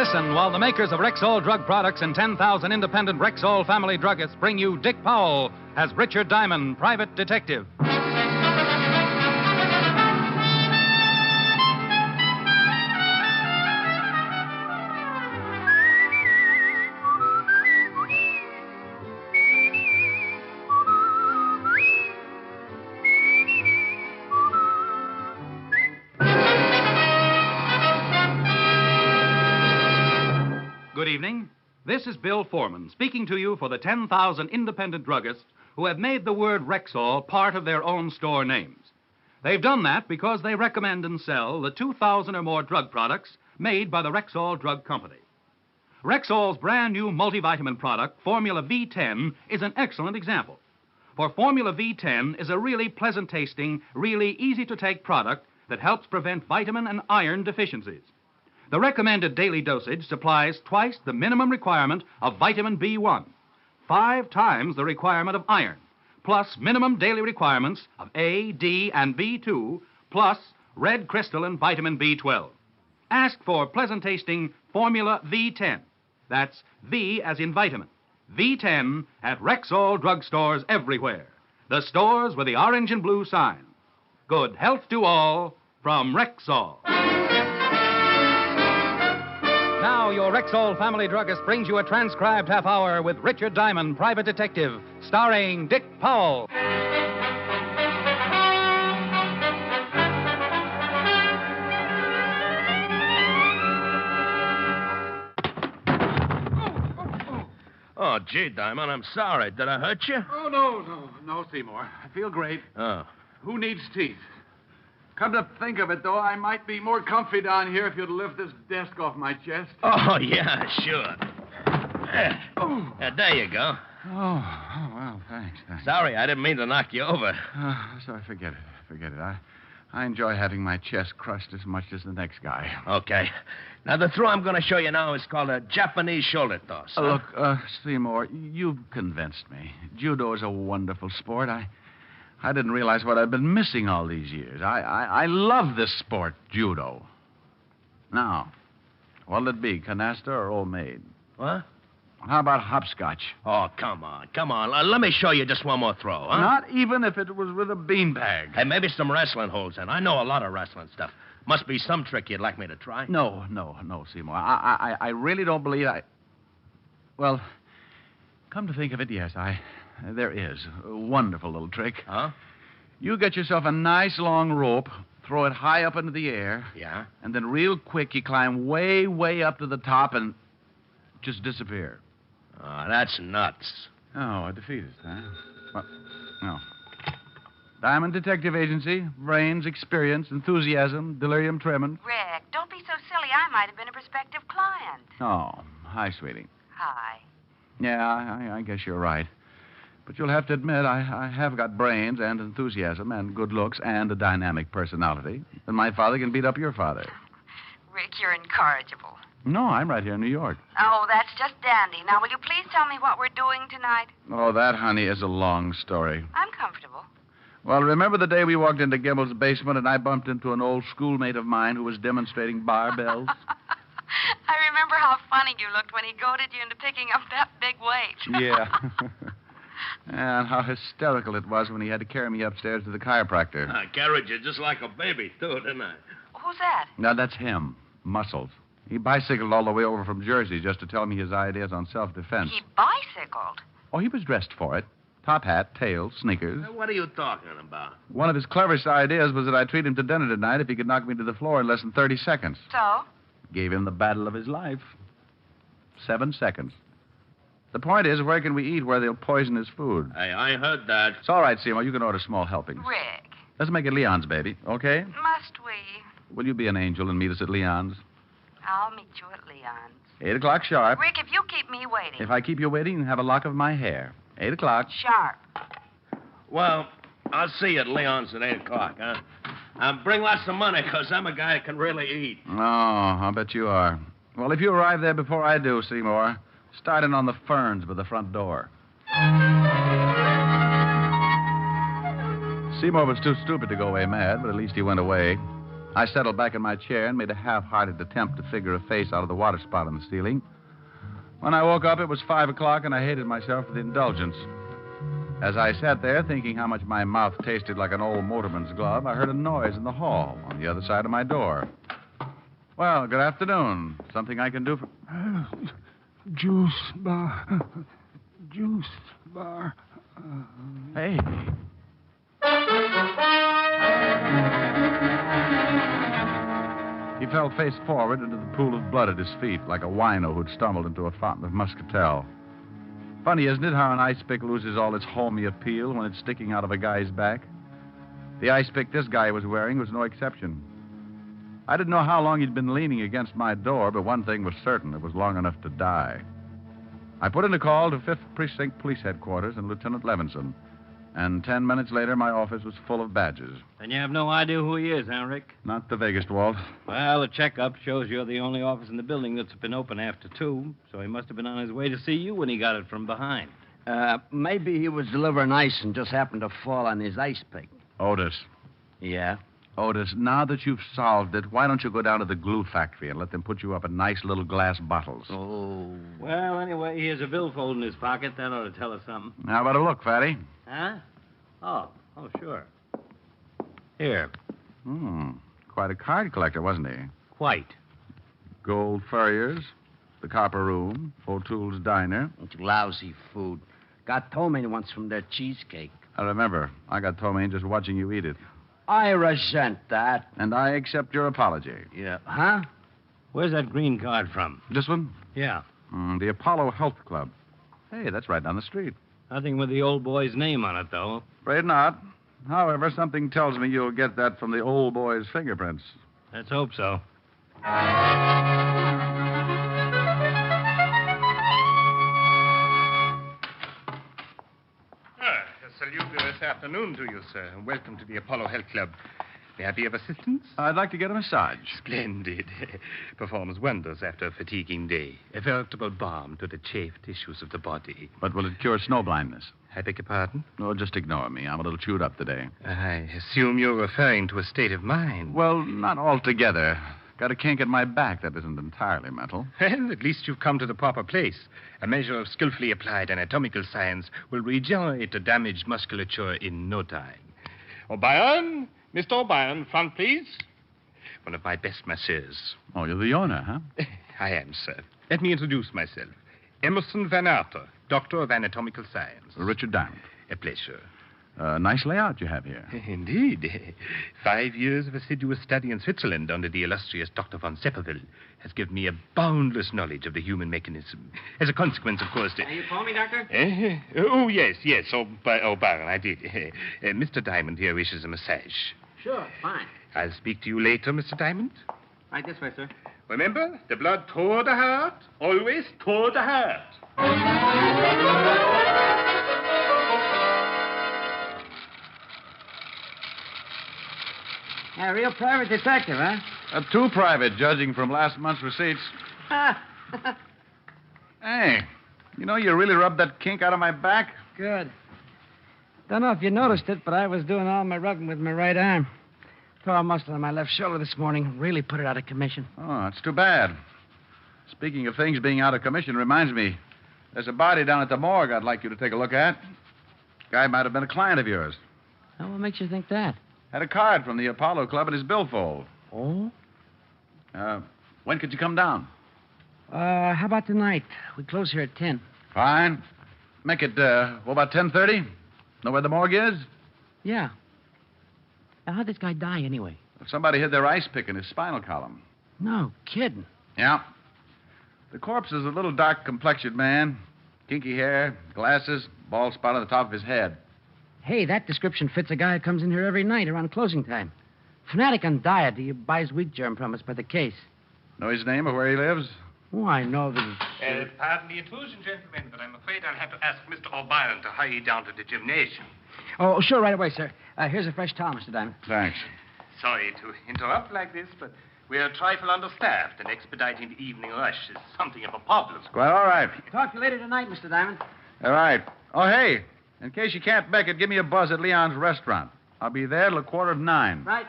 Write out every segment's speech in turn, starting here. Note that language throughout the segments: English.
Listen while the makers of Rexall drug products and 10,000 independent Rexall family druggists bring you Dick Powell as Richard Diamond, private detective. Good evening. This is Bill Foreman speaking to you for the 10,000 independent druggists who have made the word Rexall part of their own store names. They've done that because they recommend and sell the 2,000 or more drug products made by the Rexall Drug Company. Rexall's brand new multivitamin product, Formula V10, is an excellent example. For Formula V10 is a really pleasant tasting, really easy to take product that helps prevent vitamin and iron deficiencies. The recommended daily dosage supplies twice the minimum requirement of vitamin B1, 5 times the requirement of iron, plus minimum daily requirements of A, D, and B2, plus red crystal and vitamin B12. Ask for pleasant-tasting Formula V10. That's V as in vitamin. V10 at Rexall drugstores everywhere. The stores with the orange and blue sign. Good health to all from Rexall. Now, your Rexall family druggist brings you a transcribed half hour with Richard Diamond, private detective, starring Dick Powell. Oh, gee, Diamond, I'm sorry. Did I hurt you? Oh, no, Seymour. I feel great. Oh. Who needs teeth? Come to think of it, though, I might be more comfy down here if you'd lift this desk off my chest. Oh, yeah, sure. There you go. Oh, well, thanks. Sorry, I didn't mean to knock you over. Sorry, forget it. I enjoy having my chest crushed as much as the next guy. Okay. Now, the throw I'm going to show you now is called a Japanese shoulder toss. Look, Seymour, you've convinced me. Judo is a wonderful sport. I didn't realize what I'd been missing all these years. I love this sport, judo. Now, what'll it be, canasta or old maid? What? How about hopscotch? Oh, come on. Let me show you just one more throw, huh? Not even if it was with a beanbag. Hey, maybe some wrestling holds in. I know a lot of wrestling stuff. Must be some trick you'd like me to try. No, Seymour. I really don't believe Well, come to think of it, yes, there is. A wonderful little trick. Huh? You get yourself a nice long rope, throw it high up into the air. Yeah? And then real quick you climb way, way up to the top and just disappear. Oh, that's nuts. Oh, a defeatist, huh? What? No. Diamond Detective Agency, brains, experience, enthusiasm, delirium tremens. Rick, don't be so silly. I might have been a prospective client. Oh, hi, sweetie. Hi. Yeah, I guess you're right. But you'll have to admit, I have got brains and enthusiasm and good looks and a dynamic personality. And my father can beat up your father. Rick, you're incorrigible. No, I'm right here in New York. Oh, that's just dandy. Now, will you please tell me what we're doing tonight? Oh, that, honey, is a long story. I'm comfortable. Well, remember the day we walked into Gimbel's basement and I bumped into an old schoolmate of mine who was demonstrating barbells? I remember how funny you looked when he goaded you into picking up that big weight. Yeah. And how hysterical it was when he had to carry me upstairs to the chiropractor. I carried you just like a baby, too, didn't I? Who's that? Now, that's him. Muscles. He bicycled all the way over from Jersey just to tell me his ideas on self-defense. He bicycled? Oh, he was dressed for it. Top hat, tail, sneakers. Now, what are you talking about? One of his cleverest ideas was that I'd treat him to dinner tonight if he could knock me to the floor in less than 30 seconds. So? Gave him the battle of his life. 7 seconds. The point is, where can we eat where they'll poison his food? Hey, I heard that. It's all right, Seymour. You can order small helpings. Rick. Let's make it Leon's, baby, okay? Must we? Will you be an angel and meet us at Leon's? I'll meet you at Leon's. 8 o'clock sharp. Rick, if you keep me waiting. If I keep you waiting, you have a lock of my hair. 8 o'clock. Sharp. Well, I'll see you at Leon's at 8 o'clock, huh? Bring lots of money, because I'm a guy that can really eat. Oh, I'll bet you are. Well, if you arrive there before I do, Seymour, start in on the ferns by the front door. Seymour was too stupid to go away mad, but at least he went away. I settled back in my chair and made a half-hearted attempt to figure a face out of the water spot on the ceiling. When I woke up, it was 5 o'clock, and I hated myself for the indulgence. As I sat there, thinking how much my mouth tasted like an old motorman's glove, I heard a noise in the hall on the other side of my door. Well, good afternoon. Something I can do for... Juice bar. Juice bar. Hey. He fell face forward into the pool of blood at his feet, like a wino who'd stumbled into a fountain of muscatel. Funny, isn't it, how an ice pick loses all its homey appeal when it's sticking out of a guy's back? The ice pick this guy was wearing was no exception. I didn't know how long he'd been leaning against my door, but one thing was certain. It was long enough to die. I put in a call to 5th Precinct Police Headquarters and Lieutenant Levinson, and 10 minutes later, my office was full of badges. And you have no idea who he is, huh, Rick? Not the vaguest, Walt. Well, the checkup shows you're the only office in the building that's been open after 2, so he must have been on his way to see you when he got it from behind. Maybe he was delivering ice and just happened to fall on his ice pick. Otis. Yeah? Otis, now that you've solved it, why don't you go down to the glue factory and let them put you up in nice little glass bottles? Oh. Well, anyway, he has a billfold in his pocket. That ought to tell us something. How about a look, Fatty? Huh? Oh, sure. Here. Quite a card collector, wasn't he? Quite. Gold Furriers, the Copper Room, O'Toole's Diner. It's lousy food. Got ptomaine once from their cheesecake. I remember. I got ptomaine just watching you eat it. I resent that. And I accept your apology. Yeah. Huh? Where's that green card from? This one? Yeah. The Apollo Health Club. Hey, that's right down the street. Nothing with the old boy's name on it, though. Afraid not. However, something tells me you'll get that from the old boy's fingerprints. Let's hope so. Salute this afternoon to you, sir. Welcome to the Apollo Health Club. May I be of assistance? I'd like to get a massage. Splendid. Performs wonders after a fatiguing day. A veritable balm to the chafed tissues of the body. But will it cure snow blindness? I beg your pardon? No, just ignore me. I'm a little chewed up today. I assume you're referring to a state of mind. Well, not altogether. Got a kink in my back that isn't entirely mental. Well, at least you've come to the proper place. A measure of skillfully applied anatomical science will regenerate the damaged musculature in no time. O'Brien? Mr. O'Brien, front, please. One of my best masseurs. Oh, you're the owner, huh? I am, sir. Let me introduce myself. Emerson Van Arter, Doctor of Anatomical Science. Richard Diamond. A pleasure. Nice layout you have here. Indeed. 5 years of assiduous study in Switzerland under the illustrious Dr. von Sepperville has given me a boundless knowledge of the human mechanism. As a consequence, of course... You call me, Doctor? Yes. O'Brien, I did. Mr. Diamond here wishes a massage. Sure, fine. I'll speak to you later, Mr. Diamond. Right this way, sir. Remember, the blood toward the heart, always toward the heart. A real private detective, huh? Too private, judging from last month's receipts. Hey, you know, you really rubbed that kink out of my back. Good. Don't know if you noticed it, but I was doing all my rubbing with my right arm. Tore a muscle on my left shoulder this morning. Really put it out of commission. Oh, that's too bad. Speaking of things being out of commission, reminds me, there's a body down at the morgue I'd like you to take a look at. Guy might have been a client of yours. Oh, what makes you think that? Had a card from the Apollo Club in his billfold. Oh? When could you come down? How about tonight? We close here at 10. Fine. Make it, what about 10:30? Know where the morgue is? Yeah. Now, how'd this guy die, anyway? Somebody hid their ice pick in his spinal column. No kidding. Yeah. The corpse is a little dark-complexioned man. Kinky hair, glasses, bald spot on the top of his head. Hey, that description fits a guy who comes in here every night around closing time. Fanatic on diet. He buys wheat germ from us by the case. Know his name or where he lives? Oh, I know that he's... Pardon the intrusion, gentlemen, but I'm afraid I'll have to ask Mr. O'Brien to hurry down to the gymnasium. Oh, sure, right away, sir. Here's a fresh towel, Mr. Diamond. Thanks. Sorry to interrupt like this, but we're a trifle understaffed, and expediting the evening rush is something of a problem. Quite all right. Talk to you later tonight, Mr. Diamond. All right. Oh, hey, in case you can't make it, give me a buzz at Leon's restaurant. I'll be there till 9:15. Right.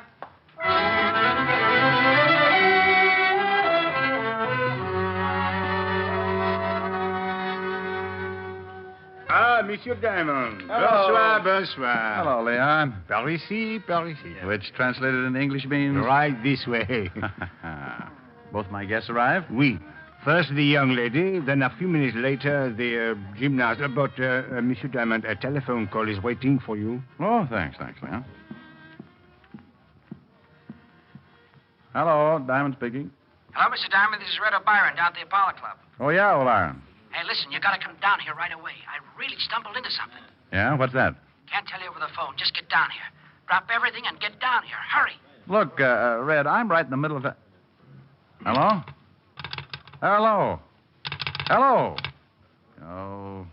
Ah, Monsieur Diamond. Bonsoir, bonsoir. Hello, Leon. Par ici, par ici. Which translated in English means? Right this way. Both my guests arrived? Oui. First the young lady, then a few minutes later the gymnast. But, Monsieur Diamond, a telephone call is waiting for you. Oh, thanks, Leon. Hello, Diamond speaking. Hello, Mr. Diamond. This is Red O'Byron down at the Apollo Club. Oh, yeah, O'Byron. Hey, listen, you gotta come down here right away. I really stumbled into something. Yeah, what's that? Can't tell you over the phone. Just get down here. Drop everything and get down here. Hurry. Look, Red, I'm right in the middle of it. Hello? Hello? Hello? Oh.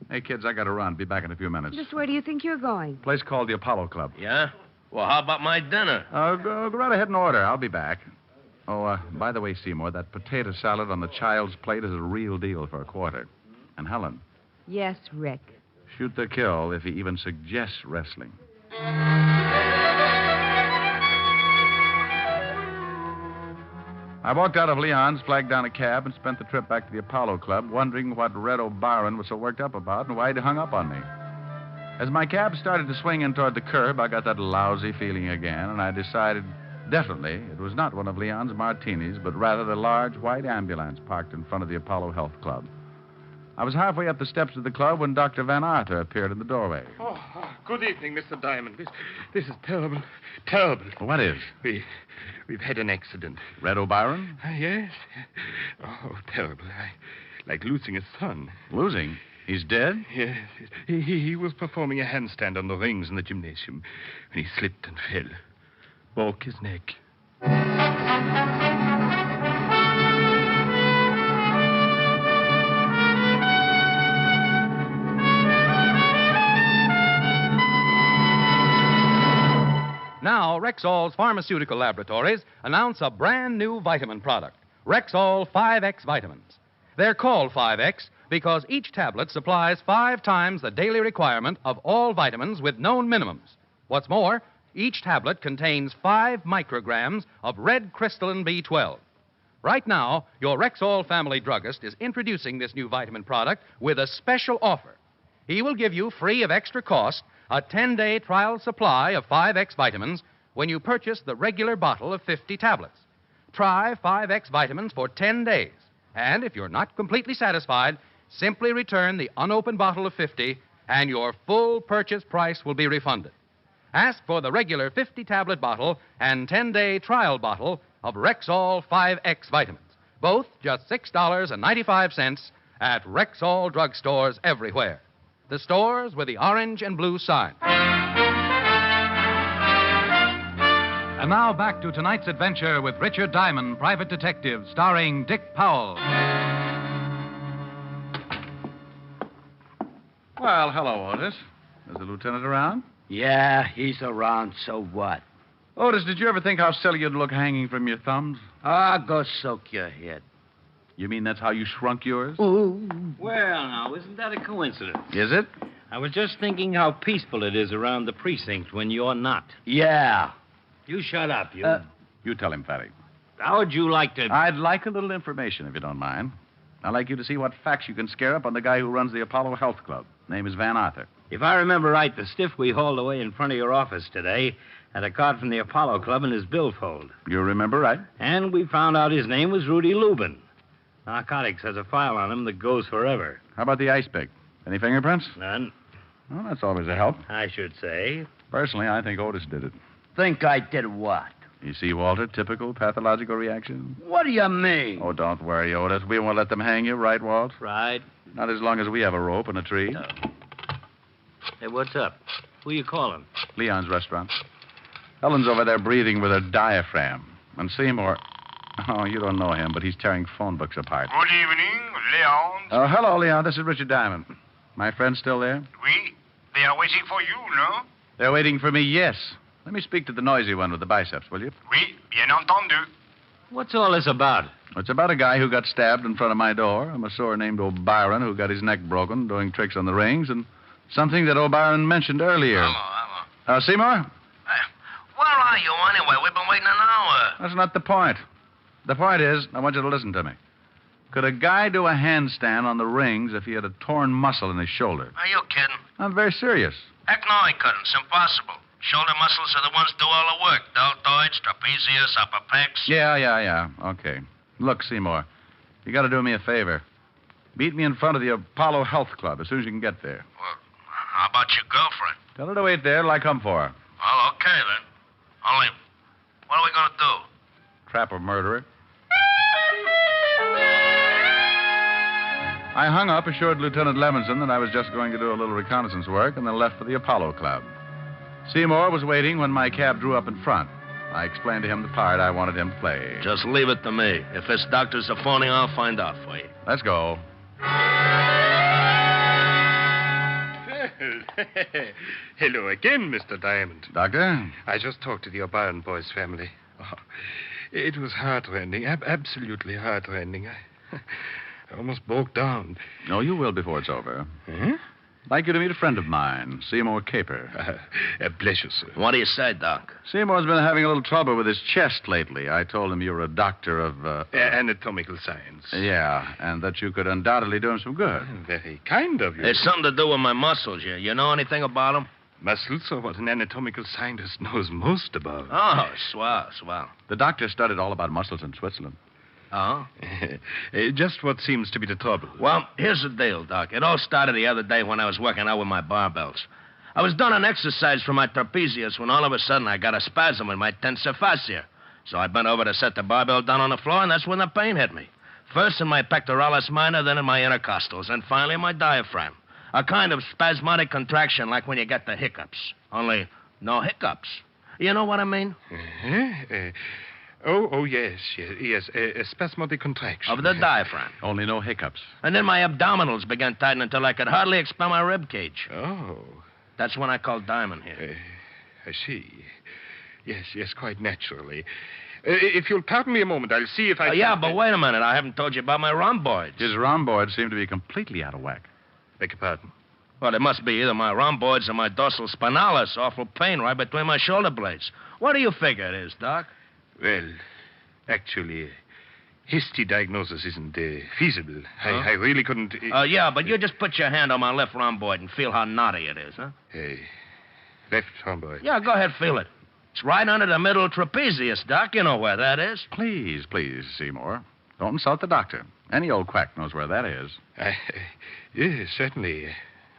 Hey, kids, I gotta run. Be back in a few minutes. Just where do you think you're going? Place called the Apollo Club. Yeah? Well, how about my dinner? Go right ahead and order. I'll be back. Oh, by the way, Seymour, that potato salad on the child's plate is a real deal for a quarter. And Helen, Yes, Rick. shoot the kill if he even suggests wrestling. I walked out of Leon's, flagged down a cab, and spent the trip back to the Apollo Club, wondering what Red O'Byron was so worked up about and why he'd hung up on me. As my cab started to swing in toward the curb, I got that lousy feeling again, and I decided definitely it was not one of Leon's martinis, but rather the large white ambulance parked in front of the Apollo Health Club. I was halfway up the steps of the club when Dr. Van Arthur appeared in the doorway. Good evening, Mr. Diamond. This is terrible. Terrible. What is? We've had an accident. Red O'Byron? Yes. Oh, terrible. Like losing a son. Losing? He's dead? Yes. He was performing a handstand on the rings in the gymnasium, and he slipped and fell. Broke his neck. Now, Rexall's Pharmaceutical Laboratories announce a brand new vitamin product, Rexall 5X Vitamins. They're called 5X because each tablet supplies 5 times the daily requirement of all vitamins with known minimums. What's more, each tablet contains 5 micrograms of red crystalline B12. Right now, your Rexall family druggist is introducing this new vitamin product with a special offer. He will give you, free of extra cost, a 10-day trial supply of 5X vitamins when you purchase the regular bottle of 50 tablets. Try 5X vitamins for 10 days. And if you're not completely satisfied, simply return the unopened bottle of 50 and your full purchase price will be refunded. Ask for the regular 50-tablet bottle and 10-day trial bottle of Rexall 5X vitamins. Both just $6.95 at Rexall drugstores everywhere. The stores with the orange and blue sign. And now back to tonight's adventure with Richard Diamond, Private Detective, starring Dick Powell. Well, hello, Otis. Is the lieutenant around? Yeah, he's around, so what? Otis, did you ever think how silly you'd look hanging from your thumbs? Ah, go soak your head. You mean that's how you shrunk yours? Ooh. Well, now, isn't that a coincidence? Is it? I was just thinking how peaceful it is around the precinct when you're not. Yeah. You shut up, you. You tell him, Fatty. How would you like to... I'd like a little information, if you don't mind. I'd like you to see what facts you can scare up on the guy who runs the Apollo Health Club. Name is Van Arthur. If I remember right, the stiff we hauled away in front of your office today had a card from the Apollo Club in his billfold. You remember right? And we found out his name was Rudy Lubin. Narcotics has a file on him that goes forever. How about the ice pick? Any fingerprints? None, Well, that's always a help. I should say. Personally, I think Otis did it. Think I did what? You see, Walter, typical pathological reaction? What do you mean? Oh, don't worry, Otis. We won't let them hang you, right, Walt? Right. Not as long as we have a rope and a tree. Hey, what's up? Who you calling? Leon's restaurant. Helen's over there breathing with her diaphragm. And Seymour... Oh, you don't know him, but he's tearing phone books apart. Good evening, Leon. Oh, hello, Leon. This is Richard Diamond. My friend still there? Oui. They are waiting for you, no? They're waiting for me, yes. Let me speak to the noisy one with the biceps, will you? Oui, bien entendu. What's all this about? It's about a guy who got stabbed in front of my door, a masseur named O'Byron who got his neck broken doing tricks on the rings, and something that O'Byron mentioned earlier. Hello. Seymour? Where are you, anyway? We've been waiting an hour. That's not the point. The point is, I want you to listen to me. Could a guy do a handstand on the rings if he had a torn muscle in his shoulder? Are you kidding? I'm very serious. Heck no, he couldn't. It's impossible. Shoulder muscles are the ones do all the work. Deltoids, trapezius, upper pecs. Yeah. Okay. Look, Seymour, you got to do me a favor. Meet me in front of the Apollo Health Club as soon as you can get there. Well, how about your girlfriend? Tell her to wait there till I come for her. Well, okay, then. Only, what are we going to do? Trap a murderer. I hung up, assured Lieutenant Levinson that I was just going to do a little reconnaissance work, and then left for the Apollo Club. Seymour was waiting when my cab drew up in front. I explained to him the part I wanted him to play. Just leave it to me. If this doctor's a phony, I'll find out for you. Let's go. Hello again, Mr. Diamond. Doctor? I just talked to the O'Brien boys' family. Oh, it was heartrending, absolutely heartrending. I almost broke down. No, you will before it's over. Huh? I'd like you to meet a friend of mine, Seymour Caper. A pleasure, sir. What do you say, Doc? Seymour's been having a little trouble with his chest lately. I told him you were a doctor of... anatomical science. Yeah, and that you could undoubtedly do him some good. Very kind of you. It's something to do with my muscles. You know anything about them? Muscles are what an anatomical scientist knows most about. Oh, swell. The doctor studied all about muscles in Switzerland. Oh? Just what seems to be the trouble. Well, here's the deal, Doc. It all started the other day when I was working out with my barbells. I was doing an exercise for my trapezius when all of a sudden I got a spasm in my tensor fascia. So I bent over to set the barbell down on the floor, and that's when the pain hit me. First in my pectoralis minor, then in my intercostals, and finally in my diaphragm. A kind of spasmodic contraction like when you get the hiccups. Only no hiccups. You know what I mean? Yes. A spasmodic contraction. Of the diaphragm. Only no hiccups. And then my abdominals began tightening until I could hardly expel my rib cage. Oh. That's when I called Diamond here. I see. Yes, quite naturally. If you'll pardon me a moment, I'll see if I can... Yeah, but wait a minute. I haven't told you about my rhomboids. His rhomboids seem to be completely out of whack. Beg your pardon? Well, it must be either my rhomboids or my dorsal spinalis. Awful pain right between my shoulder blades. What do you figure it is, Doc? Well, actually, hasty diagnosis isn't feasible. Huh? I really couldn't... Yeah, but you just put your hand on my left rhomboid and feel how knotty it is, huh? Left rhomboid. Yeah, go ahead, feel it. It's right under the middle trapezius, Doc. You know where that is. Please, Seymour. Don't insult the doctor. Any old quack knows where that is. Yes, certainly.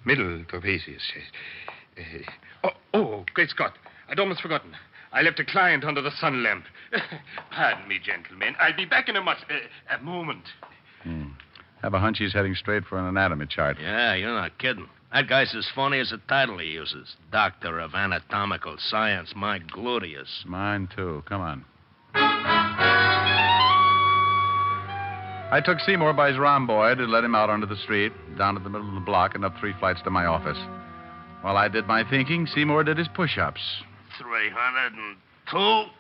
Middle trapezius. Great Scott. I'd almost forgotten. I left a client under the sun lamp. Pardon me, gentlemen. I'll be back in a moment. Have a hunch he's heading straight for an anatomy chart. Yeah, you're not kidding. That guy's as phony as the title he uses. Doctor of Anatomical Science. My gluteus. Mine, too. Come on. I took Seymour by his rhomboid and led him out onto the street, down to the middle of the block, and up 3 flights to my office. While I did my thinking, Seymour did his push-ups. 302.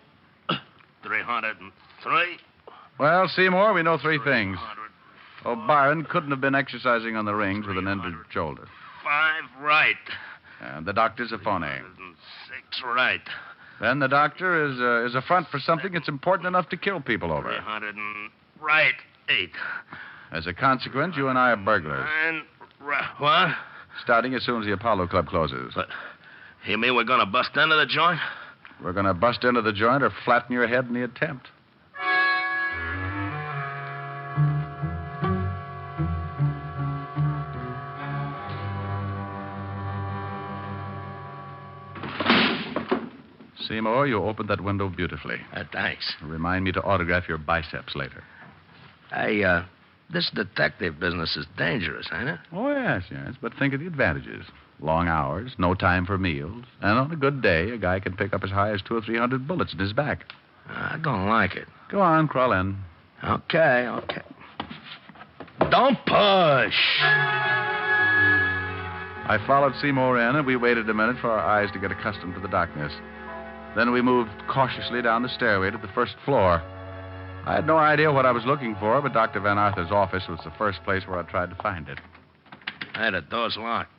303. Well, Seymour, we know 3 things. O'Brien couldn't have been exercising on the rings with an injured shoulder. 5 right. And the doctor's a phony. 6 right. Then the doctor is a front for something that's important enough to kill people over. 300 right. 8. As a consequence, you and I are burglars. 9 right. What? Starting as soon as the Apollo Club closes. But you mean we're going to bust into the joint? We're going to bust into the joint or flatten your head in the attempt. Seymour, you opened that window beautifully. Thanks. Remind me to autograph your biceps later. Hey, this detective business is dangerous, ain't it? Oh, yes. But think of the advantages. Long hours, no time for meals, and on a good day, a guy can pick up as high as 200 or 300 bullets in his back. I don't like it. Go on, crawl in. Okay. Don't push. I followed Seymour in, and we waited a minute for our eyes to get accustomed to the darkness. Then we moved cautiously down the stairway to the first floor. I had no idea what I was looking for, but Dr. Van Arthur's office was the first place where I tried to find it. Hey, the door's locked.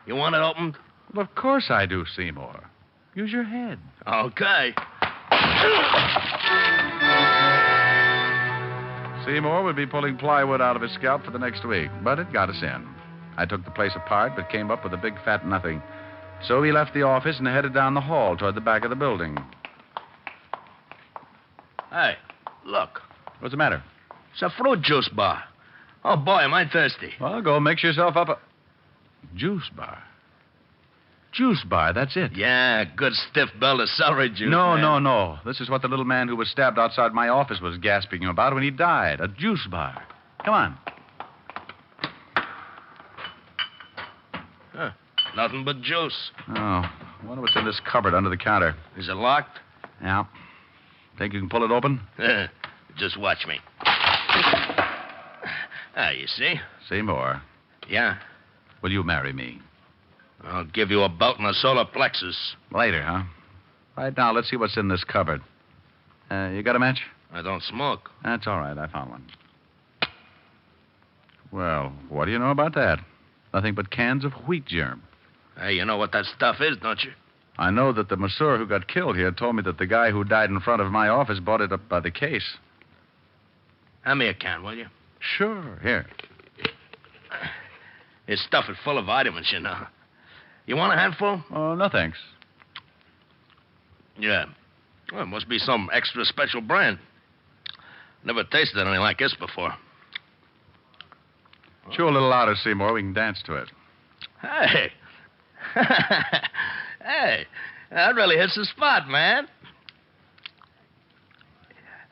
You want it opened? Well, of course I do, Seymour. Use your head. Okay. Seymour would be pulling plywood out of his scalp for the next week, but it got us in. I took the place apart, but came up with a big fat nothing. So we left the office and headed down the hall toward the back of the building. Hey, look. What's the matter? It's a fruit juice bar. Oh, boy, am I thirsty. Well, go mix yourself up a... Juice bar. Juice bar, that's it. Yeah, good stiff belt of celery juice. No. This is what the little man who was stabbed outside my office was gasping about when he died. A juice bar. Come on. Huh, nothing but juice. Oh, I wonder what's in this cupboard under the counter. Is it locked? Yeah. Think you can pull it open? Just watch me. You see? Seymour, Yeah. will you marry me? I'll give you a belt and a solar plexus. Later, huh? Right now, let's see what's in this cupboard. You got a match? I don't smoke. That's all right. I found one. Well, what do you know about that? Nothing but cans of wheat germ. Hey, you know what that stuff is, don't you? I know that the masseur who got killed here told me that the guy who died in front of my office bought it up by the case. Hand me a can, will you? Sure. Here. It's stuffed full of vitamins, you know. You want a handful? Oh, no thanks. Yeah. Well, it must be some extra special brand. Never tasted anything like this before. Chew a little louder, Seymour. We can dance to it. Hey. Hey, that really hits the spot, man.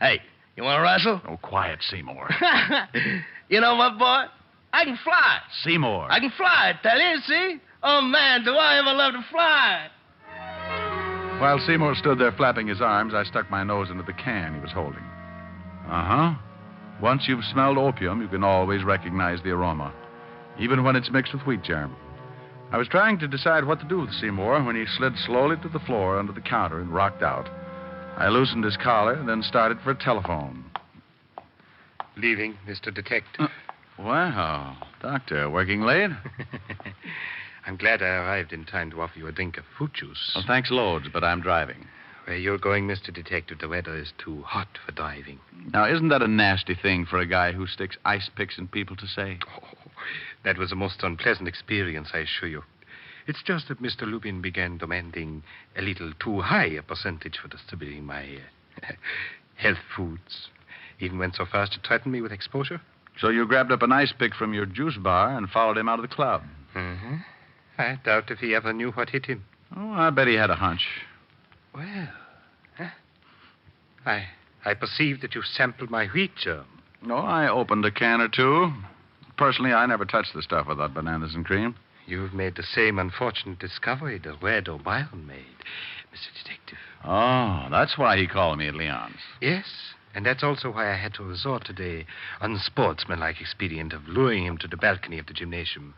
Hey, you want to wrestle? Oh, quiet, Seymour. You know what, boy? I can fly. Seymour. I can fly, I tell you, see? Oh, man, do I ever love to fly. While Seymour stood there flapping his arms, I stuck my nose into the can he was holding. Uh-huh. Once you've smelled opium, you can always recognize the aroma, even when it's mixed with wheat germ. I was trying to decide what to do with Seymour when he slid slowly to the floor under the counter and rocked out. I loosened his collar, then started for a telephone. Leaving, Mr. Detective. Wow. Doctor, working late? I'm glad I arrived in time to offer you a drink of fruit juice. Well, thanks loads, but I'm driving. Where you're going, Mr. Detective, the weather is too hot for driving. Now, isn't that a nasty thing for a guy who sticks ice picks in people to say? Oh, that was a most unpleasant experience, I assure you. It's just that Mr. Lupin began demanding a little too high a percentage for distributing my health foods. Even went so far as to threaten me with exposure. So you grabbed up an ice pick from your juice bar and followed him out of the club. Mm-hmm. I doubt if he ever knew what hit him. Oh, I bet he had a hunch. Well, I perceive that you sampled my wheat germ. No, I opened a can or two. Personally, I never touched the stuff without bananas and cream. You've made the same unfortunate discovery that Red O'Brien made, Mr. Detective. Oh, that's why he called me at Leon's. Yes, and that's also why I had to resort to the unsportsmanlike expedient of luring him to the balcony of the gymnasium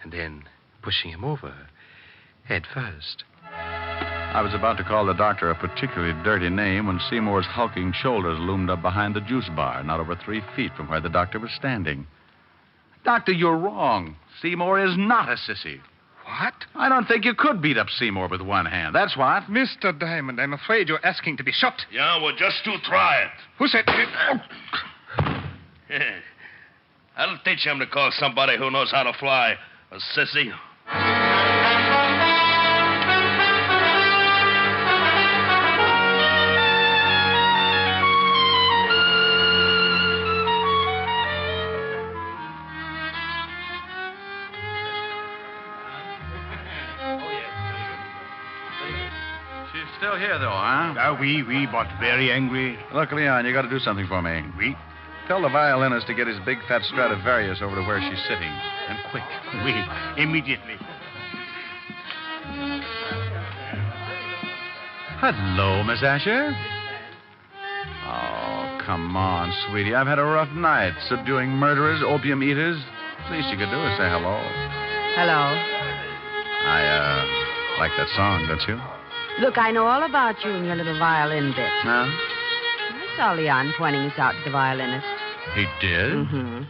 and then pushing him over head first. I was about to call the doctor a particularly dirty name when Seymour's hulking shoulders loomed up behind the juice bar, not over 3 feet from where the doctor was standing. Doctor, you're wrong. Seymour is not a sissy. What? I don't think you could beat up Seymour with one hand. That's what. Mr. Diamond, I'm afraid you're asking to be shot. Yeah, well, just to try it. Who said... Yeah. I'll teach him to call somebody who knows how to fly a sissy. Still here, though, huh? Oui, but very angry. Look, Leon, you got to do something for me. Oui. Tell the violinist to get his big fat Stradivarius over to where she's sitting. And quick. Oui, immediately. Hello, Miss Asher. Oh, come on, sweetie. I've had a rough night subduing murderers, opium eaters. Least you could do is say hello. Hello. I like that song, don't you? Look, I know all about you and your little violin bit. Huh? I saw Leon pointing us out to the violinist. He did? Mm-hmm.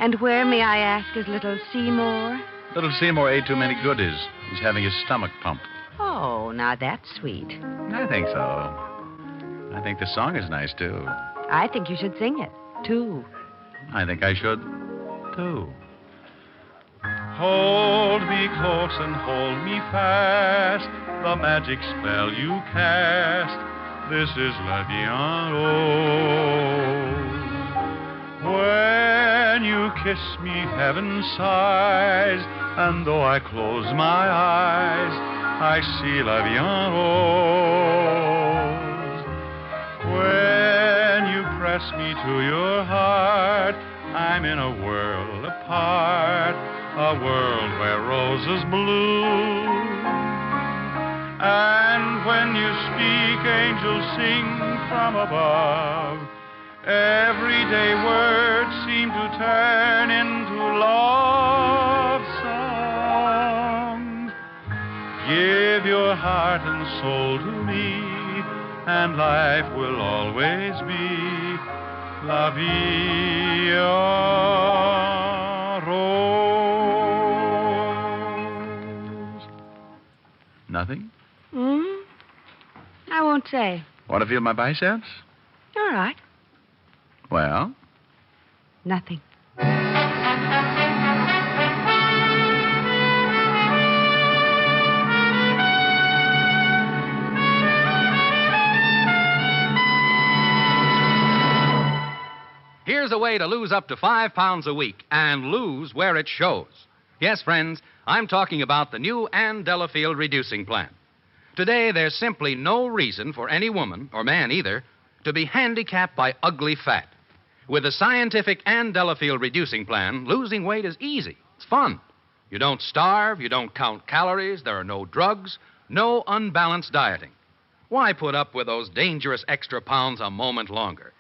And where, may I ask, is little Seymour? Little Seymour ate too many goodies. He's having his stomach pumped. Oh, now that's sweet. I think so. I think the song is nice, too. I think you should sing it, too. I think I should, too. Hold me close and hold me fast, the magic spell you cast. This is La Vie When you kiss me, heaven sighs, and though I close my eyes, I see La Vie When you press me to your heart, I'm in a world apart, a world where roses bloom. And when you speak, angels sing from above. Everyday words seem to turn into love songs. Give your heart and soul to me, and life will always be La Vie Rose. Nothing? I won't say. Want to feel my biceps? All right. Well? Nothing. Here's a way to lose up to 5 pounds a week and lose where it shows. Yes, friends, I'm talking about the new Ann Delafield reducing plan. Today, there's simply no reason for any woman, or man either, to be handicapped by ugly fat. With the scientific Ann Delafield reducing plan, losing weight is easy. It's fun. You don't starve, you don't count calories, there are no drugs, no unbalanced dieting. Why put up with those dangerous extra pounds a moment longer?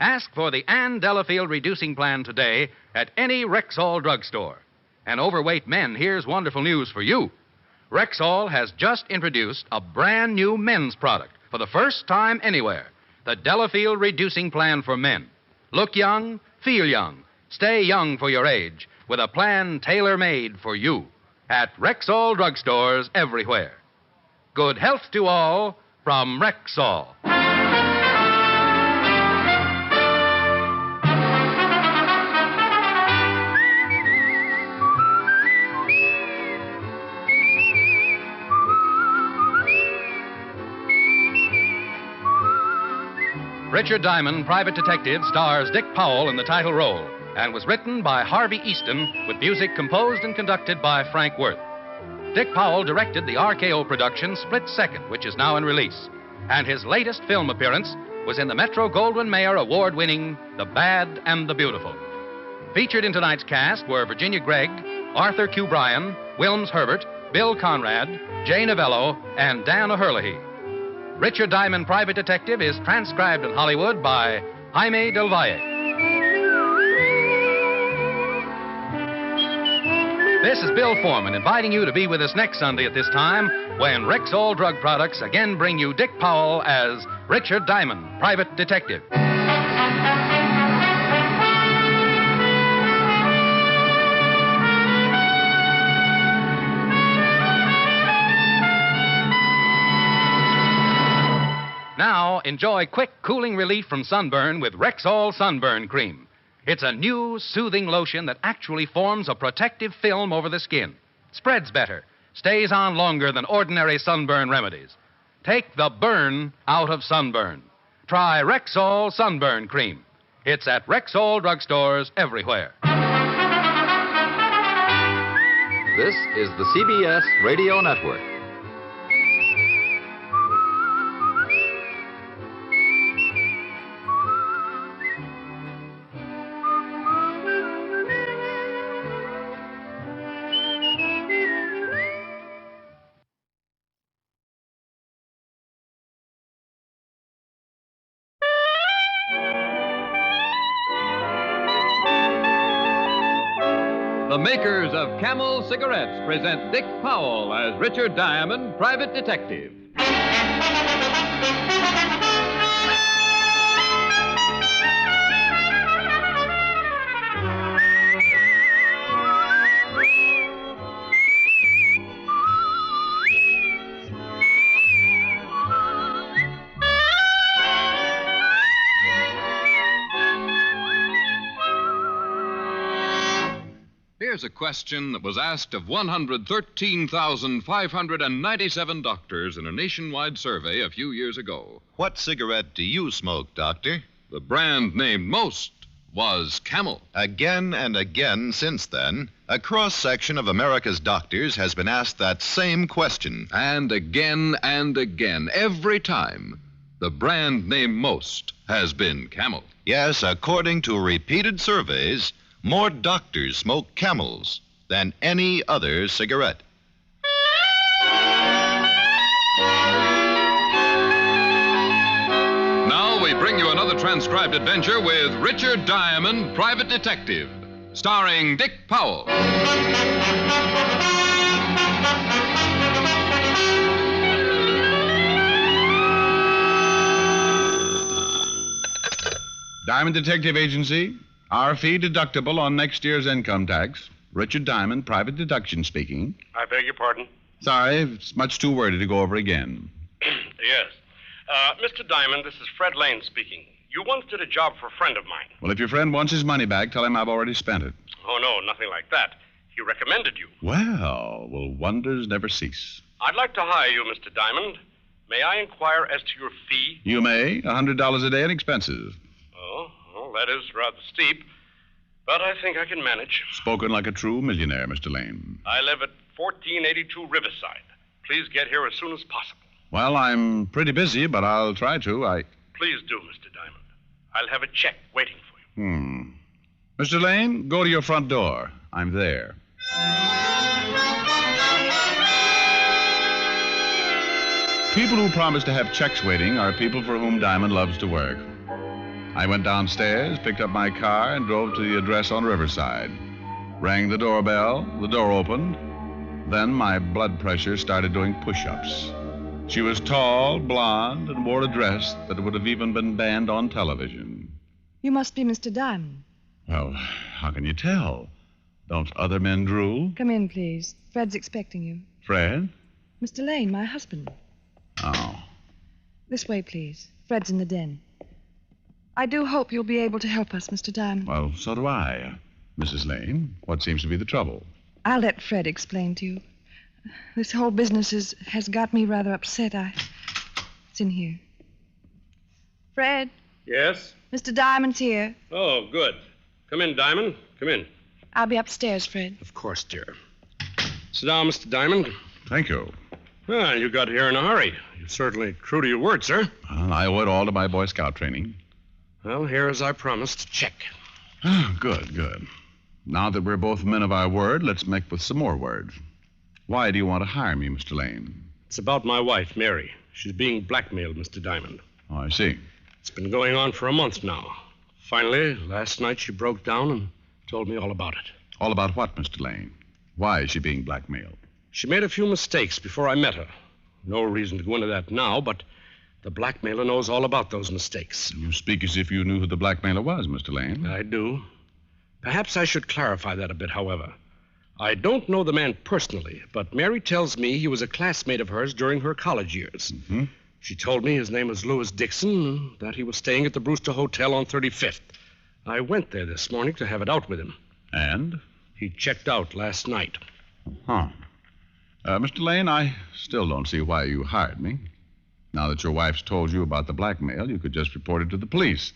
Ask for the Ann Delafield reducing plan today at any Rexall drugstore. And overweight men, here's wonderful news for you. Rexall has just introduced a brand new men's product for the first time anywhere, the Delafield reducing plan for men. Look young, feel young, stay young for your age with a plan tailor-made for you at Rexall drugstores everywhere. Good health to all from Rexall. Richard Diamond, Private Detective, stars Dick Powell in the title role and was written by Harvey Easton with music composed and conducted by Frank Worth. Dick Powell directed the RKO production Split Second, which is now in release, and his latest film appearance was in the Metro-Goldwyn-Mayer award-winning The Bad and the Beautiful. Featured in tonight's cast were Virginia Gregg, Arthur Q. Bryan, Wilms Herbert, Bill Conrad, Jay Novello, and Dan O'Herlihy. Richard Diamond, Private Detective is transcribed in Hollywood by Jaime Del Valle. This is Bill Foreman inviting you to be with us next Sunday at this time when Rexall Drug Products again bring you Dick Powell as Richard Diamond, Private Detective. Now, enjoy quick, cooling relief from sunburn with Rexall Sunburn Cream. It's a new, soothing lotion that actually forms a protective film over the skin. Spreads better, stays on longer than ordinary sunburn remedies. Take the burn out of sunburn. Try Rexall Sunburn Cream. It's at Rexall drugstores everywhere. This is the CBS Radio Network. The makers of Camel cigarettes present Dick Powell as Richard Diamond, Private Detective. a question that was asked of 113,597 doctors in a nationwide survey a few years ago. What cigarette do you smoke, Doctor? The brand named most was Camel. Again and again since then, a cross-section of America's doctors has been asked that same question. And again, every time, the brand named most has been Camel. Yes, according to repeated surveys, more doctors smoke Camels than any other cigarette. Now we bring you another transcribed adventure with Richard Diamond, Private Detective, starring Dick Powell. Diamond Detective Agency. Our fee deductible on next year's income tax. Richard Diamond, Private Deduction speaking. I beg your pardon? Sorry, it's much too wordy to go over again. Yes. Mr. Diamond, this is Fred Lane speaking. You once did a job for a friend of mine. Well, if your friend wants his money back, tell him I've already spent it. Oh, no, nothing like that. He recommended you. Well, wonders never cease. I'd like to hire you, Mr. Diamond. May I inquire as to your fee? You may. $100 a day in expenses. Oh, well, that is rather steep. But I think I can manage. Spoken like a true millionaire, Mr. Lane. I live at 1482 Riverside. Please get here as soon as possible. Well, I'm pretty busy, but I'll try to. Please do, Mr. Diamond. I'll have a check waiting for you. Mr. Lane, go to your front door. I'm there. People who promise to have checks waiting are people for whom Diamond loves to work. I went downstairs, picked up my car, and drove to the address on Riverside. Rang the doorbell, the door opened. Then my blood pressure started doing push-ups. She was tall, blonde, and wore a dress that would have even been banned on television. You must be Mr. Diamond. Well, how can you tell? Don't other men drool? Come in, please. Fred's expecting you. Fred? Mr. Lane, my husband. Oh. This way, please. Fred's in the den. I do hope you'll be able to help us, Mr. Diamond. Well, so do I. Mrs. Lane, what seems to be the trouble? I'll let Fred explain to you. This whole business has got me rather upset. It's in here. Fred? Yes? Mr. Diamond's here. Oh, good. Come in, Diamond. Come in. I'll be upstairs, Fred. Of course, dear. Sit down, Mr. Diamond. Thank you. Well, you got here in a hurry. You're certainly true to your word, sir. Well, I owe it all to my Boy Scout training. Well, here, as I promised, check. Good. Now that we're both men of our word, let's make with some more words. Why do you want to hire me, Mr. Lane? It's about my wife, Mary. She's being blackmailed, Mr. Diamond. Oh, I see. It's been going on for a month now. Finally, last night she broke down and told me all about it. All about what, Mr. Lane? Why is she being blackmailed? She made a few mistakes before I met her. No reason to go into that now, but the blackmailer knows all about those mistakes. You speak as if you knew who the blackmailer was, Mr. Lane. I do. Perhaps I should clarify that a bit, however. I don't know the man personally, but Mary tells me he was a classmate of hers during her college years. Mm-hmm. She told me his name was Louis Dixon and that he was staying at the Brewster Hotel on 35th. I went there this morning to have it out with him. And? He checked out last night. Huh. Mr. Lane, I still don't see why you hired me. Now that your wife's told you about the blackmail, you could just report it to the police.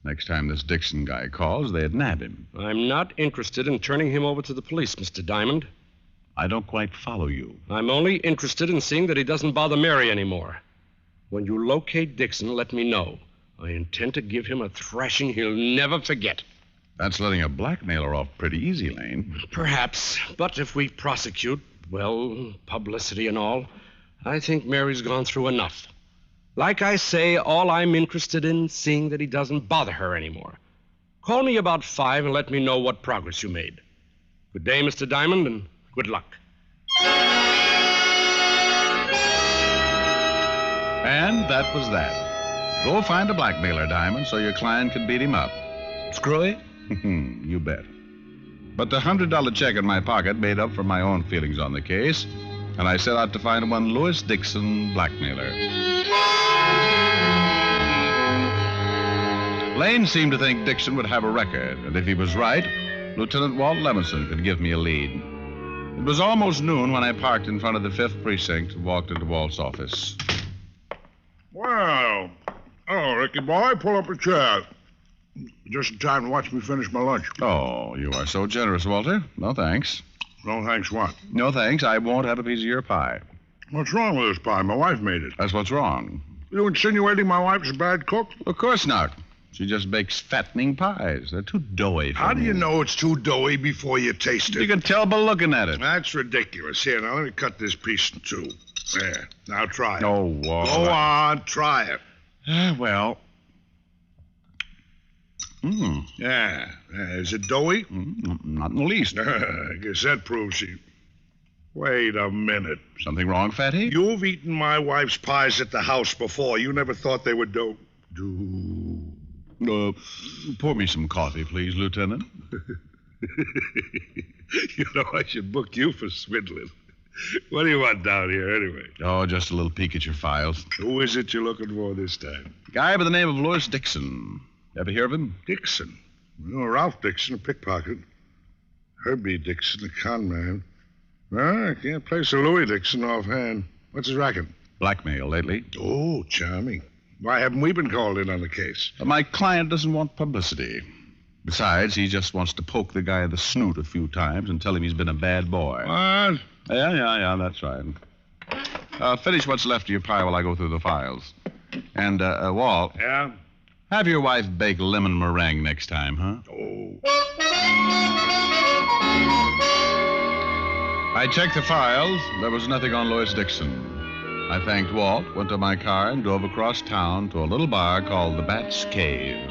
Next time this Dixon guy calls, they'd nab him. I'm not interested in turning him over to the police, Mr. Diamond. I don't quite follow you. I'm only interested in seeing that he doesn't bother Mary anymore. When you locate Dixon, let me know. I intend to give him a thrashing he'll never forget. That's letting a blackmailer off pretty easy, Lane. Perhaps. But if we prosecute, well, publicity and all, I think Mary's gone through enough. Like I say, all I'm interested in seeing that he doesn't bother her anymore. Call me about 5 and let me know what progress you made. Good day, Mr. Diamond, and good luck. And that was that. Go find a blackmailer, Diamond, so your client can beat him up. Screwy? You bet. But the $100 check in my pocket made up for my own feelings on the case, and I set out to find one Louis Dixon blackmailer. Lane seemed to think Dixon would have a record, and if he was right, Lieutenant Walt Levinson could give me a lead. It was almost noon when I parked in front of the 5th Precinct and walked into Walt's office. Well, Ricky boy, pull up a chair. Just in time to watch me finish my lunch. Oh, you are so generous, Walter. No thanks. No thanks what? No thanks. I won't have a piece of your pie. What's wrong with this pie? My wife made it. That's what's wrong. You insinuating my wife's a bad cook? Of course not. She just bakes fattening pies. They're too doughy for How do me. you know it's too doughy before you taste it? You can tell by looking at it. That's ridiculous. Here, now let me cut this piece in two. There. Now try it. Oh, Walt. Go on, try it. Well. Yeah. Is it doughy? Not in the least. I guess that proves you. Wait a minute. Something wrong, Fatty? You've eaten my wife's pies at the house before. You never thought they would do. Pour me some coffee, please, Lieutenant. You know, I should book you for swindling. What do you want down here, anyway? Oh, just a little peek at your files. Who is it you're looking for this time? A guy by the name of Louis Dixon. Ever hear of him? Dixon? You know, Ralph Dixon, a pickpocket. Herbie Dixon, a con man. Well, I can't place a Louis Dixon offhand. What's his racket? Blackmail lately. Oh, charming. Why haven't we been called in on the case? My client doesn't want publicity. Besides, he just wants to poke the guy in the snoot a few times and tell him he's been a bad boy. What? Yeah, that's right. Finish what's left of your pie while I go through the files. And, Walt. Yeah? Have your wife bake lemon meringue next time, huh? Oh. I checked the files. There was nothing on Louis Dixon. I thanked Walt, went to my car, and drove across town to a little bar called the Bat's Cave.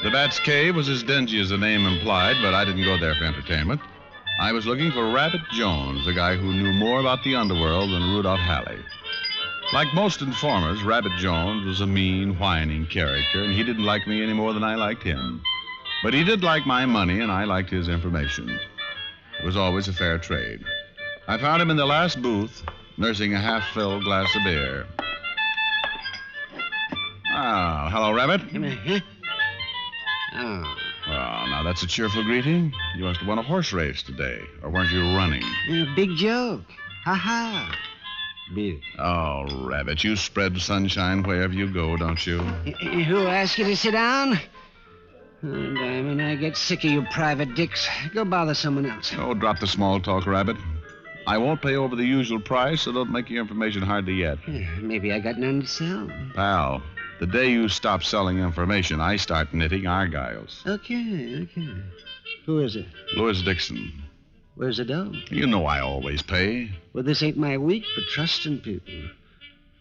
The Bat's Cave was as dingy as the name implied, but I didn't go there for entertainment. I was looking for Rabbit Jones, a guy who knew more about the underworld than Rudolph Halley. Like most informers, Rabbit Jones was a mean, whining character, and he didn't like me any more than I liked him. But he did like my money, and I liked his information. It was always a fair trade. I found him in the last booth, nursing a half-filled glass of beer. Ah, hello, Rabbit. Come here, huh? Oh. Well, now that's a cheerful greeting. You must have won a horse race today, or weren't you running? Big joke. Ha-ha. Beer. Oh, Rabbit, you spread sunshine wherever you go, don't you? Who asked you to sit down? Oh, Diamond, I get sick of you private dicks. Go bother someone else. Oh, drop the small talk, Rabbit. I won't pay over the usual price, so don't make your information hard to get. Maybe I got none to sell. Pal, the day you stop selling information, I start knitting argyles. Okay. Who is it? Louis Dixon. Where's the dough? You know I always pay. Well, this ain't my week for trusting people.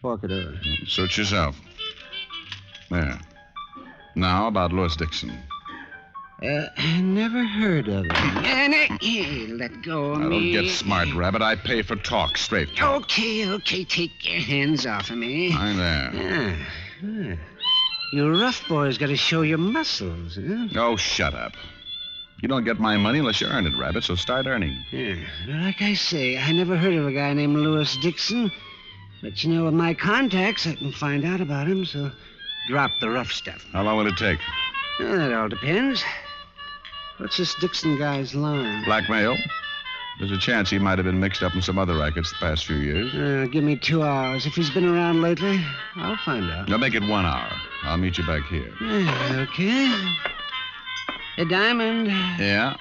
Fork it over. Suit yourself. There. Now about Louis Dixon. I never heard of him. Let go of Now, me. don't get smart, Rabbit. I pay for talk, straight talk. Okay. Take your hands off of me. Hi there. You rough boys got to show your muscles, huh? Oh, shut up. You don't get my money unless you earn it, Rabbit, so start earning. Like I say, I never heard of a guy named Louis Dixon. But, you know, with my contacts, I can find out about him, so drop the rough stuff. How long will it take? That all depends. What's this Dixon guy's line? Blackmail. There's a chance he might have been mixed up in some other rackets the past few years. Give me 2 hours. If he's been around lately, I'll find out. Now make it 1 hour. I'll meet you back here. Okay. Hey, Diamond. Yeah?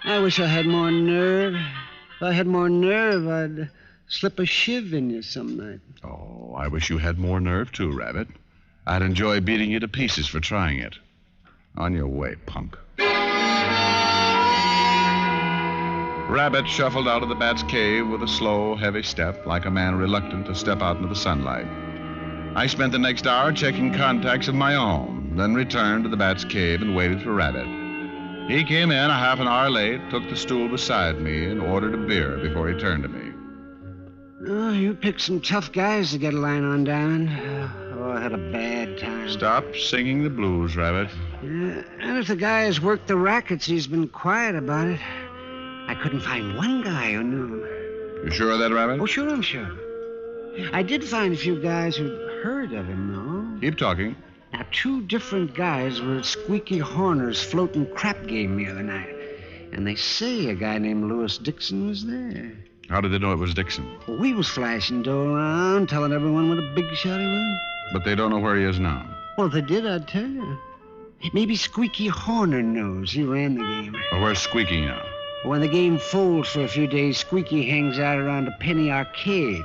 I wish I had more nerve. If I had more nerve, I'd slip a shiv in you some night. Oh, I wish you had more nerve, too, Rabbit. I'd enjoy beating you to pieces for trying it. On your way, punk. Rabbit shuffled out of the Bat's Cave with a slow, heavy step, like a man reluctant to step out into the sunlight. I spent the next hour checking contacts of my own, then returned to the Bat's Cave and waited for Rabbit. He came in a half an hour late, took the stool beside me, and ordered a beer before he turned to me. Oh, you picked some tough guys to get a line on, Diamond. Oh, I had a bad time. Stop singing the blues, Rabbit. And if the guy has worked the rackets, he's been quiet about it. I couldn't find one guy who knew him. You sure of that, Rabbit? Oh, sure, I'm sure. I did find a few guys who'd heard of him, though. Keep talking. Now, 2 different guys were at Squeaky Horner's floating crap game the other night. And they say a guy named Lewis Dixon was there. How did they know it was Dixon? Well, we was flashing dough around, telling everyone what a big shot he was. But they don't know where he is now. Well, if they did, I'd tell you. Maybe Squeaky Horner knows. He ran the game. Well, where's Squeaky now? When the game folds for a few days, Squeaky hangs out around a penny arcade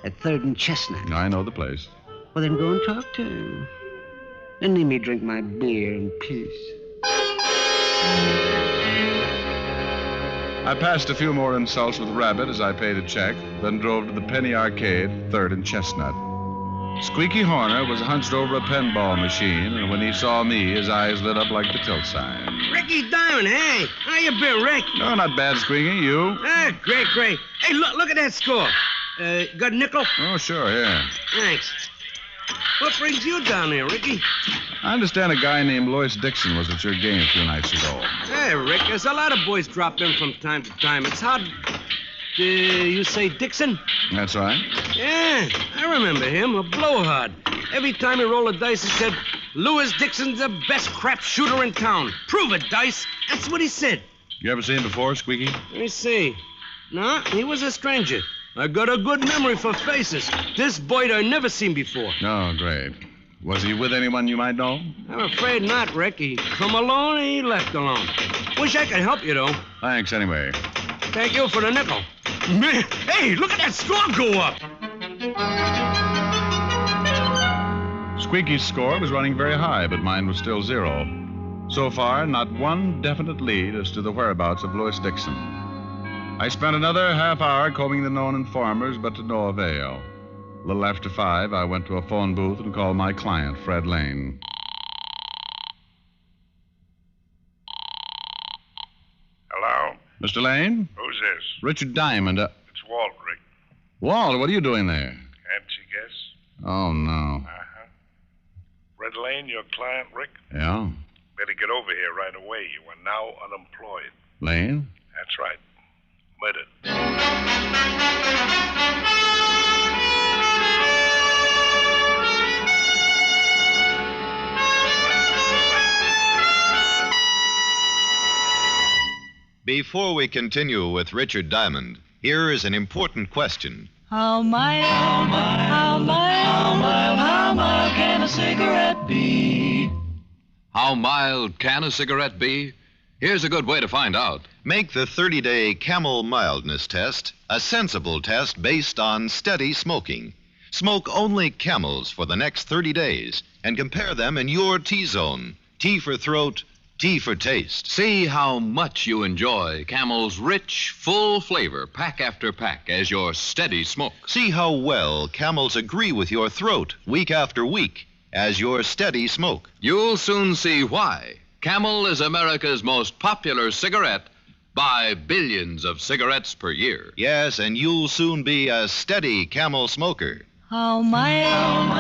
at 3rd and Chestnut. I know the place. Well, then go and talk to him. And let me drink my beer in peace. I passed a few more insults with Rabbit as I paid a check, then drove to the penny arcade, 3rd and Chestnut. Squeaky Horner was hunched over a pinball machine, and when he saw me, his eyes lit up like the tilt sign. Ricky Diamond, hey. How you been, Rick? No, not bad, Squeaky. You? Great. Hey, look at that score. Got a nickel? Oh, sure, here. Thanks. What brings you down here, Ricky? I understand a guy named Lewis Dixon was at your game a few nights ago. Hey, Rick, there's a lot of boys drop in from time to time. It's hard... you say Dixon? That's right. Yeah, I remember him, a blowhard. Every time he rolled a dice, he said, Lewis Dixon's the best crap shooter in town. Prove it, Dice. That's what he said. You ever seen him before, Squeaky? Let me see. No, he was a stranger. I got a good memory for faces. This boy I never seen before. Oh, great. Was he with anyone you might know? I'm afraid not, Rick. He come alone and he left alone. Wish I could help you, though. Thanks, anyway. Thank you for the nickel. Man, hey, look at that score go up. Squeaky's score was running very high, but mine was still 0. So far, not one definite lead as to the whereabouts of Lewis Dixon. I spent another half hour combing the known informers, but to no avail. A little after 5, I went to a phone booth and called my client, Fred Lane. Hello? Mr. Lane? Who's this? Richard Diamond. It's Walt, Rick. Walt, what are you doing there? Can't you guess? Oh, no. Uh-huh. Red Lane, your client, Rick? Yeah? Better get over here right away. You are now unemployed. Lane? That's right. Murdered. Before we continue with Richard Diamond, here is an important question. How mild can a cigarette be? How mild can a cigarette be? Here's a good way to find out. Make the 30-day Camel Mildness Test a sensible test based on steady smoking. Smoke only Camels for the next 30 days and compare them in your T-zone. T for throat, T for taste. See how much you enjoy Camel's rich, full flavor, pack after pack, as your steady smoke. See how well Camels agree with your throat week after week as your steady smoke. You'll soon see why. Camel is America's most popular cigarette by billions of cigarettes per year. Yes, and you'll soon be a steady Camel smoker. How mild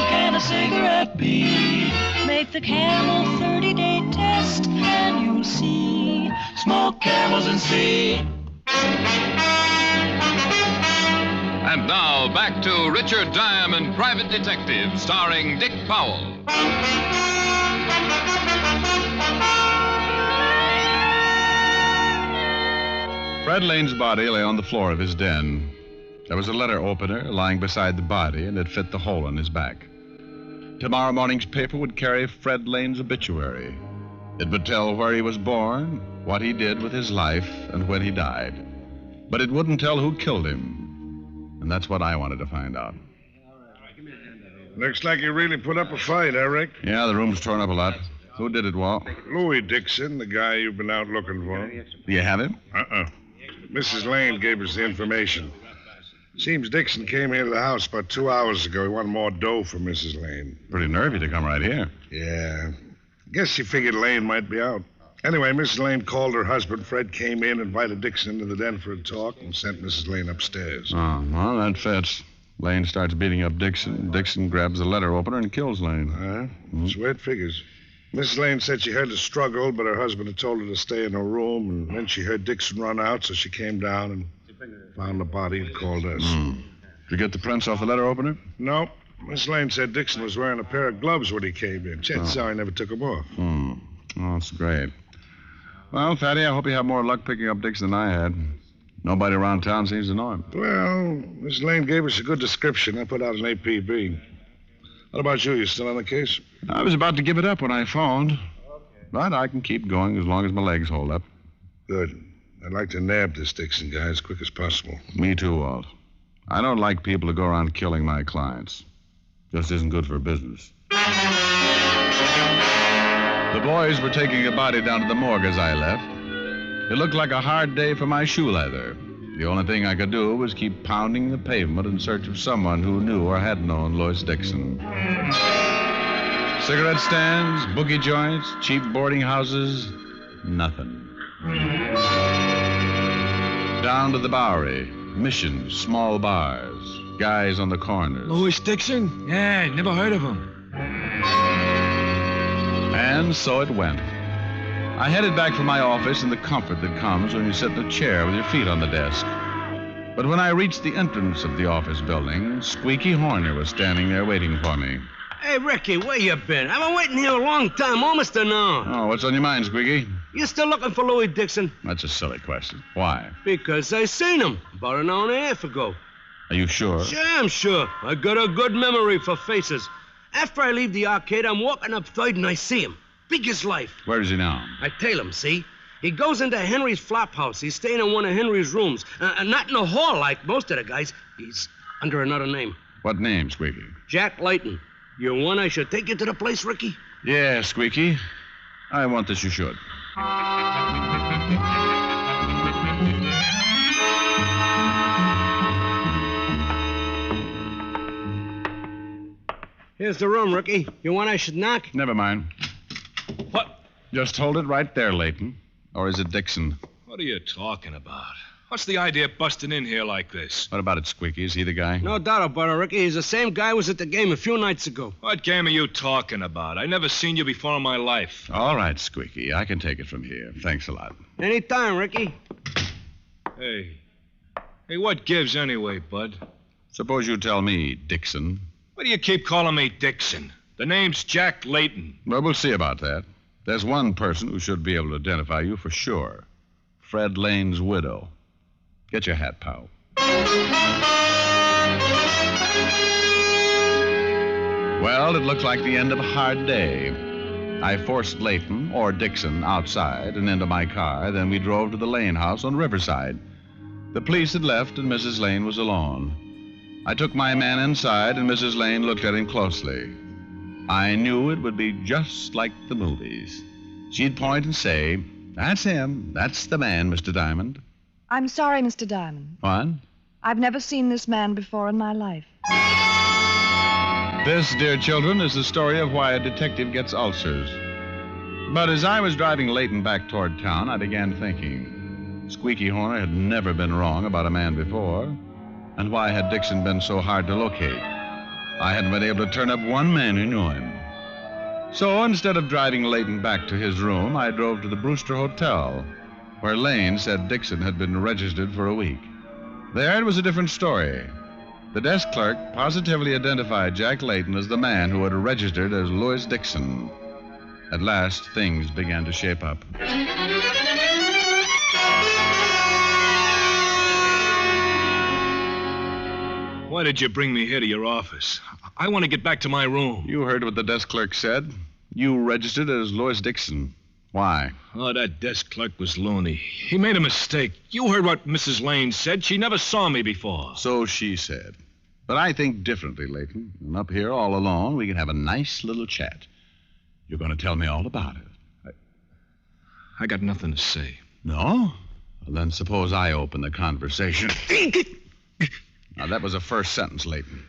can a cigarette be? Make the Camel 30-day test and you'll see. Smoke Camels and see. And now back to Richard Diamond, Private Detective, starring Dick Powell. Fred Lane's body lay on the floor of his den. There was a letter opener lying beside the body, and it fit the hole in his back. Tomorrow morning's paper would carry Fred Lane's obituary. It would tell where he was born, what he did with his life, and when he died. But it wouldn't tell who killed him. And that's what I wanted to find out. Looks like you really put up a fight, Rick? Yeah, the room's torn up a lot. Who did it, Walt? Louis Dixon, the guy you've been out looking for. Do you have him? Mrs. Lane gave us the information. Seems Dixon came here to the house about 2 hours ago. He wanted more dough from Mrs. Lane. Pretty nervy to come right here. Yeah. Guess she figured Lane might be out. Anyway, Mrs. Lane called her husband. Fred came in, invited Dixon into the den for a talk, and sent Mrs. Lane upstairs. Oh, well, that fits. Lane starts beating up Dixon. Dixon grabs the letter opener and kills Lane. That's the way it figures. Mrs. Lane said she heard a struggle, but her husband had told her to stay in her room, and then she heard Dixon run out, so she came down and found the body and called us. Did you get the prints off the letter opener? No. Miss Lane said Dixon was wearing a pair of gloves when he came in. Chances are he never took them off. Oh, that's great. Well, Fatty, I hope you have more luck picking up Dixon than I had. Nobody around town seems to know him. Well, Miss Lane gave us a good description. I put out an APB. What about you? You still on the case? I was about to give it up when I phoned. But I can keep going as long as my legs hold up. Good. I'd like to nab this Dixon guy as quick as possible. Me too, Walt. I don't like people to go around killing my clients. Just isn't good for business. The boys were taking a body down to the morgue as I left. It looked like a hard day for my shoe leather. The only thing I could do was keep pounding the pavement in search of someone who knew or had known Lois Dixon. Cigarette stands, bookie joints, cheap boarding houses, nothing. Down to the Bowery, missions, small bars, guys on the corners. Lois Dixon? Yeah, never heard of him. And so it went. I headed back for my office in the comfort that comes when you sit in a chair with your feet on the desk. But when I reached the entrance of the office building, Squeaky Horner was standing there waiting for me. Hey, Ricky, where you been? I've been waiting here a long time, almost an hour. Oh, what's on your mind, Squeaky? You still looking for Louis Dixon? That's a silly question. Why? Because I seen him about an hour and a half ago. Are you sure? Sure, I'm sure. I got a good memory for faces. After I leave the arcade, I'm walking up 3rd and I see him. Big as life. Where is he now? I tail him, see? He goes into Henry's flop house. He's staying in one of Henry's rooms. Not in the hall like most of the guys. He's under another name. What name, Squeaky? Jack Layton. You want I should take you to the place, Ricky? Yeah, Squeaky. I want this you should. Here's the room, Ricky. You want I should knock? Never mind. What? Just hold it right there, Layton. Or is it Dixon? What are you talking about? What's the idea of busting in here like this? What about it, Squeaky? Is he the guy? No doubt about it, Ricky. He's the same guy who was at the game a few nights ago. What game are you talking about? I never seen you before in my life. All right, Squeaky. I can take it from here. Thanks a lot. Anytime, Ricky. Hey, what gives anyway, Bud? Suppose you tell me, Dixon. Why do you keep calling me Dixon? The name's Jack Layton. Well, we'll see about that. There's one person who should be able to identify you for sure. Fred Lane's widow. Get your hat, pal. Well, it looked like the end of a hard day. I forced Layton, or Dixon, outside and into my car. Then we drove to the Lane house on Riverside. The police had left and Mrs. Lane was alone. I took my man inside and Mrs. Lane looked at him closely. I knew it would be just like the movies. She'd point and say, "That's him. That's the man, Mr. Diamond." I'm sorry, Mr. Diamond. What? I've never seen this man before in my life. This, dear children, is the story of why a detective gets ulcers. But as I was driving Layton back toward town, I began thinking. Squeaky Horner had never been wrong about a man before. And why had Dixon been so hard to locate? I hadn't been able to turn up one man who knew him. So instead of driving Layton back to his room, I drove to the Brewster Hotel, where Lane said Dixon had been registered for a week. There it was a different story. The desk clerk positively identified Jack Layton as the man who had registered as Lois Dixon. At last, things began to shape up. Why did you bring me here to your office? I want to get back to my room. You heard what the desk clerk said. You registered as Lois Dixon. Why? Oh, that desk clerk was loony. He made a mistake. You heard what Mrs. Lane said. She never saw me before. So she said. But I think differently, Layton. And up here all alone, we can have a nice little chat. You're going to tell me all about it. I got nothing to say. No? Well, then suppose I open the conversation. Now, that was the first sentence, Layton.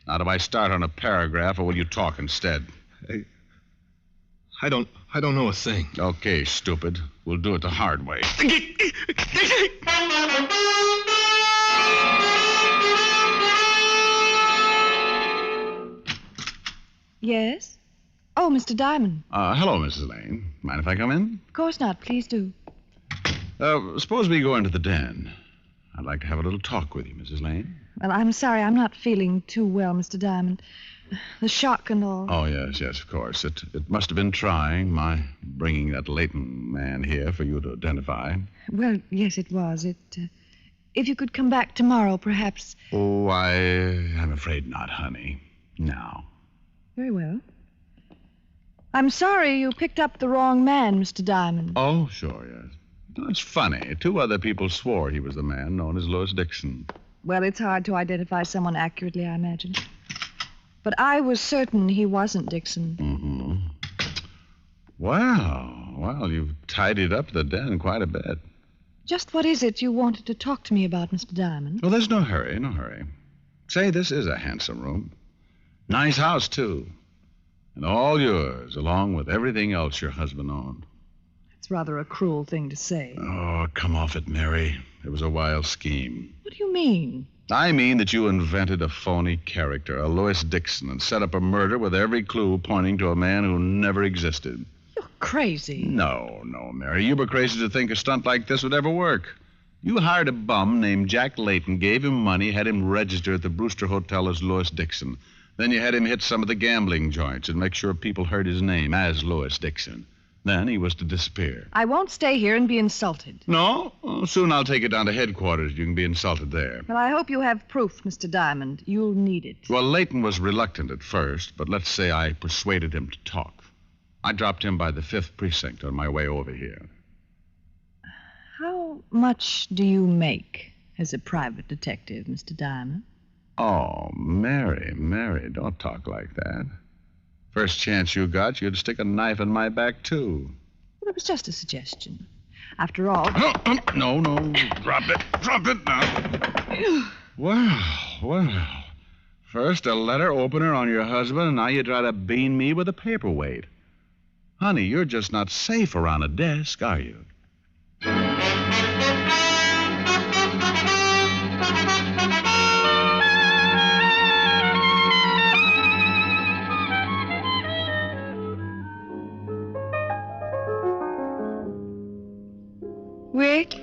Now, do I start on a paragraph, or will you talk instead? I don't know a thing. Okay, stupid. We'll do it the hard way. Yes? Oh, Mr. Diamond. Hello, Mrs. Lane. Mind if I come in? Of course not. Please do. Suppose we go into the den. I'd like to have a little talk with you, Mrs. Lane. Well, I'm sorry. I'm not feeling too well, Mr. Diamond. The shock and all. Oh, yes, of course. It must have been trying, my bringing that Leighton man here for you to identify. Well, yes, it was. If you could come back tomorrow, perhaps. Oh, I'm afraid not, honey. Now. Very well. I'm sorry you picked up the wrong man, Mr. Diamond. Oh, sure, yes. It's funny. 2 other people swore he was the man known as Louis Dixon. Well, it's hard to identify someone accurately, I imagine. But I was certain he wasn't Dixon. Mm-hmm. Well, you've tidied up the den quite a bit. Just what is it you wanted to talk to me about, Mr. Diamond? Well, there's no hurry. Say, this is a handsome room. Nice house, too. And all yours, along with everything else your husband owned. It's rather a cruel thing to say. Oh, come off it, Mary. It was a wild scheme. What do you mean? I mean that you invented a phony character, a Louis Dixon, and set up a murder with every clue pointing to a man who never existed. You're crazy. No, Mary. You were crazy to think a stunt like this would ever work. You hired a bum named Jack Leighton, gave him money, had him register at the Brewster Hotel as Louis Dixon. Then you had him hit some of the gambling joints and make sure people heard his name as Louis Dixon. Then he was to disappear. I won't stay here and be insulted. No? Oh, soon I'll take it down to headquarters. You can be insulted there. Well, I hope you have proof, Mr. Diamond. You'll need it. Well, Leighton was reluctant at first, but let's say I persuaded him to talk. I dropped him by the 5th precinct on my way over here. How much do you make as a private detective, Mr. Diamond? Oh, Mary, don't talk like that. First chance you got, you'd stick a knife in my back, too. Well, it was just a suggestion. After all... No. Drop it now. Well. First a letter opener on your husband, and now you try to bean me with a paperweight. Honey, you're just not safe around a desk, are you? Rick?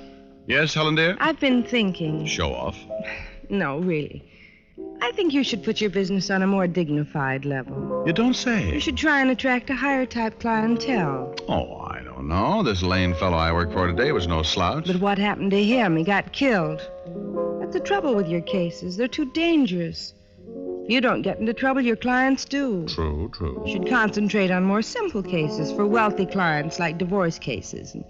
Yes, Helen, dear? I've been thinking. Show off. No, really. I think you should put your business on a more dignified level. You don't say. You should try and attract a higher type clientele. Oh, I don't know. This Lane fellow I work for today was no slouch. But what happened to him? He got killed. That's the trouble with your cases. They're too dangerous. If you don't get into trouble, your clients do. True. You should concentrate on more simple cases for wealthy clients, like divorce cases and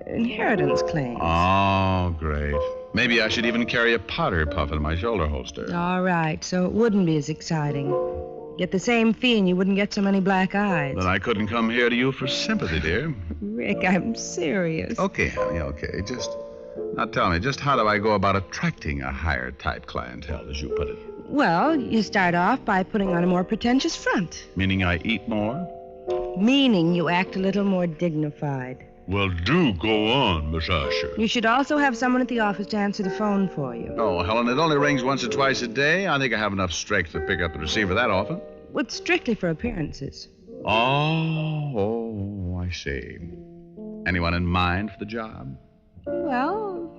inheritance claims. Oh, great. Maybe I should even carry a powder puff in my shoulder holster. All right, so it wouldn't be as exciting. Get the same fee and you wouldn't get so many black eyes. Then I couldn't come here to you for sympathy, dear. Rick, I'm serious. Okay, honey, okay. Now tell me, just how do I go about attracting a higher type clientele, as you put it? Well, you start off by putting on a more pretentious front. Meaning I eat more? Meaning you act a little more dignified. Well, do go on, Miss Asher. You should also have someone at the office to answer the phone for you. Oh, Helen, it only rings once or twice a day. I think I have enough strength to pick up the receiver that often. Well, it's strictly for appearances. Oh, I see. Anyone in mind for the job? Well,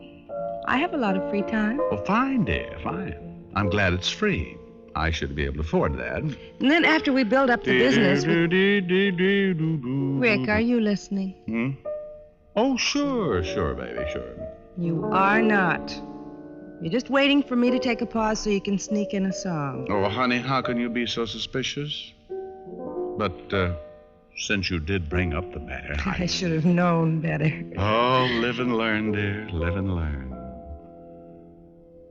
I have a lot of free time. Well, fine, dear, fine. I'm glad it's free. I should be able to afford that. And then after we build up the business... Rick, are you listening? Oh, sure, baby, sure. You are not. You're just waiting for me to take a pause so you can sneak in a song. Oh, honey, how can you be so suspicious? But, since you did bring up the matter... I should have known better. Oh, live and learn, dear, live and learn.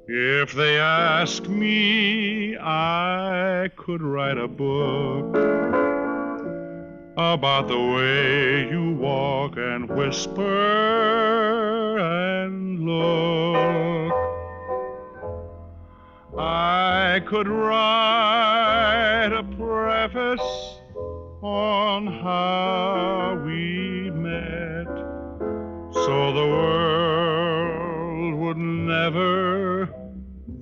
If they ask me, I could write a book about the way you walk and whisper and look. I could write a preface on how we met, so the world would never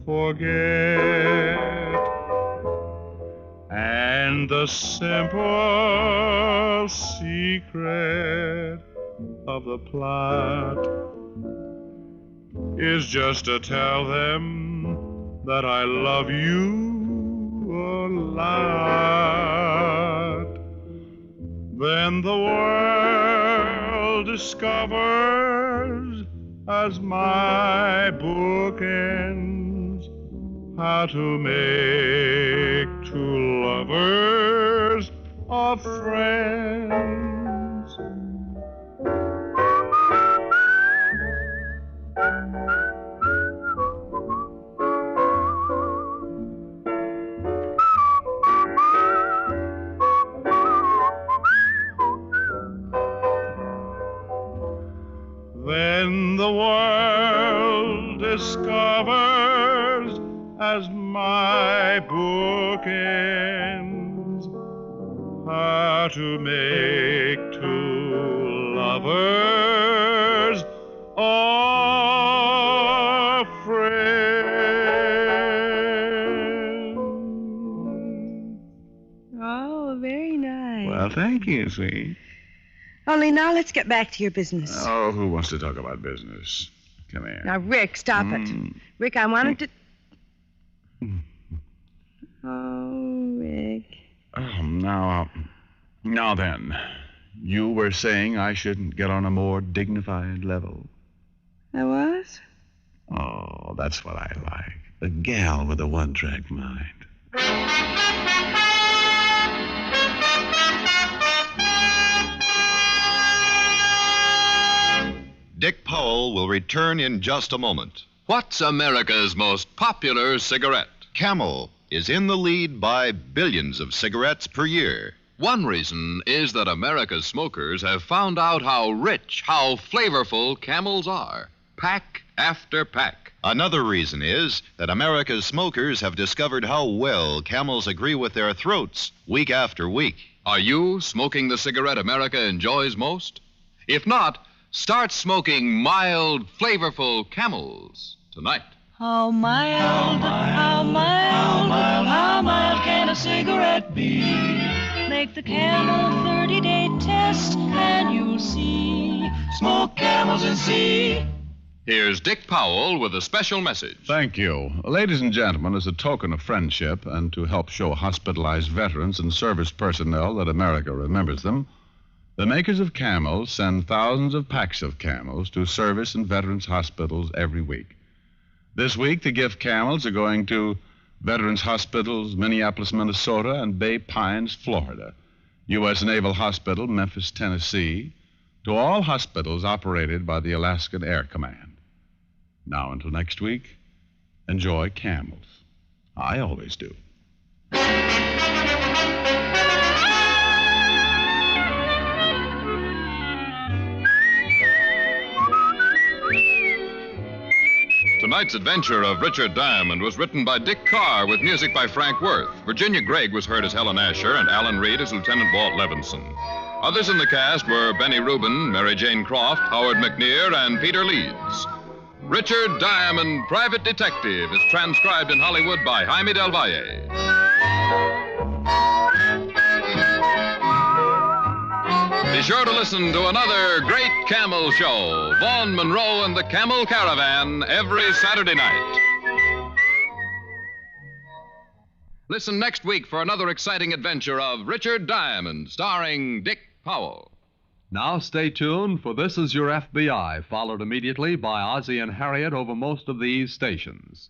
forget. And the simple secret of the plot is just to tell them that I love you a lot. Then the world discovers, as my book ends, how to make two lovers of friends. Then the world discovers, as my book ends, how to make two lovers of friends. Oh, very nice. Well, thank you, sweet. Only now let's get back to your business. Oh, who wants to talk about business? Come here. Now, Rick, stop it. Rick, I wanted to... Oh, Rick. Oh, now then. You were saying I shouldn't get on a more dignified level. I was? Oh, that's what I like. A gal with a one-track mind. Dick Powell will return in just a moment. What's America's most popular cigarette? Camel is in the lead by billions of cigarettes per year. One reason is that America's smokers have found out how rich, how flavorful Camels are, pack after pack. Another reason is that America's smokers have discovered how well Camels agree with their throats week after week. Are you smoking the cigarette America enjoys most? If not, start smoking mild, flavorful Camels tonight. How mild, how mild, how mild can a cigarette be? Make the Camel 30-day test and you'll see. Smoke Camels and see. Here's Dick Powell with a special message. Thank you. Ladies and gentlemen, as a token of friendship and to help show hospitalized veterans and service personnel that America remembers them, the makers of Camels send thousands of packs of Camels to service and veterans hospitals every week. This week, the gift Camels are going to Veterans Hospitals, Minneapolis, Minnesota, and Bay Pines, Florida, U.S. Naval Hospital, Memphis, Tennessee, to all hospitals operated by the Alaskan Air Command. Now, until next week, enjoy Camels. I always do. Tonight's adventure of Richard Diamond was written by Dick Carr with music by Frank Worth. Virginia Gregg was heard as Helen Asher and Alan Reed as Lieutenant Walt Levinson. Others in the cast were Benny Rubin, Mary Jane Croft, Howard McNear, and Peter Leeds. Richard Diamond, Private Detective, is transcribed in Hollywood by Jaime Del Valle. Be sure to listen to another great Camel show, Vaughn Monroe and the Camel Caravan, every Saturday night. Listen next week for another exciting adventure of Richard Diamond, starring Dick Powell. Now stay tuned, for This Is Your FBI, followed immediately by Ozzie and Harriet over most of these stations.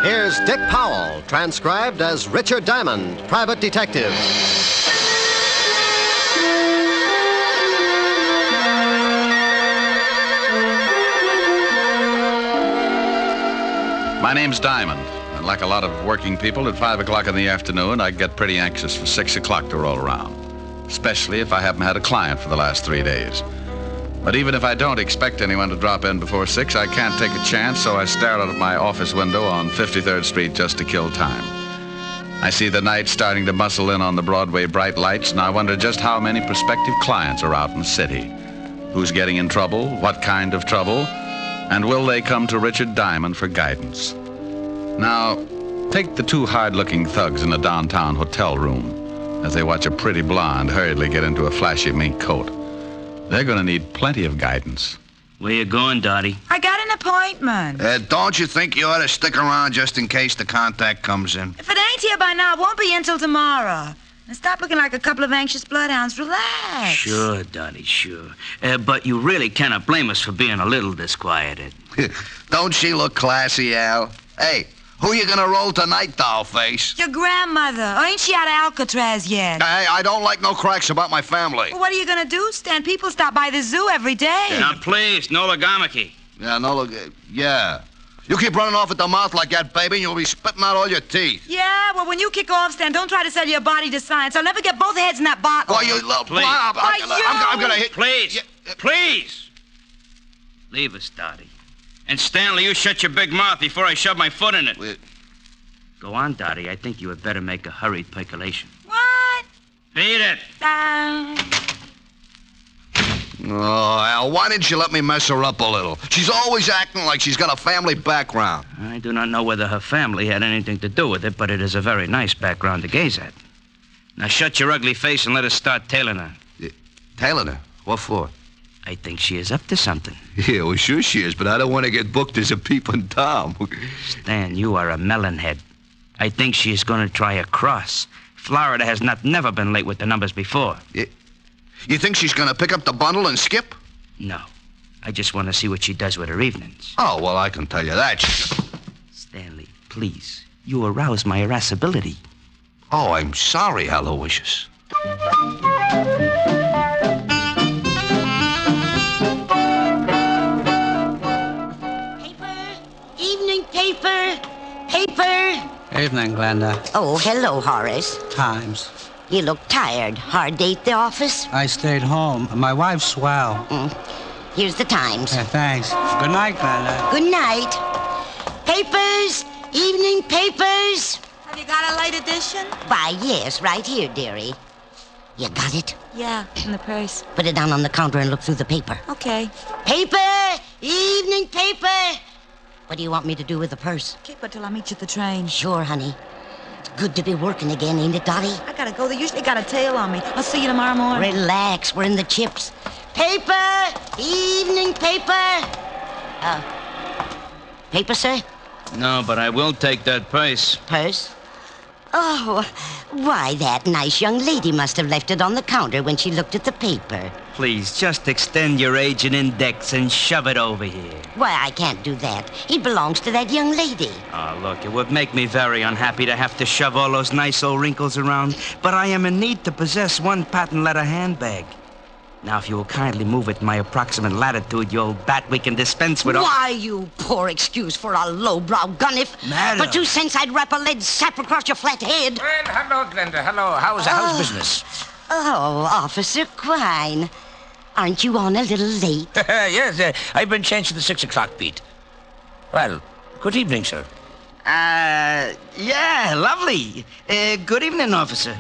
Here's Dick Powell, transcribed as Richard Diamond, Private Detective. My name's Diamond, and like a lot of working people, at 5 o'clock in the afternoon, I get pretty anxious for 6 o'clock to roll around, especially if I haven't had a client for the last 3 days. But even if I don't expect anyone to drop in before 6, I can't take a chance, so I stare out of my office window on 53rd Street just to kill time. I see the night starting to bustle in on the Broadway bright lights, and I wonder just how many prospective clients are out in the city. Who's getting in trouble? What kind of trouble? And will they come to Richard Diamond for guidance? Now, take the two hard-looking thugs in a downtown hotel room as they watch a pretty blonde hurriedly get into a flashy mink coat. They're going to need plenty of guidance. Where you going, Dottie? I got an appointment. Don't you think you ought to stick around just in case the contact comes in? If it ain't here by now, it won't be until tomorrow. Now stop looking like a couple of anxious bloodhounds. Relax. Sure, Dottie, sure. But you really cannot blame us for being a little disquieted. Don't she look classy, Al? Hey, who you gonna roll tonight, dollface? Your grandmother. Or ain't she out of Alcatraz yet? Hey, I don't like no cracks about my family. Well, what are you gonna do, Stan? People stop by the zoo every day. Now, please, no logomachy. Yeah, no, look, yeah. You keep running off at the mouth like that, baby, and you'll be spitting out all your teeth. Yeah, well, when you kick off, Stan, don't try to sell your body to science. I'll never get both heads in that bottle. Why, you little... Please. I'm gonna hit... Please. Please. Leave us, Dottie. And Stanley, you shut your big mouth before I shove my foot in it. Go on, Dottie. I think you had better make a hurried percolation. What? Beat it. Oh, Al, why didn't you let me mess her up a little? She's always acting like she's got a family background. I do not know whether her family had anything to do with it, but it is a very nice background to gaze at. Now shut your ugly face and let us start tailing her. Tailing her? What for? I think she is up to something. Yeah, well, sure she is, but I don't want to get booked as a peeping Tom. Stan, you are a melonhead. I think she is going to try a cross. Florida has never been late with the numbers before. You think she's going to pick up the bundle and skip? No. I just want to see what she does with her evenings. Oh, well, I can tell you that. Stanley, please. You arouse my irascibility. Oh, I'm sorry, Aloysius. Evening paper. Paper. Evening, Glenda. Oh, hello, Horace. Times. You look tired. Hard day at the office? I stayed home. My wife's swell. Here's the Times. Yeah, thanks. Good night, Glenda. Good night. Papers. Evening papers. Have you got a late edition? Why, yes, right here, dearie. You got it? Yeah, in the purse. Put it down on the counter and look through the paper. Okay. Paper! Evening paper! What do you want me to do with the purse? Keep it till I meet you at the train. Sure, honey. It's good to be working again, ain't it, Dottie? I gotta go. They usually got a tail on me. I'll see you tomorrow morning. Relax. We're in the chips. Paper! Evening paper! Paper, sir? No, but I will take that purse. Purse? Oh, why, that nice young lady must have left it on the counter when she looked at the paper. Please, just extend your agent index and shove it over here. Why, I can't do that. It belongs to that young lady. Oh, look, it would make me very unhappy to have to shove all those nice old wrinkles around, but I am in need to possess one patent leather handbag. Now, if you will kindly move it in my approximate latitude, you old bat, we can dispense with all... Why, you poor excuse for a lowbrow gunnif. Madam. For 2 cents, I'd wrap a lead sap across your flat head. Well, hello, Glenda. Hello. How's business? Oh, Officer Quine. Aren't you on a little late? Yes, I've been changed to the 6 o'clock beat. Well, good evening, sir. Yeah, lovely. Good evening, officer.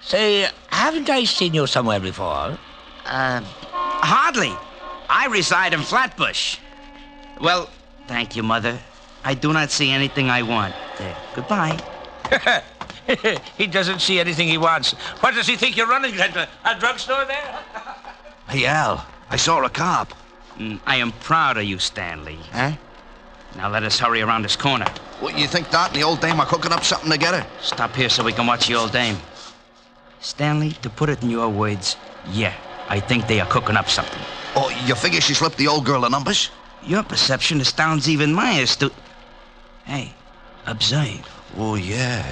Say, haven't I seen you somewhere before? Hardly. I reside in Flatbush. Well, thank you, Mother. I do not see anything I want. Goodbye. He doesn't see anything he wants. What does he think you're running? A drugstore there? Hey, Al, I saw a cop. I am proud of you, Stanley. Huh? Now let us hurry around this corner. What, you think Dot and the old dame are cooking up something together? Stop here so we can watch the old dame. Stanley, to put it in your words, yeah, I think they are cooking up something. Oh, you figure she slipped the old girl the numbers? Your perception astounds even my astute... Hey, observe. Oh, yeah.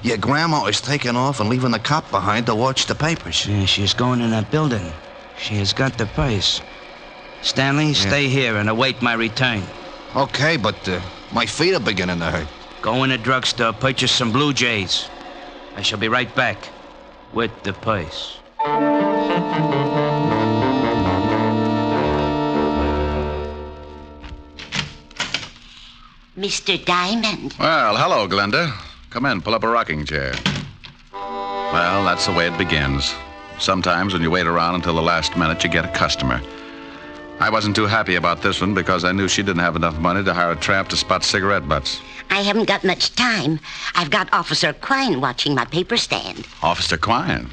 Your grandma is taking off and leaving the cop behind to watch the papers. Yeah, she's going in that building. She has got the purse. Stanley, stay here and await my return. Okay, but my feet are beginning to hurt. Go in a drugstore, purchase some Blue Jays. I shall be right back with the purse. Mr. Diamond. Well, hello, Glenda. Come in, pull up a rocking chair. Well, that's the way it begins. Sometimes when you wait around until the last minute, you get a customer. I wasn't too happy about this one because I knew she didn't have enough money to hire a tramp to spot cigarette butts. I haven't got much time. I've got Officer Quine watching my paper stand. Officer Quine?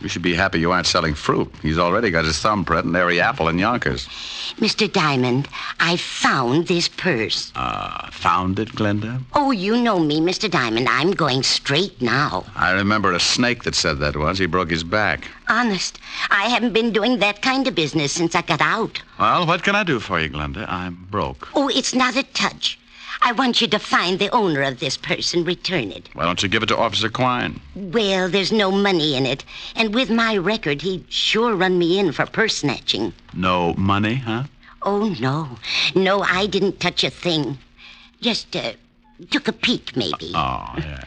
You should be happy you aren't selling fruit. He's already got his thumbprint in every apple in Yonkers. Mr. Diamond, I found this purse. Found it, Glenda? Oh, you know me, Mr. Diamond. I'm going straight now. I remember a snake that said that once. He broke his back. Honest, I haven't been doing that kind of business since I got out. Well, what can I do for you, Glenda? I'm broke. Oh, it's not a touch. I want you to find the owner of this purse and return it. Why don't you give it to Officer Quine? Well, there's no money in it. And with my record, he'd sure run me in for purse snatching. No money, huh? Oh, no. No, I didn't touch a thing. Just took a peek, maybe. Oh, yeah.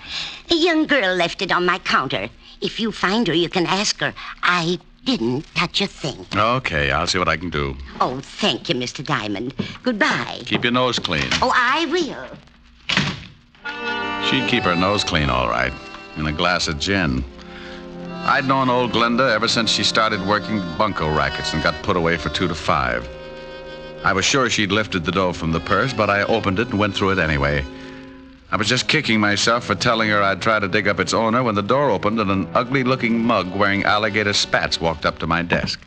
A young girl left it on my counter. If you find her, you can ask her. I didn't touch a thing. Okay, I'll see what I can do. Oh, thank you, Mr. Diamond. Goodbye. Keep your nose clean. Oh, I will. She'd keep her nose clean, all right. And a glass of gin. I'd known old Glenda ever since she started working bunco rackets and got put away for 2 to 5. I was sure she'd lifted the dough from the purse, but I opened it and went through it anyway. I was just kicking myself for telling her I'd try to dig up its owner when the door opened and an ugly-looking mug wearing alligator spats walked up to my desk.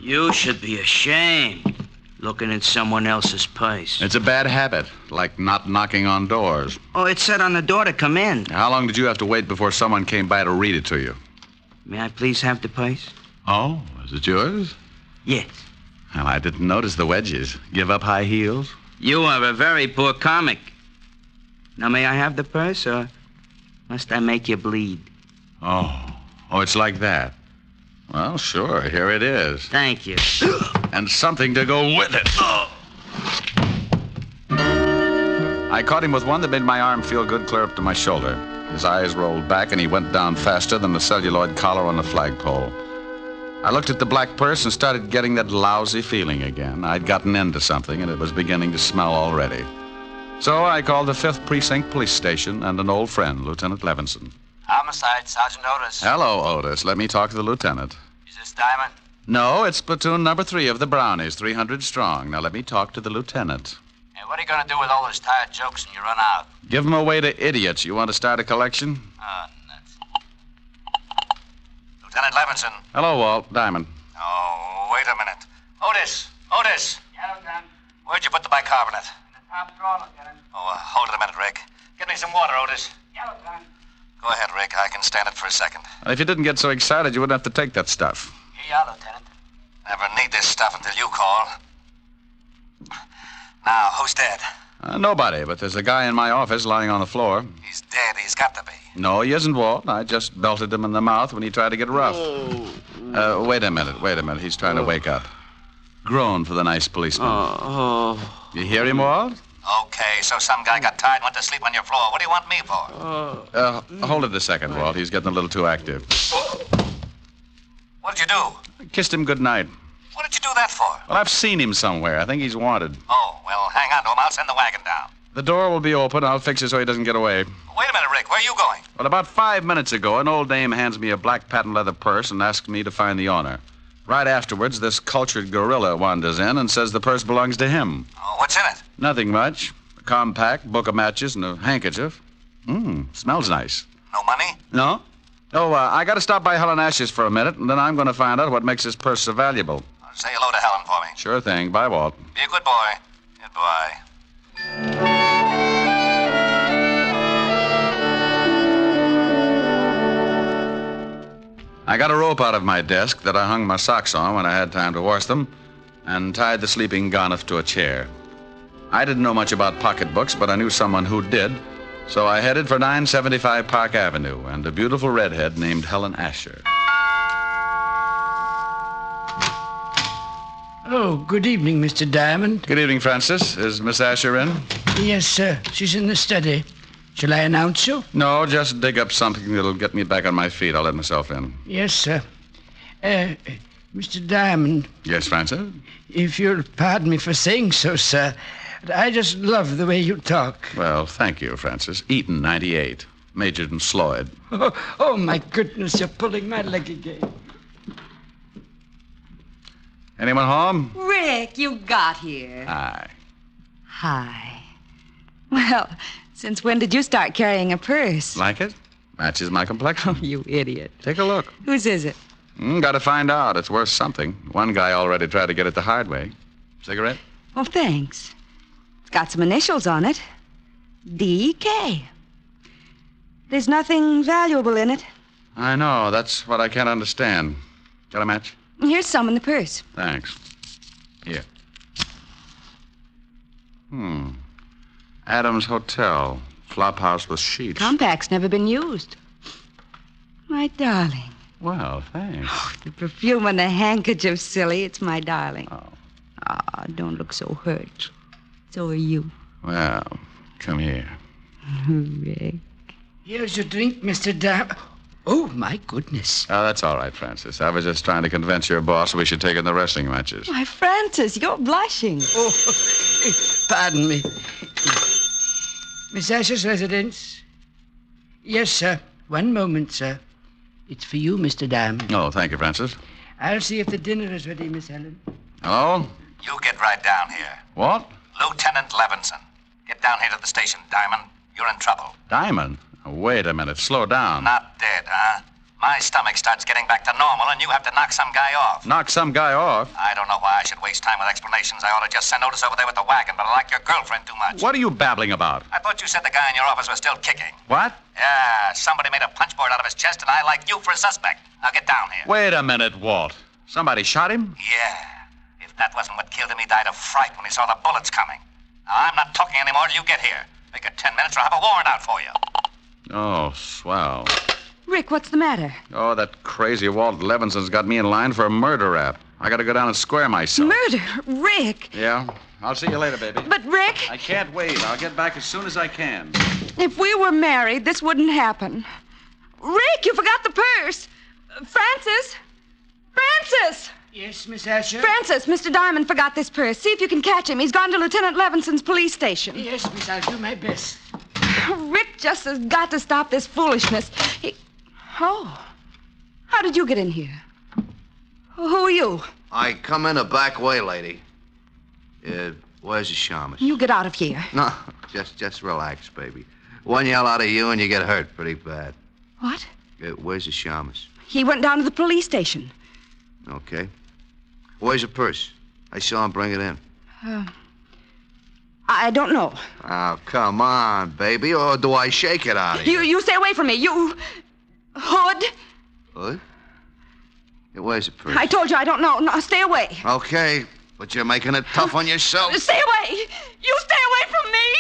You should be ashamed, looking in someone else's purse. It's a bad habit, like not knocking on doors. Oh, it said on the door to come in. How long did you have to wait before someone came by to read it to you? May I please have the purse? Oh, is it yours? Yes. Well, I didn't notice the wedges. Give up high heels? You are a very poor comic. Now, may I have the purse, or must I make you bleed? Oh, it's like that. Well, sure, here it is. Thank you. And something to go with it. I caught him with one that made my arm feel good clear up to my shoulder. His eyes rolled back, and he went down faster than the celluloid collar on the flagpole. I looked at the black purse and started getting that lousy feeling again. I'd gotten into something, and it was beginning to smell already. So I called the 5th Precinct Police Station and an old friend, Lieutenant Levinson. Homicide, Sergeant Otis. Hello, Otis. Let me talk to the lieutenant. Is this Diamond? No, it's platoon number 3 of the Brownies, 300 strong. Now let me talk to the lieutenant. Hey, what are you going to do with all those tired jokes when you run out? Give them away to idiots. You want to start a collection? Oh, nuts. Lieutenant Levinson. Hello, Walt. Diamond. Oh, wait a minute. Otis! Yeah, Lieutenant. Where'd you put the bicarbonate? Top drawer, Lieutenant. Oh, hold it a minute, Rick. Get me some water, Otis. Yeah, Lieutenant. Go ahead, Rick. I can stand it for a second. If you didn't get so excited, you wouldn't have to take that stuff. Here you are, Lieutenant. Never need this stuff until you call. Now, who's dead? Nobody, but there's a guy in my office lying on the floor. He's dead. He's got to be. No, he isn't, Walt. I just belted him in the mouth when he tried to get rough. Wait a minute. He's trying to wake up. Groan for the nice policeman. You hear him, Walt? Okay, so some guy got tired and went to sleep on your floor. What do you want me for? Hold it a second, Walt. He's getting a little too active. What did you do? Kissed him good night. What did you do that for? Well, I've seen him somewhere. I think he's wanted. Oh, well, hang on to him. I'll send the wagon down. The door will be open. I'll fix it so he doesn't get away. Wait a minute, Rick. Where are you going? Well, about 5 minutes ago, an old dame hands me a black patent leather purse and asks me to find the owner. Right afterwards, this cultured gorilla wanders in and says the purse belongs to him. Oh, what's in it? Nothing much. A compact, book of matches, and a handkerchief. Smells nice. No money? No? Oh, I got to stop by Helen Ash's for a minute, and then I'm going to find out what makes this purse so valuable. Say hello to Helen for me. Sure thing. Bye, Walt. Be a good boy. Goodbye. I got a rope out of my desk that I hung my socks on when I had time to wash them and tied the sleeping Garniff to a chair. I didn't know much about pocketbooks, but I knew someone who did, so I headed for 975 Park Avenue and a beautiful redhead named Helen Asher. Oh, good evening, Mr. Diamond. Good evening, Francis. Is Miss Asher in? Yes, sir. She's in the study. Shall I announce you? No, just dig up something that'll get me back on my feet. I'll let myself in. Yes, sir. Mr. Diamond. Yes, Francis? If you'll pardon me for saying so, sir, I just love the way you talk. Well, thank you, Francis. Eaton, 98. majored in Sloyd. Oh, my goodness, you're pulling my leg again. Anyone home? Rick, you got here. Hi. Hi. Well, since when did you start carrying a purse? Like it? Matches my complexion. Oh, you idiot. Take a look. Whose is it? Gotta find out. It's worth something. One guy already tried to get it the hard way. Cigarette? Oh, thanks. It's got some initials on it. D.K. There's nothing valuable in it. I know. That's what I can't understand. Got a match? Here's some in the purse. Thanks. Here. Adams Hotel. Flop house with sheets. Compact's never been used. My darling. Well, thanks. Oh, the perfume on the handkerchief, silly. It's my darling. Don't look so hurt. So are you. Well, come here. Rick. Here's your drink, Mr. Dam. Oh, my goodness. Oh, that's all right, Francis. I was just trying to convince your boss we should take in the wrestling matches. Why, Francis, you're blushing. Oh, pardon me. Miss Asher's residence? Yes, sir. One moment, sir. It's for you, Mr. Diamond. Oh, thank you, Francis. I'll see if the dinner is ready, Miss Helen. Hello? You get right down here. What? Lieutenant Levinson. Get down here to the station, Diamond. You're in trouble. Diamond? Oh, wait a minute. Slow down. Not dead, huh? My stomach starts getting back to normal, and you have to knock some guy off. Knock some guy off? I don't know why I should waste time with explanations. I ought to just send Otis over there with the wagon, but I like your girlfriend too much. What are you babbling about? I thought you said the guy in your office was still kicking. What? Yeah, somebody made a punchboard out of his chest, and I like you for a suspect. Now get down here. Wait a minute, Walt. Somebody shot him? Yeah. If that wasn't what killed him, he died of fright when he saw the bullets coming. Now, I'm not talking anymore till you get here. Make it 10 minutes or I'll have a warrant out for you. Oh, swell. Rick, what's the matter? Oh, that crazy Walt Levinson's got me in line for a murder rap. I gotta go down and square myself. Murder? Rick! Yeah? I'll see you later, baby. But, Rick... I can't wait. I'll get back as soon as I can. If we were married, this wouldn't happen. Rick, you forgot the purse. Francis? Francis! Yes, Miss Asher? Francis, Mr. Diamond forgot this purse. See if you can catch him. He's gone to Lieutenant Levinson's police station. Yes, Miss, I'll do my best. Rick just has got to stop this foolishness. Oh. How did you get in here? Who are you? I come in a back way, lady. Where's the shamus? You get out of here. No, just relax, baby. One yell out of you and you get hurt pretty bad. What? Where's the shamus? He went down to the police station. Okay. Where's the purse? I saw him bring it in. I don't know. Oh, come on, baby, or do I shake it out of you? You stay away from me. You... Hood? Hood? Where's the purse? I told you I don't know. No, stay away. Okay, but you're making it tough on yourself. Stay away. You stay away from me.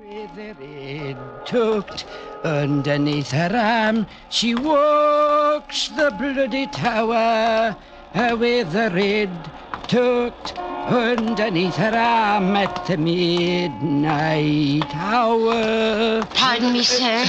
With her head tucked underneath her arm, she walks the bloody tower. With her head tucked underneath her arm at the midnight hour. Pardon me, sir.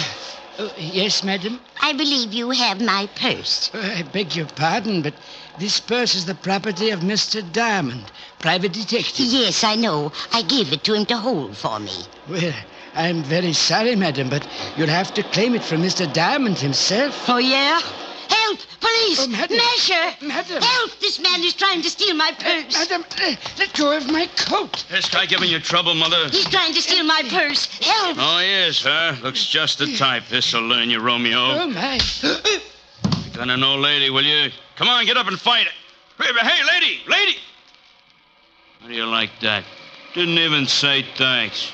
Yes, madam? I believe you have my purse. I beg your pardon, but this purse is the property of Mr. Diamond, private detective. Yes, I know. I gave it to him to hold for me. Well, I'm very sorry, madam, but you'll have to claim it from Mr. Diamond himself. Oh, yeah? Help! Police! Oh, madam. Masher! Madam! Help! This man is trying to steal my purse. Madam, let go of my coat. This guy giving you trouble, Mother? He's trying to steal my purse. Help! Oh, yes, huh? Looks just the type. This'll learn you, Romeo. Oh, my. Pick on an old lady, will you? Come on, get up and fight. Hey, lady! How do you like that? Didn't even say thanks.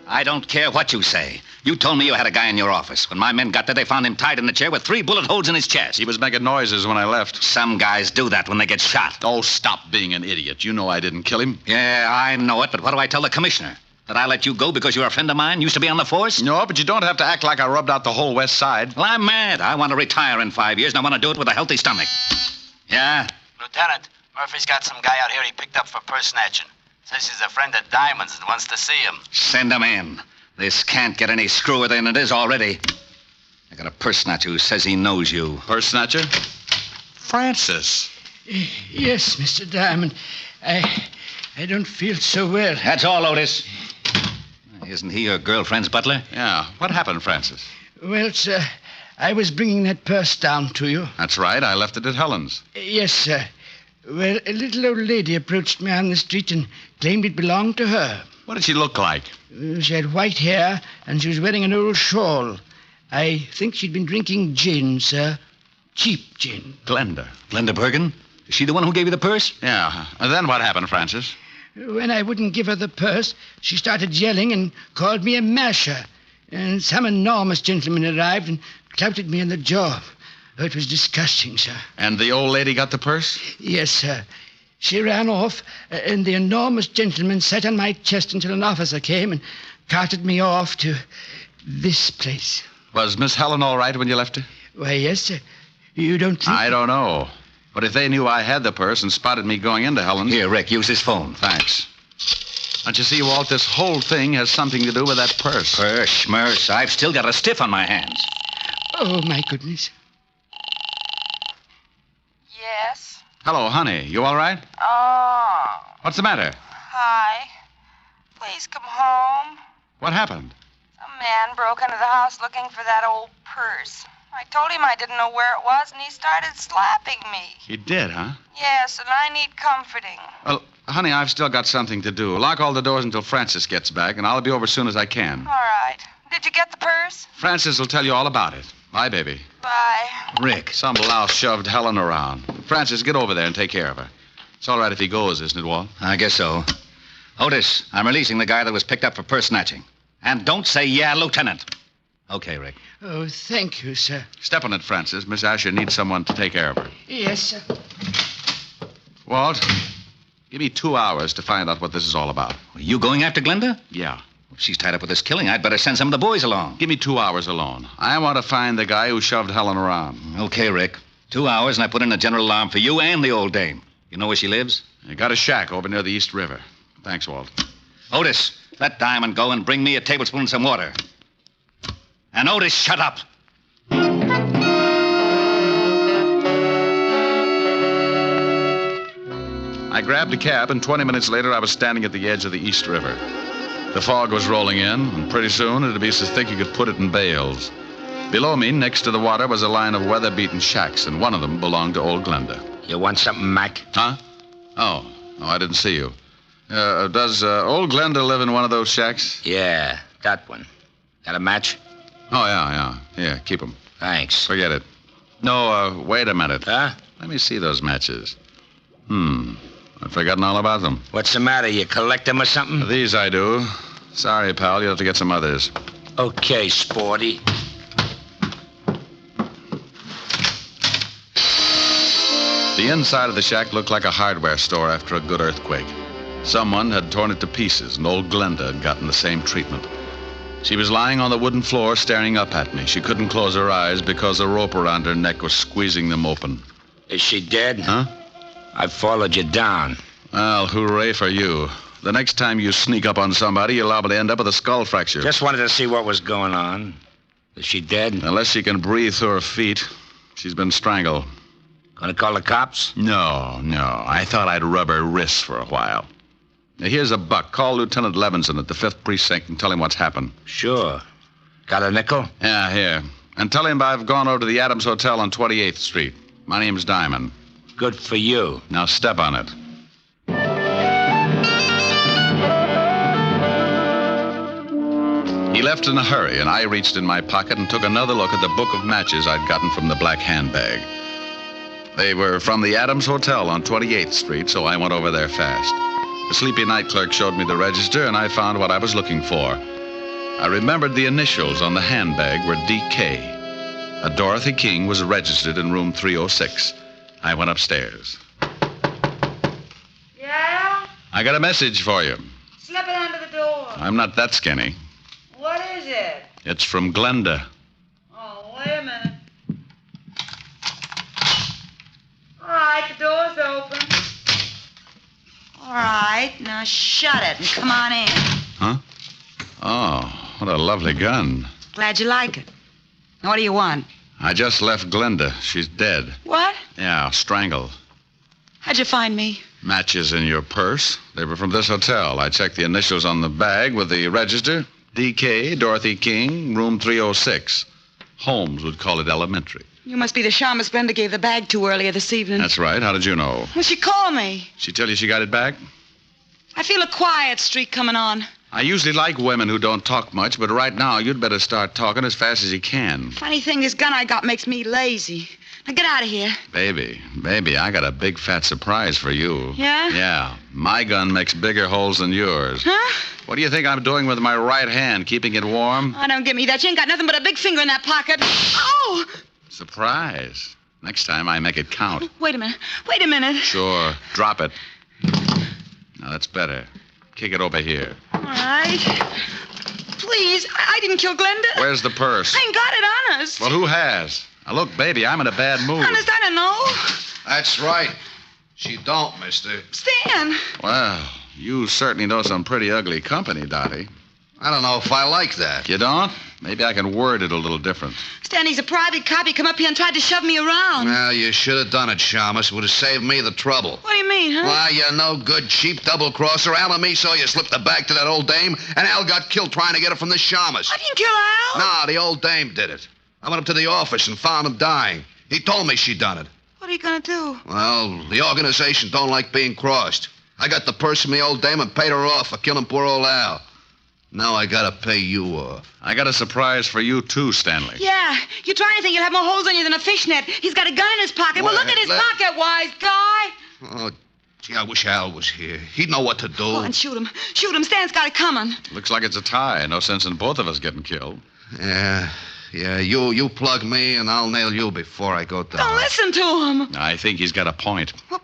I don't care what you say. You told me you had a guy in your office. When my men got there, they found him tied in the chair with 3 bullet holes in his chest. He was making noises when I left. Some guys do that when they get shot. Oh, stop being an idiot. You know I didn't kill him. Yeah, I know it, but what do I tell the commissioner? That I let you go because you're a friend of mine, used to be on the force? No, but you don't have to act like I rubbed out the whole West Side. Well, I'm mad. I want to retire in 5 years, and I want to do it with a healthy stomach. Yeah? Lieutenant, Murphy's got some guy out here he picked up for purse snatching. Says he's a friend of Diamond's and wants to see him. Send him in. This can't get any screwier than it is already. I got a purse snatcher who says he knows you. Purse snatcher? Francis. Yes, Mr. Diamond. I don't feel so well. That's all, Otis. Isn't he your girlfriend's butler? Yeah. What happened, Francis? Well, sir, I was bringing that purse down to you. That's right. I left it at Helen's. Yes, sir. Well, a little old lady approached me on the street and claimed it belonged to her. What did she look like? She had white hair, and she was wearing an old shawl. I think she'd been drinking gin, sir. Cheap gin. Glenda. Glenda Bergen? Is she the one who gave you the purse? Yeah. And then what happened, Francis? When I wouldn't give her the purse, she started yelling and called me a masher. And some enormous gentleman arrived and clouted me in the jaw. Oh, it was disgusting, sir. And the old lady got the purse? Yes, sir. She ran off, and the enormous gentleman sat on my chest until an officer came and carted me off to this place. Was Miss Helen all right when you left her? Why, yes, sir. You don't think... I don't know. But if they knew I had the purse and spotted me going into Helen's... Here, Rick, use his phone. Thanks. Don't you see, Walt, this whole thing has something to do with that purse. Purse, schmurse. I've still got a stiff on my hands. Oh, my goodness. Yes? Hello, honey. You all right? Oh. What's the matter? Hi. Please come home. What happened? A man broke into the house looking for that old purse. I told him I didn't know where it was, and he started slapping me. He did, huh? Yes, and I need comforting. Well, honey, I've still got something to do. Lock all the doors until Francis gets back, and I'll be over as soon as I can. All right. Did you get the purse? Francis will tell you all about it. Bye, baby. Bye. Rick. Some louse shoved Helen around. Francis, get over there and take care of her. It's all right if he goes, isn't it, Walt? I guess so. Otis, I'm releasing the guy that was picked up for purse snatching. And don't say, yeah, Lieutenant. Okay, Rick. Oh, thank you, sir. Step on it, Francis. Miss Asher needs someone to take care of her. Yes, sir. Walt, give me 2 hours to find out what this is all about. Are you going after Glenda? Yeah. If she's tied up with this killing, I'd better send some of the boys along. Give me 2 hours alone. I want to find the guy who shoved Helen around. Okay, Rick. 2 hours, and I put in a general alarm for you and the old dame. You know where she lives? I got a shack over near the East River. Thanks, Walt. Otis, let Diamond go and bring me a tablespoon and some water. And Otis, shut up. I grabbed a cab, and 20 minutes later, I was standing at the edge of the East River. The fog was rolling in, and pretty soon it'd be so thick you could put it in bales. Below me, next to the water, was a line of weather-beaten shacks, and one of them belonged to old Glenda. You want something, Mac? Huh? Oh, I didn't see you. Does old Glenda live in one of those shacks? Yeah, that one. Got a match? Oh, yeah. Here, keep them. Thanks. Forget it. No, wait a minute. Huh? Let me see those matches. I've forgotten all about them. What's the matter? You collect them or something? These I do. Sorry, pal. You'll have to get some others. Okay, sporty. The inside of the shack looked like a hardware store after a good earthquake. Someone had torn it to pieces, and old Glenda had gotten the same treatment. She was lying on the wooden floor staring up at me. She couldn't close her eyes because a rope around her neck was squeezing them open. Is she dead? Huh? I followed you down. Well, hooray for you. The next time you sneak up on somebody, you're liable to end up with a skull fracture. Just wanted to see what was going on. Is she dead? Unless she can breathe through her feet. She's been strangled. Gonna call the cops? No. I thought I'd rub her wrists for a while. Now, here's a buck. Call Lieutenant Levinson at the 5th Precinct and tell him what's happened. Sure. Got a nickel? Yeah, here. And tell him I've gone over to the Adams Hotel on 28th Street. My name's Diamond. Good for you. Now step on it. He left in a hurry, and I reached in my pocket and took another look at the book of matches I'd gotten from the black handbag. They were from the Adams Hotel on 28th Street, so I went over there fast. The sleepy night clerk showed me the register, and I found what I was looking for. I remembered the initials on the handbag were D.K. A Dorothy King was registered in room 306. I went upstairs. Yeah? I got a message for you. Slip it under the door. I'm not that skinny. What is it? It's from Glenda. Oh, wait a minute. All right, the door's open. All right, now shut it and come on in. Huh? Oh, What a lovely gun. Glad you like it. Now, what do you want? I just left Glenda. She's dead. What? Yeah, strangled. How'd you find me? Matches in your purse. They were from this hotel. I checked the initials on the bag with the register. D.K., Dorothy King, room 306. Holmes would call it elementary. You must be the shamus Glenda gave the bag to earlier this evening. That's right. How did you know? Well, she called me. She tell you she got it back? I feel a quiet streak coming on. I usually like women who don't talk much, but right now you'd better start talking as fast as you can. Funny thing, this gun I got makes me lazy. Now get out of here. Baby, I got a big fat surprise for you. Yeah? Yeah. My gun makes bigger holes than yours. Huh? What do you think I'm doing with my right hand, keeping it warm? Oh, don't give me that. You ain't got nothing but a big finger in that pocket. Oh! Surprise. Next time I make it count. Wait a minute. Sure. Drop it. Now that's better. Kick it over here. All right. Please, I didn't kill Glenda. Where's the purse? I ain't got it, honest. Well, who has? Now, look, baby, I'm in a bad mood. Honest, I don't know. That's right. She don't, mister. Stan. Well, you certainly know some pretty ugly company, Dottie. I don't know if I like that. You don't? Maybe I can word it a little different. Stan, he's a private cop. He come up here and tried to shove me around. Well, you should have done it, Shamus. It would have saved me the trouble. What do you mean, huh? Why, you no good, cheap double-crosser. Al and me saw you slip the bag to that old dame, and Al got killed trying to get it from the Shamus. I didn't kill Al. Nah, the old dame did it. I went up to the office and found him dying. He told me she'd done it. What are you gonna do? Well, the organization don't like being crossed. I got the purse from the old dame and paid her off for killing poor old Al. Now I gotta pay you off. I got a surprise for you, too, Stanley. Yeah, you try anything, you'll have more holes on you than a fishnet. He's got a gun in his pocket. Well, look at his pocket, wise guy. Oh, gee, I wish Al was here. He'd know what to do. Go on, shoot him. Shoot him. Stan's got it coming. Looks like it's a tie. No sense in both of us getting killed. Yeah, you plug me and I'll nail you before I go down. Don't listen to him. I think he's got a point. What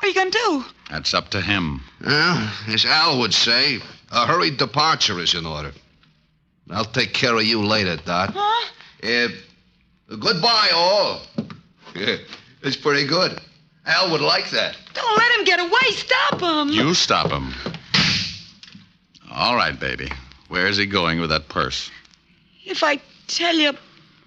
are you gonna do? That's up to him. Well, as Al would say, a hurried departure is in order. I'll take care of you later, Dot. Huh? Goodbye, all. Yeah, it's pretty good. Al would like that. Don't let him get away. Stop him. You stop him. All right, baby. Where's he going with that purse? If I tell you,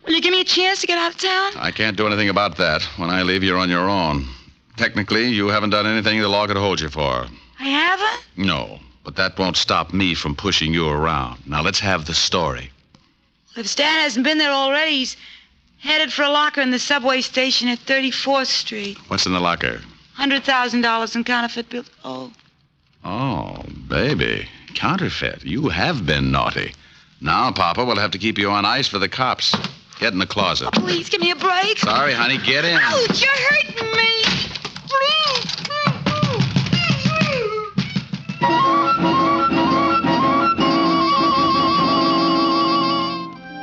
will you give me a chance to get out of town? I can't do anything about that. When I leave, you're on your own. Technically, you haven't done anything the law could hold you for. I haven't? No, but that won't stop me from pushing you around. Now, let's have the story. If Stan hasn't been there already, he's headed for a locker in the subway station at 34th Street. What's in the locker? $100,000 in counterfeit bills. Oh, baby. Counterfeit. You have been naughty. Now, Papa, we'll have to keep you on ice for the cops. Get in the closet. Oh, please, give me a break. Sorry, honey. Get in. Ouch, you're hurting me.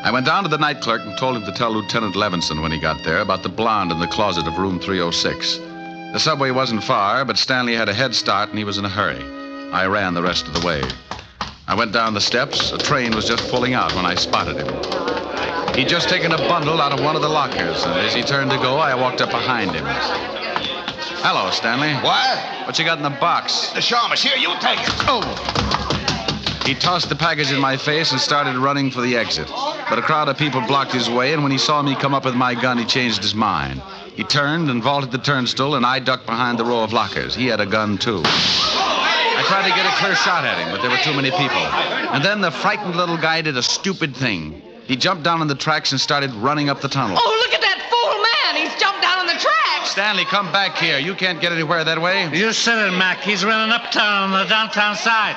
I went down to the night clerk and told him to tell Lieutenant Levinson when he got there about the blonde in the closet of room 306. The subway wasn't far, but Stanley had a head start and he was in a hurry. I ran the rest of the way. I went down the steps. A train was just pulling out when I spotted him. He'd just taken a bundle out of one of the lockers, and as he turned to go, I walked up behind him. Hello, Stanley. What? What you got in the box? The Shamus. Here, you take it. Oh! He tossed the package in my face and started running for the exit. But a crowd of people blocked his way, and when he saw me come up with my gun, he changed his mind. He turned and vaulted the turnstile, and I ducked behind the row of lockers. He had a gun, too. I tried to get a clear shot at him, but there were too many people. And then the frightened little guy did a stupid thing. He jumped down on the tracks and started running up the tunnel. Oh, look at that fool man. He's jumped down on the tracks. Stanley, come back here. You can't get anywhere that way. You said it, Mac. He's running uptown on the downtown side.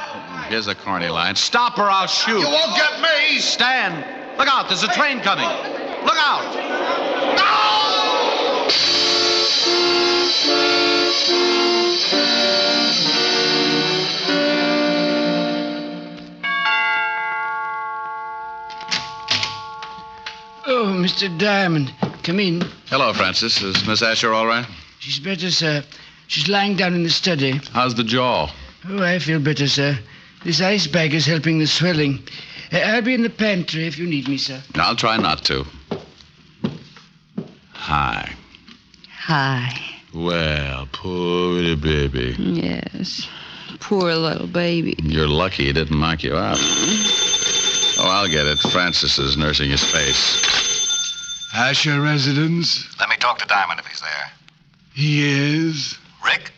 Here's a corny line. Stop or I'll shoot. You won't get me. Stan, look out. There's a train coming. Look out. No! Oh, Mr. Diamond, come in. Hello, Francis. Is Miss Asher all right? She's better, sir. She's lying down in the study. How's the jaw? Oh, I feel better, sir. This ice bag is helping the swelling. I'll be in the pantry if you need me, sir. I'll try not to. Hi. Hi. Well, poor little baby. Yes. Poor little baby. You're lucky he didn't knock you out. Oh, I'll get it. Francis is nursing his face. Asher residence? Let me talk to Diamond if he's there. He is. Rick?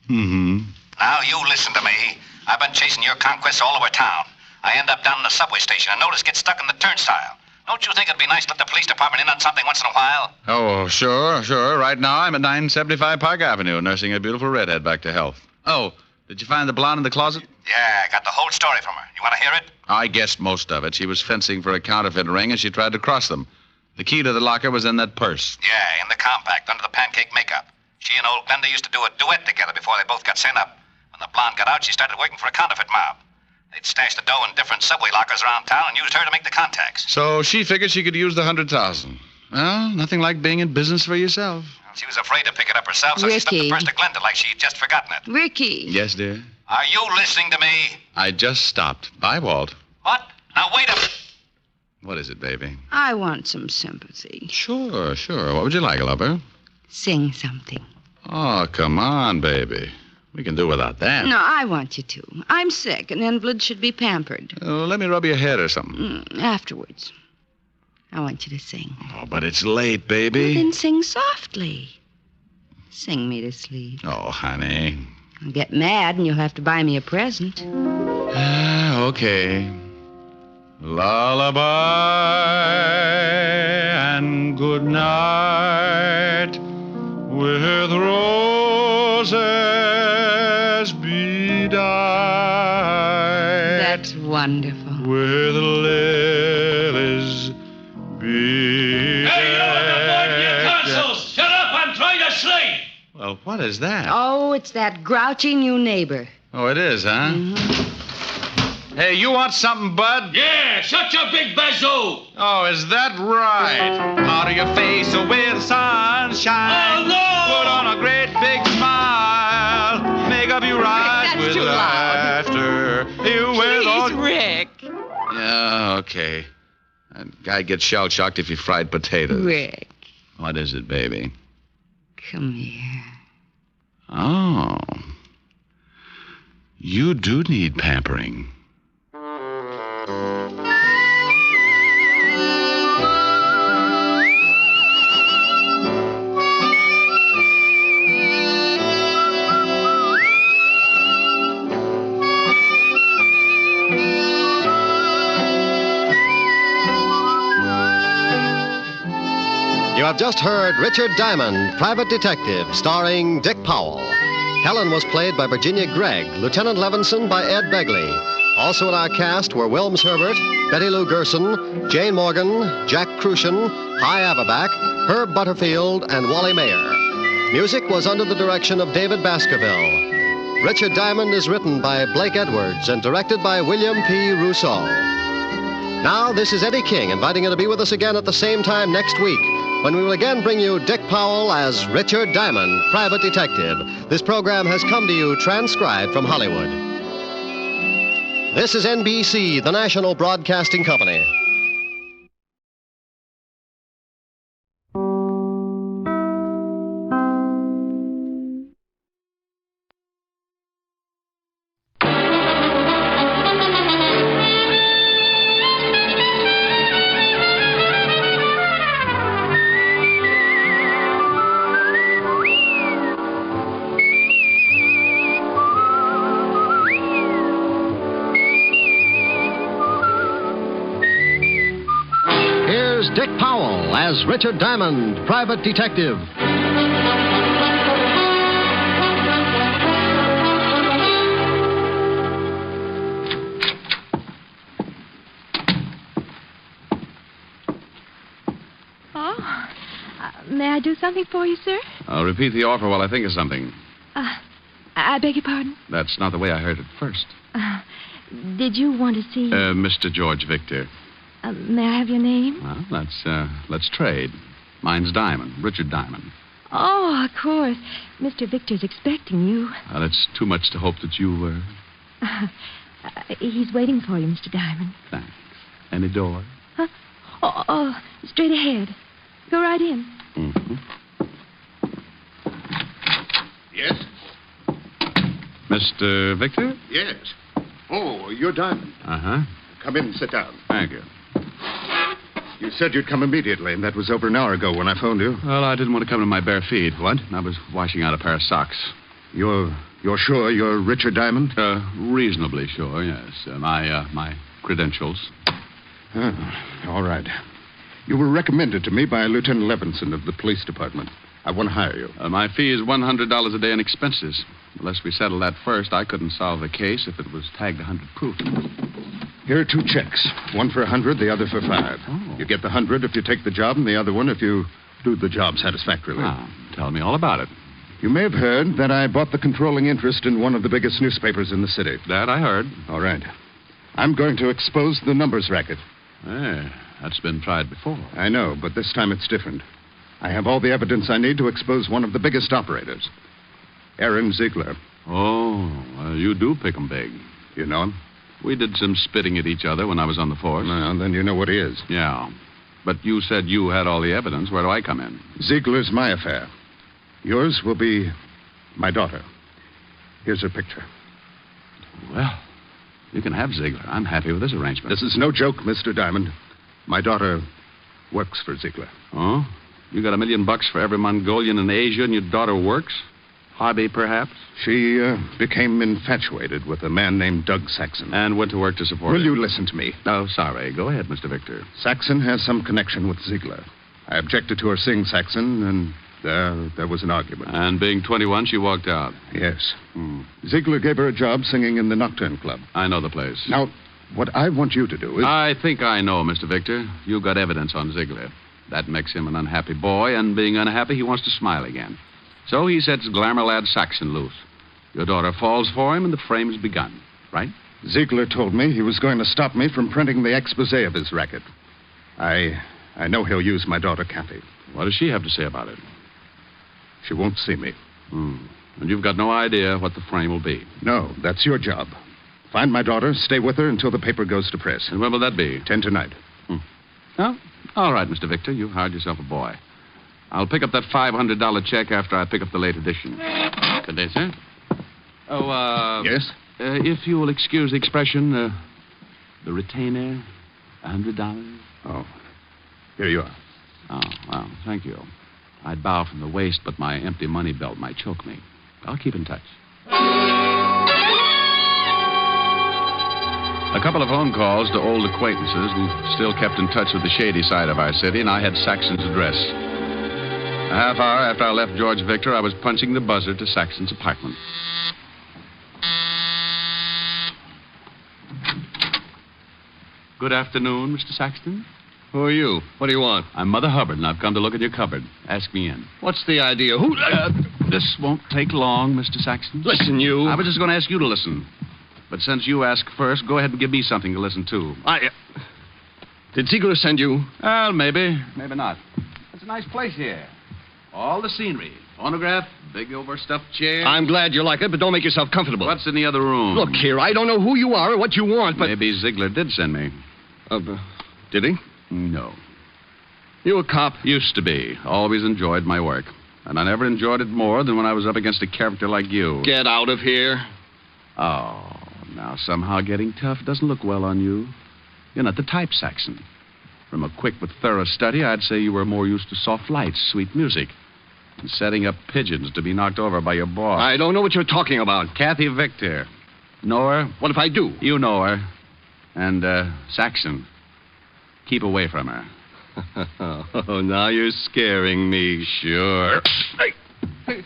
Mm-hmm. Now, you listen to me. I've been chasing your conquests all over town. I end up down in the subway station and notice get stuck in the turnstile. Don't you think it'd be nice to let the police department in on something once in a while? Oh, sure. Right now, I'm at 975 Park Avenue, nursing a beautiful redhead back to health. Oh, did you find the blonde in the closet? Yeah, I got the whole story from her. You want to hear it? I guessed most of it. She was fencing for a counterfeit ring, and she tried to cross them. The key to the locker was in that purse. Yeah, in the compact, under the pancake makeup. She and old Glenda used to do a duet together before they both got sent up. When the blonde got out, she started working for a counterfeit mob. They'd stashed the dough in different subway lockers around town and used her to make the contacts. So she figured she could use the 100,000. Well, nothing like being in business for yourself. Well, she was afraid to pick it up herself, so Ricky. she slipped the purse to Glenda like she'd just forgotten it. Ricky. Yes, dear? Are you listening to me? I just stopped. Bye, Walt. What? Now, wait a minute. What is it, baby? I want some sympathy. Sure. What would you like, lover? Sing something. Oh, come on, baby. We can do without that. No, I want you to. I'm sick. An invalid should be pampered. Let me rub your head or something. Afterwards. I want you to sing. Oh, but it's late, baby. Well, then sing softly. Sing me to sleep. Oh, honey. I'll get mad and you'll have to buy me a present. Okay. Lullaby and good night with roses bedyed. That's wonderful. With lilies bedecked. Hey, you at the board in your consoles! Shut up, I'm trying to sleep! Well, what is that? Oh, it's that grouchy new neighbor. Oh, it is, huh? Mm-hmm. Hey, you want something, bud? Yeah, shut your big bazoo! Oh, is that right? Powder your face with sunshine. Oh, no! Put on a great big smile. Make up your eyes with too loud. laughter. You will Please, Rick. Yeah, okay. That guy gets shell-shocked if you fried potatoes. Rick. What is it, baby? Come here. Oh. You do need pampering. You have just heard Richard Diamond, Private Detective, starring Dick Powell. Helen was played by Virginia Gregg, Lieutenant Levinson by Ed Begley. Also in our cast were Wilms Herbert, Betty Lou Gerson, Jane Morgan, Jack Crucian, Hy Averback, Herb Butterfield, and Wally Mayer. Music was under the direction of David Baskerville. Richard Diamond is written by Blake Edwards and directed by William P. Rousseau. Now, this is Eddie King inviting you to be with us again at the same time next week, when we will again bring you Dick Powell as Richard Diamond, Private Detective. This program has come to you transcribed from Hollywood. This is NBC, the national broadcasting company. Dick Powell as Richard Diamond, Private Detective. May I do something for you, sir? I'll repeat the offer while I think of something. I beg your pardon? That's not the way I heard it first. Did you want to see... Mr. George Victor. May I have your name? Well, let's trade. Mine's Diamond, Richard Diamond. Oh, of course. Mr. Victor's expecting you. Well, it's too much to hope that you, He's waiting for you, Mr. Diamond. Thanks. Any door? Huh? Oh, straight ahead. Go right in. Mm-hmm. Yes? Mr. Victor? Yes. Oh, you're Diamond. Uh-huh. Come in and sit down. Thank you. You said you'd come immediately, and that was over an hour ago when I phoned you. Well, I didn't want to come to my bare feet. What? I was washing out a pair of socks. You're sure you're Richard Diamond? Reasonably sure, yes. My credentials. All right. You were recommended to me by Lieutenant Levinson of the police department. I want to hire you. My fee is $100 a day in expenses. Unless we settle that first, I couldn't solve the case if it was tagged 100 proof. Here are 2 checks. One for 100, the other for 5. Oh. You get the 100 if you take the job, and the other one if you do the job satisfactorily. Tell me all about it. You may have heard that I bought the controlling interest in one of the biggest newspapers in the city. That I heard. All right. I'm going to expose the numbers racket. That's been tried before. I know, but this time it's different. I have all the evidence I need to expose one of the biggest operators, Aaron Ziegler. Oh, well, you do pick 'em big. You know him? We did some spitting at each other when I was on the force. Well, then you know what he is. Yeah. But you said you had all the evidence. Where do I come in? Ziegler's my affair. Yours will be my daughter. Here's her picture. Well, you can have Ziegler. I'm happy with this arrangement. This is no joke, Mr. Diamond. My daughter works for Ziegler. Oh? You got $1 million for every Mongolian in Asia and your daughter works? Hobby, perhaps? She became infatuated with a man named Doug Saxon. And went to work to support Will her. you listen to me? Oh, sorry. Go ahead, Mr. Victor. Saxon has some connection with Ziegler. I objected to her seeing Saxon, and there was an argument. And being 21, she walked out. Yes. Ziegler gave her a job singing in the Nocturne Club. I know the place. Now, what I want you to do is... I think I know, Mr. Victor. You got evidence on Ziegler. That makes him an unhappy boy, and being unhappy, he wants to smile again. So he sets glamour lad Saxon loose. Your daughter falls for him, and the frame's begun, right? Ziegler told me he was going to stop me from printing the expose of his racket. I know he'll use my daughter, Kathy. What does she have to say about it? She won't see me. And you've got no idea what the frame will be? No, that's your job. Find my daughter, stay with her until the paper goes to press. And when will that be? 10 tonight. Oh, all right, Mr. Victor. You've hired yourself a boy. I'll pick up that $500 check after I pick up the late edition. Good day, sir. Oh, Yes? If you will excuse the expression, the retainer, $100. Oh, here you are. Oh, well, thank you. I'd bow from the waist, but my empty money belt might choke me. I'll keep in touch. A couple of phone calls to old acquaintances who still kept in touch with the shady side of our city, and I had Saxon's address. A half hour after I left George Victor, I was punching the buzzer to Saxon's apartment. Good afternoon, Mr. Saxton. Who are you? What do you want? I'm Mother Hubbard, and I've come to look at your cupboard. Ask me in. What's the idea? Who... This won't take long, Mr. Saxton. Listen, you... I was just going to ask you to listen. But since you asked first, go ahead and give me something to listen to. Did Ziegler send you? Well, maybe. Maybe not. It's a nice place here. All the scenery. Phonograph, big overstuffed chair. I'm glad you like it, but don't make yourself comfortable. What's in the other room? Look here, I don't know who you are or what you want, but... Maybe Ziegler did send me. Did he? No. You a cop? Used to be. Always enjoyed my work. And I never enjoyed it more than when I was up against a character like you. Get out of here. Oh, now somehow getting tough doesn't look well on you. You're not the type, Saxon. From a quick but thorough study, I'd say you were more used to soft lights, sweet music, and setting up pigeons to be knocked over by your boss. I don't know what you're talking about. Kathy Victor. Know her? What if I do? You know her. And, Saxon, keep away from her. Oh, now you're scaring me. Sure. Hey,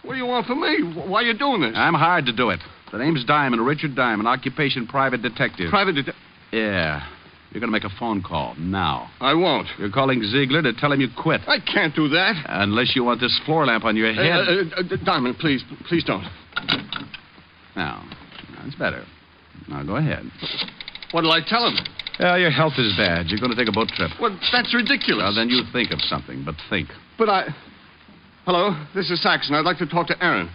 what do you want from me? Why are you doing this? I'm hired to do it. The name's Diamond, Richard Diamond, occupation private detective. Private detective? Yeah. You're going to make a phone call now. I won't. You're calling Ziegler to tell him you quit. I can't do that. Unless you want this floor lamp on your head. Diamond, please don't. Now, that's better. Now, go ahead. What'll I tell him? Your health is bad. You're going to take a boat trip. Well, that's ridiculous. Well, then you think of something, but think. But Hello, this is Saxon. I'd like to talk to Aaron.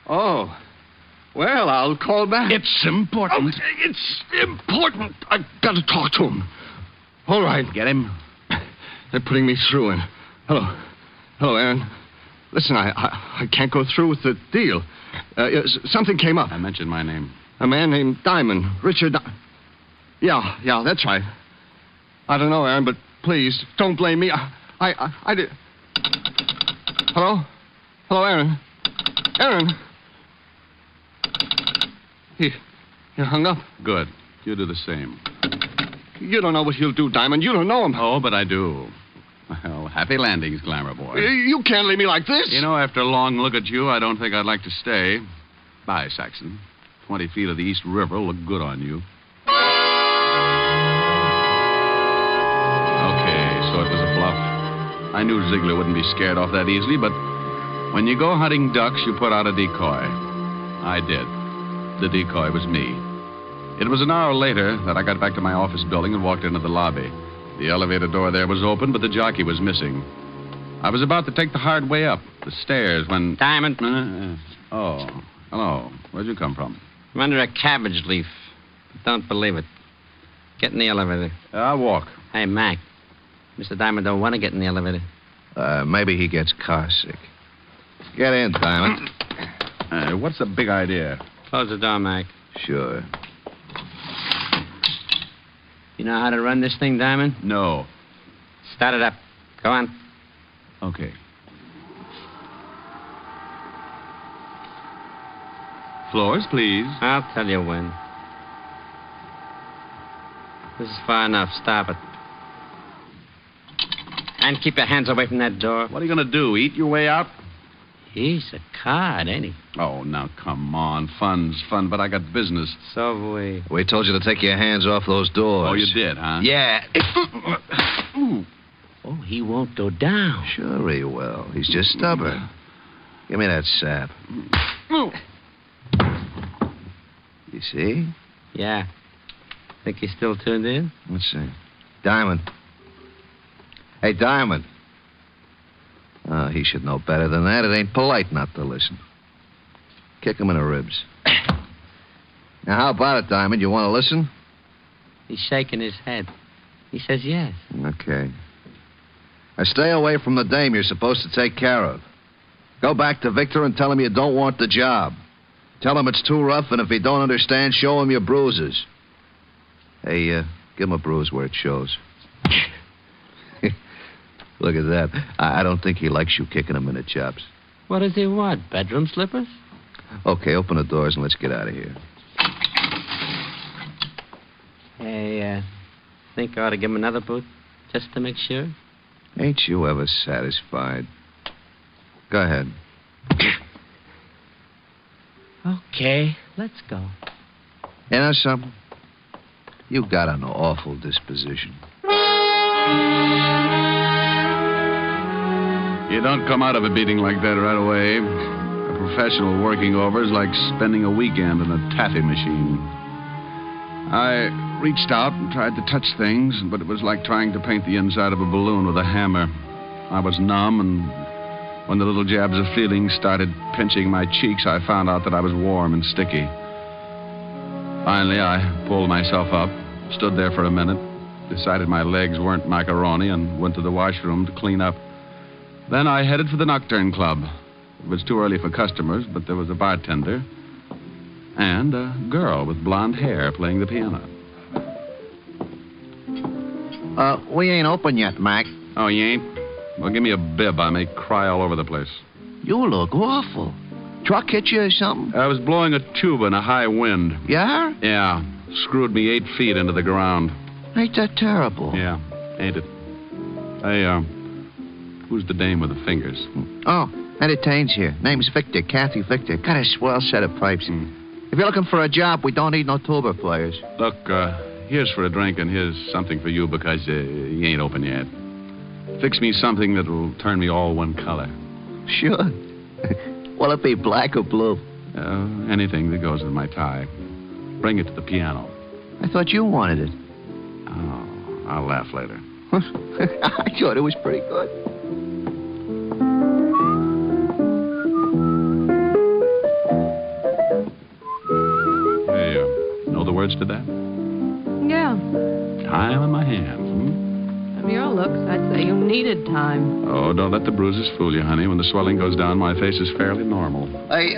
Oh. Well, I'll call back. It's important. Oh, it's important. I've got to talk to him. All right. Get him? They're putting me through in. Hello, Aaron. Listen, I can't go through with the deal. Something came up. I mentioned my name. A man named Diamond. Richard Yeah, that's right. I don't know, Aaron, but please, don't blame me. I did... Hello? Hello, Aaron? Aaron? He hung up. Good. You do the same. You don't know what he'll do, Diamond. You don't know him. Oh, but I do. Well, happy landings, Glamour Boy. You can't leave me like this. You know, after a long look at you, I don't think I'd like to stay. Bye, Saxon. 20 feet of the East River will look good on you. Okay, so it was a bluff. I knew Ziegler wouldn't be scared off that easily, but when you go hunting ducks, you put out a decoy. I did. The decoy was me. It was an hour later that I got back to my office building and walked into the lobby. The elevator door there was open, but the jockey was missing. I was about to take the hard way up the stairs when... Diamond. Oh, hello. Where'd you come from? I'm under a cabbage leaf. Don't believe it. Get in the elevator. I'll walk. Hey, Mac. Mr. Diamond don't want to get in the elevator. Maybe he gets car sick. Get in, Diamond. What's the big idea? Close the door, Mac. Sure. You know how to run this thing, Diamond? No. Start it up. Go on. Okay. Floors, please. I'll tell you when. This is far enough. Stop it. And keep your hands away from that door. What are you going to do, eat your way out? He's a card, ain't he? Oh, now, come on. Fun's fun, but I got business. So have we. We told you to take your hands off those doors. Oh, you did, huh? Yeah. Oh, he won't go down. Sure he will. He's just stubborn. Give me that sap. You see? Yeah. Think he's still tuned in? Let's see. Diamond. Hey, Diamond. Oh, he should know better than that. It ain't polite not to listen. Kick him in the ribs. Now, how about it, Diamond? You want to listen? He's shaking his head. He says yes. Okay. Now, stay away from the dame you're supposed to take care of. Go back to Victor and tell him you don't want the job. Tell him it's too rough, and if he don't understand, show him your bruises. Hey, give him a bruise where it shows. Look at that. I don't think he likes you kicking him in the chops. What does he want? Bedroom slippers? Okay, open the doors and let's get out of here. Hey, think I ought to give him another boot, just to make sure? Ain't you ever satisfied? Go ahead. Okay, let's go. You know something? You got an awful disposition. You don't come out of a beating like that right away. A professional working over is like spending a weekend in a taffy machine. I reached out and tried to touch things, but it was like trying to paint the inside of a balloon with a hammer. I was numb, and when the little jabs of feeling started pinching my cheeks, I found out that I was warm and sticky. Finally, I pulled myself up, stood there for a minute, decided my legs weren't macaroni, and went to the washroom to clean up. Then I headed for the Nocturne Club. It was too early for customers, but there was a bartender and a girl with blonde hair playing the piano. We ain't open yet, Mac. Oh, you ain't? Well, give me a bib. I may cry all over the place. You look awful. Truck hit you or something? I was blowing a tuba in a high wind. Yeah? Yeah. Screwed me 8 feet into the ground. Ain't that terrible? Yeah, ain't it? Hey, who's the dame with the fingers? Oh, entertains here. Name's Victor, Kathy Victor. Got a swell set of pipes. If you're looking for a job, we don't need no tuba players. Look, here's for a drink and here's something for you because you ain't open yet. Fix me something that'll turn me all one color. Sure. Will it be black or blue? Anything that goes with my tie. Bring it to the piano. I thought you wanted it. Oh, I'll laugh later. I thought it was pretty good. Hey, know the words to that? Yeah. Time in my hands. From your looks, I'd say you needed time. Oh, don't let the bruises fool you, honey. When the swelling goes down, my face is fairly normal. Hey,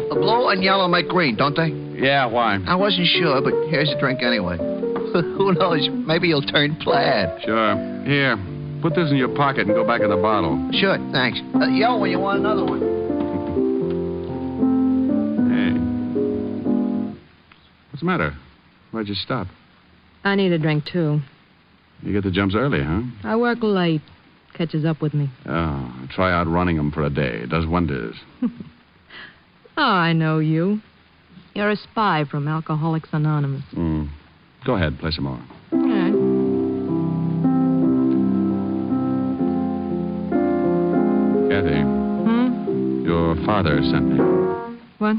blue and yellow make green, don't they? Yeah, why? I wasn't sure, but here's a drink anyway. Who knows? Maybe you'll turn plaid. Sure. Here, put this in your pocket and go back to the bottle. Sure, thanks. Yo, when you want another one. Hey. What's the matter? Why'd you stop? I need a drink, too. You get the jumps early, huh? I work late. Catches up with me. Oh, try out running them for a day. It does wonders. Oh, I know you. You're a spy from Alcoholics Anonymous. Go ahead, play some more. All right. Kathy. Your father sent me. What?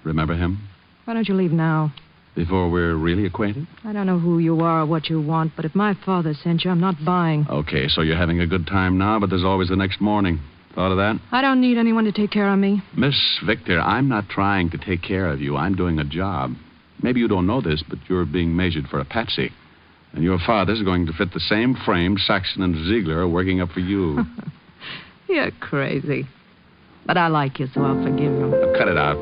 Remember him? Why don't you leave now? Before we're really acquainted? I don't know who you are or what you want, but if my father sent you, I'm not buying. Okay, so you're having a good time now, but there's always the next morning. Thought of that? I don't need anyone to take care of me. Miss Victor, I'm not trying to take care of you. I'm doing a job. Maybe you don't know this, but you're being measured for a patsy. And your father's going to fit the same frame Saxon and Ziegler are working up for you. You're crazy. But I like you, so I'll forgive you. Now, cut it out.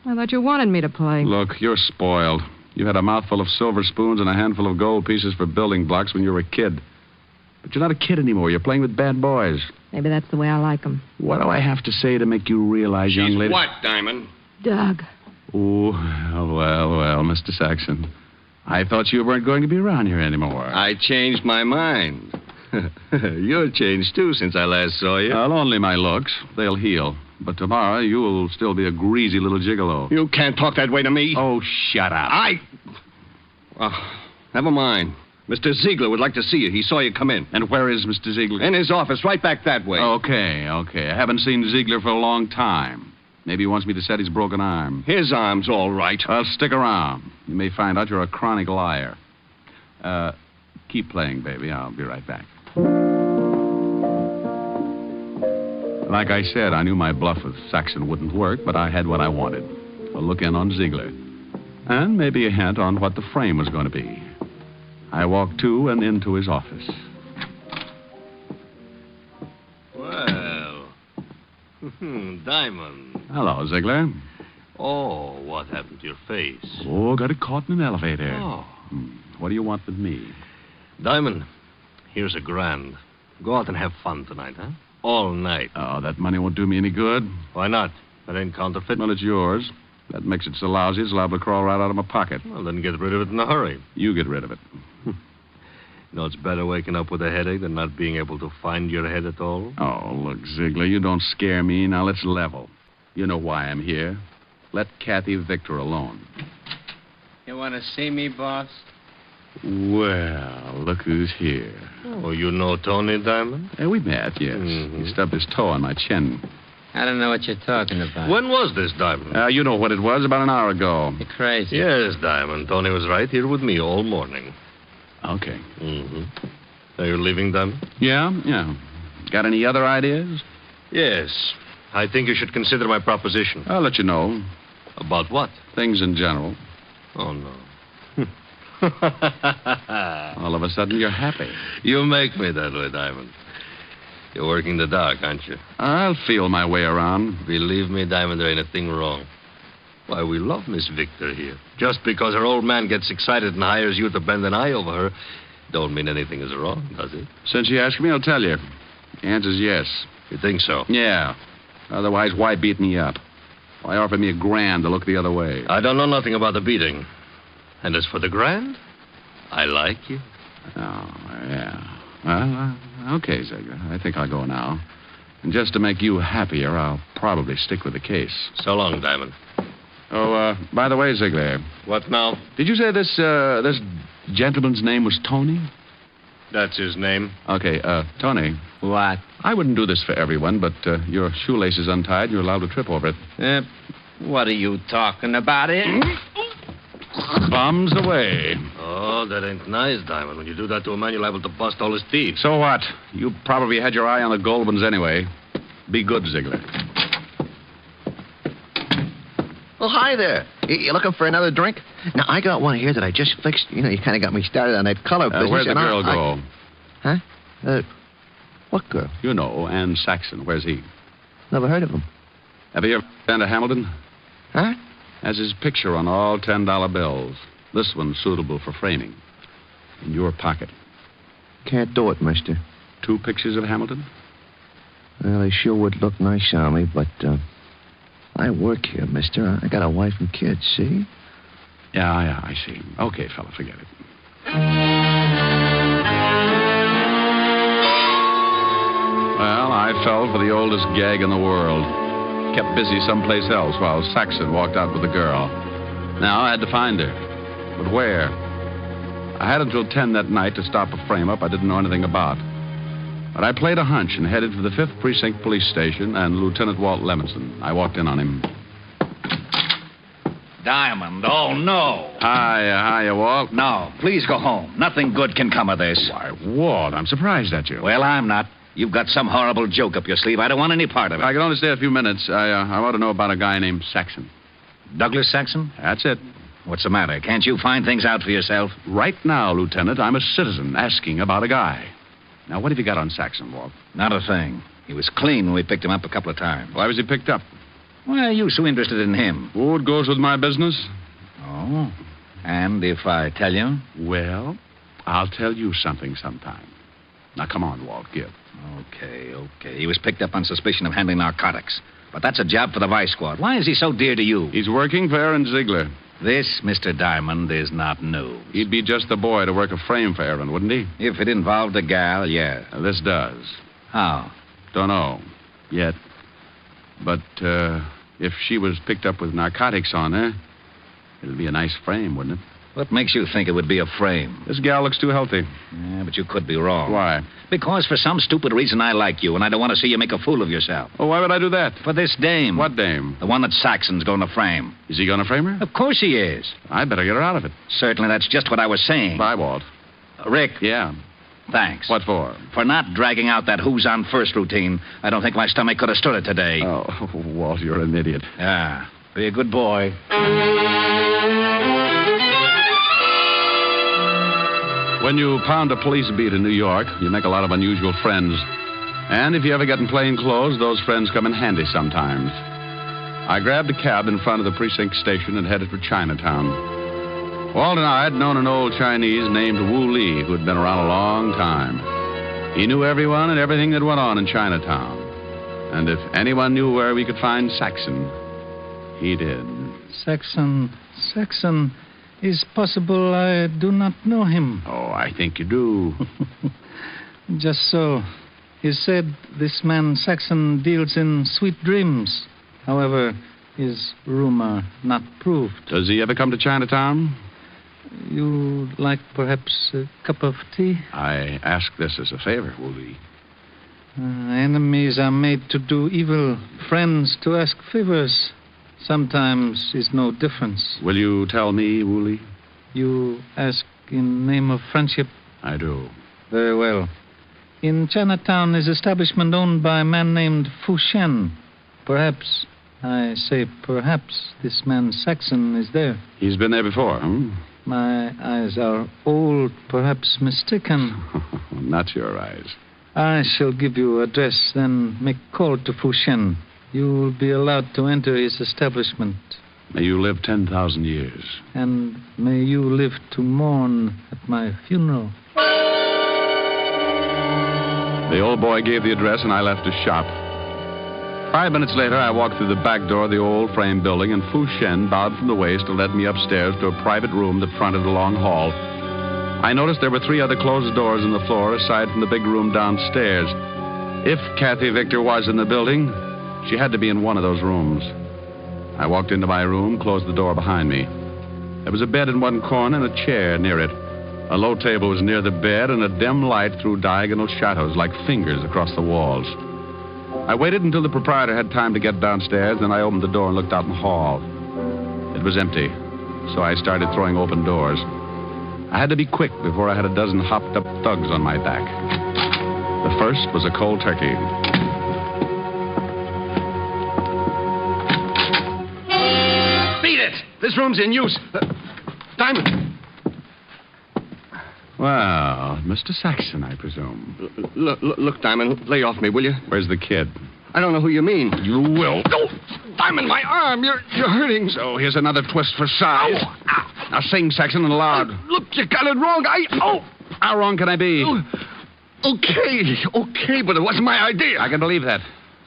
I thought you wanted me to play. Look, you're spoiled. You had a mouthful of silver spoons and a handful of gold pieces for building blocks when you were a kid. But you're not a kid anymore. You're playing with bad boys. Maybe that's the way I like them. What do I have to say to make you realize, young lady? What, Diamond? Doug. Oh, well, Mr. Saxon. I thought you weren't going to be around here anymore. I changed my mind. You're changed, too, since I last saw you. Well, only my looks. They'll heal. But tomorrow, you'll still be a greasy little gigolo. You can't talk that way to me. Oh, shut up. Never mind. Mr. Ziegler would like to see you. He saw you come in. And where is Mr. Ziegler? In his office, right back that way. Okay. I haven't seen Ziegler for a long time. Maybe he wants me to set his broken arm. His arm's all right. Well, stick around. You may find out you're a chronic liar. Keep playing, baby. I'll be right back. Like I said, I knew my bluff with Saxon wouldn't work, but I had what I wanted. A look in on Ziegler. And maybe a hint on what the frame was going to be. I walked to and into his office. Well, Diamond. Hello, Ziegler. Oh, what happened to your face? Oh, got it caught in an elevator. Oh. What do you want with me? Diamond, here's $1,000. Go out and have fun tonight, huh? All night. Oh, that money won't do me any good. Why not? That ain't counterfeit. Well, it's yours. That makes it so lousy, it's liable to crawl right out of my pocket. Well, then get rid of it in a hurry. You get rid of it. You know, it's better waking up with a headache than not being able to find your head at all. Oh, look, Ziegler, you don't scare me. Now, let's level. You know why I'm here. Let Kathy Victor alone. You want to see me, boss? Well, look who's here. Oh, you know Tony Diamond? We met, yes. He stubbed his toe on my chin. I don't know what you're talking about. When was this, Diamond? You know what it was, about an hour ago. You're crazy. Yes, Diamond. Tony was right here with me all morning. Okay. Are you leaving, Diamond? Yeah. Got any other ideas? Yes. I think you should consider my proposition. I'll let you know. About what? Things in general. Oh, no. All of a sudden, you're happy. You make me that way, Diamond. You're working the dark, aren't you? I'll feel my way around. Believe me, Diamond, there ain't a thing wrong. Why, we love Miss Victor here. Just because her old man gets excited and hires you to bend an eye over her, don't mean anything is wrong, does it? Since you ask me, I'll tell you. The answer's yes. You think so? Yeah. Otherwise, why beat me up? Why offer me $1,000 to look the other way? I don't know nothing about the beating. And as for the $1,000, I like you. Oh, yeah. Well, okay, Ziegler. I think I'll go now. And just to make you happier, I'll probably stick with the case. So long, Diamond. Oh, by the way, Ziegler. What now? Did you say this gentleman's name was Tony? That's his name. Okay, Tony. What? I wouldn't do this for everyone, but your shoelace is untied and you're allowed to trip over it. What are you talking about, Bombs away. Oh, that ain't nice, Diamond. When you do that to a man, you're liable to bust all his teeth. So what? You probably had your eye on the gold ones anyway. Be good, Ziegler. Well, hi there. You looking for another drink? Now, I got one here that I just fixed. You know, you kind of got me started on that color business. Where'd the girl go? Huh? What girl? You know, Ann Saxon. Where's he? Never heard of him. Have you ever been to Hamilton? Huh? Has his picture on all $10 bills. This one's suitable for framing. In your pocket. Can't do it, mister. 2 pictures of Hamilton? Well, they sure would look nice on me, but I work here, mister. I got a wife and kids, see? Yeah, I see. Okay, fella, forget it. Well, I fell for the oldest gag in the world. Kept busy someplace else while Saxon walked out with the girl. Now I had to find her. But where? I had until 10 that night to stop a frame-up I didn't know anything about. But I played a hunch and headed for the 5th Precinct Police Station and Lieutenant Walt Levinson. I walked in on him. Diamond, oh, no. Hiya, Walt. No, please go home. Nothing good can come of this. Why, Walt, I'm surprised at you. Well, I'm not. You've got some horrible joke up your sleeve. I don't want any part of it. I can only stay a few minutes. I want to know about a guy named Saxon. Douglas Saxon? That's it. What's the matter? Can't you find things out for yourself? Right now, Lieutenant, I'm a citizen asking about a guy. Now, what have you got on Saxon, Walt? Not a thing. He was clean when we picked him up a couple of times. Why was he picked up? Why are you so interested in him? Oh, it goes with my business. Oh. And if I tell you? Well, I'll tell you something sometime. Now, come on, Walt, give. Okay. He was picked up on suspicion of handling narcotics. But that's a job for the Vice Squad. Why is he so dear to you? He's working for Aaron Ziegler. This, Mr. Diamond, is not news. He'd be just the boy to work a frame for Aaron, wouldn't he? If it involved a gal, yeah. This does. How? Don't know. Yet. But, if she was picked up with narcotics on her, it'd be a nice frame, wouldn't it? What makes you think it would be a frame? This gal looks too healthy. Yeah, but you could be wrong. Why? Because for some stupid reason I like you, and I don't want to see you make a fool of yourself. Oh, why would I do that? For this dame. What dame? The one that Saxon's going to frame. Is he going to frame her? Of course he is. I better get her out of it. Certainly, that's just what I was saying. Bye, Walt. Rick. Yeah? Thanks. What for? For not dragging out that who's on first routine. I don't think my stomach could have stood it today. Oh, Walt, you're an idiot. Yeah. Be a good boy. When you pound a police beat in New York, you make a lot of unusual friends. And if you ever get in plain clothes, those friends come in handy sometimes. I grabbed a cab in front of the precinct station and headed for Chinatown. Walt and I had known an old Chinese named Wu Li who had been around a long time. He knew everyone and everything that went on in Chinatown. And if anyone knew where we could find Saxon, he did. Saxon. Is possible I do not know him. Oh, I think you do. Just so. You said this man Saxon deals in sweet dreams. However, is rumor not proved? Does he ever come to Chinatown? You like perhaps a cup of tea? I ask this as a favor, Wu Li. Enemies are made to do evil. Friends to ask favors. Sometimes is no difference. Will you tell me, Wu Li? You ask in name of friendship? I do. Very well. In Chinatown is establishment owned by a man named Fu Shen. Perhaps, I say perhaps, this man Saxon is there. He's been there before, hmm? My eyes are old, perhaps mistaken. Not your eyes. I shall give you address, then make call to Fu Shen. You will be allowed to enter his establishment. May you live 10,000 years. And may you live to mourn at my funeral. The old boy gave the address, and I left his shop. 5 minutes later, I walked through the back door of the old frame building, and Fu Shen bowed from the waist and led me upstairs to a private room that fronted a long hall. I noticed there were 3 other closed doors in the floor, aside from the big room downstairs. If Kathy Victor was in the building, she had to be in one of those rooms. I walked into my room, closed the door behind me. There was a bed in one corner and a chair near it. A low table was near the bed, and a dim light threw diagonal shadows like fingers across the walls. I waited until the proprietor had time to get downstairs, then I opened the door and looked out in the hall. It was empty, so I started throwing open doors. I had to be quick before I had a dozen hopped-up thugs on my back. The first was a cold turkey. This room's in use. Diamond. Well, Mr. Saxon, I presume. Look, Diamond, lay off me, will you? Where's the kid? I don't know who you mean. You will. No! Diamond, my arm! You're hurting. So here's another twist for size. Ow. Now sing, Saxon, and loud. Look, you got it wrong. How wrong can I be? Okay, but it wasn't my idea. I can believe that.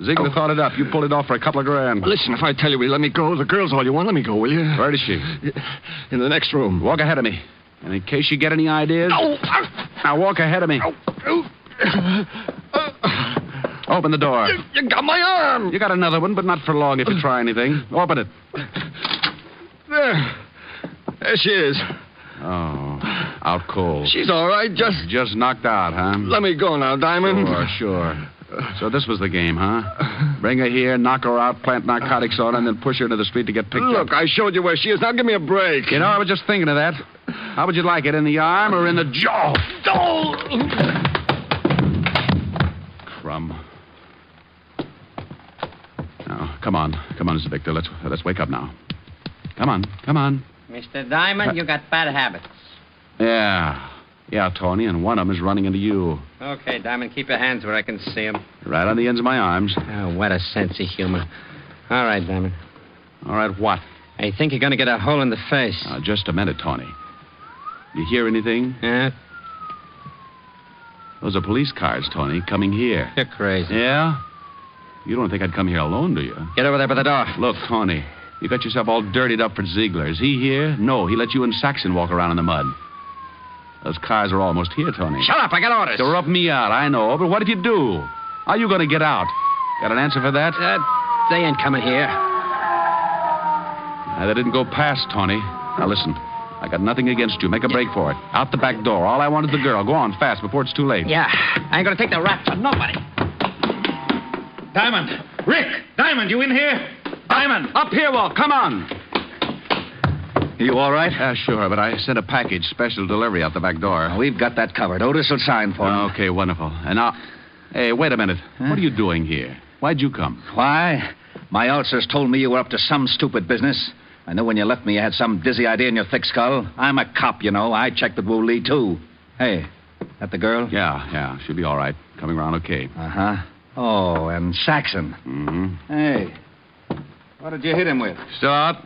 Ziegler thought it up. You pulled it off for a couple of grand. Listen, if I tell you we let me go, the girl's all you want. Let me go, will you? Where is she? In the next room. Walk ahead of me. And in case you get any ideas... Now walk ahead of me. Open the door. You got my arm. You got another one, but not for long if you try anything. Open it. There she is. Oh, out cold. She's all right, Just knocked out, huh? Let me go now, Diamond. Sure. So this was the game, huh? Bring her here, knock her out, plant narcotics on her, and then push her into the street to get picked up. Look, I showed you where she is. Now give me a break. You know, I was just thinking of that. How would you like it, in the arm or in the jaw? Crumb. Now, come on, Mr. Victor. Let's wake up now. Come on. Mr. Diamond, you got bad habits. Yeah, Tony, and one of them is running into you. Okay, Diamond, keep your hands where I can see them. Right on the ends of my arms. Oh, what a sense of humor. All right, Diamond. All right, what? I think you're going to get a hole in the face. Just a minute, Tony. You hear anything? Yeah? Those are police cars, Tony, coming here. You're crazy. Yeah? You don't think I'd come here alone, do you? Get over there by the door. Look, Tony, you got yourself all dirtied up for Ziegler. Is he here? No, he let you and Saxon walk around in the mud. Those cars are almost here, Tony. Shut up, I got orders. To rub me out, I know, but what did you do? How are you going to get out? Got an answer for that? They ain't coming here. They didn't go past, Tony. Now, listen. I got nothing against you. Make a break for it. Out the back door. All I want is the girl. Go on, fast, before it's too late. Yeah, I ain't going to take the rap from nobody. Diamond! Rick! Diamond, you in here? Diamond! Up here, Walt. Come on. You all right? Sure, but I sent a package, special delivery out the back door. Well, we've got that covered. Otis will sign for him. Okay, wonderful. And now... Hey, wait a minute. Huh? What are you doing here? Why'd you come? Why? My ulcers told me you were up to some stupid business. I know when you left me you had some dizzy idea in your thick skull. I'm a cop, you know. I checked with Wu Lee, too. Hey, that the girl? Yeah. She'll be all right. Coming around okay. Uh-huh. Oh, and Saxon. Mm-hmm. Hey, what did you hit him with? Still out?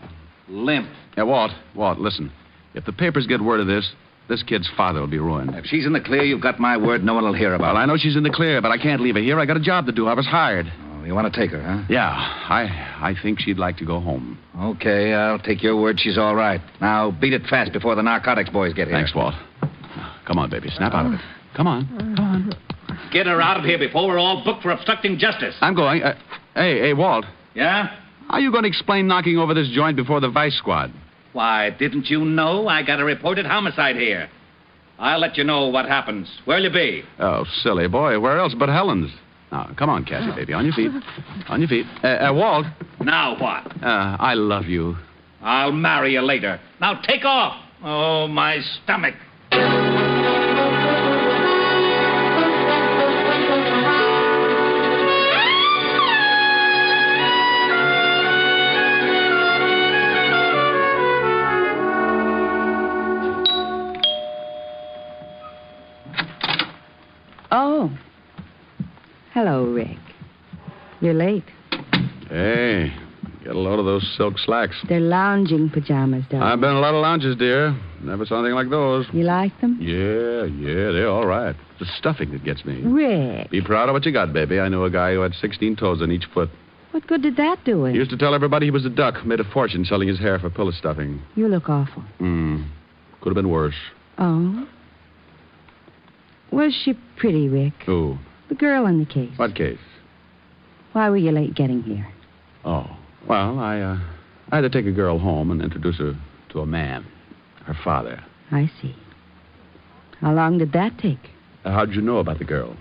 Limp. Yeah, Walt, listen. If the papers get word of this kid's father will be ruined. If she's in the clear, you've got my word. No one will hear about it. Well, I know she's in the clear, but I can't leave her here. I got a job to do. I was hired. Oh, you want to take her, huh? Yeah, I think she'd like to go home. Okay, I'll take your word she's all right. Now, beat it fast before the narcotics boys get here. Thanks, Walt. Come on, baby. Snap out of it. Come on. Get her out of here before we're all booked for obstructing justice. I'm going. Hey, Walt. Yeah? How are you going to explain knocking over this joint before the vice squad? Why, didn't you know I got a reported homicide here? I'll let you know what happens. Where'll you be? Oh, silly boy. Where else but Helen's? Now, come on, Cassie, baby. On your feet. On your feet. Walt. Now what? I love you. I'll marry you later. Now take off. Oh, my stomach. Oh. Hello, Rick. You're late. Hey, get a load of those silk slacks. They're lounging pajamas, darling. I've been in a lot of lounges, dear. Never saw anything like those. You like them? Yeah, they're all right. It's the stuffing that gets me. Rick. Be proud of what you got, baby. I knew a guy who had 16 toes on each foot. What good did that do him? He used to tell everybody he was a duck, made a fortune selling his hair for pillow stuffing. You look awful. Could have been worse. Oh? Was she pretty, Rick? Who? The girl in the case. What case? Why were you late getting here? Oh, well, I had to take a girl home and introduce her to a man, her father. I see. How long did that take? How'd you know about the girl?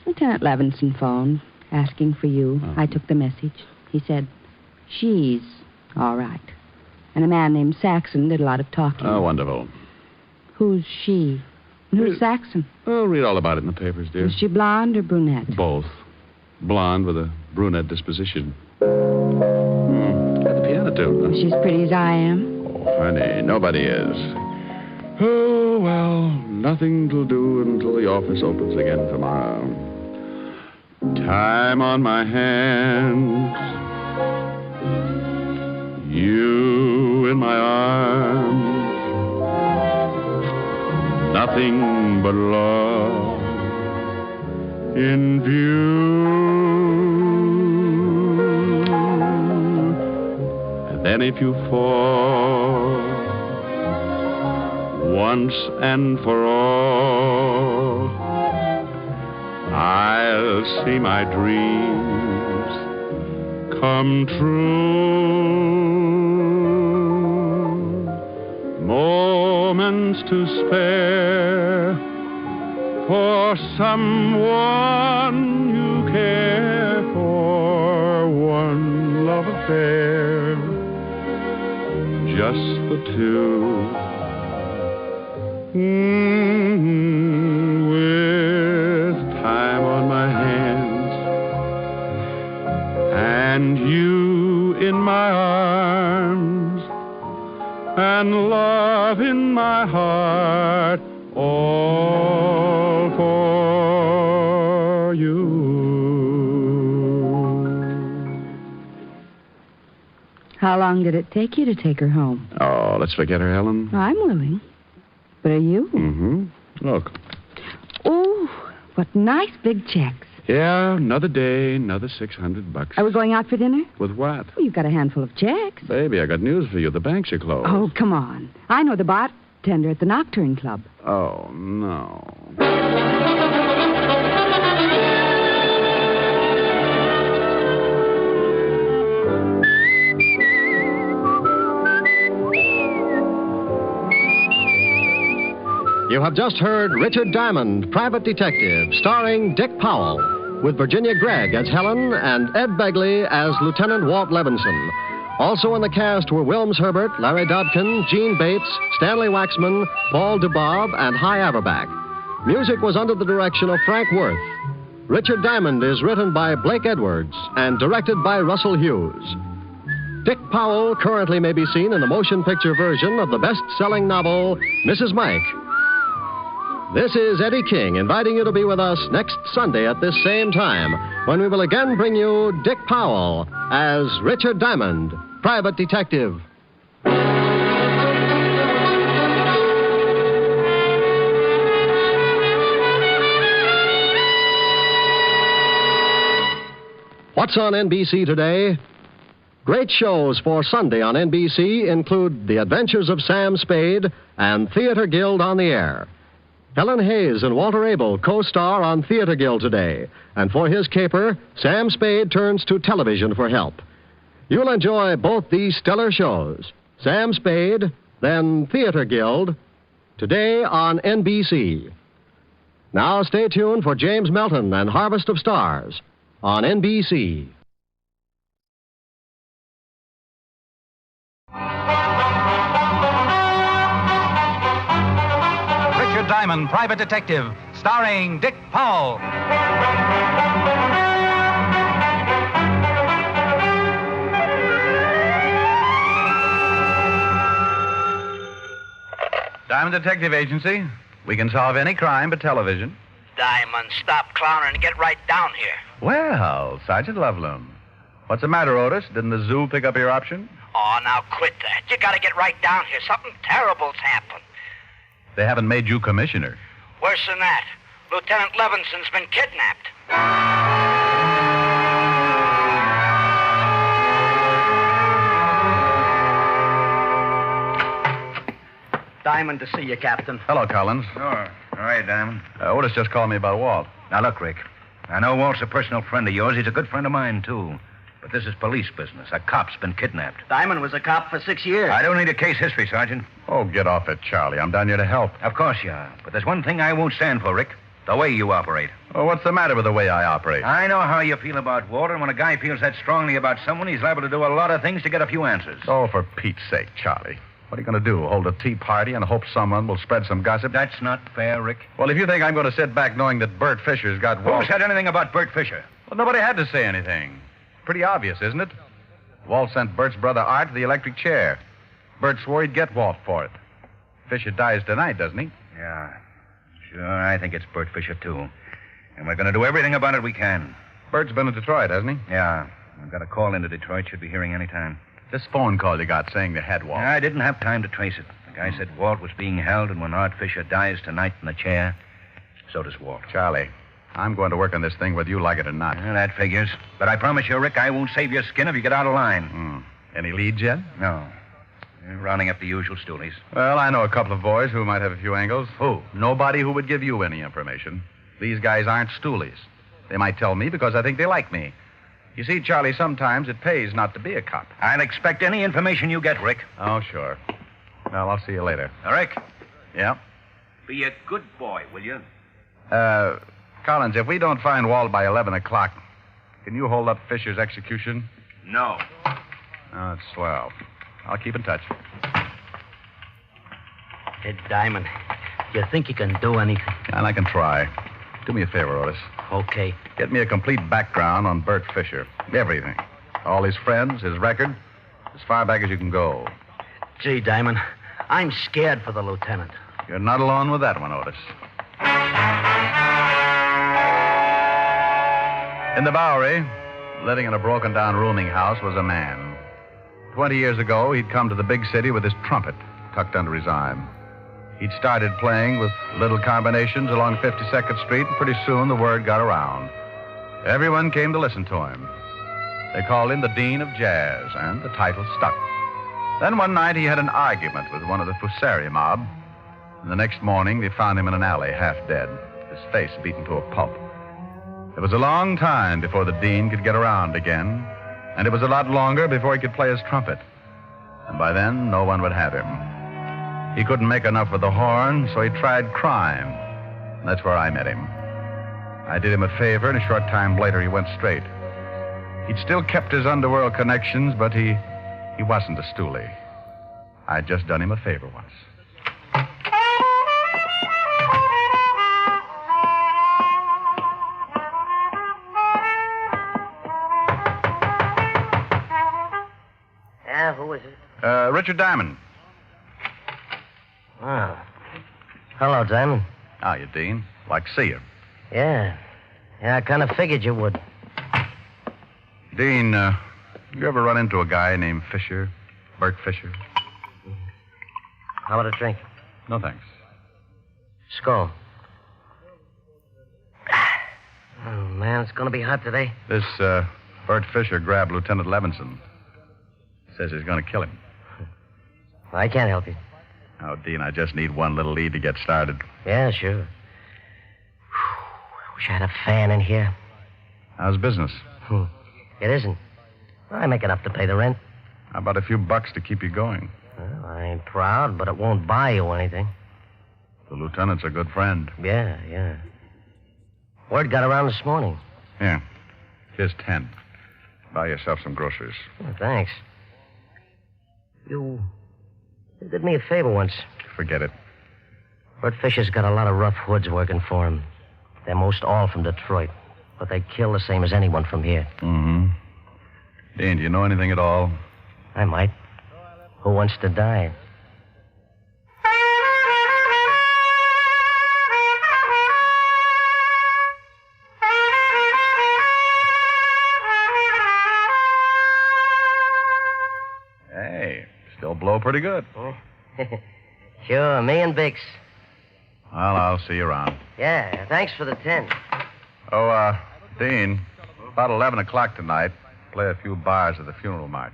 Lieutenant Levinson phoned, asking for you. Oh. I took the message. He said, she's all right. And a man named Saxon did a lot of talking. Oh, wonderful. Who's she? Who's Saxon? Oh, read all about it in the papers, dear. Is she blonde or brunette? Both. Blonde with a brunette disposition. Got the piano too, huh? She's pretty as I am. Oh, honey, nobody is. Oh, well, nothing to do until the office opens again tomorrow. Time on my hands, you in my arms, nothing but love in view. And then if you fall once and for all, I'll see my dreams come true. Moments to spare for someone you care for. One love affair, just the two. With time on my hands and you in my arms and love in my heart, all for you. How long did it take you to take her home? Oh, let's forget her, Helen. I'm willing. But are you? Mm-hmm. Look. Oh, what nice big checks. Yeah, another day, another $600. Are we going out for dinner? With what? Well, you've got a handful of checks. Baby, I got news for you. The banks are closed. Oh, come on. I know the bartender at the Nocturne Club. Oh, no. You have just heard Richard Diamond, Private Detective, starring Dick Powell, with Virginia Gregg as Helen and Ed Begley as Lieutenant Walt Levinson. Also in the cast were Wilms Herbert, Larry Dobkin, Gene Bates, Stanley Waxman, Paul DeBob, and Hy Averback. Music was under the direction of Frank Worth. Richard Diamond is written by Blake Edwards and directed by Russell Hughes. Dick Powell currently may be seen in the motion picture version of the best-selling novel, Mrs. Mike. This is Eddie King inviting you to be with us next Sunday at this same time when we will again bring you Dick Powell as Richard Diamond, Private Detective. What's on NBC today? Great shows for Sunday on NBC include The Adventures of Sam Spade and Theater Guild on the Air. Helen Hayes and Walter Abel co-star on Theater Guild today, and for his caper, Sam Spade turns to television for help. You'll enjoy both these stellar shows, Sam Spade, then Theater Guild, today on NBC. Now stay tuned for James Melton and Harvest of Stars on NBC. Diamond, Private Detective, starring Dick Powell. Diamond Detective Agency. We can solve any crime but television. Diamond, stop clowning and get right down here. Well, Sergeant Loveland. What's the matter, Otis? Didn't the zoo pick up your option? Oh, now quit that. You gotta get right down here. Something terrible's happened. They haven't made you commissioner. Worse than that. Lieutenant Levinson's been kidnapped. Diamond to see you, Captain. Hello, Collins. Oh, all right, Diamond. Otis just called me about Walt. Now, look, Rick. I know Walt's a personal friend of yours. He's a good friend of mine, too. But this is police business. A cop's been kidnapped. Diamond was a cop for 6 years. I don't need a case history, Sergeant. Oh, get off it, Charlie. I'm down here to help. Of course you are. But there's one thing I won't stand for, Rick. The way you operate. Oh, what's the matter with the way I operate? I know how you feel about Walt, and when a guy feels that strongly about someone, he's liable to do a lot of things to get a few answers. Oh, for Pete's sake, Charlie. What are you going to do? Hold a tea party and hope someone will spread some gossip? That's not fair, Rick. Well, if you think I'm going to sit back knowing that Bert Fisher's got Walt... Who said anything about Bert Fisher? Well, nobody had to say anything. Pretty obvious, isn't it? Walt sent Bert's brother Art to the electric chair. Bert swore he'd get Walt for it. Fisher dies tonight, doesn't he? Yeah. Sure, I think it's Bert Fisher, too. And we're going to do everything about it we can. Bert's been in Detroit, hasn't he? Yeah. I've got a call into Detroit. Should be hearing any time. This phone call you got saying they had Walt. I didn't have time to trace it. The guy said Walt was being held, and when Art Fisher dies tonight in the chair, so does Walt. Charlie, I'm going to work on this thing whether you like it or not. Yeah, that figures. But I promise you, Rick, I won't save your skin if you get out of line. Any leads yet? No. You're rounding up the usual stoolies. Well, I know a couple of boys who might have a few angles. Who? Nobody who would give you any information. These guys aren't stoolies. They might tell me because I think they like me. You see, Charlie, sometimes it pays not to be a cop. I'll expect any information you get, Rick. Oh, sure. Well, I'll see you later. Rick? Yeah? Be a good boy, will you? Collins, if we don't find Walt by 11 o'clock, can you hold up Fisher's execution? No. Oh, that's swell. I'll keep in touch. Hey, Diamond, you think you can do anything? And I can try. Do me a favor, Otis. Okay. Get me a complete background on Bert Fisher. Everything. All his friends, his record, as far back as you can go. Gee, Diamond, I'm scared for the lieutenant. You're not alone with that one, Otis. In the Bowery, living in a broken-down rooming house, was a man. 20 years ago, he'd come to the big city with his trumpet tucked under his arm. He'd started playing with little combinations along 52nd Street, and pretty soon the word got around. Everyone came to listen to him. They called him the Dean of Jazz, and the title stuck. Then one night he had an argument with one of the Fusari mob, and the next morning they found him in an alley, half dead, his face beaten to a pulp. It was a long time before the Dean could get around again, and it was a lot longer before he could play his trumpet. And by then, no one would have him. He couldn't make enough with the horn, so he tried crime. And that's where I met him. I did him a favor, and a short time later he went straight. He'd still kept his underworld connections, but he wasn't a stoolie. I'd just done him a favor once. Yeah, who is it? Richard Diamond. Oh. Hello, Diamond. How you, Dean? Like to see you. Yeah. Yeah, I kind of figured you would. Dean, you ever run into a guy named Fisher? Bert Fisher? How about a drink? No, thanks. Skull. Oh, man, it's going to be hot today. This, Bert Fisher grabbed Lieutenant Levinson. Says he's going to kill him. I can't help you. Oh, Dean, I just need one little lead to get started. Yeah, sure. Wish I had a fan in here. How's business? It isn't. I make enough to pay the rent. How about a few bucks to keep you going? Well, I ain't proud, but it won't buy you anything. The lieutenant's a good friend. Yeah. Word got around this morning. Here. Here's 10. Buy yourself some groceries. Oh, thanks. You did me a favor once. Forget it. Bert Fisher's got a lot of rough hoods working for him. They're most all from Detroit, but they kill the same as anyone from here. Mm-hmm. Dean, do you know anything at all? I might. Who wants to die? Hey, still blow pretty good. Sure, me and Bix. Well, I'll see you around. Yeah, thanks for the 10. Oh, Dean, about 11 o'clock tonight, play a few bars at the funeral march.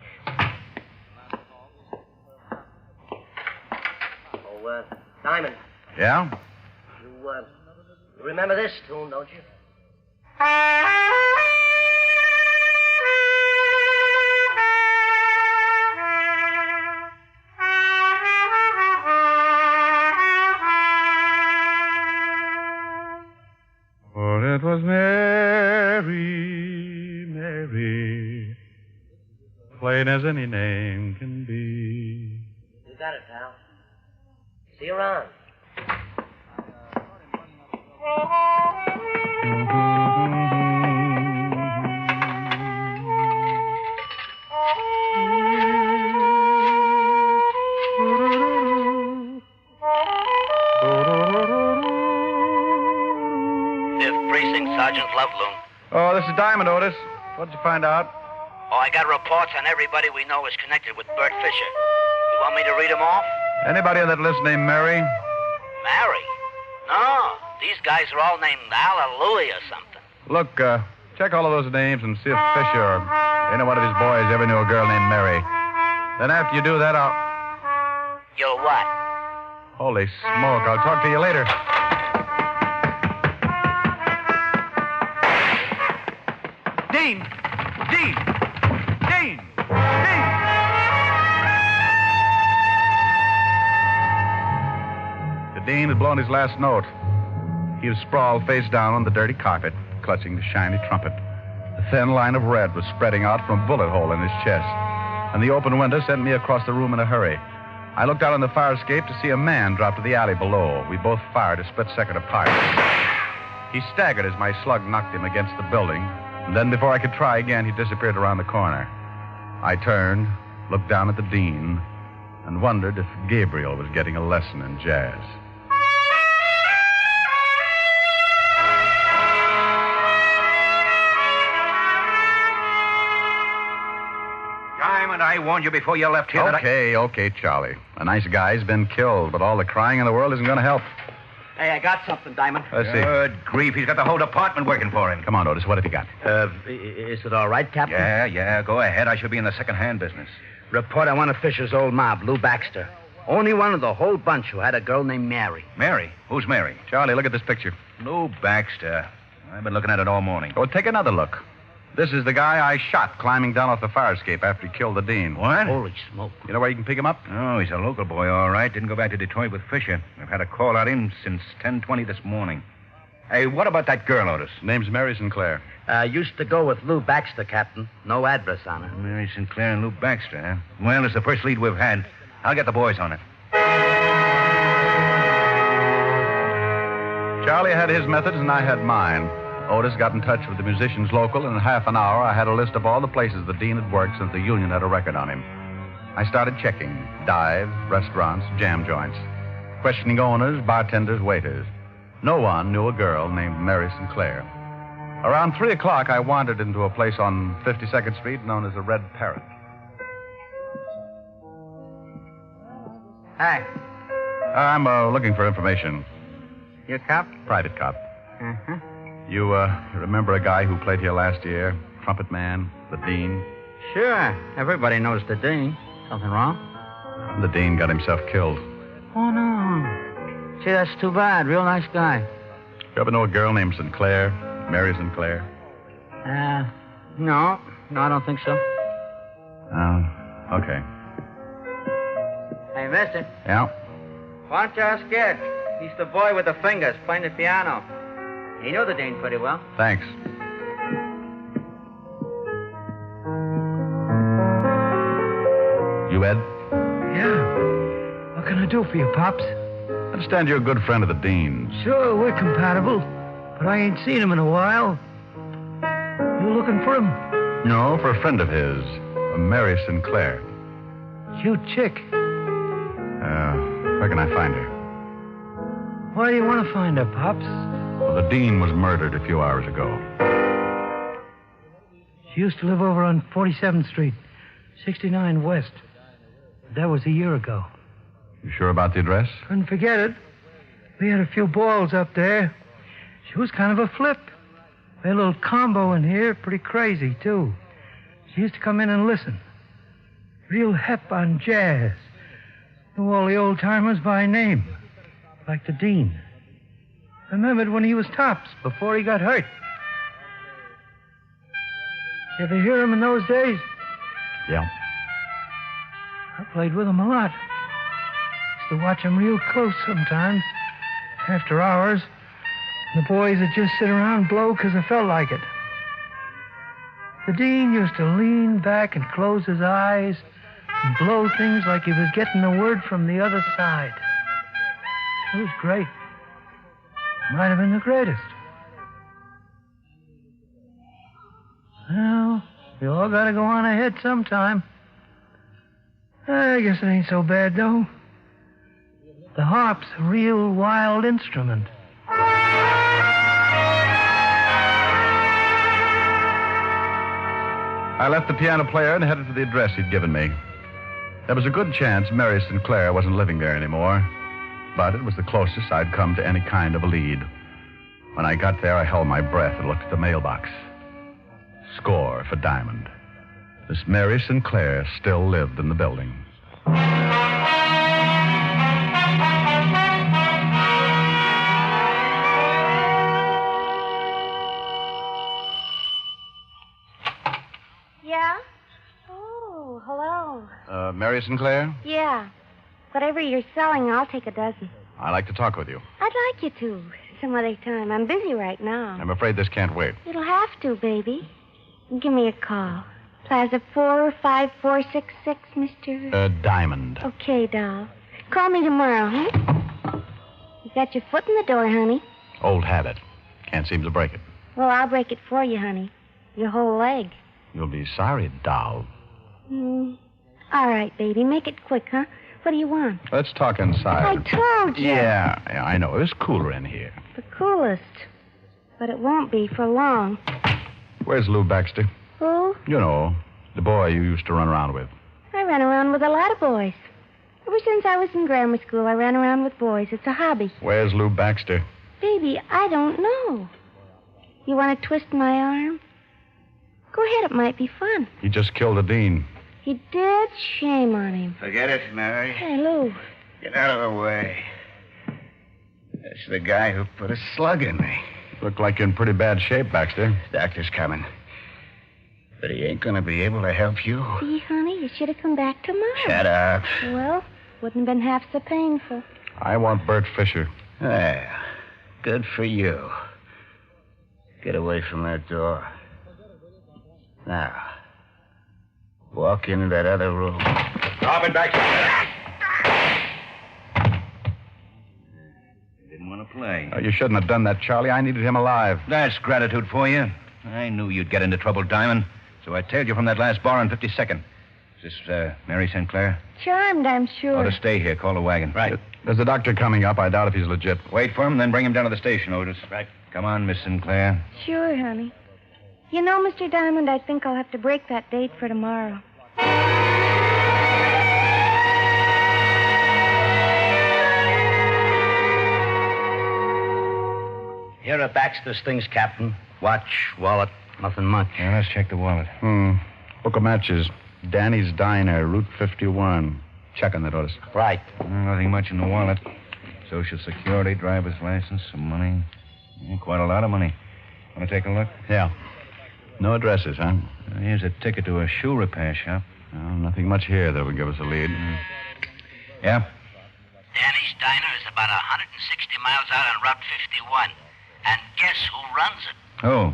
Oh, Diamond. Yeah? You remember this tune, don't you? For it was Mary, Mary, plain as any name can be. You got it, pal. See you around. Fifth Precinct, Sergeant Loveloon. Oh, this is Diamond, Otis. What'd you find out? Oh, I got reports on everybody we know is connected with Bert Fisher. You want me to read them off? Anybody on that list named Mary? Mary? No. These guys are all named Hallelujah or something. Look, check all of those names and see if Fisher or any one of his boys ever knew a girl named Mary. Then after you do that, You'll what? Holy smoke, I'll talk to you later. Dean! Dean! Dean! The Dean had blown his last note. He was sprawled face down on the dirty carpet, clutching the shiny trumpet. A thin line of red was spreading out from a bullet hole in his chest, and the open window sent me across the room in a hurry. I looked out on the fire escape to see a man drop to the alley below. We both fired a split second apart. He staggered as my slug knocked him against the building, and then before I could try again, he disappeared around the corner. I turned, looked down at the Dean, and wondered if Gabriel was getting a lesson in jazz. Diamond, I warned you before you left here Okay, Charlie. A nice guy's been killed, but all the crying in the world isn't going to help. Hey, I got something, Diamond. Let's see. Good grief, he's got the whole department working for him. Come on, Otis, what have you got? Is it all right, Captain? Yeah, go ahead. I should be in the second-hand business. Report on one of Fisher's old mob, Lou Baxter. Only one of the whole bunch who had a girl named Mary. Mary? Who's Mary? Charlie, look at this picture. Lou Baxter. I've been looking at it all morning. Oh, take another look. This is the guy I shot climbing down off the fire escape after he killed the Dean. What? Holy smoke. You know where you can pick him up? Oh, he's a local boy, all right. Didn't go back to Detroit with Fisher. I've had a call on him since 10:20 this morning. Hey, what about that girl, Otis? Name's Mary Sinclair. Used to go with Lou Baxter, Captain. No address on her. Mary Sinclair and Lou Baxter, huh? Well, it's the first lead we've had. I'll get the boys on it. Charlie had his methods and I had mine. Otis got in touch with the musicians local, and in half an hour I had a list of all the places the Dean had worked since the union had a record on him. I started checking dives, restaurants, jam joints, questioning owners, bartenders, waiters. No one knew a girl named Mary Sinclair. Around 3 o'clock, I wandered into a place on 52nd Street known as the Red Parrot. Hi. I'm looking for information. You a cop? Private cop. Uh-huh. You remember a guy who played here last year? Trumpet man, the Dean? Sure. Everybody knows the Dean. Something wrong? The Dean got himself killed. Oh, no. Gee, that's too bad. Real nice guy. You ever know a girl named Sinclair? Mary Sinclair? No. No, I don't think so. Oh, okay. Hey, mister. Yeah? Why don't you ask Ed? He's the boy with the fingers playing the piano. He knew the Dean pretty well. Thanks. You, Ed? Yeah. What can I do for you, Pops? I understand you're a good friend of the Dean's. Sure, we're compatible, but I ain't seen him in a while. You looking for him? No, for a friend of his, a Mary Sinclair. Cute chick. Where can I find her? Why do you want to find her, Pops? Well, the Dean was murdered a few hours ago. She used to live over on 47th Street, 69 West. That was a year ago. You sure about the address? Couldn't forget it. We had a few balls up there. She was kind of a flip. We had a little combo in here, pretty crazy, too. She used to come in and listen. Real hep on jazz. Knew all the old-timers by name, like the Dean. Remembered when he was tops, before he got hurt. You ever hear him in those days? Yeah. I played with him a lot. Used to watch him real close sometimes, after hours. The boys would just sit around and blow because I felt like it. The Dean used to lean back and close his eyes and blow things like he was getting a word from the other side. It was great. Might have been the greatest. Well, we all gotta go on ahead sometime. I guess it ain't so bad, though. The harp's a real wild instrument. I left the piano player and headed for the address he'd given me. There was a good chance Mary Sinclair wasn't living there anymore, but it was the closest I'd come to any kind of a lead. When I got there, I held my breath and looked at the mailbox. Score for Diamond. Miss Mary Sinclair still lived in the building. Yeah? Oh, hello. Mary Sinclair? Yeah. Whatever you're selling, I'll take a dozen. I'd like to talk with you. I'd like you to. Some other time. I'm busy right now. I'm afraid this can't wait. It'll have to, baby. Give me a call. Plaza 45466, Mr. Diamond. Okay, doll. Call me tomorrow, huh? You got your foot in the door, honey. Old habit. Can't seem to break it. Well, I'll break it for you, honey. Your whole leg. You'll be sorry, doll. All right, baby. Make it quick, huh? What do you want? Let's talk inside. I told you. Yeah, I know. It's cooler in here. The coolest. But it won't be for long. Where's Lou Baxter? Who? You know, the boy you used to run around with. I run around with a lot of boys. Ever since I was in grammar school, I ran around with boys. It's a hobby. Where's Lou Baxter? Baby, I don't know. You want to twist my arm? Go ahead, it might be fun. He just killed a dean. He did? Shame on him. Forget it, Mary. Hey, Lou. Get out of the way. That's the guy who put a slug in me. Look like you're in pretty bad shape, Baxter. Doctor's coming. But he ain't gonna be able to help you. See, honey, you should have come back tomorrow. Shut up. Well, wouldn't have been half so painful. I want Bert Fisher. Well, good for you. Get away from that door. Now, walk into that other room. Robin, Baxter. Didn't want to play. You shouldn't have done that, Charlie. I needed him alive. That's gratitude for you. I knew you'd get into trouble, Diamond. So I tailed you from that last bar on 52nd. Is this Mary Sinclair? Charmed, I'm sure. Ought to stay here. Call the wagon. Right. There's a doctor coming up. I doubt if he's legit. Wait for him, then bring him down to the station, Otis. Right. Come on, Miss Sinclair. Sure, honey. You know, Mr. Diamond, I think I'll have to break that date for tomorrow. Here are Baxter's things, Captain. Watch, wallet, nothing much. Yeah, let's check the wallet. Book of matches. Danny's Diner, Route 51. Check on that, Otis. Right. Nothing much in the wallet. Social Security, driver's license, some money. Quite a lot of money. Want to take a look? Yeah. No addresses, huh? Here's a ticket to a shoe repair shop. Oh, nothing much here that would give us a lead. Yeah? Danny's Diner is about 160 miles out on Route 51. And guess who runs it? Who?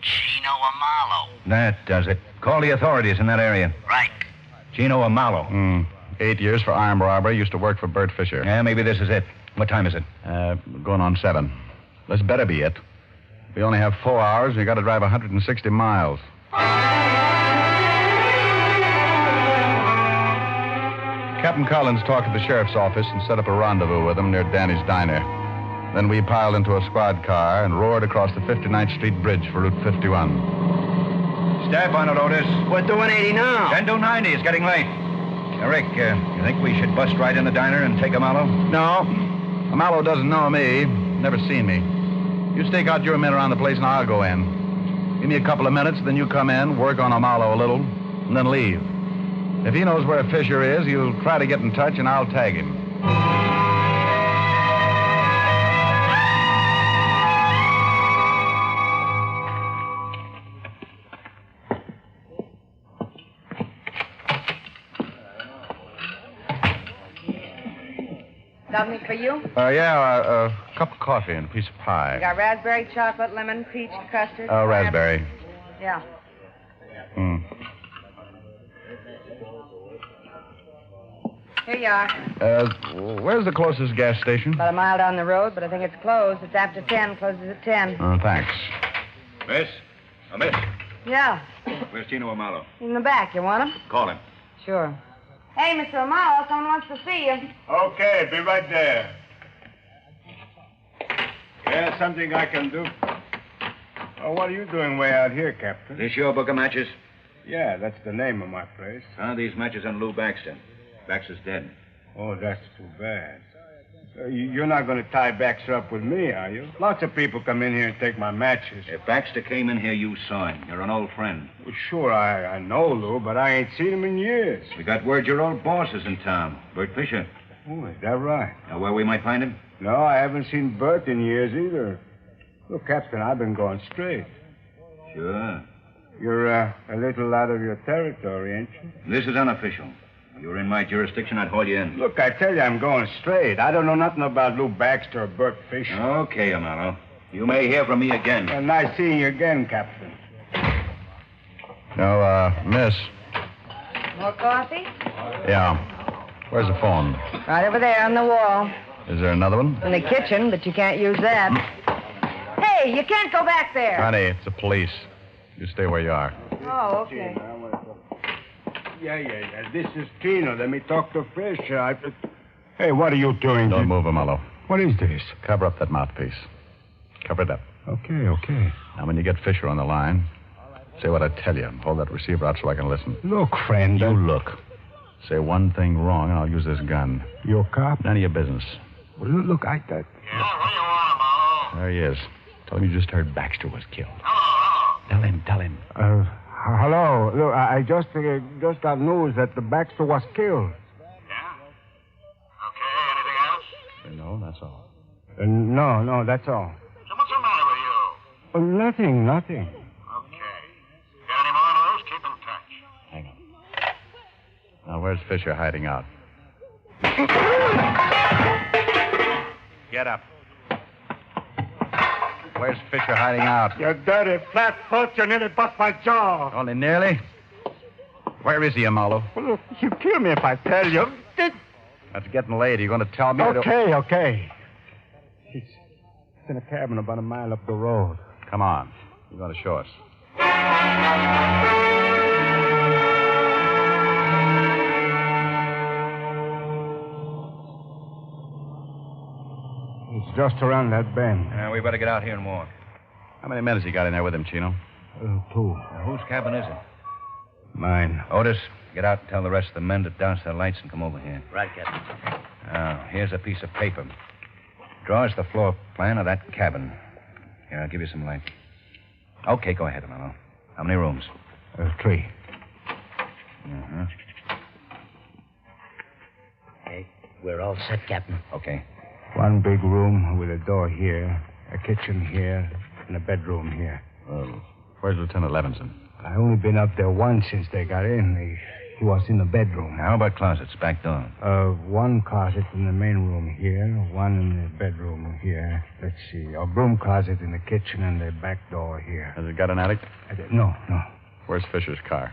Chino Amalo. That does it. Call the authorities in that area. Right. Chino Amalo. 8 years for armed robbery. Used to work for Bert Fisher. Yeah, maybe this is it. What time is it? Going on 7. This better be it. We only have 4 hours, and we got to drive 160 miles. Captain Collins talked to the sheriff's office and set up a rendezvous with him near Danny's Diner. Then we piled into a squad car and roared across the 59th Street Bridge for Route 51. Step on it, Otis. We're doing 80 now. 10 to 90. It's getting late. Rick, you think we should bust right in the diner and take Amalo? No. Amalo doesn't know me. Never seen me. You stake out your men around the place and I'll go in. Give me a couple of minutes, then you come in, work on Amalo a little, and then leave. If he knows where Fisher is, he'll try to get in touch and I'll tag him. Something for you? A cup of coffee and a piece of pie. You got raspberry, chocolate, lemon, peach, custard? Raspberry. Yeah. Here you are. Where's the closest gas station? About a mile down the road, but I think it's closed. It's after 10, closes at 10. Thanks. Miss? Miss? Yeah, Where's Chino Amalo? in the back. You want him? Call him. Sure. Hey, Mr. Amalo, someone wants to see you. Okay, be right there. Yeah, something I can do. Oh, what are you doing way out here, Captain? This your book of matches? Yeah, that's the name of my place. Found these matches on Lou Baxter. Baxter's dead. Oh, that's too bad. You're not going to tie Baxter up with me, are you? Lots of people come in here and take my matches. If Baxter came in here, you saw him. You're an old friend. Well, sure, I know Lou, but I ain't seen him in years. We got word your old boss is in town, Bert Fisher. Oh, is that right? Know where we might find him? No, I haven't seen Bert in years either. Look, Captain, I've been going straight. Sure. You're a little out of your territory, ain't you? This is unofficial. If you were in my jurisdiction, I'd haul you in. Look, I tell you, I'm going straight. I don't know nothing about Lou Baxter or Bert Fisher. Okay, Amaro. You may hear from me again. Well, nice seeing you again, Captain. No, miss. More coffee? Yeah. Where's the phone? Right over there on the wall. Is there another one? In the kitchen, but you can't use that. Hey, you can't go back there. Honey, it's the police. You stay where you are. Oh, okay. Yeah. This is Tino. Let me talk to Fisher. Hey, what are you doing? Don't move him, Marlo. What is this? Cover up that mouthpiece. Cover it up. Okay. Now, when you get Fisher on the line, say what I tell you. Hold that receiver out so I can listen. Look, friend. You look. Say one thing wrong, and I'll use this gun. You a cop? None of your business. Well, look, I... Yeah, what do you want, Marlo? There he is. Tell him you just heard Baxter was killed. Hello. Tell him. Hello. Look, I just got news that the Baxter was killed. Yeah? Okay, anything else? No, that's all. No, that's all. So what's the matter with you? Nothing. Okay. Got any more of those? Keep in touch. Hang on. Now, where's Fisher hiding out? Get up. Where's Fisher hiding out? You dirty flat-foot, you nearly bust my jaw. Only nearly? Where is he, Amalo? Well, look, you kill me if I tell you. That's getting late. Are you going to tell me? Okay. It's in a cabin about a mile up the road. Come on. You're going to show us. It's just around that bend. We better get out here and walk. How many men has he got in there with him, Chino? 2. Whose cabin is it? Mine. Otis, get out and tell the rest of the men to douse their lights and come over here. Right, Captain. Now, here's a piece of paper. Draw us the floor plan of that cabin. Here, I'll give you some light. Okay, go ahead, Amaro. How many rooms? 3. Mm-hmm. Okay, we're all set, Captain. Okay. One big room with a door here, a kitchen here, and a bedroom here. Where's Lieutenant Levinson? I only been up there once since they got in. He was in the bedroom. How about closets, back door? One closet in the main room here, one in the bedroom here. Let's see, a broom closet in the kitchen and the back door here. Has it got an attic? No. Where's Fisher's car?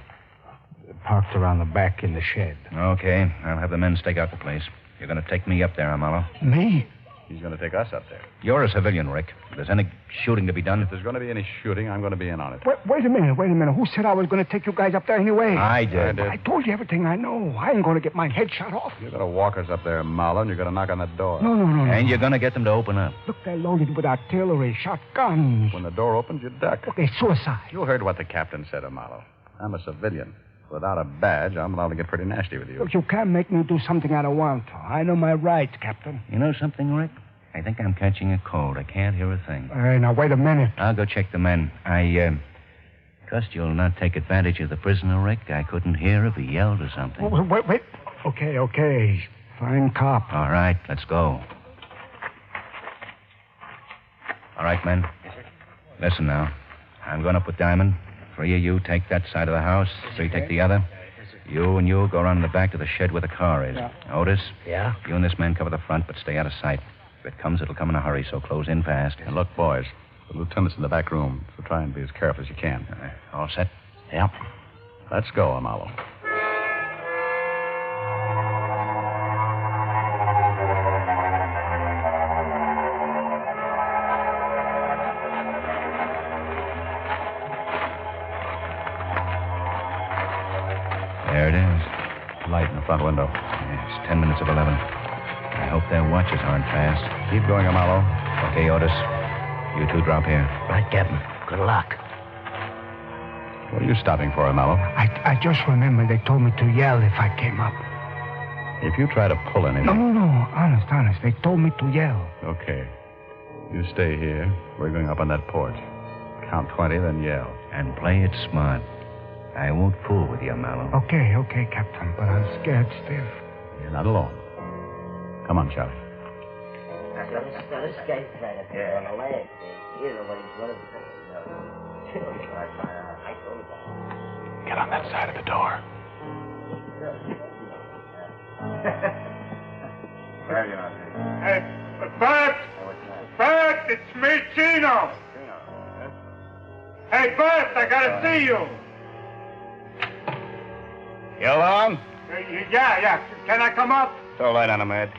Parked around the back in the shed. Okay, I'll have the men stake out the place. You're going to take me up there, Amalo. Me? He's going to take us up there. You're a civilian, Rick. If there's any shooting to be done... If there's going to be any shooting, I'm going to be in on it. Wait a minute. Who said I was going to take you guys up there anyway? I did. I told you everything I know. I ain't going to get my head shot off. You're going to walk us up there, Marlon. You're going to knock on that door. No. And you're going to get them to open up. Look, they're loaded with artillery, shotguns. When the door opens, you duck. Okay, suicide. You heard what the captain said, Marlo. I'm a civilian. Without a badge, I'm allowed to get pretty nasty with you. Look, you can't make me do something I don't want to. I know my rights, Captain. You know something, Rick? I think I'm catching a cold. I can't hear a thing. Hey, now, wait a minute. I'll go check the men. I trust you'll not take advantage of the prisoner, Rick. I couldn't hear if he yelled or something. Wait. Okay. Fine cop. All right, let's go. All right, men. Yes, sir. Listen now. I'm going up with Diamond. 3 of you take that side of the house. 3 take the other. Yes, sir. You and you go around the back to the shed where the car is. Yeah. Otis? Yeah? You and this man cover the front, but stay out of sight. If it comes, it'll come in a hurry, so close in fast. And look, boys, the lieutenant's in the back room, so try and be as careful as you can. All set? Yeah. Let's go, Amalo. There it is. Light in the front window. Yeah, it's 10 minutes of 11. I hope their watches aren't fast. Keep going, Amalo. Okay, Otis. You two drop here. Right, Captain. Good luck. What are you stopping for, Mallow? I just remember they told me to yell if I came up. If you try to pull anything... No. Honest. They told me to yell. Okay. You stay here. We're going up on that porch. Count 20, then yell. And play it smart. I won't fool with you, Mallow. Okay, Captain, but I'm scared stiff. You're not alone. Come on, Charlie. This guy's right up here on the leg. He's the one he's running. Get on that side of the door. Hey, Bert! Bert, it's me, Chino! Hey, Bert, I gotta see you! You alone? Yeah. Can I come up? Throw a light on him, Ed.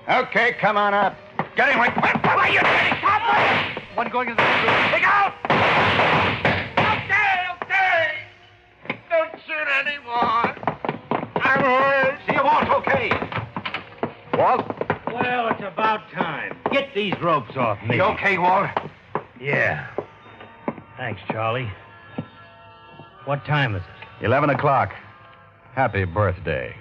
Okay, come on up. Get him right. What are you doing? Stop! One going into the room. Take out! Okay. Don't shoot anymore. I'm hurt. See you, Walt, okay. Walt? Well, it's about time. Get these ropes off me. You okay, Walt? Yeah. Thanks, Charlie. What time is it? 11 o'clock. Happy birthday.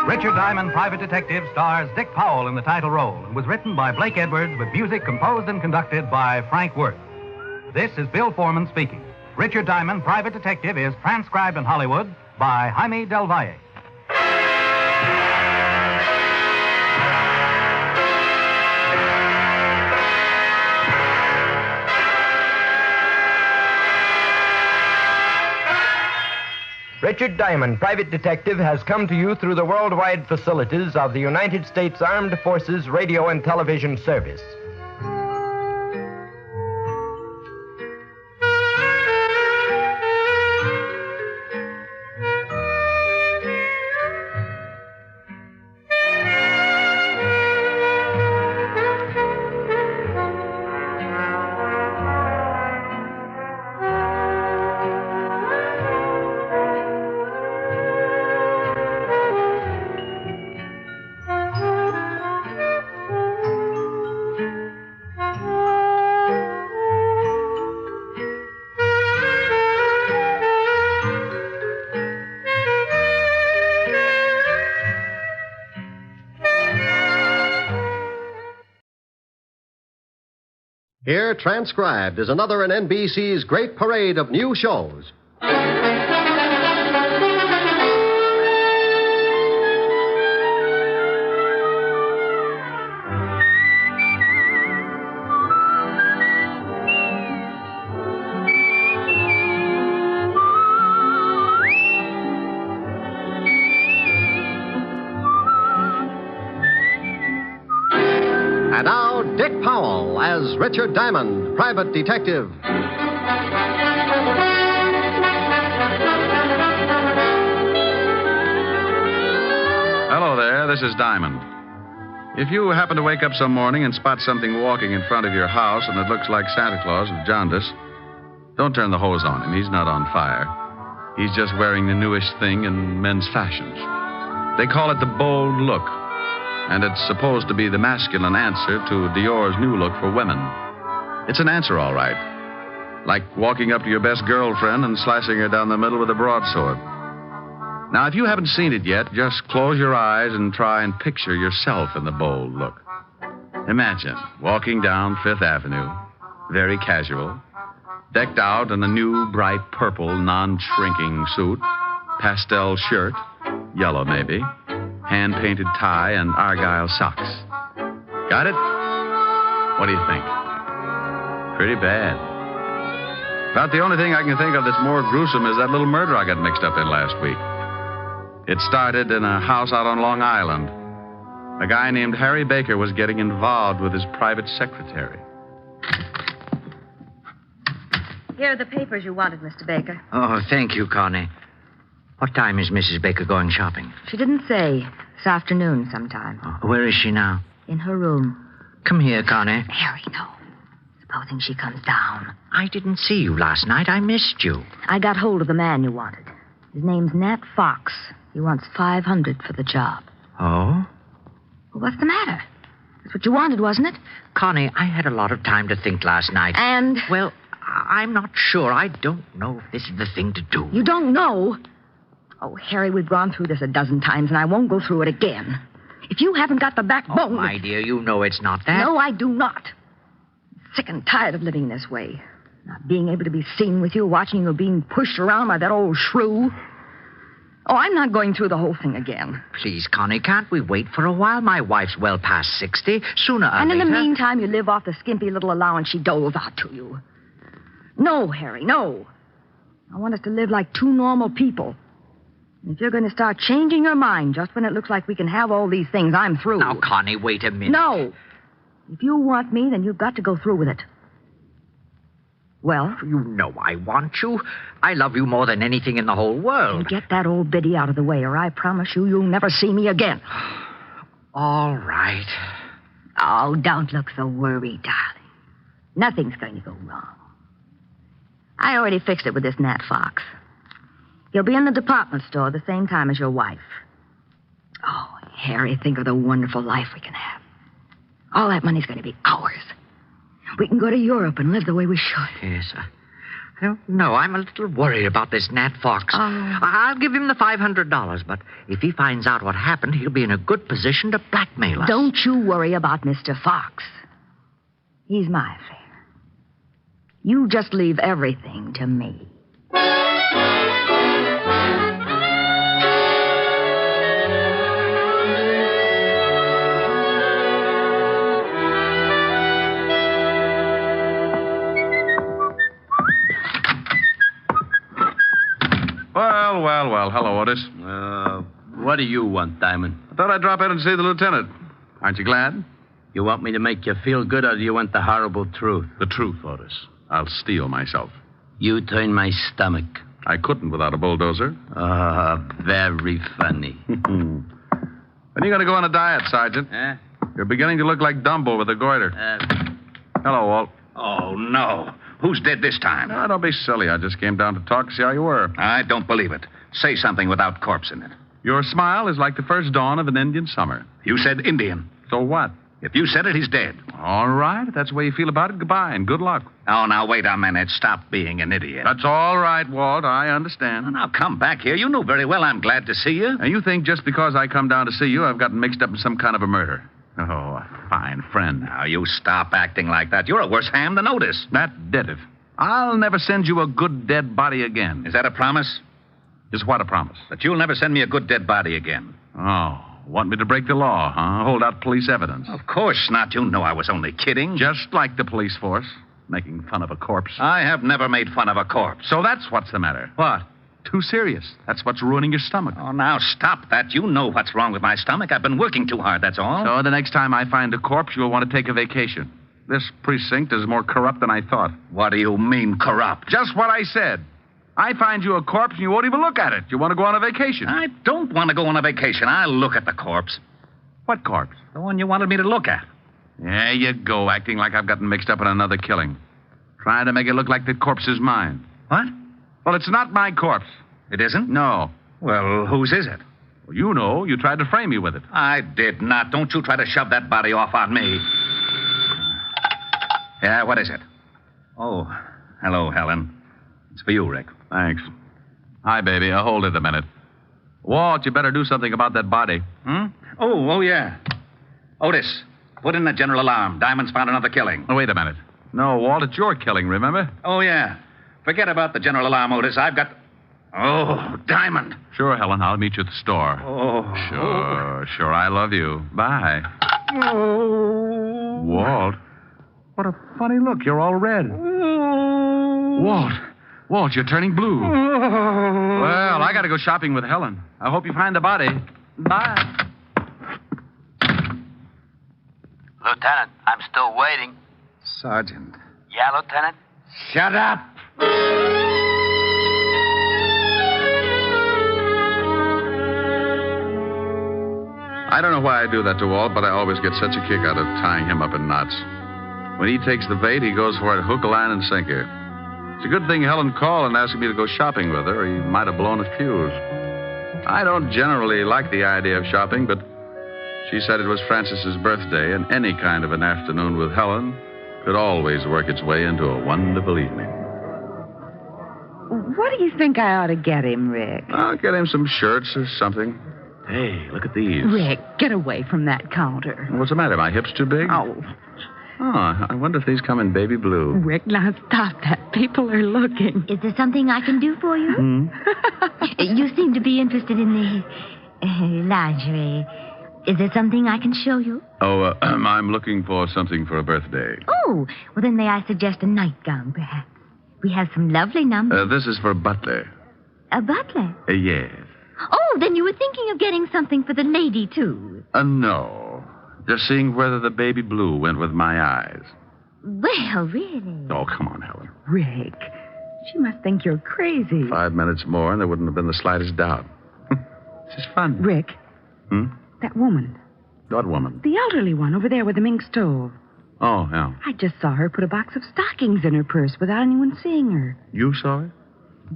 Richard Diamond, Private Detective, stars Dick Powell in the title role and was written by Blake Edwards with music composed and conducted by Frank Worth. This is Bill Foreman speaking. Richard Diamond, Private Detective is transcribed in Hollywood by Jaime Del Valle. Richard Diamond, Private Detective, has come to you through the worldwide facilities of the United States Armed Forces Radio and Television Service. Here, transcribed, is another in NBC's great parade of new shows. And now, Dick Powell as Richard Diamond, Private Detective. Hello there, this is Diamond. If you happen to wake up some morning and spot something walking in front of your house and it looks like Santa Claus with jaundice, don't turn the hose on him. He's not on fire. He's just wearing the newest thing in men's fashions. They call it the bold look, and it's supposed to be the masculine answer to Dior's new look for women. It's an answer, all right. Like walking up to your best girlfriend and slicing her down the middle with a broadsword. Now, if you haven't seen it yet, just close your eyes and try and picture yourself in the bold look. Imagine walking down Fifth Avenue, very casual, decked out in a new, bright purple, non-shrinking suit, pastel shirt, yellow maybe, hand-painted tie, and argyle socks. Got it? What do you think? Pretty bad. About the only thing I can think of that's more gruesome is that little murder I got mixed up in last week. It started in a house out on Long Island. A guy named Harry Baker was getting involved with his private secretary. Here are the papers you wanted, Mr. Baker. Oh, thank you, Connie. What time is Mrs. Baker going shopping? She didn't say. This afternoon sometime. Where is she now? In her room. Come here, Connie. Harry, no. Supposing she comes down. I didn't see you last night. I missed you. I got hold of the man you wanted. His name's Nat Fox. He wants $500 for the job. Oh? Well, what's the matter? That's what you wanted, wasn't it? Connie, I had a lot of time to think last night. And? Well, I'm not sure. I don't know if this is the thing to do. You don't know? Oh, Harry, we've gone through this a dozen times, and I won't go through it again. If you haven't got the backbone... Oh, my dear, you know it's not that. No, I do not. I'm sick and tired of living this way. Not being able to be seen with you, watching you being pushed around by that old shrew. Oh, I'm not going through the whole thing again. Please, Connie, can't we wait for a while? My wife's well past 60. Sooner or later... And in the meantime, you live off the skimpy little allowance she doles out to you. No, Harry, no. I want us to live like two normal people. And if you're going to start changing your mind just when it looks like we can have all these things, I'm through. Now, Connie, wait a minute. No. If you want me, then you've got to go through with it. Well? You know I want you. I love you more than anything in the whole world. And get that old biddy out of the way, or I promise you, you'll never see me again. All right. Oh, don't look so worried, darling. Nothing's going to go wrong. I already fixed it with this Nat Fox. He'll be in the department store the same time as your wife. Oh, Harry, think of the wonderful life we can have. All that money's going to be ours. We can go to Europe and live the way we should. Yes, I don't know. I'm a little worried about this Nat Fox. Oh. I'll give him the $500, but if he finds out what happened, he'll be in a good position to blackmail us. Don't you worry about Mr. Fox. He's my affair. You just leave everything to me. Well. Hello, Otis. What do you want, Diamond? I thought I'd drop in and see the lieutenant. Aren't you glad? You want me to make you feel good, or do you want the horrible truth? The truth, Otis. I'll steel myself. You turn my stomach. I couldn't without a bulldozer. Very funny. When are you going to go on a diet, Sergeant? You're beginning to look like Dumbo with a goiter. Hello, Walt. Oh, no. Who's dead this time? No, don't be silly. I just came down to talk, see how you were. I don't believe it. Say something without corpse in it. Your smile is like the first dawn of an Indian summer. You said Indian. So what? If you said it, he's dead. All right. If that's the way you feel about it, goodbye and good luck. Oh, now, wait a minute. Stop being an idiot. That's all right, Walt. I understand. Now, come back here. You know very well I'm glad to see you. And you think just because I come down to see you, I've gotten mixed up in some kind of a murder. Oh, a fine friend. Now, you stop acting like that. You're a worse ham than Otis. That did it. I'll never send you a good dead body again. Is that a promise? Is what a promise? That you'll never send me a good dead body again. Oh, want me to break the law, huh? Hold out police evidence. Of course not. You know I was only kidding. Just like the police force, making fun of a corpse. I have never made fun of a corpse. So that's what's the matter. What? Too serious. That's what's ruining your stomach. Oh, now stop that. You know what's wrong with my stomach. I've been working too hard, that's all. So the next time I find a corpse, you'll want to take a vacation. This precinct is more corrupt than I thought. What do you mean, corrupt? Just what I said. I find you a corpse and you won't even look at it. You want to go on a vacation. I don't want to go on a vacation. I'll look at the corpse. What corpse? The one you wanted me to look at. There you go, acting like I've gotten mixed up in another killing. Trying to make it look like the corpse is mine. What? Well, it's not my corpse. It isn't? No. Well, whose is it? Well, you know. You tried to frame me with it. I did not. Don't you try to shove that body off on me. Yeah, what is it? Oh, hello, Helen. It's for you, Rick. Thanks. Hi, baby. I'll hold it a minute. Walt, you better do something about that body. Oh, yeah. Otis, put in the general alarm. Diamond's found another killing. Oh, wait a minute. No, Walt, it's your killing, remember? Oh, yeah. Forget about the general alarm, Otis. I've got... Oh, Diamond. Sure, Helen. I'll meet you at the store. Oh. Sure. I love you. Bye. Oh. Walt. What a funny look. You're all red. Walt, you're turning blue. Well, I got to go shopping with Helen. I hope you find the body. Bye. Lieutenant, I'm still waiting. Sergeant. Yeah, Lieutenant? Shut up. I don't know why I do that to Walt, but I always get such a kick out of tying him up in knots. When he takes the bait, he goes for it hook, line, and sinker. It's a good thing Helen called and asked me to go shopping with her, or he might have blown a fuse. I don't generally like the idea of shopping, but she said it was Frances's birthday, and any kind of an afternoon with Helen could always work its way into a wonderful evening. What do you think I ought to get him, Rick? I'll get him some shirts or something. Hey, look at these. Rick, get away from that counter. What's the matter? My hips too big? Oh, I wonder if these come in baby blue. Rick, now stop that. People are looking. Is there something I can do for you? You seem to be interested in the lingerie. Is there something I can show you? Oh, I'm looking for something for a birthday. Oh, well, then may I suggest a nightgown, perhaps? We have some lovely numbers. This is for Butler. A butler? Yes. Oh, then you were thinking of getting something for the lady, too. No. Just seeing whether the baby blue went with my eyes. Well, really? Oh, come on, Helen. Rick, she must think you're crazy. 5 minutes more, and there wouldn't have been the slightest doubt. This is fun. Rick. That woman. What woman? The elderly one over there with the mink stove. Oh, yeah. I just saw her put a box of stockings in her purse without anyone seeing her. You saw her?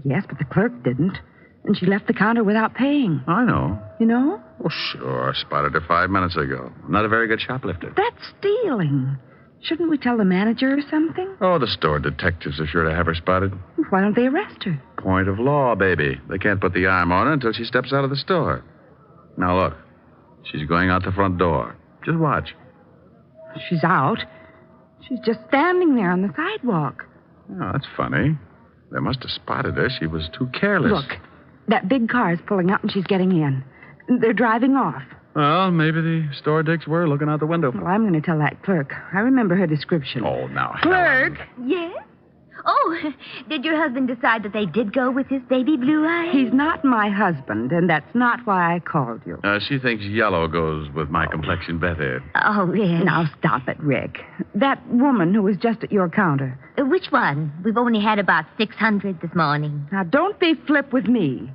Yes, but the clerk didn't. And she left the counter without paying. I know. You know? Oh, sure. I spotted her 5 minutes ago. Not a very good shoplifter. That's stealing. Shouldn't we tell the manager or something? Oh, the store detectives are sure to have her spotted. Why don't they arrest her? Point of law, baby. They can't put the arm on her until she steps out of the store. Now, look. She's going out the front door. Just watch. She's out. She's just standing there on the sidewalk. Oh, that's funny. They must have spotted her. She was too careless. Look, that big car is pulling up and she's getting in. They're driving off. Well, maybe the store dicks were looking out the window. Well, I'm going to tell that clerk. I remember her description. Oh, now, Clerk! Yes? Oh, did your husband decide that they did go with his baby blue eyes? He's not my husband, and that's not why I called you. She thinks yellow goes with my complexion better. Oh, yes. Now, stop it, Rick. That woman who was just at your counter. Which one? We've only had about 600 this morning. Now, don't be flip with me.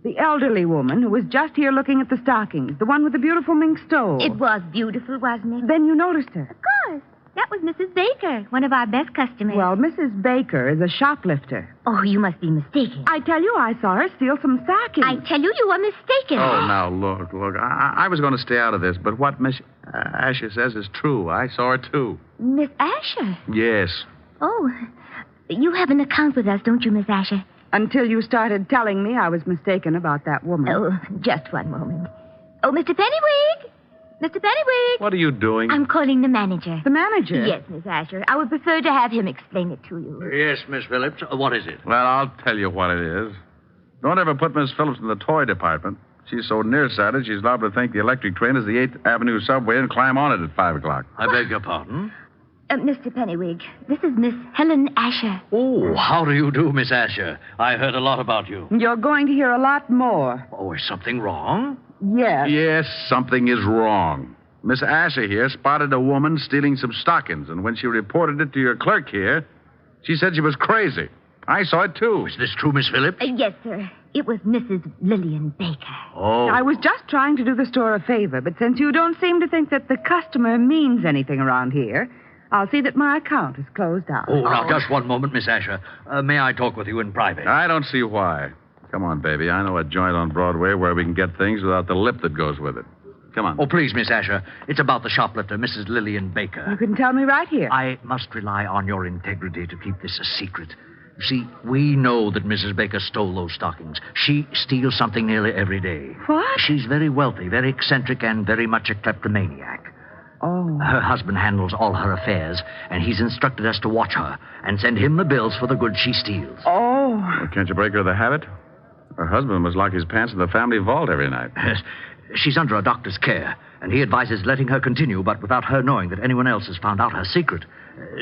The elderly woman who was just here looking at the stockings. The one with the beautiful mink stove. It was beautiful, wasn't it? Then you noticed her. Of course. That was Mrs. Baker, one of our best customers. Well, Mrs. Baker is a shoplifter. Oh, you must be mistaken. I tell you, I saw her steal some stockings. I tell you, you are mistaken. Oh, now, look. I was going to stay out of this, but what Miss Asher says is true. I saw her, too. Miss Asher? Yes. Oh, you have an account with us, don't you, Miss Asher? Until you started telling me I was mistaken about that woman. Oh, just one moment. Oh, Mr. Pennywig! Mr. Pennywig! What are you doing? I'm calling the manager. The manager? Yes, Miss Asher. I would prefer to have him explain it to you. Yes, Miss Phillips. What is it? Well, I'll tell you what it is. Don't ever put Miss Phillips in the toy department. She's so nearsighted, she's liable to think the electric train is the 8th Avenue subway and climb on it at 5 o'clock. I beg your pardon? Mr. Pennywig, this is Miss Helen Asher. Oh, how do you do, Miss Asher? I heard a lot about you. You're going to hear a lot more. Oh, is something wrong? Yes. Yes, something is wrong. Miss Asher here spotted a woman stealing some stockings, and when she reported it to your clerk here, she said she was crazy. I saw it, too. Is this true, Miss Phillips? Yes, sir. It was Mrs. Lillian Baker. Oh. I was just trying to do the store a favor, but since you don't seem to think that the customer means anything around here, I'll see that my account is closed out. Oh, now, just one moment, Miss Asher. May I talk with you in private? I don't see why. Come on, baby. I know a joint on Broadway where we can get things without the lip that goes with it. Come on. Oh, please, Miss Asher. It's about the shoplifter, Mrs. Lillian Baker. You can tell me right here. I must rely on your integrity to keep this a secret. You see, we know that Mrs. Baker stole those stockings. She steals something nearly every day. What? She's very wealthy, very eccentric, and very much a kleptomaniac. Oh. Her husband handles all her affairs, and he's instructed us to watch her and send him the bills for the goods she steals. Oh. Well, can't you break her of the habit? Her husband must lock his pants in the family vault every night. She's under a doctor's care, and he advises letting her continue, but without her knowing that anyone else has found out her secret.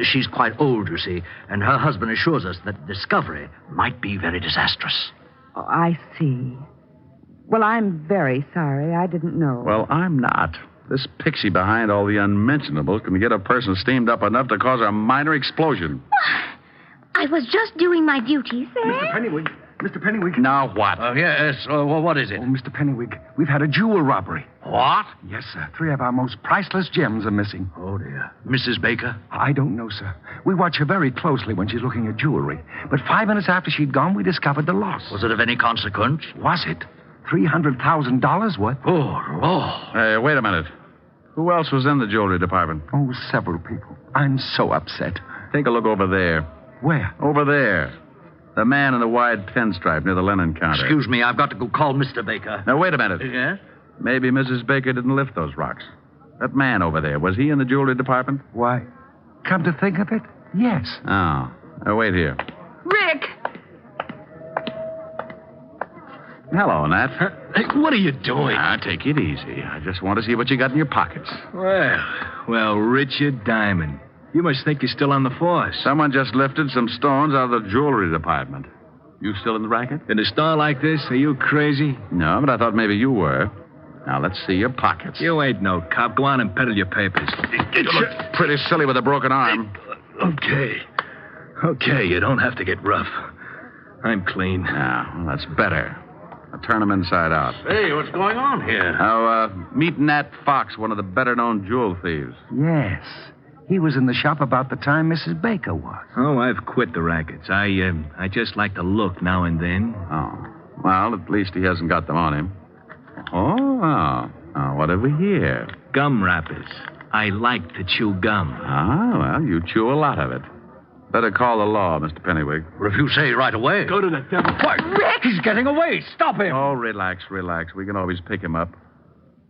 She's quite old, you see, and her husband assures us that discovery might be very disastrous. Oh, I see. Well, I'm very sorry. I didn't know. Well, I'm not. This pixie behind all the unmentionables can get a person steamed up enough to cause a minor explosion. I was just doing my duty, sir. Mr. Pennywig. Mr. Pennywig. Now what? Yes, what is it? Oh, Mr. Pennywig, we've had a jewel robbery. What? Yes, sir. 3 of our most priceless gems are missing. Oh, dear. Mrs. Baker? I don't know, sir. We watch her very closely when she's looking at jewelry. But 5 minutes after she'd gone, we discovered the loss. Was it of any consequence? Was it? $300,000 worth. Oh, Lord. Hey, wait a minute. Who else was in the jewelry department? Oh, several people. I'm so upset. Take a look over there. Where? Over there. The man in the wide pinstripe near the linen counter. Excuse me, I've got to go call Mr. Baker. Now, wait a minute. Yeah? Maybe Mrs. Baker didn't lift those rocks. That man over there, was he in the jewelry department? Why, come to think of it, yes. Oh. Now, wait here. Rick! Hello, Nat. Hey, what are you doing? Now, take it easy. I just want to see what you got in your pockets. Well, Richard Diamond. You must think you're still on the force. Someone just lifted some stones out of the jewelry department. You still in the racket? In a store like this? Are you crazy? No, but I thought maybe you were. Now, let's see your pockets. You ain't no cop. Go on and peddle your papers. You look pretty silly with a broken arm. Okay, you don't have to get rough. I'm clean. Now, well, that's better. Now, turn them inside out. Hey, what's going on here? Now, meet Nat Fox, one of the better-known jewel thieves. Yes. He was in the shop about the time Mrs. Baker was. Oh, I've quit the rackets. I just like to look now and then. Oh. Well, at least he hasn't got them on him. Oh, what have we here? Gum wrappers. I like to chew gum. Ah, well, you chew a lot of it. Better call the law, Mr. Pennywig. Well, if you say right away. Go to the devil. What? Rick! He's getting away. Stop him. Oh, relax. We can always pick him up.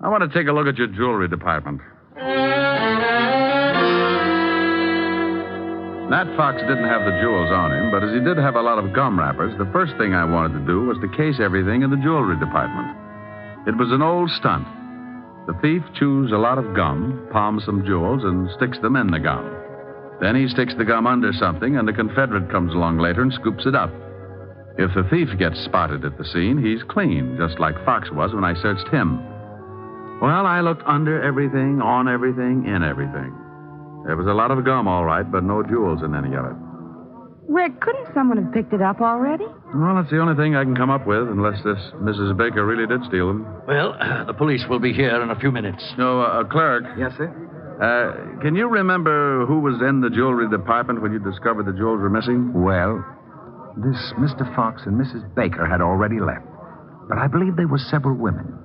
I want to take a look at your jewelry department. Nat Fox didn't have the jewels on him, but as he did have a lot of gum wrappers, the first thing I wanted to do was to case everything in the jewelry department. It was an old stunt. The thief chews a lot of gum, palms some jewels, and sticks them in the gum. Then he sticks the gum under something, and a Confederate comes along later and scoops it up. If the thief gets spotted at the scene, he's clean, just like Fox was when I searched him. Well, I looked under everything, on everything, in everything. There was a lot of gum, all right, but no jewels in any of it. Rick, couldn't someone have picked it up already? Well, that's the only thing I can come up with, unless this Mrs. Baker really did steal them. Well, the police will be here in a few minutes. So, clerk. Yes, sir? Can you remember who was in the jewelry department when you discovered the jewels were missing? Well, this Mr. Fox and Mrs. Baker had already left. But I believe there were several women.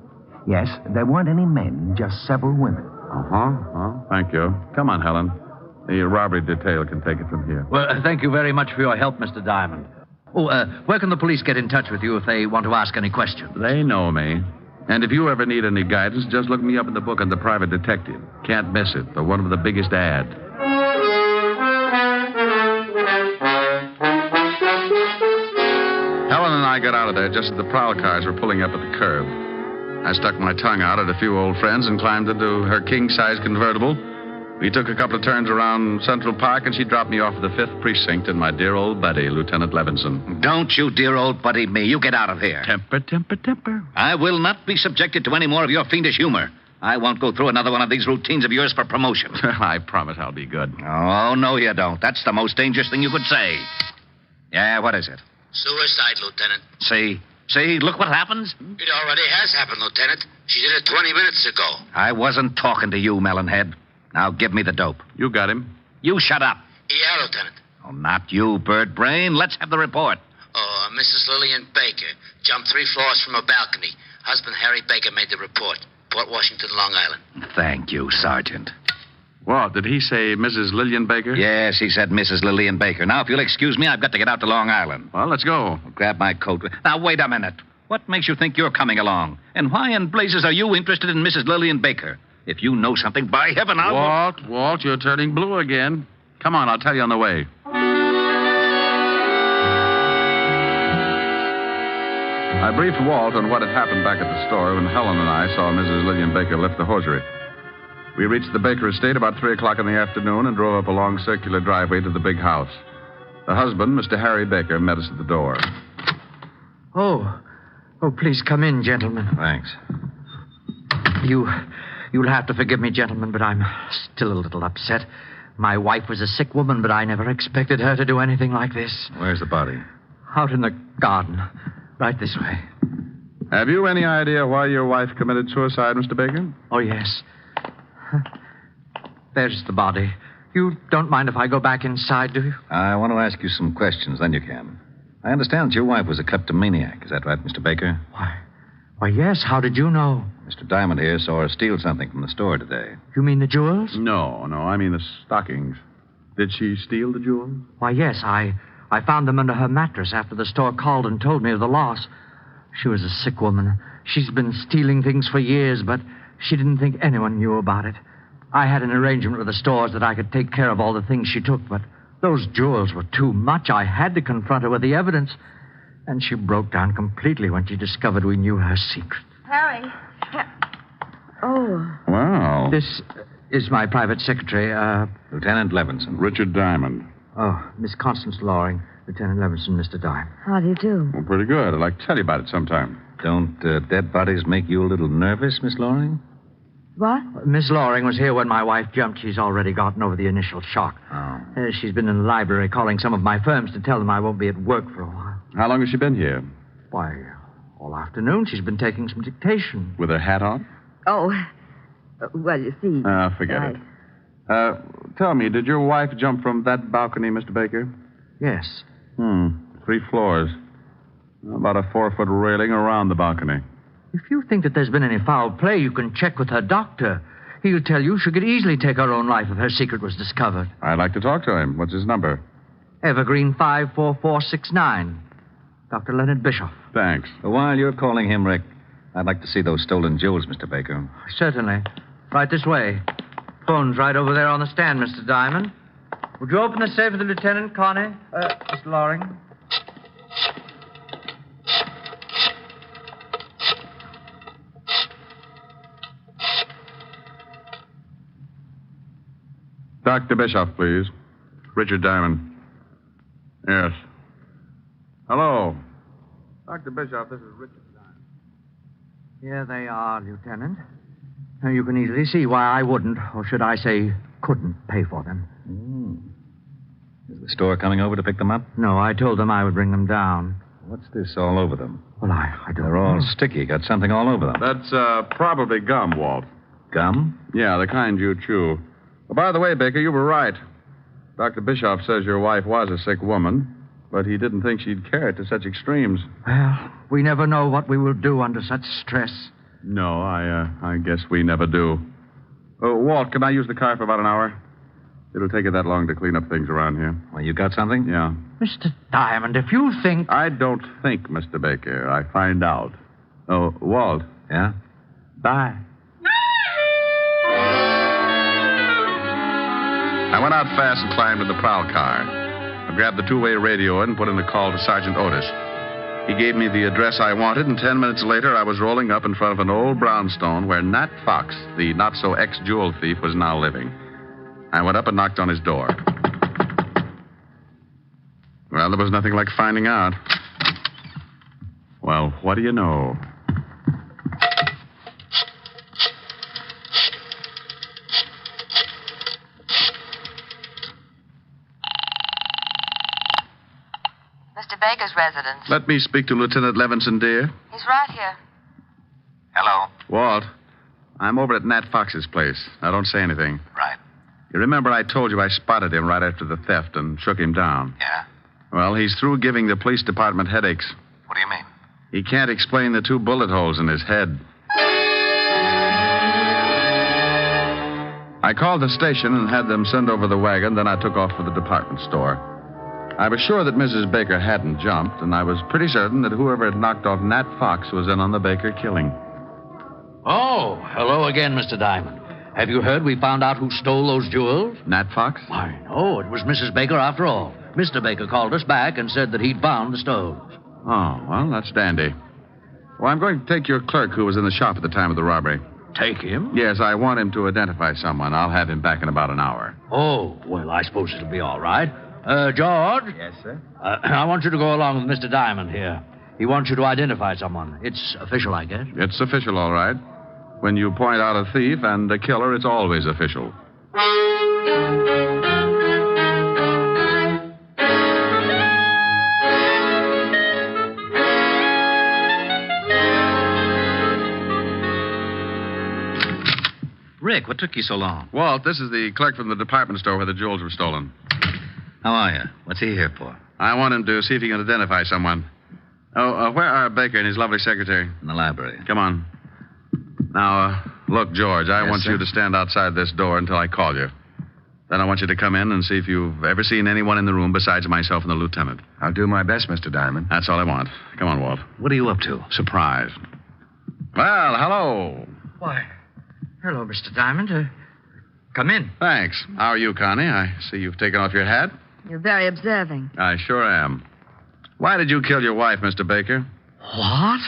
Yes, there weren't any men, just several women. Well, thank you. Come on, Helen. The robbery detail can take it from here. Well, thank you very much for your help, Mr. Diamond. Oh, where can the police get in touch with you if they want to ask any questions? They know me. And if you ever need any guidance, just look me up in the book on the private detective. Can't miss it. They're one of the biggest ads. Helen and I got out of there just as the prowl cars were pulling up at the curb. I stuck my tongue out at a few old friends and climbed into her king-size convertible. We took a couple of turns around Central Park, and she dropped me off at the 5th Precinct and my dear old buddy, Lieutenant Levinson. Don't you dear old buddy me. You get out of here. Temper. I will not be subjected to any more of your fiendish humor. I won't go through another one of these routines of yours for promotion. I promise I'll be good. Oh, no, you don't. That's the most dangerous thing you could say. Yeah, what is it? Suicide, Lieutenant. See, look what happens. It already has happened, Lieutenant. She did it 20 minutes ago. I wasn't talking to you, Melonhead. Now give me the dope. You got him. You shut up. Yeah, Lieutenant. Oh, not you, Bird Brain. Let's have the report. Oh, Mrs. Lillian Baker jumped 3 floors from a balcony. Husband Harry Baker made the report. Port Washington, Long Island. Thank you, Sergeant. What, did he say Mrs. Lillian Baker? Yes, he said Mrs. Lillian Baker. Now, if you'll excuse me, I've got to get out to Long Island. Well, let's go. Grab my coat. Now, wait a minute. What makes you think you're coming along? And why in blazes are you interested in Mrs. Lillian Baker? If you know something, by heaven, I'll... Walt, you're turning blue again. Come on, I'll tell you on the way. I briefed Walt on what had happened back at the store when Helen and I saw Mrs. Lillian Baker lift the hosiery. We reached the Baker estate about 3 o'clock in the afternoon and drove up a long circular driveway to the big house. The husband, Mr. Harry Baker, met us at the door. Oh, please come in, gentlemen. Thanks. You'll have to forgive me, gentlemen, but I'm still a little upset. My wife was a sick woman, but I never expected her to do anything like this. Where's the body? Out in the garden. Right this way. Have you any idea why your wife committed suicide, Mr. Baker? Oh, yes. There's the body. You don't mind if I go back inside, do you? I want to ask you some questions, then you can. I understand that your wife was a kleptomaniac. Is that right, Mr. Baker? Why, yes. How did you know? Mr. Diamond here saw her steal something from the store today. You mean the jewels? No, I mean the stockings. Did she steal the jewels? Why, yes. I found them under her mattress after the store called and told me of the loss. She was a sick woman. She's been stealing things for years, but she didn't think anyone knew about it. I had an arrangement with the stores that I could take care of all the things she took, but those jewels were too much. I had to confront her with the evidence. And she broke down completely when she discovered we knew her secret. Harry. Oh. Wow. This is my private secretary, Lieutenant Levinson. Richard Diamond. Oh, Miss Constance Loring, Lieutenant Levinson, Mr. Diamond. How do you do? Well, pretty good. I'd like to tell you about it sometime. Don't dead bodies make you a little nervous, Miss Loring? What? Miss Loring was here when my wife jumped. She's already gotten over the initial shock. Oh. She's been in the library calling some of my firms to tell them I won't be at work for a while. How long has she been here? Why, all afternoon she's been taking some dictation. With her hat on? Oh, well, you see. Forget it. Tell me, did your wife jump from that balcony, Mr. Baker? Yes. 3 floors. About a 4-foot railing around the balcony. If you think that there's been any foul play, you can check with her doctor. He'll tell you she could easily take her own life if her secret was discovered. I'd like to talk to him. What's his number? Evergreen 54469. Dr. Leonard Bischoff. Thanks. While you're calling him, Rick, I'd like to see those stolen jewels, Mr. Baker. Certainly. Right this way. Phone's right over there on the stand, Mr. Diamond. Would you open the safe for the lieutenant, Connie? Mr. Loring? Dr. Bischoff, please. Richard Diamond. Yes. Hello. Dr. Bischoff, this is Richard Diamond. Here they are, Lieutenant. Now, you can easily see why I wouldn't, or should I say, couldn't pay for them. Is the store coming over to pick them up? No, I told them I would bring them down. What's this all over them? Well, I don't They're all know. sticky. Got something all over them. That's probably gum, Walt. Gum? Yeah, the kind you chew. Oh, by the way, Baker, you were right. Dr. Bischoff says your wife was a sick woman, but he didn't think she'd carry it to such extremes. Well, we never know what we will do under such stress. No, I guess we never do. Walt, can I use the car for about an hour? It'll take you that long to clean up things around here. Well, you got something? Yeah. Mr. Diamond, if you think... I don't think, Mr. Baker. I find out. Oh, Walt. Yeah? Bye. I went out fast and climbed in the prowl car. I grabbed the 2-way radio and put in a call to Sergeant Otis. He gave me the address I wanted, and 10 minutes later, I was rolling up in front of an old brownstone where Nat Fox, the not-so-ex-jewel thief, was now living. I went up and knocked on his door. Well, there was nothing like finding out. Well, what do you know? Mr. Baker's residence. Let me speak to Lieutenant Levinson, dear. He's right here. Hello. Walt, I'm over at Nat Fox's place. Now, don't say anything. Right. You remember I told you I spotted him right after the theft and shook him down? Yeah? Well, he's through giving the police department headaches. What do you mean? He can't explain the 2 bullet holes in his head. I called the station and had them send over the wagon, then I took off for the department store. I was sure that Mrs. Baker hadn't jumped, and I was pretty certain that whoever had knocked off Nat Fox was in on the Baker killing. Oh, hello again, Mr. Diamond. Have you heard we found out who stole those jewels? Nat Fox? Why, no, it was Mrs. Baker after all. Mr. Baker called us back and said that he'd found the stones. Oh, well, that's dandy. Well, I'm going to take your clerk who was in the shop at the time of the robbery. Take him? Yes, I want him to identify someone. I'll have him back in about an hour. Oh, well, I suppose it'll be all right. George? Yes, sir? I want you to go along with Mr. Diamond here. He wants you to identify someone. It's official, I guess. It's official, all right. When you point out a thief and a killer, it's always official. Rick, what took you so long? Walt, this is the clerk from the department store where the jewels were stolen. How are you? What's he here for? I want him to see if he can identify someone. Oh, where are Baker and his lovely secretary? In the library. Come on. Now, look, George, I Yes, want sir? you to stand outside this door until I call you. Then I want you to come in and see if you've ever seen anyone in the room besides myself and the lieutenant. I'll do my best, Mr. Diamond. That's all I want. Come on, Walt. What are you up to? Surprise. Well, hello. Why, hello, Mr. Diamond. Come in. Thanks. How are you, Connie? I see you've taken off your hat. You're very observing. I sure am. Why did you kill your wife, Mr. Baker? What?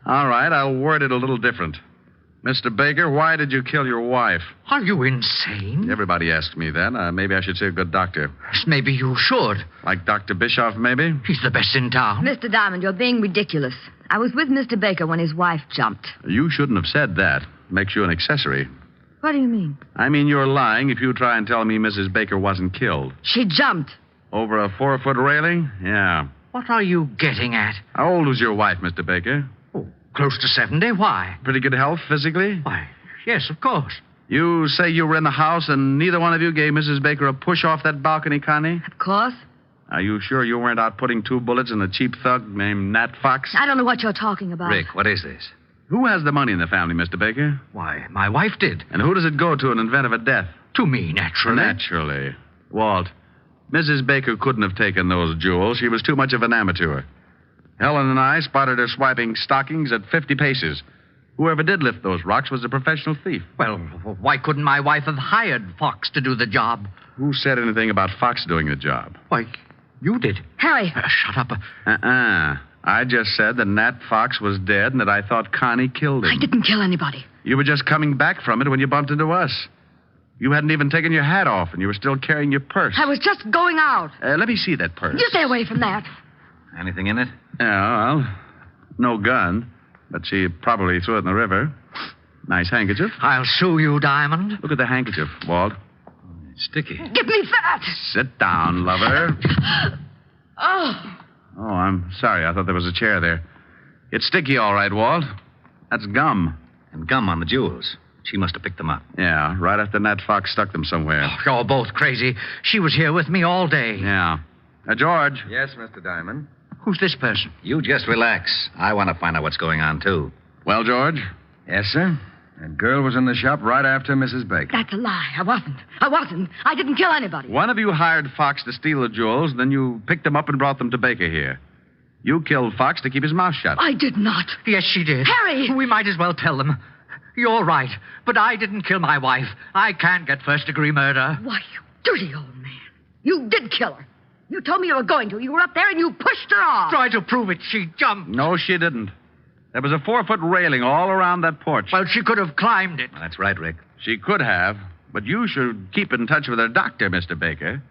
All right, I'll word it a little different. Mr. Baker, why did you kill your wife? Are you insane? Everybody asks me that. Maybe I should say a good doctor. Maybe you should. Like Dr. Bischoff, maybe? He's the best in town. Mr. Diamond, you're being ridiculous. I was with Mr. Baker when his wife jumped. You shouldn't have said that. Makes you an accessory. What do you mean? I mean, you're lying if you try and tell me Mrs. Baker wasn't killed. She jumped. Over a 4-foot railing? Yeah. What are you getting at? How old was your wife, Mr. Baker? Close to 70. Why? Pretty good health physically? Why, yes, of course. You say you were in the house and neither one of you gave Mrs. Baker a push off that balcony, Connie? Of course. Are you sure you weren't out putting 2 bullets in a cheap thug named Nat Fox? I don't know what you're talking about. Rick, what is this? Who has the money in the family, Mr. Baker? Why, my wife did. And who does it go to in event of a death? To me, naturally. Naturally. Walt, Mrs. Baker couldn't have taken those jewels. She was too much of an amateur. Helen and I spotted her swiping stockings at 50 paces. Whoever did lift those rocks was a professional thief. Well, why couldn't my wife have hired Fox to do the job? Who said anything about Fox doing the job? Why, you did. Harry. Shut up. I just said that Nat Fox was dead and that I thought Connie killed him. I didn't kill anybody. You were just coming back from it when you bumped into us. You hadn't even taken your hat off and you were still carrying your purse. I was just going out. Let me see that purse. You stay away from that. Anything in it? Yeah, well, no gun. But she probably threw it in the river. Nice handkerchief. I'll sue you, Diamond. Look at the handkerchief, Walt. It's sticky. Give me that. Sit down, lover. Oh. Oh, I'm sorry. I thought there was a chair there. It's sticky, all right, Walt. That's gum. And gum on the jewels. She must have picked them up. Yeah, right after Nat Fox stuck them somewhere. Oh, you're both crazy. She was here with me all day. Yeah. George. Yes, Mr. Diamond. Who's this person? You just relax. I want to find out what's going on, too. Well, George? Yes, sir. That girl was in the shop right after Mrs. Baker. That's a lie. I wasn't. I didn't kill anybody. One of you hired Fox to steal the jewels, then you picked them up and brought them to Baker here. You killed Fox to keep his mouth shut. I did not. Yes, she did. Harry! We might as well tell them. You're right, but I didn't kill my wife. I can't get first-degree murder. Why, you dirty old man. You did kill her. You told me you were going to. You were up there and you pushed her off. Try to prove it. She jumped. No, she didn't. There was a 4-foot railing all around that porch. Well, she could have climbed it. Well, that's right, Rick. She could have, but you should keep in touch with her doctor, Mr. Baker.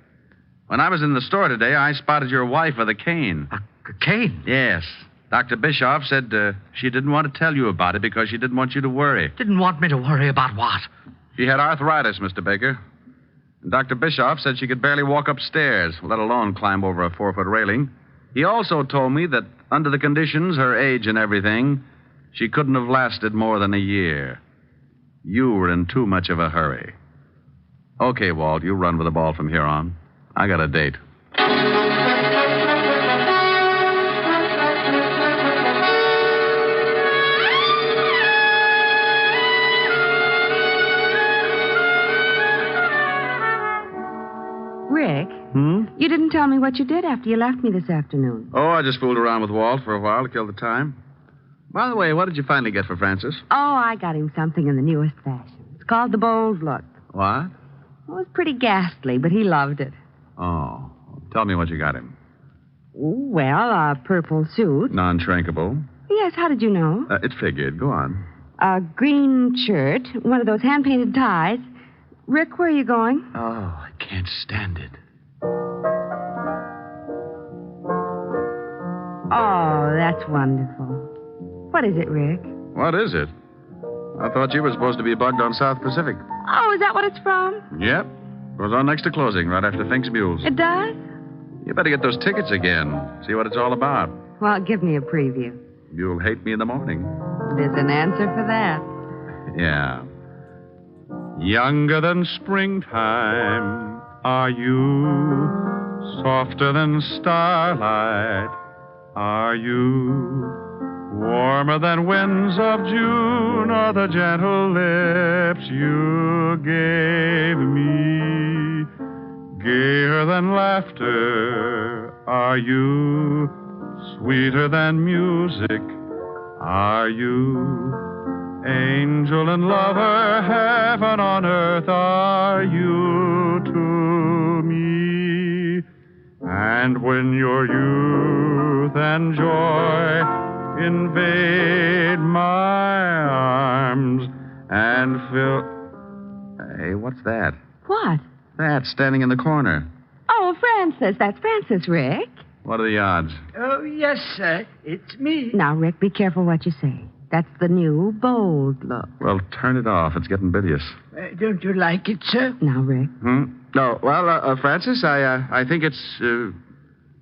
When I was in the store today, I spotted your wife with a cane. A cane? Yes. Dr. Bischoff said she didn't want to tell you about it because she didn't want you to worry. Didn't want me to worry about what? She had arthritis, Mr. Baker. And Dr. Bischoff said she could barely walk upstairs, let alone climb over a 4-foot railing. He also told me that under the conditions, her age and everything, she couldn't have lasted more than a year. You were in too much of a hurry. Okay, Walt, you run with the ball from here on. I got a date. Rick, you didn't tell me what you did after you left me this afternoon. Oh, I just fooled around with Walt for a while to kill the time. By the way, what did you finally get for Francis? Oh, I got him something in the newest fashion. It's called the Bold Look. What? It was pretty ghastly, but he loved it. Oh, tell me what you got him. Well, a purple suit. Non-shrinkable. Yes, how did you know? It figured. Go on. A green shirt, one of those hand-painted ties. Rick, where are you going? Oh, I can't stand it. Oh, that's wonderful. What is it, Rick? What is it? I thought you were supposed to be bugged on South Pacific. Oh, is that what it's from? Yep. Goes on next to closing, right after Fink's Mules. It does? You better get those tickets again. See what it's all about. Well, give me a preview. You'll hate me in the morning. There's an answer for that. Yeah. Younger than springtime are you, softer than starlight are you, warmer than winds of June are the gentle lips you gave me. Gayer than laughter are you, sweeter than music are you, angel and lover, heaven on earth are you to me. And when your youth and joy invade my arms and fill... Hey, what's that? What? That standing in the corner. Oh, Francis. That's Francis, Rick. What are the odds? Oh, yes, sir. It's me. Now, Rick, be careful what you say. That's the new bold look. Well, turn it off. It's getting bilious. Don't you like it, sir? Now, Rick. No, well, Francis, I think it's...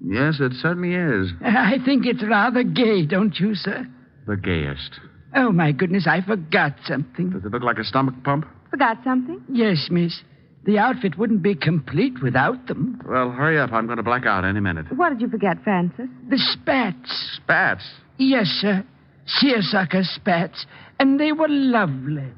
yes, it certainly is. I think it's rather gay, don't you, sir? The gayest. Oh, my goodness, I forgot something. Does it look like a stomach pump? Forgot something? Yes, miss. The outfit wouldn't be complete without them. Well, hurry up. I'm going to black out any minute. What did you forget, Francis? The spats. Spats? Yes, sir. Seersucker spats. And they were lovely.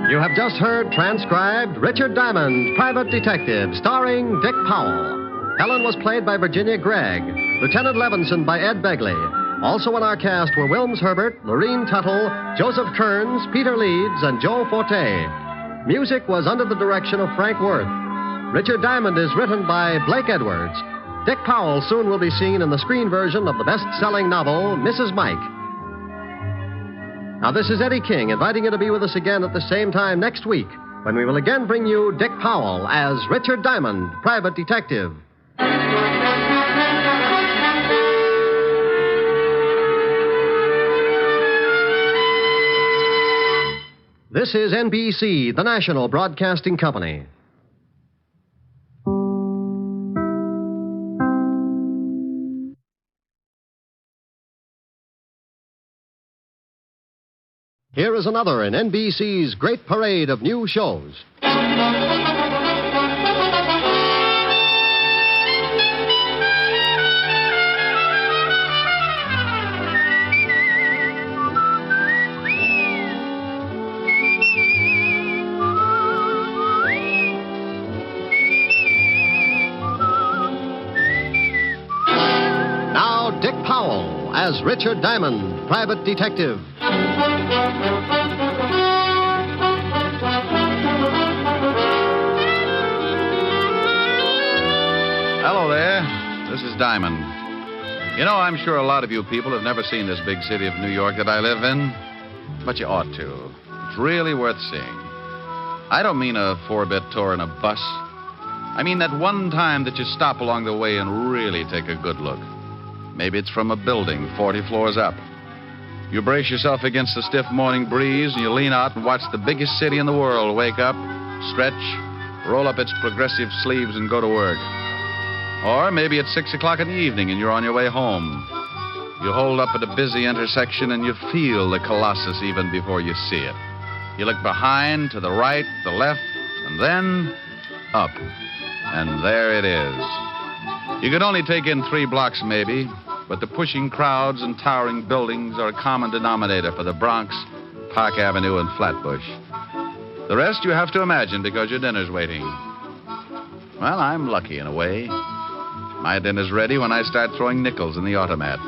You have just heard transcribed Richard Diamond, Private Detective, starring Dick Powell. Helen was played by Virginia Gregg, Lieutenant Levinson by Ed Begley. Also in our cast were Wilms Herbert, Lorene Tuttle, Joseph Kearns, Peter Leeds, and Joe Forte. Music was under the direction of Frank Worth. Richard Diamond is written by Blake Edwards. Dick Powell soon will be seen in the screen version of the best-selling novel, Mrs. Mike. Now, this is Eddie King inviting you to be with us again at the same time next week when we will again bring you Dick Powell as Richard Diamond, Private Detective. This is NBC, the national broadcasting company. Here is another in NBC's great parade of new shows. Now, Dick Powell as Richard Diamond, Private Detective. Hello there. This is Diamond. You know, I'm sure a lot of you people have never seen this big city of New York that I live in, but you ought to. It's really worth seeing. I don't mean a 4-bit tour in a bus. I mean that one time that you stop along the way and really take a good look. Maybe it's from a building 40 floors up. You brace yourself against the stiff morning breeze and you lean out and watch the biggest city in the world wake up, stretch, roll up its progressive sleeves and go to work. Or maybe it's 6 o'clock in the evening and you're on your way home. You hold up at a busy intersection and you feel the Colossus even before you see it. You look behind, to the right, the left, and then up. And there it is. You could only take in 3 blocks maybe, but the pushing crowds and towering buildings are a common denominator for the Bronx, Park Avenue, and Flatbush. The rest you have to imagine because your dinner's waiting. Well, I'm lucky in a way. My dinner's ready when I start throwing nickels in the automat.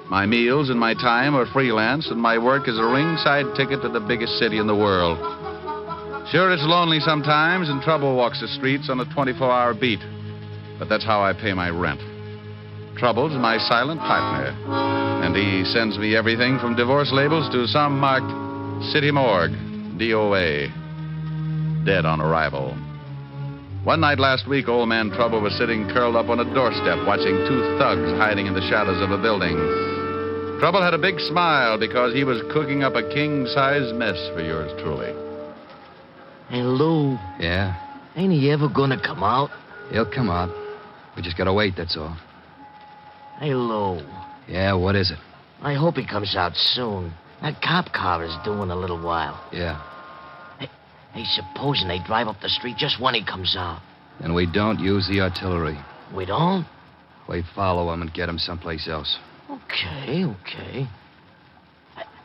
My meals and my time are freelance, and my work is a ringside ticket to the biggest city in the world. Sure, it's lonely sometimes, and trouble walks the streets on a 24-hour beat. But that's how I pay my rent. Trouble's my silent partner, and he sends me everything from divorce labels to some marked City Morgue, DOA, dead on arrival. One night last week, old man Trouble was sitting curled up on a doorstep watching 2 thugs hiding in the shadows of a building. Trouble had a big smile because he was cooking up a king-size mess for yours truly. Hey, Lou. Yeah? Ain't he ever gonna come out? He'll come out. We just gotta wait, that's all. Hey, Lou. Yeah, what is it? I hope he comes out soon. That cop car is due in a little while. Yeah. Hey, supposing they drive up the street just when he comes out. And we don't use the artillery. We don't? We follow him and get him someplace else. Okay.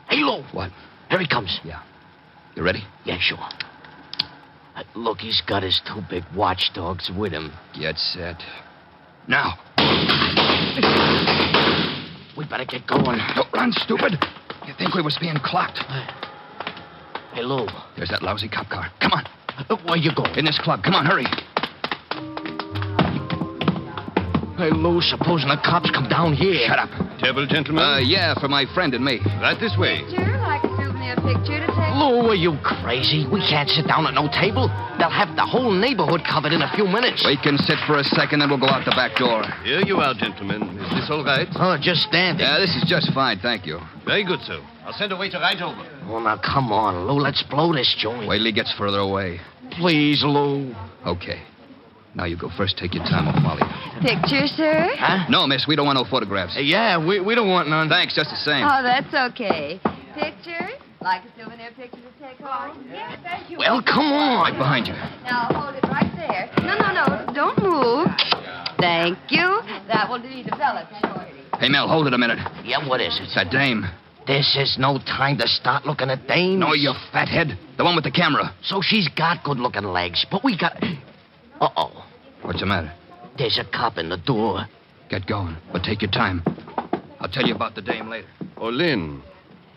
Hey, Lou. What? Here he comes. Yeah. You ready? Yeah, sure. Look, he's got his two big watchdogs with him. Get set. Now. We better get going. Don't run, stupid. You think we was being clocked? Hey, Lou. There's that lousy cop car. Come on. Where you going? In this club. Come on, hurry. Hey, Lou, supposing the cops come down here. Shut up. Table, gentlemen? Yeah, for my friend and me. Right this way. Picture, like a souvenir picture to take. Lou, are you crazy? We can't sit down at no table. They'll have the whole neighborhood covered in a few minutes. We can sit for a second, then we'll go out the back door. Here you are, gentlemen. Is this all right? Oh, just standing. Yeah, this is just fine, thank you. Very good, sir. I'll send a waiter right over. Oh, now, come on, Lou. Let's blow this joint. Wait till he gets further away. Please, Lou. Okay. Now you go first. Take your time, Molly. Picture, sir? Huh? No, miss, we don't want no photographs. Yeah, we don't want none. Thanks, just the same. Oh, that's okay. Picture? Like a souvenir picture to take home? Yes, thank you. Well, come on. Right behind you. Now, hold it right there. No. Don't move. Thank you. That will be developed shortly. Hey, Mel, hold it a minute. Yeah, what is it? It's that dame. This is no time to start looking at dames. No, you fathead. The one with the camera. So she's got good-looking legs, but we got... Uh-oh. What's the matter? There's a cop in the door. Get going, but take your time. I'll tell you about the dame later. Oh, Lynn,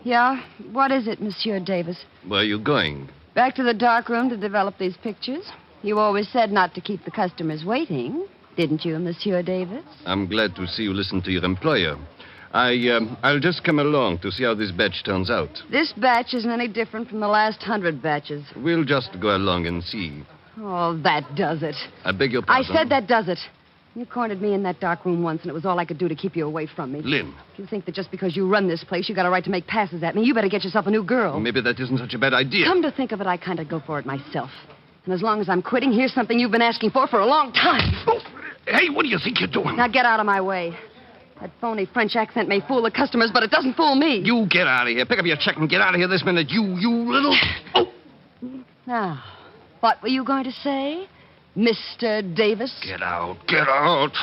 Yeah? What is it, Monsieur Davis? where are you going? Back to the dark room to develop these pictures. You always said not to keep the customers waiting, didn't you, Monsieur Davis? I'm glad to see you listen to your employer. I'll just come along to see how this batch turns out. This batch isn't any different from the last 100 batches. We'll just go along and see. Oh, that does it. I beg your I pardon. said that does it. You cornered me in that dark room once, and it was all I could do to keep you away from me. Lynn. If you think that just because you run this place, you got a right to make passes at me, you better get yourself a new girl. Maybe that isn't such a bad idea. Come to think of it, I kind of go for it myself. And as long as I'm quitting, here's something you've been asking for a long time. Oh, hey, what do you think you're doing? Now get out of my way. That phony French accent may fool the customers, but it doesn't fool me. You get out of here. Pick up your check and get out of here this minute. You little... Oh! Now, what were you going to say, Mr. Davis? Get out. Get out.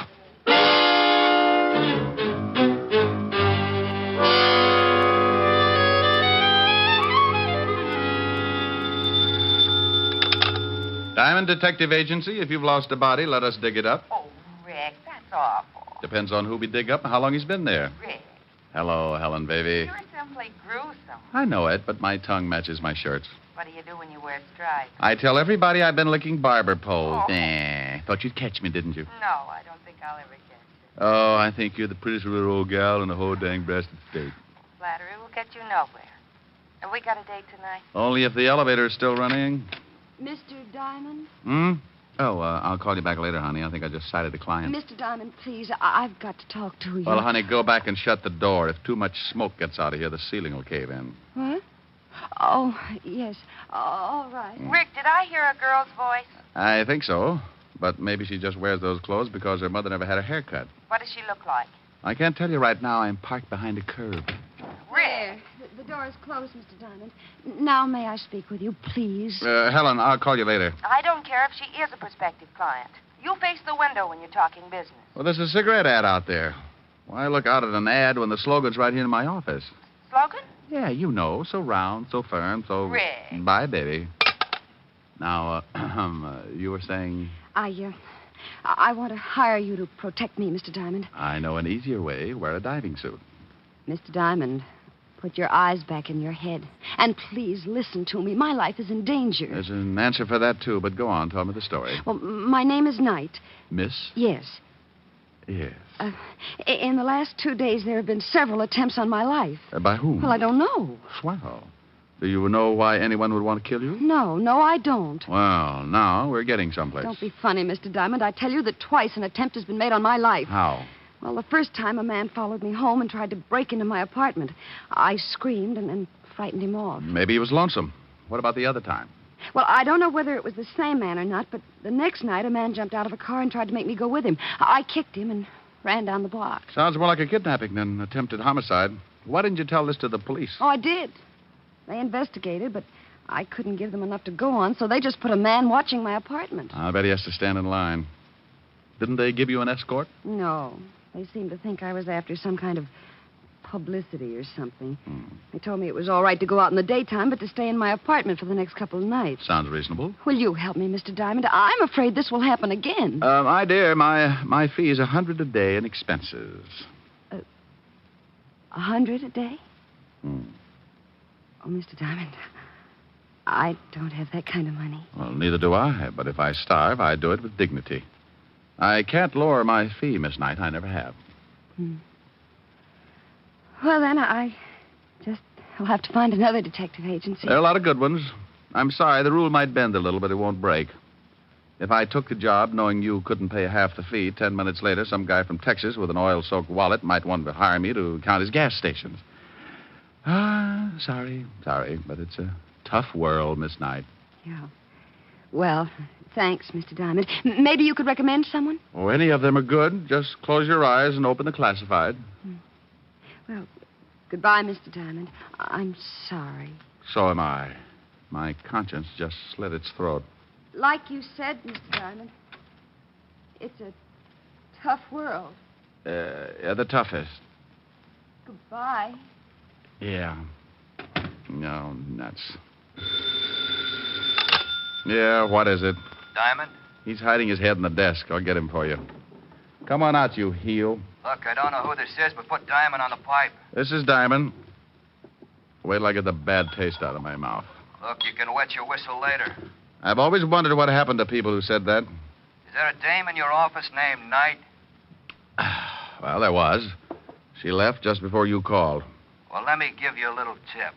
Diamond Detective Agency, if you've lost a body, let us dig it up. Oh, Rick, that's awful. Depends on who we dig up and how long he's been there. Rick, Hello, Helen, baby. you're simply gruesome. I know it, but my tongue matches my shirts. What do you do when you wear stripes? I tell everybody I've been licking barber poles. Thought you'd catch me, didn't you? No, I don't think I'll ever get you. Oh, I think you're the prettiest little old gal in the whole dang breasted state. Flattery will get you nowhere. Have we got a date tonight? Only if the elevator is still running. Mr. Diamond? Oh, I'll call you back later, honey. I think I just sighted a client. Mr. Diamond, please, I've got to talk to you. Well, honey, go back and shut the door. If too much smoke gets out of here, the ceiling will cave in. What? Oh, yes. All right. Rick, did I hear a girl's voice? I think so. But maybe she just wears those clothes because her mother never had a haircut. What does she look like? I can't tell you right now. I'm parked behind a curb. Where? The door is closed, Mr. Diamond. Now, may I speak with you, please? Helen, I'll call you later. I don't care if she is a prospective client. You face the window when you're talking business. Well, there's a cigarette ad out there. Why look out at an ad when the slogan's right here in my office? Slogan? Yeah, you know. So round, so firm, so... Rick. Bye, baby. Now, you were saying... I want to hire you to protect me, Mr. Diamond. I know an easier way. Wear a diving suit. Mr. Diamond, put your eyes back in your head. And please listen to me. My life is in danger. There's an answer for that, too, but go on. Tell me the story. Well, my name is Knight. Miss? Yes. Yes. In the last 2 days, there have been several attempts on my life. By whom? Well, I don't know. Swell. Do you know why anyone would want to kill you? No, I don't. Well, now we're getting someplace. Don't be funny, Mr. Diamond. I tell you that twice an attempt has been made on my life. How? Well, the first time a man followed me home and tried to break into my apartment. I screamed and frightened him off. Maybe he was lonesome. What about the other time? Well, I don't know whether it was the same man or not, but the next night a man jumped out of a car and tried to make me go with him. I kicked him and ran down the block. Sounds more like a kidnapping than attempted homicide. Why didn't you tell this to the police? Oh, I did. They investigated, but I couldn't give them enough to go on, so they just put a man watching my apartment. I bet he has to stand in line. Didn't they give you an escort? No. They seemed to think I was after some kind of publicity or something. They told me it was all right to go out in the daytime, but to stay in my apartment for the next couple of nights. Sounds reasonable. Will you help me, Mr. Diamond? I'm afraid this will happen again. My dear, my fee is $100 a day in expenses. $100 a day? Oh, Mr. Diamond, I don't have that kind of money. Well, neither do I, but if I starve, I do it with dignity. I can't lower my fee, Miss Knight. I never have. Well, then, I'll have to find another detective agency. There are a lot of good ones. I'm sorry, the rule might bend a little, but it won't break. If I took the job knowing you couldn't pay half the fee, 10 minutes later, some guy from Texas with an oil-soaked wallet might want to hire me to count his gas stations. Sorry, but it's a tough world, Miss Knight. Yeah. Well, thanks, Mr. Diamond. Maybe you could recommend someone? Oh, any of them are good. Just close your eyes and open the classified. Well, goodbye, Mr. Diamond. I'm sorry. So am I. My conscience just slit its throat. Like you said, Mr. Diamond, it's a tough world. The toughest. Goodbye. Yeah. No, nuts. Yeah, what is it? Diamond? He's hiding his head in the desk. I'll get him for you. Come on out, you heel. Look, I don't know who this is, but put Diamond on the pipe. This is Diamond. Wait till I get the bad taste out of my mouth. Look, you can wet your whistle later. I've always wondered what happened to people who said that. Is there a dame in your office named Knight? Well, there was. She left just before you called. Well, let me give you a little tip.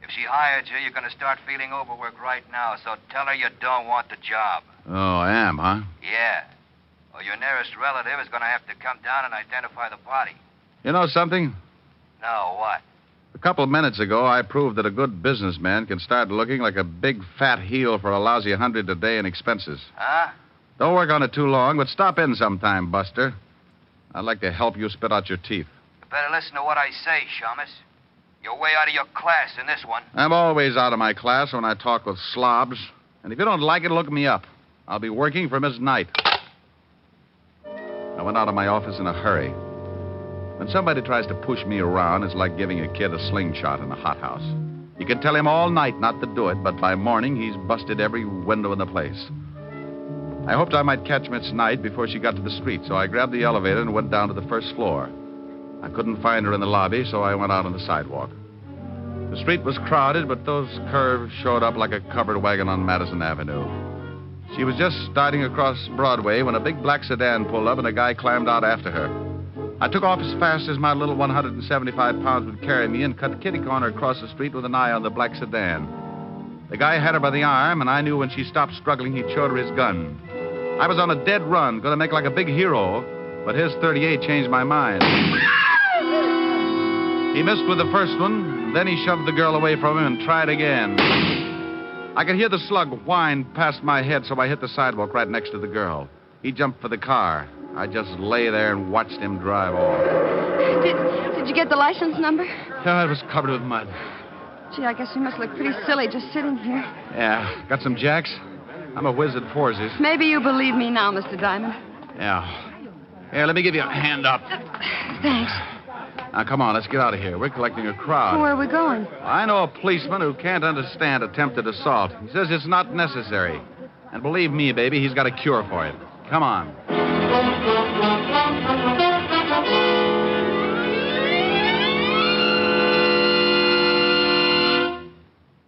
If she hired you, you're going to start feeling overworked right now, so tell her you don't want the job. Oh, I am, huh? Yeah. Or your nearest relative is going to have to come down and identify the body. You know something? No, what? A couple of minutes ago, I proved that a good businessman can start looking like a big fat heel for a lousy $100 a day in expenses. Huh? Don't work on it too long, but stop in sometime, Buster. I'd like to help you spit out your teeth. You better listen to what I say, Shamus. You're way out of your class in this one. I'm always out of my class when I talk with slobs. And if you don't like it, look me up. I'll be working for Miss Knight. I went out of my office in a hurry. When somebody tries to push me around, it's like giving a kid a slingshot in a hothouse. You can tell him all night not to do it, but by morning, he's busted every window in the place. I hoped I might catch Miss Knight before she got to the street, so I grabbed the elevator and went down to the first floor. I couldn't find her in the lobby, so I went out on the sidewalk. The street was crowded, but those curves showed up like a covered wagon on Madison Avenue. She was just starting across Broadway when a big black sedan pulled up and a guy climbed out after her. I took off as fast as my little 175 pounds would carry me and cut kitty corner across the street with an eye on the black sedan. The guy had her by the arm, and I knew when she stopped struggling, he'd showed her his gun. I was on a dead run, going to make like a big hero, but his .38 changed my mind. He missed with the first one, then he shoved the girl away from him and tried again. I could hear the slug whine past my head, so I hit the sidewalk right next to the girl. He jumped for the car. I just lay there and watched him drive off. Did you get the license number? Yeah, it was covered with mud. Gee, I guess you must look pretty silly just sitting here. Yeah. Got some jacks? I'm a whiz at forces. Maybe you believe me now, Mr. Diamond. Yeah. Here, let me give you a hand up. Thanks. Now, come on, let's get out of here. We're collecting a crowd. Where are we going? I know a policeman who can't understand attempted assault. He says it's not necessary. And believe me, baby, he's got a cure for it. Come on.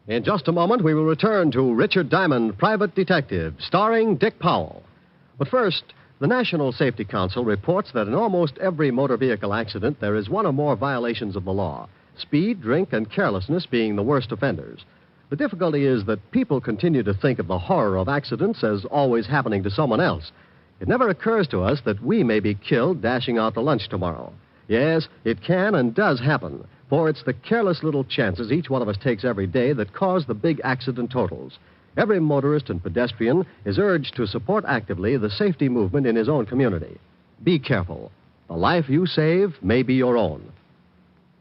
In just a moment, we will return to Richard Diamond, Private Detective, starring Dick Powell. But first, the National Safety Council reports that in almost every motor vehicle accident, there is one or more violations of the law, speed, drink, and carelessness being the worst offenders. The difficulty is that people continue to think of the horror of accidents as always happening to someone else. It never occurs to us that we may be killed dashing out to lunch tomorrow. Yes, it can and does happen, for it's the careless little chances each one of us takes every day that cause the big accident totals. Every motorist and pedestrian is urged to support actively the safety movement in his own community. Be careful. The life you save may be your own.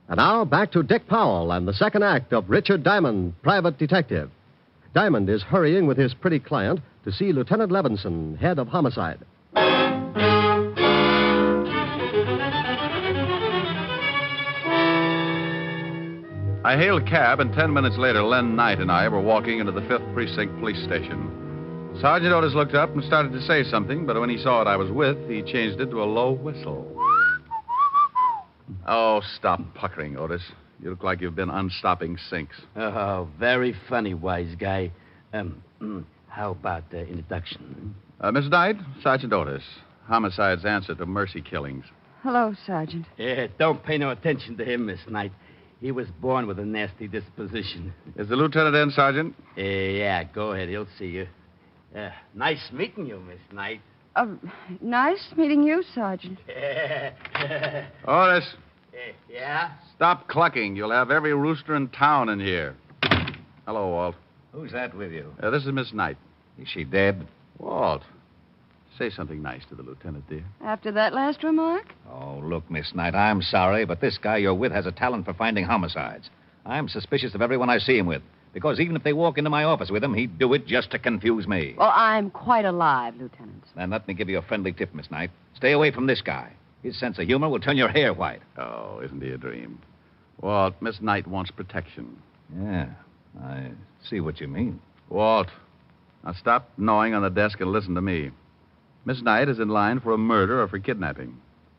And now, back to Dick Powell and the second act of Richard Diamond, Private Detective. Diamond is hurrying with his pretty client to see Lieutenant Levinson, head of homicide. I hailed a cab, and 10 minutes later, Lynn Knight and I were walking into the 5th Precinct Police Station. Sergeant Otis looked up and started to say something, but when he saw what I was with, he changed it to a low whistle. Oh, stop puckering, Otis. You look like you've been unstopping sinks. Oh, very funny, wise guy. How about introduction? Miss Knight, Sergeant Otis. Homicide's answer to mercy killings. Hello, Sergeant. Yeah, don't pay no attention to him, Miss Knight. He was born with a nasty disposition. Is the lieutenant in, Sergeant? Yeah, go ahead. He'll see you. Nice meeting you, Miss Knight. Nice meeting you, Sergeant. Otis. Yeah? Stop clucking. You'll have every rooster in town in here. Hello, Walt. Who's that with you? This is Miss Knight. Is she dead? Walt, say something nice to the lieutenant, dear. After that last remark? Oh, look, Miss Knight, I'm sorry, but this guy you're with has a talent for finding homicides. I'm suspicious of everyone I see him with, because even if they walk into my office with him, he'd do it just to confuse me. Well, I'm quite alive, Lieutenant. Then let me give you a friendly tip, Miss Knight. Stay away from this guy. His sense of humor will turn your hair white. Oh, isn't he a dream? Walt, Miss Knight wants protection. Yeah, I see what you mean. Walt, now stop gnawing on the desk and listen to me. Miss Knight is in line for a murder or for kidnapping.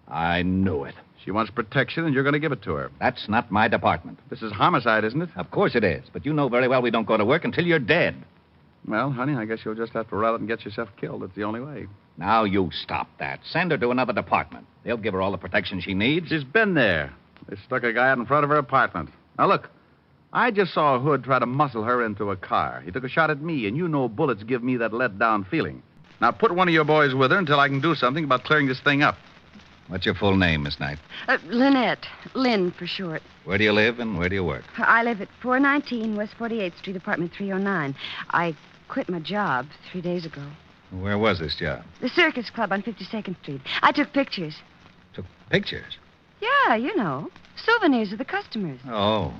I knew it. She wants protection, and you're going to give it to her. That's not my department. This is homicide, isn't it? Of course it is, but you know very well we don't go to work until you're dead. Well, honey, I guess you'll just have to run out and get yourself killed. It's the only way. Now you stop that. Send her to another department. They'll give her all the protection she needs. She's been there. They stuck a guy out in front of her apartment. Now, look, I just saw a hood try to muscle her into a car. He took a shot at me, and you know bullets give me that let-down feeling. Now, put one of your boys with her until I can do something about clearing this thing up. What's your full name, Miss Knight? Lynette. Lynn, for short. Where do you live and where do you work? I live at 419 West 48th Street, apartment 309. I quit my job 3 days ago. Where was this job? The Circus Club on 52nd Street. I took pictures. Took pictures? Yeah, you know. Souvenirs of the customers. Oh.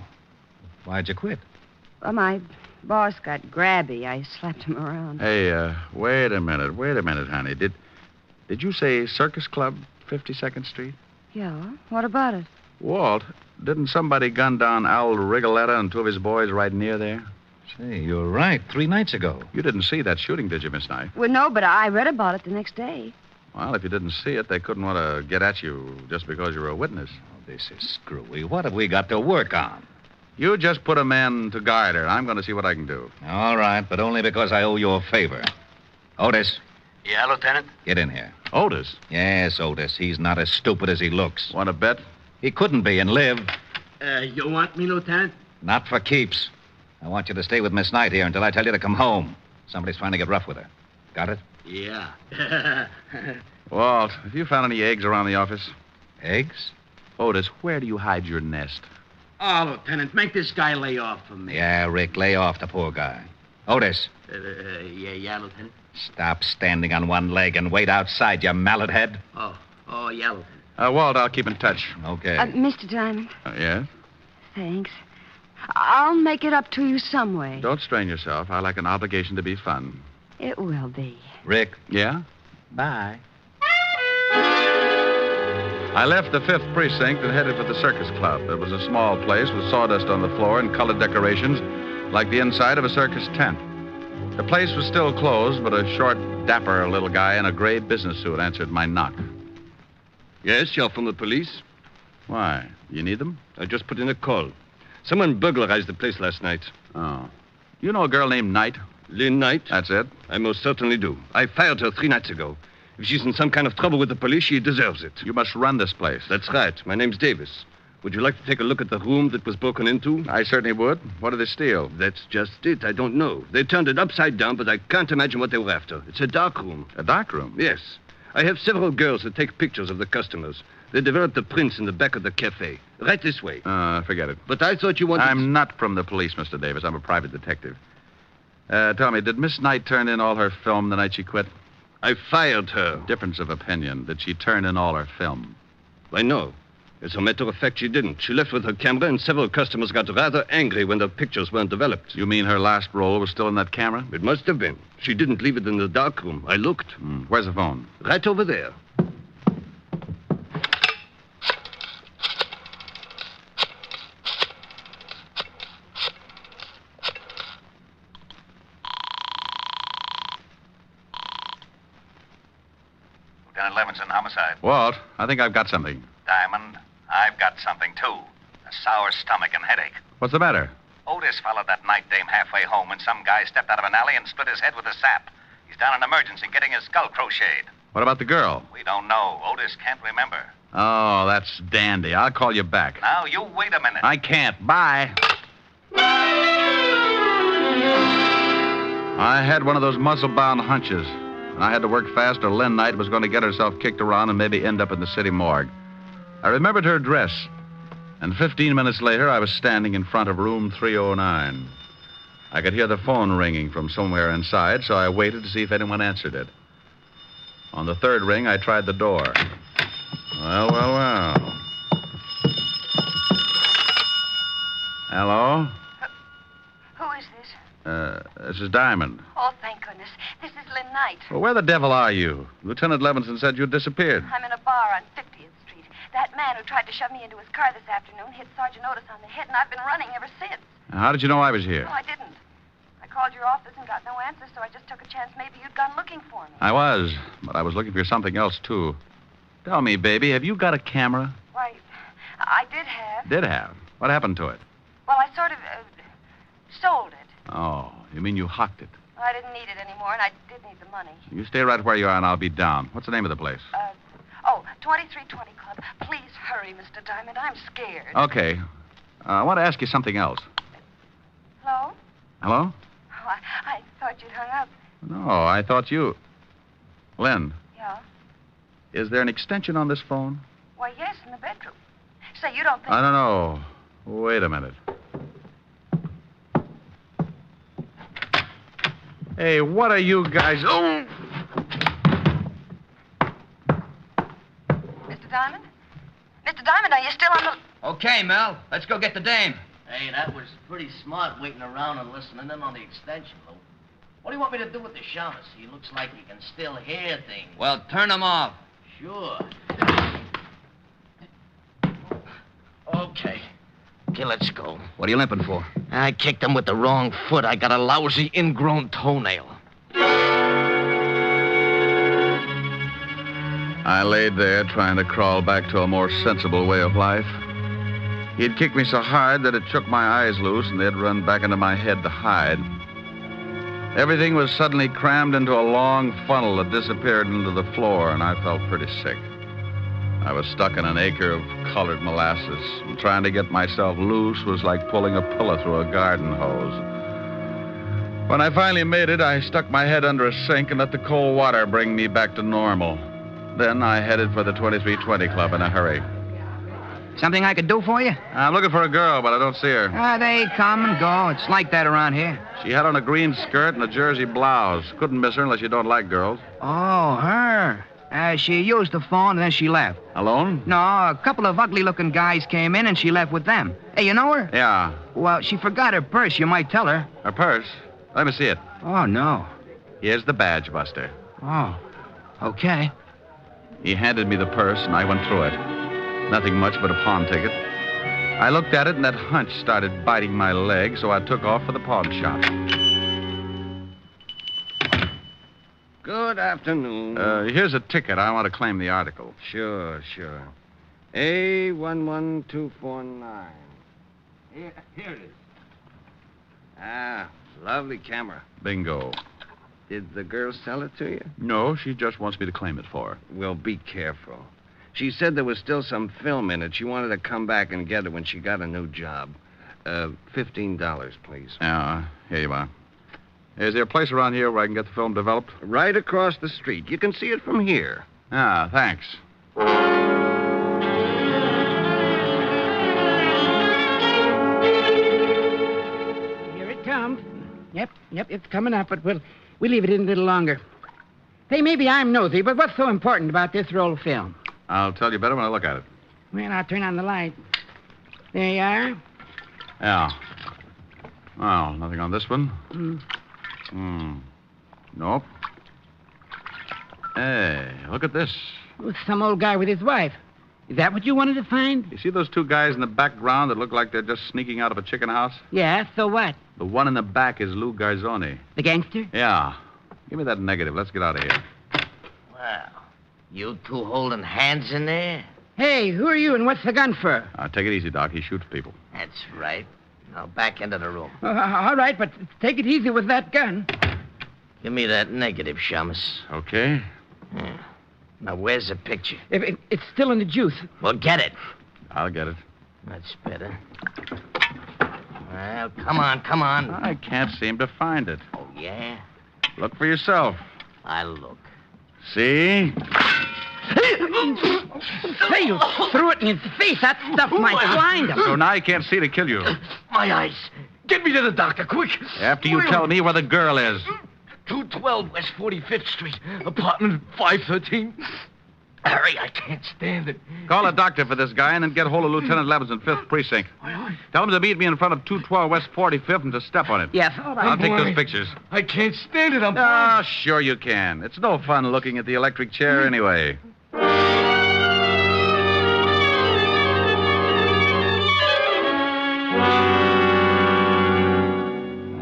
Why'd you quit? Well, my boss got grabby. I slapped him around. Hey, wait a minute, honey. Did you say Circus Club, 52nd Street? Yeah, what about it? Walt, didn't somebody gun down Al Rigoletta and two of his boys right near there? Say, you're right. 3 nights ago. You didn't see that shooting, did you, Miss Knight? Well, no, but I read about it the next day. Well, if you didn't see it, they couldn't want to get at you just because you're a witness. Oh, this is screwy. What have we got to work on? You just put a man to guide her. I'm going to see what I can do. All right, but only because I owe you a favor. Otis. Yeah, Lieutenant? Get in here. Otis? Yes, Otis. He's not as stupid as he looks. Want to bet? He couldn't be and live. You want me, Lieutenant? Not for keeps. I want you to stay with Miss Knight here until I tell you to come home. Somebody's trying to get rough with her. Got it? Yeah. Walt, have you found any eggs around the office? Eggs? Otis, where do you hide your nest? Oh, Lieutenant, make this guy lay off for me. Yeah, Rick, lay off the poor guy. Otis. Yeah, Lieutenant? Stop standing on one leg and wait outside, you mallet head. Oh, yeah, Lieutenant. Walt, I'll keep in touch. Okay. Mr. Diamond. Yes? Thanks. I'll make it up to you some way. Don't strain yourself. I like an obligation to be fun. It will be. Rick. Yeah? Bye. I left the 5th Precinct and headed for the Circus Club. It was a small place with sawdust on the floor and colored decorations like the inside of a circus tent. The place was still closed, but a short, dapper little guy in a gray business suit answered my knock. Yes, you're from the police? Why? You need them? I just put in a call. Someone burglarized the place last night. Oh. You know a girl named Knight? Lynn Knight? That's it. I most certainly do. I fired her 3 nights ago. If she's in some kind of trouble with the police, she deserves it. You must run this place. That's right. My name's Davis. Would you like to take a look at the room that was broken into? I certainly would. What did they steal? That's just it. I don't know. They turned it upside down, but I can't imagine what they were after. It's a dark room. A dark room? Yes. I have several girls that take pictures of the customers. They developed the prints in the back of the cafe. Right this way. Forget it. But I thought you wanted... I'm not from the police, Mr. Davis. I'm a private detective. Tell me, did Miss Knight turn in all her film the night she quit? I fired her. Difference of opinion. Did she turn in all her film? Why, no. As a matter of fact, she didn't. She left with her camera, and several customers got rather angry when the pictures weren't developed. You mean her last roll was still in that camera? It must have been. She didn't leave it in the darkroom. I looked. Where's the phone? Right over there. Lieutenant Levinson, homicide. Walt, I think I've got something. Diamond, I've got something, too. A sour stomach and headache. What's the matter? Otis followed that night dame halfway home, and some guy stepped out of an alley and split his head with a sap. He's down in emergency getting his skull crocheted. What about the girl? We don't know. Otis can't remember. Oh, that's dandy. I'll call you back. Now, you wait a minute. I can't. Bye. I had one of those muscle-bound hunches. And I had to work fast or Lynn Knight was going to get herself kicked around and maybe end up in the city morgue. I remembered her dress. And 15 minutes later, I was standing in front of room 309. I could hear the phone ringing from somewhere inside, so I waited to see if anyone answered it. On the third ring, I tried the door. Well. Hello? Who is this? This is Diamond. Oh, thank goodness. This is Lynn Knight. Well, where the devil are you? Lieutenant Levinson said you'd disappeared. I'm in a bar on 50th Street. That man who tried to shove me into his car this afternoon hit Sergeant Otis on the head, and I've been running ever since. How did you know I was here? No, I didn't. I called your office and got no answer, so I just took a chance maybe you'd gone looking for me. I was, but I was looking for something else, too. Tell me, baby, have you got a camera? Why, I did have. Did have? What happened to it? Well, I sort of sold it. Oh, you mean you hocked it? I didn't need it anymore, and I did need the money. You stay right where you are, and I'll be down. What's the name of the place? 2320 Club. Please hurry, Mr. Diamond. I'm scared. Okay. I want to ask you something else. Hello? Hello? Oh, I thought you'd hung up. No, I thought you... Lynn, Yeah? is there an extension on this phone? Why, yes, in the bedroom. Say, you don't think... I don't know. Wait a minute. Hey, what are you guys... Oh! Mr. Diamond? Mr. Diamond, are you still on the... Okay, Mel. Let's go get the dame. Hey, that was pretty smart waiting around and listening in on the extension, Lou. What do you want me to do with the Shaughnessy? He looks like he can still hear things. Well, turn him off. Sure. Okay, let's go. What are you limping for? I kicked him with the wrong foot. I got a lousy ingrown toenail. I laid there trying to crawl back to a more sensible way of life. He'd kicked me so hard that it shook my eyes loose and they'd run back into my head to hide. Everything was suddenly crammed into a long funnel that disappeared into the floor, and I felt pretty sick. I was stuck in an acre of colored molasses, and trying to get myself loose was like pulling a pillow through a garden hose. When I finally made it, I stuck my head under a sink and let the cold water bring me back to normal. Then I headed for the 2320 Club in a hurry. Something I could do for you? I'm looking for a girl, but I don't see her. They come and go. It's like that around here. She had on a green skirt and a jersey blouse. Couldn't miss her unless you don't like girls. Oh, her. She used the phone and then she left. Alone? No, a couple of ugly-looking guys came in and she left with them. Hey, you know her? Yeah. Well, she forgot her purse. You might tell her. Her purse? Let me see it. Oh, no. Here's the badge, Buster. Oh, okay. He handed me the purse, and I went through it. Nothing much but a pawn ticket. I looked at it, and that hunch started biting my leg, so I took off for the pawn shop. Good afternoon. Here's a ticket. I want to claim the article. Sure. A11249. Here it is. Ah, lovely camera. Bingo. Did the girl sell it to you? No, she just wants me to claim it for her. Well, be careful. She said there was still some film in it. She wanted to come back and get it when she got a new job. $15, please. Yeah, here you are. Is there a place around here where I can get the film developed? Right across the street. You can see it from here. Ah, thanks. Here it comes. Yep. Yep, it's coming up, but we'll leave it in a little longer. Hey, maybe I'm nosy, but what's so important about this roll of film? I'll tell you better when I look at it. Well, I'll turn on the light. There you are. Yeah. Well, nothing on this one. Nope. Hey, look at this. Oh, some old guy with his wife. Is that what you wanted to find? You see those two guys in the background that look like they're just sneaking out of a chicken house? Yeah, so what? The one in the back is Lou Garzoni. The gangster? Yeah. Give me that negative. Let's get out of here. Well, you two holding hands in there? Hey, who are you and what's the gun for? Take it easy, Doc. He shoots people. That's right. Now back into the room. All right, but take it easy with that gun. Give me that negative, Shamus. Okay. Yeah. Now, where's the picture? It's still in the juice. Well, get it. I'll get it. That's better. Well, come on. I can't seem to find it. Oh, yeah? Look for yourself. I'll look. See? Say, you threw it in his face. That stuff might blind him. So now he can't see to kill you. My eyes. Get me to the doctor, quick. After you tell me where the girl is. 212 West 45th Street, apartment 513. Harry, I can't stand it. Call a doctor for this guy and then get hold of Lieutenant Levinson, 5th Precinct. Tell him to meet me in front of 212 West 45th and to step on it. Yes, all right. I'll take those pictures. I can't stand it. I'm Sure you can. It's no fun looking at the electric chair anyway.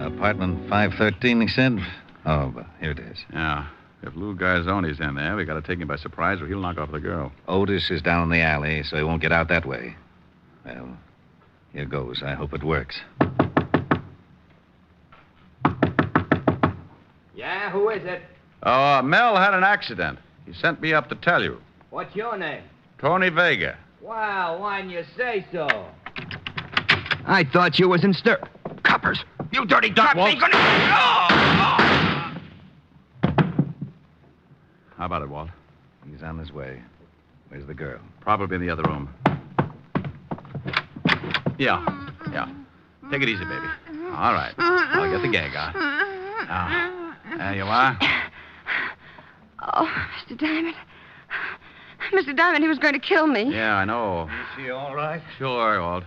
Apartment 513, he said? Oh, but here it is. Yeah. If Lou Garzoni's in there, we got to take him by surprise or he'll knock off the girl. Otis is down in the alley, so he won't get out that way. Well, here goes. I hope it works. Yeah, who is it? Oh, Mel had an accident. He sent me up to tell you. What's your name? Tony Vega. Well, why didn't you say so? I thought you was in stir... Coppers! You dirty cops ain't gonna... How about it, Walt? He's on his way. Where's the girl? Probably in the other room. Yeah. Take it easy, baby. All right. I'll get the gag on. Now, there you are. Oh, Mr. Diamond. Mr. Diamond, he was going to kill me. Yeah, I know. Is he all right? Sure, Walt.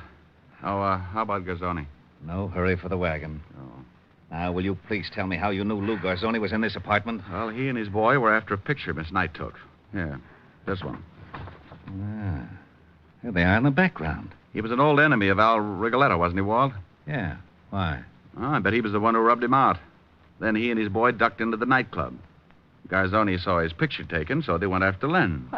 Oh, how about Garzoni? No hurry for the wagon. Oh. Now, will you please tell me how you knew Lou Garzoni was in this apartment? Well, he and his boy were after a picture Miss Knight took. Here, this one. Ah, here they are in the background. He was an old enemy of Al Rigoletto, wasn't he, Walt? Yeah. Why? Oh, I bet he was the one who rubbed him out. Then he and his boy ducked into the nightclub. Garzoni saw his picture taken, so they went after Lynn.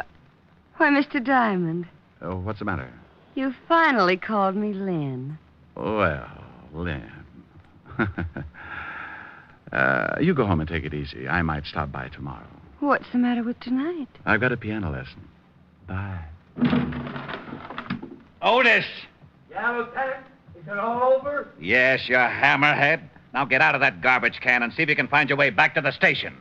Why, Mr. Diamond, Oh, what's the matter? you finally called me Lynn. Well, Lynn. You go home and take it easy. I might stop by tomorrow. What's the matter with tonight? I've got a piano lesson. Bye. Otis! Yeah, Lieutenant? Is it all over? Yes, you hammerhead. Now get out of that garbage can and see if you can find your way back to the station.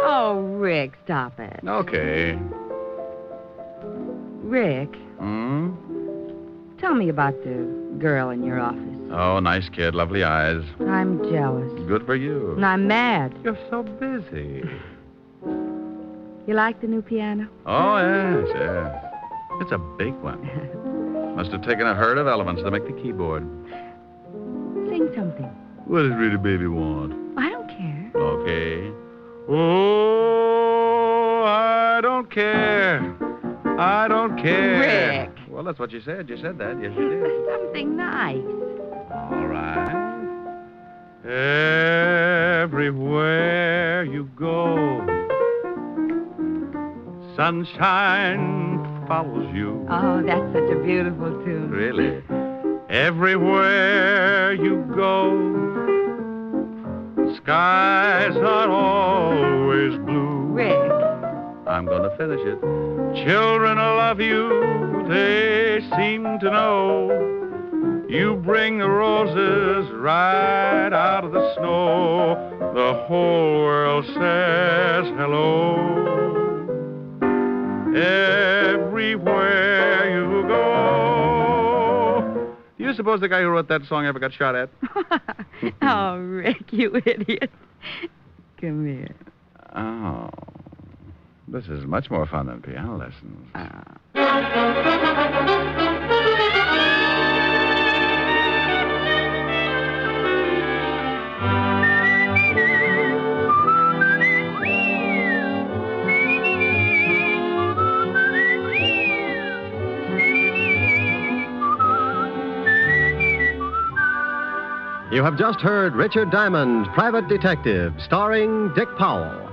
Oh, Rick, stop it. Okay. Rick, tell me about the girl in your office. Oh, nice kid, lovely eyes. I'm jealous. Good for you. And I'm mad. You're so busy. You like the new piano? Oh, yes. It's a big one. Must have taken a herd of elephants to make the keyboard. Sing something. What does Rita Baby want? I don't care. Okay. Oh, I don't care. I don't care. Rick. Well, that's what you said. You said that. Yes, you did. Something nice. All right. Everywhere you go, sunshine follows you. Oh, that's such a beautiful tune. Really? Everywhere you go, skies are always blue. Rick. I'm going to finish it. Children love you, they seem to know. You bring the roses right out of the snow. The whole world says hello. Everywhere you go. Do you suppose the guy who wrote that song ever got shot at? Oh, Rick, you idiot. Come here. Oh. This is much more fun than piano lessons. You have just heard Richard Diamond, Private Detective, starring Dick Powell.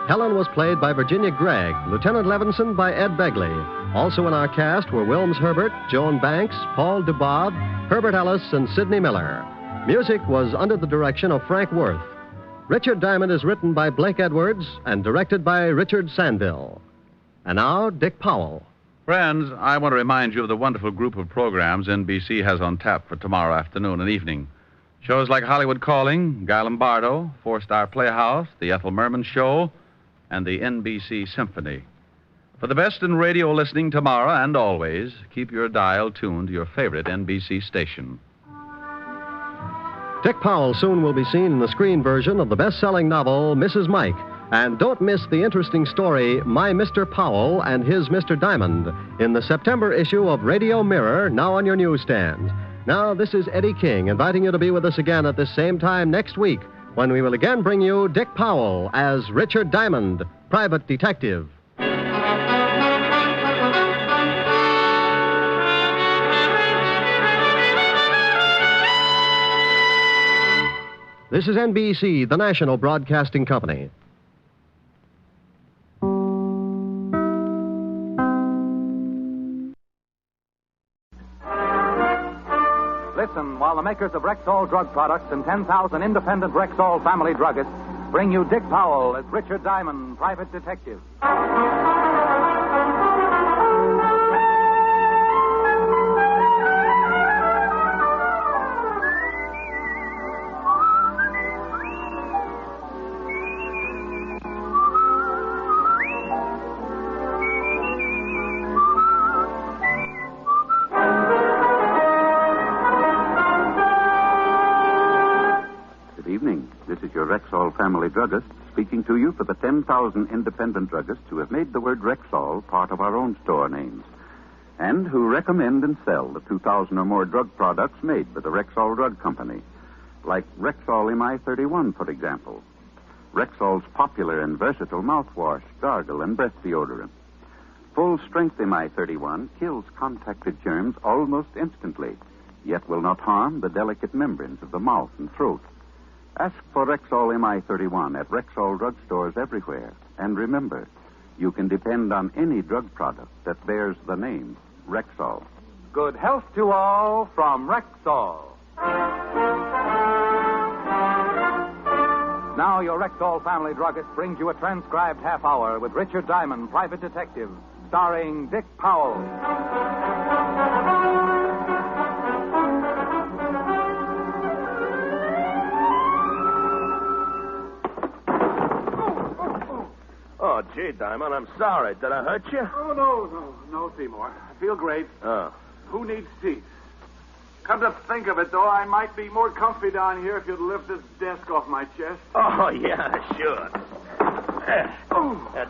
Helen was played by Virginia Gregg, Lieutenant Levinson by Ed Begley. Also in our cast were Wilms Herbert, Joan Banks, Paul DuBois, Herbert Ellis, and Sidney Miller. Music was under the direction of Frank Worth. Richard Diamond is written by Blake Edwards and directed by Richard Sandville. And now, Dick Powell. Friends, I want to remind you of the wonderful group of programs NBC has on tap for tomorrow afternoon and evening. Shows like Hollywood Calling, Guy Lombardo, Four-Star Playhouse, The Ethel Merman Show, and the NBC Symphony. For the best in radio listening tomorrow and always, keep your dial tuned to your favorite NBC station. Dick Powell soon will be seen in the screen version of the best-selling novel, Mrs. Mike. And don't miss the interesting story, My Mr. Powell and His Mr. Diamond, in the September issue of Radio Mirror, now on your newsstand. Now, this is Eddie King, inviting you to be with us again at this same time next week, when we will again bring you Dick Powell as Richard Diamond, Private Detective. This is NBC, the national broadcasting company. Listen while the makers of Rexall drug products and 10,000 independent Rexall family druggists bring you Dick Powell as Richard Diamond, Private Detective. Rexall family druggist speaking to you for the 10,000 independent druggists who have made the word Rexall part of our own store names and who recommend and sell the 2,000 or more drug products made by the Rexall Drug Company, like Rexall MI-31, for example, Rexall's popular and versatile mouthwash, gargle, and breath deodorant. Full-strength MI-31 kills contacted germs almost instantly, yet will not harm the delicate membranes of the mouth and throat. Ask for Rexall MI-31 at Rexall drugstores everywhere. And remember, you can depend on any drug product that bears the name Rexall. Good health to all from Rexall. Now your Rexall family druggist brings you a transcribed half hour with Richard Diamond, Private Detective, starring Dick Powell. Oh, gee, Diamond, I'm sorry. Did I hurt you? Oh, no, Seymour. I feel great. Oh. Who needs seats? Come to think of it, though, I might be more comfy down here if you'd lift this desk off my chest. Oh, yeah, sure.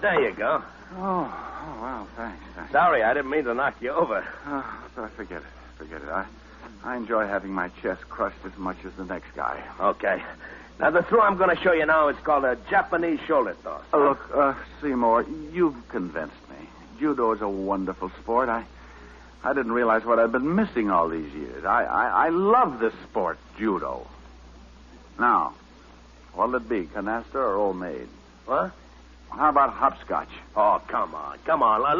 There you go. Oh, well, thanks. Sorry, I didn't mean to knock you over. Oh, forget it. I enjoy having my chest crushed as much as the next guy. Okay. Now, the throw I'm going to show you now is called a Japanese shoulder toss. Look, Seymour, you've convinced me. Judo is a wonderful sport. I didn't realize what I'd been missing all these years. I love this sport, judo. Now, what'll it be, canasta or old maid? What? How about hopscotch? Oh, come on.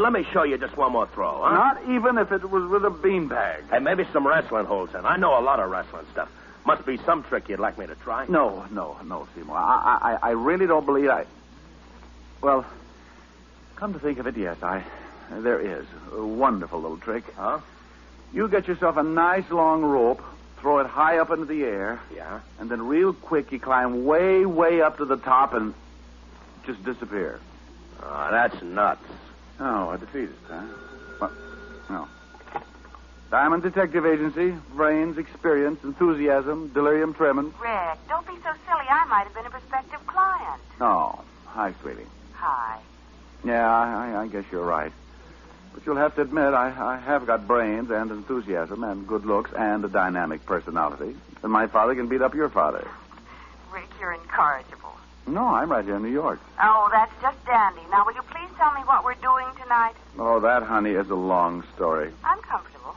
Let me show you just one more throw, huh? Not even if it was with a beanbag. Hey, maybe some wrestling holds in. I know a lot of wrestling stuff. Must be some trick you'd like me to try. No, Seymour. I really don't believe Well, come to think of it, yes, there is a wonderful little trick. Huh? You get yourself a nice long rope, throw it high up into the air. Yeah? And then real quick you climb way, way up to the top and just disappear. Oh, that's nuts. Oh, a defeatist, huh? Well, no. Diamond Detective Agency, brains, experience, enthusiasm, delirium tremens. Rick, don't be so silly. I might have been a prospective client. Oh, hi, sweetie. Hi. Yeah, I guess you're right. But you'll have to admit, I have got brains and enthusiasm and good looks and a dynamic personality. And my father can beat up your father. Rick, you're incorrigible. No, I'm right here in New York. Oh, that's just dandy. Now, will you please tell me what we're doing tonight? Oh, that, honey, is a long story. I'm comfortable.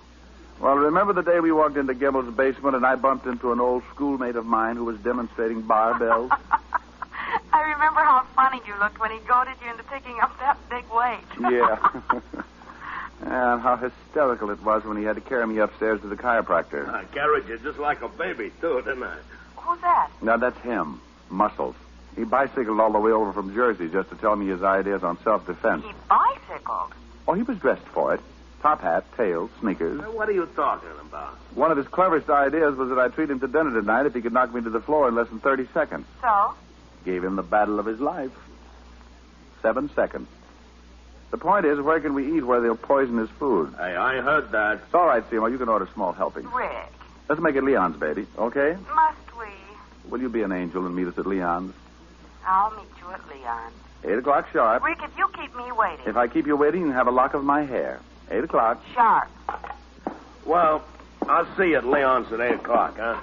Well, remember the day we walked into Gibble's basement and I bumped into an old schoolmate of mine who was demonstrating barbells? I remember how funny you looked when he goaded you into picking up that big weight. Yeah. And how hysterical it was when he had to carry me upstairs to the chiropractor. I carried you just like a baby, too, didn't I? Who's that? Now, that's him. Muscles. He bicycled all the way over from Jersey just to tell me his ideas on self-defense. He bicycled? Oh, he was dressed for it. Top hat, tails, sneakers. What are you talking about? One of his cleverest ideas was that I'd treat him to dinner tonight if he could knock me to the floor in less than 30 seconds. So? Gave him the battle of his life. 7 seconds. The point is, where can we eat where they'll poison his food? Hey, I heard that. It's all right, Seymour. You can order small helpings. Rick. Let's make it Leon's, baby, okay? Must we? Will you be an angel and meet us at Leon's? I'll meet you at Leon's. 8 o'clock sharp. Rick, if you keep me waiting. If I keep you waiting, you can have a lock of my hair. 8 o'clock. Sharp. Well, I'll see you at Leon's at 8 o'clock, huh?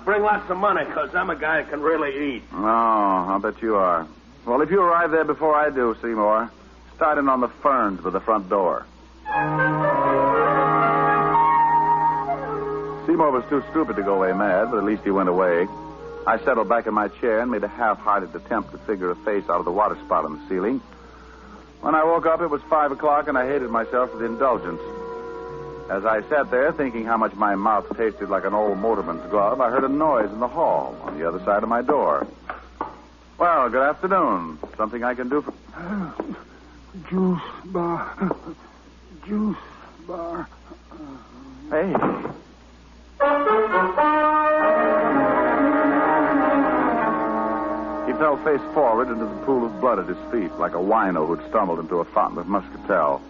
Bring lots of money, because I'm a guy who can really eat. Oh, I'll bet you are. Well, if you arrive there before I do, Seymour, start in on the ferns by the front door. Seymour was too stupid to go away mad, but at least he went away. I settled back in my chair and made a half-hearted attempt to figure a face out of the water spot on the ceiling. When I woke up, it was 5 o'clock, and I hated myself for the indulgence. As I sat there thinking how much my mouth tasted like an old motorman's glove, I heard a noise in the hall on the other side of my door. Well, good afternoon. Something I can do for... Juice bar. Juice bar. Hey. He fell face forward into the pool of blood at his feet, like a wino who'd stumbled into a fountain of muscatel.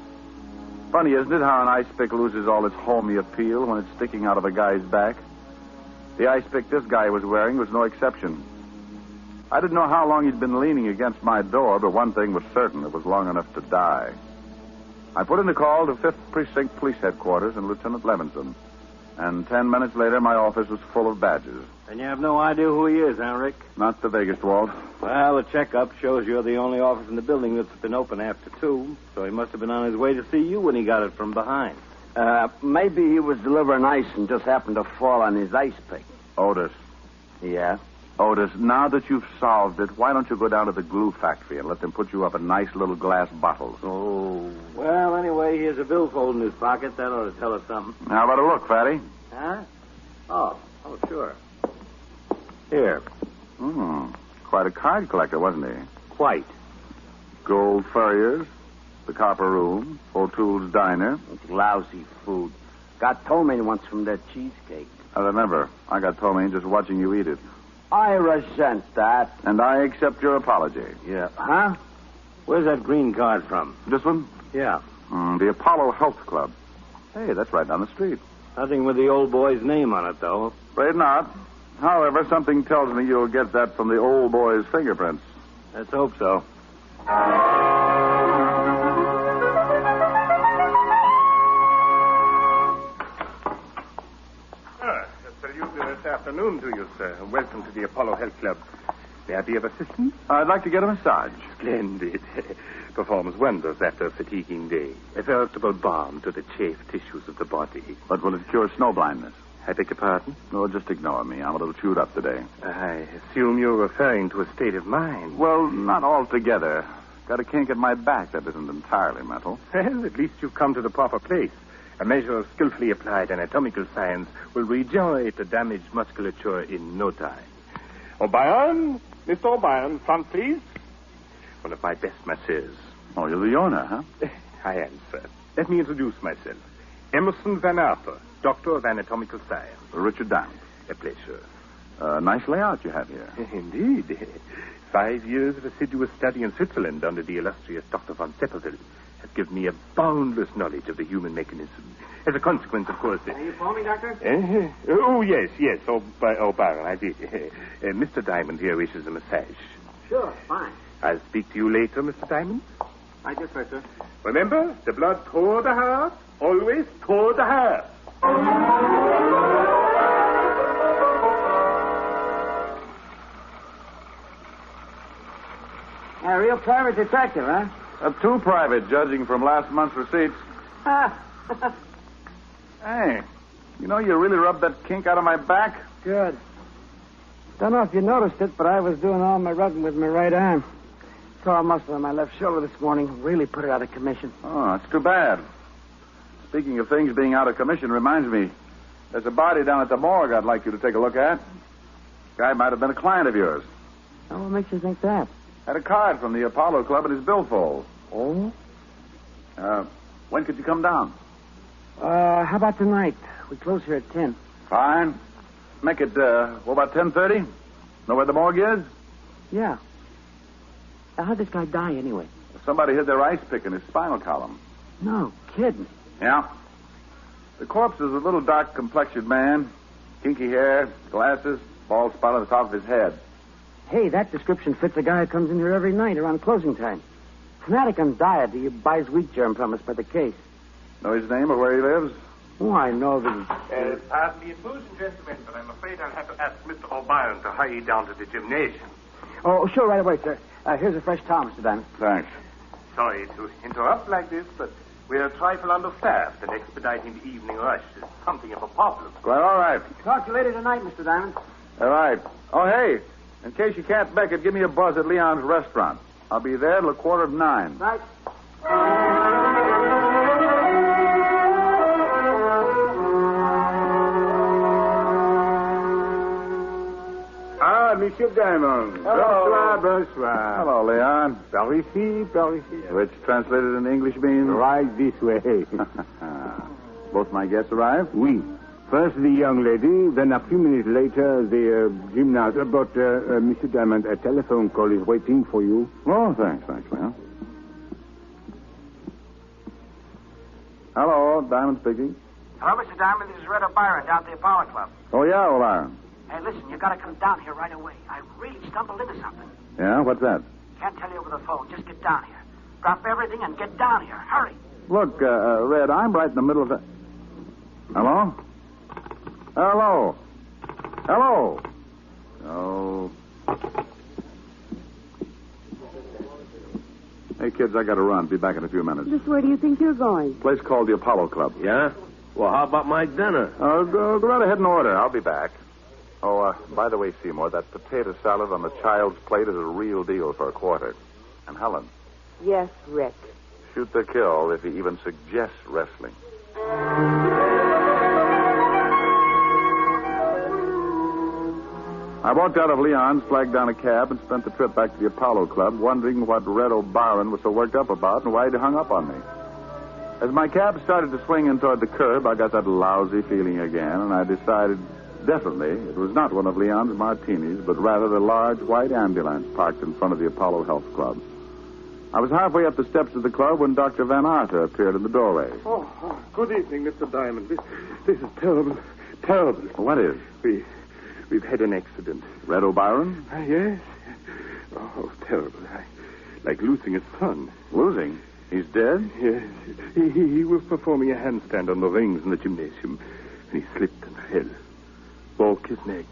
Funny, isn't it, how an ice pick loses all its homey appeal when it's sticking out of a guy's back? The ice pick this guy was wearing was no exception. I didn't know how long he'd been leaning against my door, but one thing was certain. It was long enough to die. I put in a call to 5th Precinct Police Headquarters and Lieutenant Levinson. And 10 minutes later, my office was full of badges. And you have no idea who he is, huh, Rick? Not the vaguest, Walt. Well, the checkup shows you're the only office in the building that's been open after 2, so he must have been on his way to see you when he got it from behind. Maybe he was delivering ice and just happened to fall on his ice pick. Otis. Yeah? Otis, now that you've solved it, why don't you go down to the glue factory and let them put you up in nice little glass bottles? Oh. Well, anyway, he has a billfold in his pocket. That ought to tell us something. How about a look, Fatty? Huh? Oh, sure. Here. Quite a card collector, wasn't he? Quite. Gold Furriers, the Copper Room, O'Toole's Diner. It's lousy food. Got ptomaine once from that cheesecake. I remember. I got ptomaine just watching you eat it. I resent that. And I accept your apology. Yeah. Huh? Where's that green card from? This one? Yeah. The Apollo Health Club. Hey, that's right down the street. Nothing with the old boy's name on it, though. Afraid not. However, something tells me you'll get that from the old boy's fingerprints. Let's hope so. This afternoon to you, sir. Welcome to the Apollo Health Club. May I be of assistance? I'd like to get a massage. Splendid. Performs wonders after a fatiguing day. A veritable balm to the chafed tissues of the body. But will it cure snow blindness? I beg your pardon? No, just ignore me. I'm a little chewed up today. I assume you're referring to a state of mind. Well, not altogether. Got a kink at my back that isn't entirely mental. Well, at least you've come to the proper place. A measure of skillfully applied anatomical science will regenerate the damaged musculature in no time. O'Brien, Mr. O'Brien, front, please. One of my best masseurs. Oh, you're the owner, huh? I am, sir. Let me introduce myself. Emerson Van Arthur, Doctor of Anatomical Science. Richard Diamond. A pleasure. Nice layout you have here. Indeed. 5 years of assiduous study in Switzerland under the illustrious Dr. von Sepperville has given me a boundless knowledge of the human mechanism. As a consequence, of course... Are you phoning, Doctor? Yes. Oh, Byron, I did. Mr. Diamond here wishes a massage. Sure, fine. I'll speak to you later, Mr. Diamond. I guess so, sir. Remember, the blood toward the heart, always toward the heart. A real private detective, huh? Too private, judging from last month's receipts. Hey, you know you really rubbed that kink out of my back? Good. Don't know if you noticed it, but I was doing all my rubbing with my right arm. Tore a muscle on my left shoulder this morning. Really put it out of commission. Oh, that's too bad. Speaking of things being out of commission reminds me, there's a body down at the morgue I'd like you to take a look at. Guy might have been a client of yours. Oh, what makes you think that? Had a card from the Apollo Club in his billfold. Oh? When could you come down? How about tonight? We close here at 10. Fine. Make it, what about 10:30? Know where the morgue is? Yeah. How'd this guy die anyway? Somebody hid their ice pick in his spinal column. No kidding. Yeah. The corpse is a little dark-complexioned man. Kinky hair, glasses, bald spot on the top of his head. Hey, that description fits a guy who comes in here every night around closing time. Fanatic on diet. He buys wheat germ from us by the case. Know his name or where he lives? Oh, I know that. Pardon the intrusion, gentlemen, but I'm afraid I'll have to ask Mr. O'Brien to hurry down to the gymnasium. Oh, sure, right away, sir. Here's a fresh towel, Mr. Diamond. Thanks. Sorry to interrupt like this, but we're a trifle understaffed, and expediting the evening rush is something of a problem. Well, all right. Talk to you later tonight, Mr. Diamond. All right. Oh, hey, in case you can't make it, give me a buzz at Leon's restaurant. I'll be there till 9:15. Right. Monsieur Diamond. Hello. Bonsoir. Hello, Leon. Par ici, par ici. Which translated in English means? Right this way. Both my guests arrived? Oui. First the young lady, then a few minutes later the gymnast. But, Monsieur Diamond, a telephone call is waiting for you. Oh, thanks, Leon. Hello, Diamond speaking. Hello, Mr. Diamond. This is Red O'Brien down at the Apollo Club. Oh, yeah, O'Brien. Hey, listen, you got to come down here right away. I really stumbled into something. Yeah, what's that? Can't tell you over the phone. Just get down here. Drop everything and get down here. Hurry. Look, Red, I'm right in the middle of the... Hello? Hello? Hello? Oh. Hey, kids, I got to run. Be back in a few minutes. Just where do you think you're going? Place called the Apollo Club. Yeah? Well, how about my dinner? Go right ahead and order. I'll be back. Oh, by the way, Seymour, that potato salad on the child's plate is a real deal for $25. And Helen, Yes, Rick. shoot the kill if he even suggests wrestling. I walked out of Leon's, flagged down a cab, and spent the trip back to the Apollo Club, wondering what Red O'Brien was so worked up about and why he'd hung up on me. As my cab started to swing in toward the curb, I got that lousy feeling again, and I decided definitely it was not one of Leon's martinis, but rather the large white ambulance parked in front of the Apollo Health Club. I was halfway up the steps of the club when Dr. Van Arthur appeared in the doorway. Oh, good evening, Mr. Diamond. This is terrible. Terrible. What is? We've had an accident. Red O'Brien? Yes. Oh, terrible. Like losing a son. Losing? He's dead? Yes. He was performing a handstand on the rings in the gymnasium, and he slipped and fell. Broke his neck.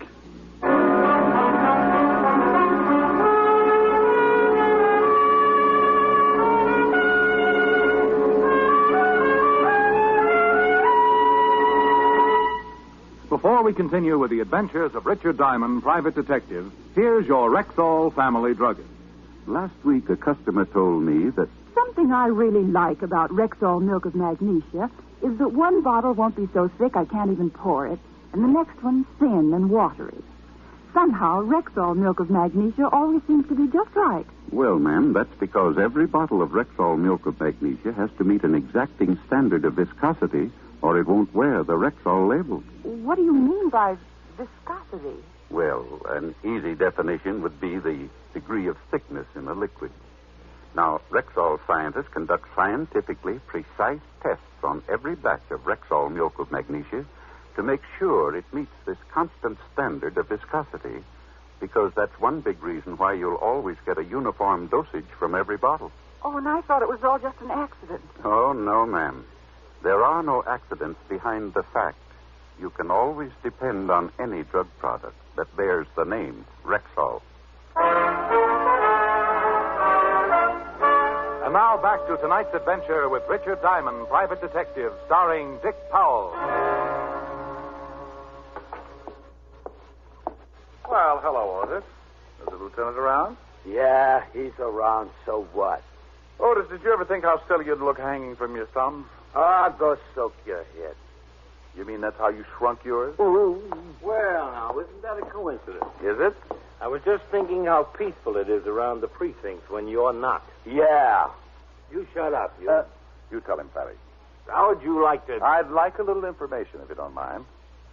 Before we continue with the adventures of Richard Diamond, private detective, here's your Rexall family druggist. Last week, a customer told me that something I really like about Rexall Milk of Magnesia is that one bottle won't be so thick I can't even pour it, and the next one thin and watery. Somehow, Rexall Milk of Magnesia always seems to be just right. Well, ma'am, that's because every bottle of Rexall Milk of Magnesia has to meet an exacting standard of viscosity or it won't wear the Rexall label. What do you mean by viscosity? Well, an easy definition would be the degree of thickness in a liquid. Now, Rexall scientists conduct scientifically precise tests on every batch of Rexall milk of magnesia to make sure it meets this constant standard of viscosity, because that's one big reason why you'll always get a uniform dosage from every bottle. Oh, and I thought it was all just an accident. Oh, no, ma'am. There are no accidents behind the fact. You can always depend on any drug product that bears the name Rexall. And now back to tonight's adventure with Richard Diamond, Private Detective, starring Dick Powell. Well, hello, Otis. Is the lieutenant around? Yeah, he's around, so what? Otis, did you ever think how silly you'd look hanging from your thumbs? Ah, go soak your head. You mean that's how you shrunk yours? Ooh. Well, now, isn't that a coincidence? Is it? I was just thinking how peaceful it is around the precincts when you're not. Yeah. You shut up, you. You tell him, Fatty. How would you like to... I'd like a little information, if you don't mind.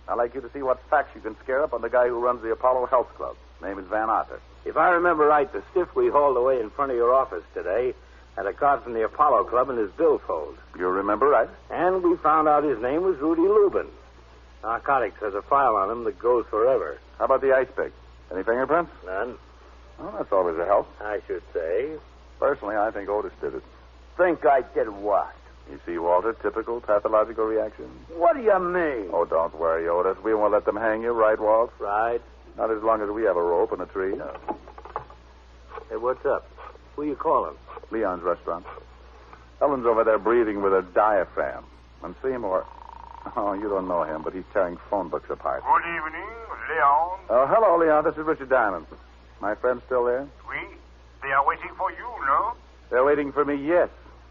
I'd like you to see what facts you can scare up on the guy who runs the Apollo Health Club. Name is Van Otter. If I remember right, the stiff we hauled away in front of your office today had a card from the Apollo Club in his billfold. You remember right? And we found out his name was Rudy Lubin. Narcotics has a file on him that goes forever. How about the ice pick? Any fingerprints? None. Well, that's always a help. I should say. Personally, I think Otis did it. Think I did what? You see, Walter, typical pathological reaction. What do you mean? Oh, don't worry, Otis. We won't let them hang you, right, Walt? Right. Not as long as we have a rope and a tree. No. Hey, what's up? Who you calling? Leon's restaurant. Ellen's over there breathing with her diaphragm. And Seymour... Oh, you don't know him, but he's tearing phone books apart. Good evening, Leon. Oh, hello, Leon. This is Richard Diamond. My friend still there? Oui. They are waiting for you, no? They're waiting for me, yes.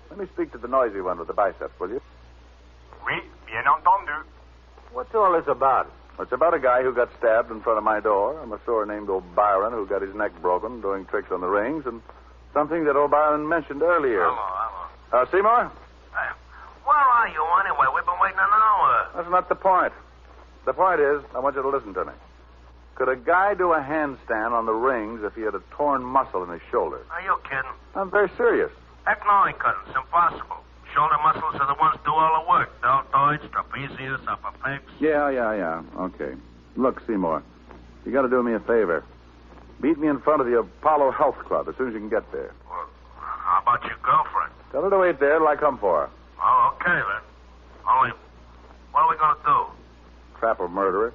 Let me speak to the noisy one with the biceps, will you? Oui, bien entendu. What's all this about? It's about a guy who got stabbed in front of my door, a masseur named O'Byron who got his neck broken doing tricks on the rings, and something that O'Byron mentioned earlier. Hello. Seymour? Where are you, anyway? We've been waiting an hour. That's not the point. The point is, I want you to listen to me. Could a guy do a handstand on the rings if he had a torn muscle in his shoulder? Are you kidding? I'm very serious. Heck no, he couldn't. It's impossible. Shoulder muscles are the ones do all the work. Deltoids, trapezius, upper pecs. Yeah. Okay. Look, Seymour, you got to do me a favor. Meet me in front of the Apollo Health Club as soon as you can get there. Well, how about your girlfriend? Tell her to wait there till I come for her. Oh, okay, then. Only, what are we going to do? Trap a murderer.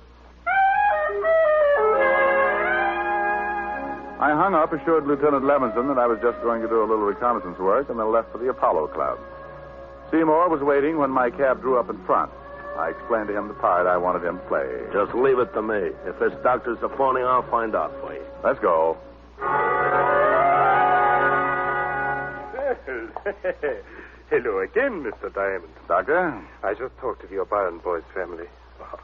I hung up, assured Lieutenant Levinson that I was just going to do a little reconnaissance work, and then left for the Apollo Club. Seymour was waiting when my cab drew up in front. I explained to him the part I wanted him to play. Just leave it to me. If this doctor's a phony, I'll find out for you. Let's go. Hello again, Mr. Diamond. Doctor? I just talked to the O'Brien boys' family. Oh,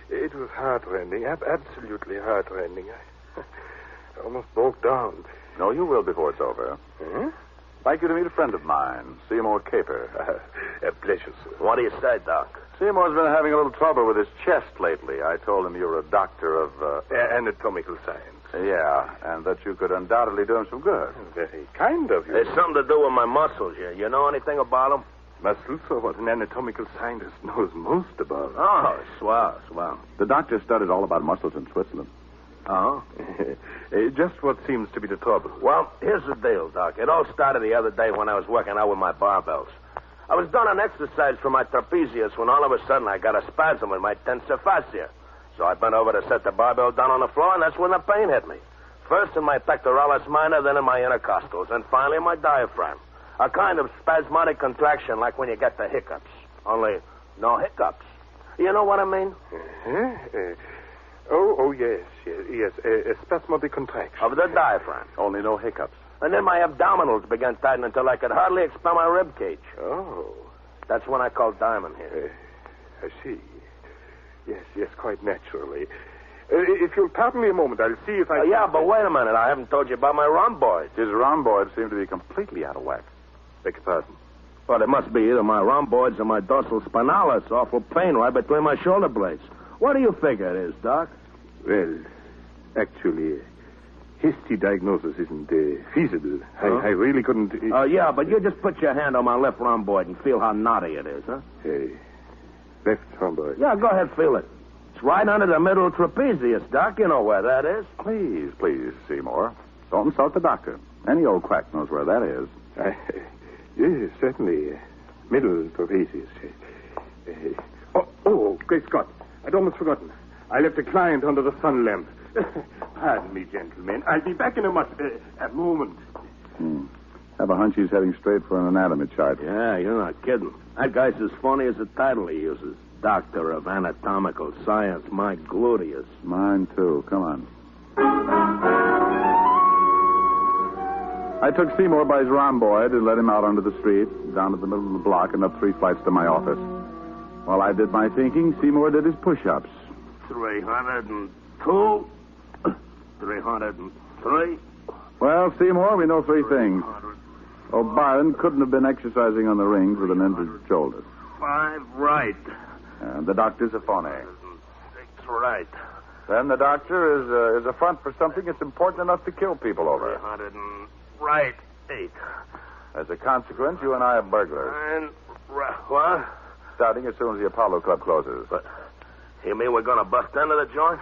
it was heart-rending, absolutely heart-rending. I almost broke down. No, you will before it's over. Hmm? I'd like you to meet a friend of mine, Seymour Caper. A pleasure, sir. What do you say, Doc? Seymour's been having a little trouble with his chest lately. I told him you were a doctor of... anatomical science. Yeah, and that you could undoubtedly do him some good. Very kind of you. It's something to do with my muscles. You know anything about them? Muscles are what an anatomical scientist knows most about. Oh, swell. The doctor studied all about muscles in Switzerland. Oh? Just what seems to be the trouble. Well, here's the deal, Doc. It all started the other day when I was working out with my barbells. I was doing an exercise for my trapezius when all of a sudden I got a spasm in my tensor fascia. So I bent over to set the barbell down on the floor, and that's when the pain hit me. First in my pectoralis minor, then in my intercostals, and finally in my diaphragm. A kind of spasmodic contraction like when you get the hiccups. Only no hiccups. You know what I mean? Yes. A spasmodic contraction. Of the diaphragm. Only no hiccups. And then my abdominals began tightening until I could hardly expel my rib cage. Oh. That's when I called Diamond here. I see. Yes, quite naturally. If you'll pardon me a moment, I'll see if I... Yeah, but wait a minute. I haven't told you about my rhomboid. His rhomboids seem to be completely out of whack. Beg your pardon. Well, it must be either my rhomboids or my dorsal spinalis. Awful pain right between my shoulder blades. What do you figure it is, Doc? Well, actually, hasty diagnosis isn't feasible. Huh? I really couldn't... Oh, yeah, but you just put your hand on my left rhomboid and feel how knotty it is, huh? Hey, left rhomboid. Yeah, go ahead, feel it. It's right under the middle trapezius, Doc. You know where that is. Please, Seymour. Don't insult the doctor. Any old quack knows where that is. Yes, certainly. Middle trapezius. Great Scott. I'd almost forgotten. I left a client under the sun lamp. Pardon me, gentlemen. I'll be back in a moment. Have a hunch he's heading straight for an anatomy chart. Yeah, you're not kidding. That guy's as funny as the title he uses. Doctor of Anatomical Science, my gluteus. Mine, too. Come on. I took Seymour by his rhomboid and led him out onto the street, down to the middle of the block, and up 3 flights to my office. While I did my thinking, Seymour did his push-ups. 302. 303. Well, Seymour, we know 3 things. O'Brien couldn't have been exercising on the rings with an injured shoulder. 5 right. And the doctor's a phony. 6 right. Then the doctor is a front for something that's important enough to kill people over. 300 and right. 8. As a consequence, you and I are burglars. 9 right. What? Starting as soon as the Apollo Club closes. But you mean we're going to bust into the joint?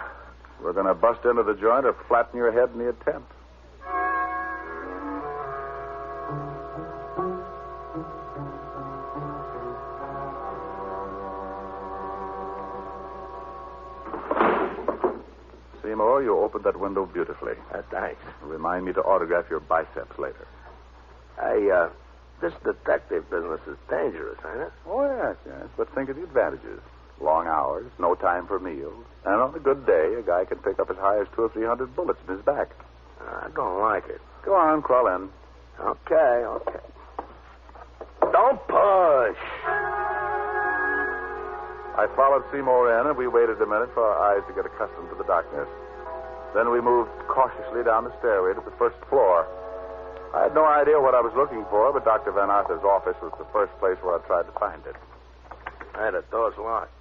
We're going to bust into the joint or flatten your head in the attempt. Seymour, you opened that window beautifully. Thanks. Remind me to autograph your biceps later. Hey, this detective business is dangerous, ain't it? Oh, yes. But think of the advantages. Long hours, no time for meals. And on a good day, a guy can pick up as high as 200 or 300 bullets in his back. I don't like it. Go on, crawl in. Okay. Don't push. I followed Seymour in, and we waited a minute for our eyes to get accustomed to the darkness. Then we moved cautiously down the stairway to the first floor. I had no idea what I was looking for, but Dr. Van Arthur's office was the first place where I tried to find it. Hey, the door's locked.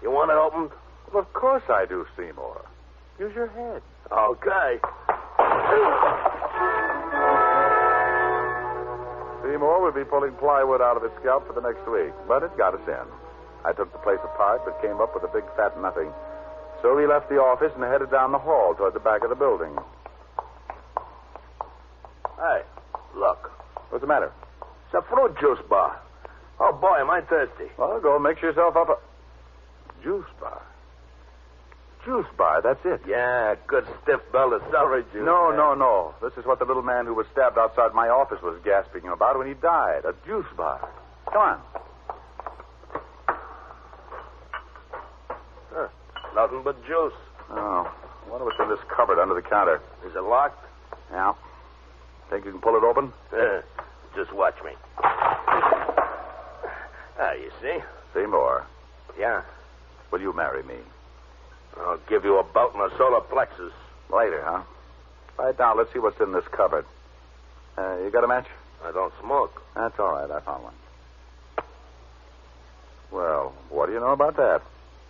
You want it opened? Well, of course I do, Seymour. Use your head. Okay. Seymour will be pulling plywood out of his scalp for the next week, but it got us in. I took the place apart, but came up with a big fat nothing. So we left the office and headed down the hall toward the back of the building. Hey, look. What's the matter? It's a fruit juice bar. Oh, boy, am I thirsty. Well, go mix yourself up a juice bar. Juice bar, that's it. Yeah, good stiff belt of celery juice. No. This is what the little man who was stabbed outside my office was gasping about when he died. A juice bar. Come on. Nothing but juice. Oh. I wonder what's in this cupboard under the counter. Is it locked? Yeah. Think you can pull it open? Just watch me. You see? Seymour. Yeah? Will you marry me? I'll give you a belt and a solar plexus. Later, huh? Right now, let's see what's in this cupboard. You got a match? I don't smoke. That's all right. I found one. Well, what do you know about that?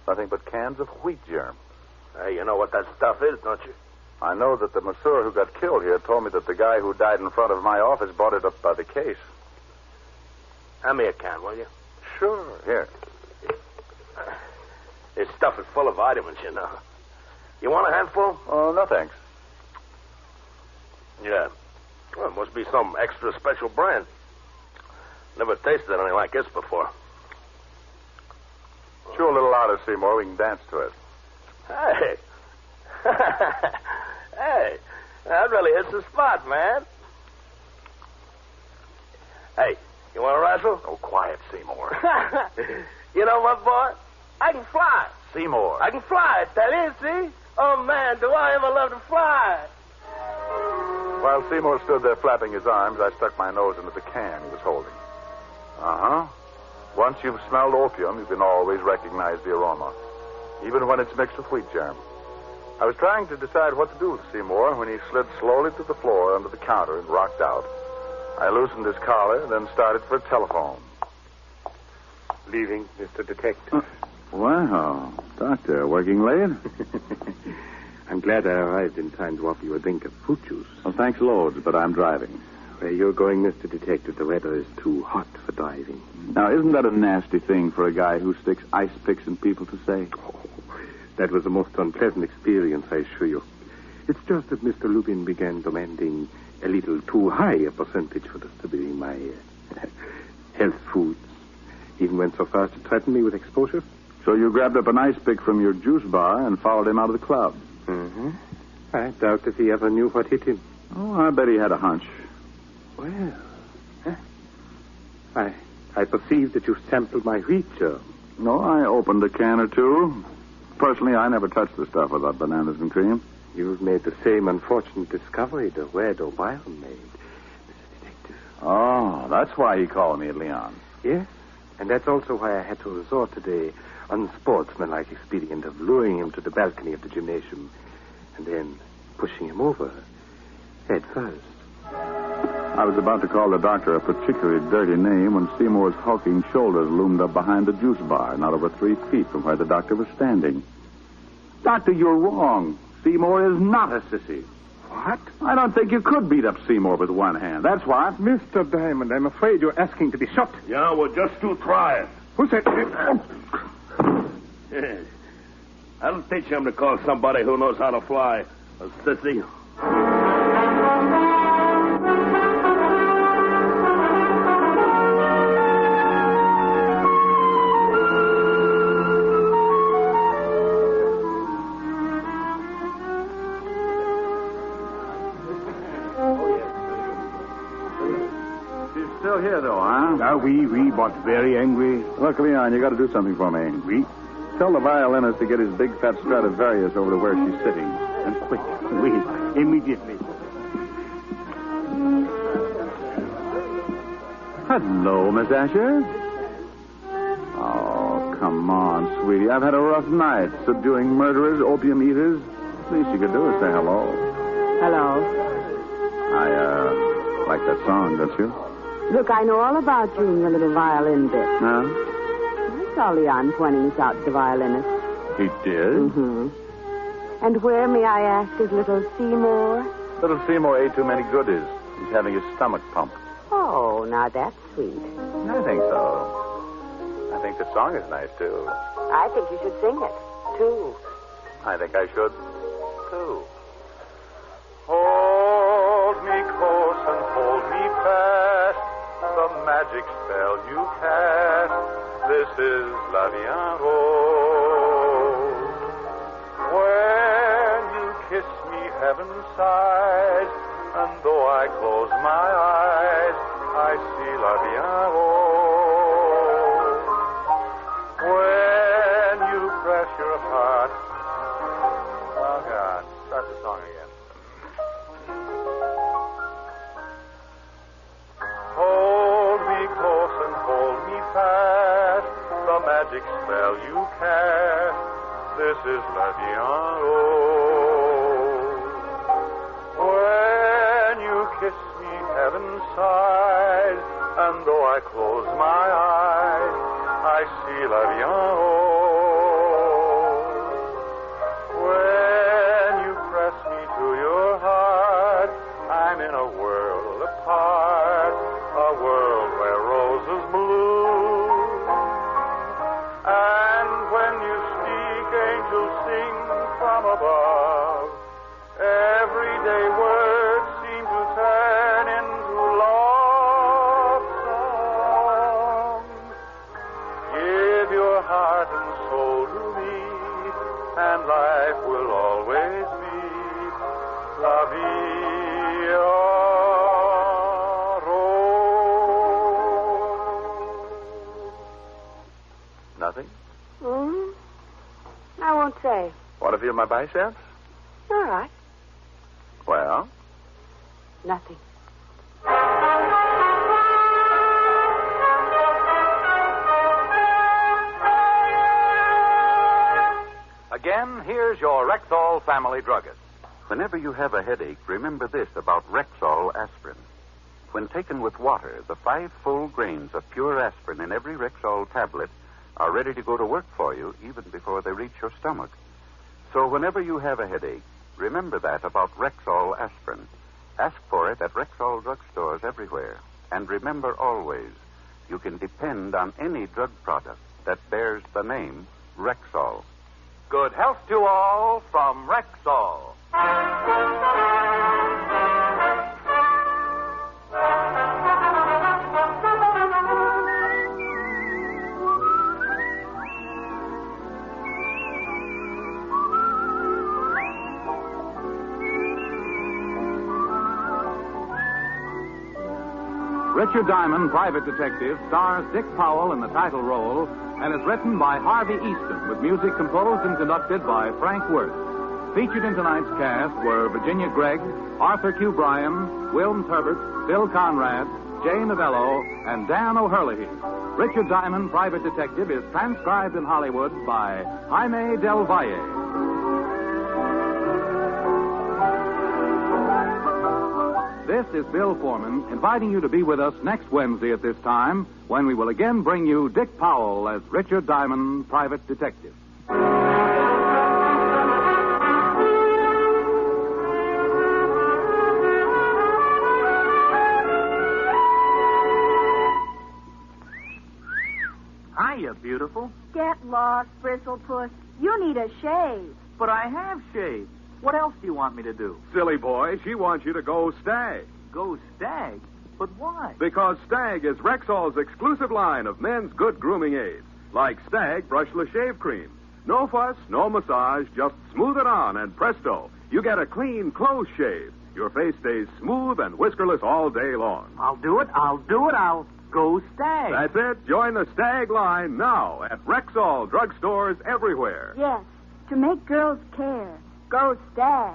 Nothing but cans of wheat germ. Hey, you know what that stuff is, don't you? I know that the masseur who got killed here told me that the guy who died in front of my office bought it up by the case. Hand me a can, will you? Sure. Here. This stuff is full of vitamins, you know. You want a handful? Oh, no, thanks. Yeah. Well, it must be some extra special brand. Never tasted anything like this before. Chew a little louder, Seymour. We can dance to it. Hey. Hey. That really hits the spot, man. Hey, you want to wrestle? Oh, quiet, Seymour. You know what, boy? I can fly. Seymour. I can fly, I tell you, see? Oh, man, do I ever love to fly. While Seymour stood there flapping his arms, I stuck my nose into the can he was holding. Uh-huh. Once you've smelled opium, you can always recognize the aroma, even when it's mixed with wheat germ. I was trying to decide what to do with Seymour when he slid slowly to the floor under the counter and rocked out. I loosened his collar, then started for a telephone. leaving, Mr. Detective. Wow. Doctor, working late? I'm glad I arrived in time to offer you a drink of fruit juice. Well, thanks loads, but I'm driving. Where you're going, Mr. Detective, the weather is too hot for driving. Now, isn't that a nasty thing for a guy who sticks ice picks in people to say? Oh, that was the most unpleasant experience, I assure you. It's just that Mr. Lubin began demanding a little too high a percentage for distributing my health foods. Even went so far as to threaten me with exposure. So you grabbed up an ice pick from your juice bar and followed him out of the club? Mm-hmm. I doubt if he ever knew what hit him. Oh, I bet he had a hunch. Well, I perceive that you sampled my wheat germ. No, I opened a can or two. Personally, I never touched the stuff without bananas and cream. You've made the same unfortunate discovery that Red O'Brien made, Mr. Detective. Oh, that's why he called me at Leon. Yes, and that's also why I had to resort to the unsportsmanlike expedient of luring him to the balcony of the gymnasium and then pushing him over head first. I was about to call the doctor a particularly dirty name when Seymour's hulking shoulders loomed up behind the juice bar, not over 3 feet from where the doctor was standing. Doctor, you're wrong. Seymour is not a sissy. What? I don't think you could beat up Seymour with one hand. That's why. Mr. Diamond, I'm afraid you're asking to be shot. Yeah, well, just to try it. Who said... Yes. I'll teach him to call somebody who knows how to fly a sissy. Still here, though, huh? Now, we but very angry. Look, Leon, you got to do something for me. We? Tell the violinist to get his big fat Stradivarius over to where she's sitting. And quick. We, immediately. Hello, Miss Asher. Oh, come on, sweetie. I've had a rough night subduing murderers, opium eaters. Least you could do is say hello. Hello. I, like that song, don't you? Look, I know all about you and your little violin bit. Huh? I saw Leon pointing us out to the violinist. He did? Mm-hmm. And where, may I ask, is little Seymour? Little Seymour ate too many goodies. He's having his stomach pumped. Oh, now that's sweet. I think so. I think the song is nice, too. I think you should sing it, too. I think I should, too. Hold me close and hold me fast. The magic spell you cast. This is La Vie en Rose. When you kiss me, heaven sighs, and though I close my eyes, I see La Vie en Rose. When you press your heart. Oh, God. Start the song again. Hold me close and hold me fast. The magic spell you cast. This is La Vie en Rose. When you kiss me, heaven sighs, and though I close my eyes, I see La Vie en Rose. When you press me to your heart, I'm in a world apart, a world where roses bloom. And when you speak, angels sing from above. Everyday words seem to turn into love songs. Give your heart and soul to me, and life will always be La Vie en Rose. Nothing? Hmm? I won't say. Want to feel my biceps? All right. Well? Nothing. Again, here's your Rexall family druggist. Whenever you have a headache, remember this about Rexall aspirin. When taken with water, the 5 full grains of pure aspirin in every Rexall tablet are ready to go to work for you even before they reach your stomach. So whenever you have a headache, remember that about Rexall aspirin. Ask for it at Rexall drugstores everywhere. And remember always, you can depend on any drug product that bears the name Rexall. Good health to all from Rexall. Richard Diamond, Private Detective, stars Dick Powell in the title role and is written by Harvey Easton with music composed and conducted by Frank Worth. Featured in tonight's cast were Virginia Gregg, Arthur Q. Bryan, Wilm Turbot, Bill Conrad, Jay Novello, and Dan O'Herlihy. Richard Diamond, Private Detective, is transcribed in Hollywood by Jaime Del Valle. This is Bill Foreman inviting you to be with us next Wednesday at this time when we will again bring you Dick Powell as Richard Diamond, Private Detective. Hiya, beautiful. Get lost, Bristlepuss. You need a shave. But I have shaved. What else do you want me to do? Silly boy, she wants you to go Stag. Go Stag? But why? Because Stag is Rexall's exclusive line of men's good grooming aids. Like Stag Brushless Shave Cream. No fuss, no massage, just smooth it on and presto, you get a clean, close shave. Your face stays smooth and whiskerless all day long. I'll do it. I'll go Stag. That's it. Join the Stag line now at Rexall drugstores everywhere. Yes, to make girls care. Go Stag.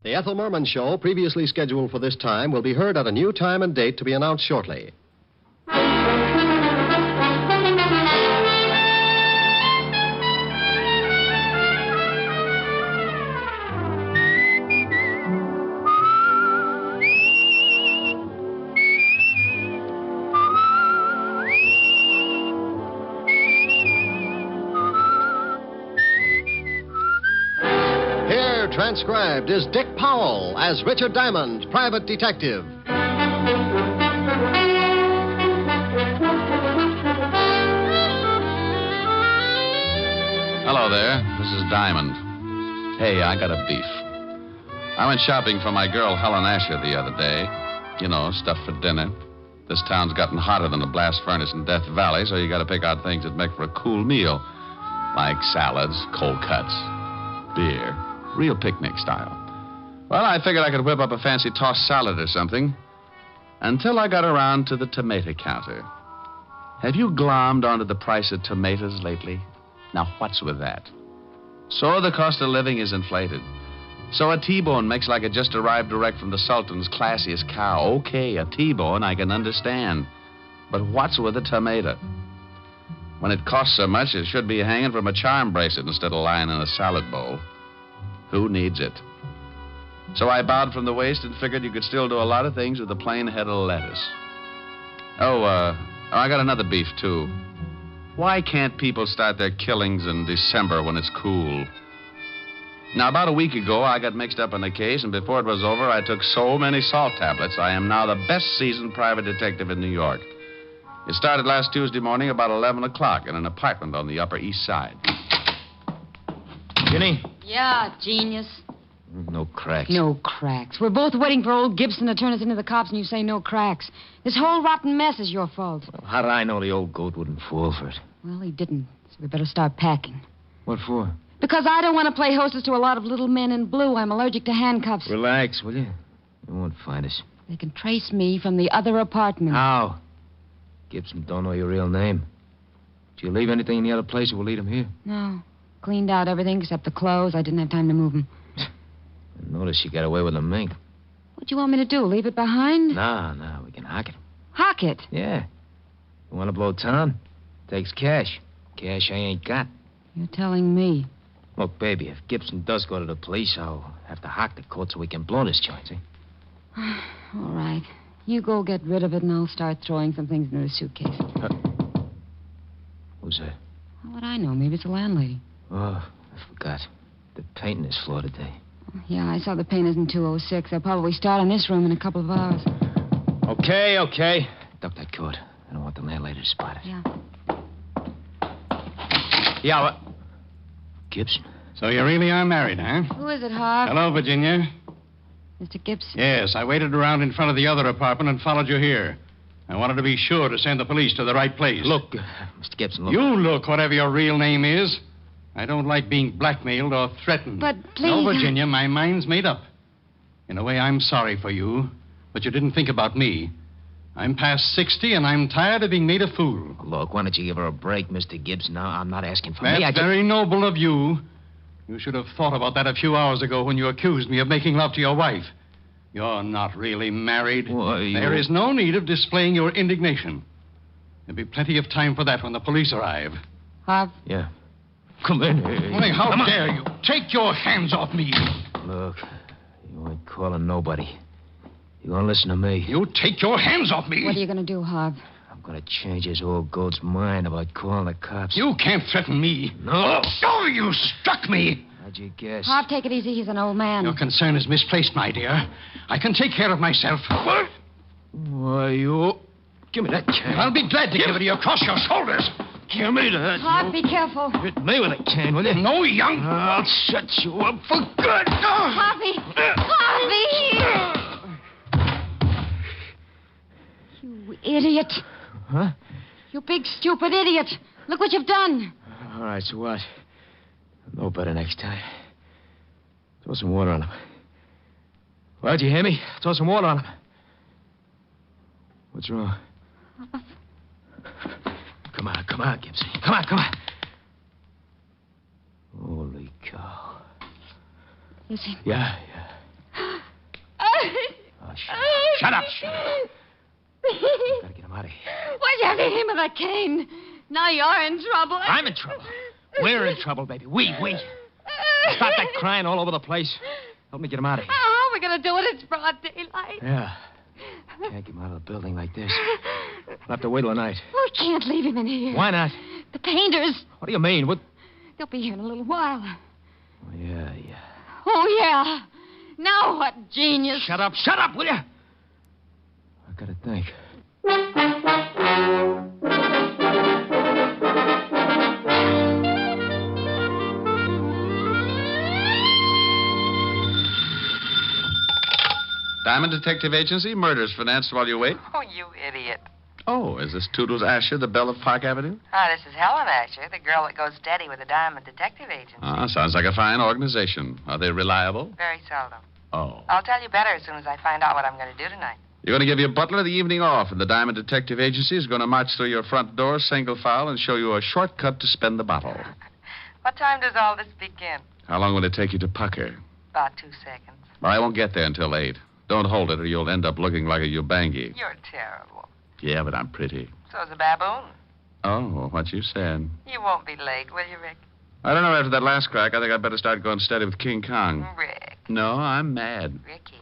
The Ethel Merman Show, previously scheduled for this time, will be heard at a new time and date to be announced shortly. Transcribed is Dick Powell as Richard Diamond, Private Detective. Hello there. This is Diamond. Hey, I got a beef. I went shopping for my girl Helen Asher the other day. You know, stuff for dinner. This town's gotten hotter than a blast furnace in Death Valley, so you got to pick out things that make for a cool meal, like salads, cold cuts, beer. Real picnic style. Well, I figured I could whip up a fancy tossed salad or something until I got around to the tomato counter. Have you glommed onto the price of tomatoes lately? Now, what's with that? So the cost of living is inflated. So a T-bone makes like it just arrived direct from the Sultan's classiest cow. Okay, a T-bone I can understand. But what's with a tomato? When it costs so much, it should be hanging from a charm bracelet instead of lying in a salad bowl. Who needs it? So I bowed from the waist and figured you could still do a lot of things with a plain head of lettuce. I got another beef, too. Why can't people start their killings in December when it's cool? Now, about a week ago, I got mixed up in a case, and before it was over, I took so many salt tablets, I am now the best seasoned private detective in New York. It started last Tuesday morning about 11 o'clock in an apartment on the Upper East Side. Ginny? Yeah, genius. No cracks. No cracks. We're both waiting for old Gibson to turn us into the cops, and you say no cracks. This whole rotten mess is your fault. Well, how did I know the old goat wouldn't fall for it? Well, he didn't, so we better start packing. What for? Because I don't want to play hostess to a lot of little men in blue. I'm allergic to handcuffs. Relax, will you? They won't find us. They can trace me from the other apartment. How? Gibson don't know your real name. Do you leave anything in the other place, or we'll lead him here? No. Cleaned out everything except the clothes. I didn't have time to move them. Notice you got away with the mink. What do you want me to do? Leave it behind? No, we can hock it. Hock it? Yeah. You want to blow town? Takes cash. Cash I ain't got. You're telling me. Look, baby, if Gibson does go to the police, I'll have to hock the coat so we can blow this joint, see? All right. You go get rid of it, and I'll start throwing some things into the suitcase. Who's that? How would I know? Maybe it's the landlady. Oh, I forgot. They're painting this floor today. Yeah, I saw the painters in 206. They'll probably start on this room in a couple of hours. Okay. Duck that coat. I don't want the landlady to spot it. Yeah. Yeah, what? Gibson. So you really are married, huh? Who is it, Harv? Hello, Virginia. Mr. Gibson? Yes, I waited around in front of the other apartment and followed you here. I wanted to be sure to send the police to the right place. Look, Mr. Gibson, look. You look, whatever your real name is. I don't like being blackmailed or threatened. But please... No, Virginia, my mind's made up. In a way, I'm sorry for you, but you didn't think about me. I'm past 60, and I'm tired of being made a fool. Look, why don't you give her a break, Mr. Gibson? Now, I'm not asking for That's me. very noble of you. You should have thought about that a few hours ago when you accused me of making love to your wife. You're not really married. There is no need of displaying your indignation. There'll be plenty of time for that when the police arrive. Harv? Yeah. Come in. Only how dare you? Take your hands off me. Look, you ain't calling nobody. You won't listen to me. You take your hands off me. What are you going to do, Harv? I'm going to change this old goat's mind about calling the cops. You can't threaten me. No. Oh, you struck me. How'd you guess? Harv, take it easy. He's an old man. Your concern is misplaced, my dear. I can take care of myself. What? Why, you... Give me that can. I'll be glad to give it to you across your shoulders. Give me that. Harv, be careful. Hit me with a can, will you? No, young... I'll shut you up for good. Harvey! Harvey! You idiot. Huh? You big, stupid idiot. Look what you've done. All right, so what? No better next time. Throw some water on him. Well, did you hear me? Throw some water on him. What's wrong? Come on, Gibson. Come on. Holy cow. Is he? Yeah. Oh, Shut up. Gotta get him out of here. Why'd you have to hit him with a cane? Now you're in trouble. I'm in trouble. We're in trouble, baby. We. Stop that crying all over the place. Help me get him out of here. How are we going to do it? It's broad daylight. Yeah. Can't get him out of the building like this. We'll have to wait till night. We can't leave him in here. Why not? The painters. What do you mean? What? They'll be here in a little while. Oh, yeah. Oh, yeah. Now what genius. Shut up, will you? I gotta think. Diamond Detective Agency, murders financed while you wait. Oh, you idiot. Oh, is this Toodles Asher, the belle of Park Avenue? This is Helen Asher, the girl that goes steady with the Diamond Detective Agency. Sounds like a fine organization. Are they reliable? Very seldom. Oh. I'll tell you better as soon as I find out what I'm going to do tonight. You're going to give your butler the evening off, and the Diamond Detective Agency is going to march through your front door, single file, and show you a shortcut to spend the bottle. What time does all this begin? How long will it take you to pucker? About 2 seconds. Well, I won't get there until 8. Don't hold it, or you'll end up looking like a Ubangi. You're terrible. Yeah, but I'm pretty. So's a baboon. Oh, what you said. You won't be late, will you, Rick? I don't know. After that last crack, I think I'd better start going steady with King Kong. Rick. No, I'm mad. Ricky,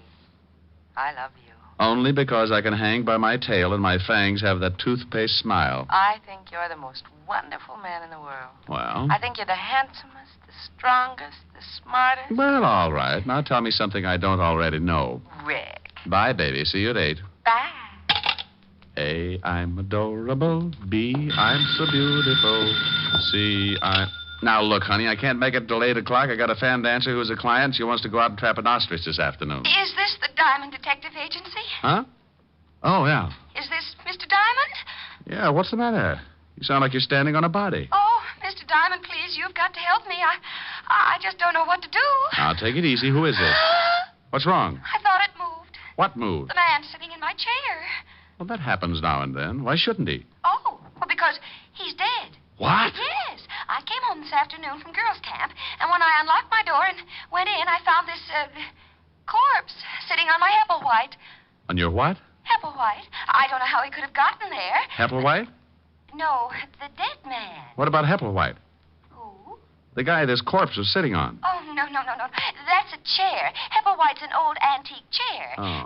I love you. Only because I can hang by my tail and my fangs have that toothpaste smile. I think you're the most wonderful man in the world. Well? I think you're the handsomest, the strongest, the smartest. Well, all right. Now tell me something I don't already know. Rick. Bye, baby. See you at 8. Bye. A, I'm adorable. B, I'm so beautiful. C, I'm... Now, look, honey, I can't make it till 8 o'clock. I got a fan dancer who's a client. She wants to go out and trap an ostrich this afternoon. Is this the Diamond Detective Agency? Huh? Oh, yeah. Is this Mr. Diamond? Yeah, what's the matter? You sound like you're standing on a body. Oh, Mr. Diamond, please, you've got to help me. I just don't know what to do. Now, take it easy. Who is this? What's wrong? I thought it moved. What moved? The man sitting in my chair. Well, that happens now and then. Why shouldn't he? Oh, well, because he's dead. What? Yes. I came home home this afternoon from girls' camp, and when I unlocked my door and went in, I found this, corpse sitting on my Hepplewhite. On your what? Hepplewhite? I don't know how he could have gotten there. Hepplewhite? No, the dead man. What about Hepplewhite? Who? The guy this corpse was sitting on. Oh, no. That's a chair. Hepplewhite's an old antique chair. Oh.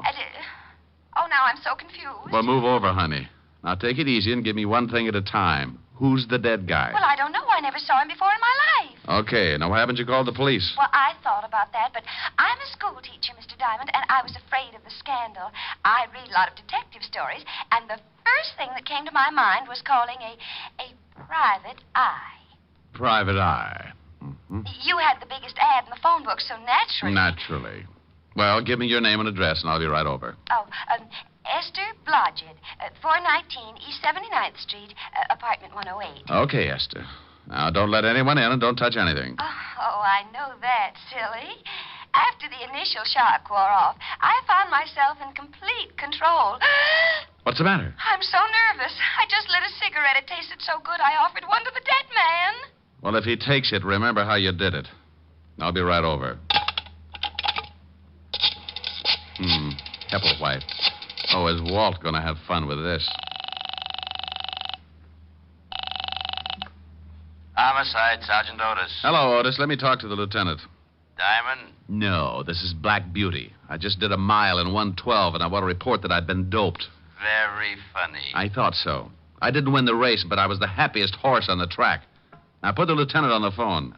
Oh, now I'm so confused. Well, move over, honey. Now take it easy and give me one thing at a time. Who's the dead guy? Well, I don't know. I never saw him before in my life. Okay, now why haven't you called the police? Well, I thought about that, but I'm a school teacher, Mr. Diamond, and I was afraid of the scandal. I read a lot of detective stories, and the first thing that came to my mind was calling a private eye. Private eye. Mm-hmm. You had the biggest ad in the phone book, so naturally... Naturally. Well, give me your name and address, and I'll be right over. Oh, Esther Blodgett, 419 East 79th Street, apartment 108. Okay, Esther. Now, don't let anyone in and don't touch anything. Oh, I know that, silly. After the initial shock wore off, I found myself in complete control. What's the matter? I'm so nervous. I just lit a cigarette. It tasted so good, I offered one to the dead man. Well, if he takes it, remember how you did it. I'll be right over. Hepplewhite. Oh, is Walt going to have fun with this? Homicide, Sergeant Otis. Hello, Otis. Let me talk to the lieutenant. Diamond? No, this is Black Beauty. I just did a mile in 1:12, and I want to report that I've been doped. Very funny. I thought so. I didn't win the race, but I was the happiest horse on the track. Now, put the lieutenant on the phone.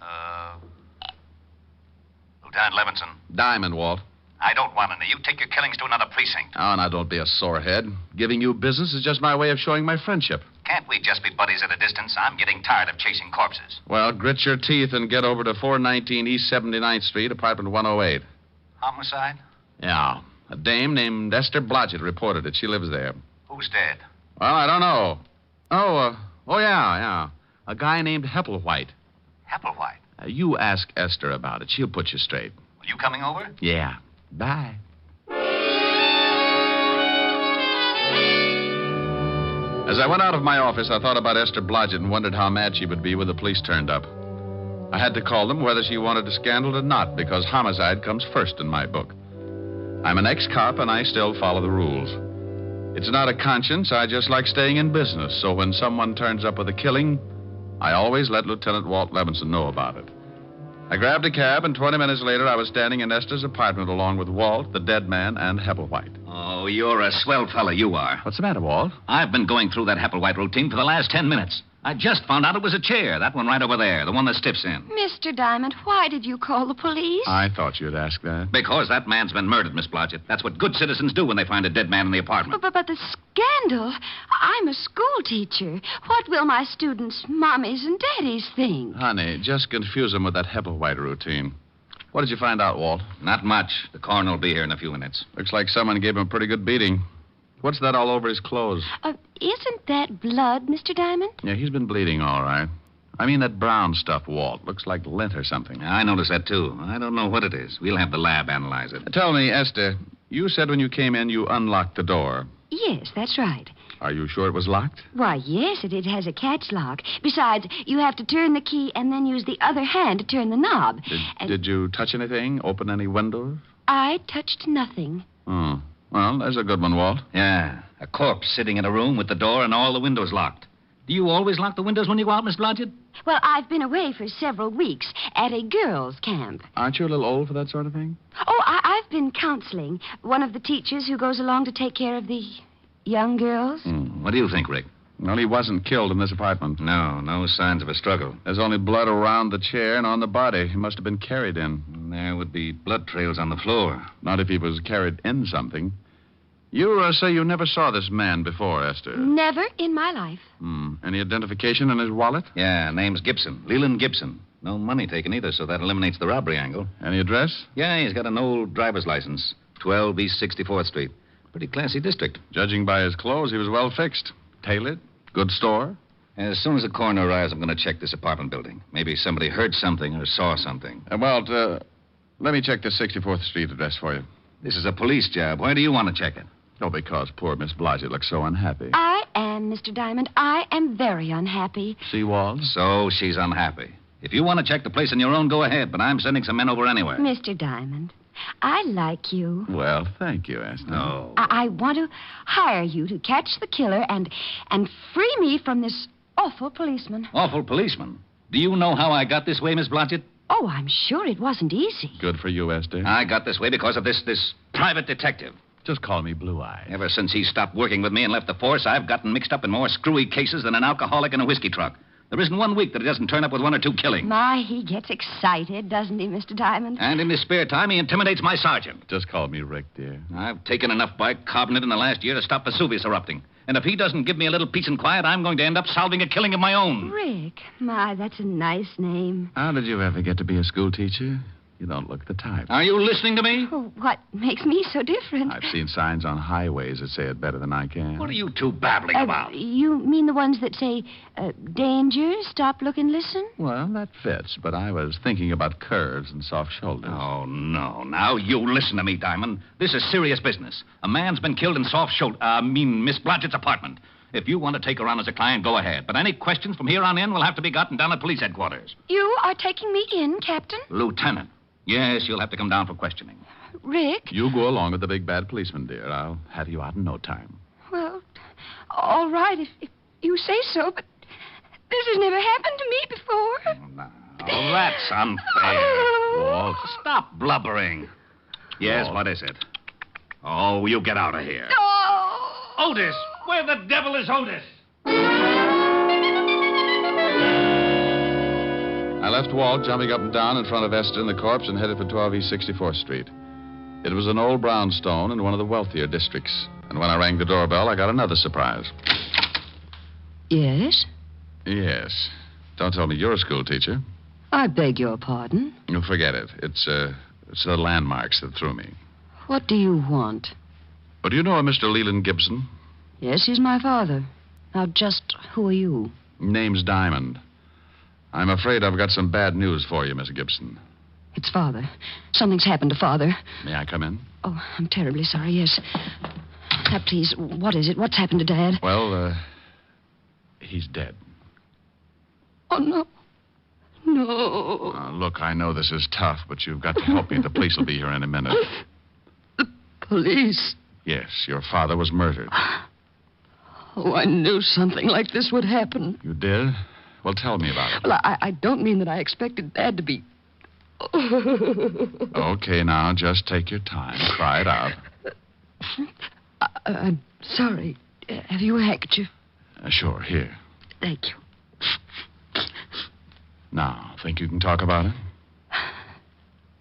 Lieutenant Levinson. Diamond, Walt. I don't want any. You take your killings to another precinct. Oh, now don't be a sorehead. Giving you business is just my way of showing my friendship. Can't we just be buddies at a distance? I'm getting tired of chasing corpses. Well, grit your teeth and get over to 419 East 79th Street, apartment 108. Homicide? Yeah. A dame named Esther Blodgett reported it. She lives there. Who's dead? Well, I don't know. Oh, yeah. A guy named Hepplewhite. Hepplewhite? You ask Esther about it. She'll put you straight. Are you coming over? Yeah. Bye. As I went out of my office, I thought about Esther Blodgett and wondered how mad she would be when the police turned up. I had to call them whether she wanted a scandal or not, because homicide comes first in my book. I'm an ex-cop, and I still follow the rules. It's not a conscience. I just like staying in business, so when someone turns up with a killing, I always let Lieutenant Walt Levinson know about it. I grabbed a cab, and 20 minutes later, I was standing in Esther's apartment along with Walt, the dead man, and Hepplewhite. Oh, you're a swell fella, you are. What's the matter, Walt? I've been going through that Hepplewhite routine for the last 10 minutes. I just found out it was a chair, that one right over there, the one that stiffs in. Mr. Diamond, why did you call the police? I thought you'd ask that. Because that man's been murdered, Miss Blodgett. That's what good citizens do when they find a dead man in the apartment. But the scandal? I'm a school teacher. What will my students' mommies and daddies think? Honey, just confuse them with that Hepplewhite routine. What did you find out, Walt? Not much. The coroner will be here in a few minutes. Looks like someone gave him a pretty good beating. What's that all over his clothes? Isn't that blood, Mr. Diamond? Yeah, he's been bleeding all right. I mean that brown stuff, Walt. Looks like lint or something. I noticed that, too. I don't know what it is. We'll have the lab analyze it. Tell me, Esther, you said when you came in you unlocked the door. Yes, that's right. Are you sure it was locked? Why, yes, it has a catch lock. Besides, you have to turn the key and then use the other hand to turn the knob. Did you touch anything? Open any windows? I touched nothing. Oh. Well, there's a good one, Walt. Yeah, a corpse sitting in a room with the door and all the windows locked. Do you always lock the windows when you go out, Miss Blodgett? Well, I've been away for several weeks at a girls' camp. Aren't you a little old for that sort of thing? Oh, I've been counseling. One of the teachers who goes along to take care of the young girls. What do you think, Rick? Well, he wasn't killed in this apartment. No signs of a struggle. There's only blood around the chair and on the body. He must have been carried in. There would be blood trails on the floor. Not if he was carried in something. You say you never saw this man before, Esther? Never in my life. Any identification in his wallet? Yeah, name's Gibson. Leland Gibson. No money taken either, so that eliminates the robbery angle. Any address? Yeah, he's got an old driver's license. 12 East 64th Street. Pretty classy district. Judging by his clothes, he was well fixed. Tailored? Good store? As soon as the coroner arrives, I'm going to check this apartment building. Maybe somebody heard something or saw something. Walt, let me check the 64th Street address for you. This is a police job. Why do you want to check it? Oh, because poor Miss Blodgett looks so unhappy. I am, Mr. Diamond. I am very unhappy. See, Walt? So she's unhappy. If you want to check the place on your own, go ahead, but I'm sending some men over anyway. Mr. Diamond, I like you. Well, thank you, Esther. No. I want to hire you to catch the killer and free me from this awful policeman. Awful policeman? Do you know how I got this way, Miss Blodgett? Oh, I'm sure it wasn't easy. Good for you, Esther. I got this way because of this private detective. Just call me Blue Eye. Ever since he stopped working with me and left the force, I've gotten mixed up in more screwy cases than an alcoholic in a whiskey truck. There isn't 1 week that he doesn't turn up with 1 or 2 killings. My, he gets excited, doesn't he, Mr. Diamond? And in his spare time, he intimidates my sergeant. Just call me Rick, dear. I've taken enough bicarbonate in the last year to stop Vesuvius erupting. And if he doesn't give me a little peace and quiet, I'm going to end up solving a killing of my own. Rick. My, that's a nice name. How did you ever get to be a school teacher? You don't look the type. Are you listening to me? Oh, what makes me so different? I've seen signs on highways that say it better than I can. What are you two babbling about? You mean the ones that say, danger, stop, look, and listen? Well, that fits, but I was thinking about curves and soft shoulders. Oh, no. Now, you listen to me, Diamond. This is serious business. A man's been killed in Miss Blodgett's apartment. If you want to take her on as a client, go ahead. But any questions from here on in will have to be gotten down at police headquarters. You are taking me in, Captain? Lieutenant. Yes, you'll have to come down for questioning. Rick? You go along with the big bad policeman, dear. I'll have you out in no time. Well, all right, if you say so, but this has never happened to me before. Oh, that's unfair. Walt, stop blubbering. Yes, Walt. What is it? Oh, you get out of here. Oh! Otis! Where the devil is Otis? I left Walt jumping up and down in front of Esther and the corpse and headed for 12 East 64th Street. It was an old brownstone in one of the wealthier districts. And when I rang the doorbell, I got another surprise. Yes? Yes. Don't tell me you're a school teacher. I beg your pardon. You forget it. It's the landmarks that threw me. What do you want? But do you know a Mr. Leland Gibson? Yes, he's my father. Now, just who are you? Name's Diamond. I'm afraid I've got some bad news for you, Miss Gibson. It's Father. Something's happened to Father. May I come in? Oh, I'm terribly sorry, yes. Now, please, what is it? What's happened to Dad? Well, he's dead. Oh, no. No. Look, I know this is tough, but you've got to help me. The police will be here in a minute. The police? Yes, your father was murdered. Oh, I knew something like this would happen. You did? Well, tell me about it. Well, I don't mean that I expected Dad to be... Okay, now, just take your time. Cry it out. I'm sorry. Have you a handkerchief? Sure, here. Thank you. Now, think you can talk about it?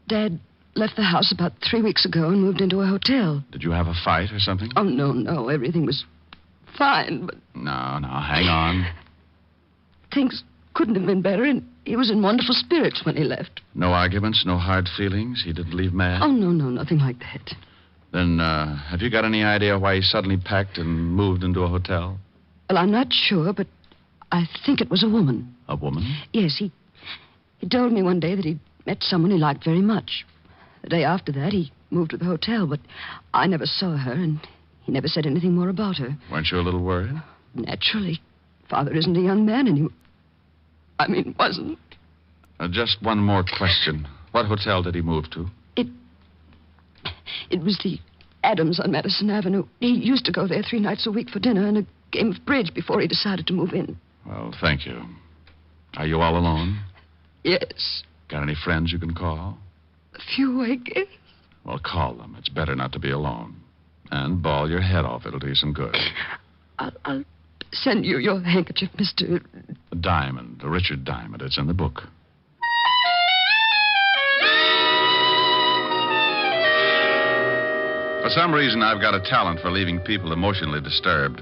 Dad left the house about 3 weeks ago and moved into a hotel. Did you have a fight or something? Oh, no. Everything was fine, but... No, hang on. Things couldn't have been better, and he was in wonderful spirits when he left. No arguments, no hard feelings? He didn't leave mad? Oh, no, nothing like that. Then, have you got any idea why he suddenly packed and moved into a hotel? Well, I'm not sure, but I think it was a woman. A woman? Yes, he told me one day that he'd met someone he liked very much. The day after that, he moved to the hotel, but I never saw her, and he never said anything more about her. Weren't you a little worried? Naturally. Father isn't a young man anymore. Wasn't. Just one more question. What hotel did he move to? It was the Adams on Madison Avenue. He used to go there 3 nights a week for dinner and a game of bridge before he decided to move in. Well, thank you. Are you all alone? Yes. Got any friends you can call? A few, I guess. Well, call them. It's better not to be alone. And bawl your head off. It'll do you some good. I'll send you your handkerchief, Mr. Diamond, Richard Diamond. It's in the book. For some reason, I've got a talent for leaving people emotionally disturbed.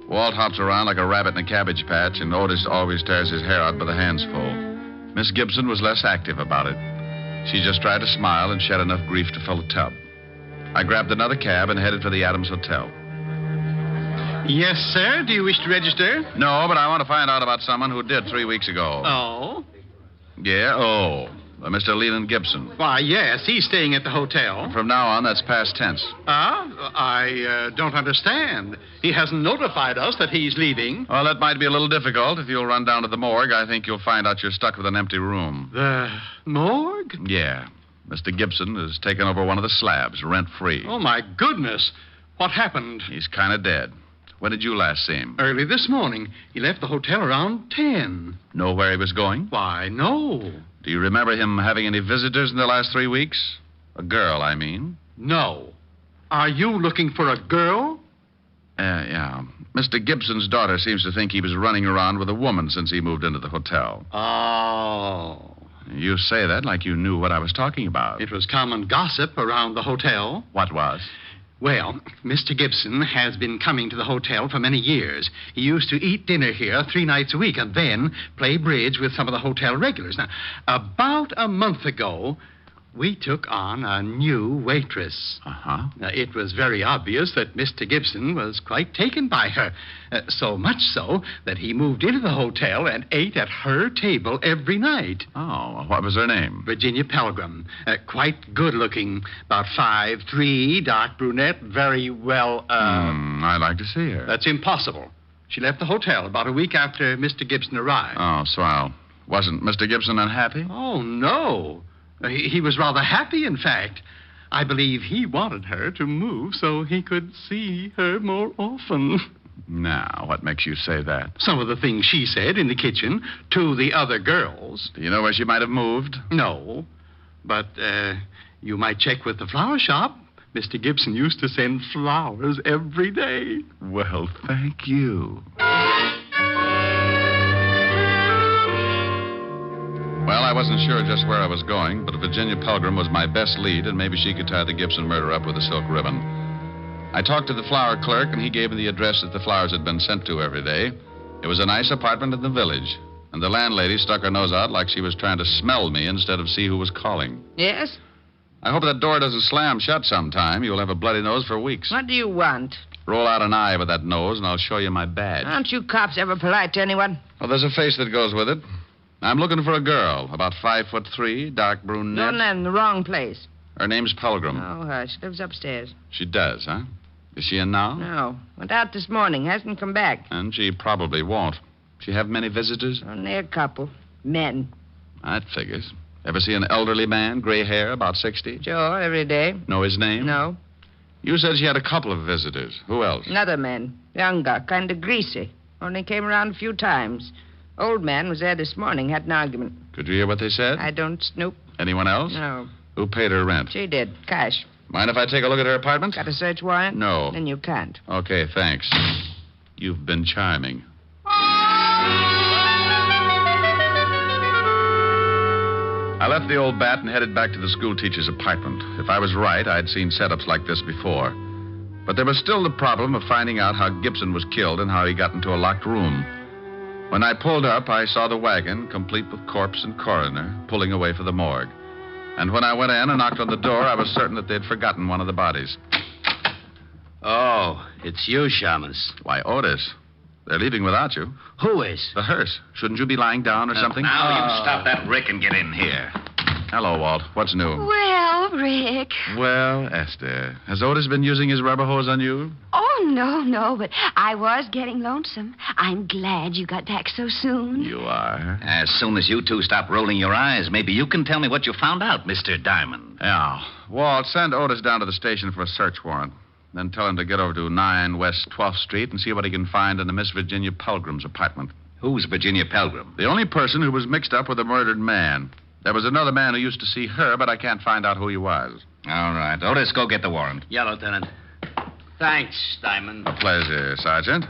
Walt hops around like a rabbit in a cabbage patch, and Otis always tears his hair out by the handsful. Miss Gibson was less active about it. She just tried to smile and shed enough grief to fill a tub. I grabbed another cab and headed for the Adams Hotel. Yes, sir. Do you wish to register? No, but I want to find out about someone who did 3 weeks ago. Oh? Yeah, Mr. Leland Gibson. Why, yes, he's staying at the hotel. From now on, that's past tense. I don't understand. He hasn't notified us that he's leaving. Well, that might be a little difficult. If you'll run down to the morgue, I think you'll find out you're stuck with an empty room. The morgue? Yeah. Mr. Gibson has taken over one of the slabs, rent-free. Oh, my goodness. What happened? He's kind of dead. When did you last see him? Early this morning. He left the hotel around 10. Know where he was going? Why, no. Do you remember him having any visitors in the last 3 weeks? A girl, I mean. No. Are you looking for a girl? Yeah. Mr. Gibson's daughter seems to think he was running around with a woman since he moved into the hotel. Oh. You say that like you knew what I was talking about. It was common gossip around the hotel. What was? Well, Mr. Gibson has been coming to the hotel for many years. He used to eat dinner here 3 nights a week and then play bridge with some of the hotel regulars. Now, about a month ago, we took on a new waitress. Uh-huh. Now, it was very obvious that Mr. Gibson was quite taken by her. So much so that he moved into the hotel and ate at her table every night. Oh, what was her name? Virginia Pelgrim. Quite good-looking. About 5'3", dark brunette, very well, I'd like to see her. That's impossible. She left the hotel about a week after Mr. Gibson arrived. Oh, swell. Wasn't Mr. Gibson unhappy? Oh, no. He was rather happy, in fact. I believe he wanted her to move so he could see her more often. Now, what makes you say that? Some of the things she said in the kitchen to the other girls. Do you know where she might have moved? No. But, you might check with the flower shop. Mr. Gibson used to send flowers every day. Well, thank you. Well, I wasn't sure just where I was going, but Virginia Pelgrim was my best lead, and maybe she could tie the Gibson murder up with a silk ribbon. I talked to the flower clerk, and he gave me the address that the flowers had been sent to every day. It was a nice apartment in the village, and the landlady stuck her nose out like she was trying to smell me instead of see who was calling. Yes? I hope that door doesn't slam shut sometime. You'll have a bloody nose for weeks. What do you want? Roll out an eye with that nose, and I'll show you my badge. Aren't you cops ever polite to anyone? Well, there's a face that goes with it. I'm looking for a girl, about 5'3", dark brunette. You're in the wrong place. Her name's Pelgrim. Oh, hush. Lives upstairs. She does, huh? Is she in now? No. Went out this morning. Hasn't come back. And she probably won't. She have many visitors? Only a couple. Men. That figures. Ever see an elderly man, gray hair, about 60? Sure, every day. Know his name? No. You said she had a couple of visitors. Who else? Another man. Younger, kind of greasy. Only came around a few times. Old man was there this morning, had an argument. Could you hear what they said? I don't snoop. Anyone else? No. Who paid her rent? She did. Cash. Mind if I take a look at her apartment? Got a search warrant? No. Then you can't. Okay, thanks. You've been charming. I left the old bat and headed back to the schoolteacher's apartment. If I was right, I'd seen setups like this before. But there was still the problem of finding out how Gibson was killed and how he got into a locked room. When I pulled up, I saw the wagon, complete with corpse and coroner, pulling away for the morgue. And when I went in and knocked on the door, I was certain that they'd forgotten one of the bodies. Oh, it's you, Shamus. Why, Otis. They're leaving without you. Who is? The hearse. Shouldn't you be lying down or something? Now you stop that Rick and get in here. Hello, Walt. What's new? Well, Rick. Well, Esther, has Otis been using his rubber hose on you? Oh, no, but I was getting lonesome. I'm glad you got back so soon. You are. As soon as you two stop rolling your eyes, maybe you can tell me what you found out, Mr. Diamond. Yeah. Walt, send Otis down to the station for a search warrant. Then tell him to get over to 9 West 12th Street and see what he can find in the Miss Virginia Pelgrim's apartment. Who's Virginia Pelgrim? The only person who was mixed up with the murdered man. There was another man who used to see her, but I can't find out who he was. All right. Otis, go get the warrant. Yeah, Lieutenant. Thanks, Diamond. A pleasure, Sergeant.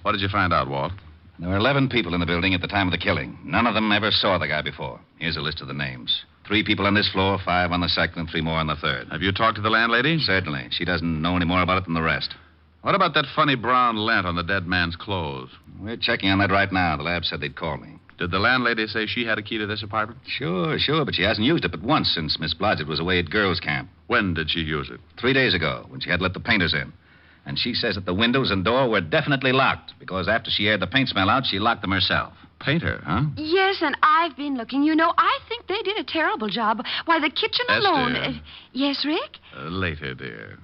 What did you find out, Walt? There were 11 people in the building at the time of the killing. None of them ever saw the guy before. Here's a list of the names. 3 people on this floor, 5 on the second, and 3 more on the third. Have you talked to the landlady? Certainly. She doesn't know any more about it than the rest. What about that funny brown lint on the dead man's clothes? We're checking on that right now. The lab said they'd call me. Did the landlady say she had a key to this apartment? Sure, but she hasn't used it but once since Miss Blodgett was away at girls' camp. When did she use it? 3 days ago, when she had let the painters in. And she says that the windows and door were definitely locked, because after she aired the paint smell out, she locked them herself. painter, huh? Yes, and I've been looking. You know, I think they did a terrible job. Why, the kitchen Esther. alone... yes, Rick? Later, dear.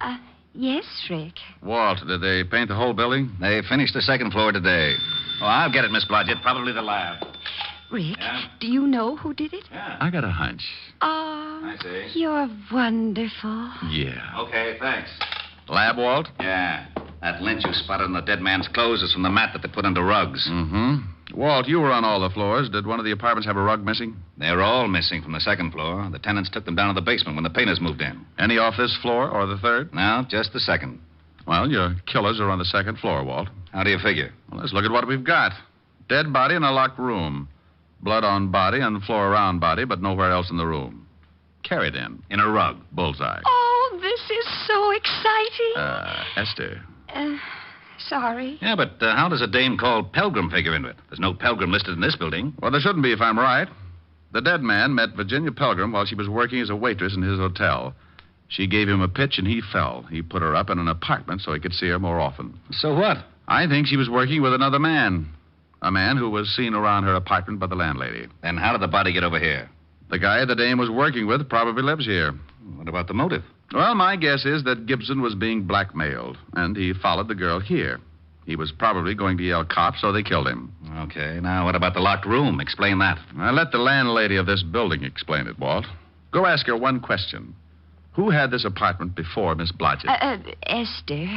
Yes, Rick. Walt, did they paint the whole building? They finished the second floor today. Oh, I'll get it, Miss Blodgett. Probably the lab. Rick, Yeah? do you know who did it? Yeah. I got a hunch. Oh, I see. you're wonderful. Yeah. Okay, thanks. Lab, Walt? Yeah. That lint you spotted on the dead man's clothes is from the mat that they put under rugs. Mm-hmm. Walt, you were on all the floors. Did one of the apartments have a rug missing? They're all missing from the second floor. The tenants took them down to the basement when the painters moved in. Any off this floor or the third? No, just the second. Well, your killers are on the second floor, Walt. How do you figure? Well, let's look at what we've got. Dead body in a locked room. Blood on body and floor around body, but nowhere else in the room. Carried in a rug. Bullseye. Oh, this is so exciting. Esther. Sorry. Yeah, but how does a dame called Pelgrim figure into it? There's no Pelgrim listed in this building. Well, there shouldn't be if I'm right. The dead man met Virginia Pelgrim while she was working as a waitress in his hotel. She gave him a pitch and he fell. He put her up in an apartment so he could see her more often. So what? I think she was working with another man. A man who was seen around her apartment by the landlady. Then how did the body get over here? The guy the dame was working with probably lives here. What about the motive? Well, my guess is that Gibson was being blackmailed, and he followed the girl here. He was probably going to yell cops, so they killed him. Okay, now what about the locked room? Explain that. I let the landlady of this building explain it, Walt. Go ask her one question. Who had this apartment before Miss Blodgett? Esther.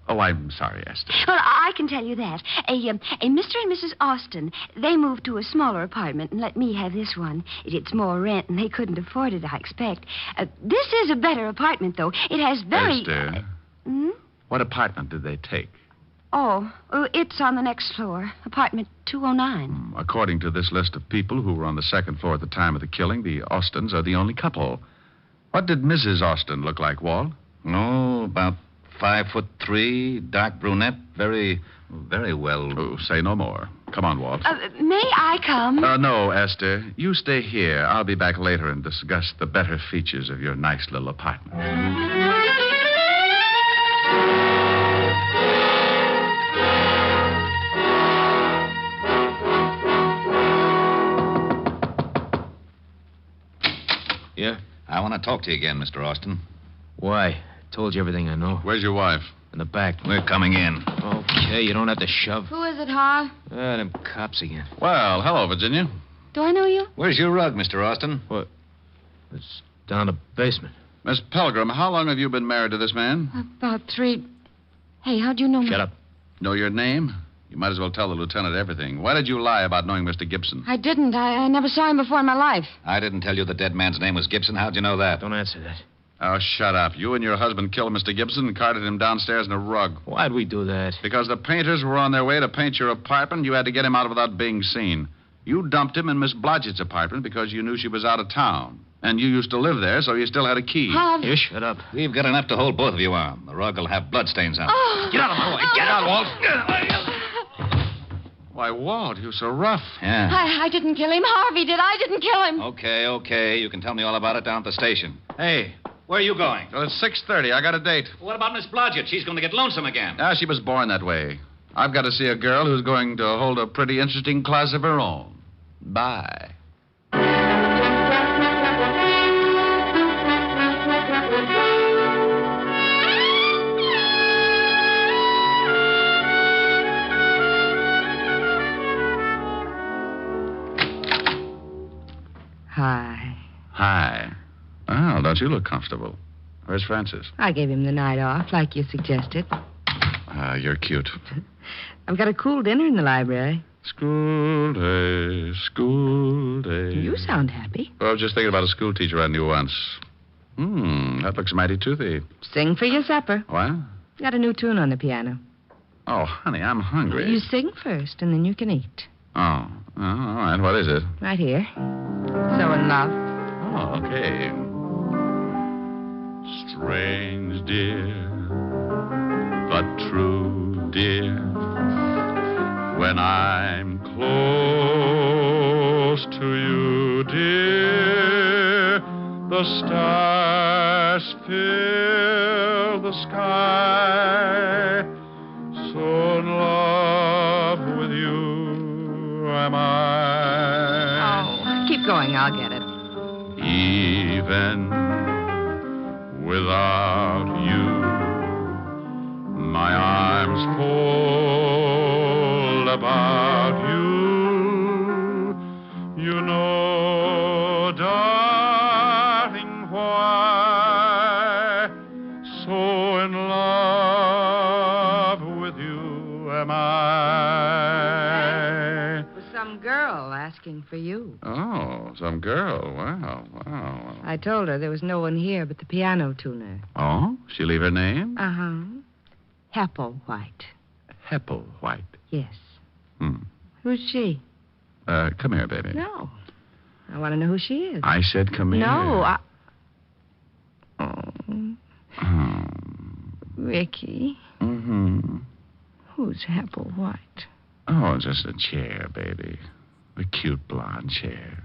Oh, I'm sorry, Esther. Well, I can tell you that. A Mr. and Mrs. Austin, they moved to a smaller apartment and let me have this one. It's more rent, and they couldn't afford it, I expect. This is a better apartment, though. It has very... Esther, what apartment did they take? Oh, it's on the next floor. Apartment 209. According to this list of people who were on the second floor at the time of the killing, the Austins are the only couple. What did Mrs. Austin look like, Walt? Oh, about 5'3", dark brunette, very well. Oh, say no more. Come on, Walt. May I come? No, Esther. You stay here. I'll be back later and discuss the better features of your nice little apartment. Yeah? I want to talk to you again, Mr. Austin. Why? Told you everything I know. Where's your wife? In the back. We're coming in. Okay, you don't have to shove. Who is it, Har? Them cops again. Well, hello, Virginia. Do I know you? Where's your rug, Mr. Austin? What? It's down the basement. Miss Pelgrim, how long have you been married to this man? About 3... Hey, how'd you know me? Shut up. Know your name? You might as well tell the lieutenant everything. Why did you lie about knowing Mr. Gibson? I didn't. I never saw him before in my life. I didn't tell you the dead man's name was Gibson. How'd you know that? Don't answer that. Oh, shut up. You and your husband killed Mr. Gibson and carted him downstairs in a rug. Why'd we do that? Because the painters were on their way to paint your apartment. You had to get him out without being seen. You dumped him in Miss Blodgett's apartment because you knew she was out of town. And you used to live there, so you still had a key. You shut up. We've got enough to hold both of you on. The rug will have bloodstains on it. Oh. Get out of my way. Get out, Walt. Why, Walt, you're so rough. Yeah. I didn't kill him. Harvey did. I didn't kill him. Okay. You can tell me all about it down at the station. Hey, where are you going? Well, it's 6:30. I got a date. What about Miss Blodgett? She's going to get lonesome again. Ah, she was born that way. I've got to see a girl who's going to hold a pretty interesting class of her own. Bye. Hi. Hi. Well, don't you look comfortable? Where's Francis? I gave him the night off, like you suggested. You're cute. I've got a cool dinner in the library. School day, school day. You sound happy. Well, I was just thinking about a school teacher I knew once. That looks mighty toothy. Sing for your supper. What? Got a new tune on the piano. Oh, honey, I'm hungry. You sing first, and then you can eat. Oh, all right. What is it? Right here. So in love. Oh, okay. Strange, dear, but true, dear. When I'm close to you, dear, the stars fill the sky. So in love with you am I? Oh, keep going. I'll get it. Even without you, my arms fold about you. You know, darling, why so in love with you am I? It was some girl asking for you. Oh, some girl. Wow. I told her there was no one here but the piano tuner. Oh? She leave her name? Uh-huh. Hepplewhite. Hepplewhite. Yes. Who's she? Come here, baby. No. I want to know who she is. I said come here. No, Ricky. Mm-hmm. Who's Hepplewhite? Oh, just a chair, baby. A cute blonde chair.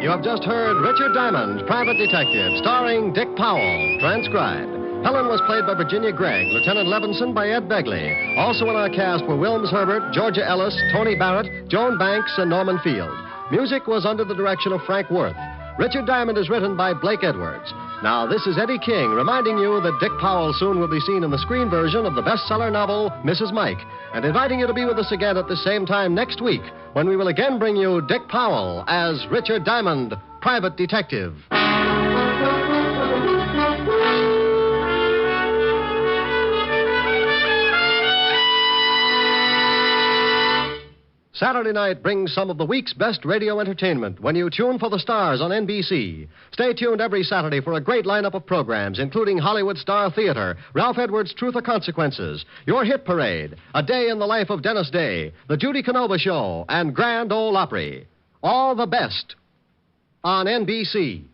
You have just heard Richard Diamond, Private Detective, starring Dick Powell, transcribed. Helen was played by Virginia Gregg, Lieutenant Levinson by Ed Begley. Also in our cast were Wilms Herbert, Georgia Ellis, Tony Barrett, Joan Banks, and Norman Field. Music was under the direction of Frank Worth. Richard Diamond is written by Blake Edwards. Now, this is Eddie King reminding you that Dick Powell soon will be seen in the screen version of the bestseller novel, Mrs. Mike, and inviting you to be with us again at the same time next week when we will again bring you Dick Powell as Richard Diamond, Private Detective. Saturday night brings some of the week's best radio entertainment when you tune for the stars on NBC. Stay tuned every Saturday for a great lineup of programs, including Hollywood Star Theater, Ralph Edwards' Truth or Consequences, Your Hit Parade, A Day in the Life of Dennis Day, The Judy Canova Show, and Grand Ole Opry. All the best on NBC.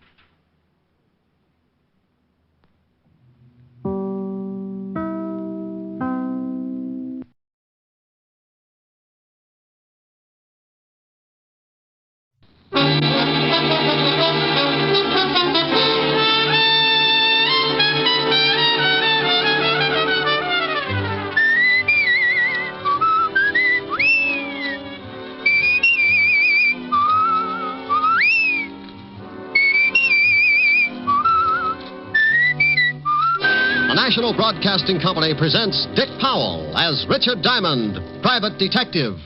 National Broadcasting Company presents Dick Powell as Richard Diamond, Private Detective.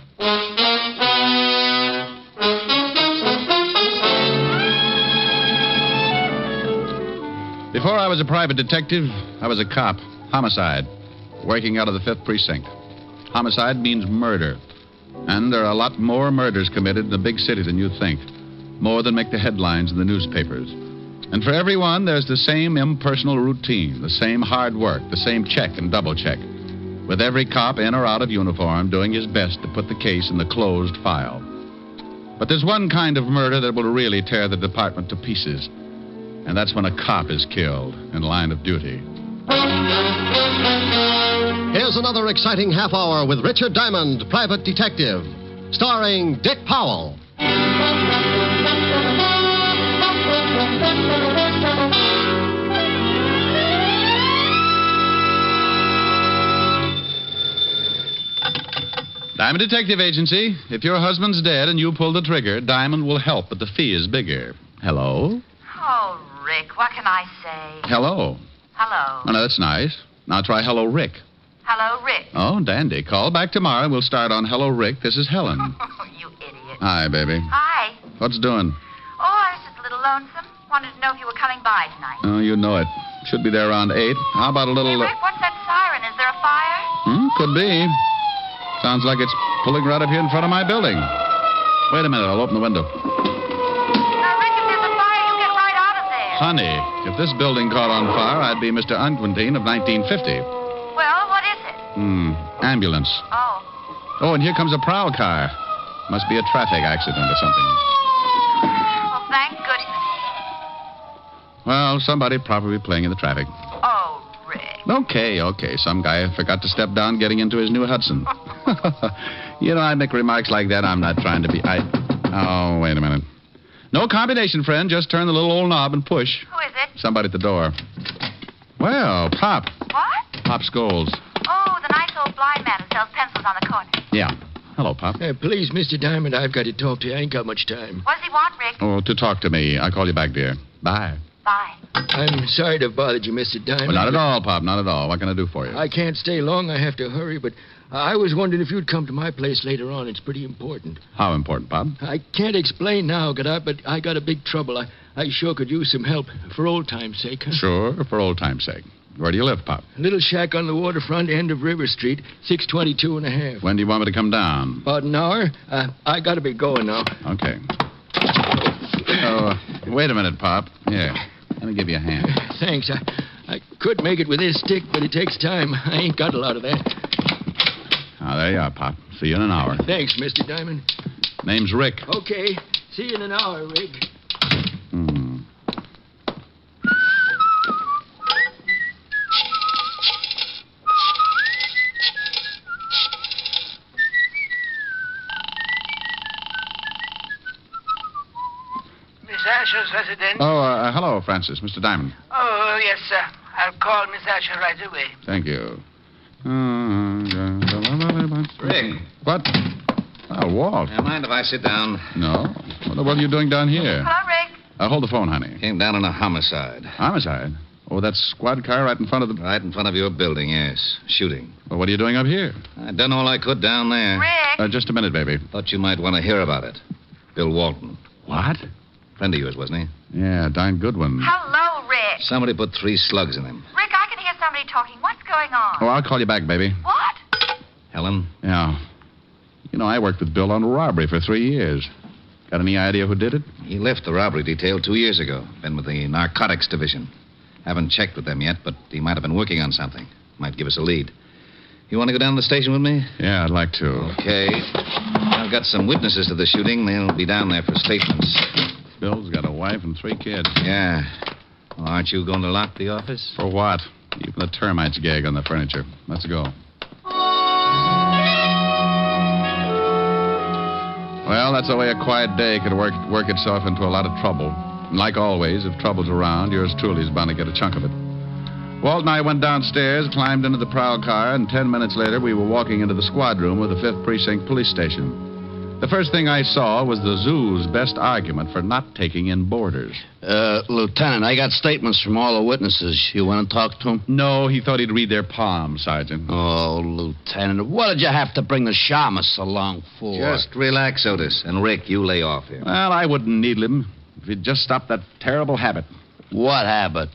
Before I was a private detective, I was a cop. Homicide. Working out of the 5th Precinct. Homicide means murder. And there are a lot more murders committed in a big city than you think. More than make the headlines in the newspapers. And for everyone, there's the same impersonal routine, the same hard work, the same check and double check, with every cop in or out of uniform doing his best to put the case in the closed file. But there's one kind of murder that will really tear the department to pieces, and that's when a cop is killed in line of duty. Here's another exciting half hour with Richard Diamond, Private Detective, starring Dick Powell. Diamond Detective Agency. If your husband's dead and you pull the trigger, Diamond will help, but the fee is bigger. Hello? Oh, Rick, what can I say? Hello. Hello. Oh, no, that's nice. Now try Hello, Rick. Hello, Rick. Oh, dandy. Call back tomorrow. We'll start on Hello, Rick. This is Helen. You idiot. Hi, baby. Hi. What's doing? Oh, I was just a little lonesome. Wanted to know if you were coming by tonight. Oh, you know it. Should be there around 8. How about a little... Hey, Rick, what's that siren? Is there a fire? Could be. Sounds like it's pulling right up here in front of my building. Wait a minute. I'll open the window. Now, Rick, if there's a fire, you get right out of there. Honey, if this building caught on fire, I'd be Mr. Unquintine of 1950. Well, what is it? Ambulance. Oh. Oh, and here comes a prowl car. Must be a traffic accident or something. Well, thank goodness. Well, somebody probably playing in the traffic. Oh, Rick. Okay. Some guy forgot to step down getting into his new Hudson. You know, I make remarks like that. I'm not trying to be... Oh, wait a minute. No combination, friend. Just turn the little old knob and push. Who is it? Somebody at the door. Well, Pop. What? Pop Scholes. Oh, the nice old blind man who sells pencils on the corner. Yeah. Hello, Pop. Please, Mr. Diamond, I've got to talk to you. I ain't got much time. What does he want, Rick? Oh, to talk to me. I'll call you back, dear. Bye. Bye. I'm sorry to have bothered you, Mr. Diamond. Well, not at all, Pop. Not at all. What can I do for you? I can't stay long. I have to hurry, but I was wondering if you'd come to my place later on. It's pretty important. How important, Pop? I can't explain now, Godard, but I got a big trouble. I sure could use some help for old time's sake. Huh? Sure, for old time's sake. Where do you live, Pop? A little shack on the waterfront, end of River Street, 622 and a half. When do you want me to come down? About an hour. I got to be going now. Okay. Oh, wait a minute, Pop. Here, let me give you a hand. Thanks. I could make it with this stick, but it takes time. I ain't got a lot of that. Ah, there you are, Pop. See you in an hour. Thanks, Mr. Diamond. Name's Rick. Okay. See you in an hour, Rick. Asher's residence? Oh, hello, Francis. Mr. Diamond. Oh, yes, sir. I'll call Miss Asher right away. Thank you. Rick. What? Oh, Walt. Mind if I sit down? No. What are you doing down here? Hello, Rick. Hold the phone, honey. Came down on a homicide. Homicide? Oh, that squad car right in front of the... Right in front of your building, yes. Shooting. Well, what are you doing up here? I done all I could down there. Rick. Just a minute, baby. Thought you might want to hear about it. Bill Walton. What? Friend of yours, wasn't he? Yeah, darn good one. Hello, Rick. Somebody put 3 slugs in him. Rick, I can hear somebody talking. What's going on? Oh, I'll call you back, baby. What? Helen? Yeah. You know, I worked with Bill on a robbery for 3 years. Got any idea who did it? He left the robbery detail 2 years ago. Been with the narcotics division. Haven't checked with them yet, but he might have been working on something. Might give us a lead. You want to go down to the station with me? Yeah, I'd like to. Okay. I've got some witnesses to the shooting. They'll be down there for statements. Bill's got a wife and 3 kids. Yeah. Well, aren't you going to lock the office? For what? Even the termites gag on the furniture. Let's go. Well, that's the way a quiet day could work itself into a lot of trouble. And like always, if trouble's around, yours truly's bound to get a chunk of it. Walt and I went downstairs, climbed into the prowl car, and 10 minutes later we were walking into the squad room of the 5th Precinct Police Station. The first thing I saw was the zoo's best argument for not taking in boarders. Lieutenant, I got statements from all the witnesses. You want to talk to them? No, he thought he'd read their palms, Sergeant. Oh, Lieutenant, what did you have to bring the shamus along for? Just relax, Otis. And Rick, you lay off here. Well, I wouldn't needle him if he'd just stopped that terrible habit. What habit?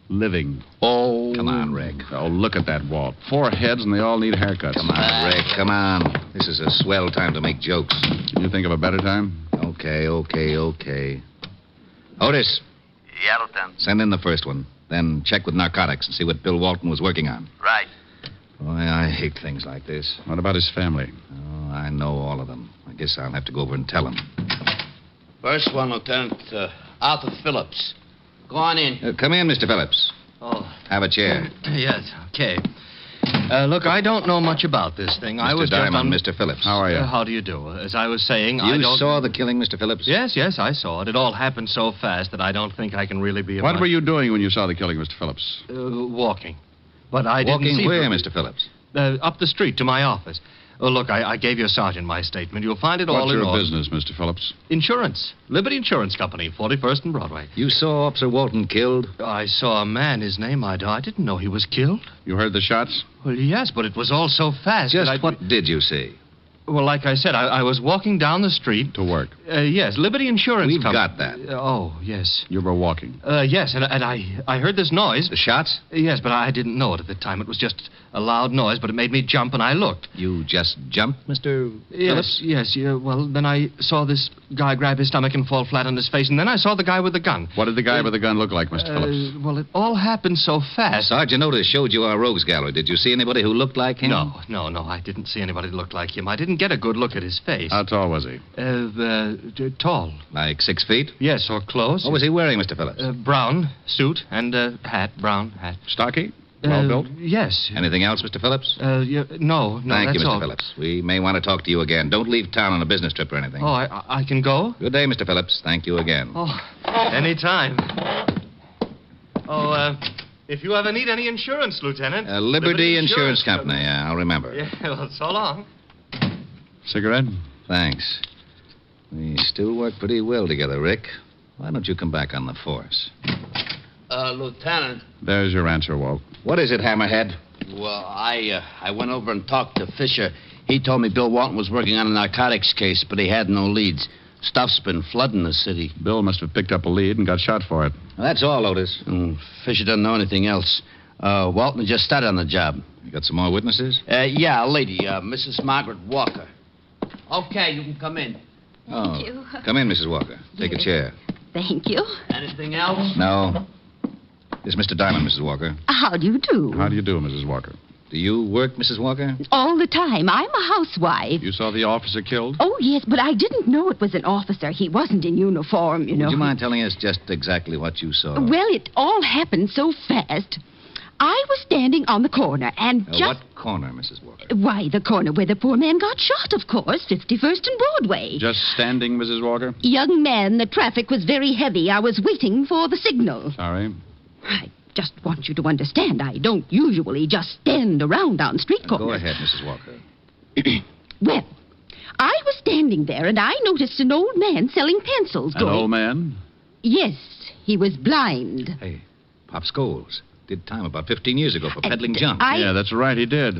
Living. Oh. Come on, Rick. Oh, look at that, Walt. 4 heads and they all need haircuts. Come on, Rick, come on. This is a swell time to make jokes. Can you think of a better time? Okay. Otis. Yeah, Lieutenant. Send in the first one. Then check with narcotics and see what Bill Walton was working on. Right. Boy, I hate things like this. What about his family? Oh, I know all of them. I guess I'll have to go over and tell them. First one, Lieutenant, Arthur Phillips. Go on in. Come in, Mr. Phillips. Oh. Have a chair. Yes, okay. Look, I don't know much about this thing. I was Diamond, just Mr. Phillips. How are you? How do you do? As I was saying, I don't... You saw the killing, Mr. Phillips? Yes, I saw it. It all happened so fast that I don't think I can really be... What were you doing when you saw the killing, Mr. Phillips? Walking. But I didn't Walking see... where, Mr. Phillips? Up the street to my office. Oh, look, I gave your sergeant my statement. You'll find it all in order. What's your business, Mr. Phillips? Insurance. Liberty Insurance Company, 41st and Broadway. You saw Officer Walton killed? I saw a man, his name I didn't know he was killed. You heard the shots? Well, yes, but it was all so fast. What did you see? Well, like I said, I was walking down the street. To work? Yes, Liberty Insurance Company. We've got that. Oh, yes. You were walking? Yes, and I heard this noise. The shots? Yes, but I didn't know it at the time. It was just a loud noise, but it made me jump, and I looked. You just jumped, Mr. Phillips? Yes. Well, then I saw this guy grab his stomach and fall flat on his face, and then I saw the guy with the gun. What did the guy with the gun look like, Mr. Phillips? Well, it all happened so fast. Sergeant Otis showed you our rogues gallery. Did you see anybody who looked like him? No, I didn't see anybody who looked like him. I didn't get a good look at his face. How tall was he? Tall. Like 6 feet? Yes, or close. What was he wearing, Mr. Phillips? Brown suit and hat, brown hat. Stocky? Well built? Yes. Anything else, Mr. Phillips? No, Thank you, that's Mr. all. Phillips. We may want to talk to you again. Don't leave town on a business trip or anything. Oh, I can go? Good day, Mr. Phillips. Thank you again. Oh, anytime. Oh, If you ever need any insurance, Lieutenant. Liberty Insurance Company, yeah, I'll remember. Yeah, well, so long. Cigarette? Thanks. We still work pretty well together, Rick. Why don't you come back on the force? Lieutenant. There's your answer, Walt. What is it, Hammerhead? Well, I went over and talked to Fisher. He told me Bill Walton was working on a narcotics case, but he had no leads. Stuff's been flooding the city. Bill must have picked up a lead and got shot for it. Well, that's all, Otis. Fisher doesn't know anything else. Walton just started on the job. You got some more witnesses? Yeah, a lady, Mrs. Margaret Walker. Okay, you can come in. Thank you. Come in, Mrs. Walker. Take a chair. Thank you. Anything else? No. This is Mr. Diamond, Mrs. Walker. How do you do? How do you do, Mrs. Walker? Do you work, Mrs. Walker? All the time. I'm a housewife. You saw the officer killed? Oh, yes, but I didn't know it was an officer. He wasn't in uniform, you know. Would you mind telling us just exactly what you saw? Well, it all happened so fast. I was standing on the corner and just... What corner, Mrs. Walker? Why, the corner where the poor man got shot, of course. 51st and Broadway. Just standing, Mrs. Walker? Young man, the traffic was very heavy. I was waiting for the signal. Sorry. I just want you to understand, I don't usually just stand around on street corners. Go ahead, Mrs. Walker. Well, I was standing there, and I noticed an old man selling pencils. An old man? Yes, he was blind. Hey, Pop Scholes did time about 15 years ago for peddling junk. Yeah, that's right, he did.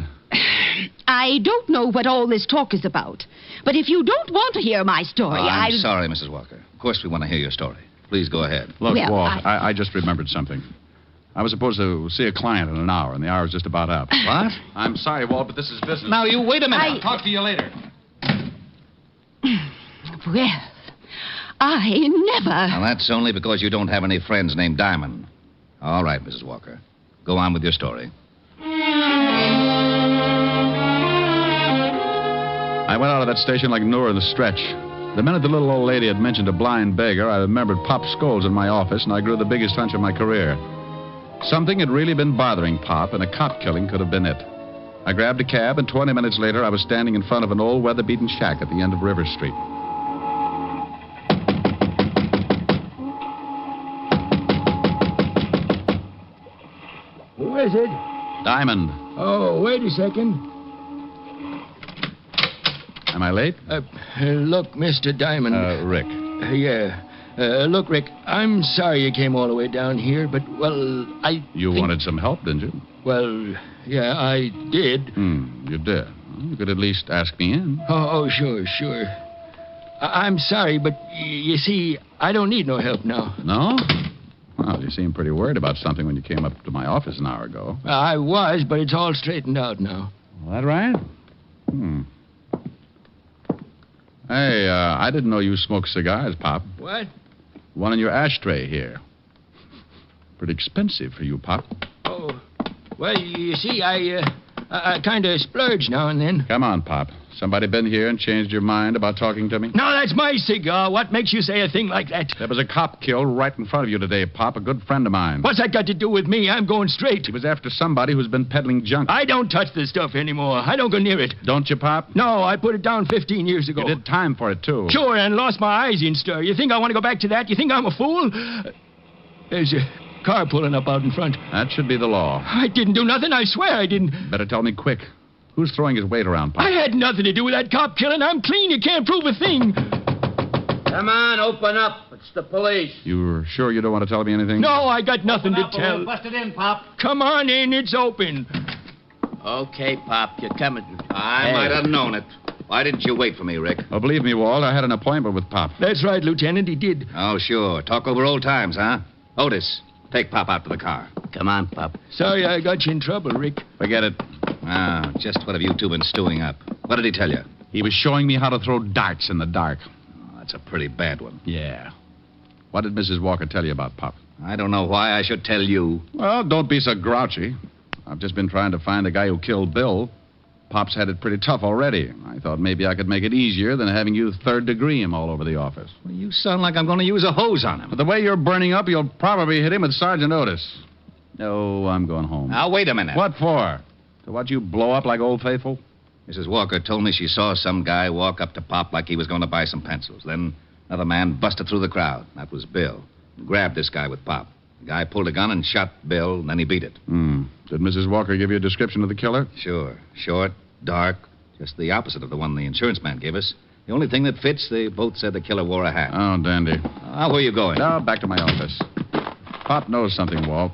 I don't know what all this talk is about, but if you don't want to hear my story, I'm sorry, Mrs. Walker. Of course we want to hear your story. Please go ahead. Look, Walt, I just remembered something. I was supposed to see a client in an hour, and the hour's just about up. What? I'm sorry, Walt, but this is business. Now, you wait a minute. I'll talk to you later. Well, I never... Now, that's only because you don't have any friends named Diamond. All right, Mrs. Walker. Go on with your story. I went out of that station like Noir in the stretch. The minute the little old lady had mentioned a blind beggar, I remembered Pop Scholes in my office, and I grew the biggest hunch of my career. Something had really been bothering Pop, and a cop killing could have been it. I grabbed a cab, and 20 minutes later, I was standing in front of an old weather-beaten shack at the end of River Street. Who is it? Diamond. Oh, wait a second. Am I late? Look, Mr. Diamond. Rick. Yeah. Look, Rick, I'm sorry you came all the way down here, but, well, You wanted some help, didn't you? Well, yeah, I did. You did. Well, you could at least ask me in. Oh, sure. I'm sorry, but you see, I don't need no help now. No? Well, you seemed pretty worried about something when you came up to my office an hour ago. I was, but it's all straightened out now. That right? Hey, I didn't know you smoked cigars, Pop. What? One in your ashtray here. Pretty expensive for you, Pop. Oh, well, you see, I kind of splurge now and then. Come on, Pop. Somebody been here and changed your mind about talking to me? No, that's my cigar. What makes you say a thing like that? There was a cop killed right in front of you today, Pop, a good friend of mine. What's that got to do with me? I'm going straight. He was after somebody who's been peddling junk. I don't touch this stuff anymore. I don't go near it. Don't you, Pop? No, I put it down 15 years ago. You did time for it, too. Sure, and lost my eyes in stir. You think I want to go back to that? You think I'm a fool? There's a car pulling up out in front. That should be the law. I didn't do nothing. I swear I didn't. Better tell me quick. Who's throwing his weight around, Pop? I had nothing to do with that cop killing. I'm clean. You can't prove a thing. Come on, open up. It's the police. You're sure you don't want to tell me anything? No, I got nothing to tell. Busted in, Pop. Come on in. It's open. Okay, Pop, you're coming. I might have known it. Why didn't you wait for me, Rick? Oh, believe me, Walt, I had an appointment with Pop. That's right, Lieutenant. He did. Oh, sure. Talk over old times, huh? Otis, take Pop out to the car. Come on, Pop. Sorry I got you in trouble, Rick. Forget it. Ah, just what have you two been stewing up? What did he tell you? He was showing me how to throw darts in the dark. Oh, that's a pretty bad one. Yeah. What did Mrs. Walker tell you about Pop? I don't know why I should tell you. Well, don't be so grouchy. I've just been trying to find the guy who killed Bill. Pop's had it pretty tough already. I thought maybe I could make it easier than having you third-degree him all over the office. Well, you sound like I'm going to use a hose on him. But the way you're burning up, you'll probably hit him with Sergeant Otis. No, I'm going home. Now, wait a minute. What for? To watch you blow up like Old Faithful? Mrs. Walker told me she saw some guy walk up to Pop like he was going to buy some pencils. Then another man busted through the crowd. That was Bill. Grabbed this guy with Pop. The guy pulled a gun and shot Bill, and then he beat it. Did Mrs. Walker give you a description of the killer? Sure. Short, dark, just the opposite of the one the insurance man gave us. The only thing that fits, they both said the killer wore a hat. Oh, dandy. Where are you going? No, back to my office. Pop knows something, Walt.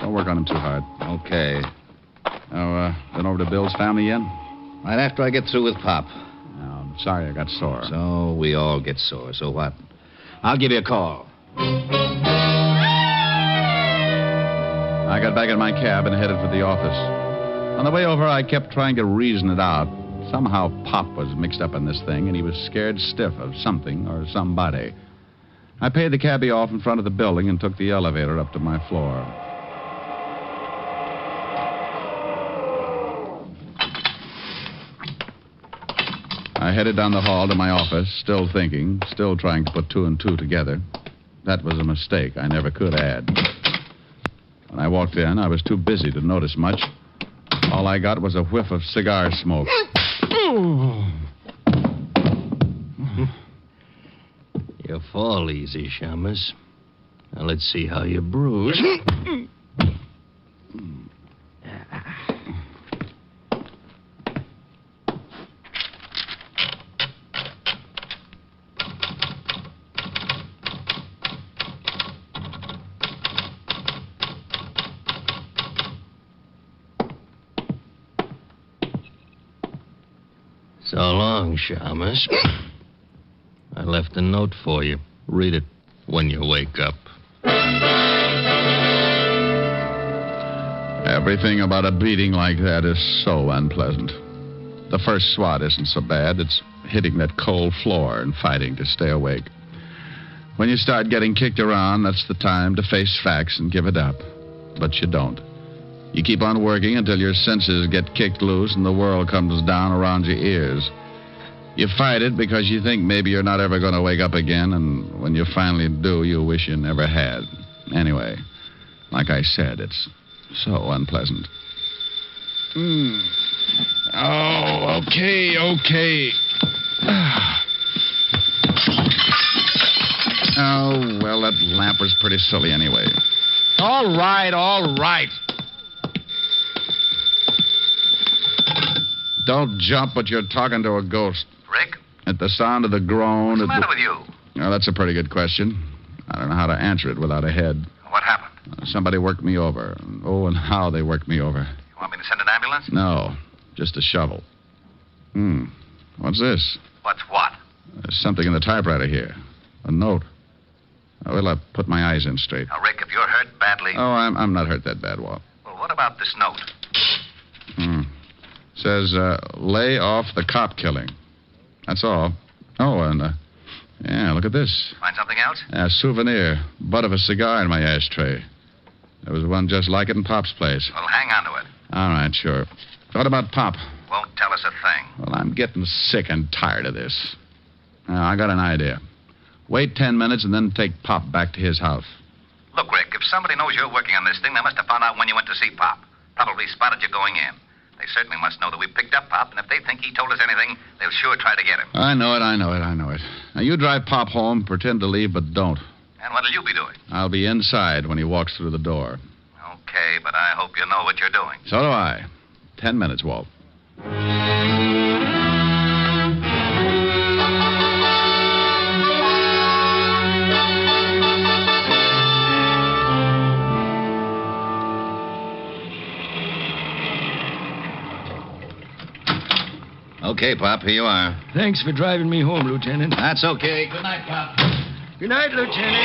Don't work on him too hard. Okay. Been over to Bill's family yet? Right after I get through with Pop. I'm sorry I got sore. So we all get sore. So what? I'll give you a call. I got back in my cab and headed for the office. On the way over, I kept trying to reason it out. Somehow Pop was mixed up in this thing, and he was scared stiff of something or somebody. I paid the cabbie off in front of the building and took the elevator up to my floor. I headed down the hall to my office, still thinking, still trying to put two and two together. That was a mistake I never could add. When I walked in, I was too busy to notice much. All I got was a whiff of cigar smoke. You fall easy, Shamus. Now let's see how you bruise. So long, Shamus. I left a note for you. Read it when you wake up. Everything about a beating like that is so unpleasant. The first swat isn't so bad. It's hitting that cold floor and fighting to stay awake. When you start getting kicked around, that's the time to face facts and give it up. But you don't. You keep on working until your senses get kicked loose and the world comes down around your ears. You fight it because you think maybe you're not ever going to wake up again, and when you finally do, you wish you never had. Anyway, like I said, it's so unpleasant. Oh, okay. Oh, well, that lamp was pretty silly anyway. All right. Don't jump, but you're talking to a ghost. Rick? At the sound of the groan... What's the matter with you? Well, that's a pretty good question. I don't know how to answer it without a head. What happened? Somebody worked me over. Oh, and how they worked me over. You want me to send an ambulance? No, just a shovel. What's this? What's what? There's something in the typewriter here. A note. Well, I put my eyes in straight. Now, Rick, if you're hurt badly... Oh, I'm not hurt that bad, Walt. Well, what about this note? Says, lay off the cop killing. That's all. Oh, and, yeah, look at this. Find something else? A souvenir. Butt of a cigar in my ashtray. There was one just like it in Pop's place. Well, hang on to it. All right, sure. What about Pop? Won't tell us a thing. Well, I'm getting sick and tired of this. Now, I got an idea. Wait 10 minutes and then take Pop back to his house. Look, Rick, if somebody knows you're working on this thing, they must have found out when you went to see Pop. Probably spotted you going in. They certainly must know that we picked up Pop, and if they think he told us anything, they'll sure try to get him. I know it. Now, you drive Pop home, pretend to leave, but don't. And what'll you be doing? I'll be inside when he walks through the door. Okay, but I hope you know what you're doing. So do I. 10 minutes, Walt. Okay, Pop, here you are. Thanks for driving me home, Lieutenant. That's okay. Good night, Pop. Good night, Lieutenant.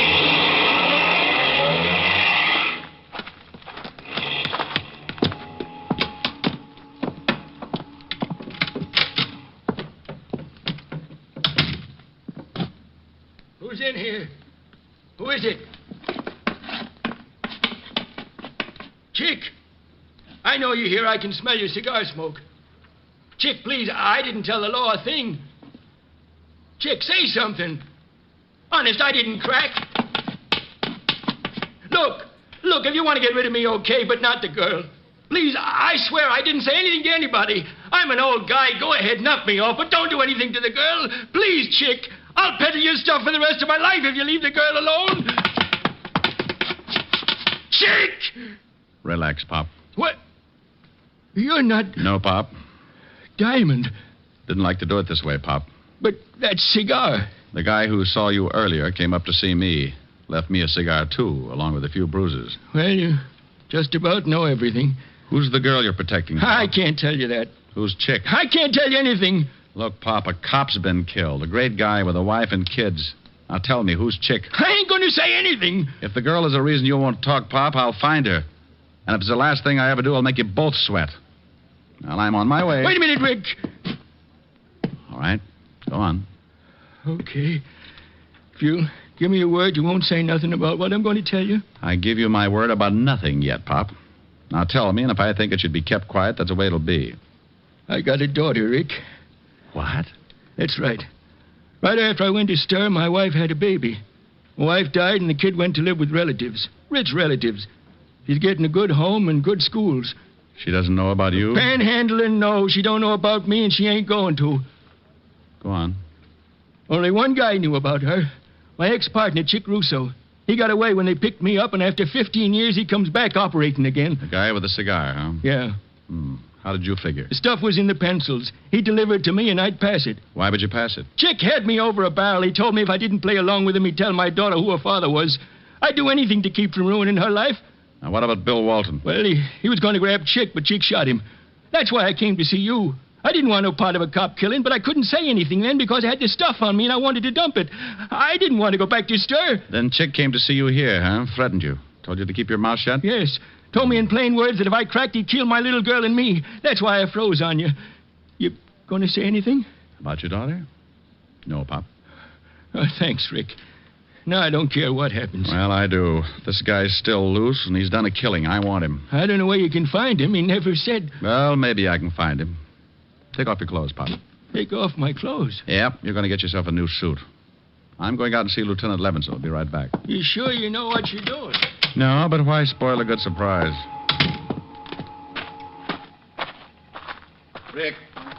Who's in here? Who is it? Chick! I know you're here. I can smell your cigar smoke. Chick, please, I didn't tell the law a thing. Chick, say something. Honest, I didn't crack. Look, if you want to get rid of me, okay, but not the girl. Please, I swear I didn't say anything to anybody. I'm an old guy. Go ahead, knock me off, but don't do anything to the girl. Please, Chick. I'll peddle your stuff for the rest of my life if you leave the girl alone. Chick! Relax, Pop. What? You're not... No, Pop. Diamond. Didn't like to do it this way, Pop. But that cigar... The guy who saw you earlier came up to see me. Left me a cigar, too, along with a few bruises. Well, you just about know everything. Who's the girl you're protecting, Pop? I can't tell you that. Who's Chick? I can't tell you anything. Look, Pop, a cop's been killed. A great guy with a wife and kids. Now tell me, who's Chick? I ain't going to say anything. If the girl is a reason you won't talk, Pop, I'll find her. And if it's the last thing I ever do, I'll make you both sweat. Well, I'm on my way. Wait a minute, Rick. All right. Go on. Okay. If you'll give me your word, you won't say nothing about what I'm going to tell you. I give you my word about nothing yet, Pop. Now tell me, and if I think it should be kept quiet, that's the way it'll be. I got a daughter, Rick. What? That's right. Right after I went to stir, my wife had a baby. My wife died, and the kid went to live with relatives. Rich relatives. She's getting a good home and good schools. She doesn't know about you? Panhandling, no. She don't know about me, and she ain't going to. Go on. Only one guy knew about her. My ex-partner, Chick Russo. He got away when they picked me up, and after 15 years, he comes back operating again. The guy with the cigar, huh? Yeah. How did you figure? The stuff was in the pencils. He delivered to me, and I'd pass it. Why would you pass it? Chick had me over a barrel. He told me if I didn't play along with him, he'd tell my daughter who her father was. I'd do anything to keep from ruining her life. Now, what about Bill Walton? Well, he was going to grab Chick, but Chick shot him. That's why I came to see you. I didn't want no part of a cop killing, but I couldn't say anything then because I had the stuff on me and I wanted to dump it. I didn't want to go back to stir. Then Chick came to see you here, huh? Threatened you. Told you to keep your mouth shut? Yes. Told me in plain words that if I cracked, he'd kill my little girl and me. That's why I froze on you. You going to say anything? About your daughter? No, Pop. Oh, thanks, Rick. No, I don't care what happens. Well, I do. This guy's still loose, and he's done a killing. I want him. I don't know where you can find him. He never said... Well, maybe I can find him. Take off your clothes, Pop. Take off my clothes? Yep, you're going to get yourself a new suit. I'm going out and see Lieutenant Levinson. I'll be right back. You sure you know what you're doing? No, but why spoil a good surprise? Rick.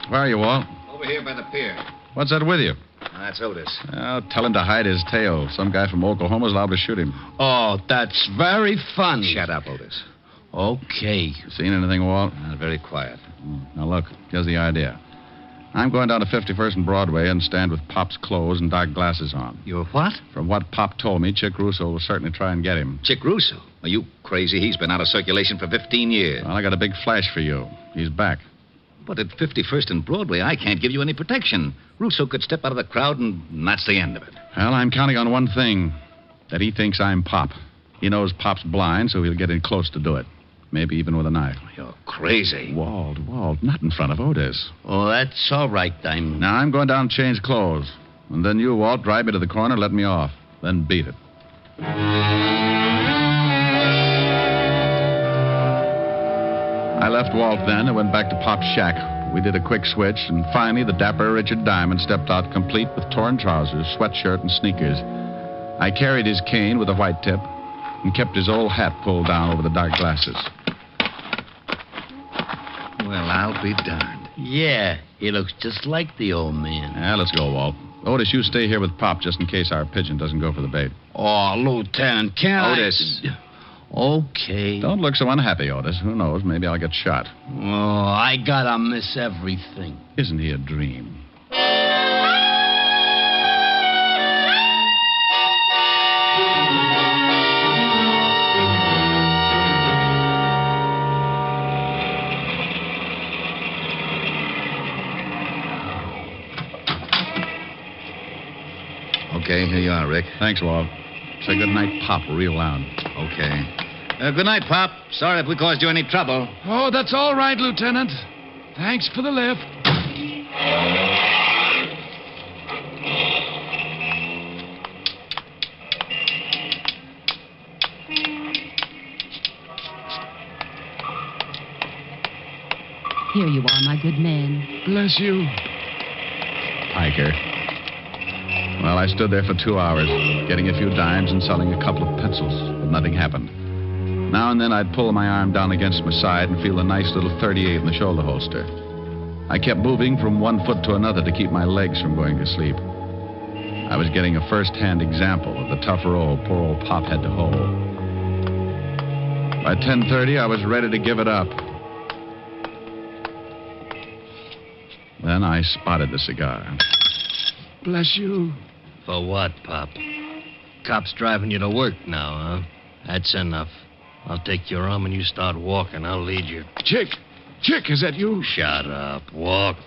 Where are you, Walt? Over here by the pier. What's that with you? That's Otis. Well, tell him to hide his tail. Some guy from Oklahoma's liable to shoot him. Oh, that's very funny. Shut up, Otis. Okay. Seen anything, Walt? Very quiet. Now, look, here's the idea. I'm going down to 51st and Broadway and stand with Pop's clothes and dark glasses on. You're what? From what Pop told me, Chick Russo will certainly try and get him. Chick Russo? Are you crazy? He's been out of circulation for 15 years. Well, I got a big flash for you. He's back. But at 51st and Broadway, I can't give you any protection. Russo could step out of the crowd, and that's the end of it. Well, I'm counting on one thing. That he thinks I'm Pop. He knows Pop's blind, so he'll get in close to do it. Maybe even with a knife. You're crazy. Walt, not in front of Otis. Oh, that's all right, Diamond. Now, I'm going down and change clothes. And then you, Walt, drive me to the corner, let me off. Then beat it. I left Walt then and went back to Pop's shack. We did a quick switch, and finally the dapper Richard Diamond stepped out complete with torn trousers, sweatshirt, and sneakers. I carried his cane with a white tip and kept his old hat pulled down over the dark glasses. Well, I'll be darned. Yeah, he looks just like the old man. Yeah, let's go, Walt. Otis, you stay here with Pop just in case our pigeon doesn't go for the bait. Oh, Lieutenant, can't Otis. Okay. Don't look so unhappy, Otis. Who knows? Maybe I'll get shot. Oh, I gotta miss everything. Isn't he a dream? Okay, here you are, Rick. Thanks, Walt. Say good night, Pop, real loud. Okay. Good night, Pop. Sorry if we caused you any trouble. Oh, that's all right, Lieutenant. Thanks for the lift. Here you are, my good man. Bless you. Piker. Well, I stood there for 2 hours, getting a few dimes and selling a couple of pencils, but nothing happened. Now and then I'd pull my arm down against my side and feel a nice little .38 in the shoulder holster. I kept moving from one foot to another to keep my legs from going to sleep. I was getting a first-hand example of the tough role poor old Pop had to hold. By 10:30, I was ready to give it up. Then I spotted the cigar. Bless you. For what, Pop? Cops driving you to work now, huh? That's enough. I'll take your arm and you start walking. I'll lead you. Chick! Chick, is that you? Shut up. Walk.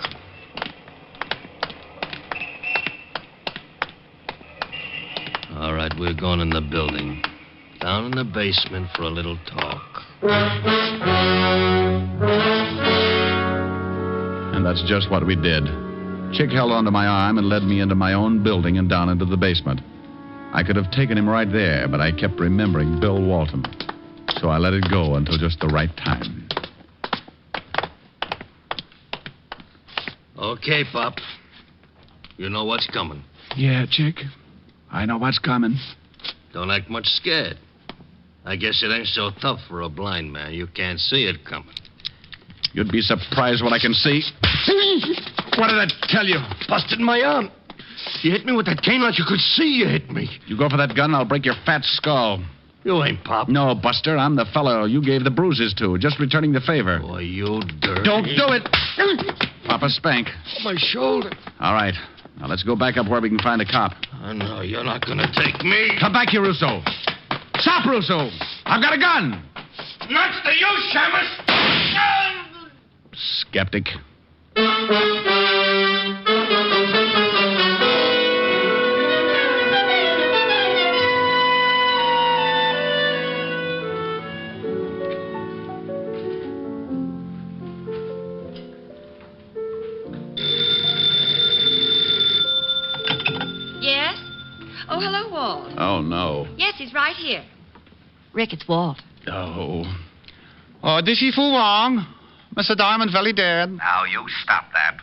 All right, we're going in the building. Down in the basement for a little talk. And that's just what we did. Chick held onto my arm and led me into my own building and down into the basement. I could have taken him right there, but I kept remembering Bill Walton. So I let it go until just the right time. Okay, Pop. You know what's coming. Yeah, Chick. I know what's coming. Don't act much scared. I guess it ain't so tough for a blind man. You can't see it coming. You'd be surprised what I can see. What did I tell you? Busted my arm. You hit me with that cane like you could see you hit me. You go for that gun, I'll break your fat skull. You ain't, Pop. No, Buster, I'm the fellow you gave the bruises to. Just returning the favor. Boy, you dirty... Don't do it! Papa spank. My shoulder. All right. Now let's go back up where we can find a cop. Oh, no, you're not going to take me. Come back here, Russo. Stop, Russo. I've got a gun. Nuts to you, Shamus. Skeptic. Yes? Oh, hello, Walt. Oh, no. Yes, he's right here. Rick, it's Walt. Oh. Oh, this is Fu Wong. Mr. Diamond Valley dead. Now, you stop that.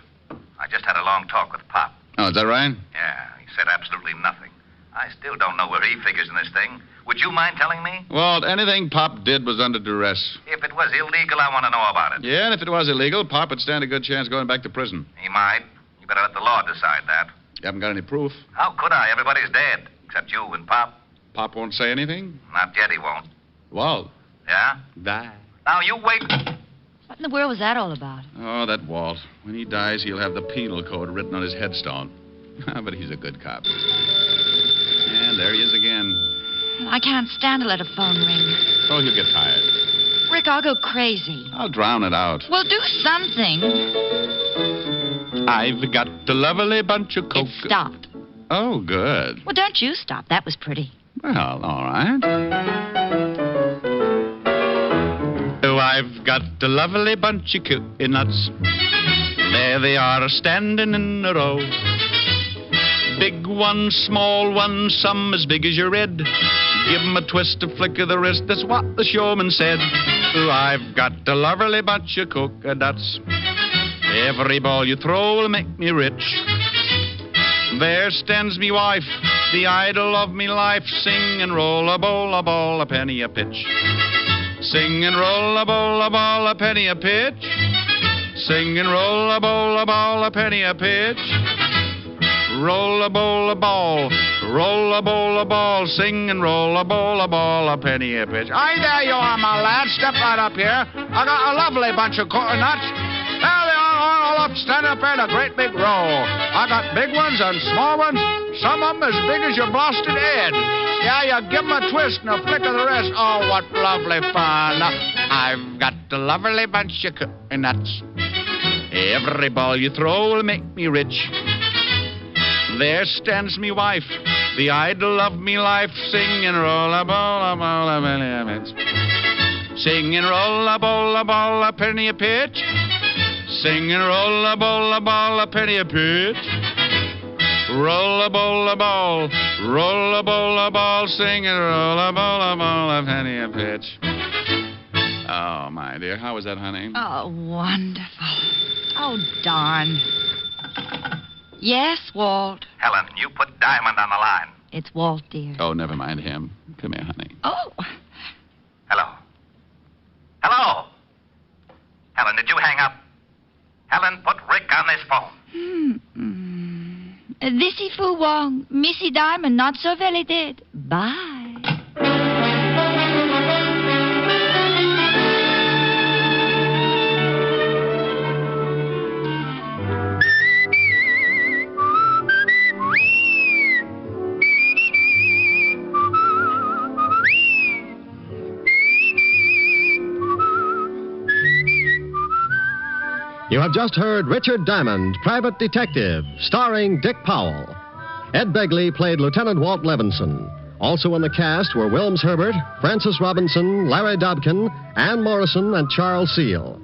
I just had a long talk with Pop. Oh, is that right? Yeah, he said absolutely nothing. I still don't know where he figures in this thing. Would you mind telling me? Well, anything Pop did was under duress. If it was illegal, I want to know about it. Yeah, and if it was illegal, Pop would stand a good chance going back to prison. He might. You better let the law decide that. You haven't got any proof? How could I? Everybody's dead, except you and Pop. Pop won't say anything? Not yet, he won't. Walt. Yeah? Die. Now, you wait. What in the world was that all about? Oh, that Walt. When he dies, he'll have the penal code written on his headstone. But he's a good cop. And there he is again. I can't stand to let a phone ring. Oh, he'll get tired. Rick, I'll go crazy. I'll drown it out. Well, do something. I've got a lovely bunch of coke. It stopped. Oh, good. Well, don't you stop. That was pretty. Well, all right. Oh, I've got a lovely bunch of nuts. There they are standing in a row. Big ones, small ones, some as big as your head. Give 'em a twist, a flick of the wrist, that's what the showman said. Oh, I've got a lovely bunch of coconuts. Every ball you throw will make me rich. There stands me wife, the idol of me life. Sing and roll a bowl, a ball, a penny a pitch. Sing and roll a bowl, a ball, a penny a pitch. Sing and roll a bowl, a ball, a penny a pitch. Roll a bowl, a ball, roll a bowl, a ball. Sing and roll a bowl, a ball, a penny a pitch. Aye, there you are, my lad. Step right up here. I got a lovely bunch of coconuts. There they are, all up, stand up in a great big row. I got big ones and small ones, some of them as big as your blasted head. Yeah, you give 'em a twist and a flick of the wrist. Oh, what lovely fun. I've got a lovely bunch of coconuts. Every ball you throw will make me rich. There stands me wife, the idol of me life. Sing and roll a ball, a ball, a penny a pitch. Sing and roll a ball, a ball, a penny a pitch. Sing and roll a ball, a ball, a penny a pitch. Roll a ball, a ball, roll a ball, a ball. Sing and roll a ball, a penny a pitch. Oh, my dear, how was that, honey? Oh, wonderful. Oh, darn. Yes, Walt. Helen, you put Diamond on the line. It's Walt, dear. Oh, never mind him. Come here, honey. Oh. Hello. Hello. Helen, did you hang up? Helen, put Rick on this phone. This is Fu Wong. Missy Diamond, not so very dead. Bye. have just heard Richard Diamond, Private Detective, starring Dick Powell. Ed Begley played Lieutenant Walt Levinson. Also in the cast were Wilms Herbert, Francis Robinson, Larry Dobkin, Ann Morrison, and Charles Seal.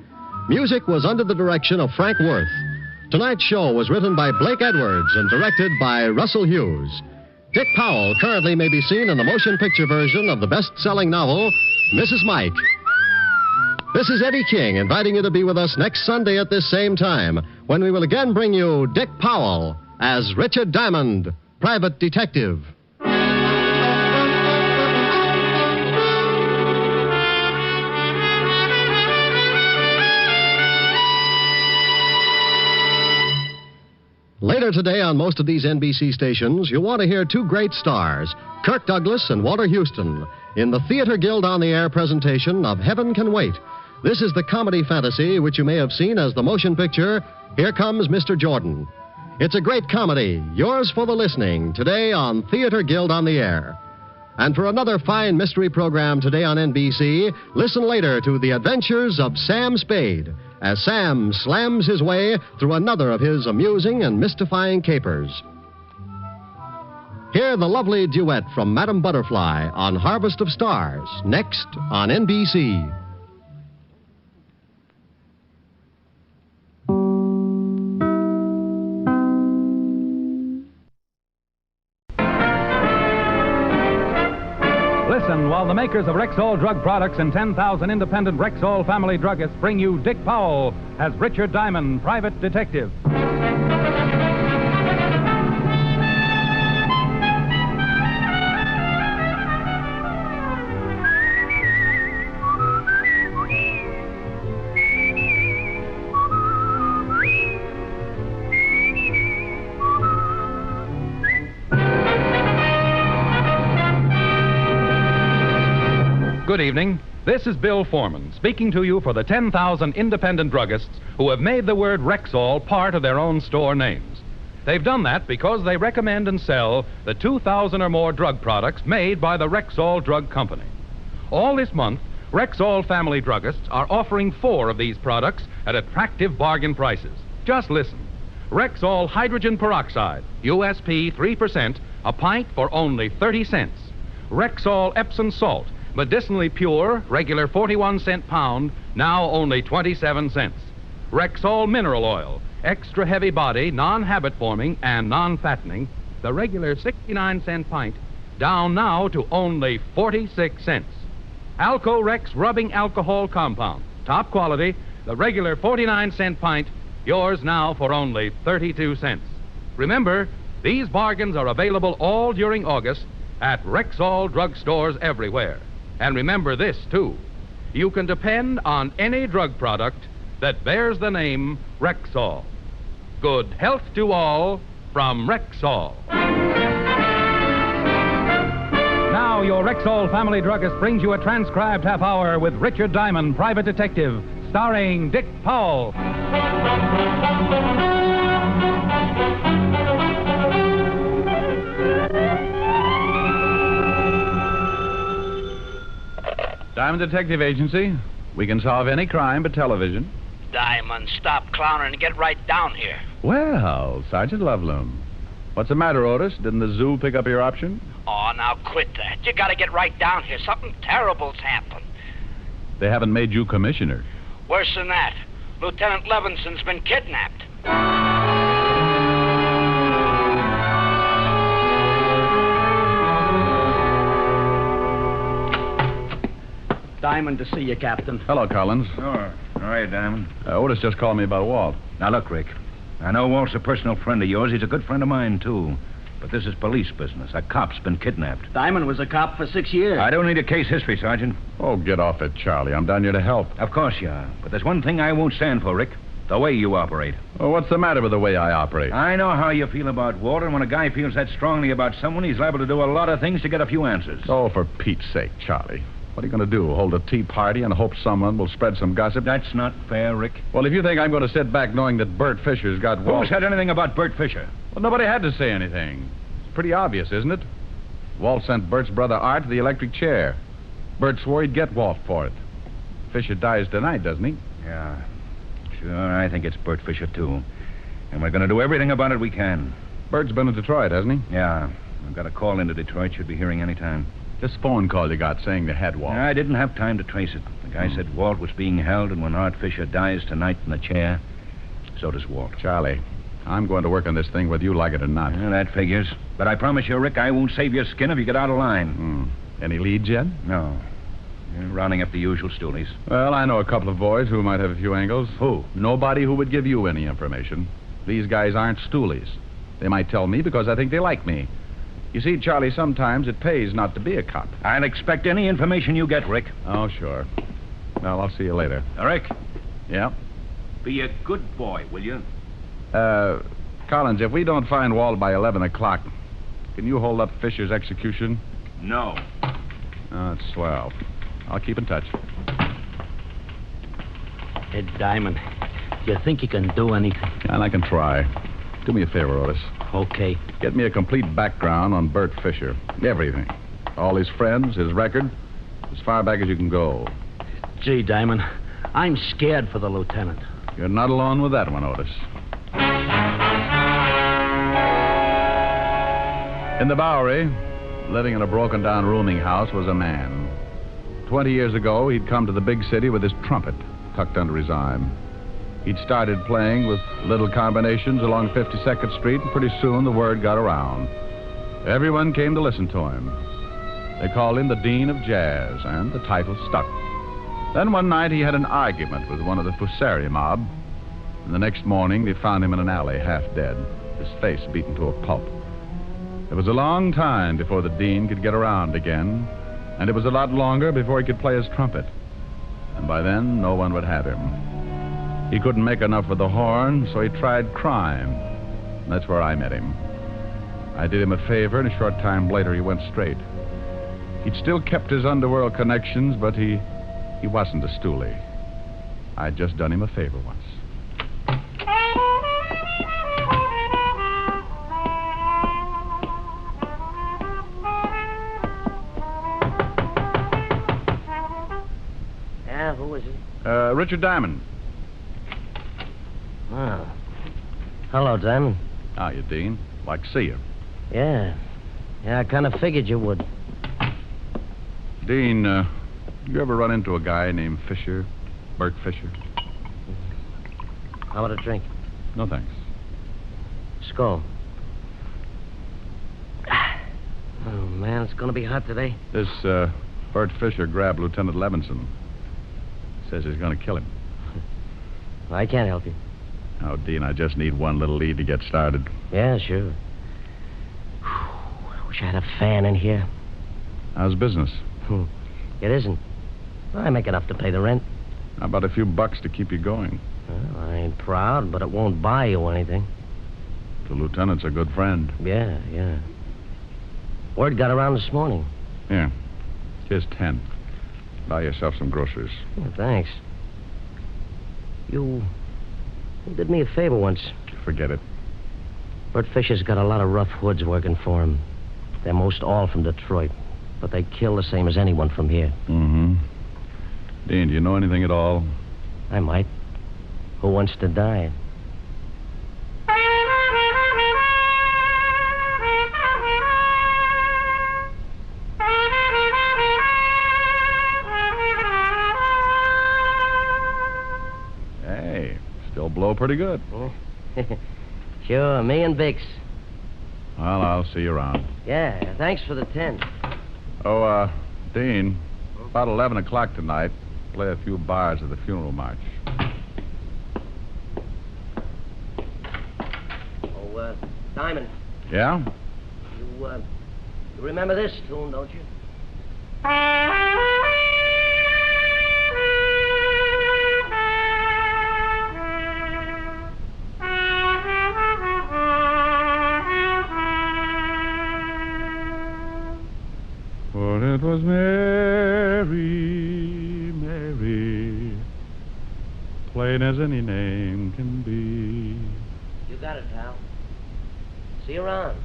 Music was under the direction of Frank Worth. Tonight's show was written by Blake Edwards and directed by Russell Hughes. Dick Powell currently may be seen in the motion picture version of the best-selling novel, Mrs. Mike. This is Eddie King inviting you to be with us next Sunday at this same time when we will again bring you Dick Powell as Richard Diamond, Private Detective. Later today on most of these NBC stations, you'll want to hear two great stars, Kirk Douglas and Walter Houston, in the Theater Guild on the Air presentation of Heaven Can Wait. This is the comedy fantasy which you may have seen as the motion picture, Here Comes Mr. Jordan. It's a great comedy, yours for the listening, today on Theater Guild on the Air. And for another fine mystery program today on NBC, listen later to the adventures of Sam Spade, as Sam slams his way through another of his amusing and mystifying capers. Hear the lovely duet from Madame Butterfly on Harvest of Stars, next on NBC. Listen while the makers of Rexall drug products and 10,000 independent Rexall family druggists bring you Dick Powell as Richard Diamond, Private Detective. Good evening. This is Bill Foreman speaking to you for the 10,000 independent druggists who have made the word Rexall part of their own store names. They've done that because they recommend and sell the 2,000 or more drug products made by the Rexall Drug Company. All this month, Rexall family druggists are offering 4 of these products at attractive bargain prices. Just listen. Rexall Hydrogen Peroxide, USP 3%, a pint for only 30 cents. Rexall Epsom Salt, medicinally pure, regular 41-cent pound, now only 27 cents. Rexall Mineral Oil, extra heavy body, non-habit forming, and non-fattening, the regular 69-cent pint, down now to only 46 cents. Alco-Rex Rubbing Alcohol Compound, top quality, the regular 49-cent pint, yours now for only 32 cents. Remember, these bargains are available all during August at Rexall drugstores everywhere. And remember this, too. You can depend on any drug product that bears the name Rexall. Good health to all from Rexall. Now, your Rexall family druggist brings you a transcribed half hour with Richard Diamond, Private Detective, starring Dick Powell. Diamond Detective Agency. We can solve any crime but television. Diamond, stop clowning and get right down here. Well, Sergeant Loveloom. What's the matter, Otis? Didn't the zoo pick up your option? Oh, now quit that. You gotta get right down here. Something terrible's happened. They haven't made you commissioner. Worse than that. Lieutenant Levinson's been kidnapped. Diamond to see you, Captain. Hello, Collins. Oh, all right, Diamond. Otis just called me about Walt. Now, look, Rick. I know Walt's a personal friend of yours. He's a good friend of mine, too. But this is police business. A cop's been kidnapped. Diamond was a cop for 6 years. I don't need a case history, Sergeant. Oh, get off it, Charlie. I'm down here to help. Of course you are. But there's one thing I won't stand for, Rick. The way you operate. Well, what's the matter with the way I operate? I know how you feel about Walt, and when a guy feels that strongly about someone, he's liable to do a lot of things to get a few answers. Oh, for Pete's sake, Charlie. What are you going to do, hold a tea party and hope someone will spread some gossip? That's not fair, Rick. Well, if you think I'm going to sit back knowing that Bert Fisher's got Walt... Who said anything about Bert Fisher? Well, nobody had to say anything. It's pretty obvious, isn't it? Walt sent Bert's brother Art to the electric chair. Bert swore he'd get Walt for it. Fisher dies tonight, doesn't he? Yeah. Sure, I think it's Bert Fisher, too. And we're going to do everything about it we can. Bert's been in Detroit, hasn't he? Yeah. I've got a call into Detroit. Should be hearing any time. This phone call you got saying they had Walt. I didn't have time to trace it. The guy said Walt was being held, and when Art Fisher dies tonight in the chair, so does Walt. Charlie, I'm going to work on this thing whether you like it or not. Yeah, that figures. But I promise you, Rick, I won't save your skin if you get out of line. Any leads yet? No. You're rounding up the usual stoolies. Well, I know a couple of boys who might have a few angles. Who? Nobody who would give you any information. These guys aren't stoolies. They might tell me because I think they like me. You see, Charlie, sometimes it pays not to be a cop. I'll expect any information you get, Rick. Oh, sure. Well, I'll see you later. Rick? Yeah? Be a good boy, will you? Collins, if we don't find Walt by 11 o'clock, can you hold up Fisher's execution? No. Oh, that's swell. I'll keep in touch. Ed Diamond, do you think you can do anything? And I can try. Do me a favor, Otis. Okay. Get me a complete background on Bert Fisher. Everything. All his friends, his record, as far back as you can go. Gee, Diamond, I'm scared for the lieutenant. You're not alone with that one, Otis. In the Bowery, living in a broken-down rooming house, was a man. 20 years ago, he'd come to the big city with his trumpet tucked under his arm. He'd started playing with little combinations along 52nd Street, and pretty soon the word got around. Everyone came to listen to him. They called him the Dean of Jazz, and the title stuck. Then one night he had an argument with one of the Fusari mob, and the next morning they found him in an alley, half dead, his face beaten to a pulp. It was a long time before the Dean could get around again, and it was a lot longer before he could play his trumpet. And by then, no one would have him. He couldn't make enough with the horn, so he tried crime. And that's where I met him. I did him a favor, and a short time later he went straight. He'd still kept his underworld connections, but he wasn't a stoolie. I'd just done him a favor once. Yeah, who is it? Richard Diamond. Oh. Hello, Diamond. How you, Dean? Like to see you. Yeah. Yeah, I kind of figured you would. Dean, you ever run into a guy named Fisher? Bert Fisher? How about a drink? No, thanks. Skull. Oh, man, it's going to be hot today. This, Bert Fisher grabbed Lieutenant Levinson. Says he's going to kill him. I can't help you. Oh, Dean, I just need one little lead to get started. Yeah, sure. I wish I had a fan in here. How's business? It isn't. I make enough to pay the rent. How about a few bucks to keep you going? Well, I ain't proud, but it won't buy you anything. The lieutenant's a good friend. Yeah. Word got around this morning. Yeah. Here's 10. Buy yourself some groceries. Well, thanks. You did me a favor once. Forget it. Bert Fisher's got a lot of rough hoods working for him. They're most all from Detroit, but they kill the same as anyone from here. Mm-hmm. Dean, do you know anything at all? I might. Who wants to die? Hey, still blow pretty good. Sure, me and Bix. Well, I'll see you around. Yeah, thanks for the 10. Oh, Dean, about 11 o'clock tonight, play a few bars of the funeral march. Oh, Diamond. Yeah? You remember this tune, don't you? For it was Mary, Mary, plain as any name can be. You got it, pal. See you around.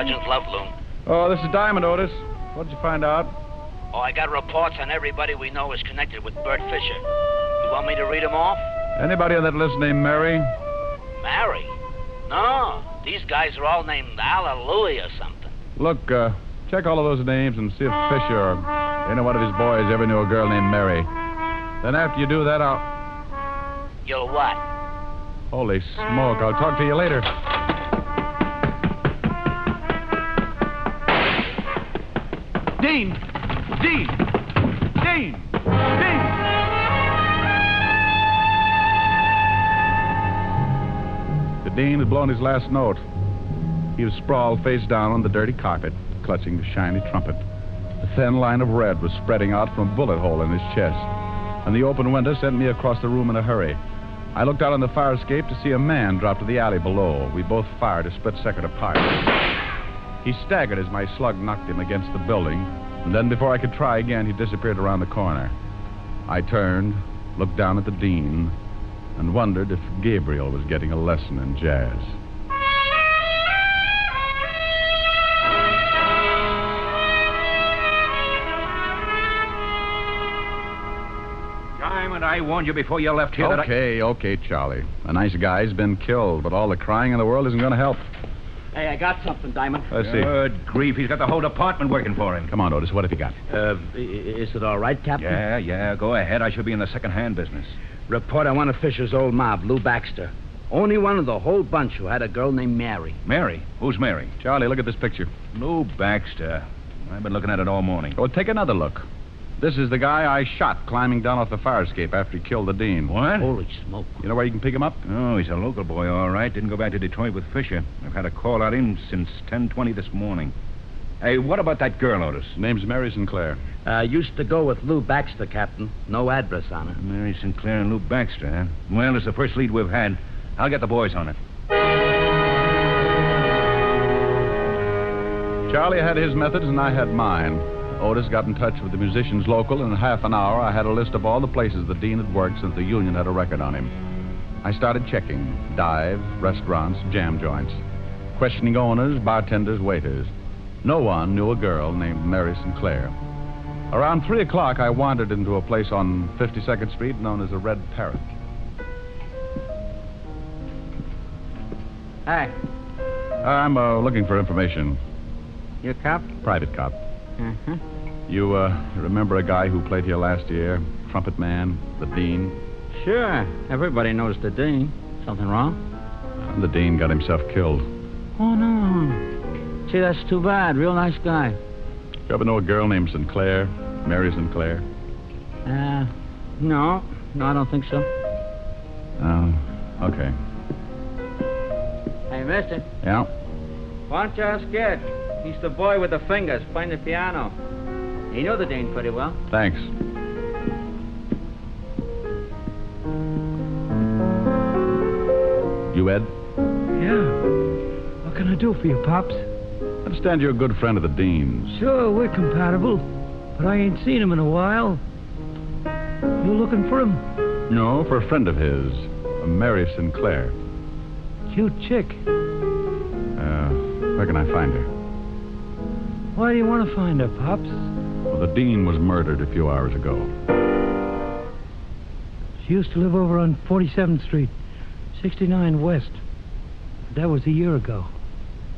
Sergeant Loveloon. Oh, this is Diamond, Otis. What did you find out? Oh, I got reports on everybody we know is connected with Bert Fisher. You want me to read them off? Anybody on that list named Mary? Mary? No. These guys are all named Hallelujah or something. Look, check all of those names and see if Fisher or any one of his boys ever knew a girl named Mary. Then after you do that, You'll what? Holy smoke, I'll talk to you later. Dean! Dean! Dean! Dean! The Dean had blown his last note. He was sprawled face down on the dirty carpet, clutching the shiny trumpet. A thin line of red was spreading out from a bullet hole in his chest, and the open window sent me across the room in a hurry. I looked out on the fire escape to see a man drop to the alley below. We both fired a split second apart. He staggered as my slug knocked him against the building, and then before I could try again, he disappeared around the corner. I turned, looked down at the Dean, and wondered if Gabriel was getting a lesson in jazz. Diamond, I warned you before you left here Okay, Charlie. A nice guy's been killed, but all the crying in the world isn't going to help. Hey, I got something, Diamond. Let's see. Good grief, he's got the whole department working for him. Come on, Otis, what have you got? Is it all right, Captain? Yeah, go ahead. I should be in the second-hand business. Report on one of Fisher's old mob, Lou Baxter. Only one of the whole bunch who had a girl named Mary. Mary? Who's Mary? Charlie, look at this picture. Lou Baxter. I've been looking at it all morning. Well, take another look. This is the guy I shot climbing down off the fire escape after he killed the Dean. What? Holy smoke. You know where you can pick him up? Oh, he's a local boy, all right. Didn't go back to Detroit with Fisher. I've had a call on him since 10:20 this morning. Hey, what about that girl, Otis? Name's Mary Sinclair. Used to go with Lou Baxter, Captain. No address on her. Mary Sinclair and Lou Baxter, huh? Well, it's the first lead we've had. I'll get the boys on it. Charlie had his methods and I had mine. Otis got in touch with the musicians local, and in half an hour I had a list of all the places the Dean had worked since the union had a record on him. I started checking dives, restaurants, jam joints, questioning owners, bartenders, waiters. No one knew a girl named Mary Sinclair. Around 3 o'clock, I wandered into a place on 52nd Street known as the Red Parrot. Hey. I'm looking for information. You a cop? Private cop. Mm-hmm. You remember a guy who played here last year? Trumpet man, the Dean? Sure. Everybody knows the Dean. Something wrong? The Dean got himself killed. Oh, no. Gee, that's too bad. Real nice guy. You ever know a girl named Sinclair? Mary Sinclair? No. No, I don't think so. Oh, okay. Hey, mister. Yeah? Why don't you ask Ed? He's the boy with the fingers playing the piano. He knew the Dean pretty well. Thanks. You, Ed? Yeah. What can I do for you, Pops? I understand you're a good friend of the Dean's. Sure, we're compatible, but I ain't seen him in a while. You looking for him? No, for a friend of his, a Mary Sinclair. Cute chick. Where can I find her? Why do you want to find her, Pops? Well, the Dean was murdered a few hours ago. She used to live over on 47th Street, 69 West. That was a year ago.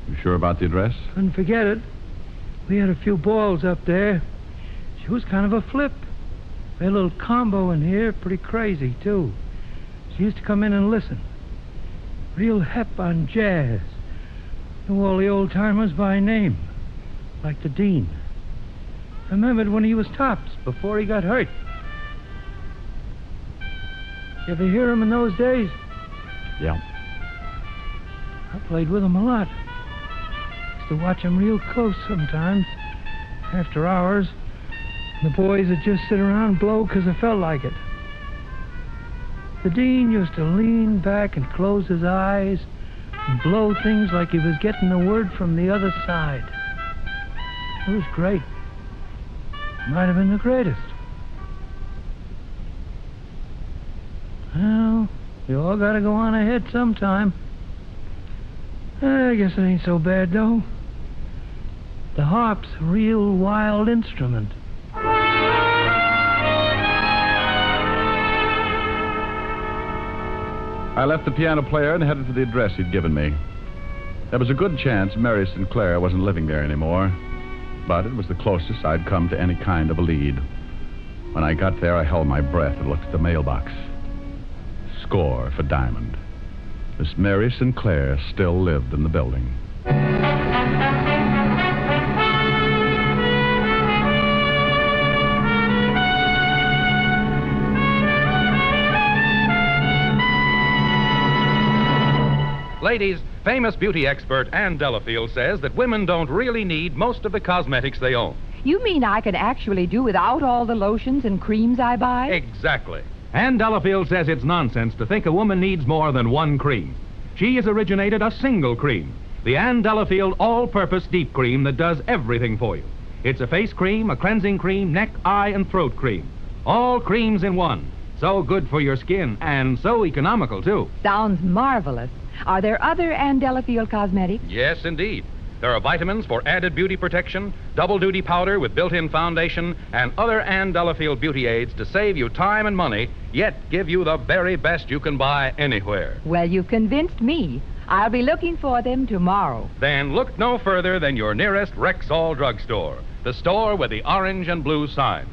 You sure about the address? Couldn't forget it. We had a few balls up there. She was kind of a flip. We had a little combo in here, pretty crazy, too. She used to come in and listen. Real hep on jazz. Knew all the old-timers by name. Like the Dean. Remembered when he was tops, before he got hurt. You ever hear him in those days? Yeah. I played with him a lot. Used to watch him real close sometimes. After hours. The boys would just sit around and blow because it felt like it. The Dean used to lean back and close his eyes and blow things like he was getting a word from the other side. It was great. Might have been the greatest. Well, you all gotta go on ahead sometime. I guess it ain't so bad, though. The harp's a real wild instrument. I left the piano player and headed for the address he'd given me. There was a good chance Mary Sinclair wasn't living there anymore, but it was the closest I'd come to any kind of a lead. When I got there, I held my breath and looked at the mailbox. Score for Diamond. Miss Mary Sinclair still lived in the building. Ladies, famous beauty expert Ann Delafield says that women don't really need most of the cosmetics they own. You mean I can actually do without all the lotions and creams I buy? Exactly. Ann Delafield says it's nonsense to think a woman needs more than one cream. She has originated a single cream, the Ann Delafield All-Purpose Deep Cream that does everything for you. It's a face cream, a cleansing cream, neck, eye, and throat cream. All creams in one. So good for your skin and so economical, too. Sounds marvelous. Are there other Ann Delafield cosmetics? Yes, indeed. There are vitamins for added beauty protection, double-duty powder with built-in foundation, and other Ann Delafield beauty aids to save you time and money, yet give you the very best you can buy anywhere. Well, you've convinced me. I'll be looking for them tomorrow. Then look no further than your nearest Rexall drugstore, the store with the orange and blue sign.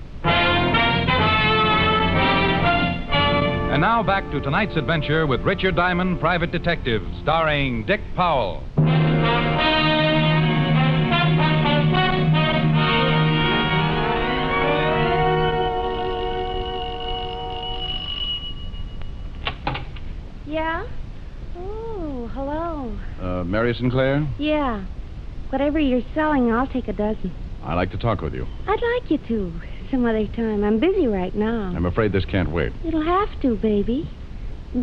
And now back to tonight's adventure with Richard Diamond, Private Detective, starring Dick Powell. Yeah? Oh, hello. Mary Sinclair? Yeah. Whatever you're selling, I'll take a dozen. I'd like to talk with you. I'd like you to. Some other time. I'm busy right now. I'm afraid this can't wait. It'll have to, baby.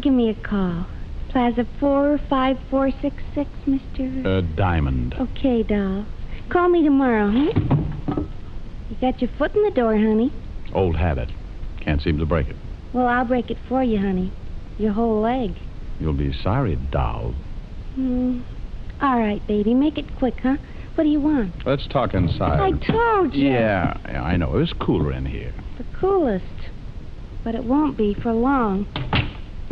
Give me a call. Plaza 45466, Mr. Diamond. Okay, doll. Call me tomorrow, huh? You got your foot in the door, honey. Old habit. Can't seem to break it. Well, I'll break it for you, honey. Your whole leg. You'll be sorry, doll. All right, baby. Make it quick, huh? What do you want? Let's talk inside. I told you. Yeah, I know. It was cooler in here. The coolest. But it won't be for long.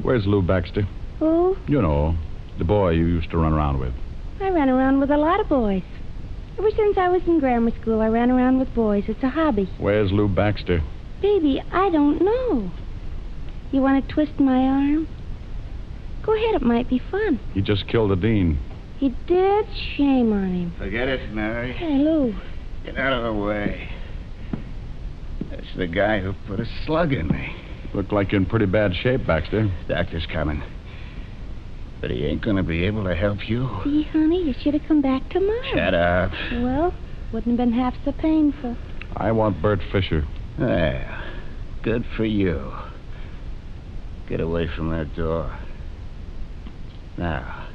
Where's Lou Baxter? Who? You know, the boy you used to run around with. I ran around with a lot of boys. Ever since I was in grammar school, I ran around with boys. It's a hobby. Where's Lou Baxter? Baby, I don't know. You want to twist my arm? Go ahead, it might be fun. He just killed the dean. He did? Shame on him. Forget it, Mary. Hey, Lou. Get out of the way. That's the guy who put a slug in me. Look like you're in pretty bad shape, Baxter. Doctor's coming. But he ain't gonna be able to help you. See, honey, you should have come back tomorrow. Shut up. Well, wouldn't have been half so painful. I want Bert Fisher. Well, good for you. Get away from that door. Now,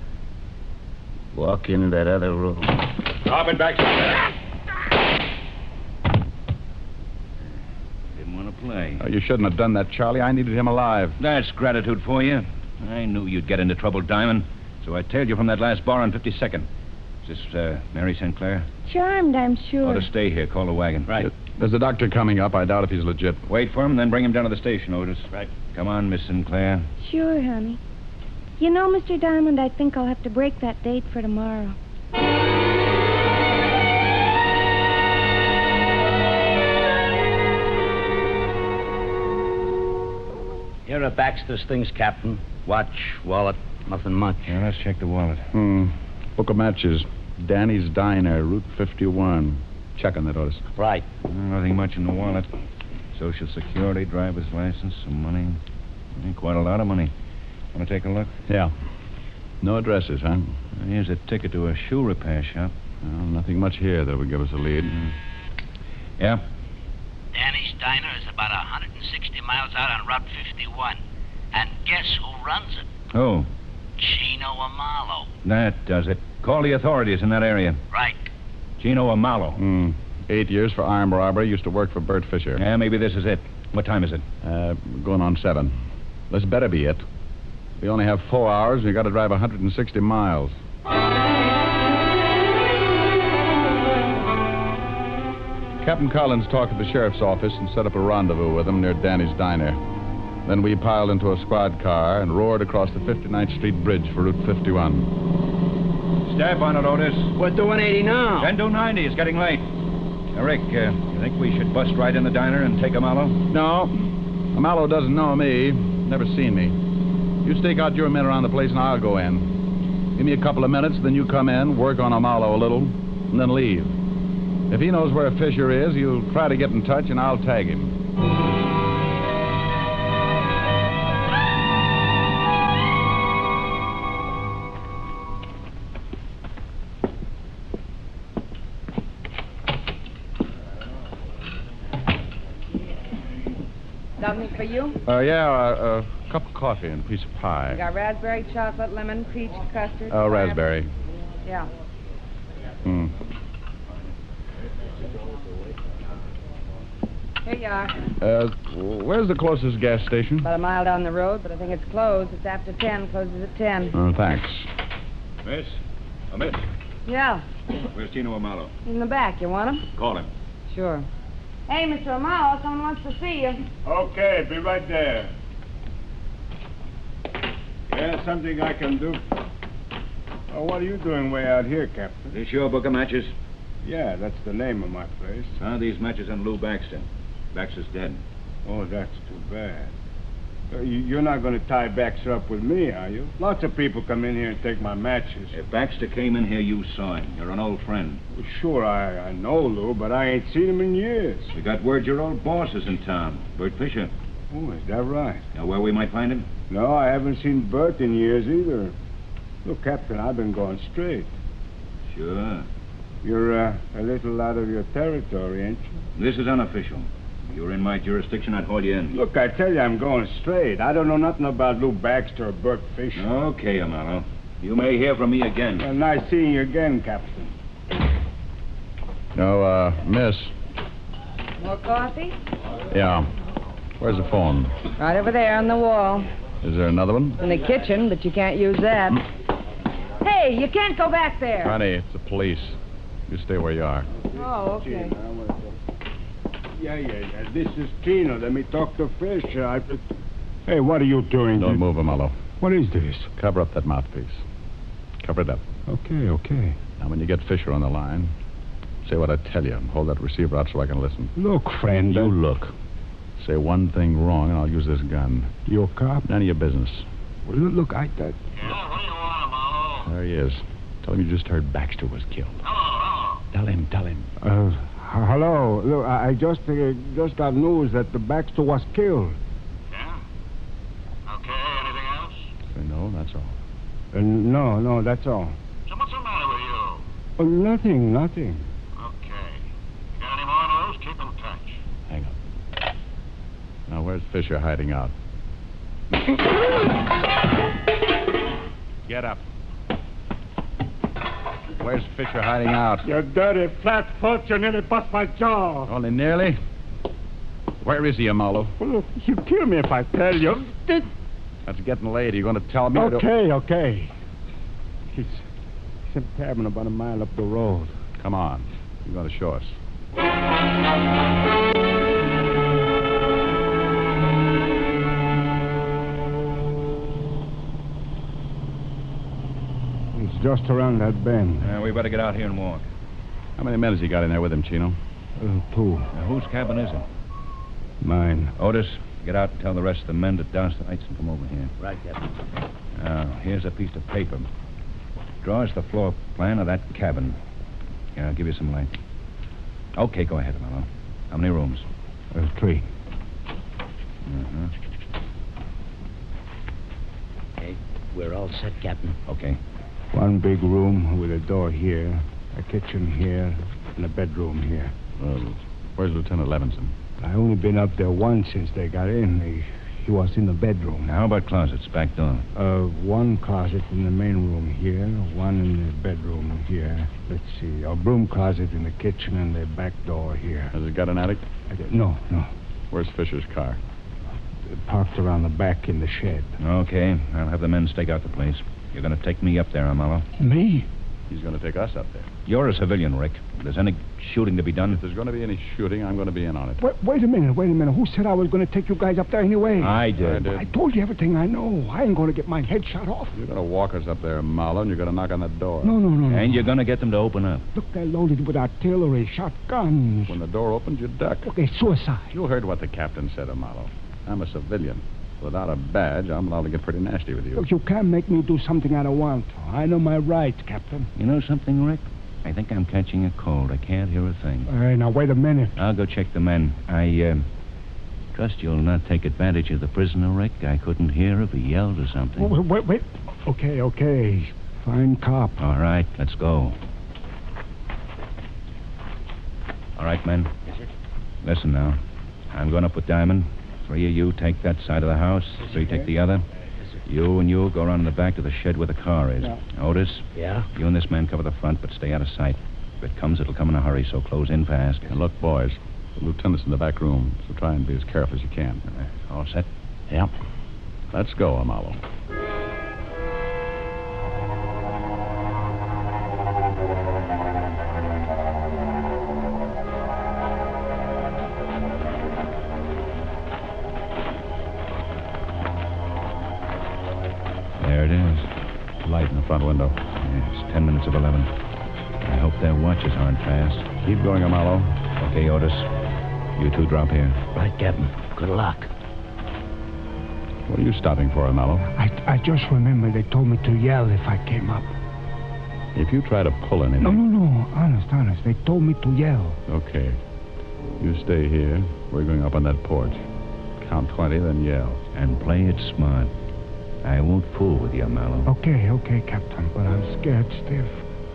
walk into that other room. Drop it back. Didn't want to play. Oh, you shouldn't have done that, Charlie. I needed him alive. That's gratitude for you. I knew you'd get into trouble, Diamond. So I tailed you from that last bar on 52nd. Is this, Mary Sinclair? Charmed, I'm sure. Ought to stay here. Call the wagon. Right. There's a doctor coming up. I doubt if he's legit. Wait for him, and then bring him down to the station, Otis. Right. Come on, Miss Sinclair. Sure, honey. You know, Mr. Diamond, I think I'll have to break that date for tomorrow. Here are Baxter's things, Captain. Watch, wallet, nothing much. Yeah, let's check the wallet. Book of matches. Danny's Diner, Route 51. Check on that, Otis. Right. Nothing much in the wallet. Social Security, driver's license, some money. Quite a lot of money. Want to take a look? Yeah. No addresses, huh? Here's a ticket to a shoe repair shop. Well, nothing much here that would give us a lead. Yeah? Danny's Diner is about 160 miles out on Route 51. And guess who runs it? Oh, Chino Amalo. that does it. Call the authorities in that area. Right. Gino Amalo. 8 years for armed robbery. Used to work for Bert Fisher. Yeah, maybe this is it. What time is it? Going on 7. This better be it. We only have 4 hours, and you got to drive 160 miles. Captain Collins talked to the sheriff's office and set up a rendezvous with him near Danny's Diner. Then we piled into a squad car and roared across the 59th Street Bridge for Route 51. Staff on it, Otis. What to 180 now? 10 to 90. It's getting late. Now, Rick, you think we should bust right in the diner and take a mallow? No. Mallow doesn't know me. Never seen me. You stake out your men around the place and I'll go in. Give me a couple of minutes, then you come in, work on Mallow a little, and then leave. If he knows where Fisher is, you'll try to get in touch and I'll tag him. Something for you? A cup of coffee and a piece of We pie. got raspberry, chocolate, lemon, peach, custard. Raspberry. Yeah. Hmm. Here you are. Where's the closest gas station? About a mile down the road, but I think it's closed. It's after 10. Closes at 10. Oh, thanks. Miss? Miss? Yeah. Where's Tino Amalo? In the back. You want him? Call him. Sure. Hey, Mr. Amalo, someone wants to see you. Okay, be right there. Yeah, something I can do. Oh, what are you doing way out here, Captain? This your book of matches? Yeah, that's the name of my place. Found these matches on Lou Baxter. Baxter's dead. Oh, that's too bad. You're not going to tie Baxter up with me, are you? Lots of people come in here and take my matches. If Baxter came in here, you saw him. You're an old friend. Well, sure, I know Lou, but I ain't seen him in years. We got word your old boss is in town, Bert Fisher. Oh, is that right? Know where we might find him? No, I haven't seen Bert in years either. Look, Captain, I've been going straight. Sure. You're a little out of your territory, ain't you? This is unofficial. If you were in my jurisdiction, I'd haul you in. Look, I tell you, I'm going straight. I don't know nothing about Lou Baxter or Bert Fisher. Okay, Amalo. You may hear from me again. Well, nice seeing you again, Captain. No, miss. More coffee? Yeah. Where's the phone? Right over there on the wall. Is there another one? In the kitchen, but you can't use that. Hey, you can't go back there. Honey, it's the police. You stay where you are. Oh, okay. Yeah. This is Tino. Let me talk to Fisher. Hey, what are you doing? Don't move, Amalo. What is this? Cover up that mouthpiece. Cover it up. Okay. Now, when you get Fisher on the line, say what I tell you and hold that receiver out so I can listen. Look, friend. You look. Say one thing wrong and I'll use this gun. You a cop? None of your business. Well, look, There he is. Tell him you just heard Baxter was killed. Tell him. Hello. Look, I just got news that the Baxter was killed. Yeah? Okay, anything else? Say no, that's all. No, that's all. So what's the matter with you? Oh, nothing. Okay. Got any more news? Keep in touch. Hang on. Now, where's Fisher hiding out? Get up. Where's Fisher hiding out? You dirty flat-foot, you nearly bust my jaw. Only nearly? Where is he, Amalo? Well, look, you kill me if I tell you. That's getting late. Are you going to tell me? Okay. He's in a cabin about a mile up the road. Come on. You're going to show us. It's just around that bend. We better get out here and walk. How many men has he got in there with him, Chino? 2. Now, whose cabin is it? Mine. Otis, get out and tell the rest of the men to douse the lights and come over here. Right, Captain. Now, here's a piece of paper. Draw us the floor plan of that cabin. Yeah, I'll give you some light. Okay, go ahead, Amalo. How many rooms? 3. Uh-huh. Okay, we're all set, Captain. Okay. One big room with a door here, a kitchen here, and a bedroom here. Well, where's Lieutenant Levinson? I only been up there once since they got in. He was in the bedroom. Now, how about closets, back door? One closet in the main room here, one in the bedroom here. Let's see, a broom closet in the kitchen and the back door here. Has it got an attic? No. Where's Fisher's car? Parked around the back in the shed. Okay, I'll have the men stake out the place. You're going to take me up there, Amalo. Me? He's going to take us up there. You're a civilian, Rick. If there's any shooting to be done... If there's going to be any shooting, I'm going to be in on it. Wait a minute. Who said I was going to take you guys up there anyway? I did. I told you everything I know. I ain't going to get my head shot off. You're going to walk us up there, Marlowe, and you're going to knock on the door. No. And you're going to get them to open up. Look, they're loaded with artillery, shotguns. When the door opens, you duck. Okay, suicide. You heard what the captain said, Marlowe. I'm a civilian. Without a badge, I'm allowed to get pretty nasty with you. Look, you can't make me do something I don't want. I know my rights, Captain. You know something, Rick? I think I'm catching a cold. I can't hear a thing. All right, now, wait a minute. I'll go check the men. I trust you'll not take advantage of the prisoner, Rick. I couldn't hear if he yelled or something. Wait. Okay. Fine cop. All right, let's go. All right, men. Yes, sir. Listen now. I'm going up with Diamond. 3 of you take that side of the house. 3 take the other. You and you go around in the back to the shed where the car is. Yeah. Otis? Yeah? You and this man cover the front, but stay out of sight. If it comes, it'll come in a hurry, so close in fast. And look, boys, the lieutenant's in the back room, so try and be as careful as you can. All set? Yep. Let's go, Marlowe. There it is. Light in the front window. Yeah, it's 10 minutes of 11. I hope their watches aren't fast. Keep going, Marlowe. Okay, Otis. You two drop here. Right, Captain. Good luck. What are you stopping for, Marlowe? I just remember they told me to yell if I came up. If you try to pull anything... No. Honest. They told me to yell. Okay. You stay here. We're going up on that porch. Count 20, then yell. And play it smart. I won't fool with you, Marlowe. Okay, Captain, but I'm scared stiff.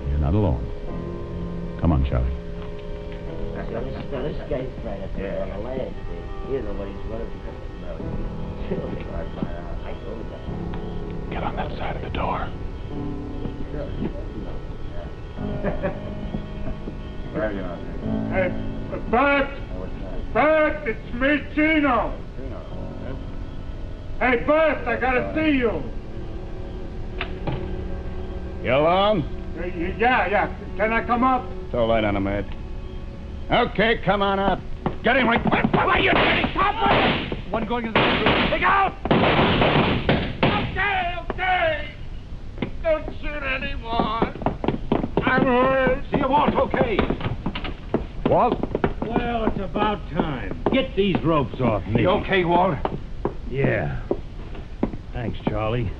You're not alone. Come on, Charlie. This guy's right up there on the ledge. You know what he's running about. I told him that. Get on that side of the door. Hey, Bert, it's me, Chino. Hey, Bert, I gotta see you. You alone? Yeah. Can I come up? It's all right on him, Ed. Okay, come on up. Get him, Rick. What are you doing? Stop! One going into the room. Look out! Okay. Don't shoot anyone. I'm hurt. See you, Walt, okay. Walt? Well, it's about time. Get these ropes off me. You okay, Walt? Yeah. Thanks, Charlie.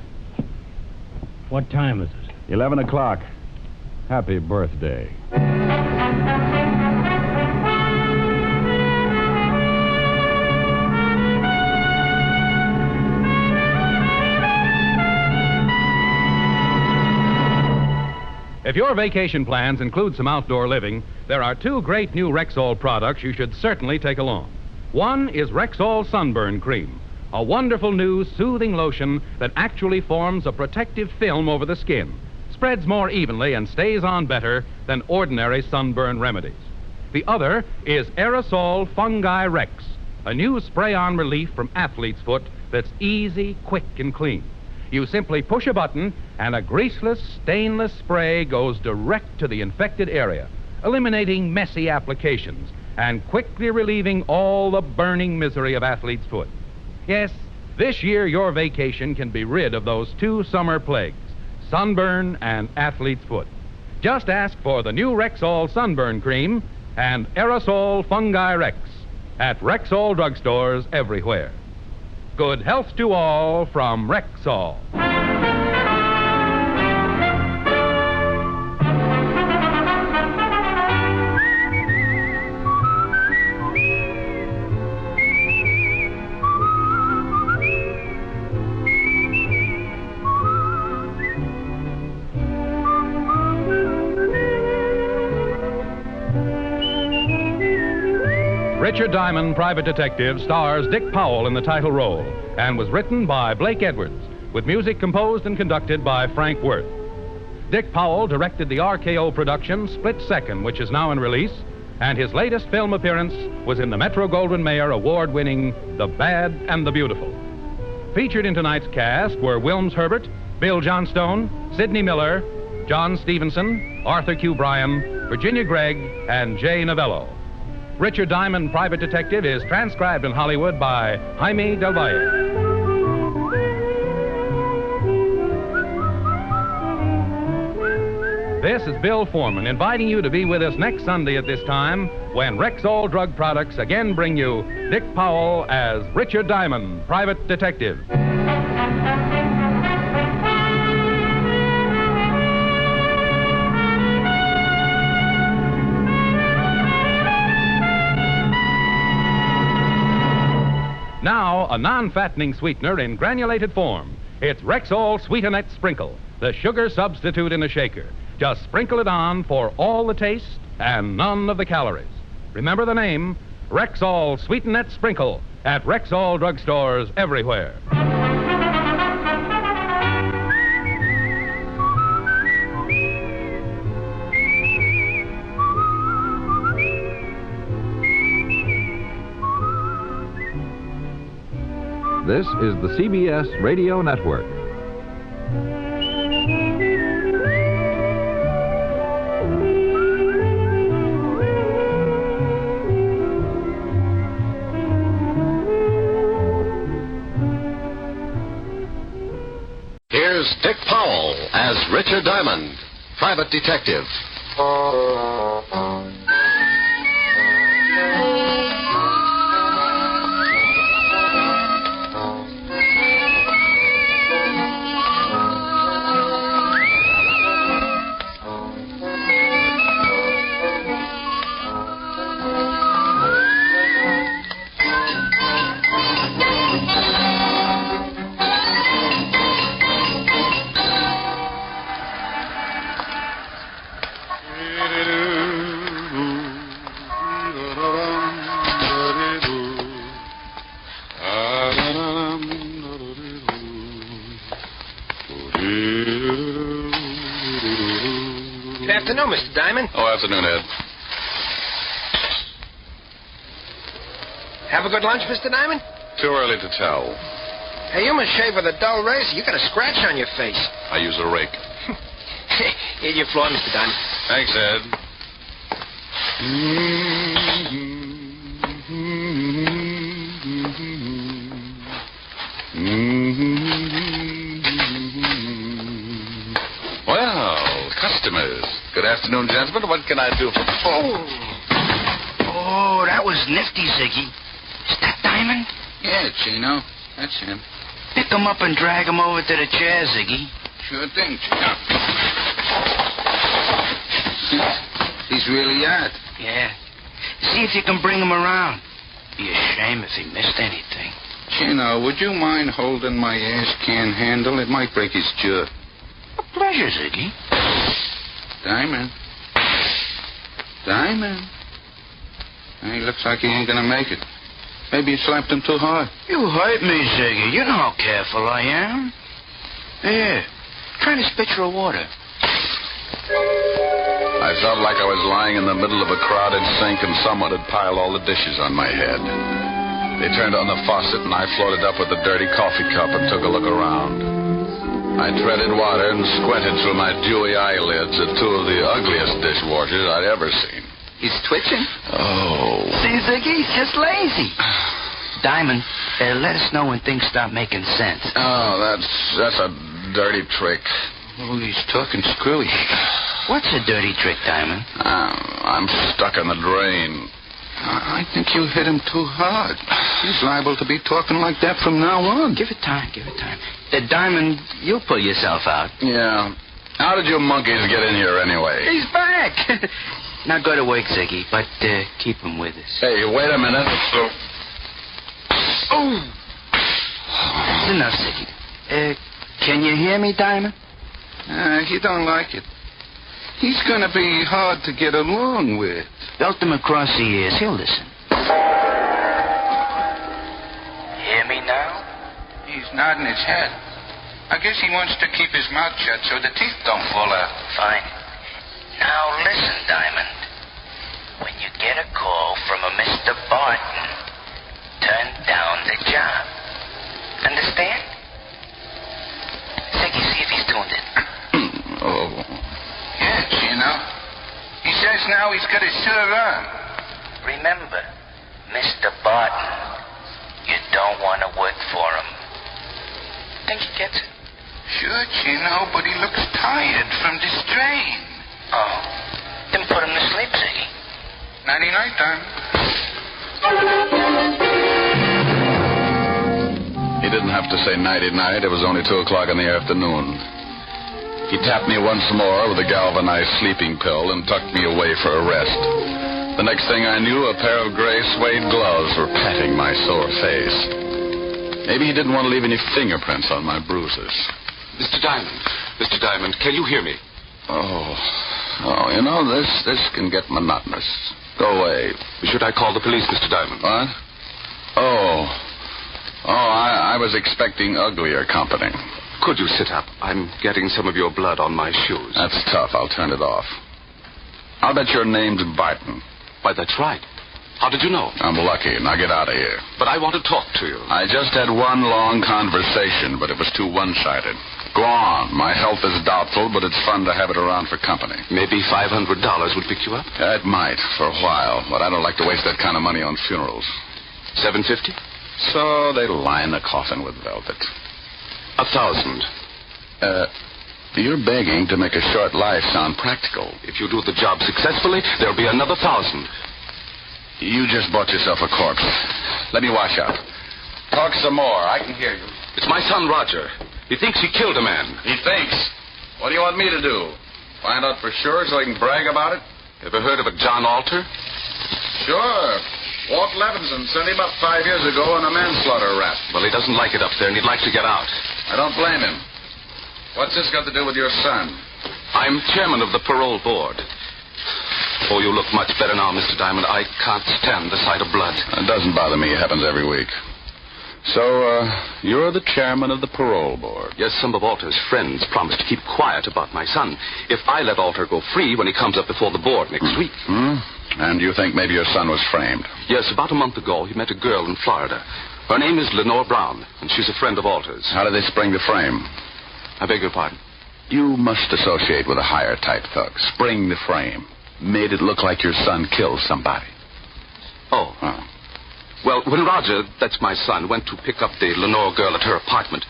What time is it? 11 o'clock. Happy birthday. If your vacation plans include some outdoor living, there are 2 great new Rexall products you should certainly take along. One is Rexall Sunburn Cream, a wonderful new soothing lotion that actually forms a protective film over the skin, spreads more evenly and stays on better than ordinary sunburn remedies. The other is Aerosol Fungi Rex, a new spray-on relief from athlete's foot that's easy, quick, and clean. You simply push a button, and a greaseless, stainless spray goes direct to the infected area, eliminating messy applications and quickly relieving all the burning misery of athlete's foot. Yes, this year your vacation can be rid of those 2 summer plagues, sunburn and athlete's foot. Just ask for the new Rexall Sunburn Cream and Aerosol Fungi Rex at Rexall drugstores everywhere. Good health to all from Rexall. Richard Diamond, Private Detective, stars Dick Powell in the title role and was written by Blake Edwards, with music composed and conducted by Frank Worth. Dick Powell directed the RKO production Split Second, which is now in release, and his latest film appearance was in the Metro-Goldwyn-Mayer award-winning The Bad and the Beautiful. Featured in tonight's cast were Wilms Herbert, Bill Johnstone, Sidney Miller, John Stevenson, Arthur Q. Bryan, Virginia Gregg, and Jay Novello. Richard Diamond, Private Detective, is transcribed in Hollywood by Jaime Del Valle. This is Bill Foreman inviting you to be with us next Sunday at this time when Rexall Drug Products again bring you Dick Powell as Richard Diamond, Private Detective. Now, a non-fattening sweetener in granulated form. It's Rexall Sweetenette Sprinkle, the sugar substitute in a shaker. Just sprinkle it on for all the taste and none of the calories. Remember the name, Rexall Sweetenette Sprinkle, at Rexall drugstores everywhere. This is the CBS Radio Network. Here's Dick Powell as Richard Diamond, Private Detective. Good afternoon, Mr. Diamond. Oh, afternoon, Ed. Have a good lunch, Mr. Diamond? Too early to tell. Hey, you must shave with a dull razor. You got a scratch on your face. I use a rake. Here's your floor, Mr. Diamond. Thanks, Ed. Well, customers. Good afternoon, gentlemen. What can I do for... Oh, that was nifty, Ziggy. Is that Diamond? Yeah, Chino. That's him. Pick him up and drag him over to the chair, Ziggy. Sure thing, Chino. He's really out. Yeah. See if you can bring him around. Be a shame if he missed anything. Chino, would you mind holding my ash can handle? It might break his jaw. A pleasure, Ziggy. Diamond. Diamond. He looks like he ain't gonna make it. Maybe you slapped him too hard. You hurt me, Ziggy. You know how careful I am. Here, try to spit your water. I felt like I was lying in the middle of a crowded sink and someone had piled all the dishes on my head. They turned on the faucet and I floated up with a dirty coffee cup and took a look around. I treaded water and squinted through my dewy eyelids at two of the ugliest dishwashers I'd ever seen. He's twitching. Oh. See, Ziggy, he's just lazy. Diamond, let us know when things start making sense. Oh, that's a dirty trick. Oh, he's talking screwy. What's a dirty trick, Diamond? I'm stuck in the drain. I think you hit him too hard. He's liable to be talking like that from now on. Give it time, give it time. Diamond, you'll pull yourself out. Yeah. How did you monkeys get in here anyway? He's back. Now go to work, Ziggy, but keep him with us. Hey, wait a minute. Oh! That's enough, Ziggy. Can you hear me, Diamond? He don't like it. He's going to be hard to get along with. Belt him across the ears. He'll listen. Hear me now? He's nodding his head. I guess he wants to keep his mouth shut so the teeth don't fall out. Fine. Now listen, Diamond. When you get a call from a Mr. Barton, turn down the job. Understand? Ziggy, see if he's tuned in. Oh. now he's got his shirt on. Remember, Mr. Barton, you don't want to work for him. Think he gets it? Sure, Chino, but he looks tired from the strain. Oh, then put him to sleep, Ziggy. Nighty-night, Diamond. He didn't have to say nighty-night. It was only 2 o'clock in the afternoon. He tapped me once more with a galvanized sleeping pill and tucked me away for a rest. The next thing I knew, a pair of gray suede gloves were patting my sore face. Maybe he didn't want to leave any fingerprints on my bruises. Mr. Diamond, can you hear me? Oh, you know, this can get monotonous. Go away. Should I call the police, Mr. Diamond? What? I was expecting uglier company. Could you sit up? I'm getting some of your blood on my shoes. That's tough. I'll turn it off. I'll bet your name's Barton. Why, that's right. How did you know? I'm lucky. Now get out of here. But I want to talk to you. I just had one long conversation, but it was too one-sided. Go on. My health is doubtful, but it's fun to have it around for company. Maybe $500 would pick you up? It might, for a while, but I don't like to waste that kind of money on funerals. $750? So they line the coffin with velvet. $1,000. You're begging to make a short life sound practical. If you do the job successfully, there'll be another $1,000. You just bought yourself a corpse. Let me wash up. Talk some more. I can hear you. It's my son, Roger. He thinks he killed a man. He thinks? What do you want me to do? Find out for sure so I can brag about it? Ever heard of a John Alter? Sure. Walt Levinson sent him up 5 years ago on a manslaughter rap. Well, he doesn't like it up there, and he'd like to get out. I don't blame him. What's this got to do with your son? I'm chairman of the parole board. Oh, you look much better now, Mr. Diamond. I can't stand the sight of blood. It doesn't bother me. It happens every week. So, you're the chairman of the parole board? Yes, some of Alter's friends promised to keep quiet about my son if I let Alter go free when he comes up before the board next week. And you think maybe your son was framed? Yes, about a month ago, he met a girl in Florida. Her name is Lenore Brown, and she's a friend of Alter's. How did they spring the frame? I beg your pardon? You must associate with a higher type thug. Spring the frame. Made it look like your son killed somebody. Oh. Well, when Roger, that's my son, went to pick up the Lenore girl at her apartment,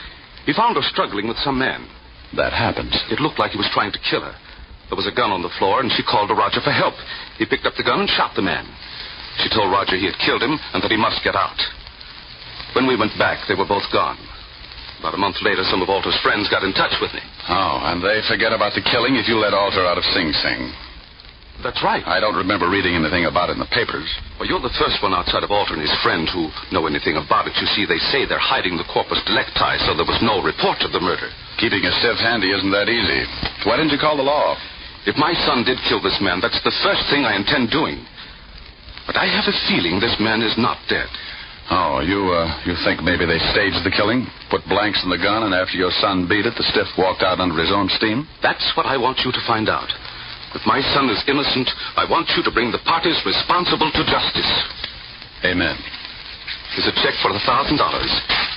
he found her struggling with some man. That happens. It looked like he was trying to kill her. There was a gun on the floor, and she called to Roger for help. He picked up the gun and shot the man. She told Roger he had killed him and that he must get out. When we went back, they were both gone. About a month later, some of Alter's friends got in touch with me. Oh, and they forget about the killing if you let Alter out of Sing Sing. That's right. I don't remember reading anything about it in the papers. Well, you're the first one outside of Alter and his friend who know anything about it. You see, they say they're hiding the corpus delicti, so there was no report of the murder. Keeping a stiff handy isn't that easy. Why didn't you call the law? If my son did kill this man, that's the first thing I intend doing. But I have a feeling this man is not dead. Oh, you think maybe they staged the killing? Put blanks in the gun, and after your son beat it, the stiff walked out under his own steam? That's what I want you to find out. If my son is innocent, I want you to bring the parties responsible to justice. Amen. Here's a check for $1,000.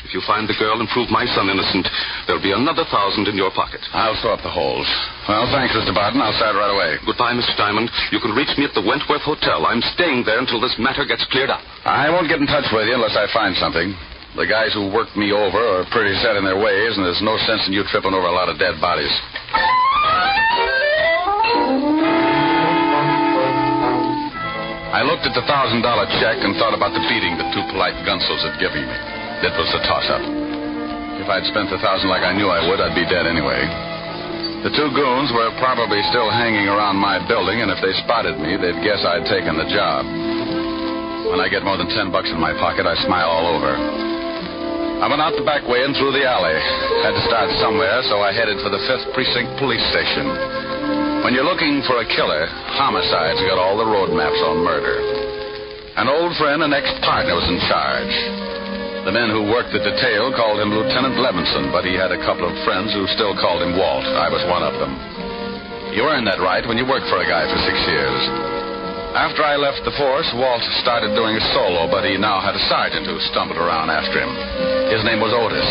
If you find the girl and prove my son innocent, there'll be another $1,000 in your pocket. I'll sew up the holes. Well, thanks, Mr. Barton. I'll start right away. Goodbye, Mr. Diamond. You can reach me at the Wentworth Hotel. I'm staying there until this matter gets cleared up. I won't get in touch with you unless I find something. The guys who worked me over are pretty set in their ways, and there's no sense in you tripping over a lot of dead bodies. I looked at the $1,000 check and thought about the beating the two polite gunsels had given me. It was a toss-up. If I'd spent the $1,000 like I knew I would, I'd be dead anyway. The two goons were probably still hanging around my building, and if they spotted me, they'd guess I'd taken the job. When I get more than $10 in my pocket, I smile all over. I went out the back way and through the alley. Had to start somewhere, so I headed for the 5th Precinct Police Station. When you're looking for a killer, homicide's got all the road maps on murder. An old friend and ex-partner was in charge. The men who worked the detail called him Lieutenant Levinson, but he had a couple of friends who still called him Walt. I was one of them. You earn that right when you work for a guy for 6 years. After I left the force, Walt started doing a solo, but he now had a sergeant who stumbled around after him. His name was Otis,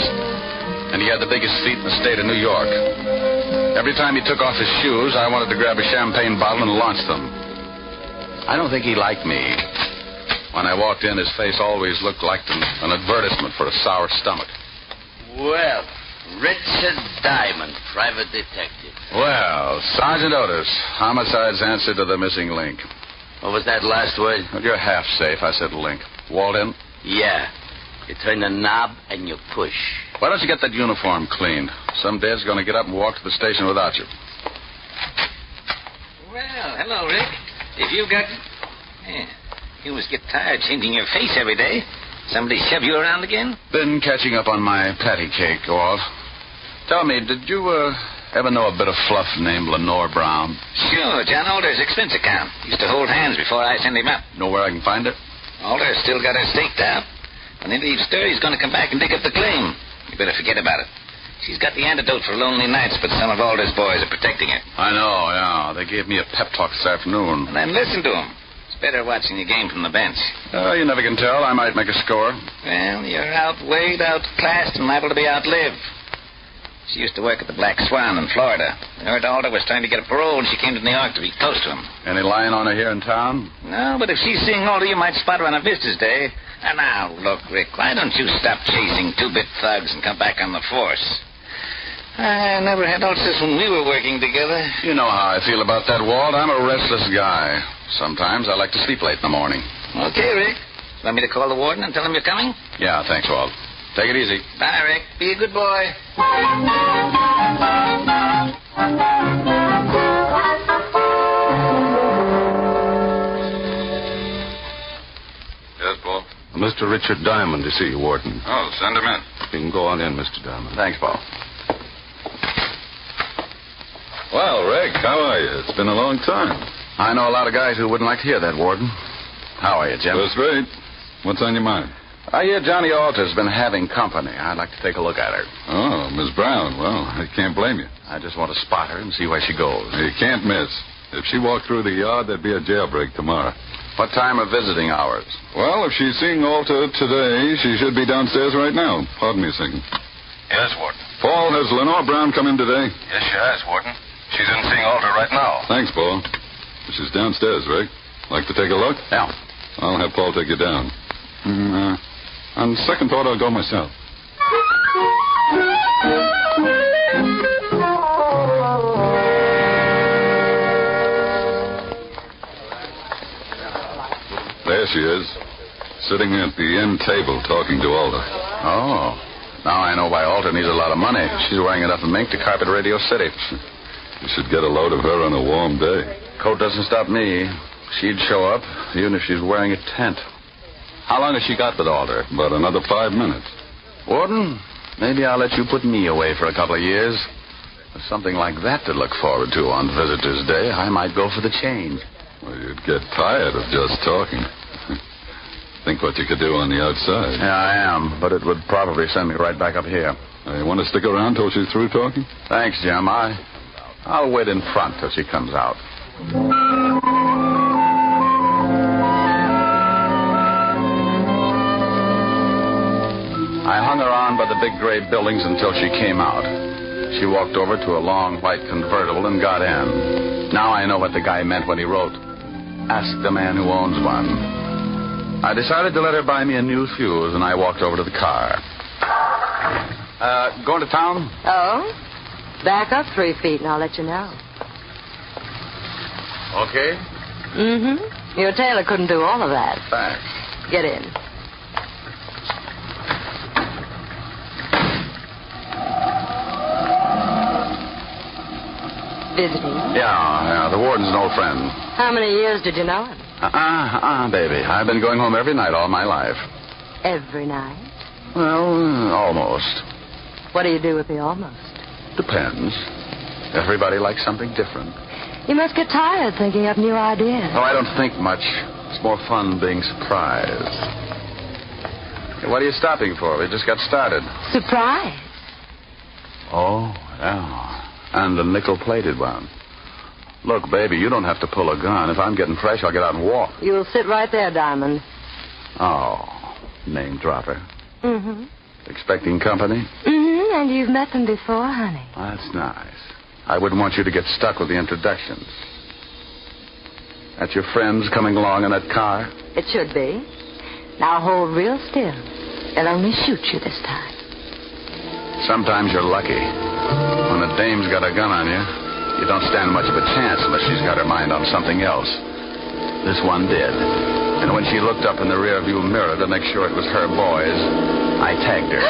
and he had the biggest feet in the state of New York. Every time he took off his shoes, I wanted to grab a champagne bottle and launch them. I don't think he liked me. When I walked in, his face always looked like an advertisement for a sour stomach. Well, Richard Diamond, private detective. Well, Sergeant Otis, homicide's answer to the missing link. What was that last word? Well, you're half safe. I said link. Walden? Yeah. You turn the knob and you push. Why don't you get that uniform cleaned? Some dad's going to get up and walk to the station without you. Well, hello, Rick. If you've got... Yeah. You must get tired changing your face every day. Somebody shove you around again? Been catching up on my patty cake, Walt. Tell me, did you ever know a bit of fluff named Lenore Brown? Sure, John Alder's expense account. Used to hold hands before I sent him up. Know where I can find her? Alder's still got her staked out. When he leaves stir, he's going to come back and dig up the claim. You better forget about it. She's got the antidote for lonely nights, but some of Alder's boys are protecting her. I know, yeah. They gave me a pep talk this afternoon. And then listen to them. It's better watching the game from the bench. You never can tell. I might make a score. Well, you're outweighed, outclassed, and liable to be outlived. She used to work at the Black Swan in Florida. I heard Alder was trying to get a parole, and she came to New York to be close to him. Any lying on her here in town? No, but if she's seeing Alder, you might spot her on a visitor's day. And now, look, Rick, why don't you stop chasing two-bit thugs and come back on the force? I never had ulcers when we were working together. You know how I feel about that, Walt. I'm a restless guy. Sometimes I like to sleep late in the morning. Okay, Rick. Want me to call the warden and tell him you're coming? Yeah, thanks, Walt. Take it easy. Bye, Rick. Be a good boy. Yes, Paul? Mr. Richard Diamond to see you, Warden. Oh, send him in. You can go on in, Mr. Diamond. Thanks, Paul. Well, Rick, how are you? It's been a long time. I know a lot of guys who wouldn't like to hear that, Warden. How are you, Jim? That's right. What's on your mind? I hear Johnny Alter's been having company. I'd like to take a look at her. Oh, Miss Brown. Well, I can't blame you. I just want to spot her and see where she goes. You can't miss. If she walked through the yard, there'd be a jailbreak tomorrow. What time are visiting hours? Well, if she's seeing Alter today, she should be downstairs right now. Pardon me a second. Yes, Warden. Paul, has Lenore Brown come in today? Yes, she has, Warden. She's in seeing Alter right now. Thanks, Paul. She's downstairs, Rick. Like to take a look? Yeah. I'll have Paul take you down. On second thought, I'll go myself. There she is, sitting at the end table talking to Alder. Oh. Now I know why Alter needs a lot of money. She's wearing enough mink to carpet Radio City. You should get a load of her on a warm day. Coat doesn't stop me. She'd show up, even if she's wearing a tent. How long has she got with Alder? About another 5 minutes. Warden, maybe I'll let you put me away for a couple of years. With something like that to look forward to on Visitor's Day, I might go for the change. Well, you'd get tired of just talking. Think what you could do on the outside. Yeah, I am, but it would probably send me right back up here. You want to stick around till she's through talking? Thanks, Jim. I'll wait in front till she comes out. I hung around by the big gray buildings until she came out. She walked over to a long white convertible and got in. Now I know what the guy meant when he wrote, "Ask the man who owns one." I decided to let her buy me a new fuse, and I walked over to the car. Going to town? Oh? Back up 3 feet, and I'll let you know. Okay. Mm-hmm. Your tailor couldn't do all of that. Thanks. Get in. Visiting? Yeah, the warden's an old friend. How many years did you know him? Baby. I've been going home every night all my life. Every night? Well, almost. What do you do with the almost? Depends. Everybody likes something different. You must get tired thinking up new ideas. Oh, I don't think much. It's more fun being surprised. Hey, what are you stopping for? We just got started. Surprise? Oh, yeah. And a nickel-plated one. Look, baby, you don't have to pull a gun. If I'm getting fresh, I'll get out and walk. You'll sit right there, Diamond. Oh, name dropper. Mm-hmm. Expecting company? Mm-hmm, and you've met them before, honey. That's nice. I wouldn't want you to get stuck with the introductions. That's your friends coming along in that car? It should be. Now hold real still. They'll only shoot you this time. Sometimes you're lucky. When a dame's got a gun on you, you don't stand much of a chance unless she's got her mind on something else. This one did. And when she looked up in the rearview mirror to make sure it was her boys, I tagged her.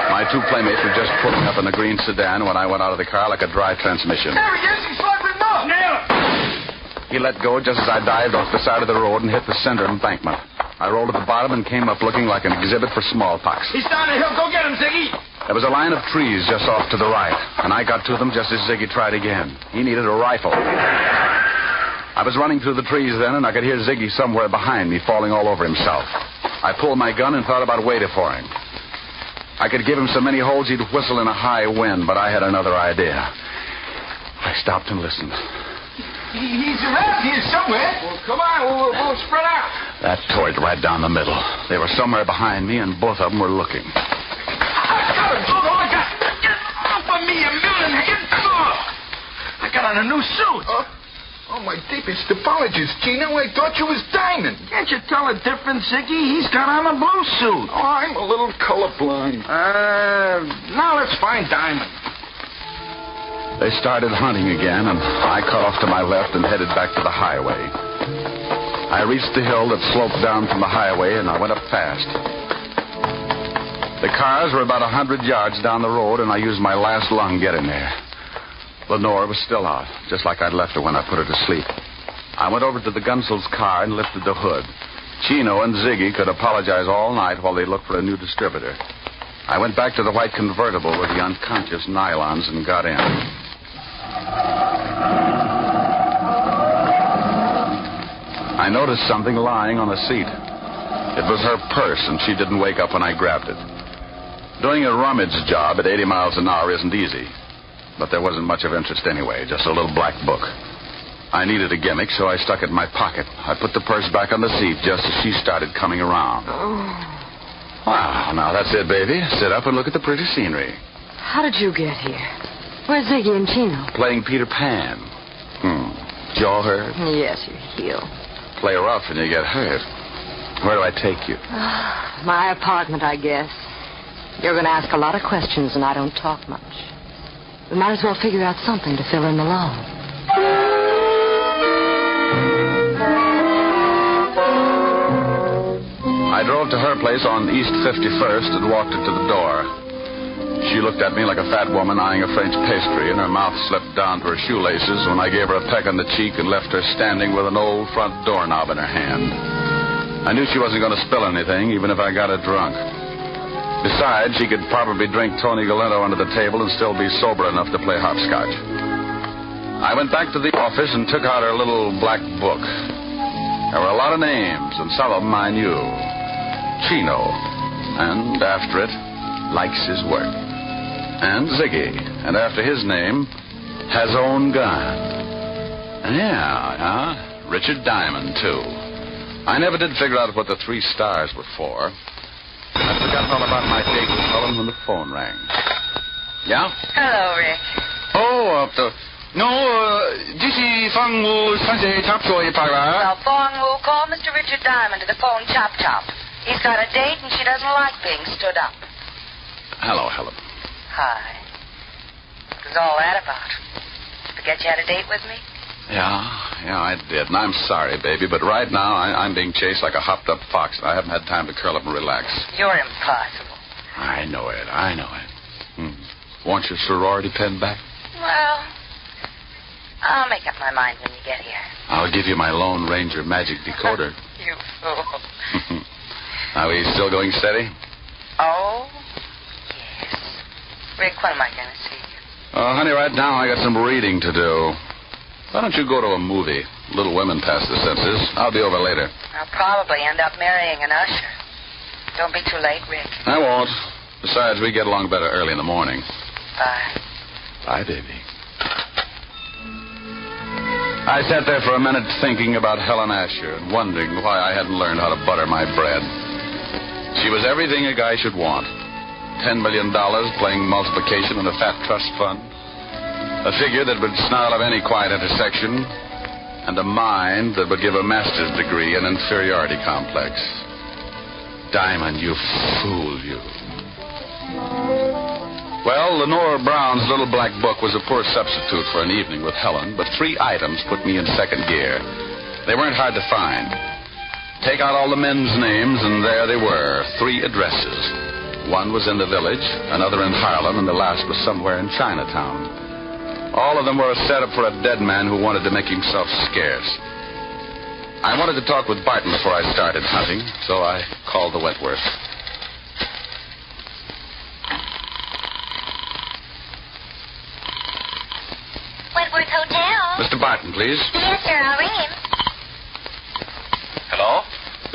My two playmates were just pulling up in the green sedan when I went out of the car like a dry transmission. There he is. He's firing up. Nail it. He let go just as I dived off the side of the road and hit the center embankment. I rolled to the bottom and came up looking like an exhibit for smallpox. He's down the hill. Go get him, Ziggy. There was a line of trees just off to the right, and I got to them just as Ziggy tried again. He needed a rifle. I was running through the trees then, and I could hear Ziggy somewhere behind me falling all over himself. I pulled my gun and thought about waiting for him. I could give him so many holes he'd whistle in a high wind, but I had another idea. I stopped and listened. He's around here somewhere. Well, come on. We'll spread out. That tore it right down the middle. They were somewhere behind me, and both of them were looking. I got him. Oh, my God. Get off of me, you million. I got on a new suit. Oh, my deepest apologies, Gino. I thought you was Diamond. Can't you tell a difference, Ziggy? He's got on a blue suit. Oh, I'm a little colorblind. Now let's find Diamond. They started hunting again, and I cut off to my left and headed back to the highway. I reached the hill that sloped down from the highway, and I went up fast. The cars were about 100 yards down the road, and I used my last lung getting there. Lenore was still out, just like I'd left her when I put her to sleep. I went over to the Gunsel's car and lifted the hood. Chino and Ziggy could apologize all night while they looked for a new distributor. I went back to the white convertible with the unconscious nylons and got in. I noticed something lying on the seat. It was her purse, and she didn't wake up when I grabbed it. Doing a rummage job at 80 miles an hour isn't easy. But there wasn't much of interest anyway, just a little black book. I needed a gimmick, so I stuck it in my pocket. I put the purse back on the seat just as she started coming around. Wow, now that's it, baby. Sit up and look at the pretty scenery. How did you get here? Where's Ziggy and Chino? Playing Peter Pan. Jaw hurt? Yes, you heal. Play rough and you get hurt. Where do I take you? My apartment, I guess. You're going to ask a lot of questions, and I don't talk much. We might as well figure out something to fill in the lull. I drove to her place on East 51st and walked her to the door. She looked at me like a fat woman eyeing a French pastry, and her mouth slipped down to her shoelaces when I gave her a peck on the cheek and left her standing with an old front doorknob in her hand. I knew she wasn't going to spill anything, even if I got her drunk. Besides, she could probably drink Tony Galento under the table and still be sober enough to play hopscotch. I went back to the office and took out her little black book. There were a lot of names, and some of them I knew. Chino, and after it, likes his work. And Ziggy, and after his name, has own gun. Yeah, Richard Diamond, too. I never did figure out what the 3 stars were for. I'd forgotten all about my date with Helen when the phone rang. Yeah? Hello, Rick. Call Mr. Richard Diamond to the phone chop. He's got a date and she doesn't like being stood up. Hello, Helen. Hi. What was all that about? Forget you had a date with me? Yeah, I did. And I'm sorry, baby, but right now I'm being chased like a hopped-up fox. I haven't had time to curl up and relax. You're impossible. I know it. Want your sorority pen back? Well, I'll make up my mind when you get here. I'll give you my Lone Ranger magic decoder. You fool. Are we still going steady? Oh, yes. Rick, when am I going to see you? Honey, right now I got some reading to do. Why don't you go to a movie? Little Women past the senses. I'll be over later. I'll probably end up marrying an usher. Don't be too late, Rick. I won't. Besides, we get along better early in the morning. Bye. Bye, baby. I sat there for a minute thinking about Helen Asher and wondering why I hadn't learned how to butter my bread. She was everything a guy should want. $10 million playing multiplication in a fat trust fund. A figure that would snarl of any quiet intersection, and a mind that would give a master's degree in inferiority complex. Diamond, you fool, you. Well, Lenore Brown's little black book was a poor substitute for an evening with Helen, but 3 items put me in second gear. They weren't hard to find. Take out all the men's names, and there they were, 3 addresses. One was in the village, another in Harlem, and the last was somewhere in Chinatown. All of them were a setup for a dead man who wanted to make himself scarce. I wanted to talk with Barton before I started hunting, so I called the Wentworth. Wentworth Hotel. Mr. Barton, please. Yes, sir. I'll ring him. Hello?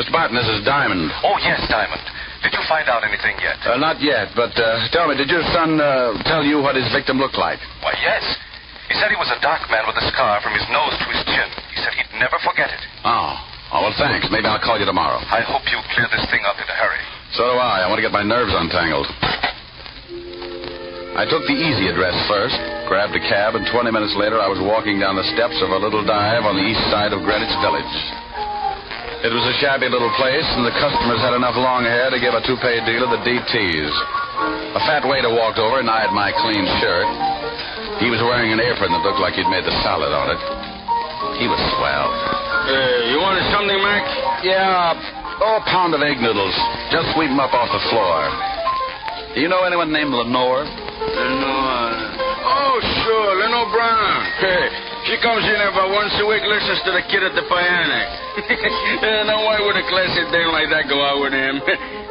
Mr. Barton, this is Diamond. Oh, yes, Diamond. Did you find out anything yet? Not yet, but tell me, did your son tell you what his victim looked like? Why, yes. He said he was a dark man with a scar from his nose to his chin. He said he'd never forget it. Oh, well, thanks. Maybe I'll call you tomorrow. I hope you clear this thing up in a hurry. So do I. I want to get my nerves untangled. I took the easy address first, grabbed a cab, and 20 minutes later I was walking down the steps of a little dive on the east side of Greenwich Village. It was a shabby little place, and the customers had enough long hair to give a toupee dealer the DTs. A fat waiter walked over and eyed my clean shirt. He was wearing an apron that looked like he'd made the salad on it. He was swell. You wanted something, Mac? Yeah, a pound of egg noodles. Just sweep them up off the floor. Do you know anyone named Lenore? Lenore. Oh, sure, Lenore Brown. Hey, she comes in here about once a week, listens to the kid at the piano. Now why would a classy dame like that go out with him?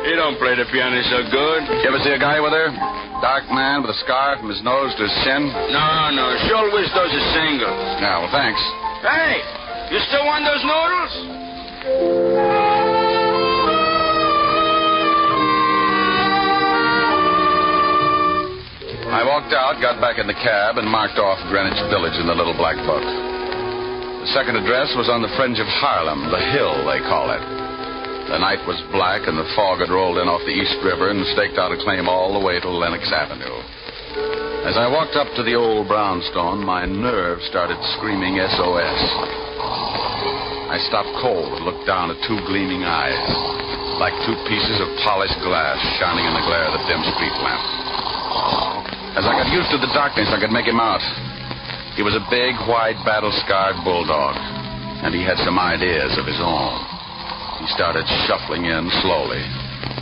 He don't play the piano so good. You ever see a guy with her? Dark man with a scar from his nose to his chin? No, she always does a single. Yeah, well, thanks. Hey, you still want those noodles? I walked out, got back in the cab, and marked off Greenwich Village in the little black book. The second address was on the fringe of Harlem, the Hill, they call it. The night was black, and the fog had rolled in off the East River and staked out a claim all the way to Lenox Avenue. As I walked up to the old brownstone, my nerves started screaming SOS. I stopped cold and looked down at 2 gleaming eyes, like 2 pieces of polished glass shining in the glare of the dim street lamp. As I got used to the darkness, I could make him out. He was a big, white, battle-scarred bulldog, and he had some ideas of his own. He started shuffling in slowly,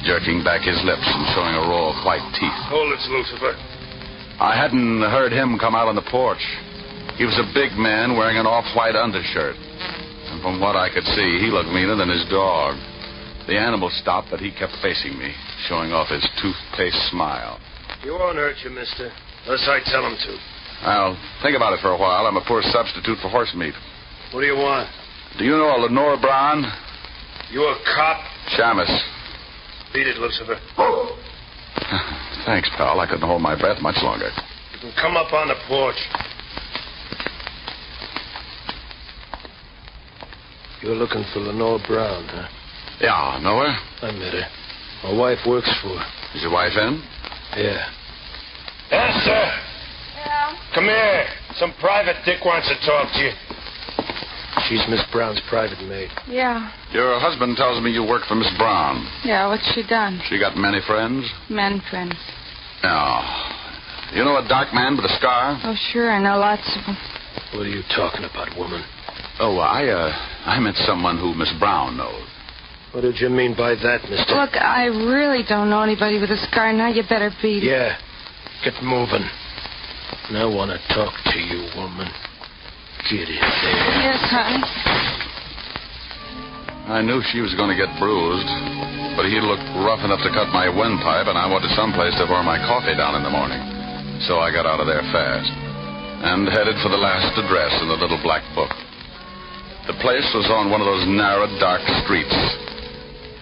jerking back his lips and showing a row of white teeth. Hold it, Lucifer. I hadn't heard him come out on the porch. He was a big man wearing an off-white undershirt, and from what I could see, he looked meaner than his dog. The animal stopped, but he kept facing me, showing off his toothpaste smile. He won't hurt you, mister, unless I tell him to. I'll think about it for a while. I'm a poor substitute for horse meat. What do you want? Do you know a Lenore Brown? You a cop? Shamus. Beat it, Lucifer. Thanks, pal. I couldn't hold my breath much longer. You can come up on the porch. You're looking for Lenore Brown, huh? Yeah, know her? I met her. My wife works for her. Is your wife in? Yeah. Yes, sir. Yeah? Come here. Some private dick wants to talk to you. She's Miss Brown's private maid. Yeah. Your husband tells me you work for Miss Brown. Yeah, what's she done? She got many friends? Men friends. Yeah. You know a dark man with a scar? Oh, sure, I know lots of them. What are you talking about, woman? Oh, I meant someone who Miss Brown knows. What did you mean by that, mister? Look, I really don't know anybody with a scar. Now you better beat it. Yeah. Get moving. And I want to talk to you, woman. Get in there. Yes, honey. I knew she was going to get bruised, but he looked rough enough to cut my windpipe, and I wanted someplace to pour my coffee down in the morning. So I got out of there fast and headed for the last address in the little black book. The place was on one of those narrow, dark streets.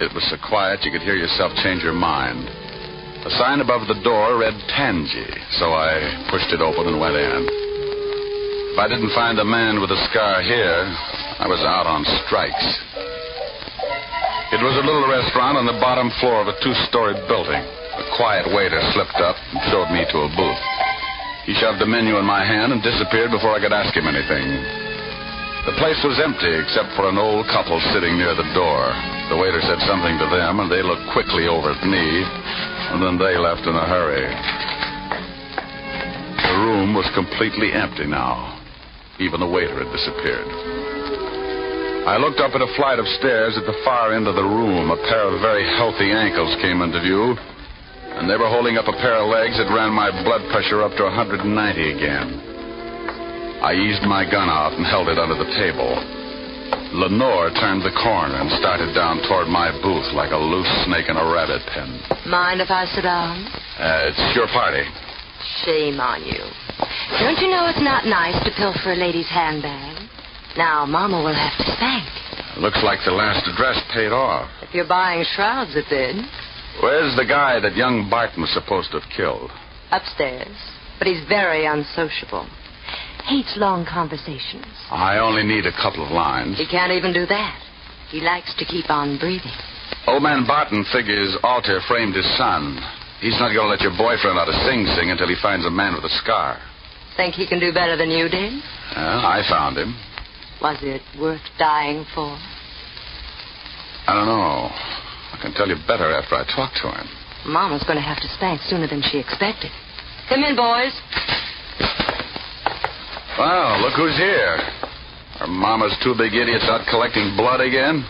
It was so quiet you could hear yourself change your mind. A sign above the door read Tangy, so I pushed it open and went in. If I didn't find the man with the scar here, I was out on strikes. It was a little restaurant on the bottom floor of a 2-story building. A quiet waiter slipped up and showed me to a booth. He shoved the menu in my hand and disappeared before I could ask him anything. The place was empty except for an old couple sitting near the door. The waiter said something to them, and they looked quickly over at me, and then they left in a hurry. The room was completely empty now. Even the waiter had disappeared. I looked up at a flight of stairs at the far end of the room. A pair of very healthy ankles came into view, and they were holding up a pair of legs that ran my blood pressure up to 190 again. I eased my gun out and held it under the table. Lenore turned the corner and started down toward my booth like a loose snake in a rabbit pen. Mind if I sit down? It's your party. Shame on you. Don't you know it's not nice to pilfer a lady's handbag? Now, Mama will have to spank. Looks like the last address paid off. If you're buying shrouds, it did. Where's the guy that young Barton was supposed to have killed? Upstairs. But he's very unsociable. Hates long conversations. I only need a couple of lines. He can't even do that. He likes to keep on breathing. Old man Barton figures Alter framed his son. He's not going to let your boyfriend out of Sing Sing until he finds a man with a scar. Think he can do better than you did? Well, I found him. Was it worth dying for? I don't know. I can tell you better after I talk to him. Mama's going to have to spank sooner than she expected. Come in, boys. Well, look who's here. Are Mama's two big idiots out collecting blood again?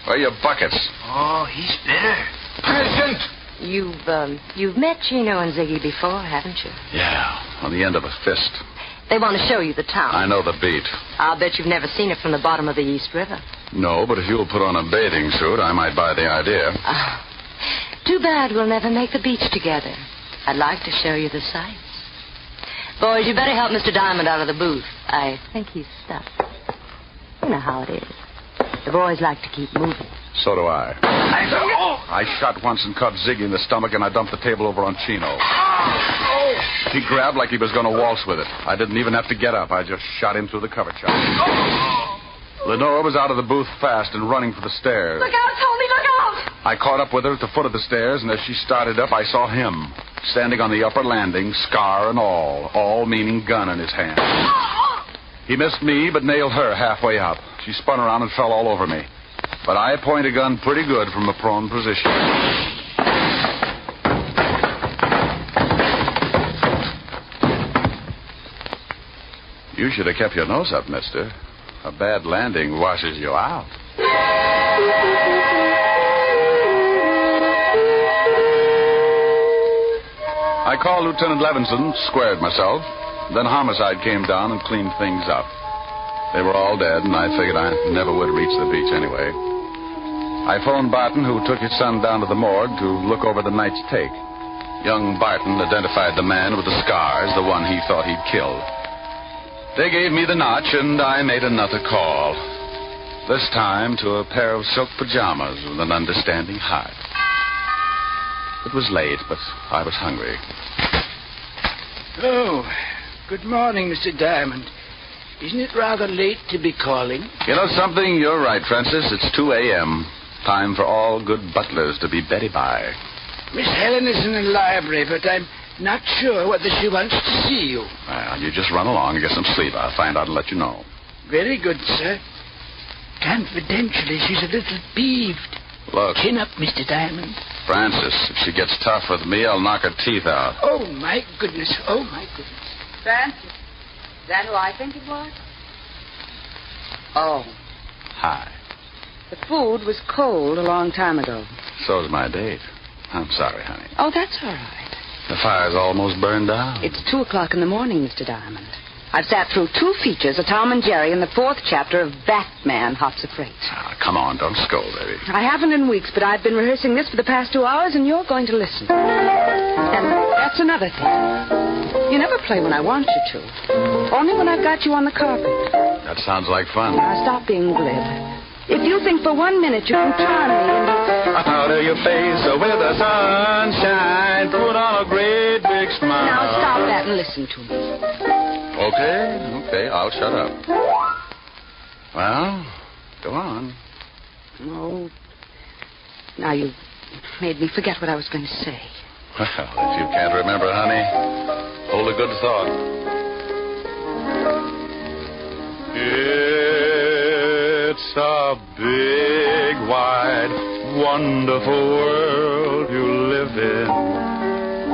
Where are your buckets? Oh, he's bitter. Present! You've met Chino and Ziggy before, haven't you? Yeah, on the end of a fist. They want to show you the town. I know the beat. I'll bet you've never seen it from the bottom of the East River. No, but if you'll put on a bathing suit, I might buy the idea. Too bad we'll never make the beach together. I'd like to show you the sights. Boys, you better help Mr. Diamond out of the booth. I think he's stuck. You know how it is. The boys like to keep moving. So do I. I shot once and caught Ziggy in the stomach, and I dumped the table over on Chino. He grabbed like he was going to waltz with it. I didn't even have to get up. I just shot him through the cover chop. Lenore was out of the booth fast and running for the stairs. Look out, Tony, look out! I caught up with her at the foot of the stairs, and as she started up, I saw him, standing on the upper landing, scar and all meaning gun in his hand. He missed me, but nailed her halfway up. She spun around and fell all over me. But I point a gun pretty good from a prone position. You should have kept your nose up, mister. A bad landing washes you out. I called Lieutenant Levinson, squared myself. Then homicide came down and cleaned things up. They were all dead, and I figured I never would reach the beach anyway. I phoned Barton, who took his son down to the morgue to look over the night's take. Young Barton identified the man with the scars, the one he thought he'd killed. They gave me the notch, and I made another call. This time to a pair of silk pajamas with an understanding heart. It was late, but I was hungry. Oh, good morning, Mr. Diamond. Isn't it rather late to be calling? You know something? You're right, Francis. It's 2 a.m. Time for all good butlers to be Betty by. Miss Helen is in the library, but I'm not sure whether she wants to see you. Well, you just run along and get some sleep. I'll find out and let you know. Very good, sir. Confidentially, she's a little peeved. Look. Chin up, Mr. Diamond. Francis, if she gets tough with me, I'll knock her teeth out. Oh, my goodness. Oh, my goodness. Francis, is that who I think it was? Oh. Hi. The food was cold a long time ago. So's my date. I'm sorry, honey. Oh, that's all right. The fire's almost burned out. It's 2 o'clock in the morning, Mr. Diamond. I've sat through 2 features of Tom and Jerry and the 4th chapter of Batman, Hots of Freight. Come on, don't scold, baby. I haven't in weeks, but I've been rehearsing this for the past 2 hours, and you're going to listen. And that's another thing. You never play when I want you to. Only when I've got you on the carpet. That sounds like fun. Now, stop being glib. If you think for 1 minute you can charm me and... Out of your face with the sunshine, put on a great big smile. Now, stop that and listen to me. Okay, I'll shut up. Well, go on. Oh, now you made me forget what I was going to say. Well, if you can't remember, honey, hold a good thought. Yeah. a big, wide, wonderful world you live in.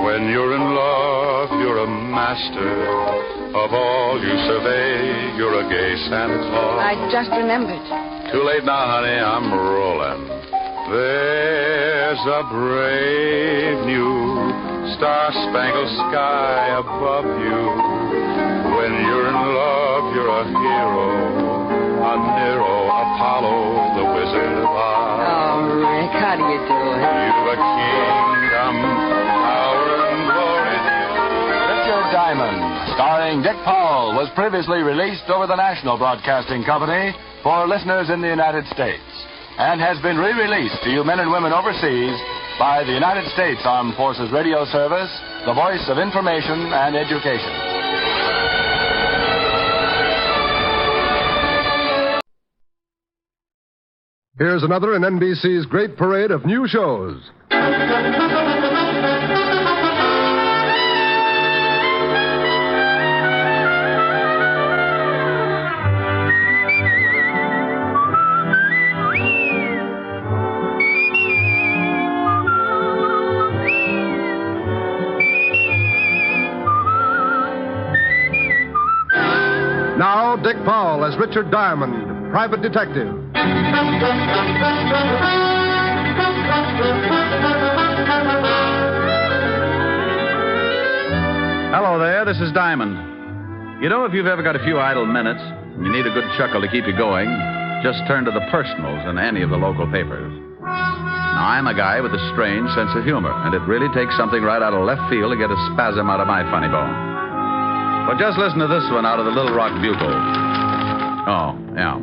When you're in love, you're a master. Of all you survey, you're a gay Santa Claus. I just remembered. Too late now, honey, I'm rolling. There's a brave new star-spangled sky above you. When you're in love, you're a hero, a Nero, Apollo, the Wizard of Oz. Oh, Rick, how do you do it? You've a kingdom, power and glory. Richard Diamond, starring Dick Powell, was previously released over the National Broadcasting Company for listeners in the United States, and has been re-released to you men and women overseas by the United States Armed Forces Radio Service, the voice of information and education. Here's another in NBC's great parade of new shows. Now, Dick Powell as Richard Diamond, private detective. Hello there, this is Diamond. You know, if you've ever got a few idle minutes and you need a good chuckle to keep you going, just turn to the personals in any of the local papers. Now, I'm a guy with a strange sense of humor, and it really takes something right out of left field to get a spasm out of my funny bone. But just listen to this one out of the Little Rock Bugle. Oh, yeah.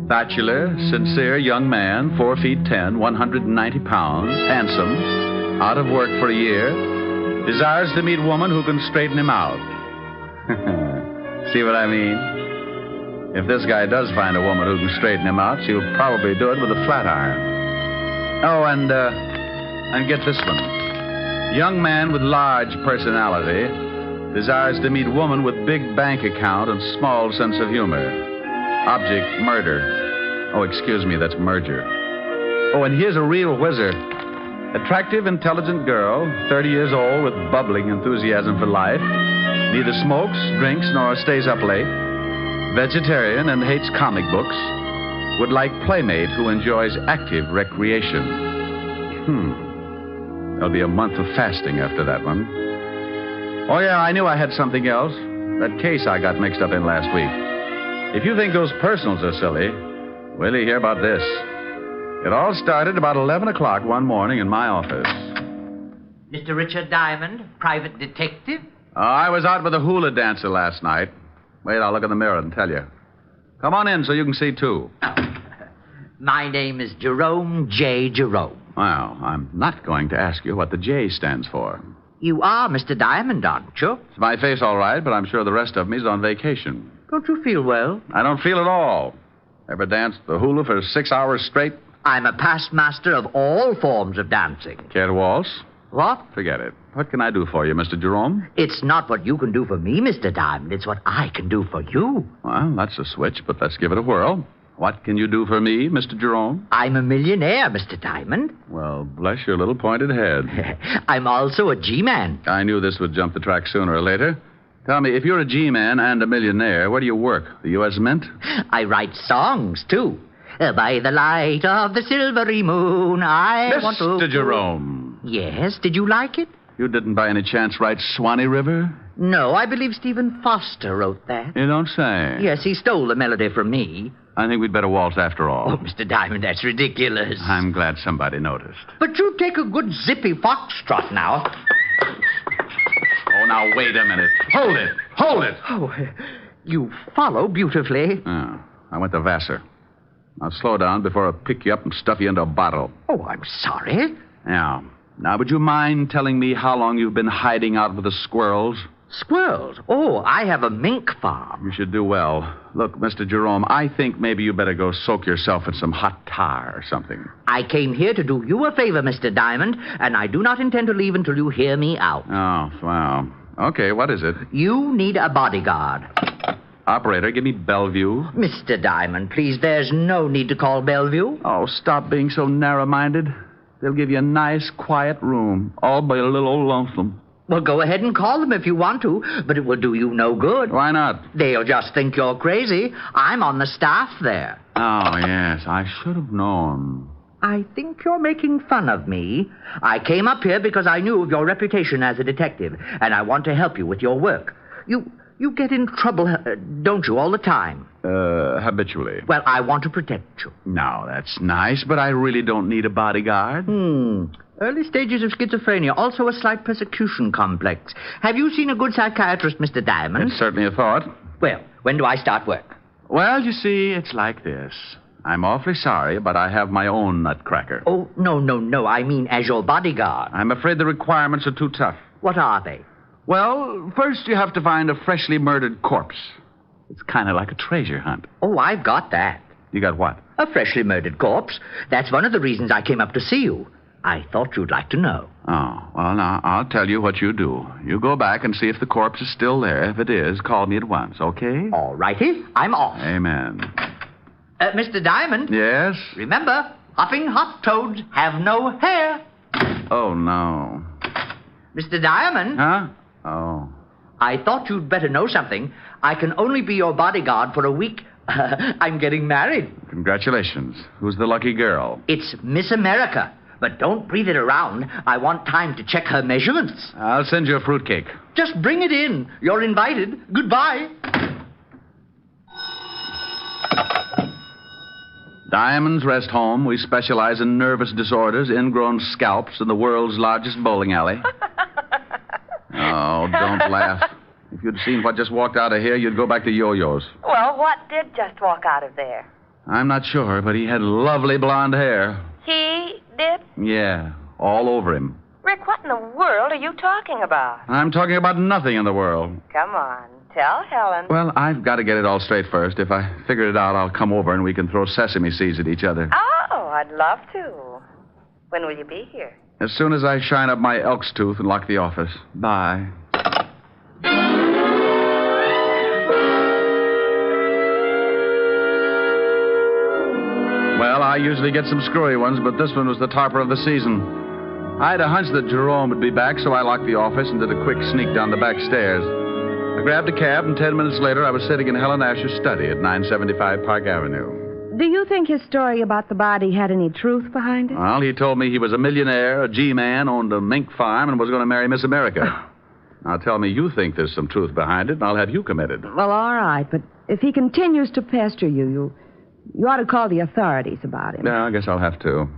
Bachelor, sincere young man, 4 feet 10, 190 pounds, handsome, out of work for a year, desires to meet woman who can straighten him out. See what I mean? If this guy does find a woman who can straighten him out, she'll probably do it with a flat iron. Oh, and get this one. Young man with large personality desires to meet woman with big bank account and small sense of humor. Object, murder. Oh, excuse me, that's merger. Oh, and here's a real whizzer. Attractive, intelligent girl, 30 years old with bubbling enthusiasm for life. Neither smokes, drinks, nor stays up late. Vegetarian and hates comic books. Would like playmate who enjoys active recreation. There'll be a month of fasting after that one. Oh, yeah, I knew I had something else. That case I got mixed up in last week. If you think those personals are silly, wait till you hear about this. It all started about 11 o'clock one morning in my office. Mr. Richard Diamond, private detective? I was out with a hula dancer last night. Wait, I'll look in the mirror and tell you. Come on in so you can see, too. My name is Jerome J Jerome. Well, I'm not going to ask you what the J stands for. You are Mr. Diamond, aren't you? It's my face, all right, but I'm sure the rest of me's on vacation. Don't you feel well? I don't feel at all. Ever danced the hula for 6 hours straight? I'm a past master of all forms of dancing. Care to waltz? What? Forget it. What can I do for you, Mr. Jerome? It's not what you can do for me, Mr. Diamond. It's what I can do for you. Well, that's a switch, but let's give it a whirl. What can you do for me, Mr. Jerome? I'm a millionaire, Mr. Diamond. Well, bless your little pointed head. I'm also a G-man. I knew this would jump the track sooner or later. Tell me, if you're a G-man and a millionaire, where do you work? The U.S. Mint? I write songs, too. By the light of the silvery moon, I want to... Mr. Jerome. Yes, did you like it? You didn't by any chance write Swanee River? No, I believe Stephen Foster wrote that. You don't say? Yes, he stole the melody from me. I think we'd better waltz after all. Oh, Mr. Diamond, that's ridiculous. I'm glad somebody noticed. But you take a good zippy foxtrot now. Oh, now, wait a minute. Hold it! Hold it! Oh, you follow beautifully. Oh, I went to Vassar. Now, slow down before I pick you up and stuff you into a bottle. Oh, I'm sorry. Yeah. Now, would you mind telling me how long you've been hiding out with the squirrels? Squirrels? Oh, I have a mink farm. You should do well. Look, Mr. Jerome, I think maybe you better go soak yourself in some hot tar or something. I came here to do you a favor, Mr. Diamond, and I do not intend to leave until you hear me out. Oh, well. Okay, what is it? You need a bodyguard. Operator, give me Bellevue. Mr. Diamond, please, there's no need to call Bellevue. Oh, stop being so narrow-minded. They'll give you a nice, quiet room, all by a little old lonesome. Well, go ahead and call them if you want to, but it will do you no good. Why not? They'll just think you're crazy. I'm on the staff there. Oh, yes, I should have known. I think you're making fun of me. I came up here because I knew of your reputation as a detective, and I want to help you with your work. You get in trouble, don't you, all the time? Habitually. Well, I want to protect you. Now, that's nice, but I really don't need a bodyguard. Early stages of schizophrenia, also a slight persecution complex. Have you seen a good psychiatrist, Mr. Diamond? It's certainly a thought. Well, when do I start work? Well, you see, it's like this. I'm awfully sorry, but I have my own nutcracker. Oh, no. I mean as your bodyguard. I'm afraid the requirements are too tough. What are they? Well, first you have to find a freshly murdered corpse. It's kind of like a treasure hunt. Oh, I've got that. You got what? A freshly murdered corpse. That's one of the reasons I came up to see you. I thought you'd like to know. Oh, well, now, I'll tell you what you do. You go back and see if the corpse is still there. If it is, call me at once, okay? All righty. I'm off. Amen. Mr. Diamond? Yes? Remember, hopping hot toads have no hair. Oh, no. Mr. Diamond? Huh? Oh. I thought you'd better know something. I can only be your bodyguard for a week. I'm getting married. Congratulations. Who's the lucky girl? It's Miss America. But don't breathe it around. I want time to check her measurements. I'll send you a fruitcake. Just bring it in. You're invited. Goodbye. Diamond's Rest Home. We specialize in nervous disorders, ingrown scalps, and the world's largest bowling alley. Oh, don't laugh. If you'd seen what just walked out of here, you'd go back to yo-yos. Well, what did just walk out of there? I'm not sure, but he had lovely blonde hair. He did? Yeah, all over him. Rick, what in the world are you talking about? I'm talking about nothing in the world. Come on, tell Helen. Well, I've got to get it all straight first. If I figure it out, I'll come over and we can throw sesame seeds at each other. Oh, I'd love to. When will you be here? As soon as I shine up my elk's tooth and lock the office. Bye. Well, I usually get some screwy ones, but this one was the topper of the season. I had a hunch that Jerome would be back, so I locked the office and did a quick sneak down the back stairs. I grabbed a cab, and 10 minutes later, I was sitting in Helen Asher's study at 975 Park Avenue. Do you think his story about the body had any truth behind it? Well, he told me he was a millionaire, a G-man, owned a mink farm, and was going to marry Miss America. Now, tell me you think there's some truth behind it, and I'll have you committed. Well, all right, but if he continues to pester you ought to call the authorities about him. Yeah, I guess I'll have to.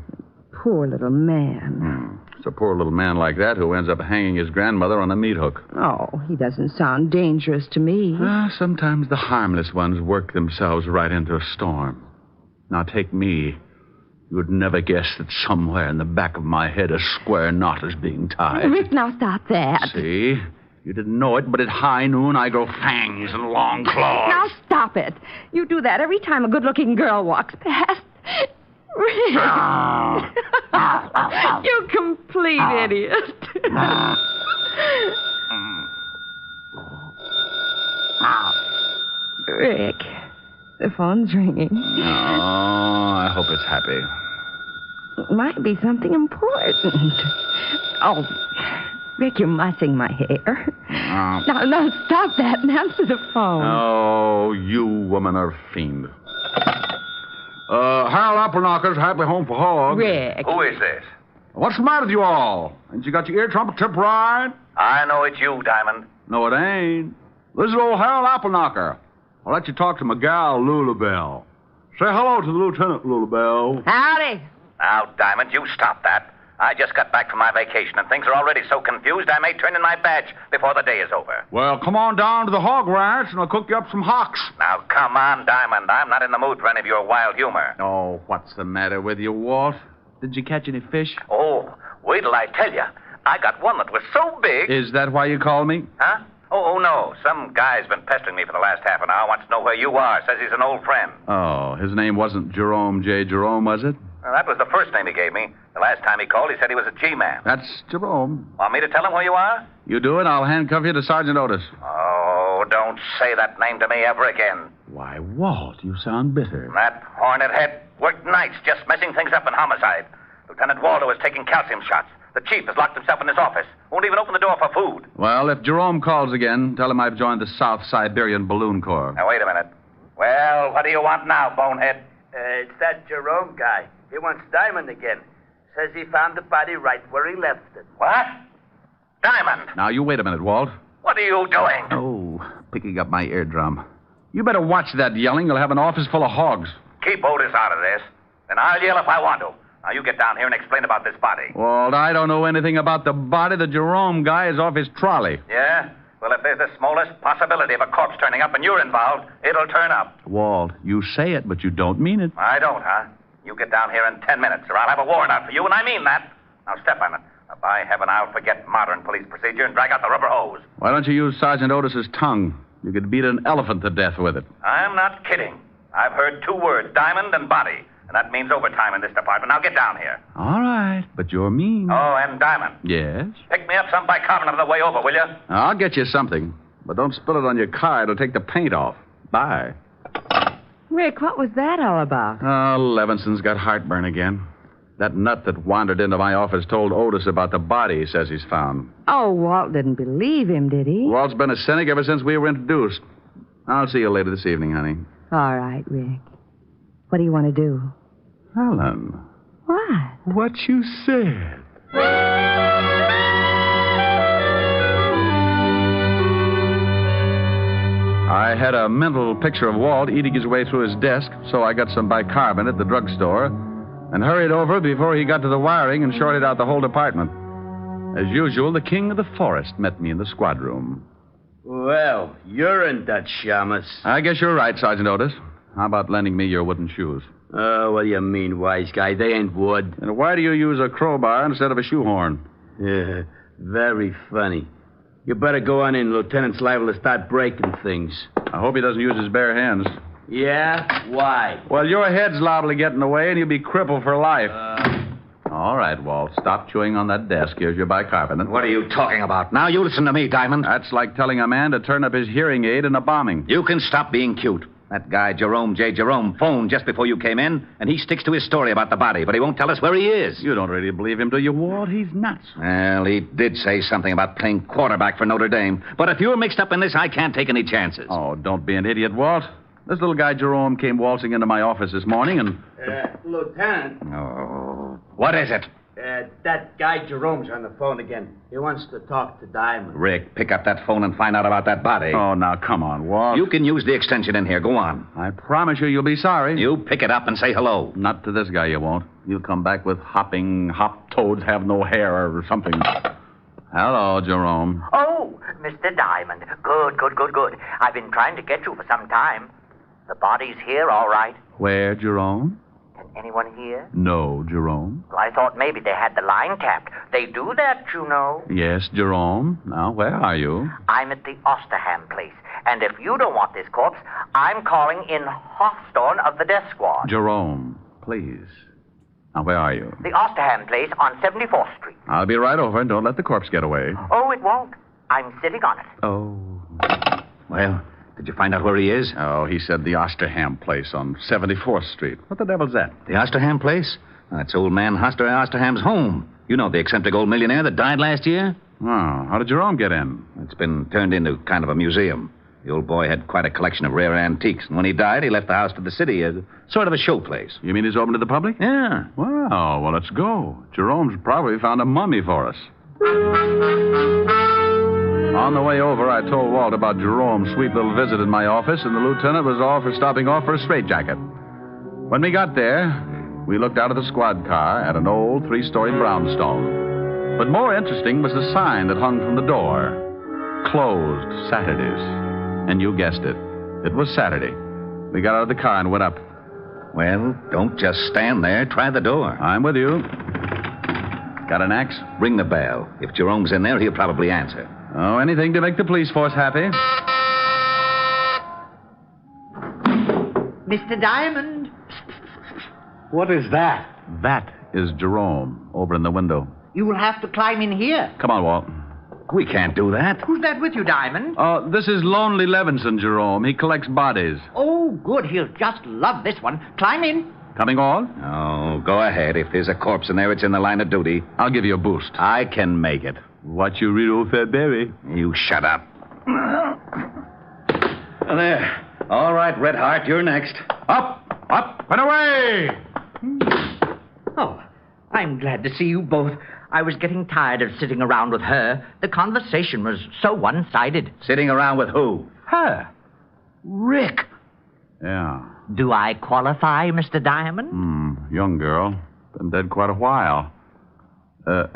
Poor little man. It's a poor little man like that who ends up hanging his grandmother on a meat hook. Oh, he doesn't sound dangerous to me. Sometimes the harmless ones work themselves right into a storm. Now, take me. You would never guess that somewhere in the back of my head a square knot is being tied. Rick, now stop that. See? You didn't know it, but at high noon I grow fangs and long claws. Now stop it. You do that every time a good-looking girl walks past. Rick. You complete idiot. Rick, the phone's ringing. Oh, I hope it's happy. It might be something important. Oh, Rick, you're mussing my hair. Now, stop that and answer the phone. Oh, you woman are a fiend. Harold Appleknocker's Happy Home for Hogs. Rick. Who is this? What's the matter with you all? Ain't you got your ear trumpet tip right? I know it's you, Diamond. No, it ain't. This is old Harold Appleknocker. I'll let you talk to my gal, Lulabelle. Say hello to the Lieutenant, Lulabelle. Howdy. Now, Diamond, you stop that. I just got back from my vacation, and things are already so confused I may turn in my badge before the day is over. Well, come on down to the hog ranch, and I'll cook you up some hocks. Now, come on, Diamond. I'm not in the mood for any of your wild humor. Oh, what's the matter with you, Walt? Did you catch any fish? Oh, wait till I tell you. I got one that was so big. Is that why you called me? Huh? Oh, no. Some guy's been pestering me for the last half an hour. Wants to know where you are. Says he's an old friend. Oh, his name wasn't Jerome J Jerome, was it? Well, that was the first name he gave me. The last time he called, he said he was a G-man. That's Jerome. Want me to tell him where you are? You do it, I'll handcuff you to Sergeant Otis. Oh, don't say that name to me ever again. Why, Walt, you sound bitter. That hornet head worked nights just messing things up in homicide. Lieutenant Waldo is taking calcium shots. The chief has locked himself in his office. Won't even open the door for food. Well, if Jerome calls again, tell him I've joined the South Siberian Balloon Corps. Now, wait a minute. Well, what do you want now, bonehead? It's that Jerome guy. He wants Diamond again. Says he found the body right where he left it. What? Diamond? Now, you wait a minute, Walt. What are you doing? Oh, picking up my eardrum. You better watch that yelling. You'll have an office full of hogs. Keep Otis out of this. Then I'll yell if I want to. Now, you get down here and explain about this body. Walt, I don't know anything about the body. The Jerome guy is off his trolley. Yeah? Well, if there's the smallest possibility of a corpse turning up and you're involved, it'll turn up. Walt, you say it, but you don't mean it. I don't, huh? You get down here in 10 minutes, or I'll have a warrant out for you, and I mean that. Now, step on it. Now, by heaven, I'll forget modern police procedure and drag out the rubber hose. Why don't you use Sergeant Otis's tongue? You could beat an elephant to death with it. I'm not kidding. I've heard 2 words, diamond and body, and that means overtime in this department. Now, get down here. All right, but you're mean. Oh, and Diamond. Yes? Pick me up some bicarbonate on the way over, will you? I'll get you something, but don't spill it on your car. It'll take the paint off. Bye. Rick, what was that all about? Oh, Levinson's got heartburn again. That nut that wandered into my office told Otis about the body he says he's found. Oh, Walt didn't believe him, did he? Walt's been a cynic ever since we were introduced. I'll see you later this evening, honey. All right, Rick. What do you want to do? Helen. What? What you said. I had a mental picture of Walt eating his way through his desk, so I got some bicarbonate at the drugstore and hurried over before he got to the wiring and shorted out the whole department. As usual, the king of the forest met me in the squad room. Well, you're in Dutch, Shamus. I guess you're right, Sergeant Otis. How about lending me your wooden shoes? Oh, what do you mean, wise guy? They ain't wood. And why do you use a crowbar instead of a shoehorn? Yeah, very funny. You better go on in. Lieutenant's liable to start breaking things. I hope he doesn't use his bare hands. Yeah? Why? Well, your head's liable to get in the way, and you'll be crippled for life. All right, Walt. Stop chewing on that desk. Here's your bicarbonate. What are you talking about? Now you listen to me, Diamond. That's like telling a man to turn up his hearing aid in a bombing. You can stop being cute. That guy, Jerome J. Jerome, phoned just before you came in, and he sticks to his story about the body, but he won't tell us where he is. You don't really believe him, do you, Walt? He's nuts. Well, he did say something about playing quarterback for Notre Dame. But if you're mixed up in this, I can't take any chances. Oh, don't be an idiot, Walt. This little guy, Jerome, came waltzing into my office this morning and... Lieutenant. Oh, what is it? That guy Jerome's on the phone again. He wants to talk to Diamond. Rick, pick up that phone and find out about that body. Oh, now, come on, Walt. You can use the extension in here. Go on. I promise you'll be sorry. You pick it up and say hello. Not to this guy, you won't. You'll come back with hopping, hop toads have no hair or something. Hello, Jerome. Oh, Mr. Diamond. Good. I've been trying to get you for some time. The body's here, all right. Where, Jerome? Can anyone hear? No, Jerome. Well, I thought maybe they had the line tapped. They do that, you know. Yes, Jerome. Now, where are you? I'm at the Osterham place. And if you don't want this corpse, I'm calling in Hawthorne of the death squad. Jerome, please. Now, where are you? The Osterham place on 74th Street. I'll be right over, and don't let the corpse get away. Oh, it won't. I'm sitting on it. Oh. Well, did you find out where he is? Oh, he said the Osterham place on 74th Street. What the devil's that? The Osterham place? That's old man Hoster Osterham's home. You know, the eccentric old millionaire that died last year? Oh, how did Jerome get in? It's been turned into kind of a museum. The old boy had quite a collection of rare antiques, and when he died, he left the house to the city as sort of a showplace. You mean he's open to the public? Yeah. Well, let's go. Jerome's probably found a mummy for us. On the way over, I told Walt about Jerome's sweet little visit in my office, and the lieutenant was all for stopping off for a straitjacket. When we got there, we looked out of the squad car at an old 3-story brownstone. But more interesting was the sign that hung from the door. Closed Saturdays. And you guessed it. It was Saturday. We got out of the car and went up. Well, don't just stand there. Try the door. I'm with you. Got an axe? Ring the bell. If Jerome's in there, he'll probably answer. Oh, anything to make the police force happy. Mr. Diamond. What is that? That is Jerome, over in the window. You will have to climb in here. Come on, Walt. We can't do that. Who's that with you, Diamond? This is Lonely Levinson, Jerome. He collects bodies. Oh, good. He'll just love this one. Climb in. Coming on? Oh, go ahead. If there's a corpse in there, it's in the line of duty. I'll give you a boost. I can make it. What you read, old Fedberry? You shut up. There. All right, Red Heart, you're next. Up, and away! Oh, I'm glad to see you both. I was getting tired of sitting around with her. The conversation was so one-sided. Sitting around with who? Her. Rick. Yeah. Do I qualify, Mr. Diamond? Young girl. Been dead quite a while.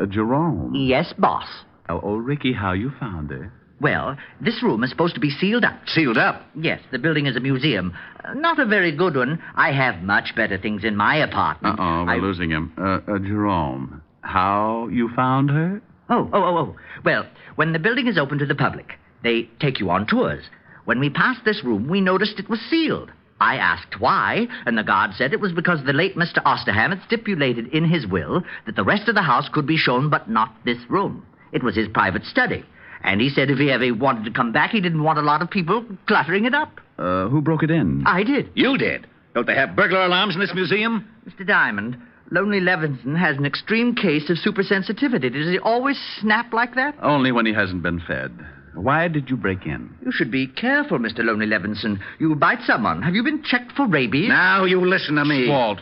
Jerome. Yes, boss. Oh, Ricky, how you found her? Well, this room is supposed to be sealed up. Sealed up? Yes, the building is a museum. Not a very good one. I have much better things in my apartment. We're losing him. Jerome, how you found her? Oh. Well, when the building is open to the public, they take you on tours. When we passed this room, we noticed it was sealed. I asked why, and the guard said it was because the late Mr. Osterham had stipulated in his will that the rest of the house could be shown, but not this room. It was his private study. And he said if he ever wanted to come back, he didn't want a lot of people cluttering it up. Who broke it in? I did. You did? Don't they have burglar alarms in this museum? Mr. Diamond, Lonely Levinson has an extreme case of supersensitivity. Does he always snap like that? Only when he hasn't been fed. Why did you break in? You should be careful, Mr. Lonely Levinson. You'll bite someone. Have you been checked for rabies? Now you listen to me. Walt.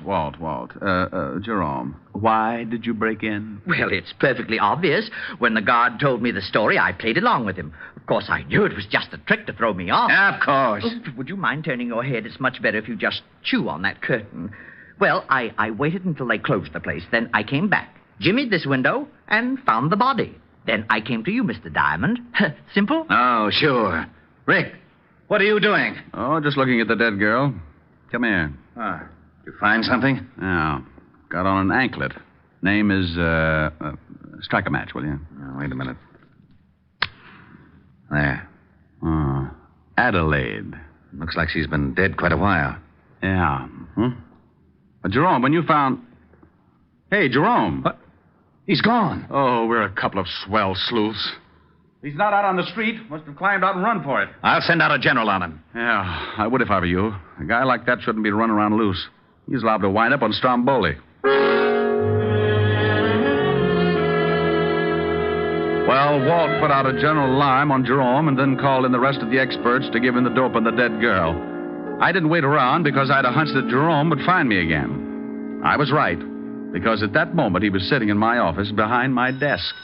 Jerome, why did you break in? Well, it's perfectly obvious. When the guard told me the story, I played along with him. Of course, I knew it was just a trick to throw me off. Of course. Oh, would you mind turning your head? It's much better if you just chew on that curtain. Well, I waited until they closed the place. Then I came back, jimmied this window, and found the body. Then I came to you, Mr. Diamond. Simple? Oh, sure. Rick, what are you doing? Oh, just looking at the dead girl. Come here. You find something? Yeah. Got on an anklet. Name is, strike a match, will you? Oh, wait a minute. There. Adelaide. Looks like she's been dead quite a while. Yeah. Jerome, when you found... Hey, Jerome. What? He's gone. Oh, we're a couple of swell sleuths. He's not out on the street. Must have climbed out and run for it. I'll send out a general on him. Yeah, I would if I were you. A guy like that shouldn't be running around loose. He's liable to wind up on Stromboli. Well, Walt put out a general alarm on Jerome and then called in the rest of the experts to give him the dope on the dead girl. I didn't wait around because I had a hunch that Jerome would find me again. I was right, because at that moment he was sitting in my office behind my desk.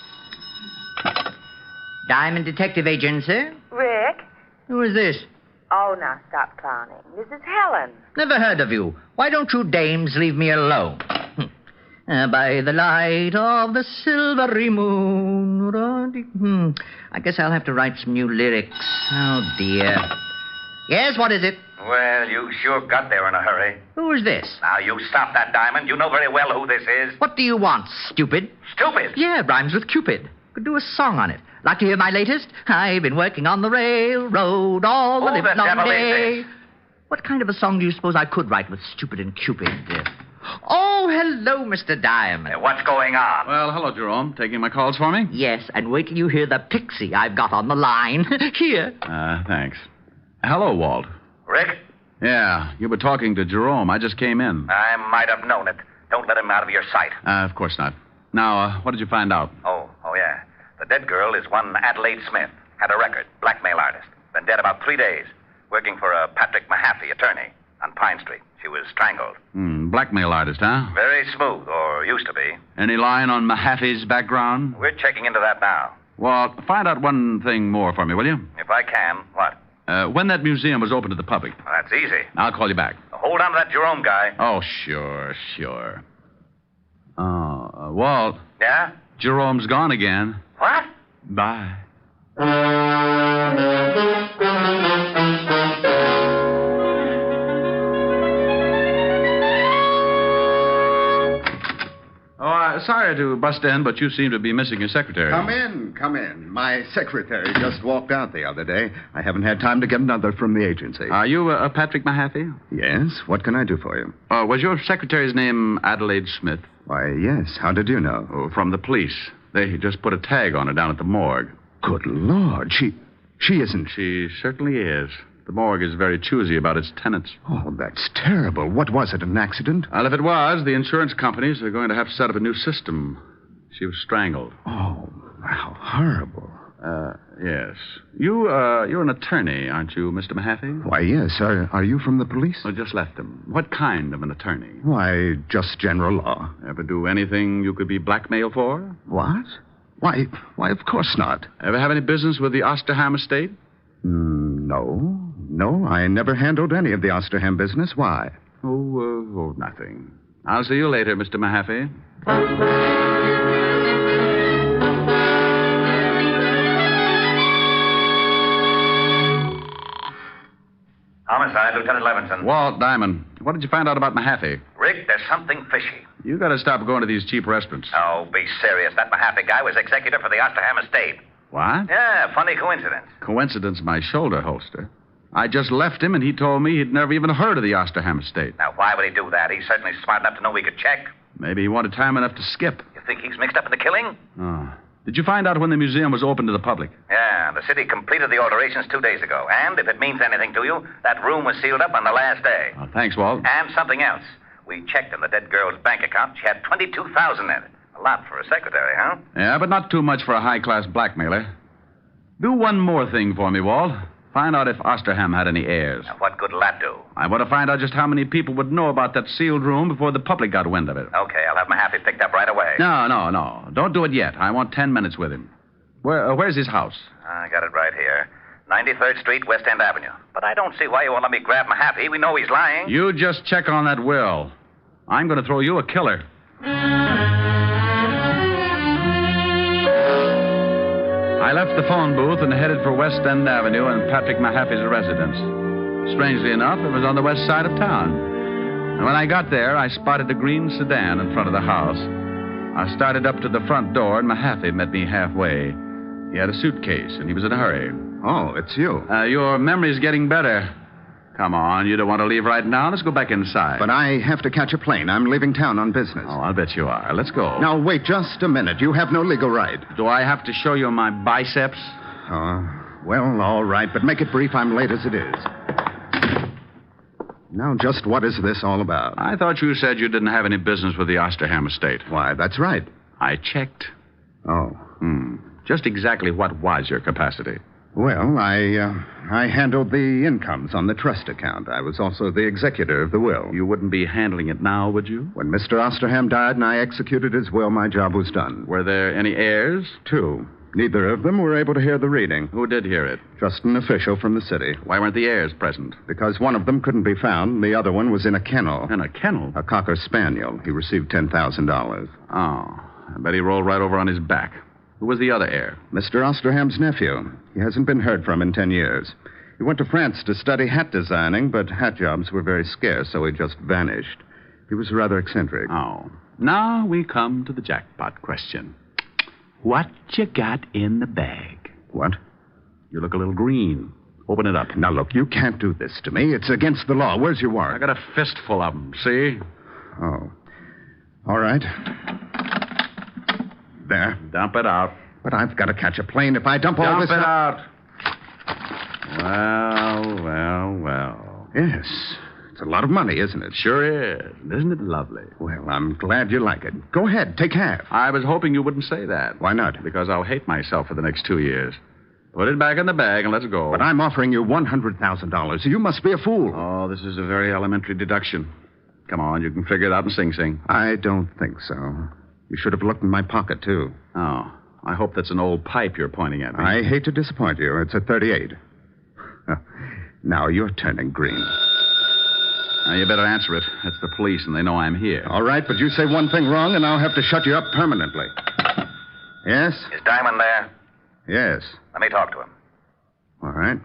Diamond Detective Agency? Rick? Who is this? Oh, now stop clowning. This is Helen. Never heard of you. Why don't you dames leave me alone? By the light of the silvery moon. I guess I'll have to write some new lyrics. Oh, dear. Yes, what is it? Well, you sure got there in a hurry. Who is this? Now, you stop that, Diamond. You know very well who this is. What do you want, stupid? Stupid? Yeah, rhymes with Cupid. Could do a song on it. Like to hear my latest? I've been working on the railroad all the livelong day. What kind of a song do you suppose I could write with stupid and Cupid? Oh, hello, Mr. Diamond. What's going on? Well, hello, Jerome. Taking my calls for me? Yes, and wait till you hear the pixie I've got on the line. Here. Thanks. Hello, Walt. Rick? Yeah, you were talking to Jerome. I just came in. I might have known it. Don't let him out of your sight. Of course not. Now, what did you find out? Oh, yeah. The dead girl is one Adelaide Smith. Had a record, blackmail artist. Been dead about 3 days. Working for a Patrick Mahaffey, attorney, on Pine Street. She was strangled. Blackmail artist, huh? Very smooth, or used to be. Any line on Mahaffey's background? We're checking into that now. Well, find out one thing more for me, will you? If I can. What? When that museum was open to the public. Well, that's easy. I'll call you back. Hold on to that Jerome guy. Oh, sure. Walt. Yeah? Jerome's gone again. What? Bye. Sorry to bust in, but you seem to be missing your secretary. Come in. My secretary just walked out the other day. I haven't had time to get another from the agency. Are you Patrick Mahaffey? Yes. What can I do for you? Was your secretary's name Adelaide Smith? Why, yes. How did you know? Oh, from the police. They just put a tag on her down at the morgue. Good Lord, she isn't... She certainly is. The morgue is very choosy about its tenants. Oh, that's terrible. What was it, an accident? Well, if it was, the insurance companies are going to have to set up a new system. She was strangled. Oh, how horrible. Yes. You're an attorney, aren't you, Mr. Mahaffey? Why, yes. Are you from the police? I just left them. What kind of an attorney? Why, just general law. Ever do anything you could be blackmailed for? What? Why, of course not. Ever have any business with the Osterham estate? No. No, I never handled any of the Osterham business. Why? Oh, nothing. I'll see you later, Mr. Mahaffey. Homicide, Lieutenant Levinson. Walt, Diamond. What did you find out about Mahaffey? Rick, there's something fishy. You got to stop going to these cheap restaurants. Oh, be serious. That Mahaffey guy was executor for the Osterham estate. What? Yeah, funny coincidence. Coincidence, my shoulder holster. I just left him, and he told me he'd never even heard of the Osterham estate. Now, why would he do that? He's certainly smart enough to know we could check. Maybe he wanted time enough to skip. You think he's mixed up in the killing? Oh. Did you find out when the museum was open to the public? Yeah, the city completed the alterations 2 days ago. And if it means anything to you, that room was sealed up on the last day. Oh, thanks, Walt. And something else. We checked in the dead girl's bank account. She had $22,000 in it. A lot for a secretary, huh? Yeah, but not too much for a high-class blackmailer. Do one more thing for me, Walt. Find out if Osterham had any heirs. Now, what good will that do? I want to find out just how many people would know about that sealed room before the public got wind of it. Okay, I'll have Mahaffey picked up right away. No. Don't do it yet. I want 10 minutes with him. Where's his house? I got it right here. 93rd Street, West End Avenue. But I don't see why you won't let me grab Mahaffey. We know he's lying. You just check on that will. I'm going to throw you a killer. I left the phone booth and headed for West End Avenue and Patrick Mahaffey's residence. Strangely enough, it was on the west side of town. And when I got there, I spotted a green sedan in front of the house. I started up to the front door, and Mahaffey met me halfway. He had a suitcase, and he was in a hurry. Oh, it's you. Your memory's getting better. Come on, you don't want to leave right now? Let's go back inside. But I have to catch a plane. I'm leaving town on business. Oh, I'll bet you are. Let's go. Now, wait just a minute. You have no legal right. Do I have to show you my biceps? Well, all right, but make it brief. I'm late as it is. Now, just what is this all about? I thought you said you didn't have any business with the Osterham estate. Why, that's right. I checked. Oh. Just exactly what was your capacity? Well, I handled the incomes on the trust account. I was also the executor of the will. You wouldn't be handling it now, would you? When Mr. Osterham died and I executed his will, my job was done. Were there any heirs? 2. Neither of them were able to hear the reading. Who did hear it? Just an official from the city. Why weren't the heirs present? Because one of them couldn't be found. The other one was in a kennel. In a kennel? A cocker spaniel. He received $10,000. Oh, I bet he rolled right over on his back. Who was the other heir? Mr. Osterham's nephew. He hasn't been heard from in 10 years. He went to France to study hat designing, but hat jobs were very scarce, so he just vanished. He was rather eccentric. Oh. Now we come to the jackpot question. What you got in the bag? What? You look a little green. Open it up. Now, look, you can't do this to me. It's against the law. Where's your warrant? I got a fistful of them, see? Oh. All right. There. Dump it out. But I've got to catch a plane. If I dump all this... Dump it out. Well. Yes. It's a lot of money, isn't it? Sure is. Isn't it lovely? Well, I'm glad you like it. Go ahead. Take half. I was hoping you wouldn't say that. Why not? Because I'll hate myself for the next 2 years. Put it back in the bag and let's go. But I'm offering you $100,000. You must be a fool. Oh, this is a very elementary deduction. Come on, you can figure it out in Sing Sing. I don't think so. You should have looked in my pocket, too. Oh, I hope that's an old pipe you're pointing at me. I hate to disappoint you. It's a .38. Now you're turning green. Now, you better answer it. That's the police, and they know I'm here. All right, but you say one thing wrong, and I'll have to shut you up permanently. Yes? Is Diamond there? Yes. Let me talk to him. All right.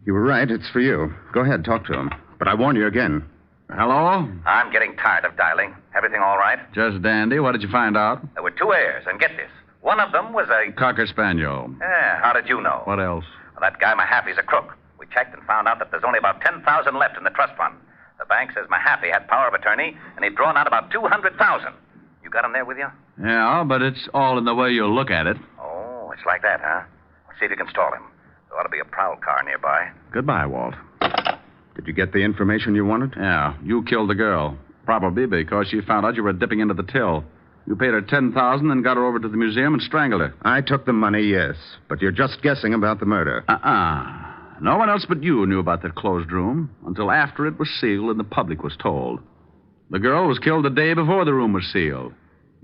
You were right. It's for you. Go ahead, talk to him. But I warn you again. Hello? I'm getting tired of dialing. Everything all right? Just dandy. What did you find out? There were 2 heirs, and get this. One of them was a... Cocker Spaniel. Yeah, how did you know? What else? Well, that guy Mahaffey's a crook. We checked and found out that there's only about $10,000 left in the trust fund. The bank says Mahaffey had power of attorney, and he'd drawn out about $200,000. You got him there with you? Yeah, but it's all in the way you look at it. Oh, It's like that, huh? See if you can stall him. There ought to be a prowl car nearby. Goodbye, Walt. Did you get the information you wanted? Yeah, you killed the girl. Probably because she found out you were dipping into the till. You paid her $10,000 and got her over to the museum and strangled her. I took the money, yes. But you're just guessing about the murder. No one else but you knew about that closed room until after it was sealed and the public was told. The girl was killed the day before the room was sealed.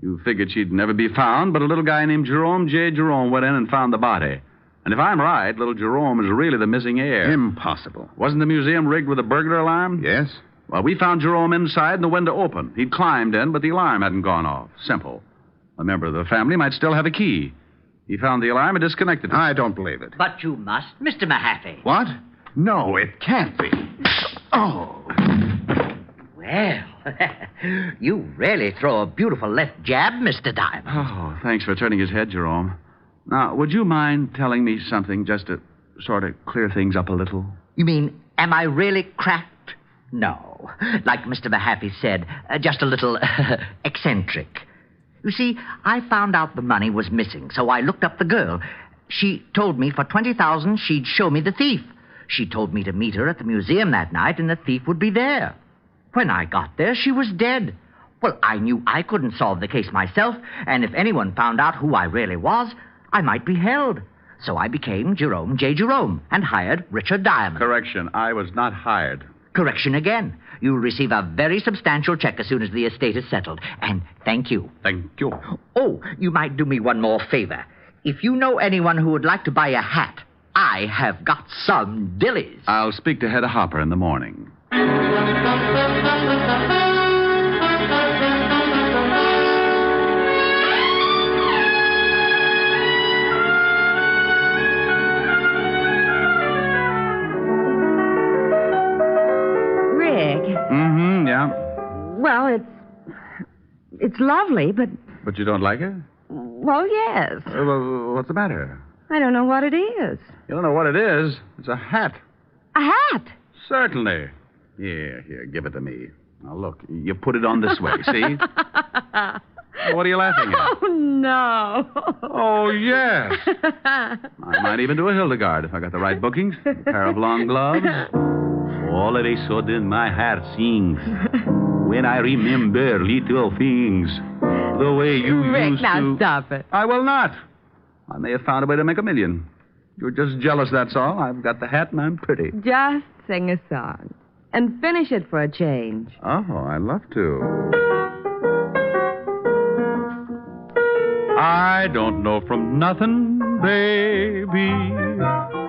You figured she'd never be found, but a little guy named Jerome J Jerome went in and found the body. And if I'm right, little Jerome is really the missing heir. Impossible. Wasn't the museum rigged with a burglar alarm? Yes. Well, we found Jerome inside and the window open. He'd climbed in, but the alarm hadn't gone off. Simple. A member of the family might still have a key. He found the alarm and disconnected it. I don't believe it. But you must, Mr. Mahaffey. What? No, it can't be. Oh. Well, you really throw a beautiful left jab, Mr. Diamond. Oh, thanks for turning his head, Jerome. Now, would you mind telling me something just to sort of clear things up a little? You mean, am I really cracked? No. Like Mr. Mahaffey said, just a little eccentric. You see, I found out the money was missing, so I looked up the girl. She told me for $20,000 she'd show me the thief. She told me to meet her at the museum that night and the thief would be there. When I got there, she was dead. Well, I knew I couldn't solve the case myself, and if anyone found out who I really was, I might be held. So I became Jerome J. Jerome and hired Richard Diamond. Correction, I was not hired. Correction again. You'll receive a very substantial check as soon as the estate is settled. And thank you. Thank you. Oh, you might do me one more favor. If you know anyone who would like to buy a hat, I have got some dillies. I'll speak to Hedda Hopper in the morning. Yeah? Well, it's lovely, but... But you don't like it? Well, yes. What's the matter? I don't know what it is. You don't know what it is? It's a hat. A hat? Certainly. Here, give it to me. Now, look, you put it on this way, see? What are you laughing at? Oh, no. Oh, yes. I might even do a Hildegard if I got the right bookings. A pair of long gloves. All of a sudden, my heart sings when I remember little things. The way you Rick, used to... now stop it. I will not. I may have found a way to make $1 million. You're just jealous, that's all. I've got the hat and I'm pretty. Just sing a song. And finish it for a change. Oh, I'd love to. I don't know from nothing, baby.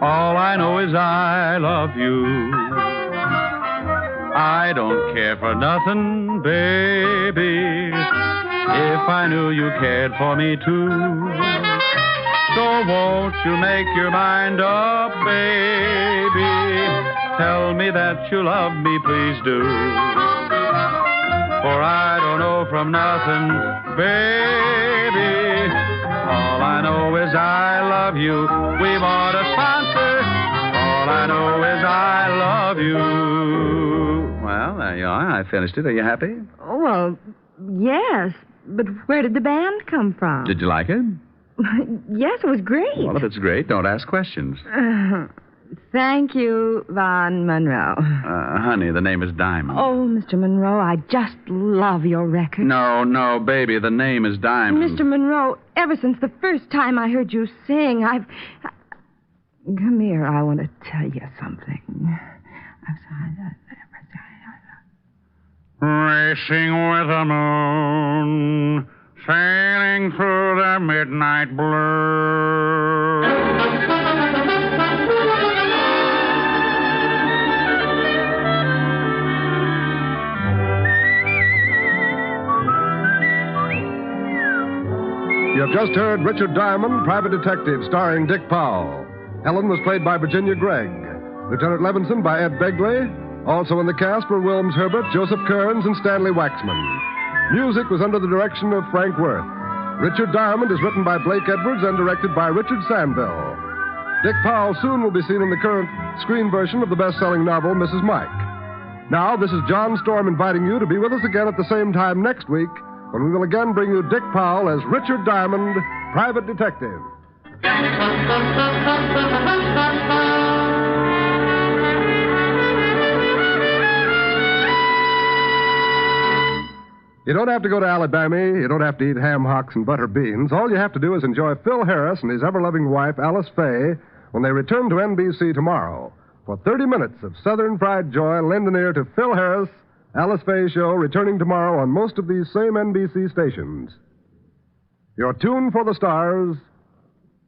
All I know is I love you. I don't care for nothing, baby, if I knew you cared for me too. So won't you make your mind up, baby? Tell me that you love me, please do. For I don't know from nothing, baby. All I know is I love you. We want a sponsor. All I know is I love you. Well, there you are. I finished it. Are you happy? Oh, well, yes. But where did the band come from? Did you like it? Yes, it was great. Well, if it's great, don't ask questions. Thank you, Von Monroe. Honey, the name is Diamond. Oh, Mr. Monroe, I just love your record. No, baby, the name is Diamond. Mr. Monroe, ever since the first time I heard you sing, Come here, I want to tell you something. Racing with the moon, sailing through the midnight blue. You have just heard Richard Diamond, Private Detective, starring Dick Powell. Helen was played by Virginia Gregg. Lieutenant Levinson by Ed Begley. Also in the cast were Wilms Herbert, Joseph Kearns, and Stanley Waxman. Music was under the direction of Frank Worth. Richard Diamond is written by Blake Edwards and directed by Richard Sandville. Dick Powell soon will be seen in the current screen version of the best-selling novel, Mrs. Mike. Now, this is John Storm inviting you to be with us again at the same time next week when we will again bring you Dick Powell as Richard Diamond, Private Detective. You don't have to go to Alabama. You don't have to eat ham hocks and butter beans. All you have to do is enjoy Phil Harris and his ever-loving wife, Alice Faye, when they return to NBC tomorrow. For 30 minutes of Southern Fried Joy, lend an ear to Phil Harris, Alice Faye Show, returning tomorrow on most of these same NBC stations. Your tune for the stars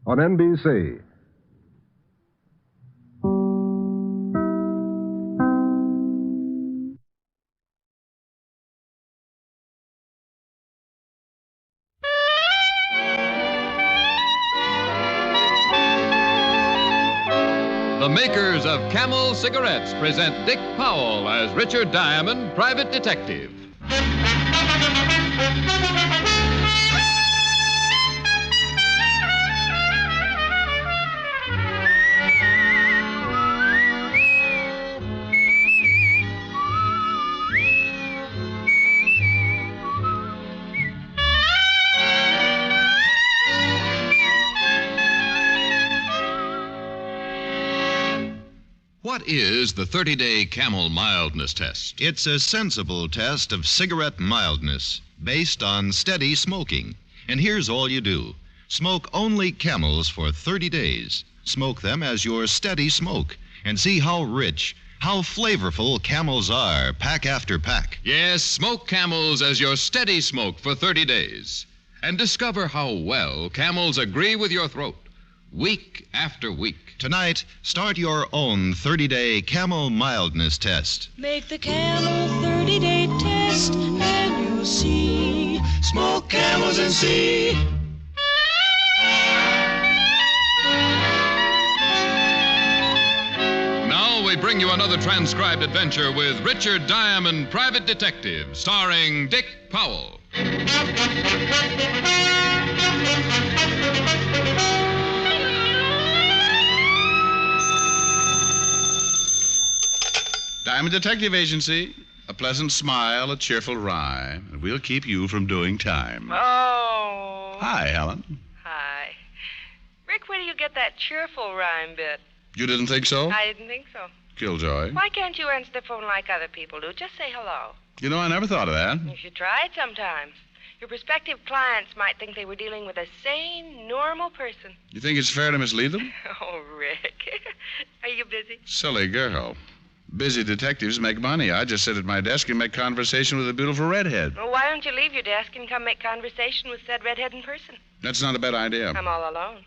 on NBC. The makers of Camel cigarettes present Dick Powell as Richard Diamond, private detective. What is the 30-day Camel mildness test? It's a sensible test of cigarette mildness based on steady smoking. And here's all you do. Smoke only Camels for 30 days. Smoke them as your steady smoke and see how rich, how flavorful Camels are, pack after pack. Yes, smoke Camels as your steady smoke for 30 days. And discover how well Camels agree with your throat, week after week. Tonight, start your own 30-day Camel mildness test. Make the Camel 30-day test, and you'll see. Smoke Camels and see. Now we bring you another transcribed adventure with Richard Diamond, private detective, starring Dick Powell. Diamond Detective Agency. A pleasant smile, a cheerful rhyme, and we'll keep you from doing time. Oh. Hi, Helen. Hi. Rick, where do you get that cheerful rhyme bit? You didn't think so? I didn't think so. Killjoy. Why can't you answer the phone like other people do? Just say hello. You know, I never thought of that. You should try it sometime. Your prospective clients might think they were dealing with a sane, normal person. You think it's fair to mislead them? Oh, Rick. Are you busy? Silly girl. Busy detectives make money. I just sit at my desk and make conversation with a beautiful redhead. Well, why don't you leave your desk and come make conversation with said redhead in person? That's not a bad idea. I'm all alone.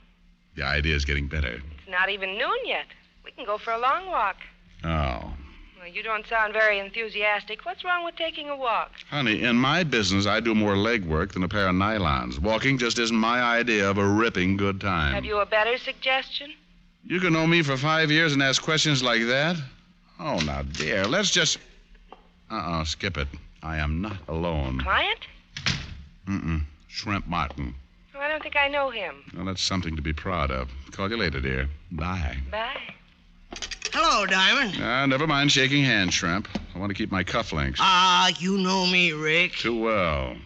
The idea's getting better. It's not even noon yet. We can go for a long walk. Oh. Well, you don't sound very enthusiastic. What's wrong with taking a walk? Honey, in my business, I do more leg work than a pair of nylons. Walking just isn't my idea of a ripping good time. Have you a better suggestion? You can know me for 5 years and ask questions like that? Oh, now, dear, let's just... skip it. I am not alone. Client? Shrimp Martin. Oh, I don't think I know him. Well, that's something to be proud of. Call you later, dear. Bye. Bye. Hello, Diamond. Never mind shaking hands, Shrimp. I want to keep my cufflinks. You know me, Rick. Too well.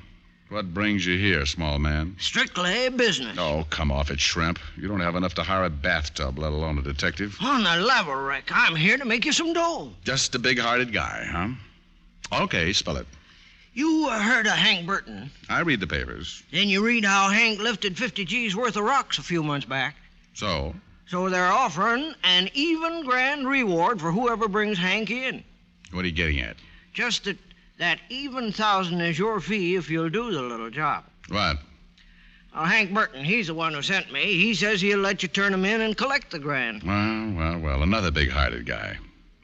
What brings you here, small man? Strictly business. Oh, come off it, Shrimp. You don't have enough to hire a bathtub, let alone a detective. On the level, Rick, I'm here to make you some dough. Just a big-hearted guy, huh? Okay, spell it. You heard of Hank Burton. I read the papers. Then you read how Hank lifted 50 G's worth of rocks a few months back. So? So they're offering an even grand reward for whoever brings Hank in. What are you getting at? Just that even $1,000 is your fee if you'll do the little job. What? Hank Burton, he's the one who sent me. He says he'll let you turn him in and collect the grand. Well, another big-hearted guy.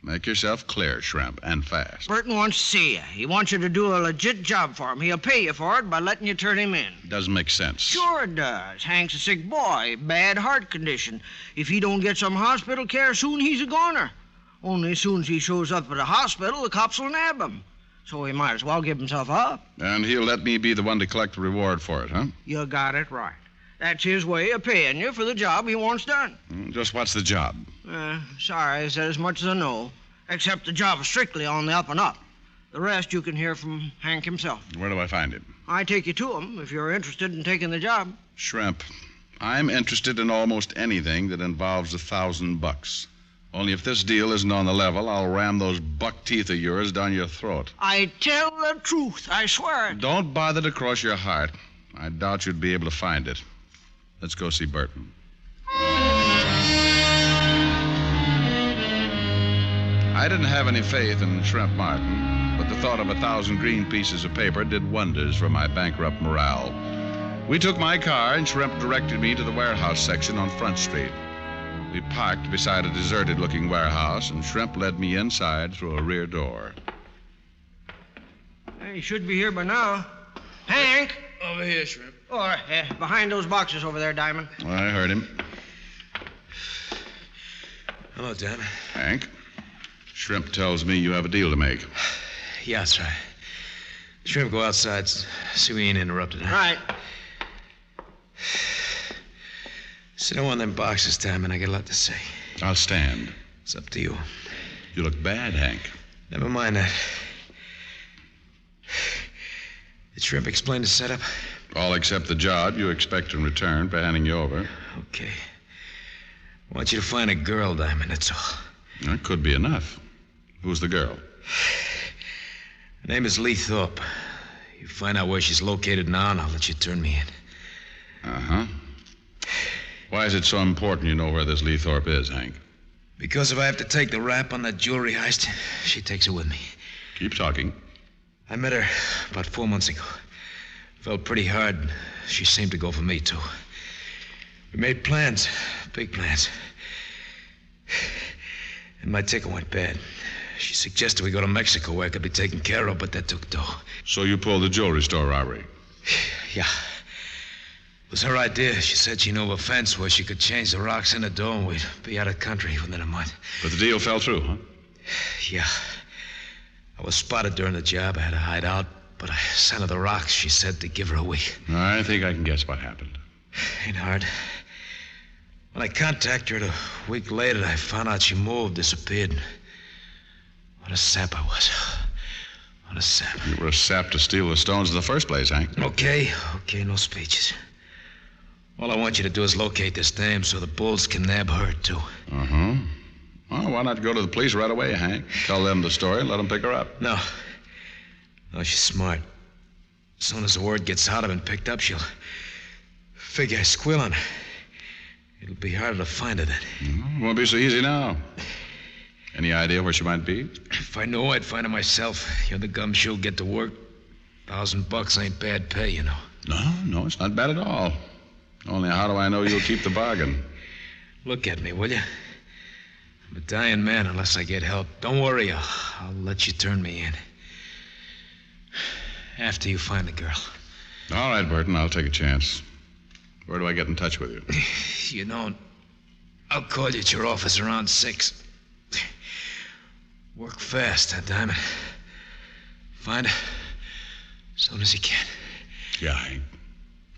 Make yourself clear, Shrimp, and fast. Burton wants to see you. He wants you to do a legit job for him. He'll pay you for it by letting you turn him in. Doesn't make sense. Sure it does. Hank's a sick boy, bad heart condition. If he don't get some hospital care soon, he's a goner. Only as soon as he shows up at the hospital, the cops will nab him. So he might as well give himself up. And he'll let me be the one to collect the reward for it, huh? You got it right. That's his way of paying you for the job he wants done. Just what's the job? Sorry, I said as much as I know. Except the job is strictly on the up and up. The rest you can hear from Hank himself. Where do I find him? I take you to him if you're interested in taking the job. Shrimp, I'm interested in almost anything that involves $1,000. Only if this deal isn't on the level, I'll ram those buck teeth of yours down your throat. I tell the truth, I swear it. Don't bother to cross your heart. I doubt you'd be able to find it. Let's go see Burton. I didn't have any faith in Shrimp Martin, but the thought of 1,000 green pieces of paper did wonders for my bankrupt morale. We took my car, and Shrimp directed me to the warehouse section on Front Street. We parked beside a deserted-looking warehouse, and Shrimp led me inside through a rear door. Hey, he should be here by now. Hank! Over here, Shrimp. Or behind those boxes over there, Diamond. I heard him. Hello, Diamond. Hank, Shrimp tells me you have a deal to make. Yeah, that's right. Shrimp, go outside. See we ain't interrupted. Huh? Right. Sit on one of them boxes, Diamond. I got a lot to say. I'll stand. It's up to you. You look bad, Hank. Never mind that. Did Shrimp explain the setup? All except the job you expect in return for handing you over. Okay. I want you to find a girl, Diamond, that's all. That could be enough. Who's the girl? Her name is Lee Thorpe. You find out where she's located now, and I'll let you turn me in. Uh-huh. Why is it so important you know where this Lee Thorpe is, Hank? Because if I have to take the rap on that jewelry heist, she takes it with me. Keep talking. I met her about 4 months ago. Felt pretty hard. She seemed to go for me, too. We made plans, big plans. And my ticket went bad. She suggested we go to Mexico where I could be taken care of, but that took dough. So you pulled the jewelry store robbery? Yeah. It was her idea. She said she knew of a fence where she could change the rocks in the dough and we'd be out of country within a month. But the deal fell through, huh? Yeah. I was spotted during the job. I had to hide out, but I sent her the rocks. She said to give her a week. I think I can guess what happened. Ain't hard. When I contacted her a week later, I found out she moved, disappeared. What a sap I was. What a sap. You were a sap to steal the stones in the first place, Hank. Okay, no speeches. All I want you to do is locate this dame so the bulls can nab her, too. Uh-huh. Well, why not go to the police right away, Hank? Tell them the story and let them pick her up. No, she's smart. As soon as the word gets out I've been picked up, she'll figure I squeal on her. It'll be harder to find her then. Won't be so easy now. Any idea where she might be? If I knew, I'd find her myself. You're the gumshoe, get to work. $1,000 ain't bad pay, you know. No, it's not bad at all. Only how do I know you'll keep the bargain? Look at me, will you? I'm a dying man unless I get help. Don't worry, I'll let you turn me in. After you find the girl. All right, Burton, I'll take a chance. Where do I get in touch with you? You don't. I'll call you at your office around 6. Work fast, huh, Diamond? Find her as soon as you can. Yeah, Hank.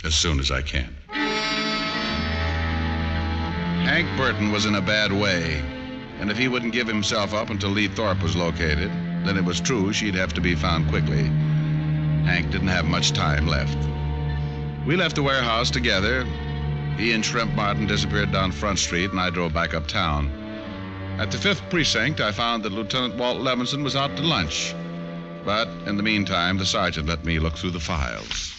As soon as I can. Hank Burton was in a bad way. And if he wouldn't give himself up until Lee Thorpe was located, then it was true she'd have to be found quickly. Hank didn't have much time left. We left the warehouse together. He and Shrimp Martin disappeared down Front Street, and I drove back uptown. At the 5th Precinct, I found that Lieutenant Walt Levinson was out to lunch. But in the meantime, the sergeant let me look through the files.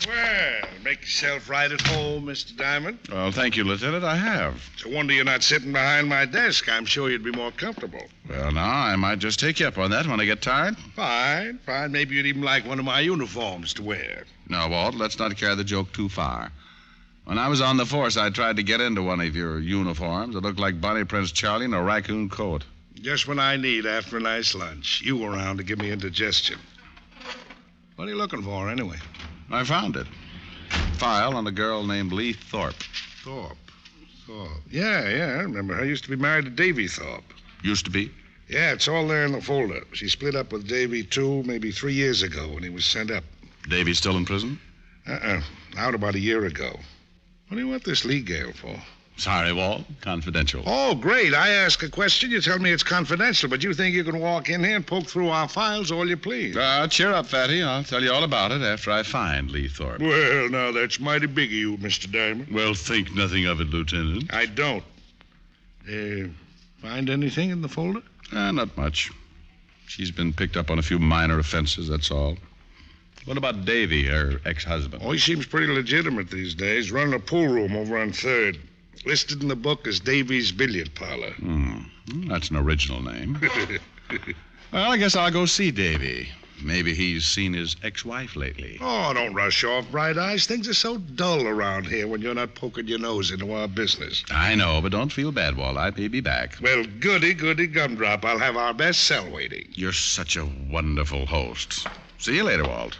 Well, make yourself right at home, Mr. Diamond. Well, thank you, Lieutenant. I have. It's a wonder you're not sitting behind my desk. I'm sure you'd be more comfortable. Well, now, I might just take you up on that when I get tired. Fine. Maybe you'd even like one of my uniforms to wear. No, Walt, let's not carry the joke too far. When I was on the force, I tried to get into one of your uniforms. It looked like Bonnie Prince Charlie in a raccoon coat. Just when I need after a nice lunch. You around to give me indigestion. What are you looking for, anyway? I found it. File on a girl named Lee Thorpe. Thorpe. Yeah, I remember her. Used to be married to Davy Thorpe. Used to be? Yeah, it's all there in the folder. She split up with Davy 2, maybe 3 years ago when he was sent up. Davy's still in prison? Out about a year ago. What do you want this Lee gal for? Sorry, Walt. Confidential. Oh, great. I ask a question, you tell me it's confidential, but you think you can walk in here and poke through our files all you please. Cheer up, Fatty. I'll tell you all about it after I find Lee Thorpe. Well, now, that's mighty big of you, Mr. Diamond. Well, think nothing of it, Lieutenant. I don't. Find anything in the folder? Not much. She's been picked up on a few minor offenses, that's all. What about Davy, her ex-husband? Oh, he seems pretty legitimate these days. Running a pool room over on 3rd. Listed in the book as Davy's Billiard Parlor. That's an original name. Well, I guess I'll go see Davy. Maybe he's seen his ex-wife lately. Oh, don't rush off, Bright Eyes. Things are so dull around here when you're not poking your nose into our business. I know, but don't feel bad, Walt. I may be back. Well, goody, gumdrop. I'll have our best cell waiting. You're such a wonderful host. See you later, Walt.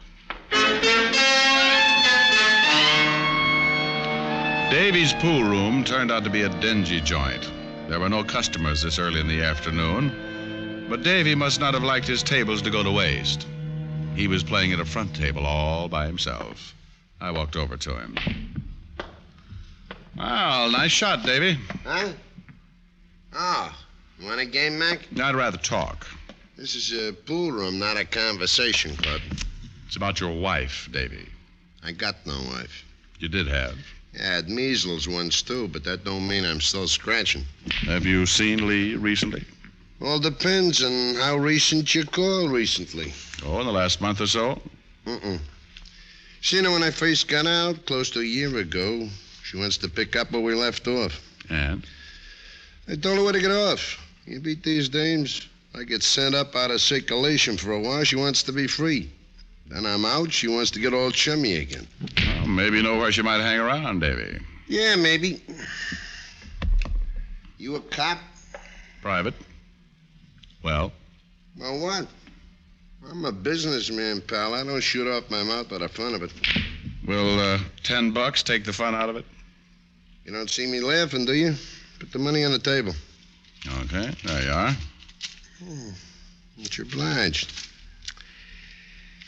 Davy's pool room turned out to be a dingy joint. There were no customers this early in the afternoon, but Davy must not have liked his tables to go to waste. He was playing at a front table all by himself. I walked over to him. Well, nice shot, Davy. Huh? Oh, you want a game, Mac? I'd rather talk. This is a pool room, not a conversation club. It's about your wife, Davy. I got no wife. You did have. Yeah, I had measles once, too, but that don't mean I'm still scratching. Have you seen Lee recently? All depends on how recent you call recently. Oh, in the last month or so? Seen her when I first got out, close to a year ago. She wants to pick up where we left off. And? I told her where to get off. You beat these dames. I get sent up out of circulation for a while. She wants to be free. Then I'm out. She wants to get all chummy again. Well, maybe you know where she might hang around, Davy. Yeah, maybe. You a cop? Private. Well? Well, what? I'm a businessman, pal. I don't shoot off my mouth by the fun of it. Will $10 take the fun out of it? You don't see me laughing, do you? Put the money on the table. Okay, there you are. Much obliged.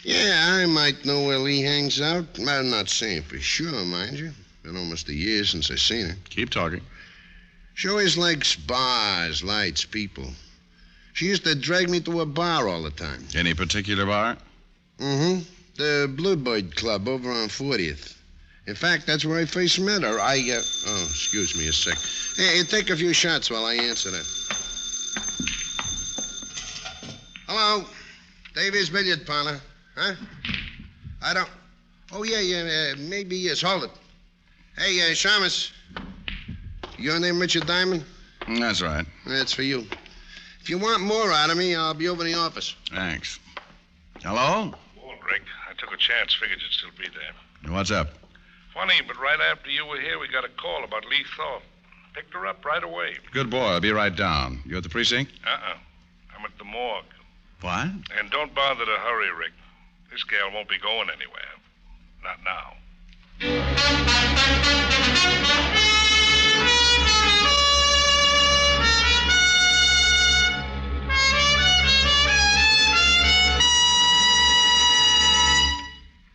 Yeah, I might know where Lee hangs out. I'm not saying for sure, mind you. Been almost a year since I seen her. Keep talking. She always likes bars, lights, people. She used to drag me to a bar all the time. Any particular bar? The Bluebird Club over on 40th. In fact, that's where I first met her. Oh, excuse me a sec. Hey, take a few shots while I answer that. Hello? Davy's Billiard Parlor. Huh? I don't... Oh, yeah, maybe yes. Hold it. Hey, Shamus. Your name Richard Diamond? That's right. That's for you. If you want more out of me, I'll be over in the office. Thanks. Hello? Walt, Rick. I took a chance. Figured you'd still be there. What's up? Funny, but right after you were here, we got a call about Lee Thorpe. Picked her up right away. Good boy. I'll be right down. You at the precinct? I'm at the morgue. What? And don't bother to hurry, Rick. This gal won't be going anywhere. Not now.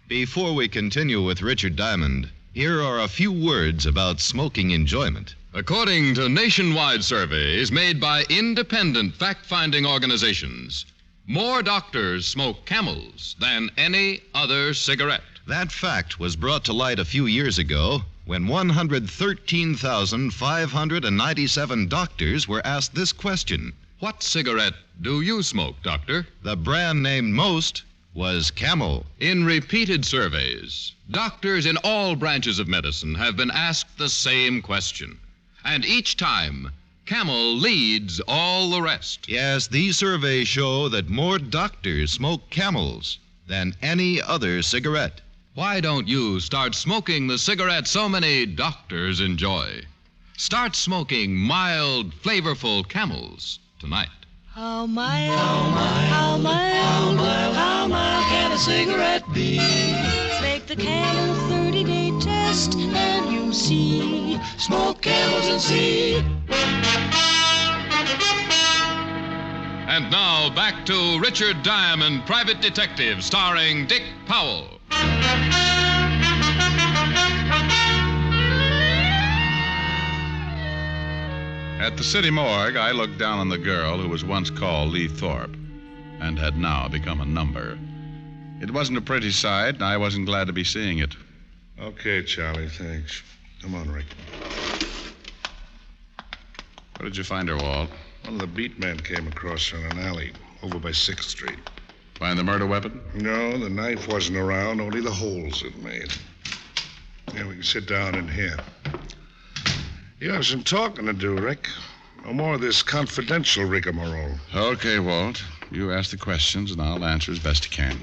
Before we continue with Richard Diamond, here are a few words about smoking enjoyment. According to nationwide surveys made by independent fact-finding organizations, more doctors smoke Camels than any other cigarette. That fact was brought to light a few years ago when 113,597 doctors were asked this question. What cigarette do you smoke, doctor? The brand named most was Camel. In repeated surveys, doctors in all branches of medicine have been asked the same question. And each time, Camel leads all the rest. Yes, these surveys show that more doctors smoke Camels than any other cigarette. Why don't you start smoking the cigarette so many doctors enjoy? Start smoking mild, flavorful Camels tonight. How mild can a cigarette be? Make the Camel 30-day test and you'll see. Smoke Camels and see. And now back to Richard Diamond, Private Detective, starring Dick Powell. At the city morgue, I looked down on the girl who was once called Lee Thorpe and had now become a number. It wasn't a pretty sight, and I wasn't glad to be seeing it. Okay, Charlie, thanks. Come on, Rick. Where did you find her, Walt? One of the beat men came across her in an alley over by 6th Street. Find the murder weapon? No, the knife wasn't around, only the holes it made. Yeah, we can sit down in here. You have some talking to do, Rick. No more of this confidential rigmarole. Okay, Walt. You ask the questions, and I'll answer as best I can.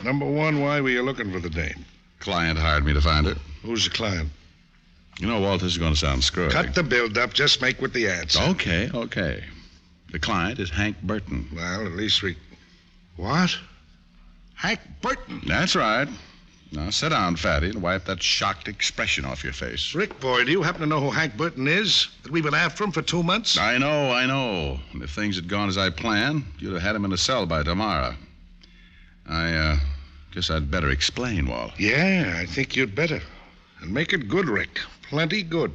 Number one, why were you looking for the dame? Client hired me to find her. Who's the client? You know, Walt, this is going to sound screwy. Cut the build-up. Just make with the answer. Okay. The client is Hank Burton. Well, at least we... What? Hank Burton? That's right. Now, sit down, Fatty, and wipe that shocked expression off your face. Rick, boy, do you happen to know who Hank Burton is? That we've been after him for 2 months? I know. And if things had gone as I planned, you'd have had him in a cell by tomorrow. I guess I'd better explain, Walt. Yeah, I think you'd better. And make it good, Rick. Plenty good.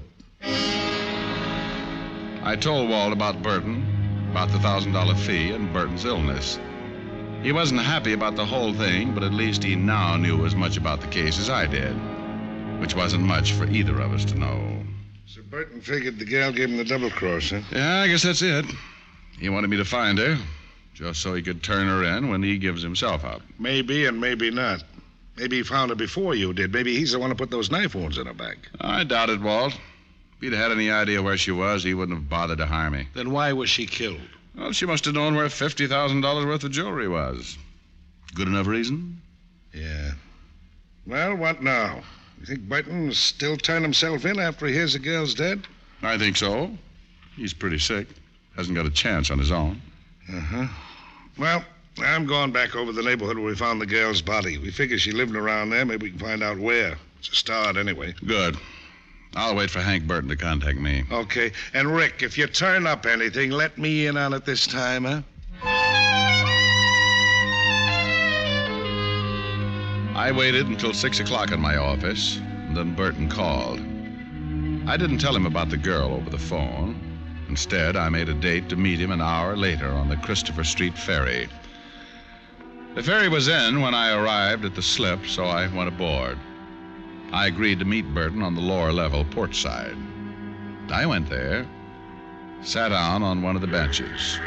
I told Walt about Burton, about the $1,000 fee, and Burton's illness. He wasn't happy about the whole thing, but at least he now knew as much about the case as I did, which wasn't much for either of us to know. So Burton figured the gal gave him the double cross, huh? Yeah, I guess that's it. He wanted me to find her, just so he could turn her in when he gives himself up. Maybe and maybe not. Maybe he found her before you did. Maybe he's the one who put those knife wounds in her back. I doubt it, Walt. If he'd had any idea where she was, he wouldn't have bothered to harm me. Then why was she killed? Well, she must have known where $50,000 worth of jewelry was. Good enough reason? Yeah. Well, what now? You think Burton still turn himself in after he hears the girl's dead? I think so. He's pretty sick. Hasn't got a chance on his own. Uh-huh. Well, I'm going back over the neighborhood where we found the girl's body. We figure she lived around there. Maybe we can find out where. It's a start, anyway. Good. I'll wait for Hank Burton to contact me. Okay. And, Rick, if you turn up anything, let me in on it this time, huh? I waited until 6 o'clock in my office, and then Burton called. I didn't tell him about the girl over the phone. Instead, I made a date to meet him an hour later on the Christopher Street ferry. The ferry was in when I arrived at the slip, so I went aboard. I agreed to meet Burton on the lower level port side. I went there, sat down on one of the benches.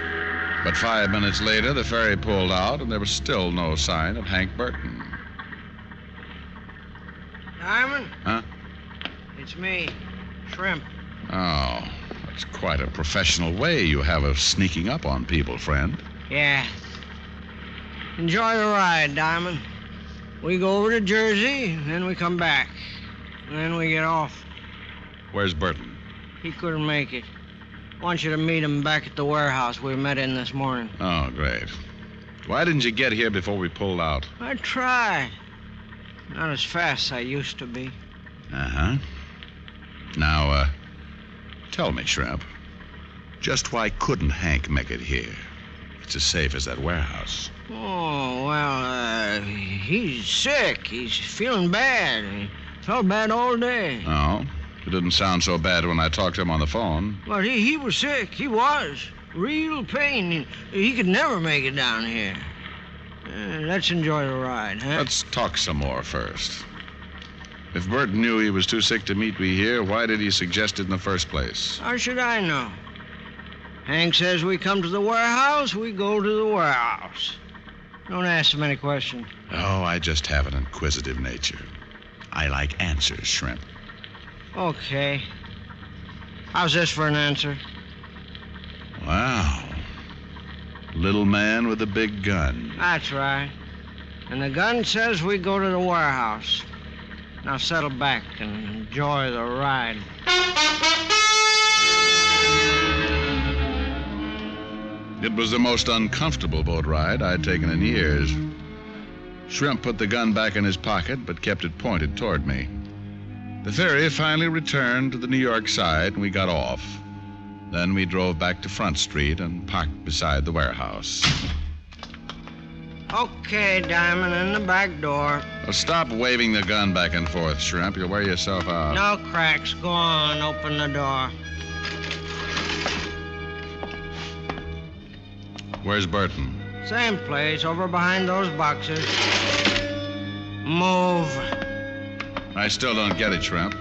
But 5 minutes later, the ferry pulled out, and there was still no sign of Hank Burton. Diamond? Huh? It's me, Shrimp. Oh, that's quite a professional way you have of sneaking up on people, friend. Yeah. Enjoy the ride, Diamond. We go over to Jersey, then we come back. And then we get off. Where's Burton? He couldn't make it. I want you to meet him back at the warehouse we met in this morning. Oh, great. Why didn't you get here before we pulled out? I tried. Not as fast as I used to be. Uh-huh. Now, tell me, Shrimp, just why couldn't Hank make it here? It's as safe as that warehouse. Oh, well, he's sick. He's feeling bad. He felt bad all day. Oh? It didn't sound so bad when I talked to him on the phone. But he was sick. He was. Real pain. He could never make it down here. Let's enjoy the ride, huh? Let's talk some more first. If Burton knew he was too sick to meet me here, why did he suggest it in the first place? How should I know? Hank says we come to the warehouse, we go to the warehouse. Don't ask so many questions. Oh, I just have an inquisitive nature. I like answers, Shrimp. Okay. How's this for an answer? Wow. Little man with a big gun. That's right. And the gun says we go to the warehouse. Now settle back and enjoy the ride. It was the most uncomfortable boat ride I'd taken in years. Shrimp put the gun back in his pocket, but kept it pointed toward me. The ferry finally returned to the New York side, and we got off. Then we drove back to Front Street and parked beside the warehouse. Okay, Diamond, in the back door. Well, stop waving the gun back and forth, Shrimp. You'll wear yourself out. No cracks. Go on, open the door. Where's Burton? Same place, over behind those boxes. Move. I still don't get it, Shrimp.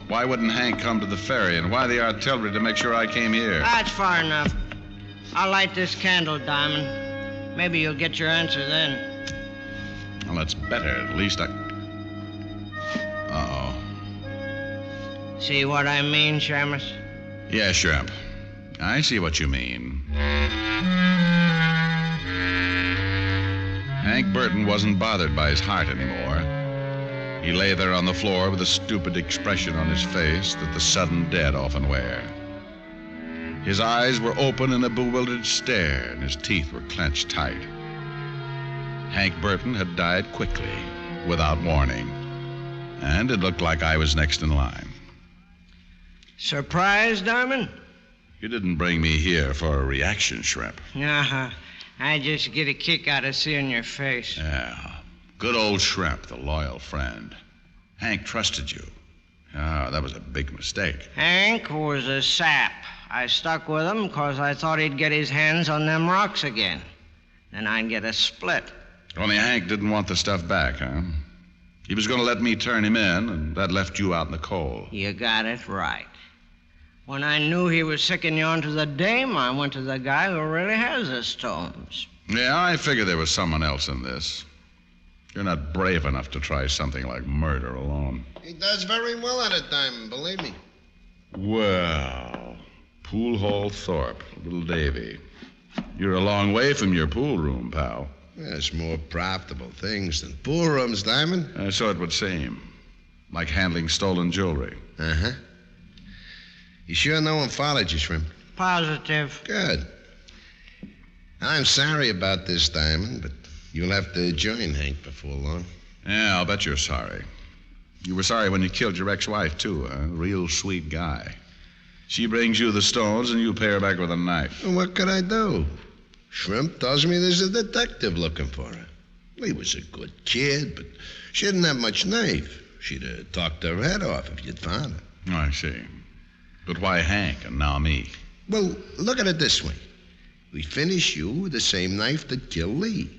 Why wouldn't Hank come to the ferry, and why the artillery to make sure I came here? That's far enough. I'll light this candle, Diamond. Maybe you'll get your answer then. Well, that's better. At least I... Uh-oh. See what I mean, Shamus? Yeah, Shrimp. I see what you mean. Hank Burton wasn't bothered by his heart anymore. He lay there on the floor with a stupid expression on his face that the sudden dead often wear. His eyes were open in a bewildered stare, and his teeth were clenched tight. Hank Burton had died quickly, without warning, and it looked like I was next in line. Surprised, Diamond? You didn't bring me here for a reaction, Shrimp. Uh-huh. I just get a kick out of seeing your face. Yeah. Good old Shrimp, the loyal friend. Hank trusted you. Oh, that was a big mistake. Hank was a sap. I stuck with him because I thought he'd get his hands on them rocks again. Then I'd get a split. Only Hank didn't want the stuff back, huh? He was going to let me turn him in, and that left you out in the cold. You got it right. When I knew he was sicking you onto the dame, I went to the guy who really has the stones. Yeah, I figured there was someone else in this. You're not brave enough to try something like murder alone. He does very well at it, Diamond, believe me. Well, Pool Hall Thorpe, little Davy. You're a long way from your pool room, pal. There's more profitable things than pool rooms, Diamond. So it would seem. Like handling stolen jewelry. Uh-huh. You sure no one followed you, Shrimp? Positive. Good. I'm sorry about this, Diamond, but you'll have to join Hank before long. Yeah, I'll bet you're sorry. You were sorry when you killed your ex-wife, too, huh? Real sweet guy. She brings you the stones, and you pay her back with a knife. Well, what could I do? Shrimp tells me there's a detective looking for her. He was a good kid, but she didn't have much knife. She'd have talked her head off if you'd found her. Oh, I see. But why Hank and now me? Well, look at it this way. We finish you with the same knife that killed Lee.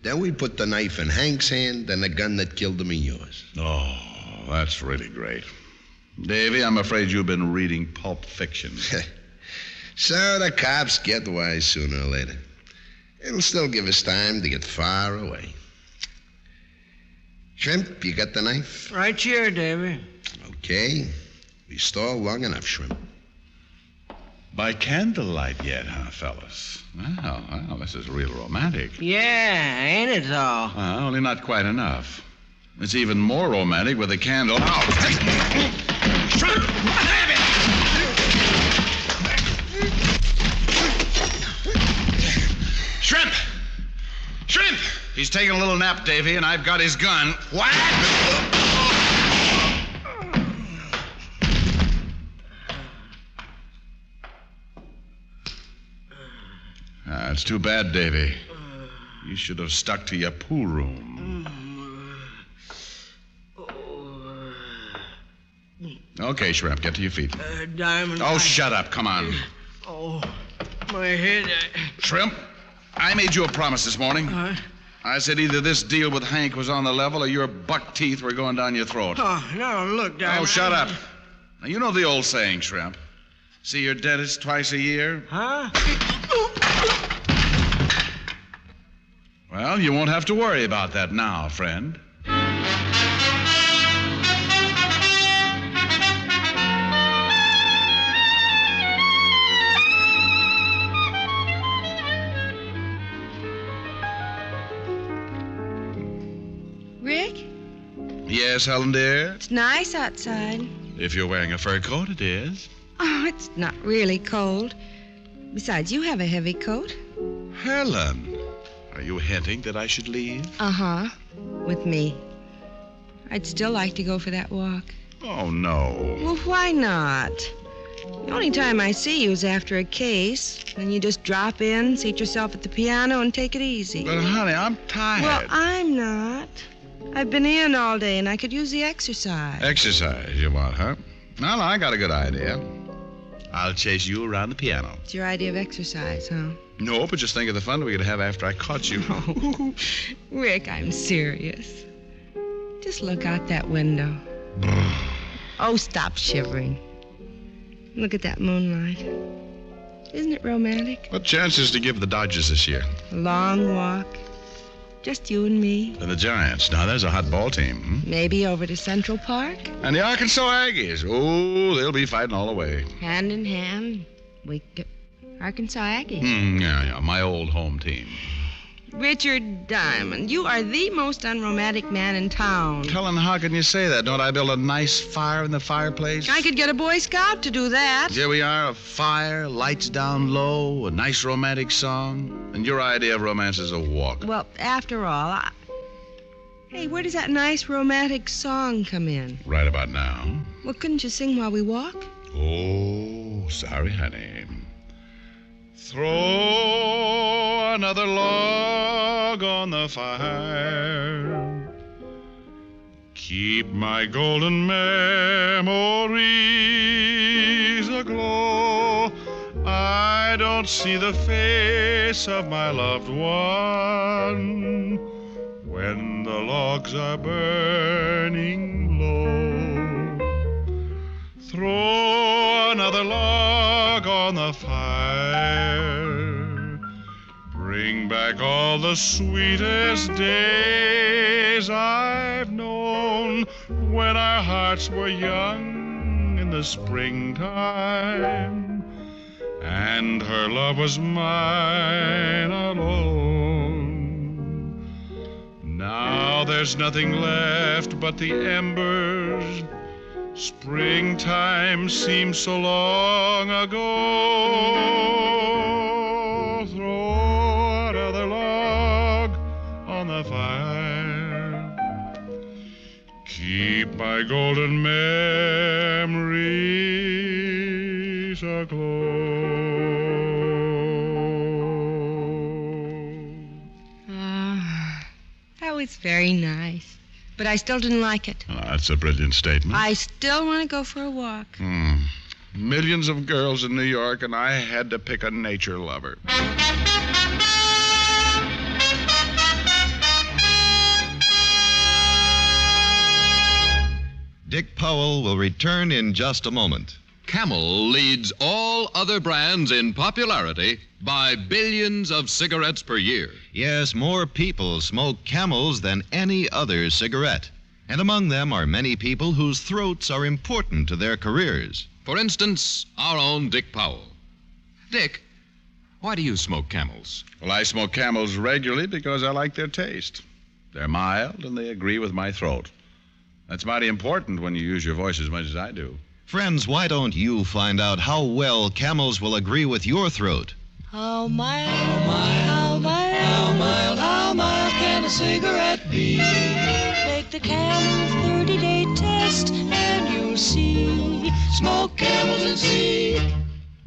Then we put the knife in Hank's hand and the gun that killed him in yours. Oh, that's really great. Davy, I'm afraid you've been reading Pulp Fiction. So the cops get wise sooner or later. It'll still give us time to get far away. Shrimp, you got the knife? Right here, Davy. Okay. We stall long enough, Shrimp. By candlelight yet, huh, fellas? Well, this is real romantic. Yeah, ain't it, though? Only not quite enough. It's even more romantic with a candle out. Shrimp! Shrimp! Shrimp! He's taking a little nap, Davy, and I've got his gun. What? It's too bad, Davy. You should have stuck to your pool room. Okay, Shrimp, get to your feet. Diamond. Oh, shut up. Come on. Oh, my head. Shrimp, I made you a promise this morning. I said either this deal with Hank was on the level or your buck teeth were going down your throat. Oh, no, look, Diamond. Oh, shut up. Now, you know the old saying, Shrimp. See your dentist twice a year? Huh? Well, you won't have to worry about that now, friend. Rick? Yes, Helen, dear? It's nice outside. If you're wearing a fur coat, it is. Oh, it's not really cold. Besides, you have a heavy coat. Helen, are you hinting that I should leave? Uh-huh. With me. I'd still like to go for that walk. Oh, no. Well, why not? The only time I see you is after a case. Then you just drop in, seat yourself at the piano, and take it easy. But, honey, I'm tired. Well, I'm not. I've been in all day, and I could use the exercise. Exercise, you want, huh? Well, I got a good idea. I'll chase you around the piano. It's your idea of exercise, huh? No, but just think of the fun we could have after I caught you. Oh, Rick, I'm serious. Just look out that window. Oh, stop shivering. Look at that moonlight. Isn't it romantic? What chances to give the Dodgers this year? A long walk. Just you and me. And the Giants. Now, there's a hot ball team. Maybe over to Central Park. And the Arkansas Aggies. Oh, they'll be fighting all the way. Hand in hand. Arkansas Aggies. Yeah, my old home team. Richard Diamond, you are the most unromantic man in town. Helen, how can you say that? Don't I build a nice fire in the fireplace? I could get a Boy Scout to do that. Here we are, a fire, lights down low, a nice romantic song. And your idea of romance is a walk. Well, after all, Hey, where does that nice romantic song come in? Right about now. Well, couldn't you sing while we walk? Oh, sorry, honey. Throw another log on the fire. Keep my golden memories aglow. I don't see the face of my loved one when the logs are burning low. Throw another log on the fire. Bring back all the sweetest days I've known when our hearts were young in the springtime and her love was mine alone. Now there's nothing left but the embers. Springtime seems so long ago. Throw another log on the fire. Keep my golden memories aglow. That was very nice. But I still didn't like it. Oh, that's a brilliant statement. I still want to go for a walk. Millions of girls in New York, and I had to pick a nature lover. Dick Powell will return in just a moment. Camel leads all other brands in popularity by billions of cigarettes per year. Yes, more people smoke Camels than any other cigarette. And among them are many people whose throats are important to their careers. For instance, our own Dick Powell. Dick, why do you smoke Camels? Well, I smoke Camels regularly because I like their taste. They're mild and they agree with my throat. That's mighty important when you use your voice as much as I do. Friends, why don't you find out how well Camels will agree with your throat? How mild, how mild can a cigarette be? Make the Camel 30-day test and you'll see. Smoke Camels and see.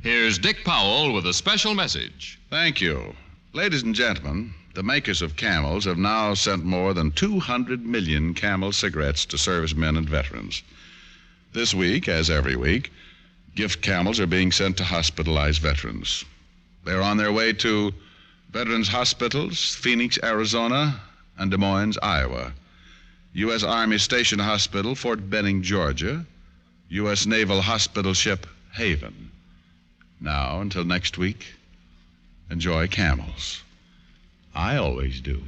Here's Dick Powell with a special message. Thank you. Ladies and gentlemen, the makers of Camels have now sent more than 200 million Camel cigarettes to servicemen and veterans. This week, as every week, gift Camels are being sent to hospitalized veterans. They're on their way to Veterans Hospitals, Phoenix, Arizona, and Des Moines, Iowa. U.S. Army Station Hospital, Fort Benning, Georgia. U.S. Naval Hospital Ship Haven. Now, until next week, enjoy Camels. I always do.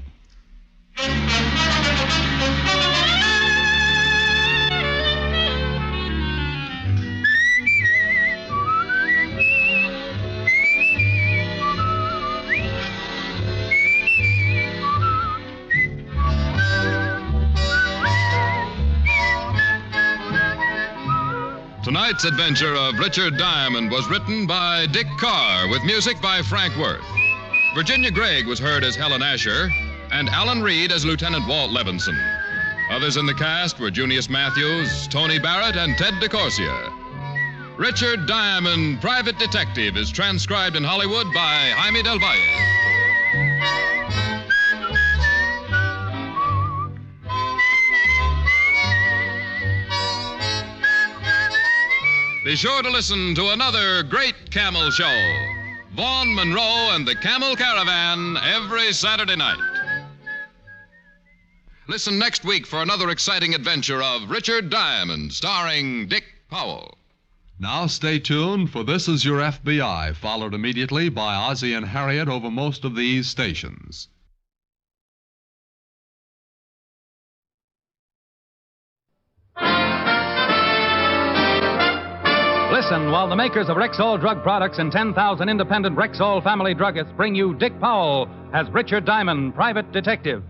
Tonight's adventure of Richard Diamond was written by Dick Carr with music by Frank Worth. Virginia Gregg was heard as Helen Asher and Alan Reed as Lieutenant Walt Levinson. Others in the cast were Junius Matthews, Tony Barrett, and Ted DeCorsia. Richard Diamond, Private Detective, is transcribed in Hollywood by Jaime Del Valle. Be sure to listen to another great camel show. Vaughn Monroe and the Camel Caravan every Saturday night. Listen next week for another exciting adventure of Richard Diamond, starring Dick Powell. Now stay tuned, for This Is Your FBI, followed immediately by Ozzie and Harriet over most of these stations. Listen while the makers of Rexall drug products and 10,000 independent Rexall family druggists bring you Dick Powell as Richard Diamond, private detective.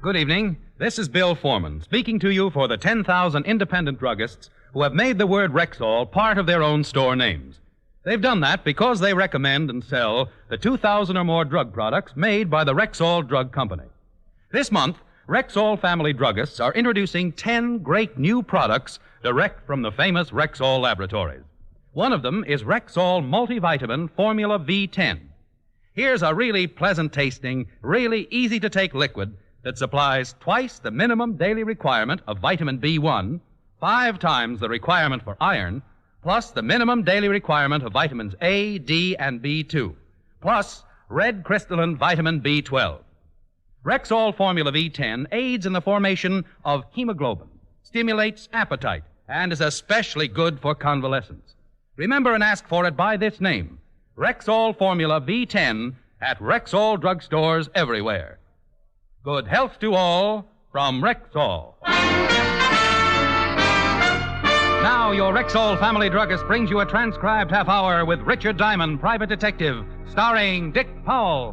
Good evening. This is Bill Foreman, speaking to you for the 10,000 independent druggists who have made the word Rexall part of their own store names. They've done that because they recommend and sell the 2,000 or more drug products made by the Rexall Drug Company. This month, Rexall family druggists are introducing 10 great new products direct from the famous Rexall laboratories. One of them is Rexall Multivitamin Formula V10. Here's a really pleasant-tasting, really easy-to-take liquid that supplies twice the minimum daily requirement of vitamin B1, 5 times the requirement for iron, plus the minimum daily requirement of vitamins A, D, and B2, plus red crystalline vitamin B12. Rexall Formula V10 aids in the formation of hemoglobin, stimulates appetite, and is especially good for convalescents. Remember and ask for it by this name, Rexall Formula V10, at Rexall drugstores everywhere. Good health to all from Rexall. Now, your Rexall family druggist brings you a transcribed half hour with Richard Diamond, private detective, starring Dick Powell.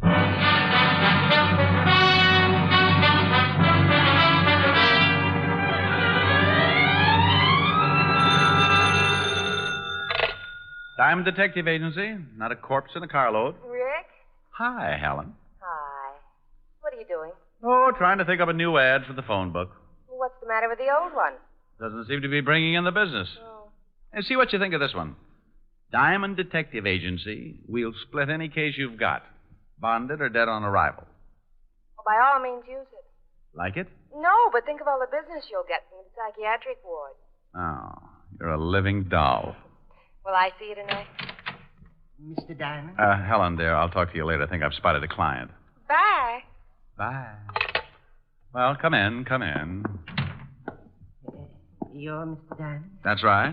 Diamond Detective Agency, not a corpse in a carload. Rick? Hi, Helen. Hi. What are you doing? Oh, trying to think up a new ad for the phone book. What's the matter with the old one? Doesn't seem to be bringing in the business. Oh. And see what you think of this one. Diamond Detective Agency, we'll split any case you've got, bonded or dead on arrival. Well, by all means, use it. Like it? No, but think of all the business you'll get from the psychiatric ward. Oh, you're a living doll. Will I see you tonight? Mr. Diamond? Helen, dear, I'll talk to you later. I think I've spotted a client. Bye. Bye. Well, come in, come in. You're Mr. Diamond? That's right.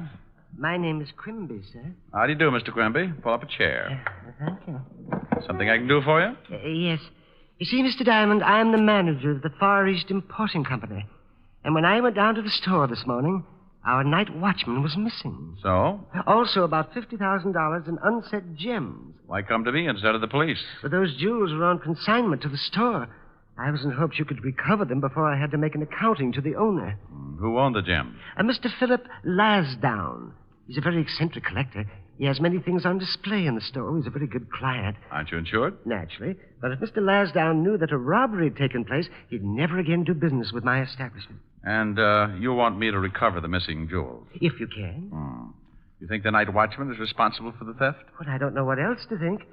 My name is Quimby, sir. How do you do, Mr. Quimby? Pull up a chair. Thank you. Something I can do for you? Yes. You see, Mr. Diamond, I'm the manager of the Far East Importing Company. And when I went down to the store this morning, our night watchman was missing. So? Also, about $50,000 in unset gems. Why come to me instead of the police? But those jewels were on consignment to the store. I was in hopes you could recover them before I had to make an accounting to the owner. Who owned the gem? Mr. Philip Lasdown. He's a very eccentric collector. He has many things on display in the store. He's a very good client. Aren't you insured? Naturally. But if Mr. Lasdown knew that a robbery had taken place, he'd never again do business with my establishment. And you want me to recover the missing jewels? If you can. You think the night watchman is responsible for the theft? Well, I don't know what else to think.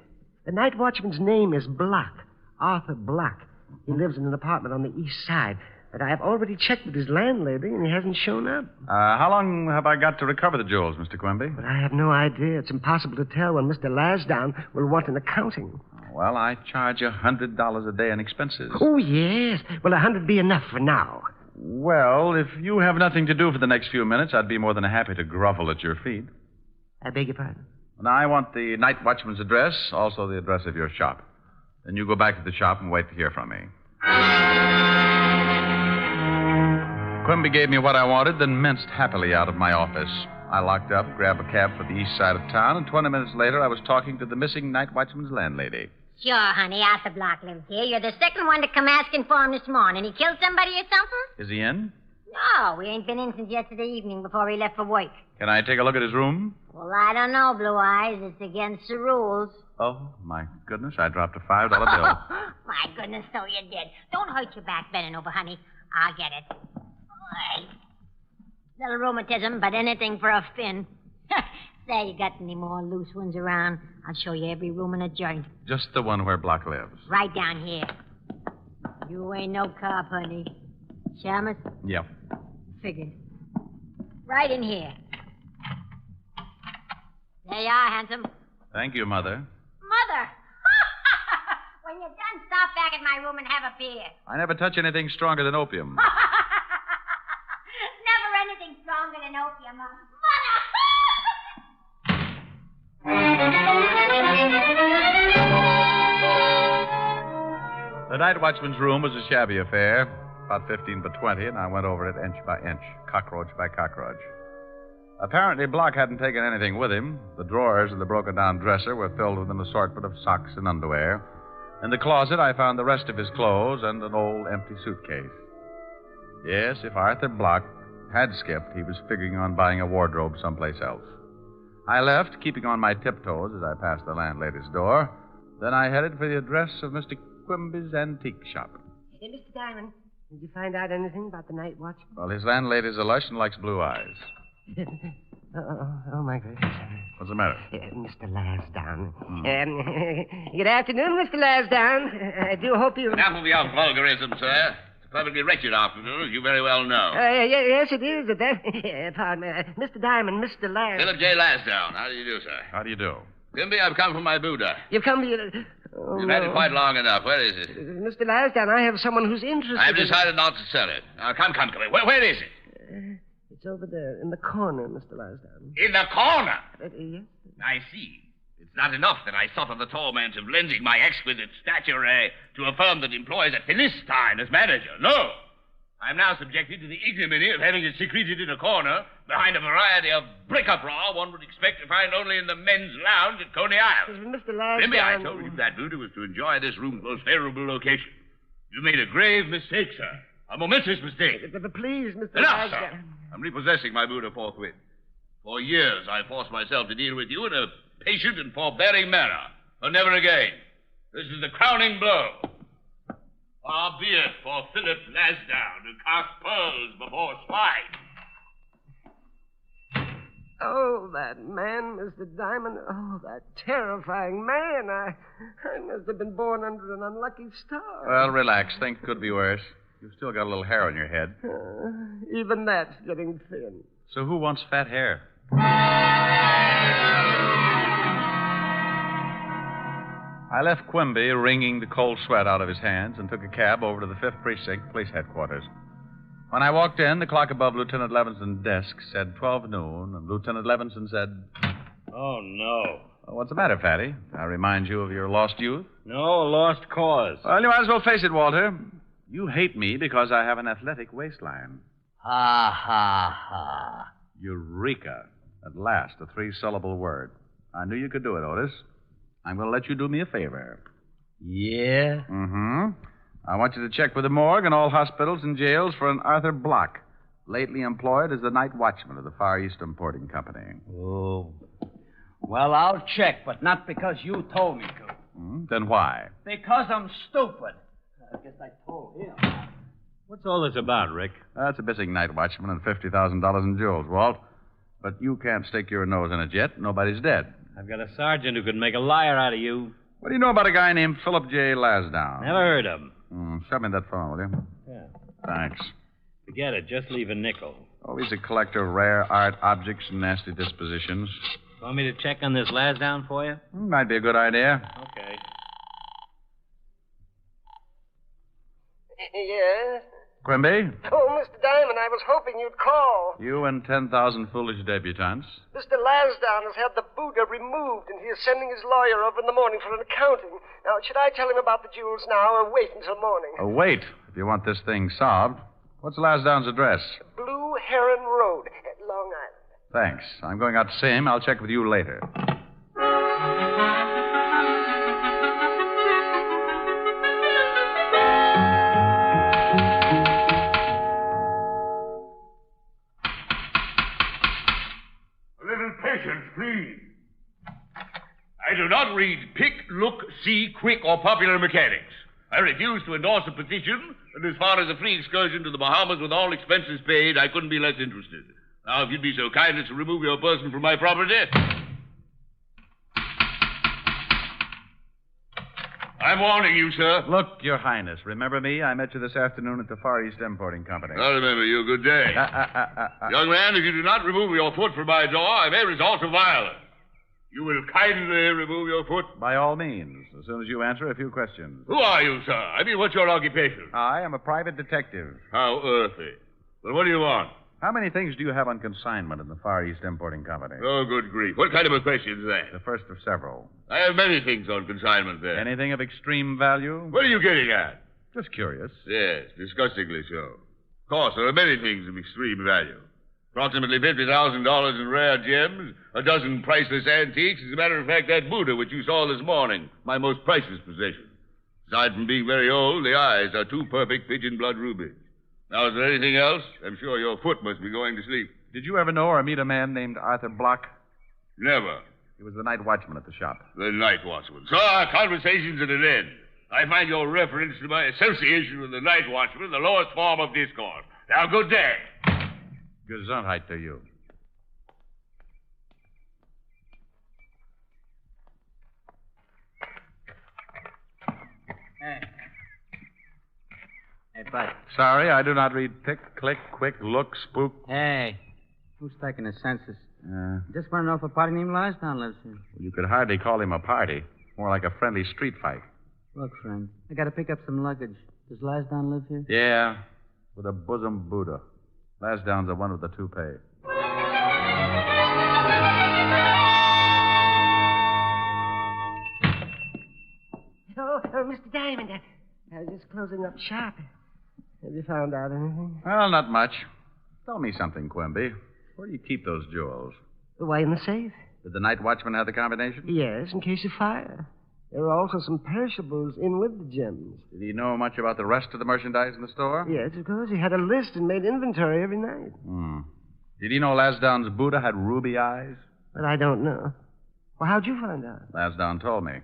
The night watchman's name is Block, Arthur Block. He lives in an apartment on the east side. But I have already checked with his landlady, and he hasn't shown up. How long have I got to recover the jewels, Mr. Quimby? But I have no idea. It's impossible to tell when Mr. Lasdown will want an accounting. Well, I charge you $100 a day in expenses. Oh, yes. Well, 100 be enough for now. Well, if you have nothing to do for the next few minutes, I'd be more than happy to grovel at your feet. I beg your pardon? Now, I want the night watchman's address, also the address of your shop. Then you go back to the shop and wait to hear from me. Quimby gave me what I wanted, then minced happily out of my office. I locked up, grabbed a cab for the east side of town, and 20 minutes later I was talking to the missing night watchman's landlady. Sure, honey, Arthur Block lives here. You're the second one to come asking for him this morning. He killed somebody or something? Is he in? No, we ain't been in since yesterday evening before he left for work. Can I take a look at his room? Well, I don't know, Blue Eyes. It's against the rules. Oh, my goodness, I dropped a $5 bill. My goodness, so you did. Don't hurt your back bending over, honey. I'll get it. Boy. Little rheumatism, but anything for a fin. Say, you got any more loose ones around? I'll show you every room in a joint. Just the one where Block lives. Right down here. You ain't no cop, honey. Shamus? Yep. Figured. Right in here. There you are, handsome. Thank you, Mother. Mother! When you're done, stop back at my room and have a beer. I never touch anything stronger than opium. Never anything stronger than opium. Mother! The night watchman's room was a shabby affair, about 15 by 20, and I went over it inch by inch, cockroach by cockroach. Apparently, Block hadn't taken anything with him. The drawers of the broken-down dresser were filled with an assortment of socks and underwear. In the closet, I found the rest of his clothes and an old empty suitcase. Yes, if Arthur Block had skipped, he was figuring on buying a wardrobe someplace else. I left, keeping on my tiptoes as I passed the landlady's door. Then I headed for the address of Mr. Quimby's antique shop. Hey, Mr. Diamond, did you find out anything about the night watch? Well, his landlady's a lush and likes blue eyes. Oh, my goodness. What's the matter? Mr. Lasdown. Good afternoon, Mr. Lasdown. I do hope you... Enough of your vulgarism, sir. It's a perfectly wretched afternoon, as you very well know. Yes, it is. Pardon me. Mr. Diamond, Mr. Lasdown. Philip J. Lasdown. How do you do, sir? How do you do? Quimby, I've come from my Buddha. You've come to... You've had it quite long enough. Where is it? Mr. Lasdown, I have someone who's interested I've decided not to sell it. Now, come. Where is it? It's over there, in the corner, Mr. Lasdown. In the corner? Yes. I see. It's not enough that I suffer the torment of lending my exquisite stature to a firm that employs a Philistine as manager. No. I'm now subjected to the ignominy of having it secreted in a corner behind a variety of bric-a-brac one would expect to find only in the men's lounge at Coney Island. Mr. Lasdown... Remember, I told you that Buddha was to enjoy this room's most favorable location. You made a grave mistake, sir. A momentous mistake. But please, Mr. Enough, Lasdown... sir. I'm repossessing my Buddha forthwith. For years, I forced myself to deal with you in a patient and forbearing manner. But never again. This is the crowning blow. Far be it for Philip Lasdown to cast pearls before swine. Oh, that man, Mr. Diamond. Oh, that terrifying man. I must have been born under an unlucky star. Well, relax. Things could be worse. You've still got a little hair on your head. Even that's getting thin. So who wants fat hair? I left Quimby wringing the cold sweat out of his hands and took a cab over to the 5th Precinct Police Headquarters. When I walked in, the clock above Lieutenant Levinson's desk said 12 noon, and Lieutenant Levinson said... Oh, no. What's the matter, Fatty? I remind you of your lost youth? No, lost cause. Well, you might as well face it, Walter. You hate me because I have an athletic waistline. Ha, ha, ha. Eureka. At last, a 3-syllable word. I knew you could do it, Otis. I'm going to let you do me a favor. Yeah? Mm-hmm. I want you to check with the morgue and all hospitals and jails for an Arthur Block, lately employed as the night watchman of the Far East Importing Company. Oh. Well, I'll check, but not because you told me to. Then why? Because I'm stupid. I guess I told him. What's all this about, Rick? That's a missing night watchman and $50,000 in jewels, Walt. But you can't stick your nose in it yet. Nobody's dead. I've got a sergeant who could make a liar out of you. What do you know about a guy named Philip J. Lasdown? Never heard of him. Show me that phone, will you? Yeah. Thanks. Forget it. Just leave a nickel. Oh, he's a collector of rare art objects and nasty dispositions. Want me to check on this Lasdown for you? Might be a good idea. Okay. Yes? Quimby? Oh, Mr. Diamond, I was hoping you'd call. You and 10,000 foolish debutantes. Mr. Lasdown has had the Buddha removed, and he is sending his lawyer over in the morning for an accounting. Now, should I tell him about the jewels now or wait until morning? Oh, wait, if you want this thing solved. What's Lasdown's address? Blue Heron Road at Long Island. Thanks. I'm going out to see him. I'll check with you later. Patience, please. I I do not read pick, look, see, quick, or popular mechanics. I refuse to endorse a petition, and as far as a free excursion to the Bahamas with all expenses paid, I couldn't be less interested. Now, if you'd be so kind as to remove your person from my property. I'm warning you, sir. Look, Your Highness, remember me? I met you this afternoon at the Far East Importing Company. I remember you. Good day. Young man, if you do not remove your foot from my door, I may resort to violence. You will kindly remove your foot? By all means, as soon as you answer a few questions. Who are you, sir? I mean, what's your occupation? I am a private detective. How earthy. Well, what do you want? How many things do you have on consignment in the Far East Importing Company? Oh, good grief. What kind of a question is that? The first of several. I have many things on consignment there. Anything of extreme value? What are you getting at? Just curious. Yes, disgustingly so. Of course, there are many things of extreme value. Approximately $50,000 in rare gems, a dozen priceless antiques. As a matter of fact, that Buddha which you saw this morning, my most priceless possession. Aside from being very old, the eyes are two perfect pigeon blood rubies. Now, is there anything else? I'm sure your foot must be going to sleep. Did you ever know or meet a man named Arthur Block? Never. He was the night watchman at the shop. The night watchman. So our conversation's at an end. I find your reference to my association with the night watchman the lowest form of discourse. Now, good day. Gesundheit to you. Hey, bud. Sorry, I do not read pick, click, quick, look, spook. Hey, who's taking the census? Just want to know if a party named Lansdowne lives here. You could hardly call him a party. More like a friendly street fight. Look, friend, I got to pick up some luggage. Does Lansdowne live here? Yeah, with a bosom Buddha. Lansdowne's a one with the toupee. Mr. Diamond, I was just closing up shop. Have you found out anything? Well, not much. Tell me something, Quimby. Where do you keep those jewels? Why, in the safe? Did the night watchman have the combination? Yes, in case of fire. There were also some perishables in with the gems. Did he know much about the rest of the merchandise in the store? Yes, of course. He had a list and made inventory every night. Did he know Lansdowne's Buddha had ruby eyes? But I don't know. Well, how'd you find out? Lansdowne told me.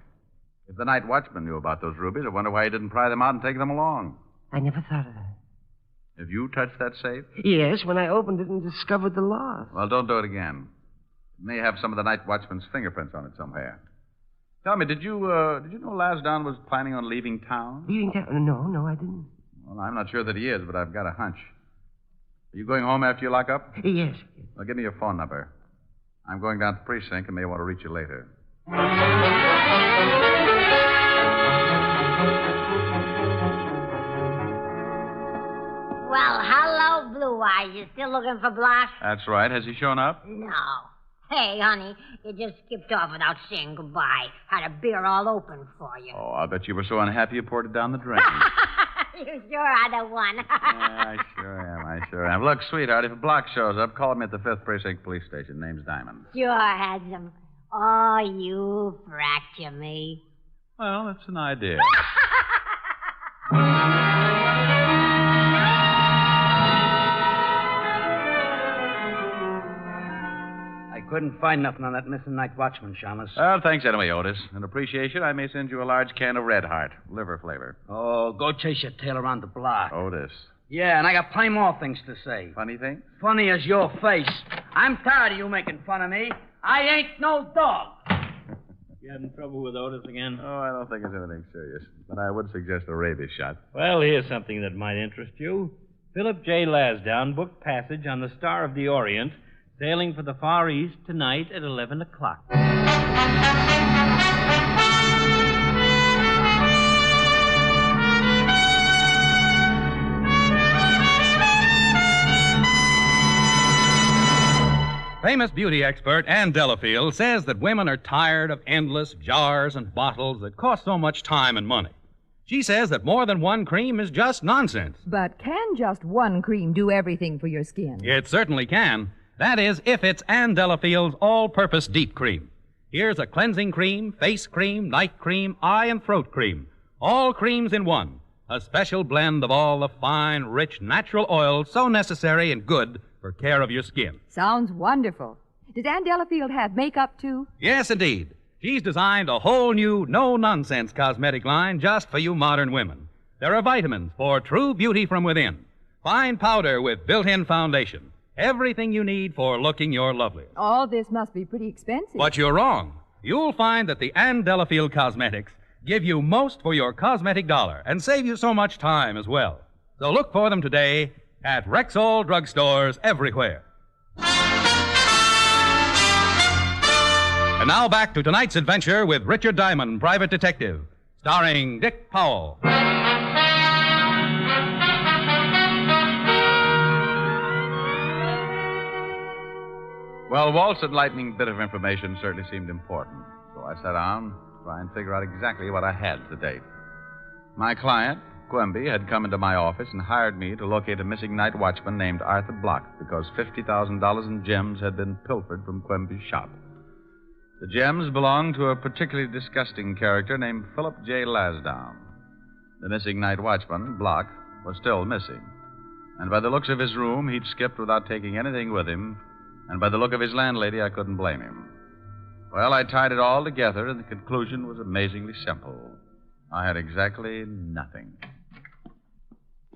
If the night watchman knew about those rubies, I wonder why he didn't pry them out and take them along. I never thought of that. Have you touched that safe? Yes, when I opened it and discovered the loss. Well, don't do it again. It may have some of the night watchman's fingerprints on it somewhere. Tell me, did you know Lansdowne was planning on leaving town? Leaving town? No, I didn't. Well, I'm not sure that he is, but I've got a hunch. Are you going home after you lock up? Yes. Well, give me your phone number. I'm going down to the precinct and may want to reach you later. Well, hello, Blue Eyes. You still looking for Block? That's right. Has he shown up? No. Hey, honey, you just skipped off without saying goodbye. Had a beer all open for you. Oh, I bet you were so unhappy you poured it down the drain. You sure are the one. I sure am. Look, sweetheart, if Block shows up, call me at the 5th Precinct Police Station. Name's Diamond. Sure, handsome. Oh, you fracture me. Well, that's an idea. Couldn't find nothing on that missing night watchman, Shamus. Well, thanks anyway, Otis. In appreciation, I may send you a large can of Red Heart, liver flavor. Oh, go chase your tail around the block. Otis. Yeah, and I got plenty more things to say. Funny thing? Funny as your face. I'm tired of you making fun of me. I ain't no dog. You having trouble with Otis again? Oh, I don't think it's anything serious. But I would suggest a rabies shot. Well, here's something that might interest you. Philip J. Lansdowne booked passage on the Star of the Orient, sailing for the Far East tonight at 11 o'clock. Famous beauty expert Ann Delafield says that women are tired of endless jars and bottles that cost so much time and money. She says that more than one cream is just nonsense. But can just one cream do everything for your skin? It certainly can. That is, if it's Ann Delafield's all-purpose deep cream. Here's a cleansing cream, face cream, night cream, eye and throat cream. All creams in one. A special blend of all the fine, rich, natural oils so necessary and good for care of your skin. Sounds wonderful. Does Ann Delafield have makeup, too? Yes, indeed. She's designed a whole new, no-nonsense cosmetic line just for you modern women. There are vitamins for true beauty from within. Fine powder with built-in foundation. Everything you need for looking your loveliest. All this must be pretty expensive. But you're wrong. You'll find that the Ann Delafield Cosmetics give you most for your cosmetic dollar and save you so much time as well. So look for them today at Rexall drugstores everywhere. And now back to tonight's adventure with Richard Diamond, Private Detective, starring Dick Powell. Well, Walt's enlightening bit of information certainly seemed important, so I sat down to try and figure out exactly what I had to date. My client, Quimby, had come into my office and hired me to locate a missing night watchman named Arthur Block because $50,000 in gems had been pilfered from Quimby's shop. The gems belonged to a particularly disgusting character named Philip J. Lasdown. The missing night watchman, Block, was still missing. And by the looks of his room, he'd skipped without taking anything with him. And by the look of his landlady, I couldn't blame him. Well, I tied it all together, and the conclusion was amazingly simple. I had exactly nothing.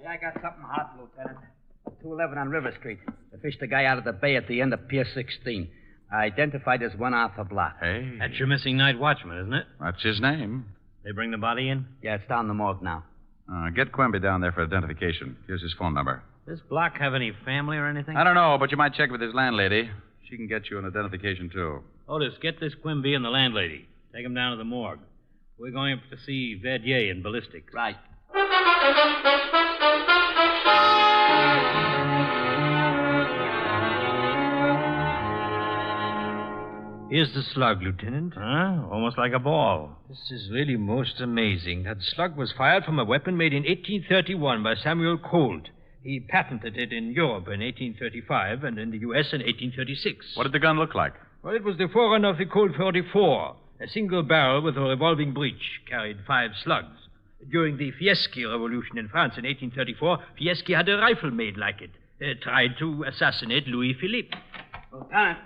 Yeah, I got something hot, Lieutenant. 211 on River Street. They fished a guy out of the bay at the end of Pier 16. Identified as one Arthur Block. Hey. That's your missing night watchman, isn't it? That's his name. They bring the body in? Yeah, it's down the morgue now. Get Quimby down there for identification. Here's his phone number. Does Block have any family or anything? I don't know, but you might check with his landlady. She can get you an identification, too. Otis, get this Quimby and the landlady. Take him down to the morgue. We're going up to see Verdier in ballistics. Right. Here's the slug, Lieutenant. Huh? Almost like a ball. This is really most amazing. That slug was fired from a weapon made in 1831 by Samuel Colt. He patented it in Europe in 1835 and in the U.S. in 1836. What did the gun look like? Well, it was the forerunner of the Colt 44. A single barrel with a revolving breech carried 5 slugs. During the Fieschi Revolution in France in 1834, Fieschi had a rifle made like it. Tried to assassinate Louis Philippe. Lieutenant.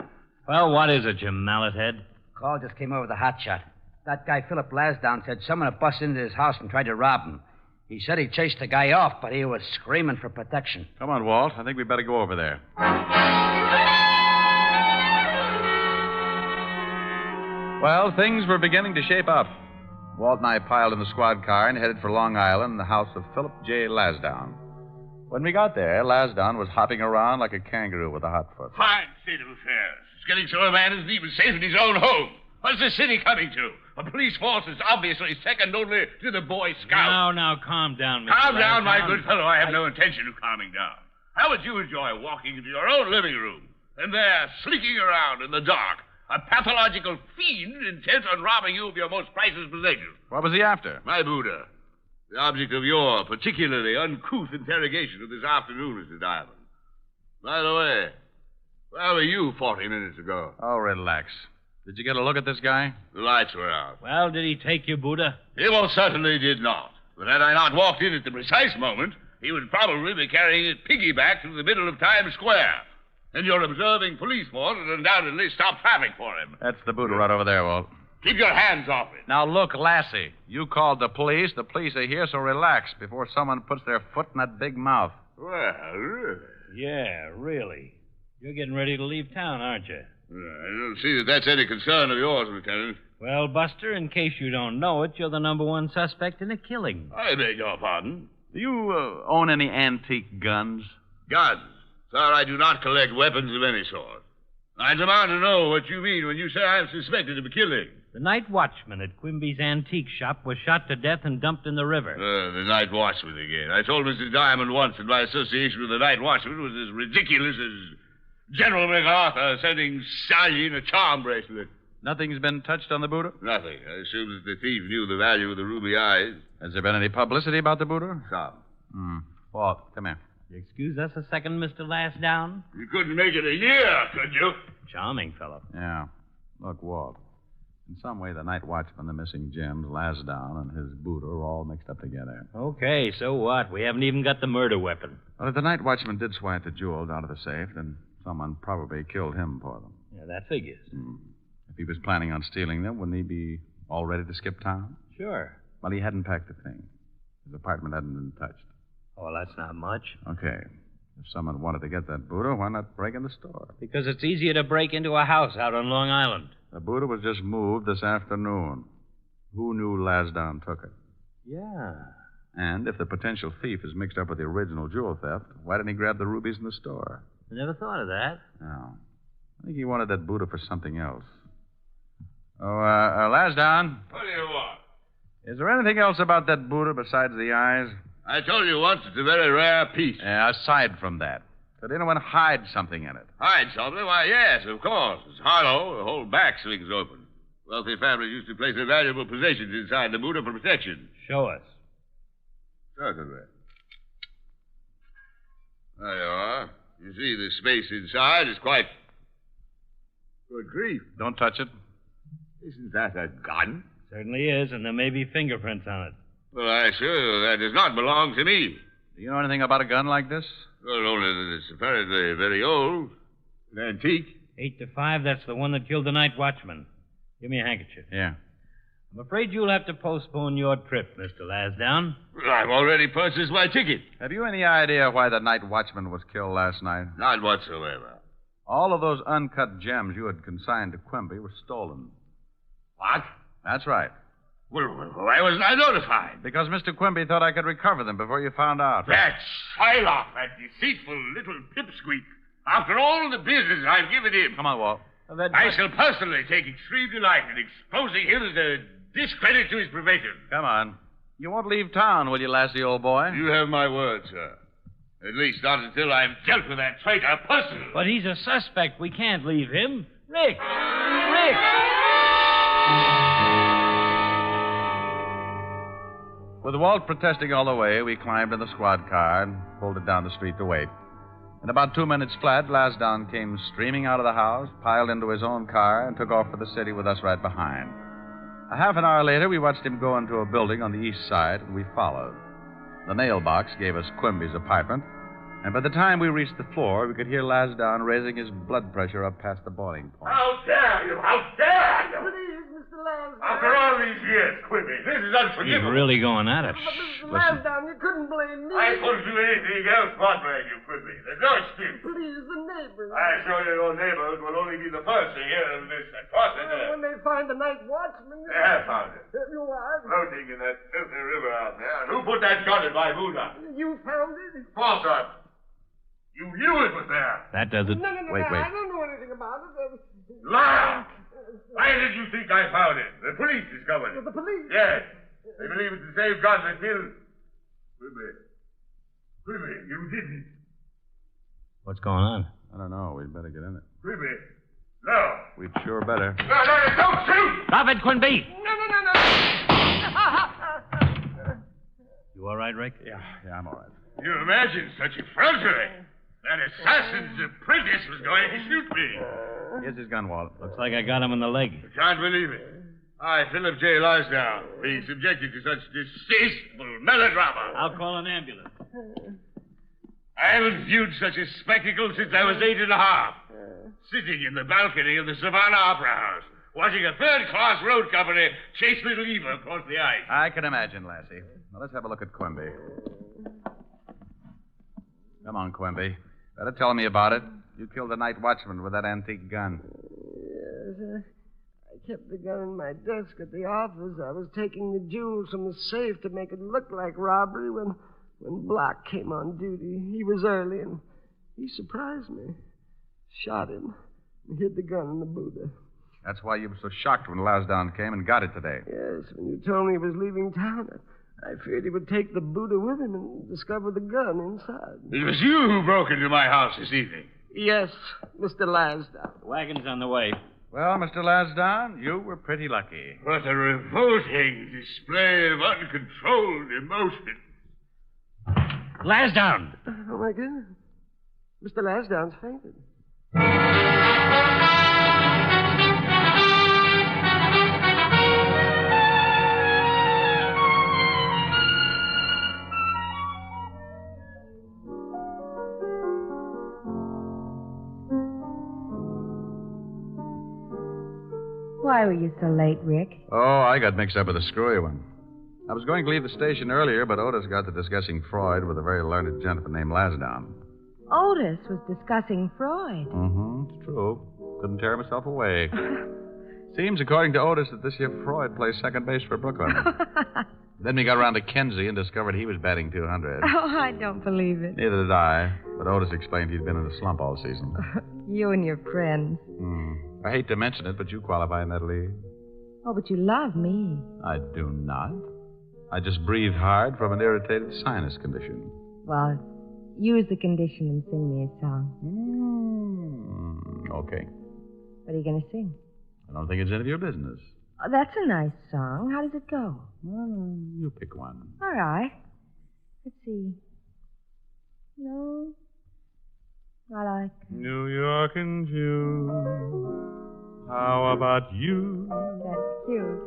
Well, what is it, you mallet head? Call just came over the hot shot. That guy, Philip Lasdown, said someone had busted into his house and tried to rob him. He said he chased the guy off, but he was screaming for protection. Come on, Walt. I think we'd better go over there. Well, things were beginning to shape up. Walt and I piled in the squad car and headed for Long Island, the house of Philip J. Lasdown. When we got there, Lasdown was hopping around like a kangaroo with a hot foot. Fine state of affairs. It's getting so a man isn't even safe in his own home. What's the city coming to? A police force is obviously second only to the Boy Scouts. Now, calm down, Mr. Calm down, my Lasdown. good fellow. I have no intention of calming down. How would you enjoy walking into your own living room and there, slinking around in the dark, a pathological fiend intent on robbing you of your most priceless possession? What was he after? My Buddha. The object of your particularly uncouth interrogation of this afternoon, Mr. Diamond. By the way, where were you 40 minutes ago? Oh, relax. Did you get a look at this guy? The lights were out. Well, did he take you, Buddha? He most certainly did not. But had I not walked in at the precise moment, he would probably be carrying it piggyback through the middle of Times Square. And your observing police force would undoubtedly stop traffic for him. That's the Buddha right over there, Walt. Keep your hands off it. Now, look, Lassie, you called the police. The police are here, so relax before someone puts their foot in that big mouth. Well, really? Yeah, really. You're getting ready to leave town, aren't you? I don't see that that's any concern of yours, Lieutenant. Well, Buster, in case you don't know it, you're the #1 suspect in a killing. I beg your pardon? Do you own any antique guns? Guns? Sir, I do not collect weapons of any sort. I demand to know what you mean when you say I'm suspected of a killing. The night watchman at Quimby's antique shop was shot to death and dumped in the river. The night watchman again. I told Mr. Diamond once that my association with the night watchman was as ridiculous as General MacArthur sending Stalin a charm bracelet. Nothing's been touched on the Buddha? Nothing. I assume that the thief knew the value of the ruby eyes. Has there been any publicity about the Buddha? Some. Walt, come here. You excuse us a second, Mr. Lasdown? You couldn't make it a year, could you? Charming fellow. Yeah. Look, Walt. In some way, the night watchman, the missing gems, Lasdown, and his Buddha are all mixed up together. Okay, so what? We haven't even got the murder weapon. Well, if the night watchman did swipe the jewels out of the safe, then someone probably killed him for them. Yeah, that figures. If he was planning on stealing them, wouldn't he be all ready to skip town? Sure. Well, he hadn't packed a thing. His apartment hadn't been touched. Oh, well, that's not much. Okay. If someone wanted to get that Buddha, why not break in the store? Because it's easier to break into a house out on Long Island. The Buddha was just moved this afternoon. Who knew Lasdown took it? Yeah. And if the potential thief is mixed up with the original jewel theft, why didn't he grab the rubies in the store? I never thought of that. No. I think he wanted that Buddha for something else. Oh, Lasdown, What do you want? is there anything else about that Buddha besides the eyes? I told you once it's a very rare piece. Aside from that, could anyone hide something in it? Hide something? Why, yes, of course. It's hollow. The whole back swings open. Wealthy families used to place their valuable possessions inside the Buddha for protection. Show us. Certainly. There you are. You see, the space inside is quite... Good grief. Don't touch it. Isn't that a gun? Certainly is, and there may be fingerprints on it. Well, I assure you that does not belong to me. Do you know anything about a gun like this? Well, only that it's apparently very old. An antique. 8 to 5, that's the one that killed the Night Watchman. Give me a handkerchief. Yeah. I'm afraid you'll have to postpone your trip, Mr. Lasdown. Well, I've already purchased my ticket. Have you any idea why the Night Watchman was killed last night? Not whatsoever. All of those uncut gems you had consigned to Quimby were stolen. What? That's right. Well, why wasn't I notified? Because Mr. Quimby thought I could recover them before you found out. That Shylock, that deceitful little pipsqueak. After all the business I've given him. Come on, Walt. I shall personally take extreme delight in exposing him as a discredit to his profession. Come on. You won't leave town, will you, Lassie, old boy? You have my word, sir. At least not until I've dealt with that traitor personally. But he's a suspect. We can't leave him. Rick! Rick! With Walt protesting all the way, we climbed in the squad car and pulled it down the street to wait. In about 2 minutes flat, Lasdown came streaming out of the house, piled into his own car, and took off for the city with us right behind. A half an hour later, we watched him go into a building on the east side, and we followed. The nail box gave us Quimby's apartment, and by the time we reached the floor, we could hear Lasdown raising his blood pressure up past the boiling point. How dare you! How dare you! Please, Mr. Lasdown. After all these years, Quimby, this is He's unforgivable. really going at it. But Mr. Lasdown, you couldn't blame me. I couldn't do anything else but blame you, Quimby. There's no excuse. Please, the neighbors. I assure you your neighbors will only be the first to hear of this atrocity. When they find the Night Watchman. They have found it. You are? Floating in that filthy river out there. And who put that gun in my Buddha? You found it? False up. You knew it was there. That does it. No, Wait. I don't know anything about it. Liar! Why did you think I found it? The police discovered it. The police? Yes. They believe it's the same gun that killed... Quimby, you didn't. What's going on? I don't know. We'd better get in it. Quimby, no. We'd sure better. No, don't shoot! Stop it, Quimby! No. You all right, Rick? Yeah, I'm all right. You imagine such effrontery? That assassin's apprentice was going to shoot me. Here's his gun, Walt. Looks like I got him in the leg. I can't believe it. I, Philip J. Lasdown, being subjected to such distasteful melodrama. I'll call an ambulance. I haven't viewed such a spectacle since I was 8 and a half. Sitting in the balcony of the Savannah Opera House, watching a third-class road company chase Little Eva across the ice. I can imagine, Lassie. Now, let's have a look at Quimby. Come on, Quimby. Better tell me about it. You killed the Night Watchman with that antique gun. Yes, I kept the gun in my desk at the office. I was taking the jewels from the safe to make it look like robbery when Block came on duty. He was early, and he surprised me. Shot him and hid the gun in the Buddha. That's why you were so shocked when Lasdown came and got it today. Yes, when you told me he was leaving town, I feared he would take the Buddha with him and discover the gun inside. It was you who broke into my house this evening. Yes, Mr. Lasdown. The wagon's on the way. Well, Mr. Lasdown, you were pretty lucky. What a revolting display of uncontrolled emotion. Lasdown! Oh, my goodness. Mr. Lasdown's fainted. Why were you so late, Rick? Oh, I got mixed up with a screwy one. I was going to leave the station earlier, but Otis got to discussing Freud with a very learned gentleman named Lasdown. Otis was discussing Freud. It's true. Couldn't tear myself away. Seems, according to Otis, that this year Freud plays second base for Brooklyn. Then we got around to Kenzie and discovered he was batting 200. Oh, I don't believe it. Neither did I, but Otis explained he'd been in a slump all season. You and your friends. I hate to mention it, but you qualify in that league. Oh, but you love me. I do not. I just breathe hard from an irritated sinus condition. Well, use the condition and sing me a song. Okay. What are you going to sing? I don't think it's any of your business. Oh, that's a nice song. How does it go? Well, you pick one. All right. Let's see. No. I like... New York in June. How about you? That's cute.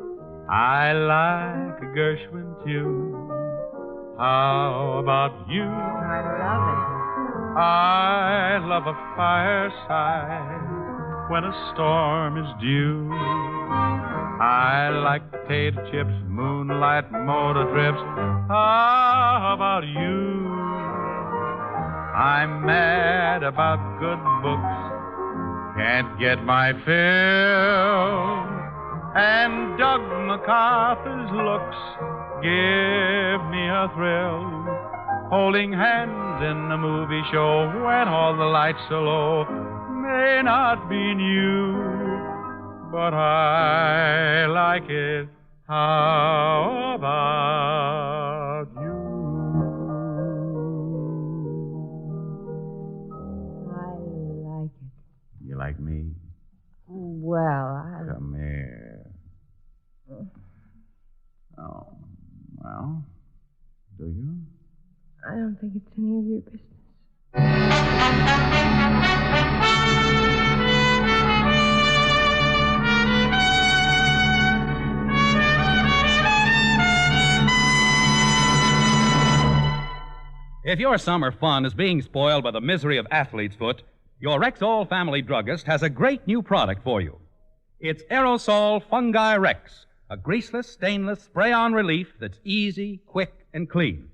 I like a Gershwin tune. How about you? I love it. I love a fireside when a storm is due. I like potato chips, moonlight motor trips. How about you? I'm mad about good books, can't get my fill. And Doug MacArthur's looks give me a thrill. Holding hands in a movie show when all the lights are low may not be new, but I like it. How about you? I like it. You like me? Well, Come here. Oh, well, do you? I don't think it's any of your business. If your summer fun is being spoiled by the misery of athlete's foot, your Rexall family druggist has a great new product for you. It's Aerosol Fungi Rex, a greaseless, stainless spray-on relief that's easy, quick, and clean.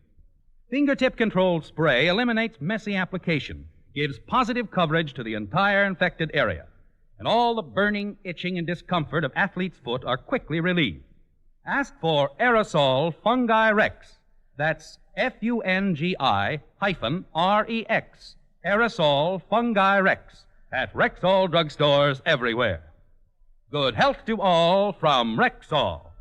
Fingertip-controlled spray eliminates messy application, gives positive coverage to the entire infected area, and all the burning, itching, and discomfort of athlete's foot are quickly relieved. Ask for Aerosol Fungi Rex. That's Fungi-REX. Aerosol Fungi Rex at Rexall drugstores everywhere. Good health to all from Rexall.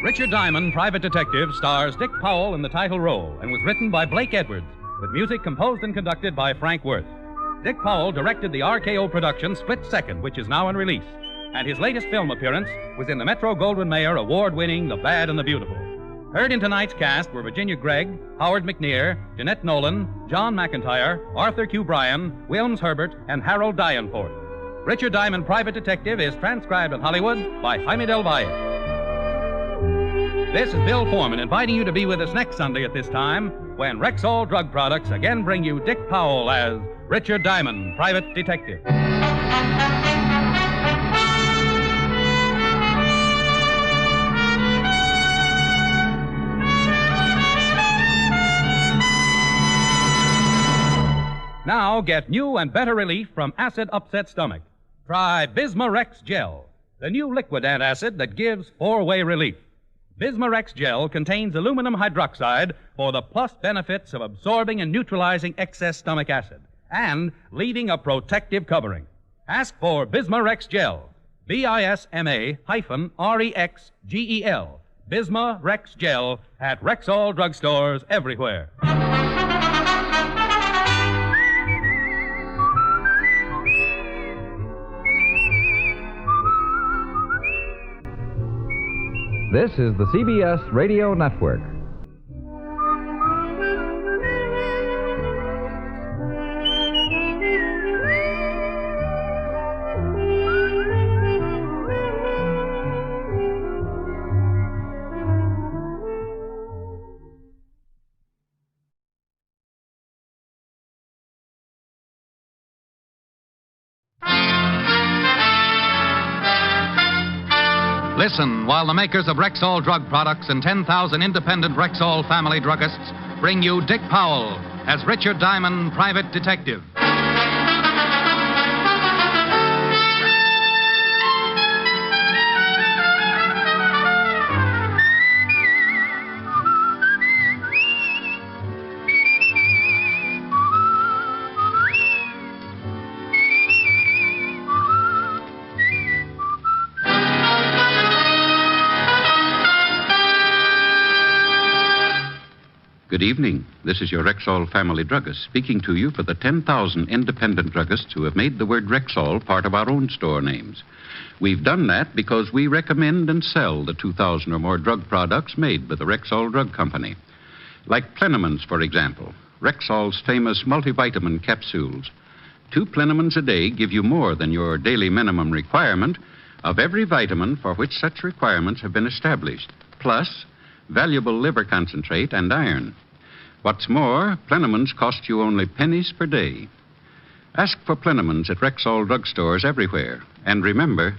Richard Diamond, Private Detective, stars Dick Powell in the title role and was written by Blake Edwards, with music composed and conducted by Frank Worth. Dick Powell directed the RKO production Split Second, which is now in release, and his latest film appearance was in the Metro-Goldwyn-Mayer award-winning The Bad and the Beautiful. Heard in tonight's cast were Virginia Gregg, Howard McNear, Jeanette Nolan, John McIntyre, Arthur Q. Bryan, Wilms Herbert, and Harold Dianforth. Richard Diamond, Private Detective is transcribed in Hollywood by Jaime Del Valle. This is Bill Foreman inviting you to be with us next Sunday at this time when Rexall Drug Products again bring you Dick Powell as Richard Diamond, Private Detective. Now get new and better relief from acid upset stomach. Try Bismarex Gel, the new liquid antacid that gives four-way relief. Bismarex Gel contains aluminum hydroxide for the plus benefits of absorbing and neutralizing excess stomach acid and leaving a protective covering. Ask for Bismarex Gel, Bisma-REXGEL, Bismarex Gel at Rexall drugstores everywhere. This is the CBS Radio Network. Listen while the makers of Rexall drug products and 10,000 independent Rexall family druggists bring you Dick Powell as Richard Diamond, private detective. Good evening. This is your Rexall family druggist speaking to you for the 10,000 independent druggists who have made the word Rexall part of our own store names. We've done that because we recommend and sell the 2,000 or more drug products made by the Rexall Drug Company. Like Plenamins, for example, Rexall's famous multivitamin capsules. 2 Plenamins a day give you more than your daily minimum requirement of every vitamin for which such requirements have been established, plus valuable liver concentrate and iron. What's more, Plenamins cost you only pennies per day. Ask for Plenamins at Rexall drugstores everywhere. And remember,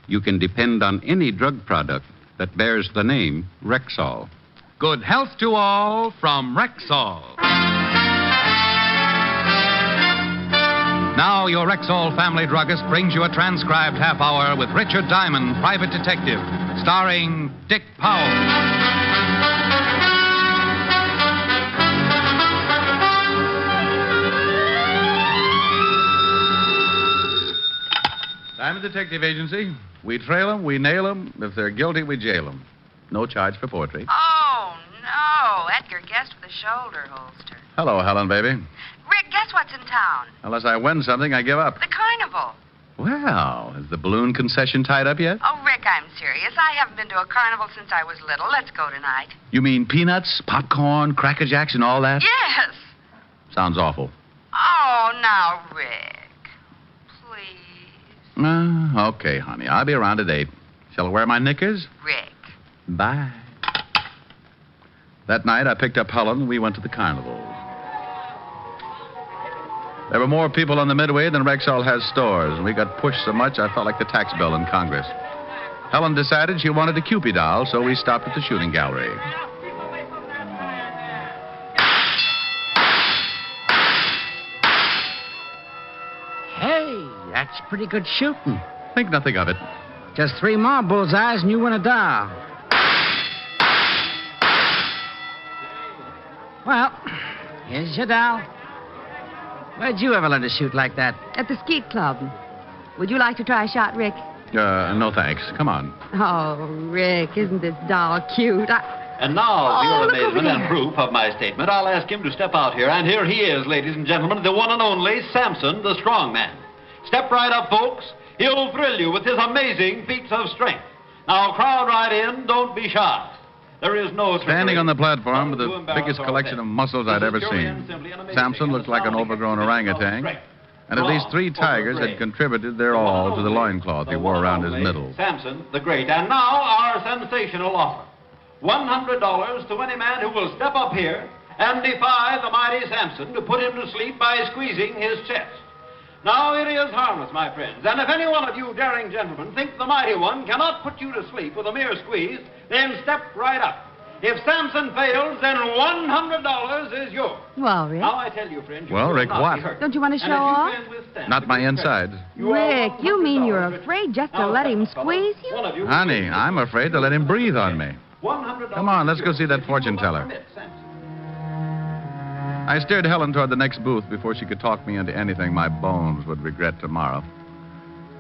you can depend on any drug product that bears the name Rexall. Good health to all from Rexall. Now, your Rexall family druggist brings you a transcribed half hour with Richard Diamond, private detective, starring Dick Powell. Diamond Detective Agency. We trail 'em, we nail 'em. If they're guilty, we jail 'em. No charge for poetry. Oh, no. Edgar guessed with a shoulder holster. Hello, Helen, baby. Rick, guess what's in town? Unless I win something, I give up. The carnival. Well, is the balloon concession tied up yet? Oh, Rick, I'm serious. I haven't been to a carnival since I was little. Let's go tonight. You mean peanuts, popcorn, Cracker Jacks, and all that? Yes. Sounds awful. Oh, now, Rick. Okay, honey. I'll be around at 8. Shall I wear my knickers? Rick. Bye. That night, I picked up Helen and we went to the carnival. There were more people on the Midway than Rexall has stores, and we got pushed so much I felt like the tax bill in Congress. Helen decided she wanted a Cupid doll, so we stopped at the shooting gallery. Hey, that's pretty good shooting. Think nothing of it. Just 3 more bullseyes and you win a doll. Well, here's your doll. Where'd you ever learn to shoot like that? At the skeet club. Would you like to try a shot, Rick? No thanks. Come on. Oh, Rick, isn't this doll cute? And now, for your look over amazement and there. proof of my statement, I'll ask him to step out here. And here he is, ladies and gentlemen, the one and only Samson, the strong man. Step right up, folks. He'll thrill you with his amazing feats of strength. Now, crowd right in. Don't be shy. There is no... Standing on the platform with the biggest collection of muscles I'd ever seen. Samson looked like an overgrown orangutan. And at least 3 tigers had contributed their all to the loincloth he wore around his middle. Samson, the great. And now, our sensational offer. $100 to any man who will step up here and defy the mighty Samson to put him to sleep by squeezing his chest. Now, it is harmless, my friends, and if any one of you daring gentlemen think the mighty one cannot put you to sleep with a mere squeeze, then step right up. If Samson fails, then $100 is yours. Well, Rick. Now, I tell you, friends, Well, Rick, what? Don't you want to show off? Not my insides. Rick, you mean you're afraid just to let him squeeze you? Honey, I'm afraid to let him breathe on me. Come on, let's go see that fortune teller. I steered Helen toward the next booth before she could talk me into anything my bones would regret tomorrow.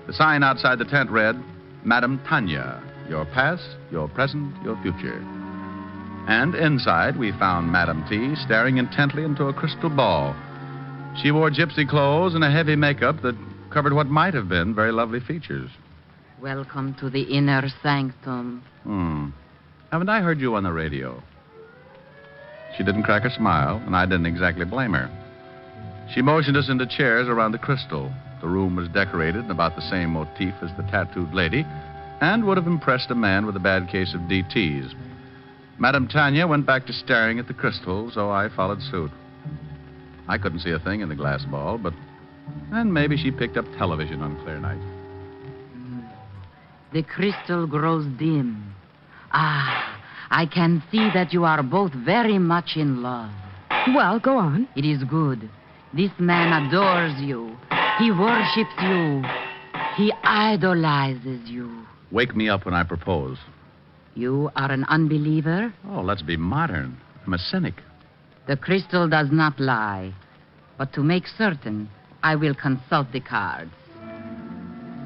The sign outside the tent read, Madame Tanya, your past, your present, your future. And inside we found Madame T staring intently into a crystal ball. She wore gypsy clothes and a heavy makeup that covered what might have been very lovely features. Welcome to the inner sanctum. Haven't I heard you on the radio? She didn't crack a smile, and I didn't exactly blame her. She motioned us into chairs around the crystal. The room was decorated in about the same motif as the tattooed lady, and would have impressed a man with a bad case of DTs. Madame Tanya went back to staring at the crystal, so I followed suit. I couldn't see a thing in the glass ball, but... And maybe she picked up television on clear night. The crystal grows dim. Ah, I can see that you are both very much in love. Well, go on. It is good. This man adores you. He worships you. He idolizes you. Wake me up when I propose. You are an unbeliever? Oh, let's be modern. I'm a cynic. The crystal does not lie. But to make certain, I will consult the cards.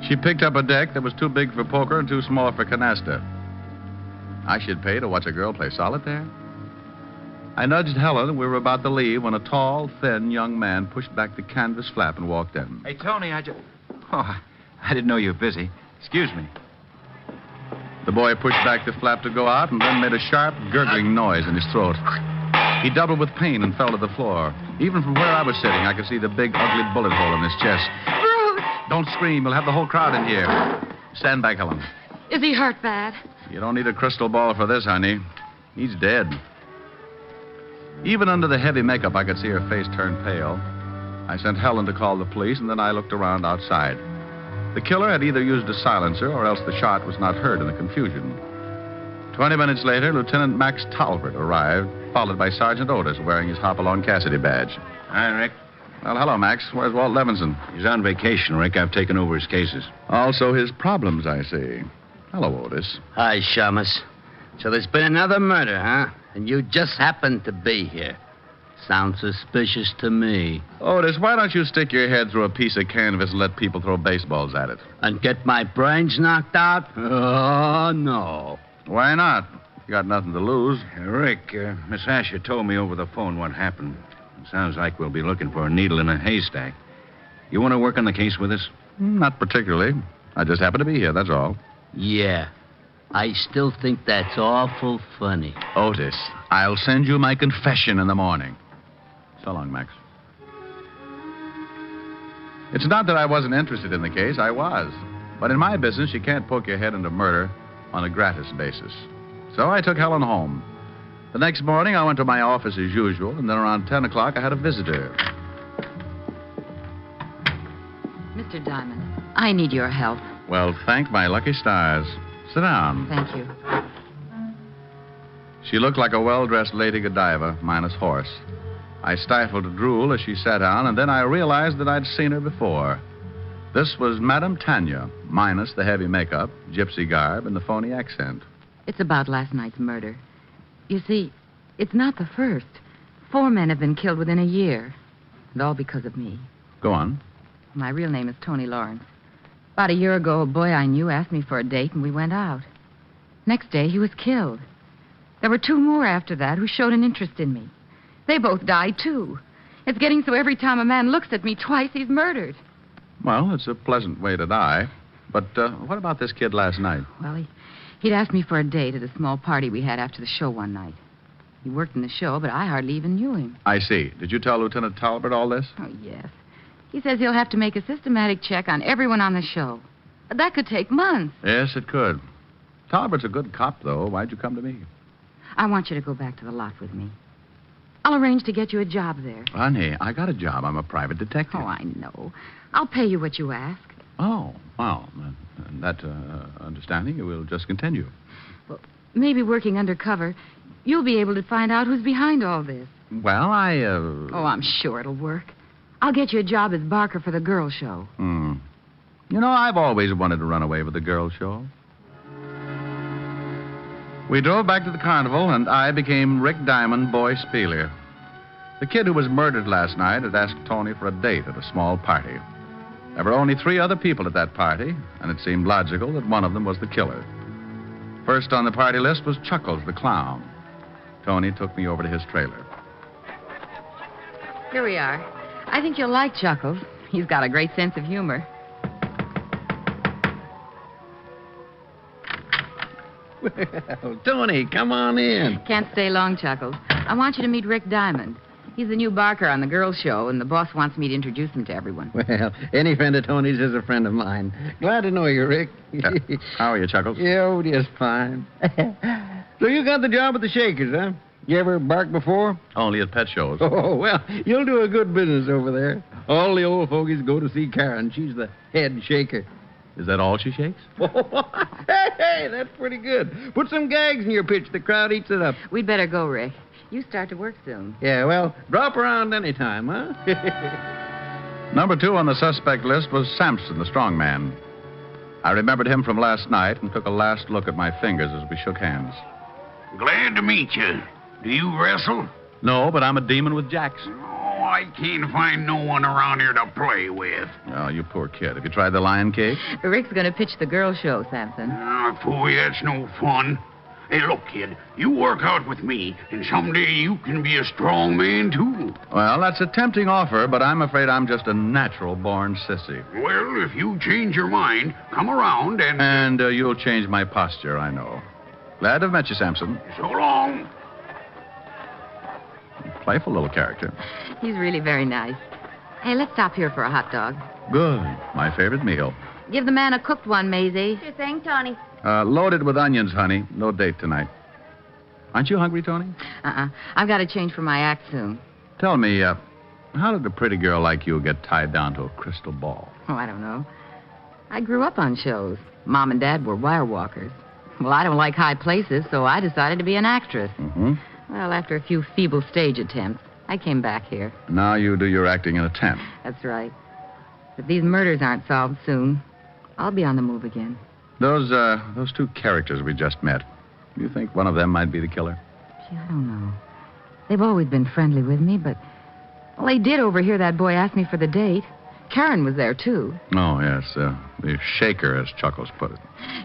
She picked up a deck that was too big for poker and too small for canasta. I should pay to watch a girl play solitaire. I nudged Helen, and we were about to leave when a tall, thin young man pushed back the canvas flap and walked in. Hey, Tony, I didn't know you were busy. Excuse me. The boy pushed back the flap to go out and then made a sharp, gurgling noise in his throat. He doubled with pain and fell to the floor. Even from where I was sitting, I could see the big, ugly bullet hole in his chest. Bruce! Don't scream. We'll have the whole crowd in here. Stand back, Helen. Is he hurt bad? You don't need a crystal ball for this, honey. He's dead. Even under the heavy makeup, I could see her face turn pale. I sent Helen to call the police, and then I looked around outside. The killer had either used a silencer or else the shot was not heard in the confusion. 20 minutes later, Lieutenant Max Talbot arrived, followed by Sergeant Otis wearing his Hopalong Cassidy badge. Hi, Rick. Well, hello, Max. Where's Walt Levinson? He's on vacation, Rick. I've taken over his cases. Also his problems, I see. Hello, Otis. Hi, Shamus. So there's been another murder, huh? And you just happened to be here. Sounds suspicious to me. Otis, why don't you stick your head through a piece of canvas and let people throw baseballs at it? And get my brains knocked out? Oh, no. Why not? You got nothing to lose. Rick, Miss Asher told me over the phone what happened. It sounds like we'll be looking for a needle in a haystack. You want to work on the case with us? Not particularly. I just happen to be here, that's all. Yeah. I still think that's awful funny. Otis, I'll send you my confession in the morning. So long, Max. It's not that I wasn't interested in the case. I was. But in my business, you can't poke your head into murder on a gratis basis. So I took Helen home. The next morning, I went to my office as usual, and then around 10 o'clock, I had a visitor. Mr. Diamond, I need your help. Well, thank my lucky stars. Sit down. Thank you. She looked like a well-dressed Lady Godiva, minus horse. I stifled a drool as she sat down, and then I realized that I'd seen her before. This was Madame Tanya, minus the heavy makeup, gypsy garb, and the phony accent. It's about last night's murder. You see, it's not the first. 4 men have been killed within a year. And all because of me. Go on. My real name is Tony Lawrence. About a year ago, a boy I knew asked me for a date, and we went out. Next day, he was killed. There were 2 more after that who showed an interest in me. They both died, too. It's getting so every time a man looks at me twice, he's murdered. Well, it's a pleasant way to die. But what about this kid last night? Well, he'd asked me for a date at a small party we had after the show one night. He worked in the show, but I hardly even knew him. I see. Did you tell Lieutenant Talbot all this? Oh, yes. He says he'll have to make a systematic check on everyone on the show. That could take months. Yes, it could. Talbot's a good cop, though. Why'd you come to me? I want you to go back to the lot with me. I'll arrange to get you a job there. Honey, I got a job. I'm a private detective. Oh, I know. I'll pay you what you ask. Oh, well, that understanding will just continue. Well, maybe working undercover, you'll be able to find out who's behind all this. Well, Oh, I'm sure it'll work. I'll get you a job as Barker for the girl show. You know, I've always wanted to run away with the girl show. We drove back to the carnival, and I became Rick Diamond, boy Spieler. The kid who was murdered last night had asked Tony for a date at a small party. There were only 3 other people at that party, and it seemed logical that one of them was the killer. First on the party list was Chuckles, the clown. Tony took me over to his trailer. Here we are. I think you'll like Chuckles. He's got a great sense of humor. Well, Tony, come on in. Can't stay long, Chuckles. I want you to meet Rick Diamond. He's the new Barker on the girls' show, and the boss wants me to introduce him to everyone. Well, any friend of Tony's is a friend of mine. Glad to know you, Rick. How are you, Chuckles? Yeah, just fine. So you got the job at the Shakers, huh? You ever barked before? Only at pet shows. Oh, well, you'll do a good business over there. All the old fogies go to see Karen. She's the head shaker. Is that all she shakes? Hey, that's pretty good. Put some gags in your pitch. The crowd eats it up. We'd better go, Rick. You start to work soon. Yeah, well, drop around any time, huh? Number 2 on the suspect list was Sampson, the strong man. I remembered him from last night and took a last look at my fingers as we shook hands. Glad to meet you. Do you wrestle? No, but I'm a demon with jacks. Oh, I can't find no one around here to play with. Oh, you poor kid. Have you tried the lion cake? Rick's going to pitch the girl show, Sampson. Boy, that's no fun. Hey, look, kid, you work out with me, and someday you can be a strong man, too. Well, that's a tempting offer, but I'm afraid I'm just a natural-born sissy. Well, if you change your mind, come around and... And you'll change my posture, I know. Glad to have met you, Sampson. So long. Playful little character. He's really very nice. Hey, let's stop here for a hot dog. Good. My favorite meal. Give the man a cooked one, Maisie. Sure thing, Tony. Loaded with onions, honey. No date tonight. Aren't you hungry, Tony? I've got to change for my act soon. Tell me, how did a pretty girl like you get tied down to a crystal ball? Oh, I don't know. I grew up on shows. Mom and Dad were wire walkers. Well, I don't like high places, so I decided to be an actress. Mm-hmm. Well, after a few feeble stage attempts, I came back here. Now you do your acting in a tent. That's right. If these murders aren't solved soon, I'll be on the move again. Those 2 characters we just met. You think one of them might be the killer? Gee, I don't know. They've always been friendly with me, but... Well, they did overhear that boy ask me for the date. Karen was there, too. Oh, yes. The shaker, as Chuckles put it.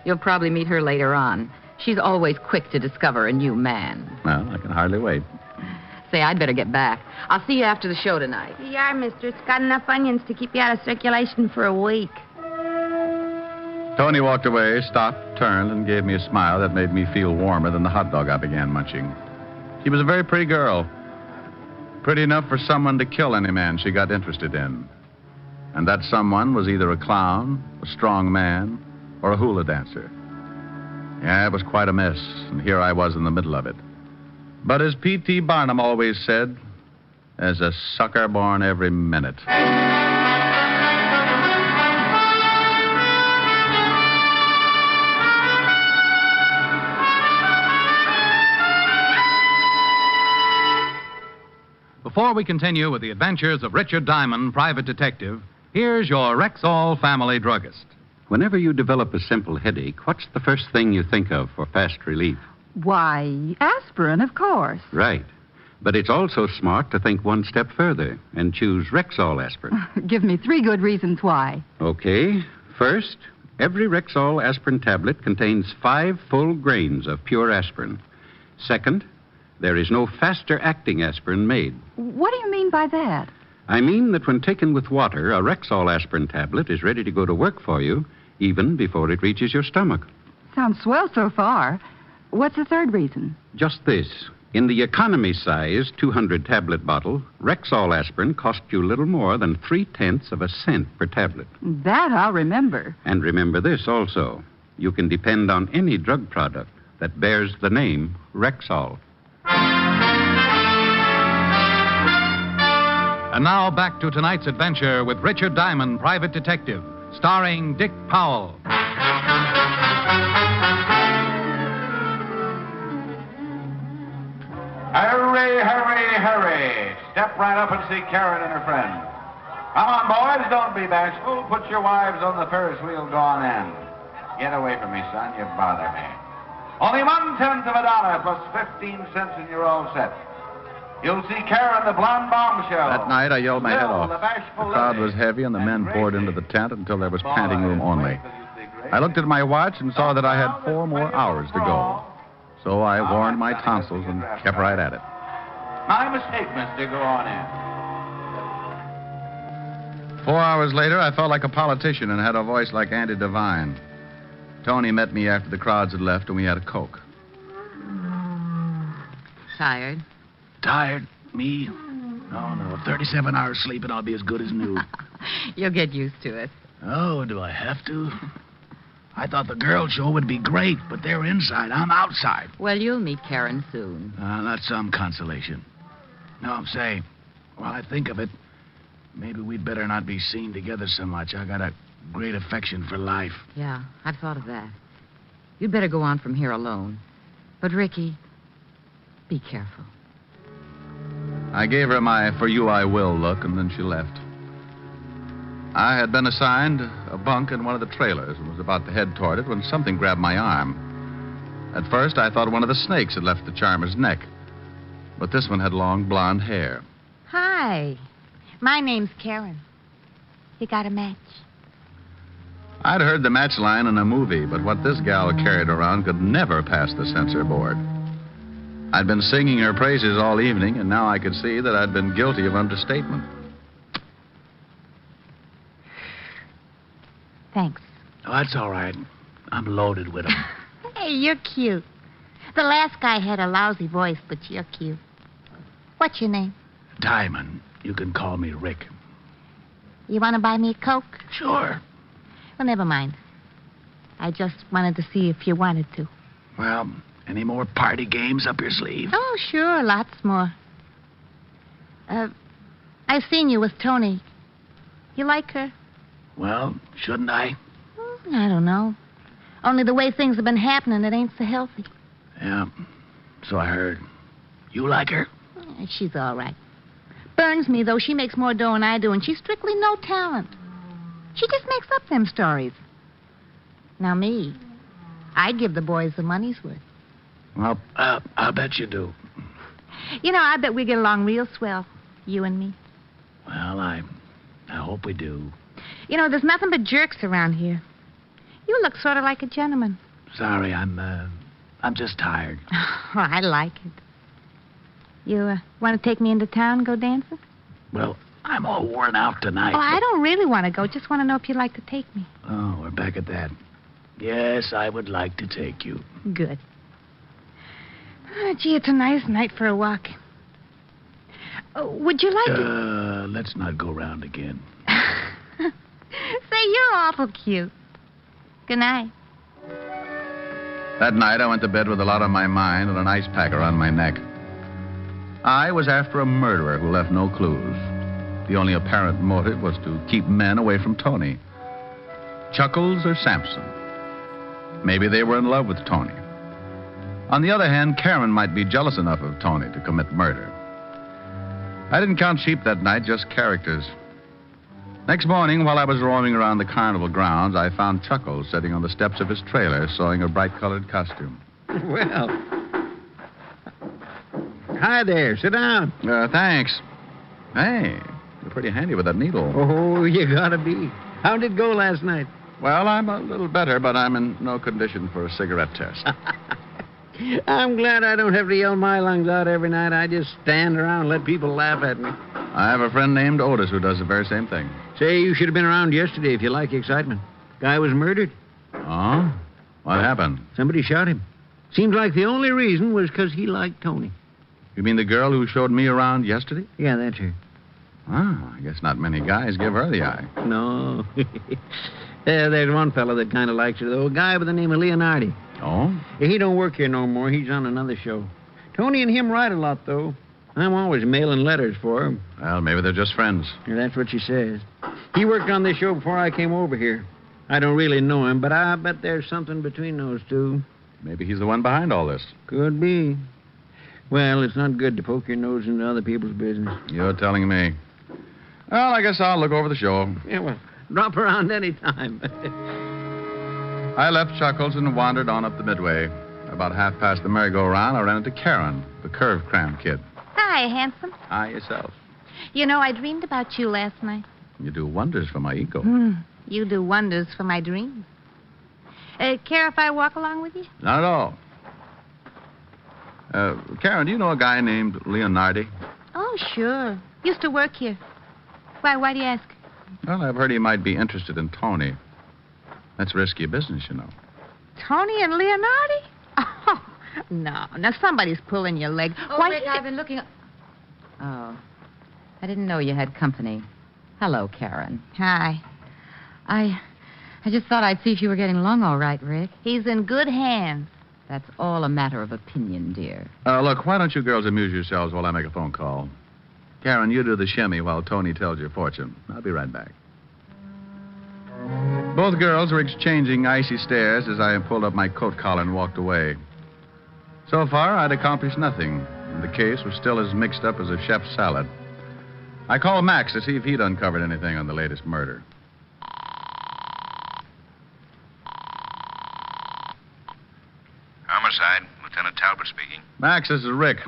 You'll probably meet her later on. She's always quick to discover a new man. Well, I can hardly wait. Say, I'd better get back. I'll see you after the show tonight. Here you are, mister. It's got enough onions to keep you out of circulation for a week. Tony walked away, stopped, turned, and gave me a smile that made me feel warmer than the hot dog I began munching. She was a very pretty girl. Pretty enough for someone to kill any man she got interested in. And that someone was either a clown, a strong man, or a hula dancer. Yeah, it was quite a mess, and here I was in the middle of it. But as P.T. Barnum always said, there's a sucker born every minute. Before we continue with the adventures of Richard Diamond, private detective, here's your Rexall family druggist. Whenever you develop a simple headache, what's the first thing you think of for fast relief? Why, aspirin, of course. Right. But it's also smart to think one step further and choose Rexall aspirin. Give me 3 good reasons why. Okay. First, every Rexall aspirin tablet contains 5 full grains of pure aspirin. Second, there is no faster-acting aspirin made. What do you mean by that? I mean that when taken with water, a Rexall aspirin tablet is ready to go to work for you even before it reaches your stomach. Sounds swell so far. What's the third reason? Just this. In the economy size 200-tablet bottle, Rexall aspirin cost you little more than 3/10 of a cent per tablet. That I'll remember. And remember this also. You can depend on any drug product that bears the name Rexall. And now back to tonight's adventure with Richard Diamond, private detective, starring Dick Powell. Hurry, hurry, hurry. Step right up and see Karen and her friend. Come on, boys, don't be bashful. Put your wives on the Ferris wheel, go on in. Get away from me, son, you bother me. Only 1/10 of a dollar plus 15 cents and you're all set. You'll see Karen, the blonde bombshell. That night, I yelled my head off. The bashful The crowd lady. was heavy, and the men poured into the tent until there was panting room only. I looked at my watch and saw that I had 4 more hours to go. So I warned my tonsils and kept right at it. My mistake, mister. Go on in. 4 hours later, I felt like a politician and had a voice like Andy Devine. Tony met me after the crowds had left, and we had a Coke. Tired? Tired? Me? No. 37 hours sleep and I'll be as good as new. You'll get used to it. Oh, do I have to? I thought the girl show would be great, but they're inside. I'm outside. Well, you'll meet Karen soon. That's some consolation. No, say, while I think of it, maybe we'd better not be seen together so much. I got a great affection for life. Yeah, I've thought of that. You'd better go on from here alone. But, Ricky, be careful. I gave her my for you I will look, and then she left. I had been assigned a bunk in one of the trailers and was about to head toward it when something grabbed my arm. At first, I thought one of the snakes had left the charmer's neck. But this one had long blonde hair. Hi. My name's Karen. You got a match? I'd heard the match line in a movie, but what this gal carried around could never pass the censor board. I'd been singing her praises all evening, and now I could see that I'd been guilty of understatement. Thanks. Oh, that's all right. I'm loaded with them. Hey, you're cute. The last guy had a lousy voice, but you're cute. What's your name? Diamond. You can call me Rick. You want to buy me a Coke? Sure. Well, never mind. I just wanted to see if you wanted to. Well, any more party games up your sleeve? Oh, sure, lots more. I've seen you with Tony. You like her? Well, shouldn't I? I don't know. Only the way things have been happening, it ain't so healthy. Yeah, so I heard. You like her? She's all right. Burns me, though. She makes more dough than I do, and she's strictly no talent. She just makes up them stories. Now, me, I'd give the boys the money's worth. Well, I'll bet you do. You know, I bet we get along real swell, you and me. Well, I hope we do. You know, there's nothing but jerks around here. You look sort of like a gentleman. Sorry, I'm just tired. Oh, I like it. You want to take me into town and go dancing? Well, I'm all worn out tonight. Oh, I don't really want to go. Just want to know if you'd like to take me. Oh, we're back at that. Yes, I would like to take you. Good. Oh, gee, it's a nice night for a walk. Would you like to... Let's not go round again. Say, you're awful cute. Good night. That night, I went to bed with a lot on my mind and an ice pack around my neck. I was after a murderer who left no clues. The only apparent motive was to keep men away from Tony. Chuckles or Sampson? Maybe they were in love with Tony. On the other hand, Karen might be jealous enough of Tony to commit murder. I didn't count sheep that night, just characters. Next morning, while I was roaming around the carnival grounds, I found Chuckles sitting on the steps of his trailer sewing a bright-colored costume. Well. Hi there. Sit down. Thanks. Hey, you're pretty handy with that needle. Oh, you gotta be. How did it go last night? Well, I'm a little better, but I'm in no condition for a cigarette test. I'm glad I don't have to yell my lungs out every night. I just stand around and let people laugh at me. I have a friend named Otis who does the very same thing. Say, you should have been around yesterday if you like excitement. Guy was murdered. Oh? What happened? Somebody shot him. Seems like the only reason was because he liked Tony. You mean the girl who showed me around yesterday? Yeah, that's her. Oh, I guess not many guys give her the eye. No. There's one fellow that kind of likes her, though. A guy by the name of Leonardi. Oh? He don't work here no more. He's on another show. Tony and him ride a lot, though. I'm always mailing letters for him. Well, maybe they're just friends. Yeah, that's what she says. He worked on this show before I came over here. I don't really know him, but I bet there's something between those two. Maybe he's the one behind all this. Could be. Well, it's not good to poke your nose into other people's business. You're telling me. Well, I guess I'll look over the show. Yeah, well, drop around any time. I left Chuckles and wandered on up the Midway. About half past the merry-go-round, I ran into Karen, the curve cram kid. Hi, handsome. Hi, yourself. You know, I dreamed about you last night. You do wonders for my ego. You do wonders for my dreams. Care if I walk along with you? Not at all. Karen, do you know a guy named Leonardi? Oh, sure. Used to work here. Why do you ask? Well, I've heard he might be interested in Tony. That's risky business, you know. Tony and Leonardi? Oh, no. Now, somebody's pulling your leg. Oh, Why, Rick, I've been looking... Oh, I didn't know you had company. Hello, Karen. Hi. I just thought I'd see if you were getting along all right, Rick. He's in good hands. That's all a matter of opinion, dear. Look, why don't you girls amuse yourselves while I make a phone call? Karen, you do the shimmy while Tony tells your fortune. I'll be right back. Both girls were exchanging icy stares as I pulled up my coat collar and walked away. So far, I'd accomplished nothing, and the case was still as mixed up as a chef's salad. I called Max to see if he'd uncovered anything on the latest murder. Homicide. Lieutenant Talbot speaking. Max, this is Rick.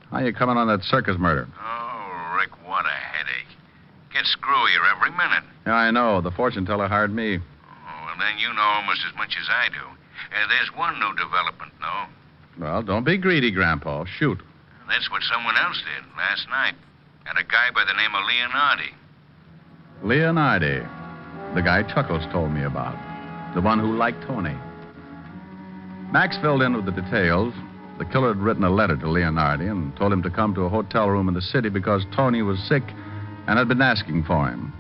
How you coming on that circus murder? Oh, Rick, what a headache. Gets screwier every minute. Yeah, I know. The fortune teller hired me. Oh, well, then you know almost as much as I do. There's one new development, though. Well, don't be greedy, Grandpa. Shoot. That's what someone else did last night. And a guy by the name of Leonardi. Leonardi. The guy Chuckles told me about. The one who liked Tony. Max filled in with the details. The killer had written a letter to Leonardi and told him to come to a hotel room in the city because Tony was sick and had been asking for him.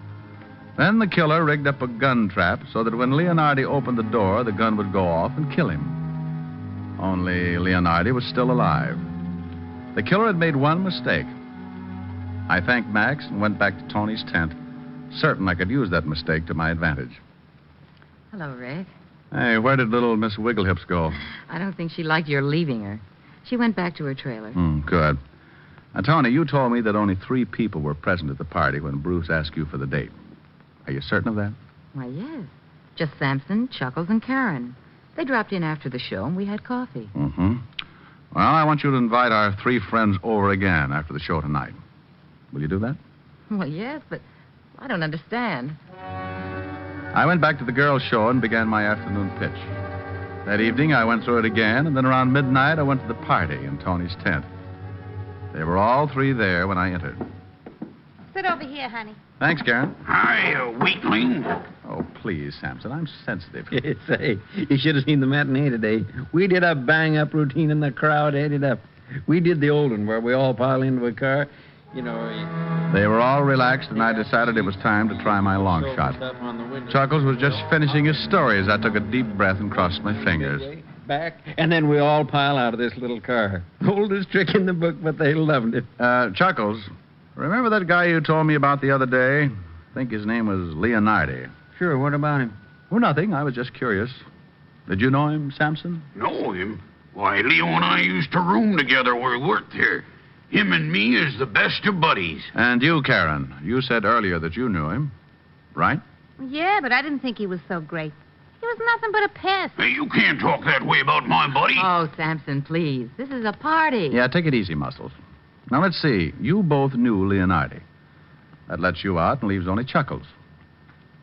Then the killer rigged up a gun trap so that when Leonardi opened the door, the gun would go off and kill him. Only Leonardi was still alive. The killer had made one mistake. I thanked Max and went back to Tony's tent, certain I could use that mistake to my advantage. Hello, Rick. Hey, where did little Miss Wigglehips go? I don't think she liked your leaving her. She went back to her trailer. Good. Now, Tony, you told me that only 3 people were present at the party when Bruce asked you for the date. Are you certain of that? Why, yes. Just Sampson, Chuckles, and Karen. They dropped in after the show, and we had coffee. Mm-hmm. Well, I want you to invite our 3 friends over again after the show tonight. Will you do that? Well, yes, but I don't understand. I went back to the girls' show and began my afternoon pitch. That evening, I went through it again, and then around midnight, I went to the party in Tony's tent. They were all 3 there when I entered. Sit over here, honey. Thanks, Karen. Hi, weakling. Oh, please, Sampson, I'm sensitive. Say, you should have seen the matinee today. We did a bang-up routine, and the crowd ate it up. We did the old one where we all pile into a car. You know... They were all relaxed, and I decided it was time to try my long shot. Chuckles was just finishing his story as I took a deep breath and crossed my fingers. Back, and then we all pile out of this little car. Oldest trick in the book, but they loved it. Chuckles, remember that guy you told me about the other day? I think his name was Leonardi. Sure, what about him? Oh, nothing. I was just curious. Did you know him, Sampson? Know him? Why, Leo and I used to room together where he worked here. Him and me is the best of buddies. And you, Karen, you said earlier that you knew him, right? Yeah, but I didn't think he was so great. He was nothing but a pest. Hey, you can't talk that way about my buddy. Oh, Sampson, please. This is a party. Yeah, take it easy, Muscles. Now, let's see. You both knew Leonardi. That lets you out and leaves only Chuckles.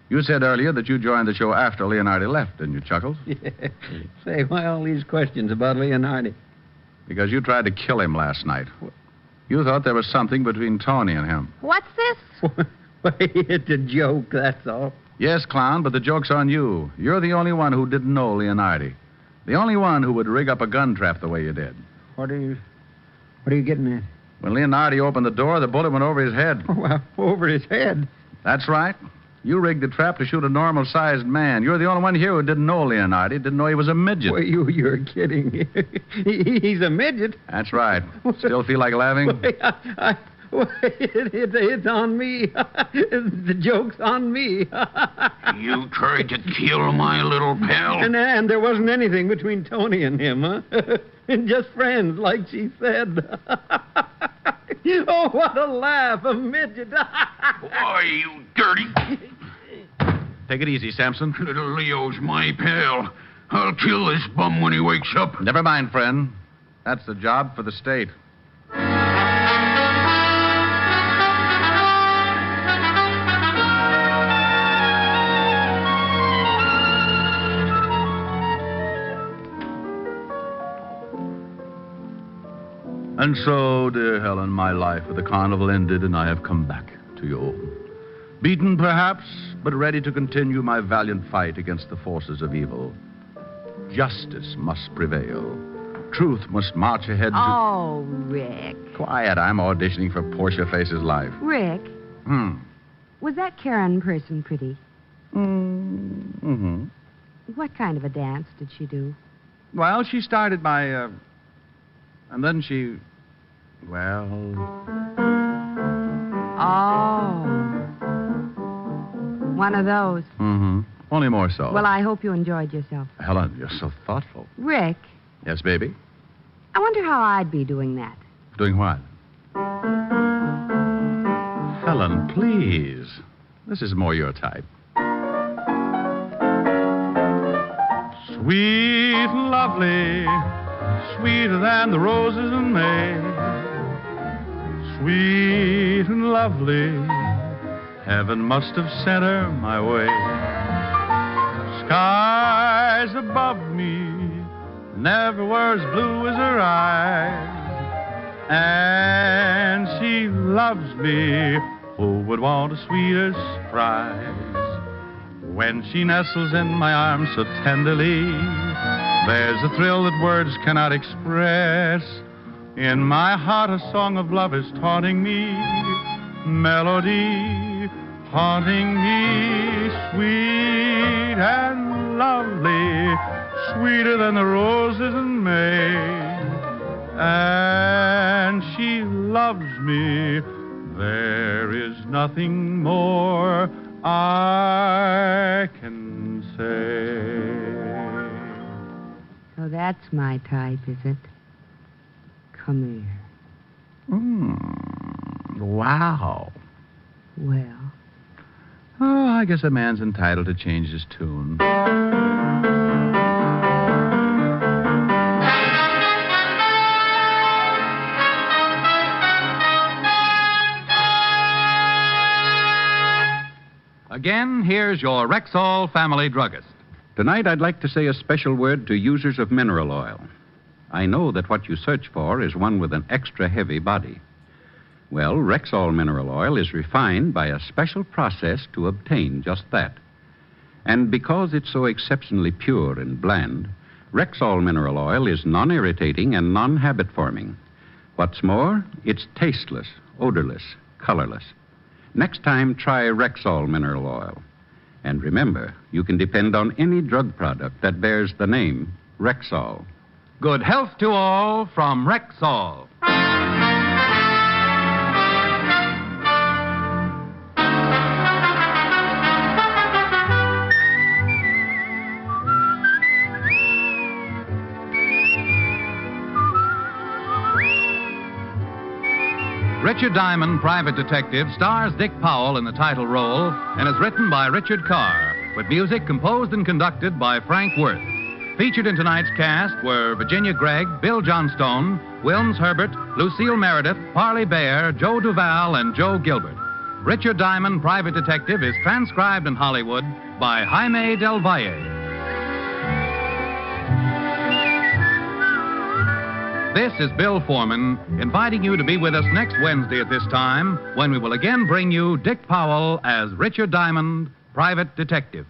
You said earlier that you joined the show after Leonardi left, didn't you, Chuckles? Yeah. Say, why all these questions about Leonardi? Because you tried to kill him last night. You thought there was something between Tony and him. What's this? It's a joke, that's all. Yes, clown, but the joke's on you. You're the only one who didn't know Leonardi. The only one who would rig up a gun trap the way you did. What are you getting at? When Leonardi opened the door, the bullet went over his head. Oh, well, over his head? That's right. You rigged the trap to shoot a normal-sized man. You're the only one here who didn't know Leonardi, didn't know he was a midget. Well, you're kidding. He's a midget. That's right. Still feel like laughing? It's on me. The joke's on me. You tried to kill my little pal? And there wasn't anything between Tony and him, huh? Just friends, like she said. Oh, what a laugh, a midget. Why, you dirty... Take it easy, Sampson. Little Leo's my pal. I'll kill this bum when he wakes up. Never mind, friend. That's the job for the state. And so, dear Helen, my life at the carnival ended, and I have come back to you. Beaten, perhaps, but ready to continue my valiant fight against the forces of evil. Justice must prevail. Truth must march ahead to... Oh, Rick. Quiet, I'm auditioning for Portia Face's life. Rick, was that Karen person pretty? Mm-hmm. What kind of a dance did she do? Well, she started by, and then she... Well... Oh. One of those. Mm-hmm. Only more so. Well, I hope you enjoyed yourself. Helen, you're so thoughtful. Rick, Yes, baby? I wonder how I'd be doing that. Doing what? Helen, please. This is more your type. Sweet and lovely, sweeter than the roses in May. Sweet and lovely, heaven must have sent her my way. Skies above me never were as blue as her eyes. And she loves me, who would want a sweeter surprise? When she nestles in my arms so tenderly, there's a thrill that words cannot express. In my heart a song of love is taunting me, melody haunting me, sweet and lovely, sweeter than the roses in May. And she loves me, there is nothing more I can say. So that's my type, is it? Come here. Wow. Well, Oh, I guess a man's entitled to change his tune. Again, here's your Rexall family druggist. Tonight, I'd like to say a special word to users of mineral oil. I know that what you search for is one with an extra heavy body. Well, Rexall mineral oil is refined by a special process to obtain just that. And because it's so exceptionally pure and bland, Rexall mineral oil is non-irritating and non-habit-forming. What's more, it's tasteless, odorless, colorless. Next time, try Rexall mineral oil. And remember, you can depend on any drug product that bears the name Rexall. Good health to all from Rexall. Richard Diamond, Private Detective, stars Dick Powell in the title role and is written by Richard Carr, with music composed and conducted by Frank Worth. Featured in tonight's cast were Virginia Gregg, Bill Johnstone, Wilms Herbert, Lucille Meredith, Parley Bear, Joe Duval, and Joe Gilbert. Richard Diamond, Private Detective, is transcribed in Hollywood by Jaime Del Valle. This is Bill Foreman, inviting you to be with us next Wednesday at this time, when we will again bring you Dick Powell as Richard Diamond, Private Detective.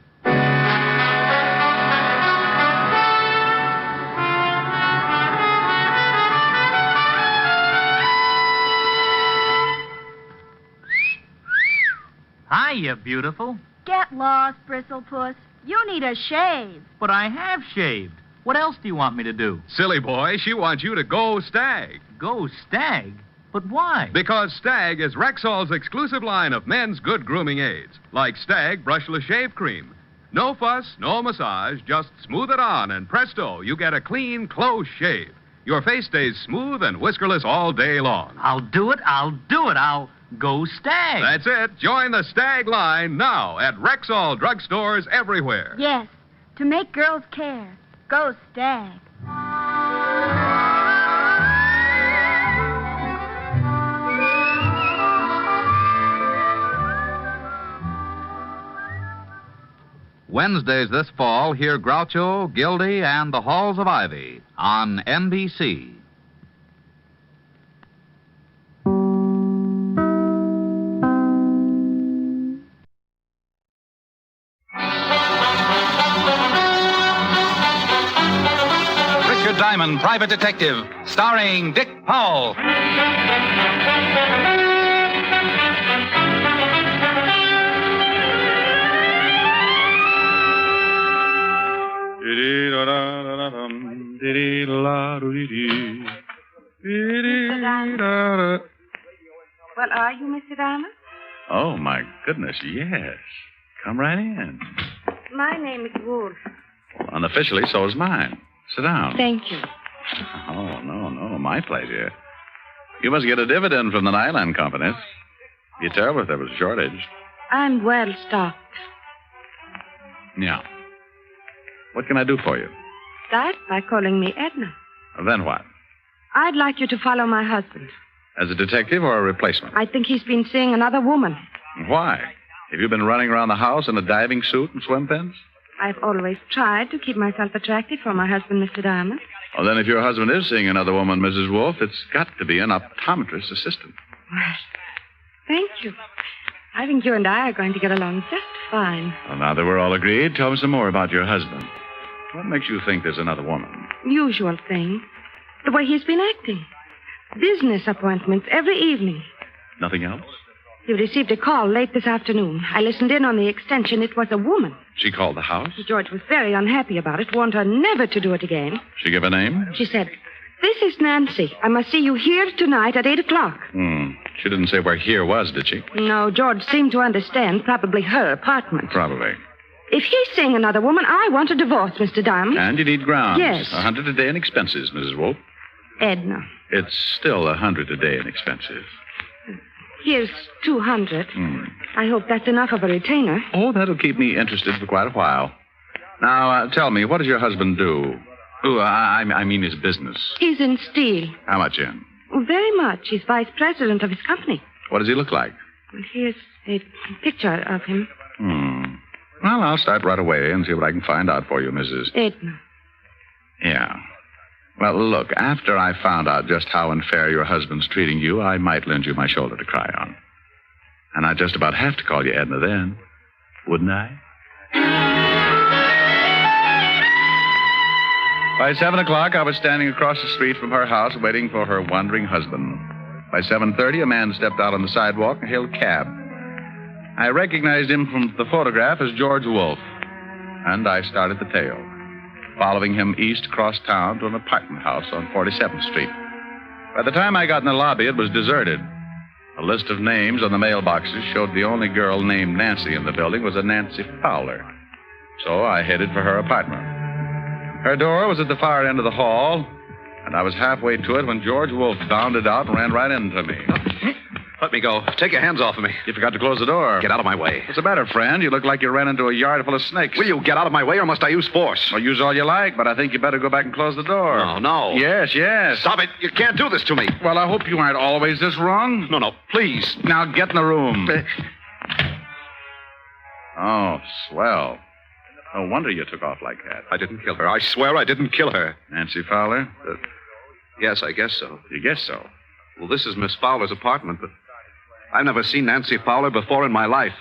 Hiya, beautiful. Get lost, Bristlepuss. You need a shave. But I have shaved. What else do you want me to do? Silly boy, she wants you to go Stag. Go Stag? But why? Because Stag is Rexall's exclusive line of men's good grooming aids, like Stag Brushless Shave Cream. No fuss, no massage, just smooth it on, and presto, you get a clean, close shave. Your face stays smooth and whiskerless all day long. I'll do it. I'll go Stag. That's it. Join the Stag line now at Rexall drugstores everywhere. Yes, to make girls care. Go Stag. Wednesdays this fall, hear Groucho, Gildy, and the Halls of Ivy on NBC. Diamond, Private Detective, starring Dick Powell. Well, are you, Mr. Diamond? Oh, my goodness, yes. Come right in. My name is Wolfe. Unofficially, so is mine. Sit down. Thank you. Oh, no, my pleasure. You must get a dividend from the Nylon companies. Be terrible if there was a shortage. I'm well stocked. Yeah. What can I do for you? Start by calling me Edna. Then what? I'd like you to follow my husband. As a detective or a replacement? I think he's been seeing another woman. Why? Have you been running around the house in a diving suit and swim pins? I've always tried to keep myself attractive for my husband, Mr. Diamond. Well, then if your husband is seeing another woman, Mrs. Wolfe, it's got to be an optometrist assistant. Well, thank you. I think you and I are going to get along just fine. Well, now that we're all agreed, tell me some more about your husband. What makes you think there's another woman? Usual thing. The way he's been acting. Business appointments every evening. Nothing else? He received a call late this afternoon. I listened in on the extension. It was a woman. She called the house? George was very unhappy about it, warned her never to do it again. She give a name? She said, "This is Nancy. I must see you here tonight at 8 o'clock. She didn't say where here was, did she? No, George seemed to understand. Probably her apartment. Probably. If he's seeing another woman, I want a divorce, Mr. Diamond. And you need grounds. Yes. $100 a day in expenses, Mrs. Wolfe. Edna. It's still $100 a day in expenses. Here's 200. I hope that's enough of a retainer. Oh, that'll keep me interested for quite a while. Now, tell me, what does your husband do? I mean his business. He's in steel. How much in? Very much. He's vice president of his company. What does he look like? Here's a picture of him. Well, I'll start right away and see what I can find out for you, Mrs. Edna. Yeah. Well, look, after I found out just how unfair your husband's treating you, I might lend you my shoulder to cry on. And I'd just about have to call you Edna then, wouldn't I? By 7 o'clock, I was standing across the street from her house waiting for her wandering husband. By 7:30, a man stepped out on the sidewalk and hailed a cab. I recognized him from the photograph as George Wolfe, and I started the tale, following him east across town to an apartment house on 47th Street. By the time I got in the lobby, it was deserted. A list of names on the mailboxes showed the only girl named Nancy in the building was a Nancy Fowler. So I headed for her apartment. Her door was at the far end of the hall, and I was halfway to it when George Wolfe bounded out and ran right into me. Let me go. Take your hands off of me. You forgot to close the door. Get out of my way. What's the matter, friend? You look like you ran into a yard full of snakes. Will you get out of my way, or must I use force? Well, use all you like, but I think you better go back and close the door. No. Yes. Stop it. You can't do this to me. Well, I hope you aren't always this wrong. No, please. Now get in the room. Oh, swell. No wonder you took off like that. I didn't kill her. I swear I didn't kill her. Nancy Fowler? Yes, I guess so. You guess so? Well, this is Miss Fowler's apartment, but I've never seen Nancy Fowler before in my life.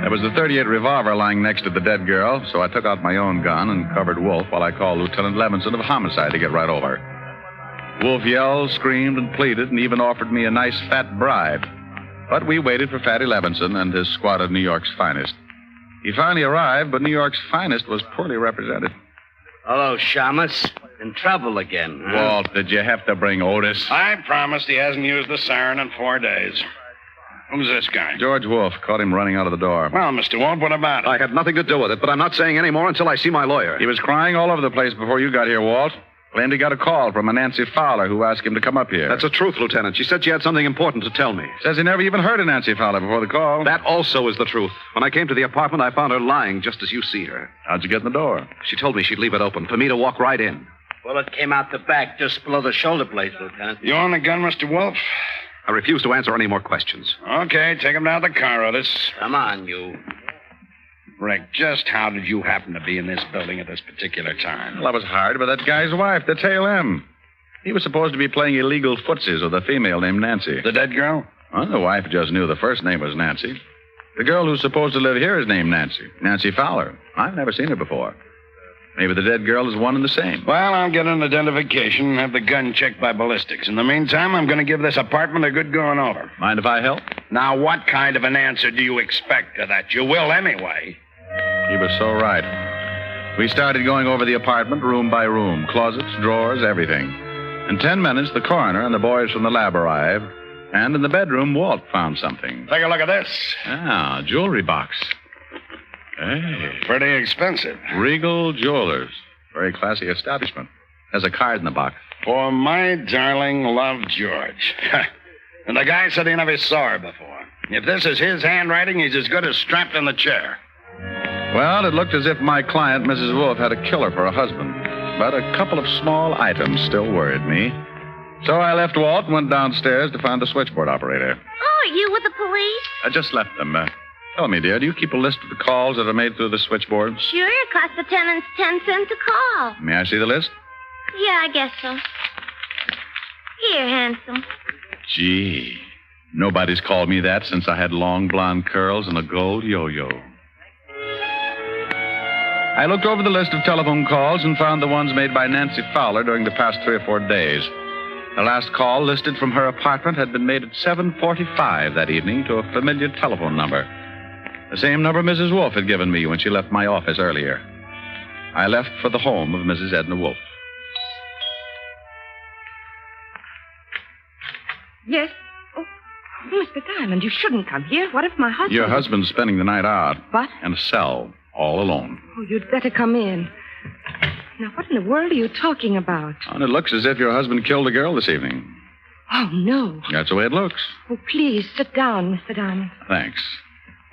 There was the .38 revolver lying next to the dead girl, so I took out my own gun and covered Wolfe while I called Lieutenant Levinson of Homicide to get right over. Wolfe yelled, screamed, and pleaded, and even offered me a nice fat bribe. But we waited for Fatty Levinson and his squad of New York's finest. He finally arrived, but New York's finest was poorly represented. Hello, Shamus. In trouble again, huh? Walt, did you have to bring Otis? I promised he hasn't used the siren in 4 days. Who's this guy? George Wolfe. Caught him running out of the door. Well, Mr. Wolfe, what about it? I had nothing to do with it, but I'm not saying any more until I see my lawyer. He was crying all over the place before you got here, Walt. Landy got a call from a Nancy Fowler who asked him to come up here. That's the truth, Lieutenant. She said she had something important to tell me. Says he never even heard of Nancy Fowler before the call. That also is the truth. When I came to the apartment, I found her lying just as you see her. How'd you get in the door? She told me she'd leave it open for me to walk right in. Well, it came out the back, just below the shoulder blades, Lieutenant. You on the gun, Mr. Wolfe? I refuse to answer any more questions. Okay, take him down to the car, Otis. Come on, you. Rick, just how did you happen to be in this building at this particular time? Well, I was hired by that guy's wife to tail him. He was supposed to be playing illegal footsies with a female named Nancy. The dead girl? Well, the wife just knew the first name was Nancy. The girl who's supposed to live here is named Nancy. Nancy Fowler. I've never seen her before. Maybe the dead girl is one and the same. Well, I'll get an identification and have the gun checked by ballistics. In the meantime, I'm going to give this apartment a good going over. Mind if I help? Now, what kind of an answer do you expect to that? You will anyway. He was so right. We started going over the apartment room by room, closets, drawers, everything. In 10 minutes, the coroner and the boys from the lab arrived, and in the bedroom, Walt found something. Take a look at this. Ah, jewelry box. Hey. Pretty expensive. Regal Jewelers. Very classy establishment. There's a card in the box. For my darling love, George. And the guy said he never saw her before. If this is his handwriting, he's as good as strapped in the chair. Well, it looked as if my client, Mrs. Wolfe, had a killer for a husband. But a couple of small items still worried me. So I left Walt and went downstairs to find the switchboard operator. Oh, you with the police? I just left them. Tell me, dear, do you keep a list of the calls that are made through the switchboard? Sure, it costs the tenants 10 cents a call. May I see the list? Yeah, I guess so. Here, handsome. Gee, nobody's called me that since I had long blonde curls and a gold yo-yo. I looked over the list of telephone calls and found the ones made by Nancy Fowler during the past 3 or 4 days. The last call listed from her apartment had been made at 7:45 that evening to a familiar telephone number. The same number Mrs. Wolfe had given me when she left my office earlier. I left for the home of Mrs. Edna Wolfe. Yes? Oh, Mr. Diamond, you shouldn't come here. What if my husband... Your husband's spending the night out. What? In a cell, all alone. Oh, you'd better come in. Now, what in the world are you talking about? And it looks as if your husband killed a girl this evening. Oh, no. That's the way it looks. Oh, please, sit down, Mr. Diamond. Thanks.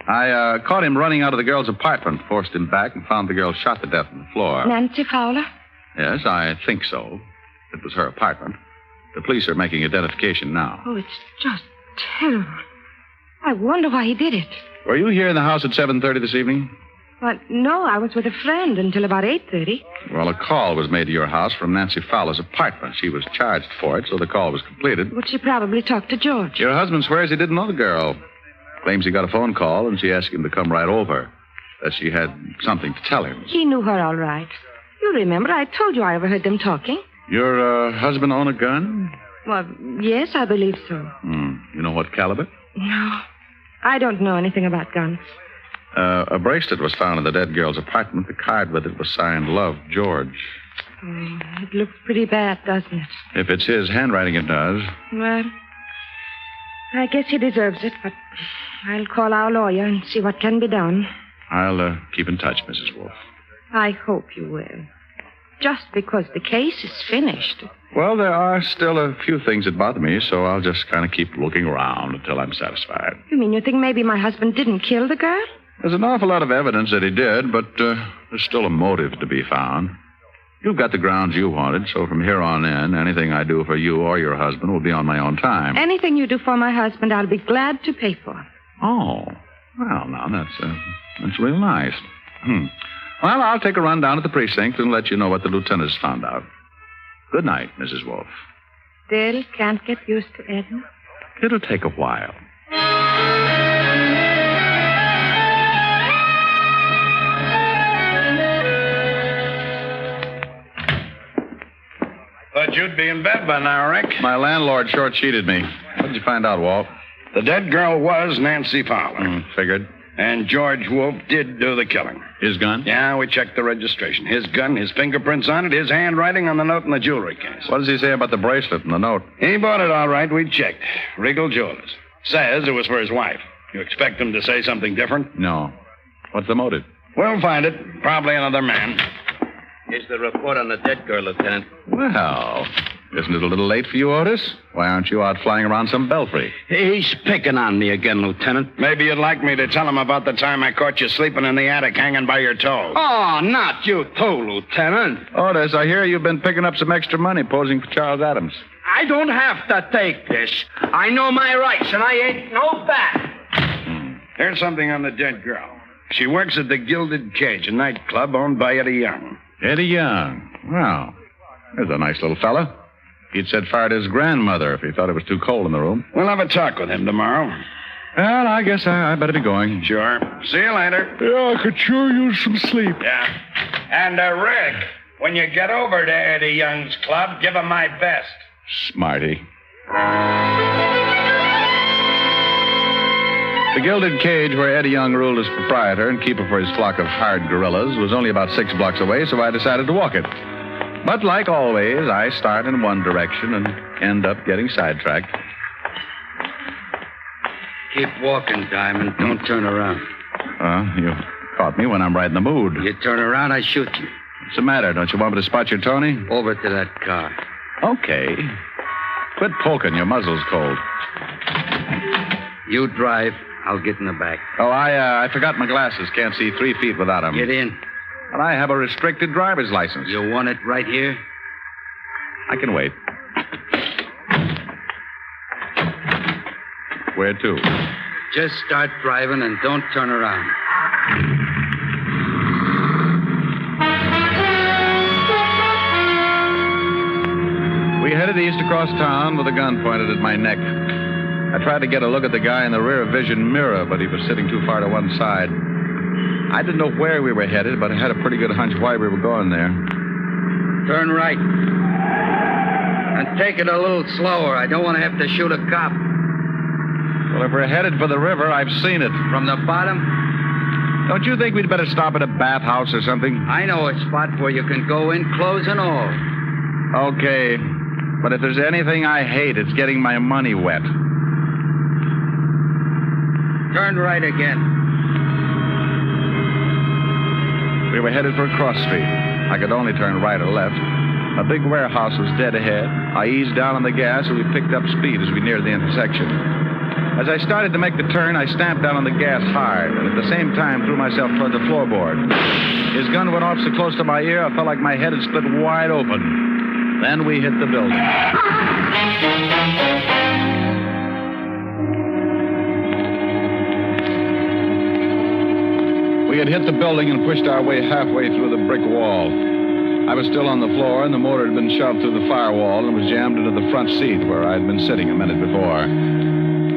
I caught him running out of the girl's apartment, forced him back, and found the girl shot to death on the floor. Nancy Fowler? Yes, I think so. It was her apartment. The police are making identification now. Oh, it's just terrible. I wonder why he did it. Were you here in the house at 7:30 this evening? Well, no, I was with a friend until about 8:30. Well, a call was made to your house from Nancy Fowler's apartment. She was charged for it, so the call was completed. Well, she probably talked to George. Your husband swears he didn't know the girl. Claims he got a phone call, and she asked him to come right over. That she had something to tell him. He knew her all right. You remember, I told you I overheard them talking. Your husband own a gun? Well, yes, I believe so. You know what caliber? No, I don't know anything about guns. A bracelet was found in the dead girl's apartment. The card with it was signed Love, George. Oh, it looks pretty bad, doesn't it? If it's his handwriting, it does. Well, I guess he deserves it, but I'll call our lawyer and see what can be done. I'll keep in touch, Mrs. Wolfe. I hope you will. Just because the case is finished. Well, there are still a few things that bother me, so I'll just kind of keep looking around until I'm satisfied. You mean you think maybe my husband didn't kill the girl? There's an awful lot of evidence that he did, but there's still a motive to be found. You've got the grounds you wanted, so from here on in, anything I do for you or your husband will be on my own time. Anything you do for my husband, I'll be glad to pay for. Oh, well, now, that's real nice. Well, I'll take a run down at the precinct and let you know what the lieutenant has found out. Good night, Mrs. Wolfe. Still can't get used to Edna? It'll take a while. Thought you'd be in bed by now, Rick. My landlord short-sheeted me. What did you find out, Walt? The dead girl was Nancy Fowler. Figured. And George Wolfe did do the killing. His gun? Yeah, we checked the registration. His gun, his fingerprints on it, his handwriting on the note in the jewelry case. What does he say about the bracelet and the note? He bought it all right. We checked. Regal Jewelers. Says it was for his wife. You expect him to say something different? No. What's the motive? We'll find it. Probably another man. Here's the report on the dead girl, Lieutenant. Well, isn't it a little late for you, Otis? Why aren't you out flying around some belfry? He's picking on me again, Lieutenant. Maybe you'd like me to tell him about the time I caught you sleeping in the attic hanging by your toe. Oh, not you too, Lieutenant. Otis, I hear you've been picking up some extra money posing for Charles Adams. I don't have to take this. I know my rights, and I ain't no bat. Here's something on the dead girl. She works at the Gilded Cage, a nightclub owned by Eddie Young. Eddie Young. Well, there's a nice little fella. He'd set fire to his grandmother if he thought it was too cold in the room. We'll have a talk with him tomorrow. Well, I guess I better be going. Sure. See you later. Yeah, I could sure use some sleep. Yeah. And, Rick, when you get over to Eddie Young's club, give him my best. Smarty. The Gilded Cage, where Eddie Young ruled as proprietor and keeper for his flock of hired gorillas, was only about 6 blocks away, so I decided to walk it. But like always, I start in one direction and end up getting sidetracked. Keep walking, Diamond. Don't turn around. You Caught me when I'm right in the mood. You turn around, I shoot you. What's the matter? Don't you want me to spot your Tony? Over to that car. Okay. Quit poking. Your muzzle's cold. You drive. I'll get in the back. Oh, I forgot my glasses. Can't see 3 feet without them. Get in. But I have a restricted driver's license. You want it right here? I can wait. Where to? Just start driving and don't turn around. We headed east across town with a gun pointed at my neck. I tried to get a look at the guy in the rear vision mirror, but he was sitting too far to one side. I didn't know where we were headed, but I had a pretty good hunch why we were going there. Turn right. And take it a little slower. I don't want to have to shoot a cop. Well, if we're headed for the river, I've seen it. From the bottom? Don't you think we'd better stop at a bathhouse or something? I know a spot where you can go in, clothes and all. Okay. But if there's anything I hate, it's getting my money wet. Turn right again. We were headed for a cross street. I could only turn right or left. A big warehouse was dead ahead. I eased down on the gas, and we picked up speed as we neared the intersection. As I started to make the turn, I stamped down on the gas hard, and at the same time threw myself toward the floorboard. His gun went off so close to my ear, I felt like my head had split wide open. Then we hit the building. We had hit the building and pushed our way halfway through the brick wall. I was still on the floor, and the motor had been shoved through the firewall and was jammed into the front seat where I had been sitting a minute before.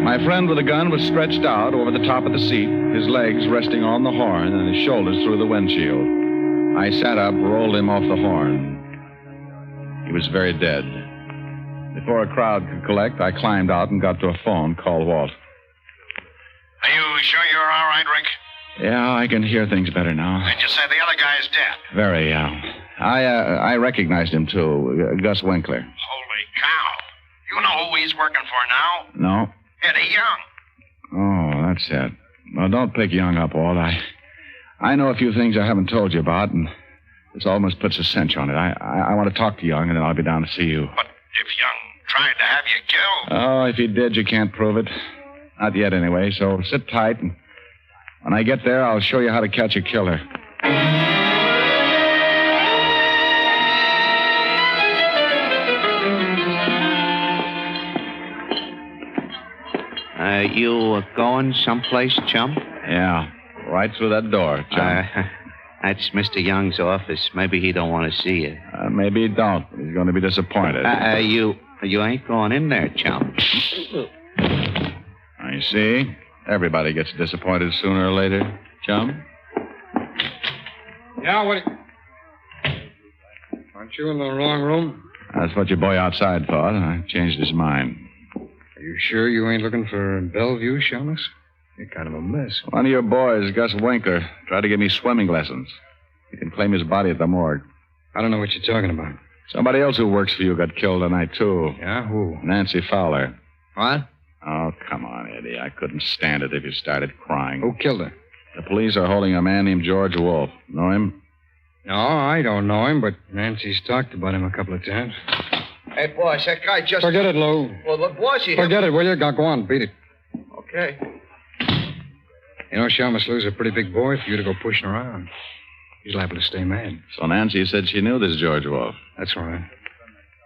My friend with the gun was stretched out over the top of the seat, his legs resting on the horn and his shoulders through the windshield. I sat up, rolled him off the horn. He was very dead. Before a crowd could collect, I climbed out and got to a phone, called Walt. Are you sure you're all right, Rick? Yeah, I can hear things better now. Did you say the other guy's dead? Very, yeah. I recognized him, too. Gus Winkler. Holy cow. You know who he's working for now? No? Eddie Young. Oh, that's it. Well, don't pick Young up, Walt. I know a few things I haven't told you about, and this almost puts a cinch on it. I want to talk to Young, and then I'll be down to see you. But if Young tried to have you killed... Oh, if he did, you can't prove it. Not yet, anyway, so sit tight, and when I get there, I'll show you how to catch a killer. You going someplace, chum? Yeah, right through that door, chum. That's Mr. Young's office. Maybe he don't want to see you. Maybe he don't. He's going to be disappointed. You ain't going in there, chum. I see. Everybody gets disappointed sooner or later, chum. Yeah, what... Aren't you in the wrong room? That's what your boy outside thought. I changed his mind. Are you sure you ain't looking for Bellevue, Shamus? You're kind of a mess. One of your boys, Gus Winkler, tried to give me swimming lessons. He can claim his body at the morgue. I don't know what you're talking about. Somebody else who works for you got killed tonight, too. Yeah, who? Nancy Fowler. What? Oh, come on, Eddie. I couldn't stand it if you started crying. Who killed her? The police are holding a man named George Wolfe. Know him? No, I don't know him, but Nancy's talked about him a couple of times. Hey, boss, that guy just... Forget it, Lou. Well, look, boss, you... Forget it, will you? Go on, beat it. Okay. You know, Shamus Lou's a pretty big boy for you to go pushing around. He's liable to stay mad. So Nancy said she knew this George Wolfe. That's right.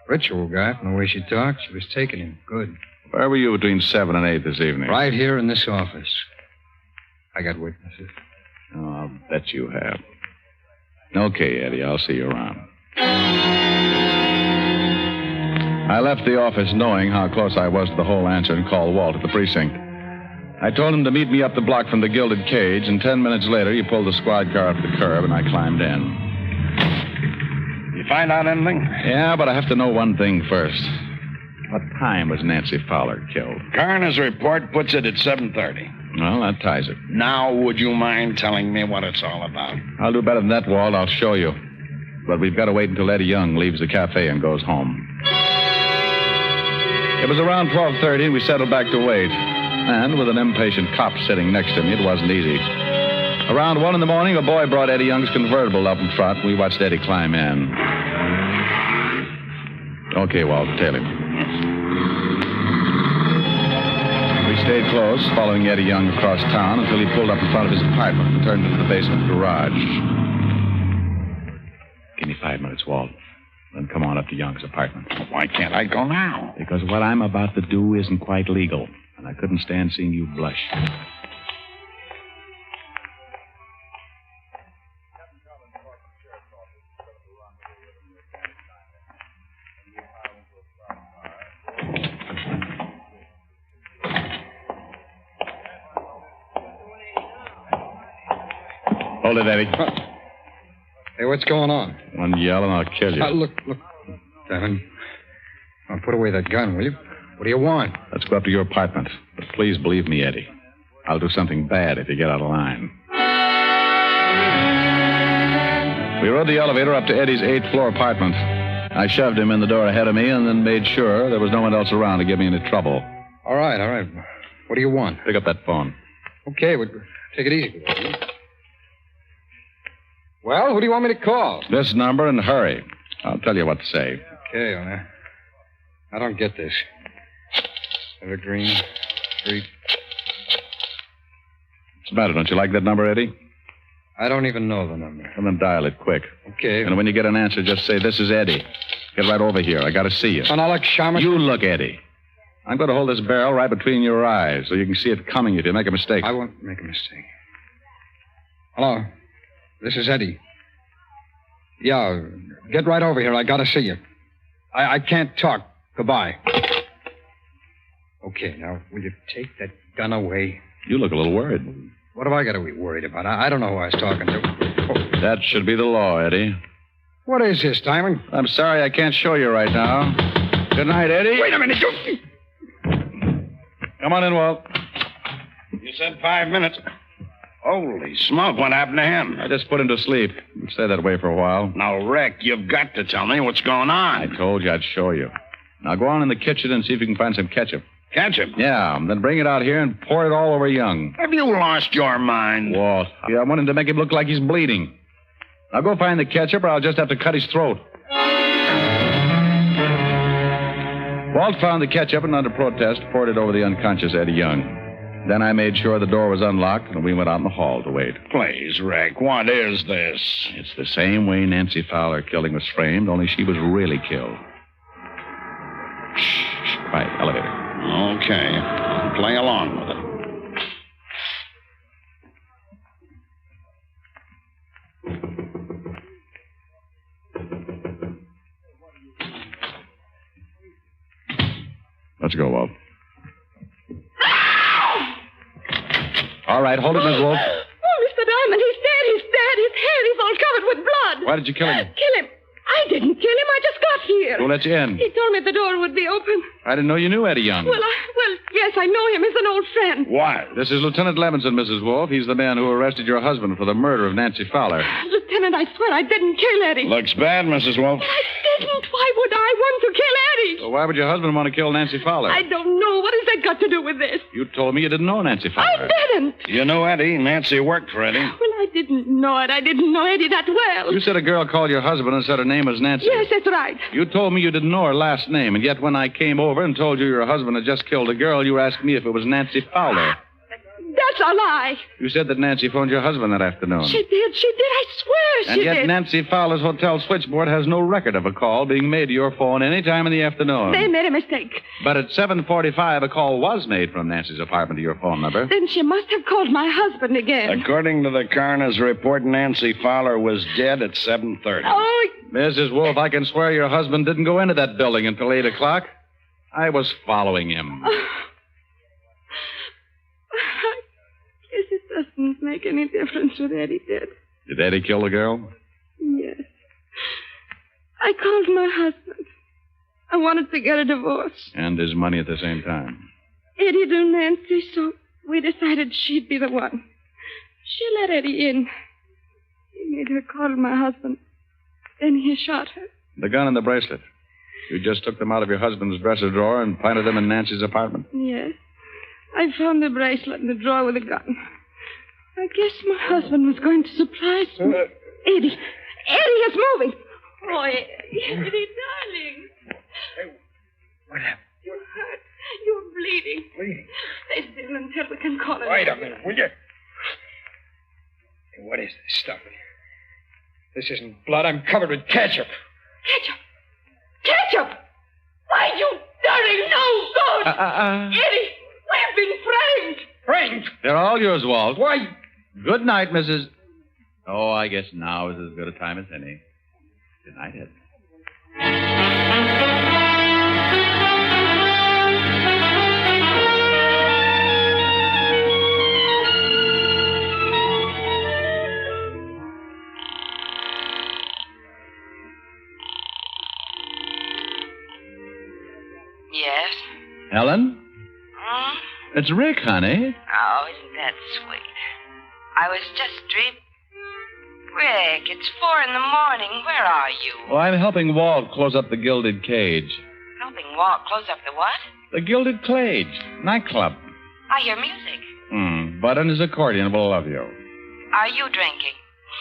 Ritual guy, from the way she talked, she was taking him. Good. Where were you between 7 and 8 this evening? Right here in this office. I got witnesses. Oh, I'll bet you have. Okay, Eddie, I'll see you around. I left the office knowing how close I was to the whole answer and called Walt at the precinct. I told him to meet me up the block from the Gilded Cage, and 10 minutes later, he pulled the squad car up the curb, and I climbed in. You find out anything? Yeah, but I have to know one thing first. What time was Nancy Fowler killed? Coroner's report puts it at 7:30. Well, that ties it. Now, would you mind telling me what it's all about? I'll do better than that, Walt. I'll show you. But we've got to wait until Eddie Young leaves the cafe and goes home. It was around 12:30, and we settled back to wait. And with an impatient cop sitting next to me, it wasn't easy. Around 1 in the morning, a boy brought Eddie Young's convertible up in front. We watched Eddie climb in. Okay, Walt, tail him. We stayed close, following Eddie Young across town until he pulled up in front of his apartment and turned into the basement garage. Give me 5 minutes, Walt. Then come on up to Young's apartment. Why can't I go now? Because what I'm about to do isn't quite legal, and I couldn't stand seeing you blush. Hold it, Eddie. Hey, what's going on? One yell and I'll kill you. Look. Devin. Now, put away that gun, will you? What do you want? Let's go up to your apartment. But please believe me, Eddie. I'll do something bad if you get out of line. We rode the elevator up to Eddie's 8th floor apartment. I shoved him in the door ahead of me and then made sure there was no one else around to give me any trouble. All right. What do you want? Pick up that phone. Okay, but take it easy. Well, who do you want me to call? This number and hurry. I'll tell you what to say. Okay, I don't get this. Evergreen Street. What's the matter? Don't you like that number, Eddie? I don't even know the number. Well, then dial it quick. Okay. And when you get an answer, just say, "This is Eddie. Get right over here. I got to see you." And I'll Shamus. You look, Eddie. I'm going to hold this barrel right between your eyes so you can see it coming if you make a mistake. I won't make a mistake. Hello. This is Eddie. Yeah, get right over here. I got to see you. I can't talk. Goodbye. Okay, now, will you take that gun away? You look a little worried. What have I got to be worried about? I don't know who I was talking to. Oh. That should be the law, Eddie. What is this, Diamond? I'm sorry I can't show you right now. Good night, Eddie. Wait a minute. Come on in, Walt. You said 5 minutes. Holy smoke, what happened to him? I just put him to sleep. He'd stay that way for a while. Now, Rick, you've got to tell me what's going on. I told you I'd show you. Now go on in the kitchen and see if you can find some ketchup. Ketchup? Yeah, then bring it out here and pour it all over Young. Have you lost your mind? Walt, I wanted to make him look like he's bleeding. Now go find the ketchup or I'll just have to cut his throat. Walt found the ketchup and under protest poured it over the unconscious Eddie Young. Then I made sure the door was unlocked, and we went out in the hall to wait. Please, Rick, what is this? It's the same way Nancy Fowler killing was framed, only she was really killed. Shh, quiet, elevator. Okay, I'll play along with it. Let's go, Walt. All right, hold it, Miss Wolfe. Oh, Mr. Diamond, he's dead. His hair is all covered with blood. Why did you kill him? Kill him? I didn't kill him. I just got here. Who let you in? He told me the door would be open. I didn't know you knew Eddie Young. Well, yes, I know him. He's an old friend. Why? This is Lieutenant Levinson, Mrs. Wolfe. He's the man who arrested your husband for the murder of Nancy Fowler. Lieutenant, I swear I didn't kill Eddie. Looks bad, Mrs. Wolfe. I didn't. Why would I want to kill Eddie? So why would your husband want to kill Nancy Fowler? I don't know. What has that got to do with this? You told me you didn't know Nancy Fowler. I didn't. You knew Eddie. Nancy worked for Eddie. Well, I didn't know it. I didn't know Eddie that well. You said a girl called your husband and said her name was Nancy. Yes, that's right. You told me you didn't know her last name, and yet when I came over and told you your husband had just killed a girl, you asked me if it was Nancy Fowler. That's a lie. You said that Nancy phoned your husband that afternoon. She did. I swear and she yet did. Nancy Fowler's hotel switchboard has no record of a call being made to your phone any time in the afternoon. They made a mistake. But at 7:45, a call was made from Nancy's apartment to your phone number. Then she must have called my husband again. According to the coroner's report, Nancy Fowler was dead at 7:30. Oh, Mrs. Wolfe, I can swear your husband didn't go into that building until 8 o'clock. I was following him. I guess it doesn't make any difference what Eddie did. Did Eddie kill the girl? Yes. I called my husband. I wanted to get a divorce. And his money at the same time. Eddie knew Nancy, so we decided she'd be the one. She let Eddie in. He made her call my husband. Then he shot her. The gun and the bracelet. You just took them out of your husband's dresser drawer and planted them in Nancy's apartment? Yes. I found the bracelet in the drawer with the gun. I guess my husband was going to surprise me. Eddie! Eddie, it's moving! Oh, Eddie, darling. What happened? You're hurt. You're bleeding. Bleeding? Stay still until we can call it. Wait a minute, will you? Hey, what is this stuff? This isn't blood. I'm covered with ketchup. Ketchup! Ketchup! Why, you dirty no-good! Eddie, we've been framed! Framed? They're all yours, Walt. Why? Good night, Mrs. Oh, I guess now is as good a time as any. Good night, Ed. Yes? Ellen? Hmm? It's Rick, honey. Oh, isn't that sweet? I was just dreaming. Rick, it's 4 a.m. Where are you? Oh, I'm helping Walt close up the Gilded Cage. Helping Walt close up the what? The Gilded Cage. Nightclub. I hear music. Bud and his accordion will love you. Are you drinking?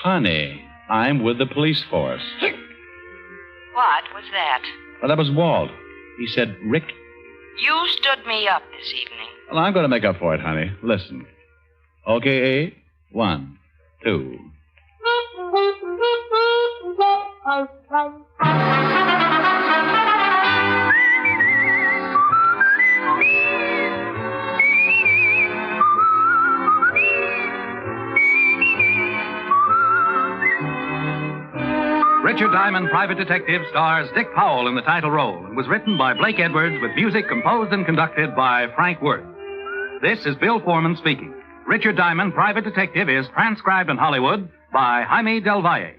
Honey, I'm with the police force. What was that? Well, that was Walt. He said, Rick. You stood me up this evening. Well, I'm going to make up for it, honey. Listen. Okay, 1, 2. Richard Diamond, Private Detective, stars Dick Powell in the title role and was written by Blake Edwards with music composed and conducted by Frank Worth. This is Bill Foreman speaking. Richard Diamond, Private Detective, is transcribed in Hollywood by Jaime Del Valle.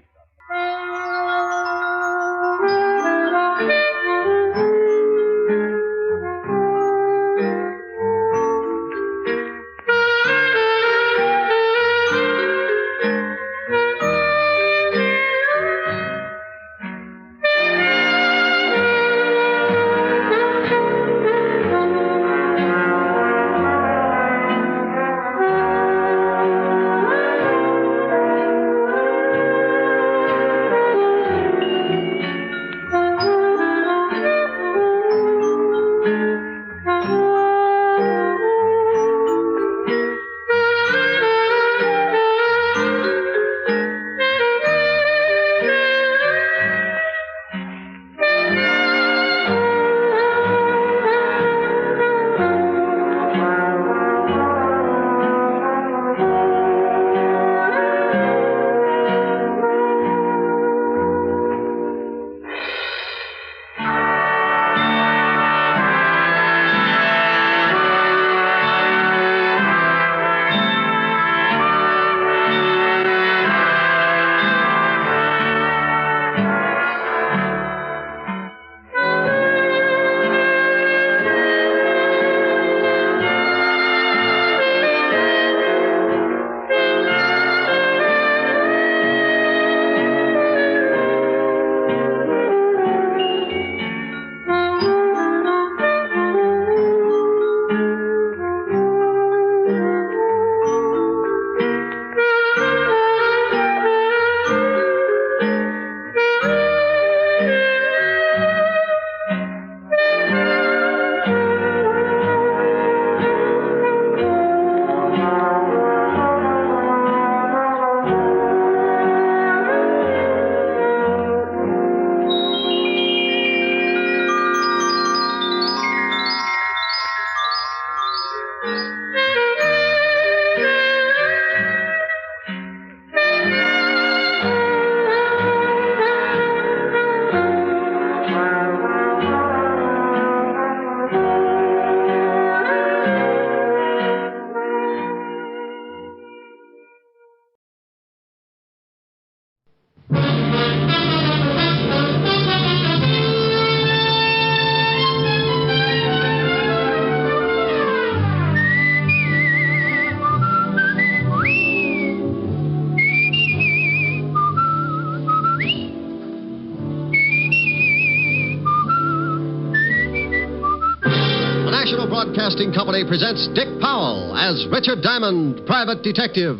National Broadcasting Company presents Dick Powell as Richard Diamond, Private Detective.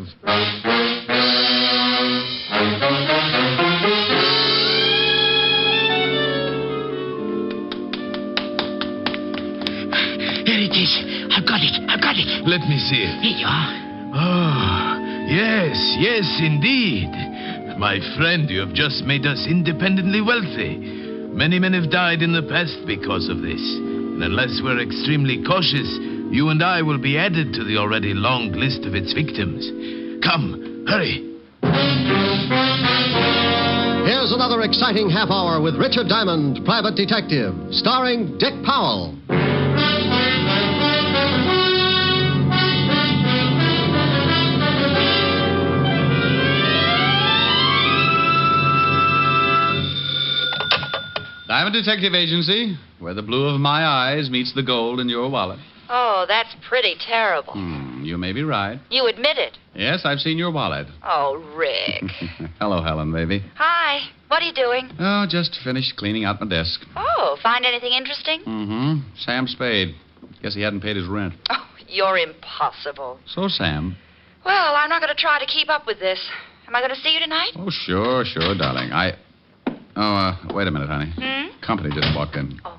Here it is. I've got it. Let me see it. Here you are. Oh, yes, indeed. My friend, you have just made us independently wealthy. Many men have died in the past because of this. And unless we're extremely cautious, you and I will be added to the already long list of its victims. Come, hurry. Here's another exciting half hour with Richard Diamond, Private Detective, starring Dick Powell. Diamond Detective Agency, where the blue of my eyes meets the gold in your wallet. Oh, that's pretty terrible. You may be right. You admit it. Yes, I've seen your wallet. Oh, Rick. Hello, Helen, baby. Hi. What are you doing? Oh, just finished cleaning out my desk. Oh, find anything interesting? Sam Spade. Guess he hadn't paid his rent. Oh, you're impossible. So, Sam. Well, I'm not going to try to keep up with this. Am I going to see you tonight? Oh, sure, darling. Wait a minute, honey. Company just walked in. Oh.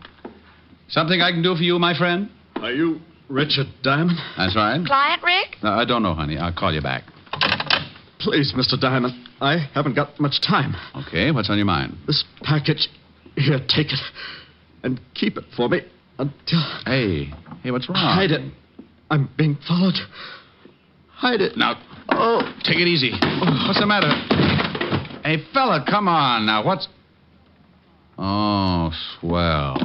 Something I can do for you, my friend? Are you Richard Diamond? That's right. Client, Rick? No, I don't know, honey. I'll call you back. Please, Mr. Diamond, I haven't got much time. Okay, what's on your mind? This package, here, take it. And keep it for me until... Hey, what's wrong? Hide it. I'm being followed. Hide it. Now, take it easy. What's the matter? Hey, fella, come on now. What's... Oh, swell.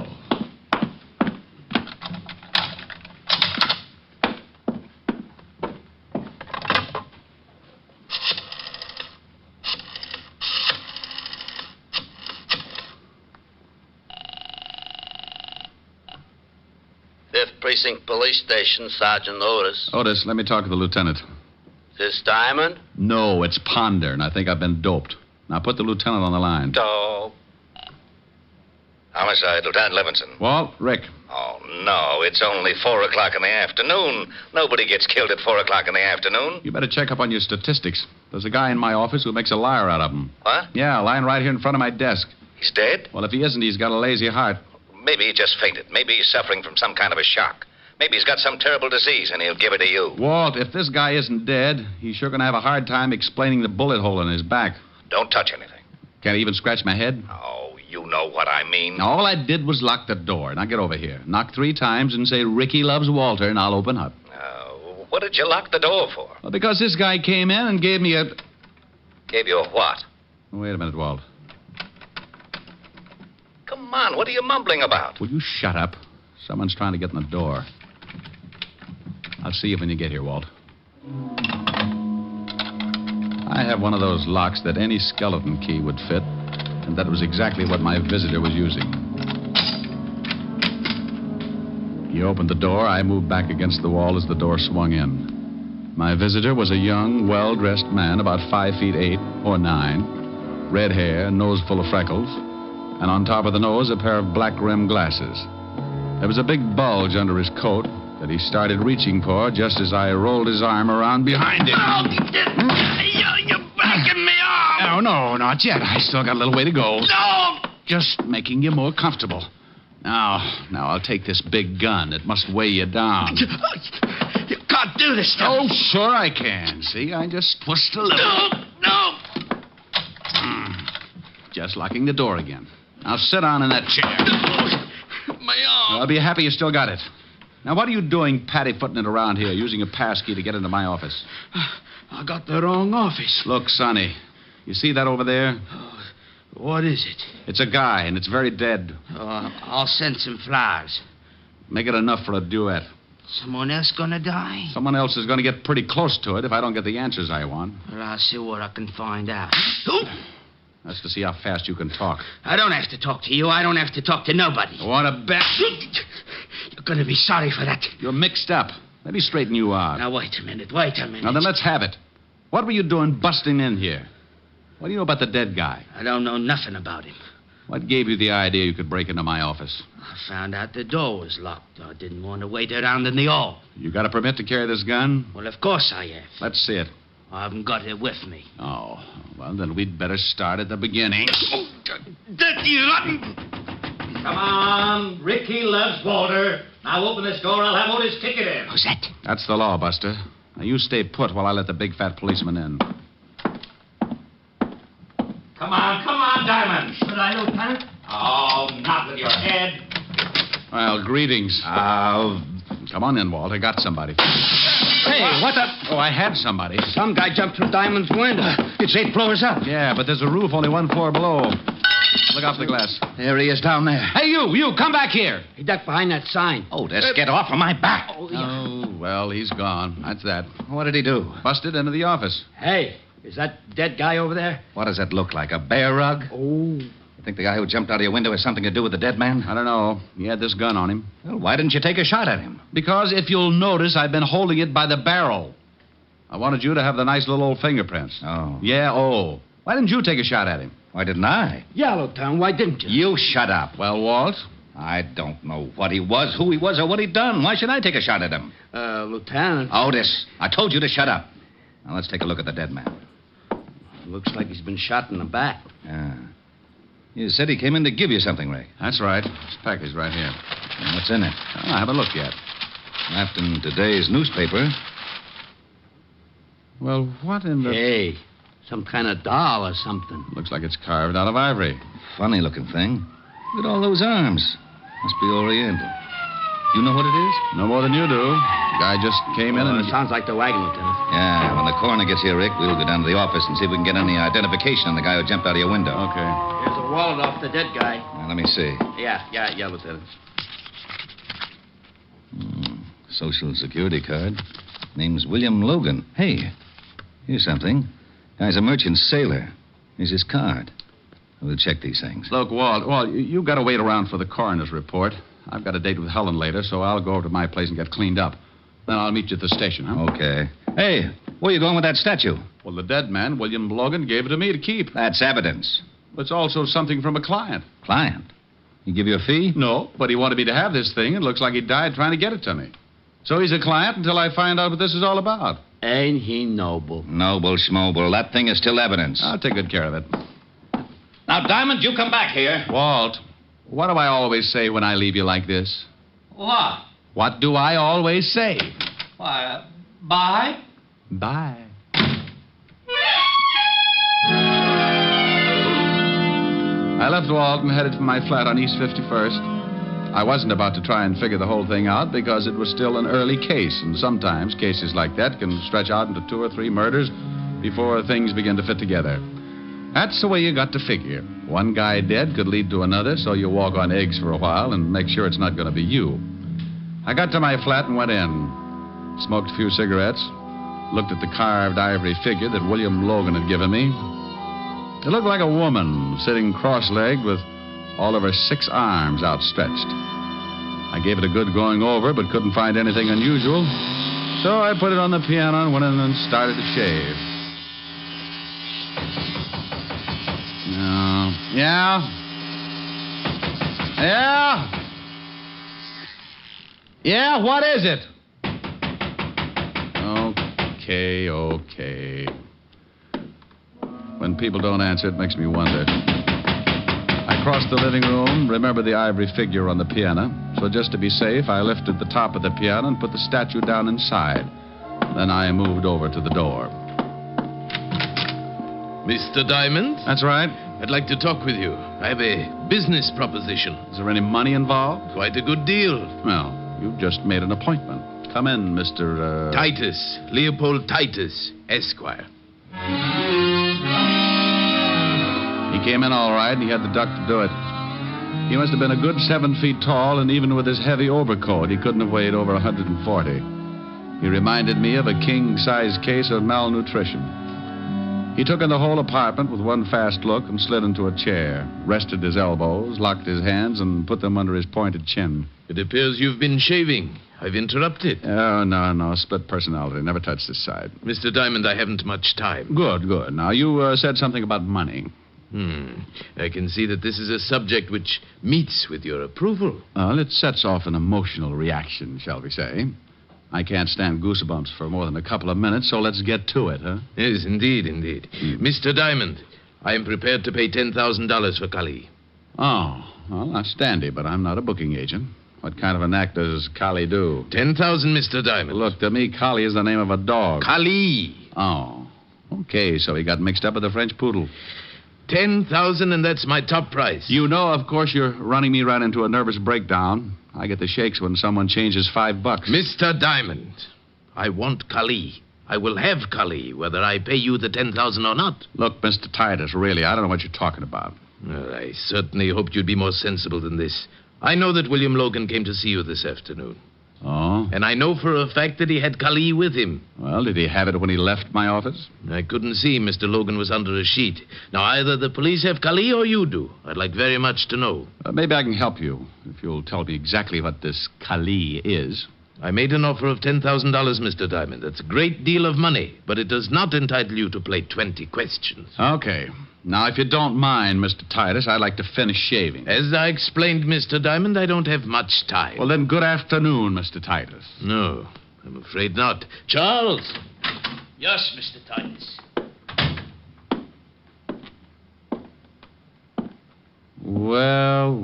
Precinct Police Station, Sergeant Otis. Otis, let me talk to the lieutenant. Is this Diamond? No, it's Ponder, and I think I've been doped. Now put the lieutenant on the line. Dope. Homicide, Lieutenant Levinson. Walt, Rick. Oh, no, it's only 4 o'clock in the afternoon. Nobody gets killed at 4 o'clock in the afternoon. You better check up on your statistics. There's a guy in my office who makes a liar out of them. What? Yeah, lying right here in front of my desk. He's dead? Well, if he isn't, he's got a lazy heart. Maybe he just fainted. Maybe he's suffering from some kind of a shock. Maybe he's got some terrible disease, and he'll give it to you. Walt, if this guy isn't dead, he's sure going to have a hard time explaining the bullet hole in his back. Don't touch anything. Can't he even scratch my head? Oh, you know what I mean. All I did was lock the door. Now get over here. Knock 3 times and say, Ricky loves Walter, and I'll open up. What did you lock the door for? Well, because this guy came in and gave me a... Gave you a what? Wait a minute, Walt. Come on, what are you mumbling about? Will you shut up? Someone's trying to get in the door. I'll see you when you get here, Walt. I have one of those locks that any skeleton key would fit, and that was exactly what my visitor was using. He opened the door. I moved back against the wall as the door swung in. My visitor was a young, well-dressed man, about 5 feet 8 or 9, red hair, nose full of freckles, and on top of the nose, a pair of black-rimmed glasses. There was a big bulge under his coat that he started reaching for just as I rolled his arm around behind him. You're backing me off! No, not yet. I still got a little way to go. No! Just making you more comfortable. Now, I'll take this big gun. It must weigh you down. You can't do this stuff. Oh, sure I can. See, I just twist a little. No! Just locking the door again. Now sit down in that chair. My arm. I'll be happy you still got it. Now, what are you doing patty-footing it around here, using a passkey to get into my office? I got the wrong office. Look, Sonny, you see that over there? What is it? It's a guy, and it's very dead. I'll send some flowers. Make it enough for a duet. Someone else gonna die? Someone else is going to get pretty close to it if I don't get the answers I want. Well, I'll see what I can find out. That's to see how fast you can talk. I don't have to talk to you. I don't have to talk to nobody. Want to bet? You're gonna be sorry for that. You're mixed up. Let me straighten you out. Now, wait a minute. Now, then let's have it. What were you doing busting in here? What do you know about the dead guy? I don't know nothing about him. What gave you the idea you could break into my office? I found out the door was locked. I didn't want to wait around in the hall. You got a permit to carry this gun? Well, of course I have. Let's see it. I haven't got it with me. Oh, well, then we'd better start at the beginning. Come on. Ricky loves Walter. Now open this door. I'll have Otis kick it in. Who's that? That's the law, Buster. Now, you stay put while I let the big fat policeman in. Come on, Diamond. Should I, Lieutenant? Oh, not with your head. Well, greetings. Come on in, Walt. I got somebody. Hey, what the? Oh, I had somebody. Some guy jumped through Diamond's window. It's 8 floors up. Yeah, but there's a roof only 1 floor below. Look out the glass. There he is down there. Hey, you, come back here. He ducked behind that sign. Otis, get off of my back. Oh, well, he's gone. That's that. What did he do? Busted into the office. Hey, is that dead guy over there? What does that look like? A bear rug? Oh. You think the guy who jumped out of your window has something to do with the dead man? I don't know. He had this gun on him. Well, why didn't you take a shot at him? Because if you'll notice, I've been holding it by the barrel. I wanted you to have the nice little old fingerprints. Oh. Yeah, oh. Why didn't you take a shot at him? Why didn't I? Yeah, Lieutenant, why didn't you? You shut up. Well, Walt? I don't know what he was, who he was, or what he'd done. Why should I take a shot at him? Lieutenant. Otis, I told you to shut up. Now, let's take a look at the dead man. Looks like he's been shot in the back. Yeah. You said he came in to give you something, Ray. That's right. This package right here. And what's in it? I haven't looked yet. Wrapped in today's newspaper. Well, what in the... Hey, some kind of doll or something. Looks like it's carved out of ivory. Funny looking thing. Look at all those arms. Must be Oriental. You know what it is? No more than you do. The guy just came in and... It sounds like the wagon, Lieutenant. Yeah, when the coroner gets here, Rick, we'll go down to the office and see if we can get any identification on the guy who jumped out of your window. Okay. Here's a wallet off the dead guy. Now, let me see. Yeah, Lieutenant. Social Security card. Name's William Logan. Hey, here's something. Guy's a merchant sailor. Here's his card. We'll check these things. Look, Walt, you got to wait around for the coroner's report. I've got a date with Helen later, so I'll go over to my place and get cleaned up. Then I'll meet you at the station, huh? Okay. Hey, where you going with that statue? Well, the dead man, William Logan, gave it to me to keep. That's evidence. It's also something from a client. Client? He give you a fee? No, but he wanted me to have this thing. It looks like he died trying to get it to me. So he's a client until I find out what this is all about. Ain't he noble? Noble schmoble. That thing is still evidence. I'll take good care of it. Now, Diamond, you come back here. Walt, what do I always say when I leave you like this? What? What do I always say? Why, bye? Bye. I left Walt and headed for my flat on East 51st. I wasn't about to try and figure the whole thing out because it was still an early case, and sometimes cases like that can stretch out into 2 or 3 murders before things begin to fit together. That's the way you got to figure. One guy dead could lead to another, so you walk on eggs for a while and make sure it's not going to be you. I got to my flat and went in. Smoked a few cigarettes. Looked at the carved ivory figure that William Logan had given me. It looked like a woman sitting cross-legged with all of her 6 arms outstretched. I gave it a good going over, but couldn't find anything unusual. So I put it on the piano and went in and started to shave. Yeah? Yeah, what is it? Okay. When people don't answer, it makes me wonder. I crossed the living room, remembered the ivory figure on the piano. So just to be safe, I lifted the top of the piano and put the statue down inside. Then I moved over to the door. Mr. Diamond? That's right. I'd like to talk with you. I have a business proposition. Is there any money involved? Quite a good deal. Well, you've just made an appointment. Come in, Mr. Titus. Leopold Titus, Esquire. He came in all right, and he had the duck to do it. He must have been a good 7 feet tall, and even with his heavy overcoat, he couldn't have weighed over 140. He reminded me of a king-size case of malnutrition. He took in the whole apartment with one fast look and slid into a chair, rested his elbows, locked his hands, and put them under his pointed chin. It appears you've been shaving. I've interrupted. Oh, no. Split personality. Never touch this side. Mr. Diamond, I haven't much time. Good. Now, you said something about money. I can see that this is a subject which meets with your approval. Well, it sets off an emotional reaction, shall we say. I can't stand goosebumps for more than a couple of minutes, so let's get to it, huh? Yes, indeed. Mr. Diamond, I am prepared to pay $10,000 for Kali. Oh, well, that's dandy, but I'm not a booking agent. What kind of an act does Kali do? 10,000, Mr. Diamond. Look, to me, Kali is the name of a dog. Kali. Oh, okay, so he got mixed up with the French poodle. 10,000, and that's my top price. You know, of course, you're running me right into a nervous breakdown. I get the shakes when someone changes $5. Mr. Diamond, I want Kali. I will have Kali, whether I pay you the 10,000 or not. Look, Mr. Titus, really, I don't know what you're talking about. Well, I certainly hoped you'd be more sensible than this. I know that William Logan came to see you this afternoon. Oh? And I know for a fact that he had Kali with him. Well, did he have it when he left my office? I couldn't see. Mr. Logan was under a sheet. Now, either the police have Kali or you do. I'd like very much to know. Maybe I can help you, if you'll tell me exactly what this Kali is. I made an offer of $10,000, Mr. Diamond. That's a great deal of money, but it does not entitle you to play 20 questions. Okay. Now, if you don't mind, Mr. Titus, I'd like to finish shaving. As I explained, Mr. Diamond, I don't have much time. Well, then, good afternoon, Mr. Titus. No, I'm afraid not. Charles! Yes, Mr. Titus. Well.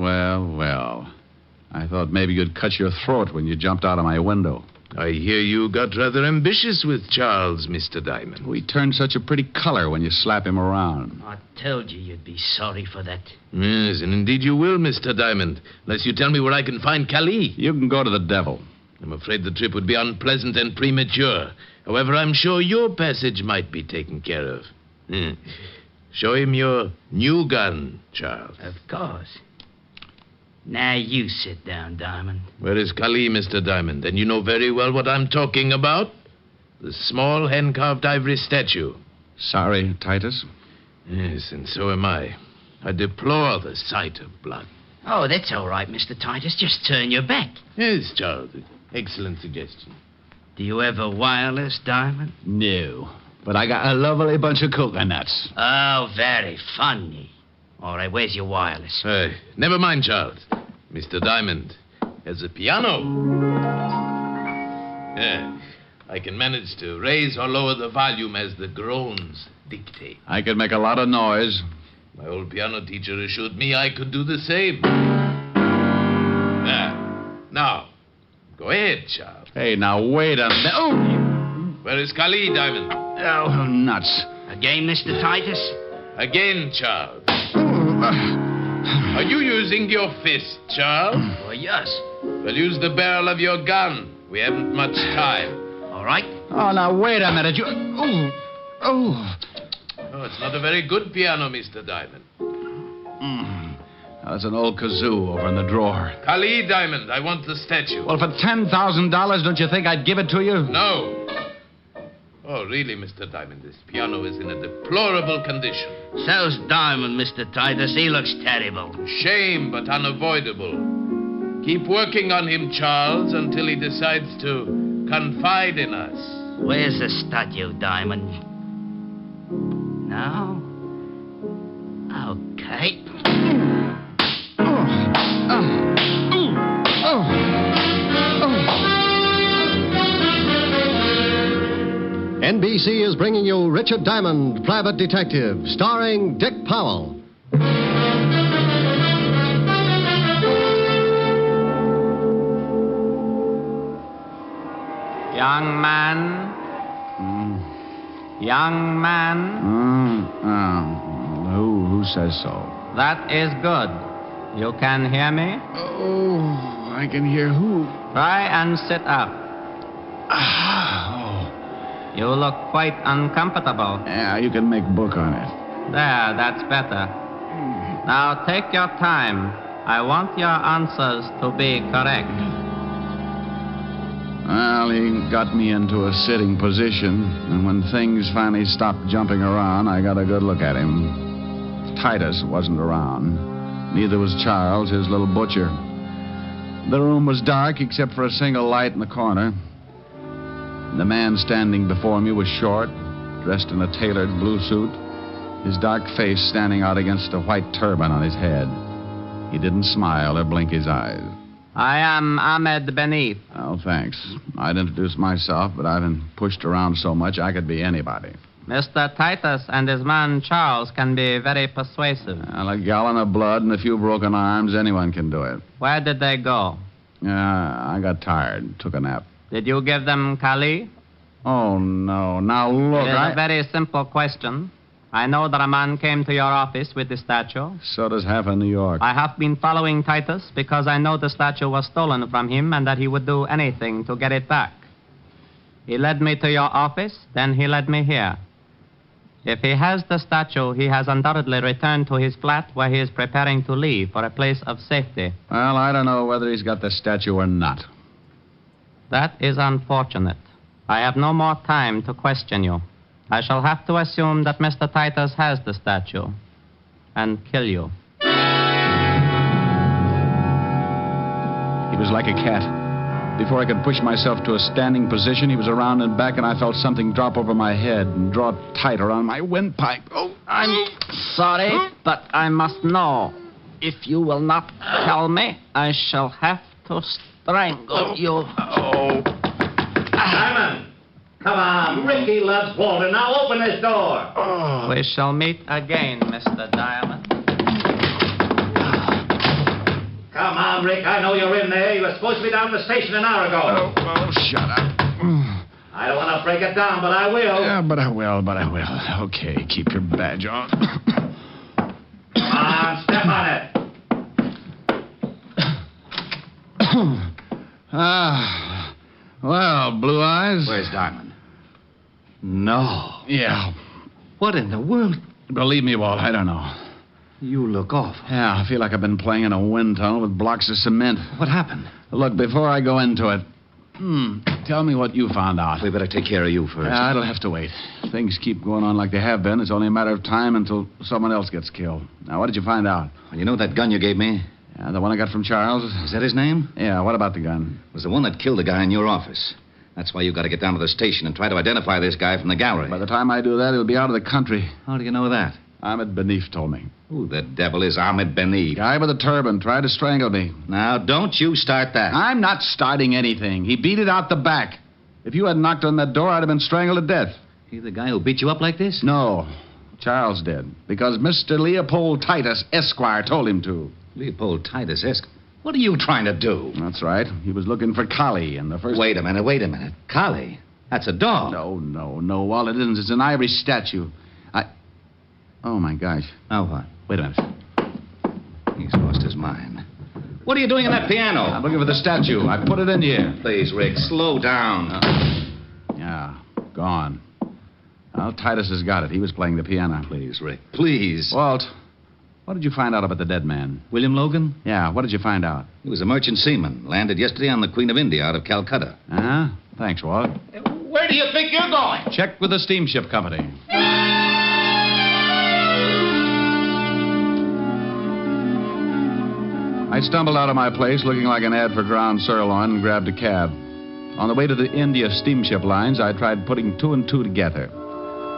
I thought maybe you'd cut your throat when you jumped out of my window. I hear you got rather ambitious with Charles, Mr. Diamond. He turned such a pretty color when you slap him around. I told you you'd be sorry for that. Yes, and indeed you will, Mr. Diamond, unless you tell me where I can find Kali. You can go to the devil. I'm afraid the trip would be unpleasant and premature. However, I'm sure your passage might be taken care of. Show him your new gun, Charles. Of course. Now you sit down, Diamond. Where is Kali, Mr. Diamond? And you know very well what I'm talking about. The small hand-carved ivory statue. Sorry, Titus. Yes, and so am I. I deplore the sight of blood. Oh, that's all right, Mr. Titus. Just turn your back. Yes, Charles. Excellent suggestion. Do you have a wireless, Diamond? No, but I got a lovely bunch of coconuts. Oh, very funny. All right, where's your wireless? Never mind, Charles. Mr. Diamond has a piano. I can manage to raise or lower the volume as the groans dictate. I could make a lot of noise. My old piano teacher assured me I could do the same. Now, go ahead, Charles. Hey, now, wait a minute. Oh! Where is Kali, Diamond? Oh, nuts. Again, Mr. Titus? Again, Charles. Are you using your fist, Charles? Well, yes. Well, use the barrel of your gun. We haven't much time. All right. Oh, now, wait a minute. Oh, it's not a very good piano, Mr. Diamond. There's an old kazoo over in the drawer. Kali, Diamond, I want the statue. Well, for $10,000, don't you think I'd give it to you? No. Oh, really, Mr. Diamond, this piano is in a deplorable condition. So's Diamond, Mr. Titus. He looks terrible. Shame, but unavoidable. Keep working on him, Charles, until he decides to confide in us. Where's the statue, Diamond? No? Okay. NBC is bringing you Richard Diamond, Private Detective, starring Dick Powell. Young man. Young man. Who says so? That is good. You can hear me? Oh, I can hear who? Try and sit up. You look quite uncomfortable. Yeah, you can make book on it. There, that's better. Now take your time. I want your answers to be correct. Well, he got me into a sitting position, and when things finally stopped jumping around, I got a good look at him. Titus wasn't around. Neither was Charles, his little butcher. The room was dark except for a single light in the corner. The man standing before me was short, dressed in a tailored blue suit. his dark face standing out against a white turban on his head. He didn't smile or blink his eyes. I am Ahmed Benif. Oh, thanks. I'd introduce myself, but I've been pushed around so much I could be anybody. Mr. Titus and his man Charles can be very persuasive. Well, a gallon of blood and a few broken arms, anyone can do it. Where did they go? I got tired. Took a nap. Did you give them Kali? Oh, no. Now, look, It is a very simple question. I know that a man came to your office with the statue. So does half of New York. I have been following Titus because I know the statue was stolen from him and that he would do anything to get it back. He led me to your office, then he led me here. If he has the statue, he has undoubtedly returned to his flat where he is preparing to leave for a place of safety. Well, I don't know whether he's got the statue or not. That is unfortunate. I have no more time to question you. I shall have to assume that Mr. Titus has the statue and kill you. He was like a cat. Before I could push myself to a standing position, he was around and back, and I felt something drop over my head and draw tight around my windpipe. Oh, I'm sorry, but I must know. If you will not tell me, I shall have to strangle you. Diamond! Come on, Ricky loves Walter. Now open this door. We shall meet again, Mr. Diamond. Come on, Rick. I know you're in there. You were supposed to be down at the station an hour ago. Oh, shut up. I don't want to break it down, but I will. Yeah, but I will. Okay, keep your badge on. Come on, step on it. Well, Blue Eyes. Where's Diamond? No. Yeah. What in the world? Believe me, Walt, I don't know. You look awful. Yeah, I feel like I've been playing in a wind tunnel with blocks of cement. What happened? Look, before I go into it, tell me what you found out. We better take care of you first. It'll have to wait. Things keep going on like they have been. It's only a matter of time until someone else gets killed. Now, what did you find out? You know that gun you gave me? Yeah, the one I got from Charles. Is that his name? Yeah, what about the gun? It was the one that killed the guy in your office. That's why you got to get down to the station and try to identify this guy from the gallery. By the time I do that, he'll be out of the country. How do you know that? Ahmed Benif told me. Who the devil is Ahmed Benif? Guy with a turban tried to strangle me. Now, don't you start that. I'm not starting anything. He beat it out the back. If you hadn't knocked on that door, I'd have been strangled to death. He the guy who beat you up like this? No. Charles did. Because Mr. Leopold Titus, Esquire, told him to. Leopold Titus, Esquire? What are you trying to do? That's right. He was looking for Collie, and the first... Wait a minute. Collie? That's a dog. No, Walt, it isn't. It's an ivory statue. Oh, my gosh. Now what? Wait a minute. He's lost his mind. What are you doing in that piano? I'm looking for the statue. I put it in here. Please, Rick, slow down. Yeah, gone. Well, Titus has got it. He was playing the piano. Please, Rick, please. Walt, what did you find out about the dead man? William Logan? Yeah, what did you find out? He was a merchant seaman. Landed yesterday on the Queen of India out of Calcutta. Thanks, Walt. Where do you think you're going? Check with the steamship company. I stumbled out of my place looking like an ad for ground sirloin and grabbed a cab. On the way to the India steamship lines, I tried putting two and two together.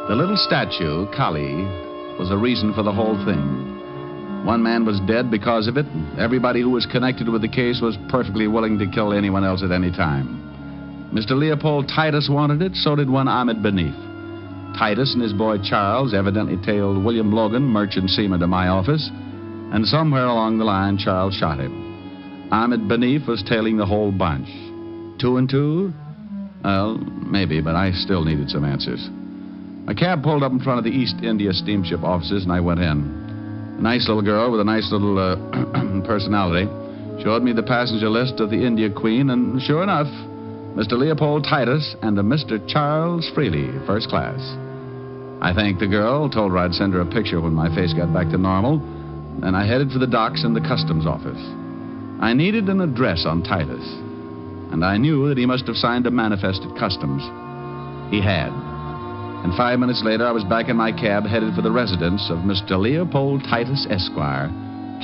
The little statue, Kali, was the reason for the whole thing. One man was dead because of it, and everybody who was connected with the case was perfectly willing to kill anyone else at any time. Mr. Leopold Titus wanted it, so did one Ahmed Benif. Titus and his boy Charles evidently tailed William Logan, merchant seaman, to my office, and somewhere along the line, Charles shot him. Ahmed Benif was tailing the whole bunch. 2 and 2? Well, maybe, but I still needed some answers. A cab pulled up in front of the East India steamship offices, and I went in. A nice little girl with a nice little personality showed me the passenger list of the India Queen, and sure enough, Mr. Leopold Titus and a Mr. Charles Freely, first class. I thanked the girl, told her I'd send her a picture when my face got back to normal, and I headed for the docks and the customs office. I needed an address on Titus, and I knew that he must have signed a manifest at customs. He had. And 5 minutes later, I was back in my cab headed for the residence of Mr. Leopold Titus, Esquire,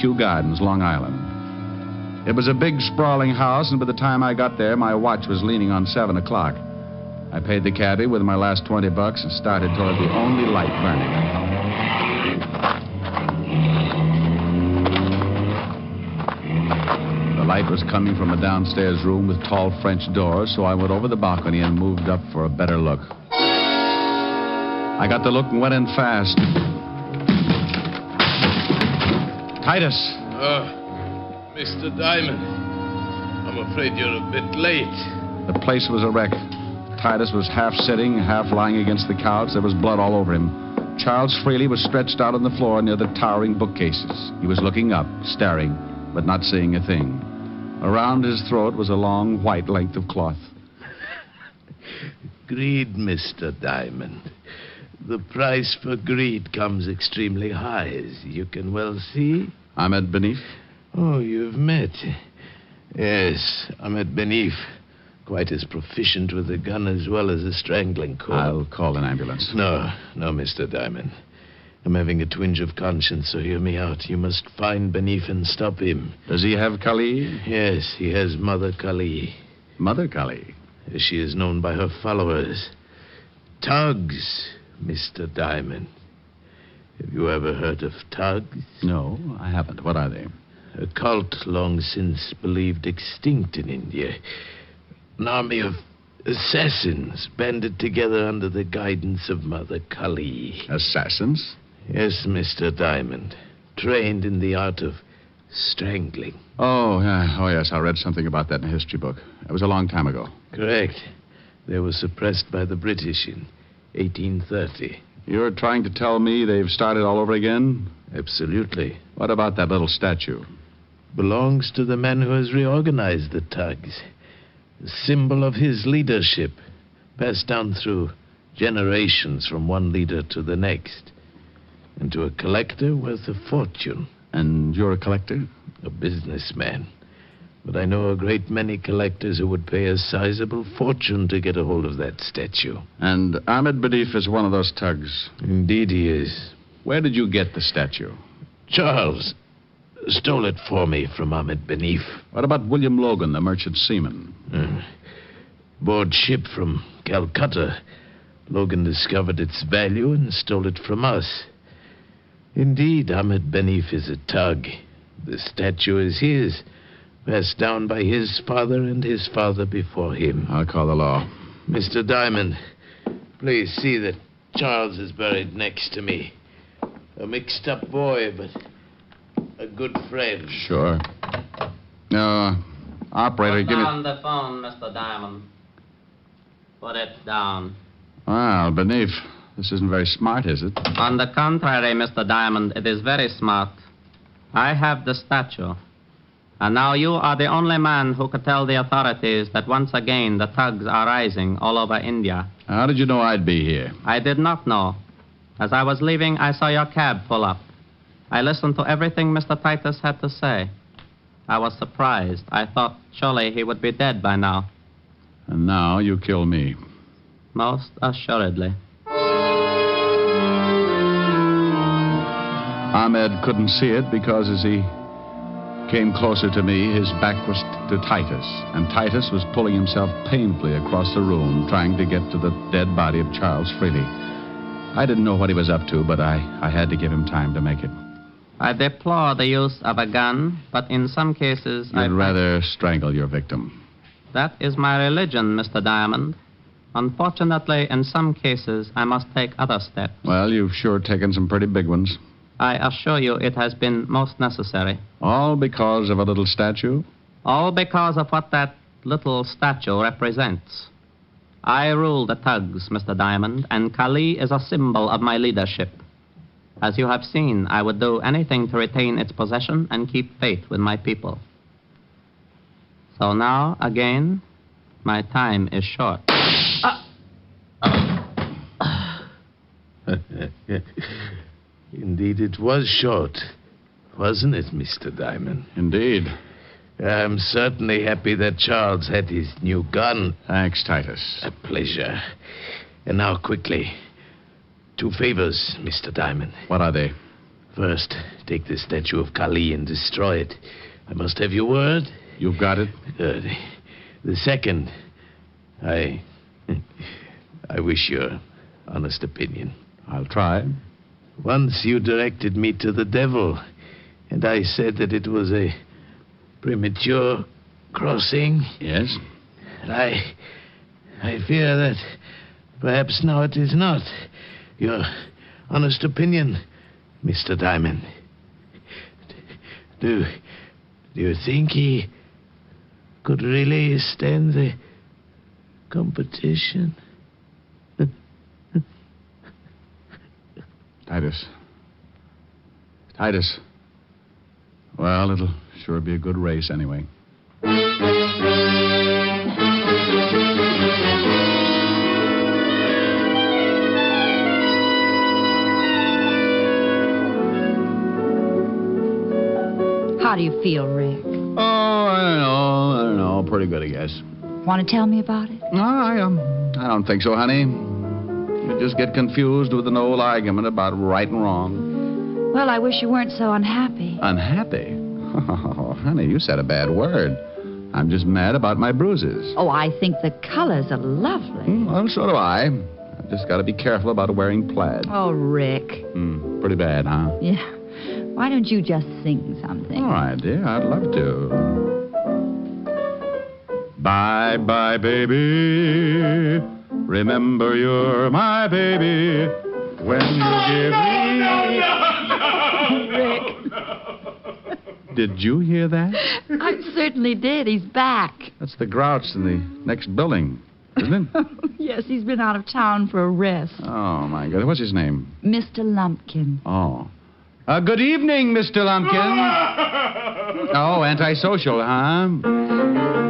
Kew Gardens, Long Island. It was a big, sprawling house, and by the time I got there, my watch was leaning on 7 o'clock. I paid the cabbie with my last $20 and started toward the only light burning. The light was coming from a downstairs room with tall French doors, so I went over the balcony and moved up for a better look. I got the look and went in fast. Titus. Mr. Diamond. I'm afraid you're a bit late. The place was a wreck. Titus was half sitting, half lying against the couch. There was blood all over him. Charles Freely was stretched out on the floor near the towering bookcases. He was looking up, staring, but not seeing a thing. Around his throat was a long, white length of cloth. Greed, Mr. Diamond. The price for greed comes extremely high, as you can well see. Ahmed Benif? Oh, you've met. Yes, Ahmed Benif. Quite as proficient with a gun as well as a strangling cord. I'll call an ambulance. No, Mr. Diamond. I'm having a twinge of conscience, so hear me out. You must find Benif and stop him. Does he have Kali? Yes, he has Mother Kali. Mother Kali? As she is known by her followers. Tugs, Mr. Diamond. Have you ever heard of Tugs? No, I haven't. What are they? A cult long since believed extinct in India. An army of assassins banded together under the guidance of Mother Kali. Assassins? Yes, Mr. Diamond. Trained in the art of strangling. Oh, yes. I read something about that in a history book. It was a long time ago. Correct. They were suppressed by the British in 1830. You're trying to tell me they've started all over again? Absolutely. What about that little statue? Belongs to the man who has reorganized the Tugs. A symbol of his leadership, passed down through generations from one leader to the next. And to a collector worth a fortune. And you're a collector? A businessman. But I know a great many collectors who would pay a sizable fortune to get a hold of that statue. And Ahmed Benif is one of those Tugs? Indeed he is. Where did you get the statue? Charles stole it for me from Ahmed Benif. What about William Logan, the merchant seaman? Board ship from Calcutta. Logan discovered its value and stole it from us. Indeed, Ahmed Benif is a Tug. The statue is his, passed down by his father and his father before him. I'll call the law. Mr. Diamond, please see that Charles is buried next to me. A mixed-up boy, but a good friend. Sure. Operator, give me... Put down the phone, Mr. Diamond. Put it down. Well, Benif, this isn't very smart, is it? On the contrary, Mr. Diamond, it is very smart. I have the statue. And now you are the only man who could tell the authorities that once again the Tugs are rising all over India. How did you know I'd be here? I did not know. As I was leaving, I saw your cab pull up. I listened to everything Mr. Titus had to say. I was surprised. I thought surely he would be dead by now. And now you kill me. Most assuredly. Ahmed couldn't see it because as he came closer to me, his back was to Titus. And Titus was pulling himself painfully across the room, trying to get to the dead body of Charles Freely. I didn't know what he was up to, but I had to give him time to make it. I deplore the use of a gun, but in some cases I'd rather strangle your victim. That is my religion, Mr. Diamond. Unfortunately, in some cases, I must take other steps. Well, you've sure taken some pretty big ones. I assure you it has been most necessary. All because of a little statue? All because of what that little statue represents. I rule the Tugs, Mr. Diamond, and Kali is a symbol of my leadership. As you have seen, I would do anything to retain its possession and keep faith with my people. So now, again, my time is short. Indeed, it was short, wasn't it, Mr. Diamond? Indeed. I'm certainly happy that Charles had his new gun. Thanks, Titus. A pleasure. And now, quickly, 2 favors, Mr. Diamond. What are they? First, take the statue of Kali and destroy it. I must have your word. You've got it. Good. The second, I wish your honest opinion. I'll try. Once you directed me to the devil, and I said that it was a premature crossing. Yes? And I fear that perhaps now it is not. Your honest opinion, Mr. Diamond. Do you think he could really stand the competition? Titus. Well, it'll sure be a good race anyway. How do you feel, Rick? Oh, I don't know. Pretty good, I guess. Want to tell me about it? No, I don't think so, honey. You just get confused with an old argument about right and wrong. Well, I wish you weren't so unhappy. Unhappy? Oh, honey, you said a bad word. I'm just mad about my bruises. Oh, I think the colors are lovely. Well, so do I. I've just got to be careful about wearing plaid. Oh, Rick. Pretty bad, huh? Yeah. Why don't you just sing something? All right, dear. I'd love to. Bye-bye, baby. Remember you're my baby. When you give me... Rick. Did you hear that? I certainly did. He's back. That's the grouch in the next building, isn't it? Yes, he's been out of town for a rest. Oh, my God. What's his name? Mr. Lumpkin. Oh. Good evening, Mr. Lumpkin. Oh, antisocial, huh?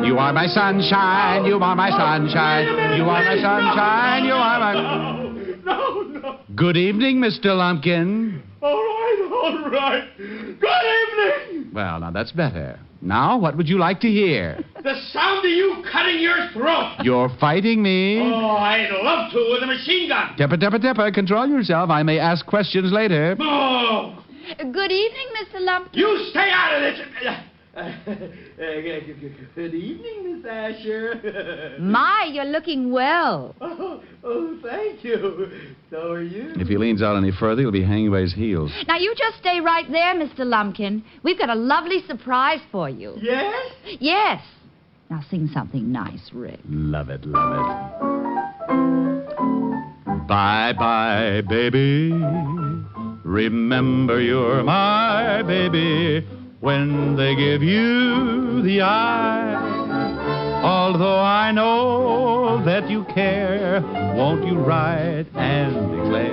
You are my sunshine. You are my sunshine. You are my sunshine. You are my... No. Good evening, Mr. Lumpkin. All right. Good evening. Well, now that's better. Now, what would you like to hear? The sound of you cutting your throat. You're fighting me. Oh, I'd love to with a machine gun. Tipper. Control yourself. I may ask questions later. Oh. Good evening, Mr. Lumpkin. You stay out of this. Good evening, Miss Asher. My, you're looking well. Oh, thank you. So are you. If he leans out any further, he'll be hanging by his heels. Now, you just stay right there, Mr. Lumpkin. We've got a lovely surprise for you. Yes? Yes. Now, sing something nice, Rick. Love it. Bye-bye, baby. Remember you're my baby when they give you the eye. Although I know that you care, won't you write and declare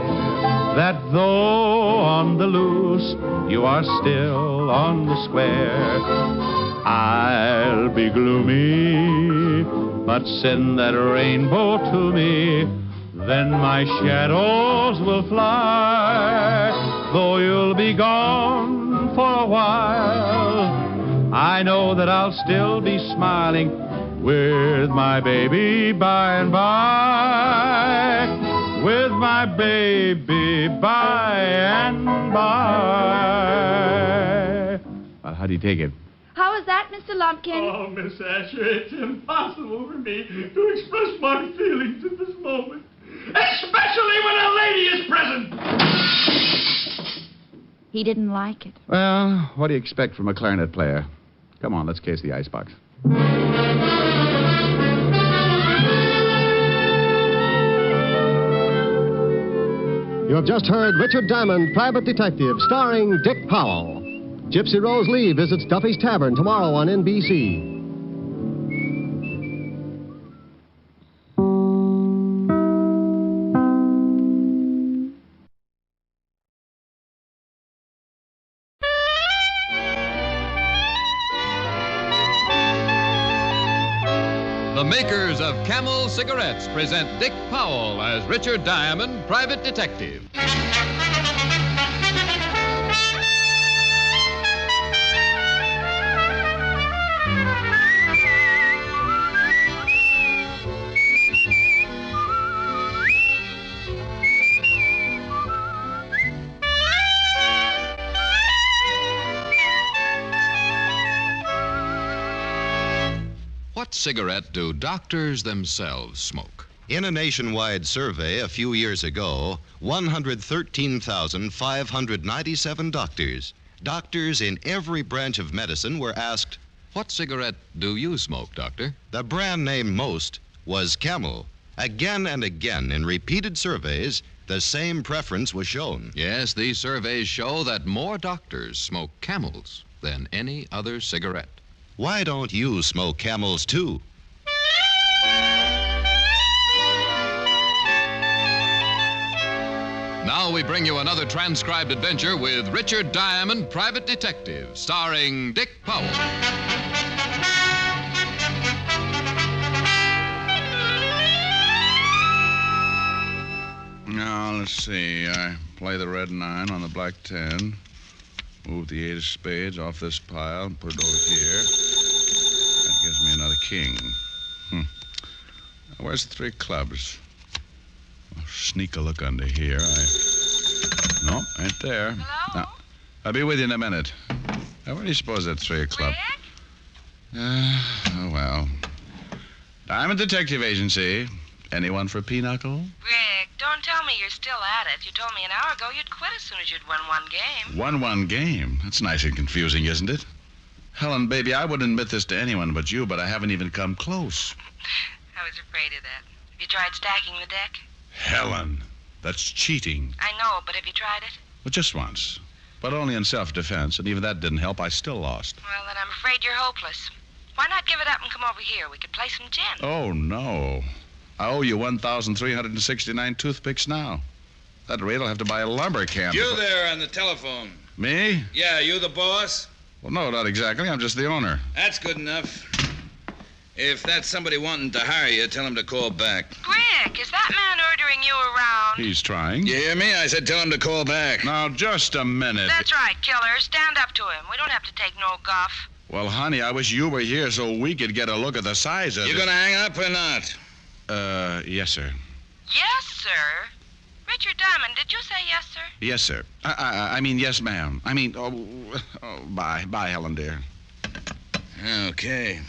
that though on the loose, you are still on the square. I'll be gloomy, but send that rainbow to me. Then my shadows will fly, though you'll be gone for a while. I know that I'll still be smiling with my baby by and by. With my baby by and by. Well, how do you take it? How is that, Mr. Lumpkin? Oh, Miss Asher, it's impossible for me to express my feelings at this moment. Especially when a lady is present. He didn't like it. Well, what do you expect from a clarinet player? Come on, let's case the icebox. You have just heard Richard Diamond, Private Detective, starring Dick Powell. Gypsy Rose Lee visits Duffy's Tavern tomorrow on NBC. The makers of Camel Cigarettes present Dick Powell as Richard Diamond, Private Detective. What cigarette do doctors themselves smoke? In a nationwide survey a few years ago, 113,597 doctors in every branch of medicine were asked, "What cigarette do you smoke, Doctor?" The brand name most was Camel. Again and again, in repeated surveys, the same preference was shown. Yes, these surveys show that more doctors smoke Camels than any other cigarette. Why don't you smoke Camels, too? Now we bring you another transcribed adventure with Richard Diamond, Private Detective, starring Dick Powell. Now, let's see. I play the red 9 on the black 10. Move the 8 of spades off this pile and put it over here. That gives me another king. Now, where's the 3 clubs? I'll sneak a look under here. No, ain't there. Hello? No. I'll be with you in a minute. Now, where do you suppose that 3 o'clock? Oh, well. Diamond Detective Agency. Anyone for Pinochle? Rick, don't tell me you're still at it. You told me an hour ago you'd quit as soon as you'd won one game. Won one game? That's nice and confusing, isn't it? Helen, baby, I wouldn't admit this to anyone but you, but I haven't even come close. I was afraid of that. Have you tried stacking the deck? Helen, that's cheating. I know, but have you tried it? Well, just once. But only in self-defense, and even that didn't help. I still lost. Well, then I'm afraid you're hopeless. Why not give it up and come over here? We could play some gin. Oh, no. I owe you 1,369 toothpicks now. At that rate, I'll have to buy a lumber camp. You there on the telephone. Me? Yeah, you the boss? Well, no, not exactly. I'm just the owner. That's good enough. If that's somebody wanting to hire you, tell him to call back. Rick, is that man ordering you around? He's trying. You hear me? I said tell him to call back. Now, just a minute. That's right, killer. Stand up to him. We don't have to take no guff. Well, honey, I wish you were here so we could get a look at the size of it. You gonna hang up or not? Yes, sir. Yes, sir? Richard Diamond, did you say yes, sir? Yes, sir. I mean, yes, ma'am. I mean, bye. Bye, Helen, dear. Okay.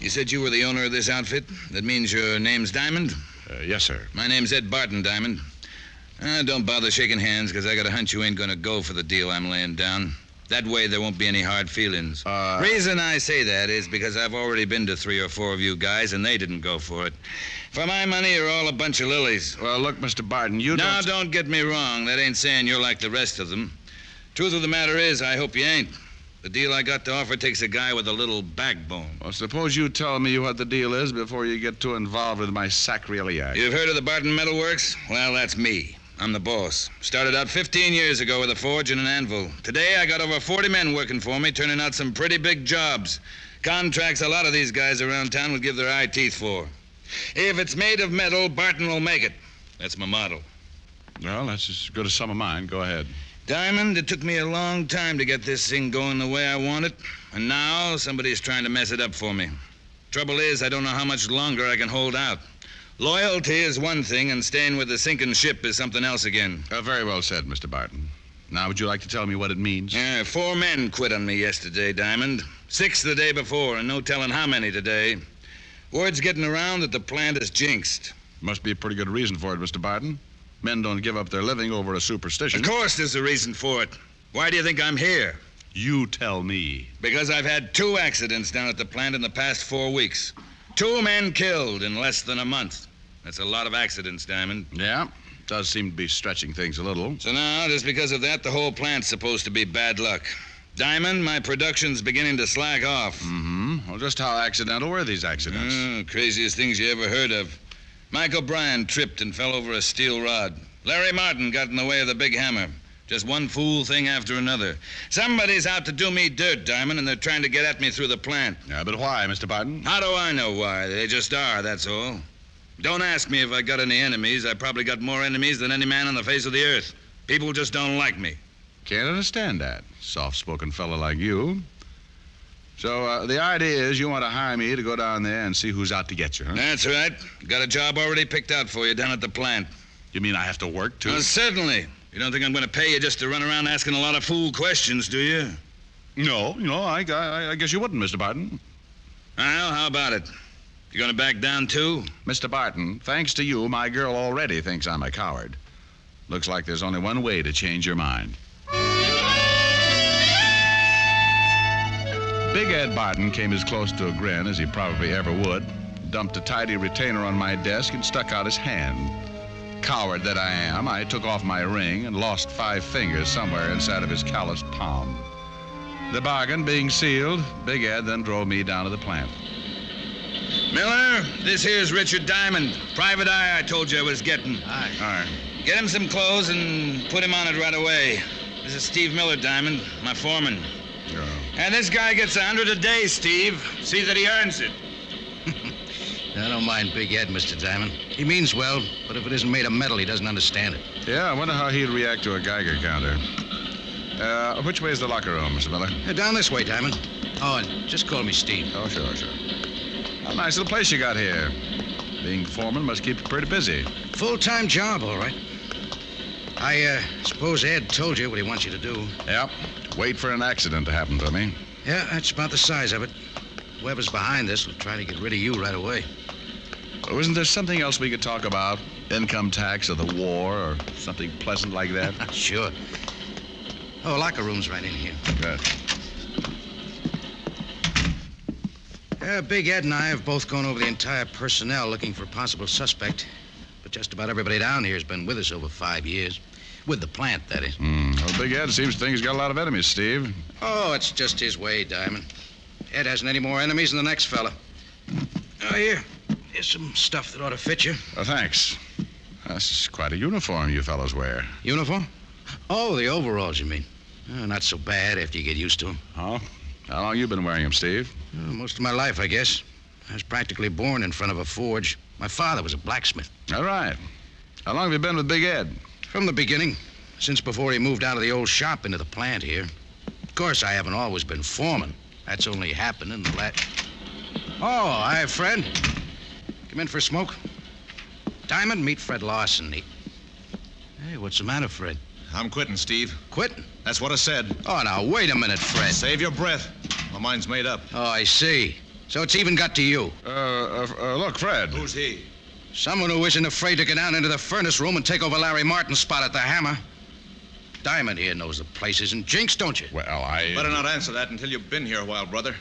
You said you were the owner of this outfit? That means your name's Diamond? Yes, sir. My name's Ed Barton Diamond. Don't bother shaking hands, because I got a hunch you ain't gonna go for the deal I'm laying down. That way there won't be any hard feelings. Reason I say that is because I've already been to 3 or 4 of you guys, and they didn't go for it. For my money, you're all a bunch of lilies. Well, look, Mr. Barton, you Now, don't get me wrong. That ain't saying you're like the rest of them. Truth of the matter is, I hope you ain't. The deal I got to offer takes a guy with a little backbone. Well, suppose you tell me what the deal is before you get too involved with my sacrilege. You've heard of the Barton Metal Works? Well, that's me. I'm the boss. Started out 15 years ago with a forge and an anvil. Today, I got over 40 men working for me, turning out some pretty big jobs. Contracts a lot of these guys around town would give their eye teeth for. If it's made of metal, Barton will make it. That's my motto. Well, that's as good as some of mine. Go ahead. Diamond, it took me a long time to get this thing going the way I want it. And now, somebody's trying to mess it up for me. Trouble is, I don't know how much longer I can hold out. Loyalty is one thing, and staying with the sinking ship is something else again. Very well said, Mr. Barton. Now, would you like to tell me what it means? 4 men quit on me yesterday, Diamond. 6 the day before, and no telling how many today. Word's getting around that the plant is jinxed. Must be a pretty good reason for it, Mr. Barton. Men don't give up their living over a superstition. Of course there's a reason for it. Why do you think I'm here? You tell me. Because I've had 2 accidents down at the plant in the past 4 weeks. 2 men killed in less than a month. That's a lot of accidents, Diamond. Yeah, does seem to be stretching things a little. So now, just because of that, the whole plant's supposed to be bad luck. Diamond, my production's beginning to slack off. Mm-hmm. Well, just how accidental were these accidents? Craziest things you ever heard of. Mike O'Brien tripped and fell over a steel rod. Larry Martin got in the way of the big hammer. Just one fool thing after another. Somebody's out to do me dirt, Diamond, and they're trying to get at me through the plant. Yeah, but why, Mr. Barton? How do I know why? They just are, that's all. Don't ask me if I got any enemies. I probably got more enemies than any man on the face of the earth. People just don't like me. Can't understand that. Soft-spoken fellow like you. So, the idea is you want to hire me to go down there and see who's out to get you, huh? That's right. Got a job already picked out for you down at the plant. You mean I have to work, too? Certainly. You don't think I'm going to pay you just to run around asking a lot of fool questions, do you? No, I guess you wouldn't, Mr. Barton. Well, how about it? You gonna back down, too? Mr. Barton, thanks to you, my girl already thinks I'm a coward. Looks like there's only one way to change your mind. Big Ed Barton came as close to a grin as he probably ever would, dumped a tidy retainer on my desk, and stuck out his hand. Coward that I am, I took off my ring and lost 5 fingers somewhere inside of his calloused palm. The bargain being sealed, Big Ed then drove me down to the plant. Miller, this here's Richard Diamond. Private eye I told you I was getting. Aye. All right. Get him some clothes and put him on it right away. This is Steve Miller, Diamond, my foreman. Yeah. And this guy gets $100 a day, Steve. See that he earns it. I don't mind Big Ed, Mr. Diamond. He means well, but if it isn't made of metal, he doesn't understand it. Yeah, I wonder how he'd react to a Geiger counter. Which way is the locker room, Mr. Miller? Down this way, Diamond. Oh, and just call me Steve. Oh, sure. A nice little place you got here. Being foreman must keep you pretty busy. Full-time job, all right. I suppose Ed told you what he wants you to do. Yep. Wait for an accident to happen to me. Yeah, that's about the size of it. Whoever's behind this will try to get rid of you right away. Oh, isn't there something else we could talk about? Income tax or the war or something pleasant like that? Sure. Oh, locker room's right in here. Good. Big Ed and I have both gone over the entire personnel looking for a possible suspect. But just about everybody down here has been with us over 5 years. With the plant, that is. Well, Big Ed seems to think he's got a lot of enemies, Steve. Oh, it's just his way, Diamond. Ed hasn't any more enemies than the next fella. Oh, here's some stuff that ought to fit you. Oh, thanks. That's quite a uniform you fellows wear. Uniform? Oh, the overalls, you mean? Oh, not so bad after you get used to them. Oh? How long you been wearing them, Steve? Oh, most of my life, I guess. I was practically born in front of a forge. My father was a blacksmith. All right. How long have you been with Big Ed? From the beginning. Since before he moved out of the old shop into the plant here. Of course, I haven't always been foreman. That's only happened in the last... Oh, hi, Fred. Come in for a smoke. Diamond, meet Fred Larson. Hey, what's the matter, Fred? I'm quitting, Steve. Quitting? That's what I said. Oh, now, wait a minute, Fred. Save your breath. My mind's made up. Oh, I see. So it's even got to you. Look, Fred. Who's he? Someone who isn't afraid to get down into the furnace room and take over Larry Martin's spot at the hammer. Diamond here knows the place isn't jinxed, don't you? Well, I... Better not answer that until you've been here a while, brother.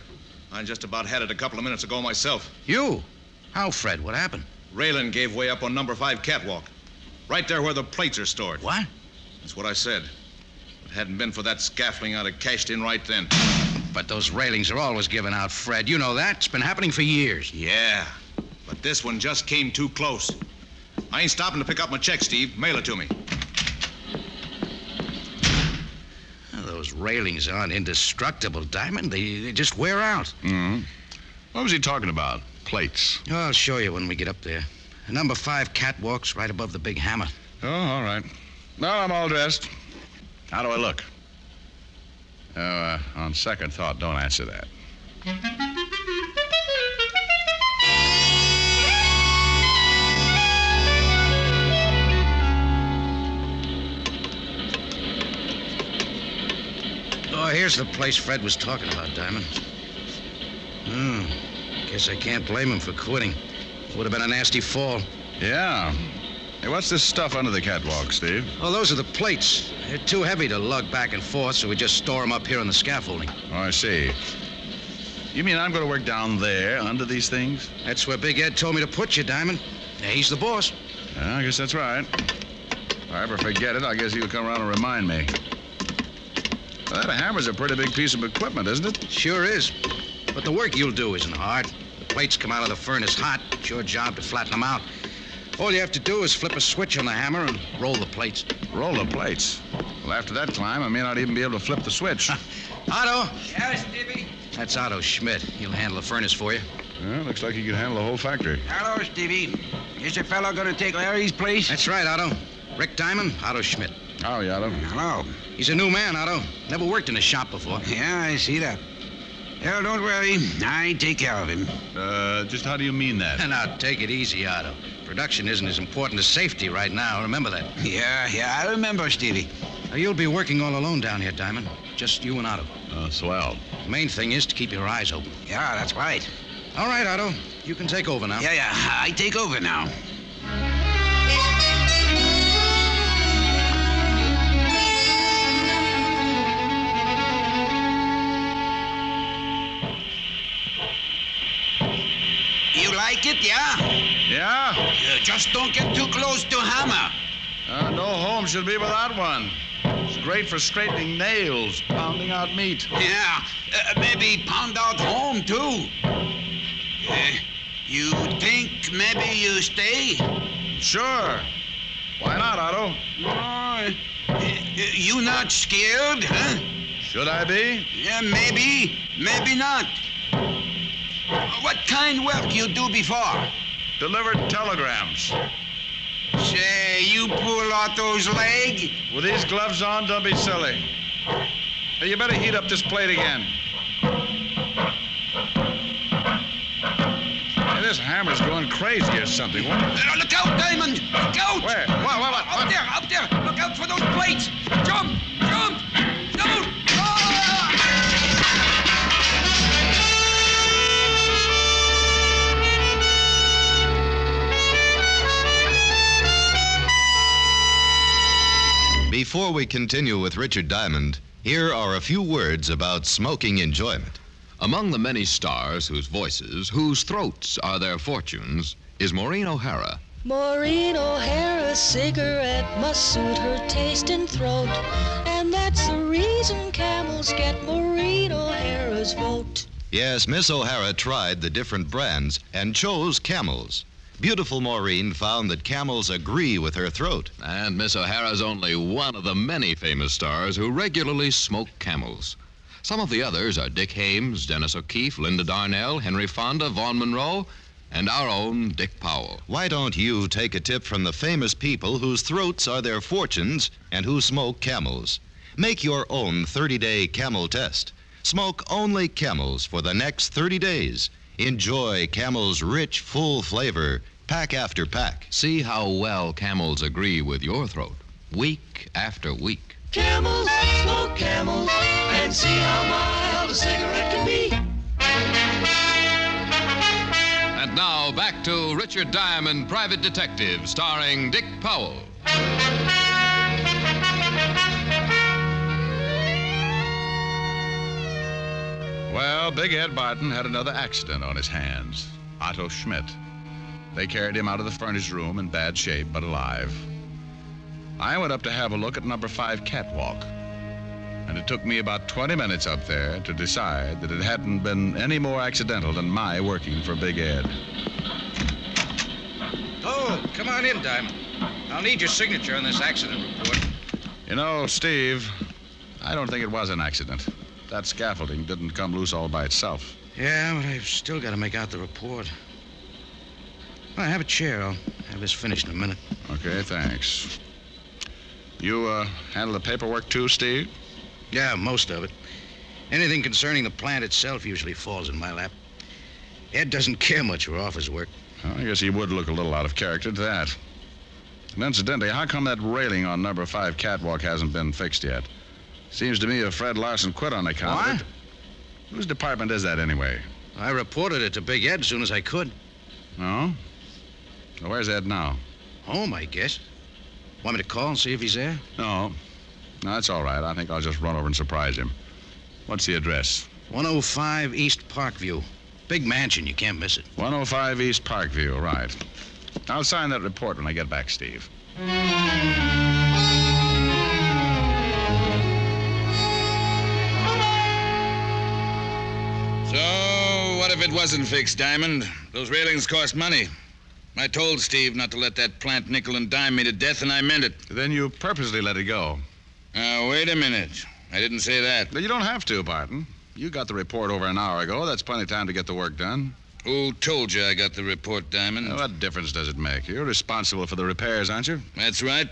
I just about had it a couple of minutes ago myself. You? How, Fred? What happened? Railing gave way up on number 5 catwalk. Right there where the plates are stored. What? That's what I said. If it hadn't been for that scaffolding, I'd have cashed in right then. But those railings are always given out, Fred. You know that. It's been happening for years. Yeah, but this one just came too close. I ain't stopping to pick up my check, Steve. Mail it to me. Those railings aren't indestructible, Diamond. They just wear out. Mm-hmm. What was he talking about? Plates? Oh, I'll show you when we get up there. Number 5 catwalk's right above the big hammer. Oh, all right. Well, I'm all dressed. How do I look? On second thought, don't answer that. Oh, here's the place Fred was talking about, Diamond. Guess I can't blame him for quitting. Would have been a nasty fall. Yeah. Hey, what's this stuff under the catwalk, Steve? Oh, those are the plates. They're too heavy to lug back and forth, so we just store them up here on the scaffolding. Oh, I see. You mean I'm going to work down there under these things? That's where Big Ed told me to put you, Diamond. Yeah, he's the boss. Yeah, I guess that's right. If I ever forget it, I guess he'll come around and remind me. Well, that hammer's a pretty big piece of equipment, isn't it? Sure is. But the work you'll do isn't hard. The plates come out of the furnace hot. It's your job to flatten them out. All you have to do is flip a switch on the hammer and roll the plates. Roll the plates? Well, after that climb, I may not even be able to flip the switch. Otto? Yes, Stevie? That's Otto Schmidt. He'll handle the furnace for you. Well, looks like he can handle the whole factory. Hello, Stevie. Is the fellow going to take Larry's place? That's right, Otto. Rick Diamond, Otto Schmidt. Howdy, Otto. Hello. He's a new man, Otto. Never worked in a shop before. Yeah, I see that. Well, don't worry. I take care of him. Just how do you mean that? Now, take it easy, Otto. Production isn't as important as safety right now. Remember that. Yeah, I remember, Stevie. Now, you'll be working all alone down here, Diamond. Just you and Otto. Swell. The main thing is to keep your eyes open. Yeah, that's right. All right, Otto. you can take over now. Yeah, I take over now. You like it, yeah? Yeah? Just don't get too close to hammer. No home should be without one. It's great for straightening nails, pounding out meat. Yeah, maybe pound out home, too. You think maybe you stay? Sure. Why not, Otto? You not scared, huh? Should I be? Yeah, maybe. Maybe not. What kind of work you do before? Delivered telegrams. Say, you pull Otto's leg? With these gloves on, don't be silly. Hey, you better heat up this plate again. Hey, this hammer's going crazy or something. Look out, Diamond! Look out! Where? What? Up there! Look out for those plates! Jump! Down! Before we continue with Richard Diamond, here are a few words about smoking enjoyment. Among the many stars whose voices, whose throats are their fortunes, is Maureen O'Hara. Maureen O'Hara's cigarette must suit her taste and throat, and that's the reason camels get Maureen O'Hara's vote. Yes, Miss O'Hara tried the different brands and chose Camels. Beautiful Maureen found that Camels agree with her throat. And Miss O'Hara's only one of the many famous stars who regularly smoke Camels. Some of the others are Dick Hames, Dennis O'Keefe, Linda Darnell, Henry Fonda, Vaughn Monroe, and our own Dick Powell. Why don't you take a tip from the famous people whose throats are their fortunes and who smoke Camels? Make your own 30-day Camel test. Smoke only Camels for the next 30 days. Enjoy Camel's rich, full flavor, pack after pack. See how well Camels agree with your throat, week after week. Camels, smoke Camels, and see how mild a cigarette can be. And now back to Richard Diamond, Private Detective, starring Dick Powell. Well, Big Ed Barton had another accident on his hands. Otto Schmidt. They carried him out of the furnished room in bad shape, but alive. I went up to have a look at number 5 catwalk. And it took me about 20 minutes up there to decide that it hadn't been any more accidental than my working for Big Ed. Oh, come on in, Diamond. I'll need your signature on this accident report. You know, Steve, I don't think it was an accident. That scaffolding didn't come loose all by itself. Yeah, but I've still got to make out the report. Well, have a chair. I'll have this finished in a minute. Okay, thanks. You handle the paperwork too, Steve? Yeah, most of it. Anything concerning the plant itself usually falls in my lap. Ed doesn't care much for office work. Well, I guess he would look a little out of character to that. And incidentally, how come that railing on number 5 catwalk hasn't been fixed yet? Seems to me if Fred Larson quit on account of it. Whose department is that, anyway? I reported it to Big Ed as soon as I could. Oh? Well, where's Ed now? Home, I guess. Want me to call and see if he's there? No, that's all right. I think I'll just run over and surprise him. What's the address? 105 East Parkview. Big mansion, you can't miss it. 105 East Parkview, right. I'll sign that report when I get back, Steve. So, what if it wasn't fixed, Diamond? Those railings cost money. I told Steve not to let that plant nickel and dime me to death, and I meant it. Then you purposely let it go. Now, wait a minute. I didn't say that. But you don't have to, Barton. You got the report over an hour ago. That's plenty of time to get the work done. Who told you I got the report, Diamond? What difference does it make? You're responsible for the repairs, aren't you? That's right.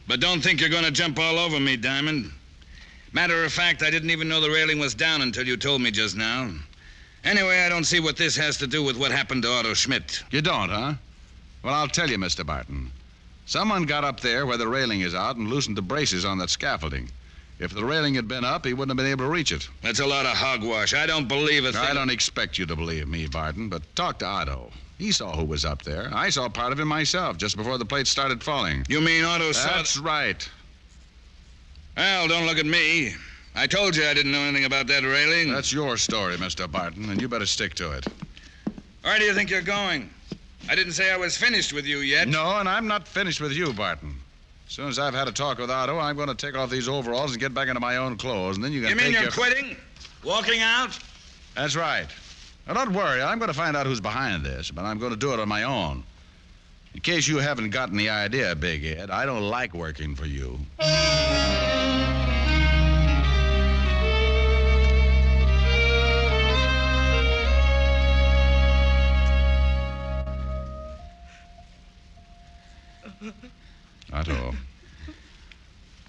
But don't think you're going to jump all over me, Diamond. Matter of fact, I didn't even know the railing was down until you told me just now. Anyway, I don't see what this has to do with what happened to Otto Schmidt. You don't, huh? Well, I'll tell you, Mr. Barton. Someone got up there where the railing is out and loosened the braces on that scaffolding. If the railing had been up, he wouldn't have been able to reach it. That's a lot of hogwash. I don't believe a thing. I don't expect you to believe me, Barton, but talk to Otto. He saw who was up there. I saw part of it myself just before the plates started falling. You mean Otto saw... That's right. Well, don't look at me. I told you I didn't know anything about that railing. That's your story, Mr. Barton, and you better stick to it. Where do you think you're going? I didn't say I was finished with you yet. No, and I'm not finished with you, Barton. As soon as I've had a talk with Otto, I'm going to take off these overalls and get back into my own clothes, and then you can You mean take you're quitting? Walking out? That's right. Now, don't worry. I'm going to find out who's behind this, but I'm going to do it on my own. In case you haven't gotten the idea, Big Ed, I don't like working for you.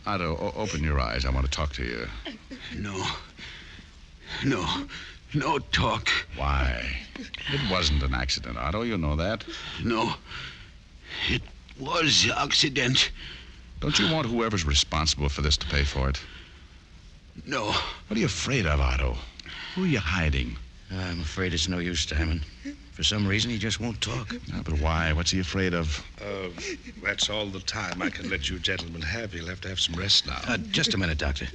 Otto, open your eyes. I want to talk to you. No talk. Why? It wasn't an accident, Otto. You know that. No. It was accident. Don't you want whoever's responsible for this to pay for it? No. What are you afraid of, Otto? Who are you hiding? I'm afraid it's no use, Diamond. For some reason, he just won't talk. But why? What's he afraid of? That's all the time I can let you gentlemen have. You'll have to have some rest now. Just a minute, Doctor.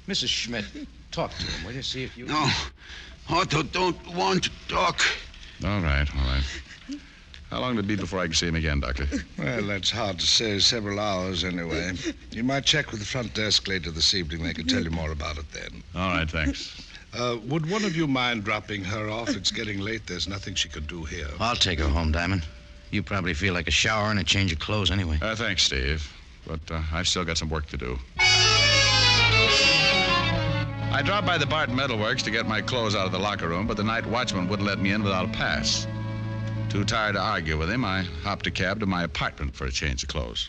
Mrs. Schmidt, talk to him, will you? See if you... No. Otto don't want to talk. All right. How long will it be before I can see him again, Doctor? Well, that's hard to say. Several hours, anyway. You might check with the front desk later this evening. They can tell you more about it then. All right, thanks. Would one of you mind dropping her off? It's getting late. There's nothing she could do here. I'll take her home, Diamond. You probably feel like a shower and a change of clothes anyway. Thanks, Steve. But I've still got some work to do. I dropped by the Barton Metalworks to get my clothes out of the locker room, but the night watchman wouldn't let me in without a pass. Too tired to argue with him, I hopped a cab to my apartment for a change of clothes.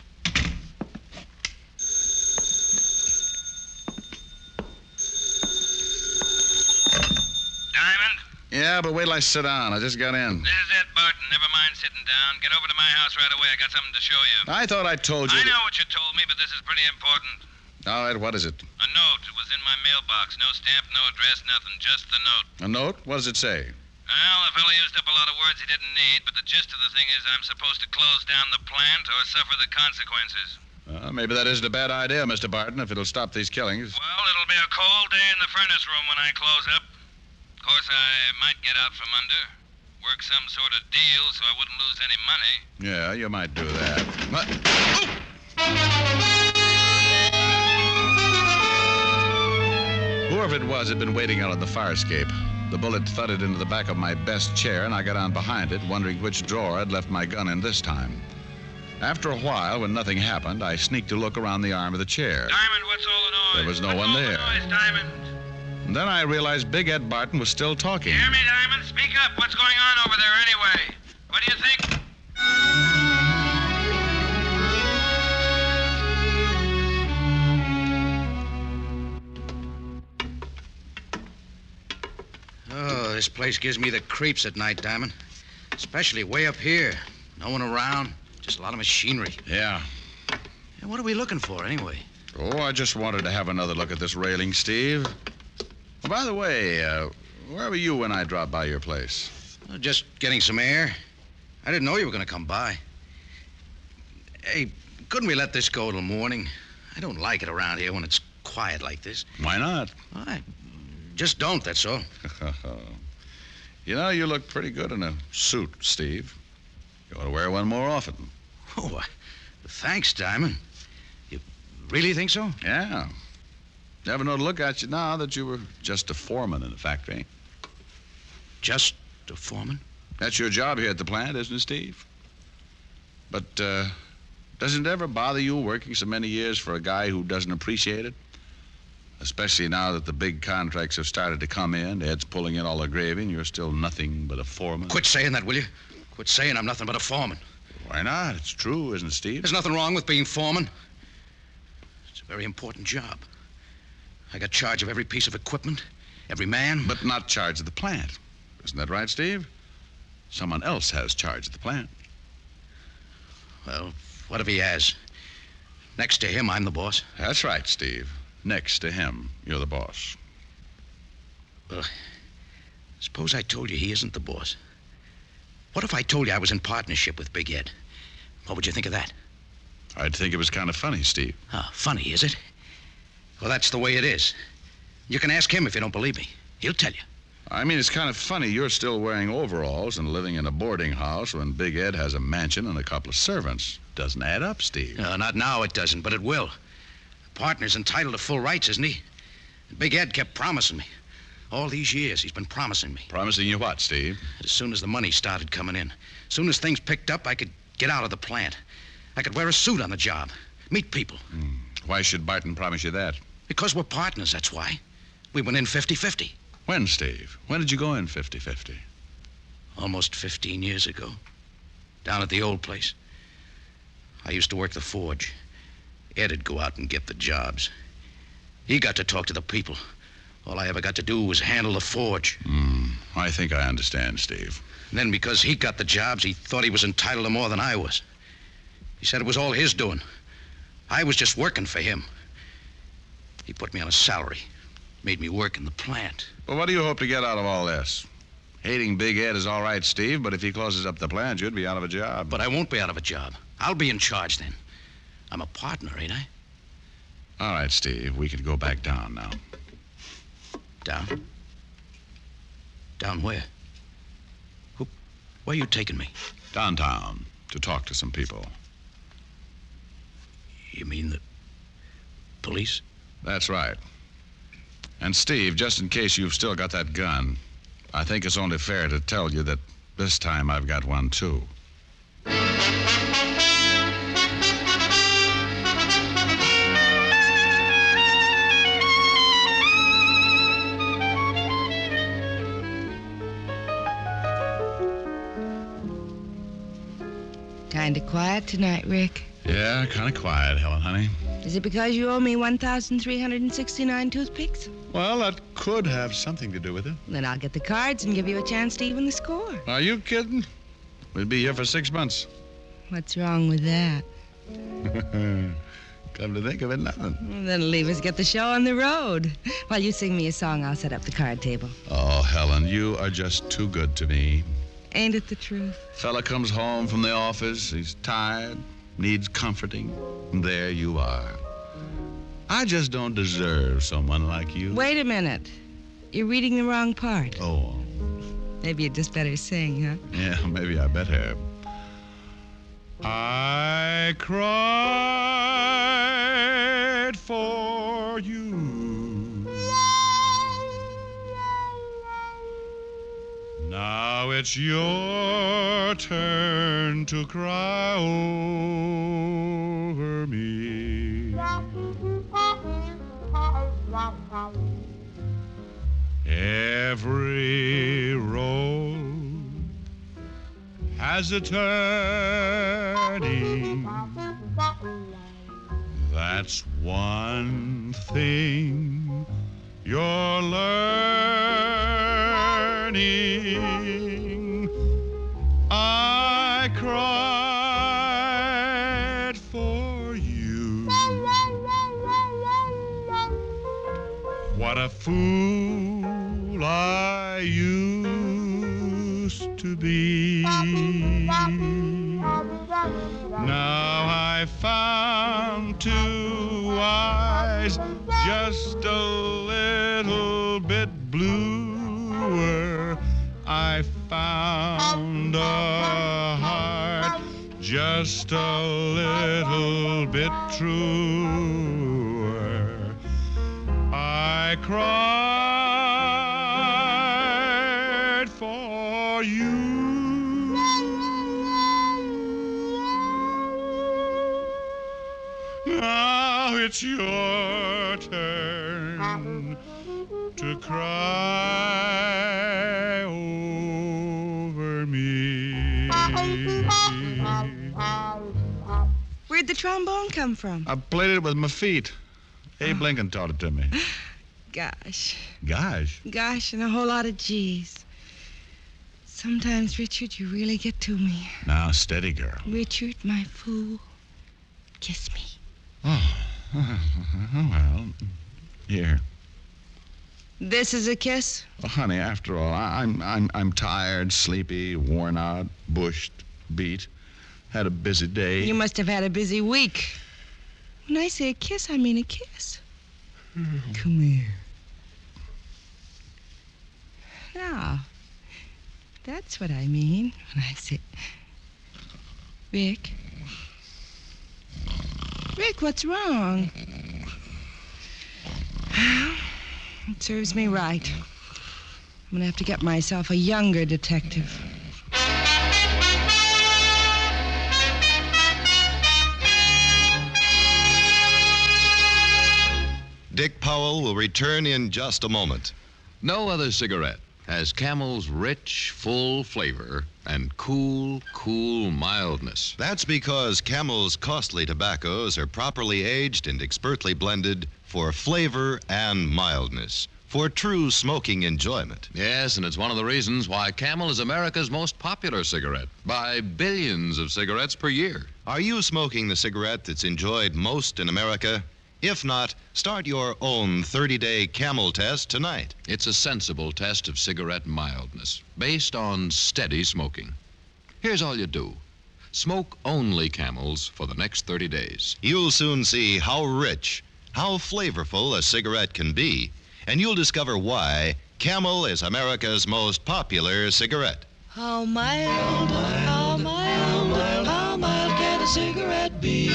Diamond? Yeah, but wait till I sit down. I just got in. This is it, Barton. Never mind sitting down. Get over to my house right away. I got something to show you. I thought I told you. I know what you told me, but this is pretty important. All right, what is it? A note. It was in my mailbox. No stamp, no address, nothing. Just the note. A note? What does it say? Well, the fellow used up a lot of words he didn't need, but the gist of the thing is I'm supposed to close down the plant or suffer the consequences. Maybe that isn't a bad idea, Mr. Barton, if it'll stop these killings. Well, it'll be a cold day in the furnace room when I close up. Of course, I might get out from under. Work some sort of deal so I wouldn't lose any money. Yeah, you might do that. Whoever it was had been waiting out on the fire escape. The bullet thudded into the back of my best chair, and I got on behind it, wondering which drawer I'd left my gun in this time. After a while, when nothing happened, I sneaked a look around the arm of the chair. Diamond, what's all the noise? There was no one there. What's all the noise, Diamond? And then I realized Big Ed Barton was still talking. Hear me, Diamond? Speak up. What's going on over there anyway? What do you think? Oh, this place gives me the creeps at night, Diamond. Especially way up here. No one around. Just a lot of machinery. Yeah. And what are we looking for, anyway? Oh, I just wanted to have another look at this railing, Steve. Oh, by the way, where were you when I dropped by your place? Just getting some air. I didn't know you were going to come by. Hey, couldn't we let this go till morning? I don't like it around here when it's quiet like this. Why not? I just don't, that's all. You know, you look pretty good in a suit, Steve. You ought to wear one more often. Oh, thanks, Diamond. You really think so? Yeah. Never know to look at you now that you were just a foreman in the factory. Just a foreman? That's your job here at the plant, isn't it, Steve? But, doesn't it ever bother you working so many years for a guy who doesn't appreciate it? Especially now that the big contracts have started to come in, Ed's pulling in all the gravy, and you're still nothing but a foreman. Quit saying that, will you? Quit saying I'm nothing but a foreman. Why not? It's true, isn't it, Steve? There's nothing wrong with being foreman. It's a very important job. I got charge of every piece of equipment, every man. But not charge of the plant. Isn't that right, Steve? Someone else has charge of the plant. Well, what if he has? Next to him, I'm the boss. That's right, Steve. Next to him, you're the boss. Well, suppose I told you he isn't the boss. What if I told you I was in partnership with Big Ed? What would you think of that? I'd think it was kind of funny, Steve. Oh, funny, is it? Well, that's the way it is. You can ask him if you don't believe me. He'll tell you. I mean, it's kind of funny you're still wearing overalls and living in a boarding house when Big Ed has a mansion and a couple of servants. Doesn't add up, Steve. No, not now it doesn't, but it will. The partner's entitled to full rights, isn't he? And Big Ed kept promising me. All these years, he's been promising me. Promising you what, Steve? As soon as the money started coming in, as soon as things picked up, I could get out of the plant. I could wear a suit on the job, meet people. Why should Barton promise you that? Because we're partners, that's why. We went in 50-50. When, Steve? When did you go in 50-50? Almost 15 years ago. Down at the old place. I used to work the forge. Ed'd go out and get the jobs. He got to talk to the people. All I ever got to do was handle the forge. I think I understand, Steve. And then because he got the jobs, he thought he was entitled to more than I was. He said it was all his doing. I was just working for him. He put me on a salary. Made me work in the plant. Well, what do you hope to get out of all this? Hating Big Ed is all right, Steve, but if he closes up the plant, you'd be out of a job. But I won't be out of a job. I'll be in charge then. I'm a partner, ain't I? All right, Steve, we can go back down now. Down? Down where? Where are you taking me? Downtown, to talk to some people. You mean the police? That's right. And Steve, just in case you've still got that gun, I think it's only fair to tell you that this time I've got one, too. Kinda quiet tonight, Rick. Yeah, kind of quiet, Helen, honey. Is it because you owe me 1,369 toothpicks? Well, that could have something to do with it. Then I'll get the cards and give you a chance to even the score. Are you kidding? We'll be here for 6 months. What's wrong with that? Come to think of it, nothing. Well, then leave us get the show on the road. While you sing me a song, I'll set up the card table. Oh, Helen, you are just too good to me. Ain't it the truth? Fella comes home from the office, he's tired, needs comforting, and there you are. I just don't deserve someone like you. Wait a minute. You're reading the wrong part. Oh. Maybe you'd just better sing, huh? Yeah, maybe I better. I cried for you. Now it's your turn to cry over me. Every road has a turning. That's one thing you're learning. I cried for you. What a fool I used to be. Now I found two eyes just a little bit bluer. I found a heart just a little bit truer. I cried for you. Now it's your turn to cry over me. Where'd the trombone come from? I played it with my feet. Abe Lincoln taught it to me. Gosh. Gosh. Gosh, and a whole lot of G's. Sometimes, Richard, you really get to me. Now, steady, girl. Richard, my fool, kiss me. Oh, well, Here. This is a kiss? Oh, honey, after all, I'm tired, sleepy, worn out, bushed, beat. Had a busy day. You must have had a busy week. When I say a kiss, I mean a kiss. Come here. Now, that's what I mean when I say... Rick? Rick, what's wrong? It serves me right. I'm gonna have to get myself a younger detective. Dick Powell will return in just a moment. No other cigarette has Camel's rich, full flavor and cool mildness. That's because Camel's costly tobaccos are properly aged and expertly blended for flavor and mildness, for true smoking enjoyment. Yes, and it's one of the reasons why Camel is America's most popular cigarette, by billions of cigarettes per year. Are you smoking the cigarette that's enjoyed most in America? If not, start your own 30-day Camel test tonight. It's a sensible test of cigarette mildness, based on steady smoking. Here's all you do. Smoke only Camels for the next 30 days. You'll soon see how rich, how flavorful a cigarette can be, and you'll discover why Camel is America's most popular cigarette. How mild, how mild, how mild can a cigarette be?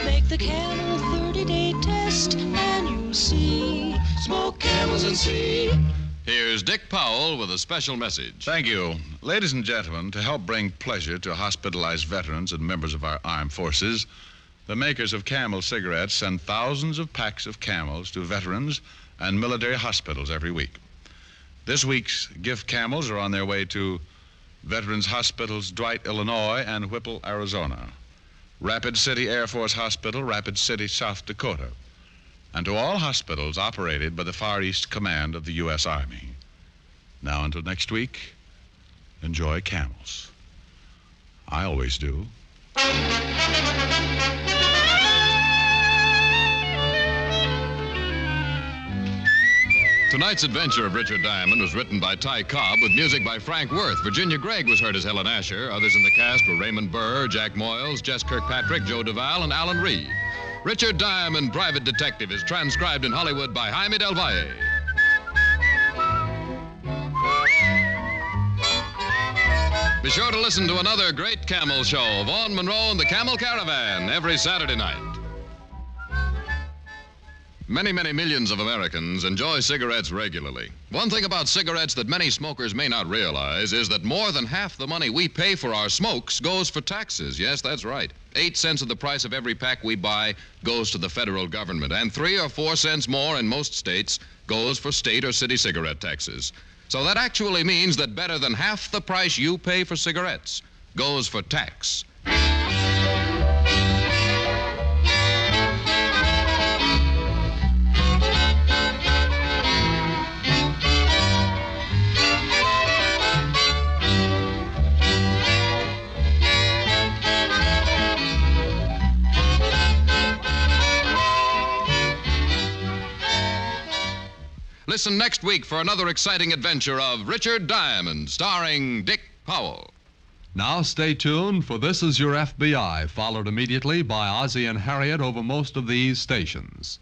Make the Camel 30-day test and you'll see. Smoke Camels and see. Here's Dick Powell with a special message. Thank you. Ladies and gentlemen, to help bring pleasure to hospitalized veterans and members of our armed forces, the makers of Camel cigarettes send thousands of packs of Camels to veterans and military hospitals every week. This week's gift Camels are on their way to Veterans Hospitals Dwight, Illinois, and Whipple, Arizona, Rapid City Air Force Hospital, Rapid City, South Dakota, and to all hospitals operated by the Far East Command of the U.S. Army. Now, until next week, enjoy Camels. I always do. Tonight's adventure of Richard Diamond was written by Ty Cobb with music by Frank Worth. Virginia Gregg was heard as Helen Asher. Others in the cast were Raymond Burr, Jack Moyles, Jess Kirkpatrick, Joe Duvall, and Alan Reed. Richard Diamond, Private Detective, is transcribed in Hollywood by Jaime Del Valle. Be sure to listen to another great Camel show, Vaughn Monroe and the Camel Caravan, every Saturday night. Many millions of Americans enjoy cigarettes regularly. One thing about cigarettes that many smokers may not realize is that more than half the money we pay for our smokes goes for taxes. Yes, that's right. 8 cents of the price of every pack we buy goes to the federal government, and 3 or 4 cents more in most states goes for state or city cigarette taxes. So that actually means that better than half the price you pay for cigarettes goes for tax. Listen next week for another exciting adventure of Richard Diamond, starring Dick Powell. Now stay tuned, for This Is Your FBI, followed immediately by Ozzie and Harriet over most of these stations.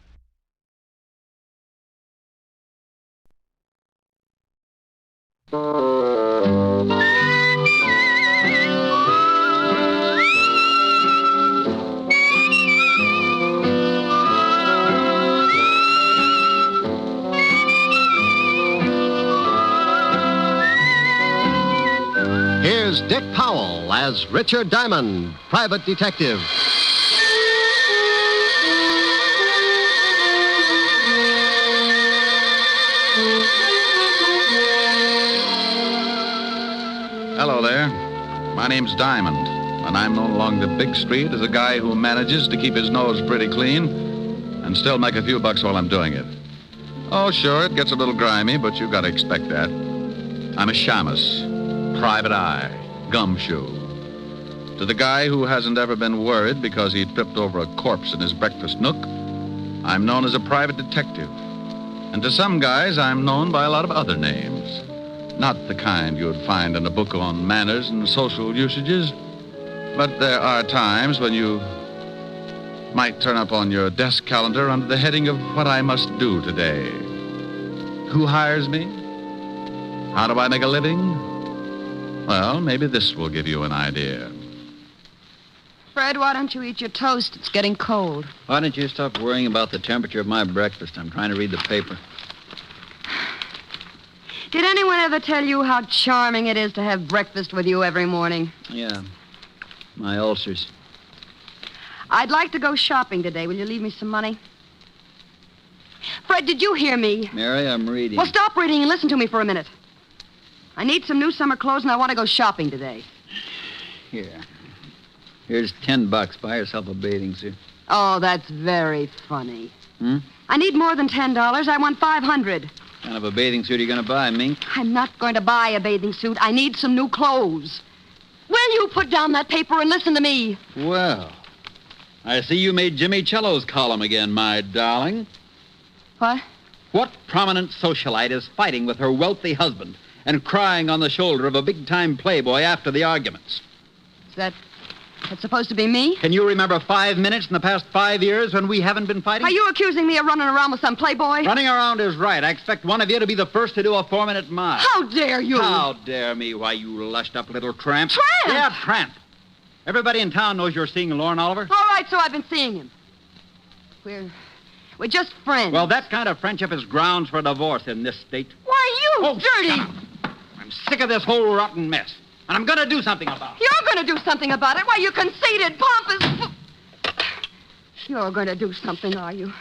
Here's Dick Powell as Richard Diamond, Private Detective. Hello there. My name's Diamond, and I'm known along the big street as a guy who manages to keep his nose pretty clean and still make a few bucks while I'm doing it. Oh, sure, it gets a little grimy, but you've got to expect that. I'm a shamus, private eye, gumshoe. To the guy who hasn't ever been worried because he tripped over a corpse in his breakfast nook, I'm known as a private detective, And to some guys, I'm known by a lot of other names. Not the kind you would find in a book on manners and social usages. But there are times when you might turn up on your desk calendar under the heading of what I must do today. Who hires me? How do I make a living? Well, maybe this will give you an idea. Fred, why don't you eat your toast? It's getting cold. Why don't you stop worrying about the temperature of my breakfast? I'm trying to read the paper. Did anyone ever tell you how charming it is to have breakfast with you every morning? Yeah, my ulcers. I'd like to go shopping today. Will you leave me some money? Fred, did you hear me? Mary, I'm reading. Well, stop reading and listen to me for a minute. I need some new summer clothes, and I want to go shopping today. Here. Here's $10. Buy yourself a bathing suit. Oh, that's very funny. Hmm? I need more than $10. I want $500. What kind of a bathing suit are you going to buy, Mink? I'm not going to buy a bathing suit. I need some new clothes. Will you put down that paper and listen to me? Well, I see you made Jimmy Cello's column again, my darling. What? What prominent socialite is fighting with her wealthy husband and crying on the shoulder of a big-time playboy after the arguments? Is that's supposed to be me? Can you remember 5 minutes in the past 5 years when we haven't been fighting? Are you accusing me of running around with some playboy? Running around is right. I expect one of you to be the first to do a 4-minute mile. How dare you? How dare me? Why, you lushed up little tramp. Tramp? Yeah, tramp. Everybody in town knows you're seeing Lorne Oliver. All right, so I've been seeing him. We're just friends. Well, that kind of friendship is grounds for divorce in this state. Why, you dirty... Shut up. I'm sick of this whole rotten mess, and I'm going to do something about it. You're going to do something about it? Why, you conceited, pompous... You're going to do something, are you?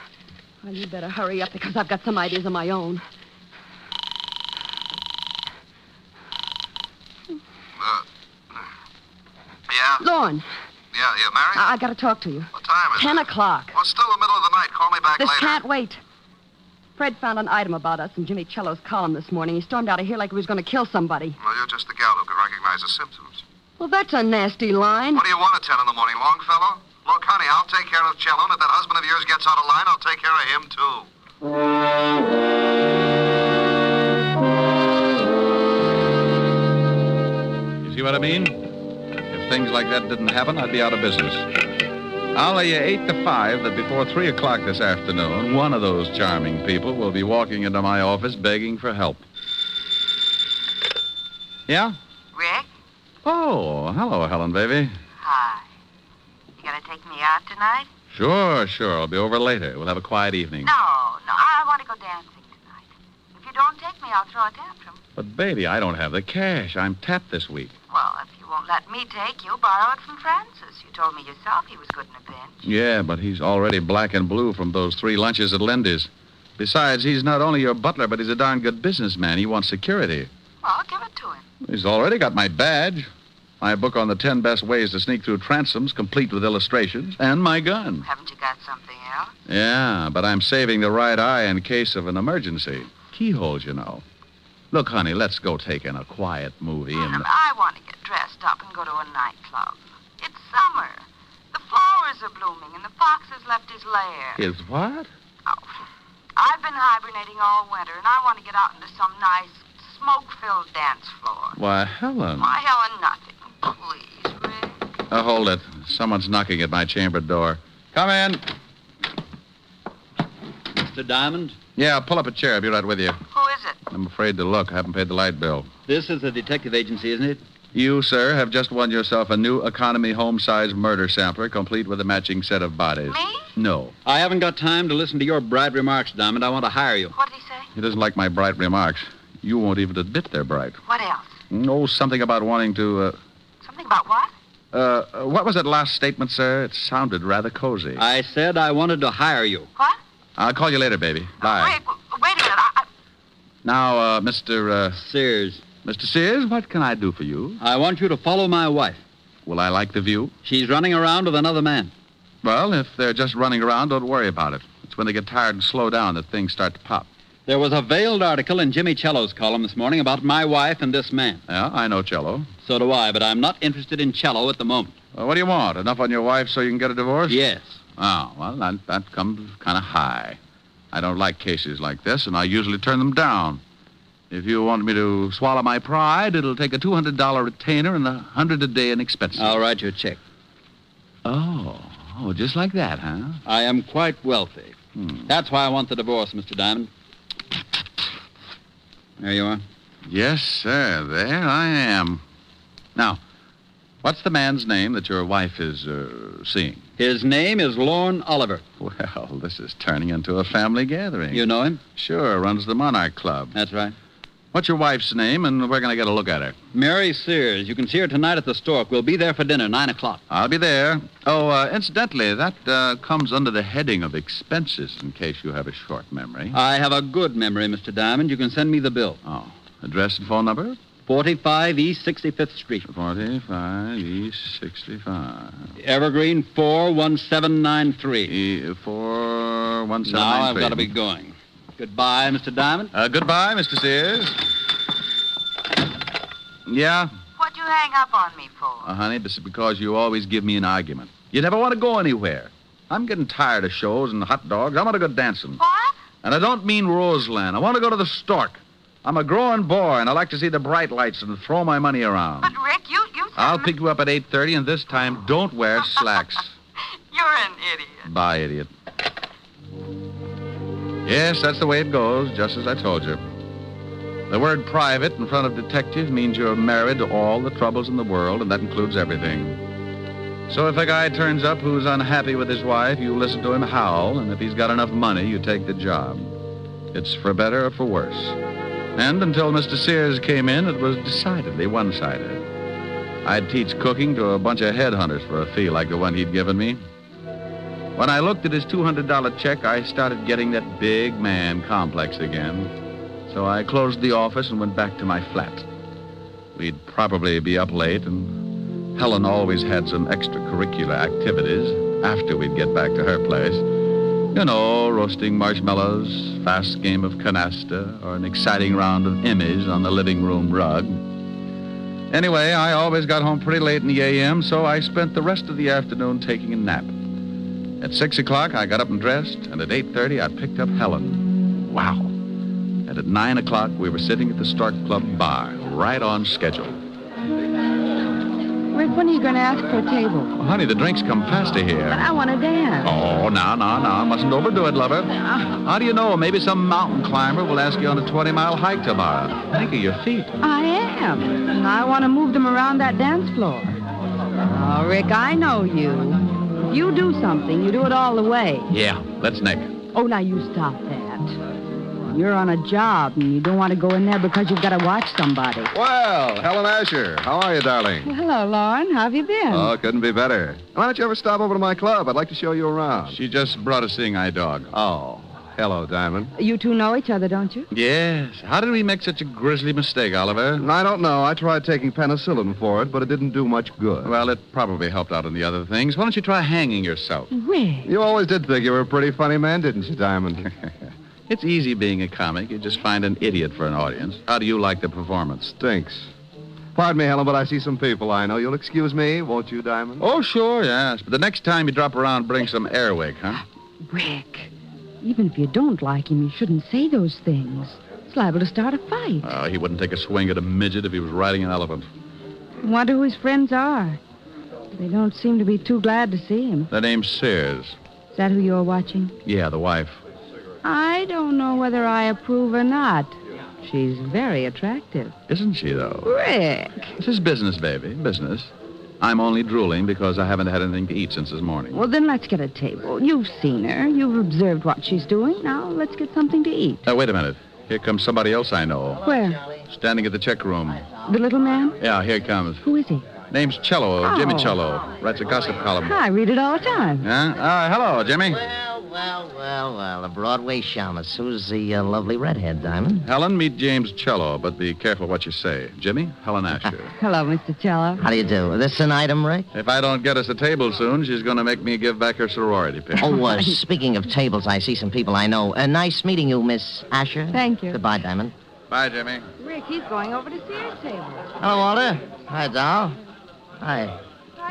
Well, you better hurry up, because I've got some ideas of my own. Yeah? Lorne. Yeah, Mary? I got to talk to you. What time is 10 it? o'clock. Well, it's still the middle of the night. Call me back This later. can't wait. Fred found an item about us in Jimmy Cello's column this morning. He stormed out of here like he was going to kill somebody. Well, you're just the gal who can recognize the symptoms. Well, that's a nasty line. What do you want at 10 in the morning, Longfellow? Look, honey, I'll take care of Cello, and if that husband of yours gets out of line, I'll take care of him, too. You see what I mean? If things like that didn't happen, I'd be out of business. I'll lay you 8 to 5 that before 3 o'clock this afternoon, one of those charming people will be walking into my office begging for help. Yeah? Rick? Oh, hello, Helen, baby. Hi. You gonna take me out tonight? Sure. I'll be over later. We'll have a quiet evening. No, I want to go dancing tonight. If you don't take me, I'll throw a tantrum. But, baby, I don't have the cash. I'm tapped this week. Well, if you won't let me take you, borrow it from Francis. You told me yourself he was good in a pinch. Yeah, but he's already black and blue from those 3 lunches at Lindy's. Besides, he's not only your butler, but he's a darn good businessman. He wants security. Well, give it to him. He's already got my badge, my book on the 10 best ways to sneak through transoms, complete with illustrations, and my gun. Haven't you got something else? Yeah, but I'm saving the right eye in case of an emergency. Keyholes, you know. Look, honey, let's go take in a quiet movie and... I want to get dressed up and go to a nightclub. It's summer. The flowers are blooming, and the fox has left his lair. His what? I've been hibernating all winter, and I want to get out into some nice, smoke-filled dance floor. Why, Helen. Why, Helen, nothing. Please, Rick. Hold it. Someone's knocking at my chamber door. Come in. Mr. Diamond? Yeah, pull up a chair. I'll be right with you. Who is it? I'm afraid to look. I haven't paid the light bill. This is a detective agency, isn't it? You, sir, have just won yourself a new economy home-size murder sampler, complete with a matching set of bodies. Me? No. I haven't got time to listen to your bright remarks, Diamond. I want to hire you. What did he say? He doesn't like my bright remarks. You won't even admit they're bright. What else? Oh, something about wanting to, Something about what? What was that last statement, sir? It sounded rather cozy. I said I wanted to hire you. What? I'll call you later, baby. Bye. Wait a minute. Now, Mr. Sears. Mr. Sears, what can I do for you? I want you to follow my wife. Will I like the view? She's running around with another man. Well, if they're just running around, don't worry about it. It's when they get tired and slow down that things start to pop. There was a veiled article in Jimmy Cello's column this morning about my wife and this man. Yeah, I know Cello. So do I, but I'm not interested in Cello at the moment. Well, what do you want? Enough on your wife so you can get a divorce? Yes. Oh, well, that comes kind of high. I don't like cases like this, and I usually turn them down. If you want me to swallow my pride, it'll take a $200 retainer and $100 a day in expenses. I'll write you a check. Oh, just like that, huh? I am quite wealthy. That's why I want the divorce, Mr. Diamond. There you are. Yes, sir. There I am. Now, what's the man's name that your wife is seeing? His name is Lorne Oliver. Well, this is turning into a family gathering. You know him? Sure, runs the Monarch Club. That's right. What's your wife's name, and where can I get a look at her? Mary Sears. You can see her tonight at the Stork. We'll be there for dinner, 9 o'clock. I'll be there. Oh, incidentally, that comes under the heading of expenses, in case you have a short memory. I have a good memory, Mr. Diamond. You can send me the bill. Oh. Address and phone number? 45 East 65th Street. 45 East 65. Evergreen 41793. 41793. Now I've got to be going. Goodbye, Mr. Diamond. Goodbye, Mr. Sears. Yeah? What'd you hang up on me for? Honey, this is because you always give me an argument. You never want to go anywhere. I'm getting tired of shows and hot dogs. I want to go dancing. What? And I don't mean Roseland. I want to go to the Stork. I'm a growing boy, and I like to see the bright lights and throw my money around. But, Rick, you I'll pick you up at 8:30, and this time, don't wear slacks. You're an idiot. Bye, idiot. Yes, that's the way it goes, just as I told you. The word private in front of detective means you're married to all the troubles in the world, and that includes everything. So if a guy turns up who's unhappy with his wife, you listen to him howl, and if he's got enough money, you take the job. It's for better or for worse. And until Mr. Sears came in, it was decidedly one-sided. I'd teach cooking to a bunch of headhunters for a fee like the one he'd given me. When I looked at his $200 check, I started getting that big man complex again. So I closed the office and went back to my flat. We'd probably be up late, and Helen always had some extracurricular activities after we'd get back to her place. You know, roasting marshmallows, fast game of canasta, or an exciting round of immies on the living room rug. Anyway, I always got home pretty late in the a.m., so I spent the rest of the afternoon taking a nap. At 6 o'clock, I got up and dressed, and at 8:30, I picked up Helen. Wow. And at 9 o'clock, we were sitting at the Stork Club bar, right on schedule. Rick, when are you going to ask for a table? Well, honey, the drinks come faster here. But I want to dance. Oh, no. Mustn't overdo it, lover. How do you know? Maybe some mountain climber will ask you on a 20-mile hike tomorrow. Think of your feet. I am. And I want to move them around that dance floor. Oh, Rick, I know you. If you do something, you do it all the way. Yeah, let's neck. Oh, now you stop that. You're on a job, and you don't want to go in there because you've got to watch somebody. Well, Helen Asher, how are you, darling? Well, hello, Lauren. How have you been? Oh, couldn't be better. Why don't you ever stop over to my club? I'd like to show you around. She just brought a seeing-eye dog. Oh, hello, Diamond. You two know each other, don't you? Yes. How did we make such a grisly mistake, Oliver? I don't know. I tried taking penicillin for it, but it didn't do much good. Well, it probably helped out in the other things. Why don't you try hanging yourself? Rick. You always did think you were a pretty funny man, didn't you, Diamond? It's easy being a comic. You just find an idiot for an audience. How do you like the performance? Stinks. Pardon me, Helen, but I see some people I know. You'll excuse me, won't you, Diamond? Oh, sure, yes. But the next time you drop around, bring some Airwick, huh? Rick, even if you don't like him, you shouldn't say those things. It's liable to start a fight. Oh, he wouldn't take a swing at a midget if he was riding an elephant. Wonder who his friends are. They don't seem to be too glad to see him. Their name's Sears. Is that who you're watching? Yeah, the wife. I don't know whether I approve or not. She's very attractive. Isn't she, though? Rick. This is business, baby. Business. I'm only drooling because I haven't had anything to eat since this morning. Well, then let's get a table. You've seen her. You've observed what she's doing. Now let's get something to eat. Wait a minute. Here comes somebody else I know. Where? Standing at the check room. The little man? Yeah, here he comes. Who is he? Name's Cello, Jimmy Cello. Writes a gossip column. I read it all the time. Yeah? Hello, Jimmy. Well, a Broadway shamus. Who's the lovely redhead, Diamond? Helen, meet James Cello, but be careful what you say. Jimmy, Helen Asher. Hello, Mr. Cello. How do you do? This an item, Rick? If I don't get us a table soon, she's going to make me give back her sorority pin. Oh, speaking of tables, I see some people I know. Nice meeting you, Miss Asher. Thank you. Goodbye, Diamond. Bye, Jimmy. Rick, he's going over to Sears' table. Hello, Walter. Hi, Doll. Hi.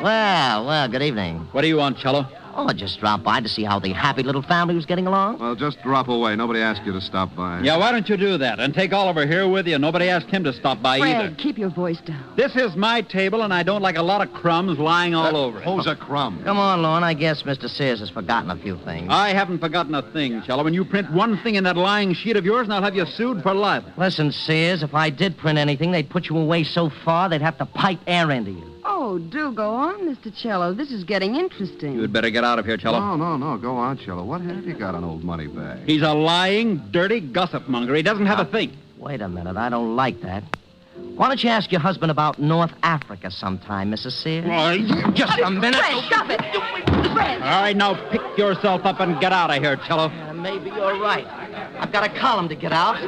Well, good evening. What do you want, Cello? Oh, I just dropped by to see how the happy little family was getting along. Well, just drop away. Nobody asked you to stop by. Yeah, why don't you do that? And take Oliver here with you. Nobody asked him to stop by Fred, either. keep your voice down. This is my table, and I don't like a lot of crumbs lying all over it. Who's a crumb? Come on, Lorne. I guess Mr. Sears has forgotten a few things. I haven't forgotten a thing, Cello. When you print one thing in that lying sheet of yours, and I'll have you sued for libel. Listen, Sears, if I did print anything, they'd put you away so far they'd have to pipe air into you. Oh, do go on, Mr. Cello. This is getting interesting. You'd better get out of here, Cello. No. Go on, Cello. What have you got on old Moneybag? He's a lying, dirty gossip monger. He doesn't have a thing. Wait a minute. I don't like that. Why don't you ask your husband about North Africa sometime, Mrs. Sears? Just a minute. Fred, stop it. Fred. All right, now pick yourself up and get out of here, Cello. Maybe you're right. I've got a column to get out.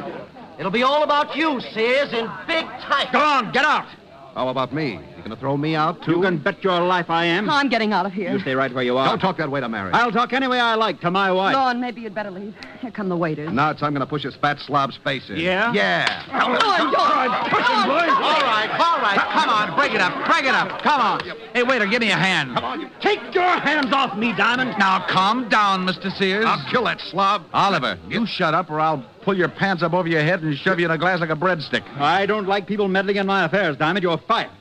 It'll be all about you, Sears, in big type. Go on, get out. How about me? You gonna throw me out, too? You can bet your life I am. I'm getting out of here. You stay right where you are. Don't talk that way to Mary. I'll talk any way I like to my wife. Lorne, maybe you'd better leave. Here come the waiters. Now it's I'm gonna push his fat slob's face in. Yeah? Yeah. Pushing, boys. All right. Come on. Break it up. Come on. Hey, waiter, give me a hand. Take your hands off me, Diamond. Now, calm down, Mr. Sears. I'll kill that slob. Oliver, you shut up or I'll pull your pants up over your head and shove you in a glass like a breadstick. I don't like people meddling in my affairs, Diamond. You're fired.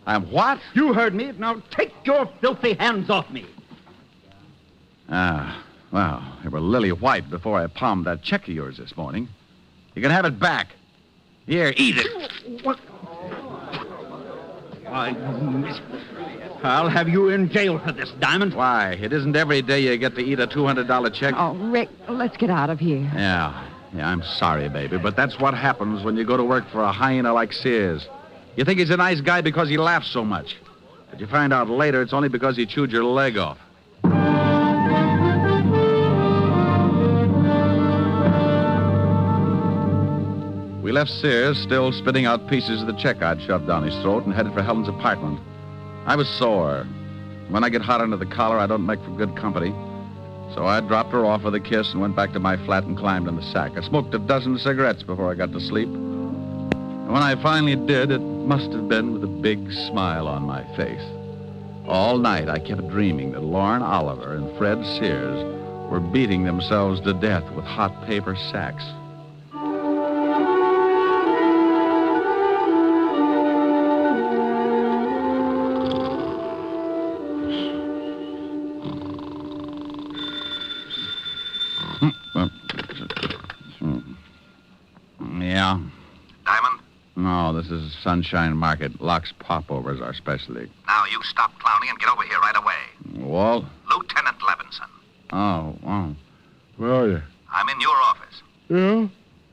I'm what? You heard me. Now take your filthy hands off me. Well, they were lily white before I palmed that check of yours this morning. You can have it back. Here, eat it. What? I'll have you in jail for this, Diamond. Why? It isn't every day you get to eat a $200 check. Oh, Rick, let's get out of here. Yeah, I'm sorry, baby, but that's what happens when you go to work for a hyena like Sears. You think he's a nice guy because he laughs so much. But you find out later it's only because he chewed your leg off. We left Sears still spitting out pieces of the check I'd shoved down his throat and headed for Helen's apartment. I was sore. When I get hot under the collar, I don't make for good company. So I dropped her off with a kiss and went back to my flat and climbed in the sack. I smoked a dozen cigarettes before I got to sleep. And when I finally did, it must have been with a big smile on my face. All night I kept dreaming that Lorne Oliver and Fred Sears were beating themselves to death with hot paper sacks. Yeah. Diamond? No, this is Sunshine Market. Locks popovers are specialty. Now you stop clowning and get over here right away. Walt? Lieutenant Levinson. Oh. Where are you? I'm in your office. Yeah?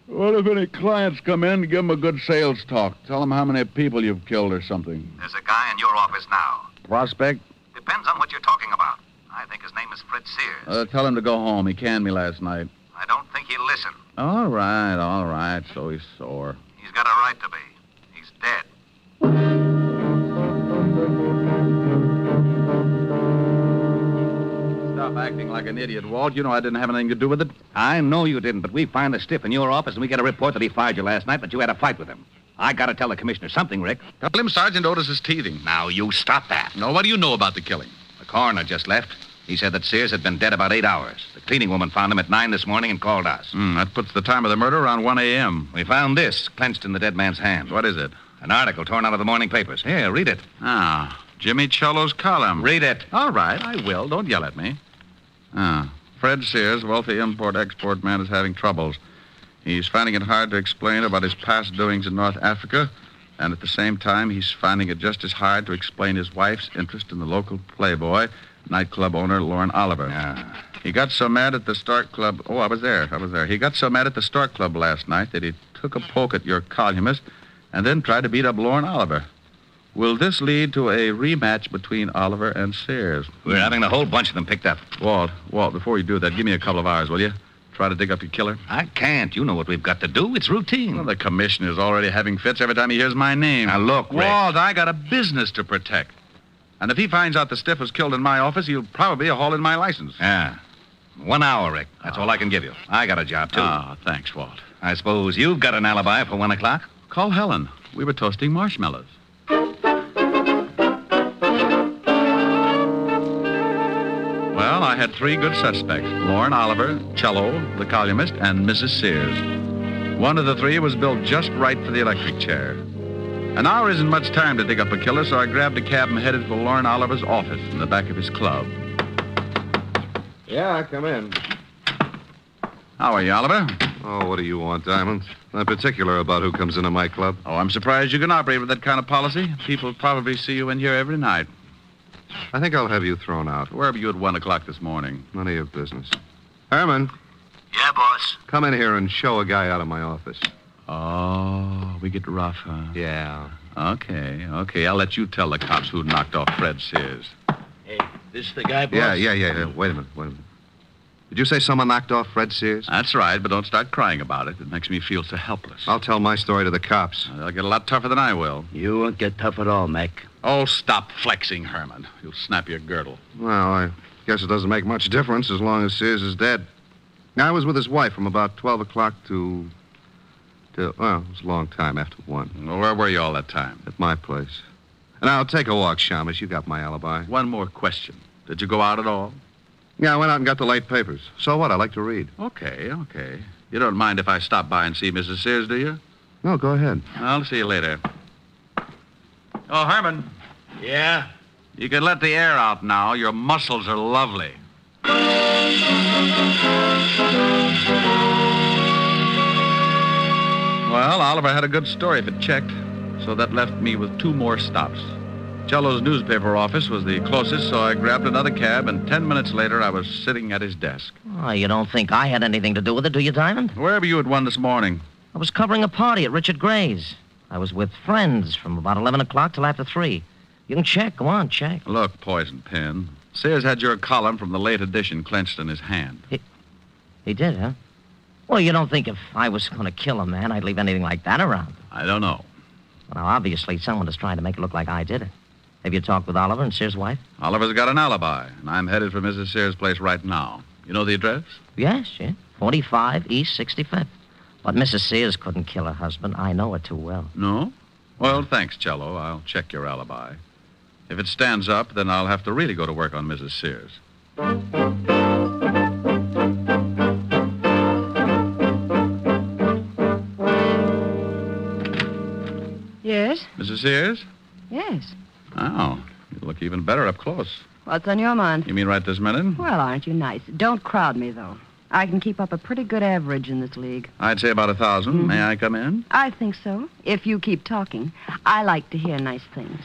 What if any clients come in, give them a good sales talk. Tell them how many people you've killed or something. There's a guy in your office now. Prospect? Depends on what you're talking about. I think his name is Fred Sears. Tell him to go home. He canned me last night. I don't think he'll listen. All right. So he's sore. He's got a right to be. He's dead. Stop acting like an idiot, Walt. You know I didn't have anything to do with it. I know you didn't, but we find the stiff in your office, and we get a report that he fired you last night, that you had a fight with him. I gotta tell the commissioner something, Rick. Tell him Sergeant Otis is teething. Now, you stop that. No, what do you know about the killing? The coroner just left. He said that Sears had been dead about 8 hours. The cleaning woman found him at 9 this morning and called us. That puts the time of the murder around 1 a.m. We found this clenched in the dead man's hand. What is it? An article torn out of the morning papers. Here, read it. Jimmy Cello's column. Read it. All right, I will. Don't yell at me. Fred Sears, wealthy import-export man, is having troubles. He's finding it hard to explain about his past doings in North Africa, and at the same time, he's finding it just as hard to explain his wife's interest in the local playboy, nightclub owner Lorne Oliver. He got so mad at the Stork Club... Oh, I was there. He got so mad at the Stork Club last night that he took a poke at your columnist and then tried to beat up Lorne Oliver. Will this lead to a rematch between Oliver and Sears? We're having a whole bunch of them picked up. Walt, before you do that, give me a couple of hours, will you? Try to dig up your killer. I can't. You know what we've got to do. It's routine. Well, the commissioner's already having fits every time he hears my name. Now, look, Rick. Walt, I got a business to protect. And if he finds out the stiff was killed in my office, he'll probably haul in my license. Yeah. 1 hour, Rick. That's all I can give you. I got a job, too. Thanks, Walt. I suppose you've got an alibi for 1 o'clock? Call Helen. We were toasting marshmallows. Well, had three good suspects, Lorne Oliver, Cello, the columnist, and Mrs. Sears. One of the three was built just right for the electric chair. An hour isn't much time to dig up a killer, so I grabbed a cab and headed for Lorne Oliver's office in the back of his club. Yeah, come in. How are you, Oliver? Oh, what do you want, Diamond? I'm particular about who comes into my club. Oh, I'm surprised you can operate with that kind of policy. People probably see you in here every night. I think I'll have you thrown out. Where were you at 1 o'clock this morning? None of your business. Herman. Yeah, boss. Come in here and show a guy out of my office. Oh, we get rough, huh? Yeah. Okay. I'll let you tell the cops who knocked off Fred Sears. Hey, this the guy, boss? Yeah. Wait a minute. Did you say someone knocked off Fred Sears? That's right, but don't start crying about it. It makes me feel so helpless. I'll tell my story to the cops. They'll get a lot tougher than I will. You won't get tough at all, Mac. Oh, stop flexing, Herman. You'll snap your girdle. Well, I guess it doesn't make much difference as long as Sears is dead. I was with his wife from about 12 o'clock to well, it was a long time after 1. Well, where were you all that time? At my place. Now, take a walk, Shamus. You got my alibi. One more question. Did you go out at all? Yeah, I went out and got the late papers. So what? I like to read. Okay. You don't mind if I stop by and see Mrs. Sears, do you? No, go ahead. I'll see you later. Oh, Herman. Yeah? You can let the air out now. Your muscles are lovely. Well, Oliver had a good story if it checked, so that left me with 2 more stops. Cello's newspaper office was the closest, so I grabbed another cab, and 10 minutes later, I was sitting at his desk. Oh, you don't think I had anything to do with it, do you, Diamond? Where were you at 1 this morning? I was covering a party at Richard Gray's. I was with friends from about 11 o'clock till after 3. You can check. Go on, check. Look, Poison Pin. Sears had your column from the late edition clenched in his hand. He did, huh? Well, you don't think if I was going to kill a man, I'd leave anything like that around? I don't know. Well, obviously, someone is trying to make it look like I did it. Have you talked with Oliver and Sears' wife? Oliver's got an alibi, and I'm headed for Mrs. Sears' place right now. You know the address? Yes. 45 East 65th. But Mrs. Sears couldn't kill her husband. I know her too well. No? Well, thanks, Cello. I'll check your alibi. If it stands up, then I'll have to really go to work on Mrs. Sears. Yes? Mrs. Sears? Yes. Oh, you look even better up close. What's on your mind? You mean right this minute? Well, aren't you nice? Don't crowd me, though. I can keep up a pretty good average in this league. I'd say about 1,000. Mm-hmm. May I come in? I think so, if you keep talking. I like to hear nice things.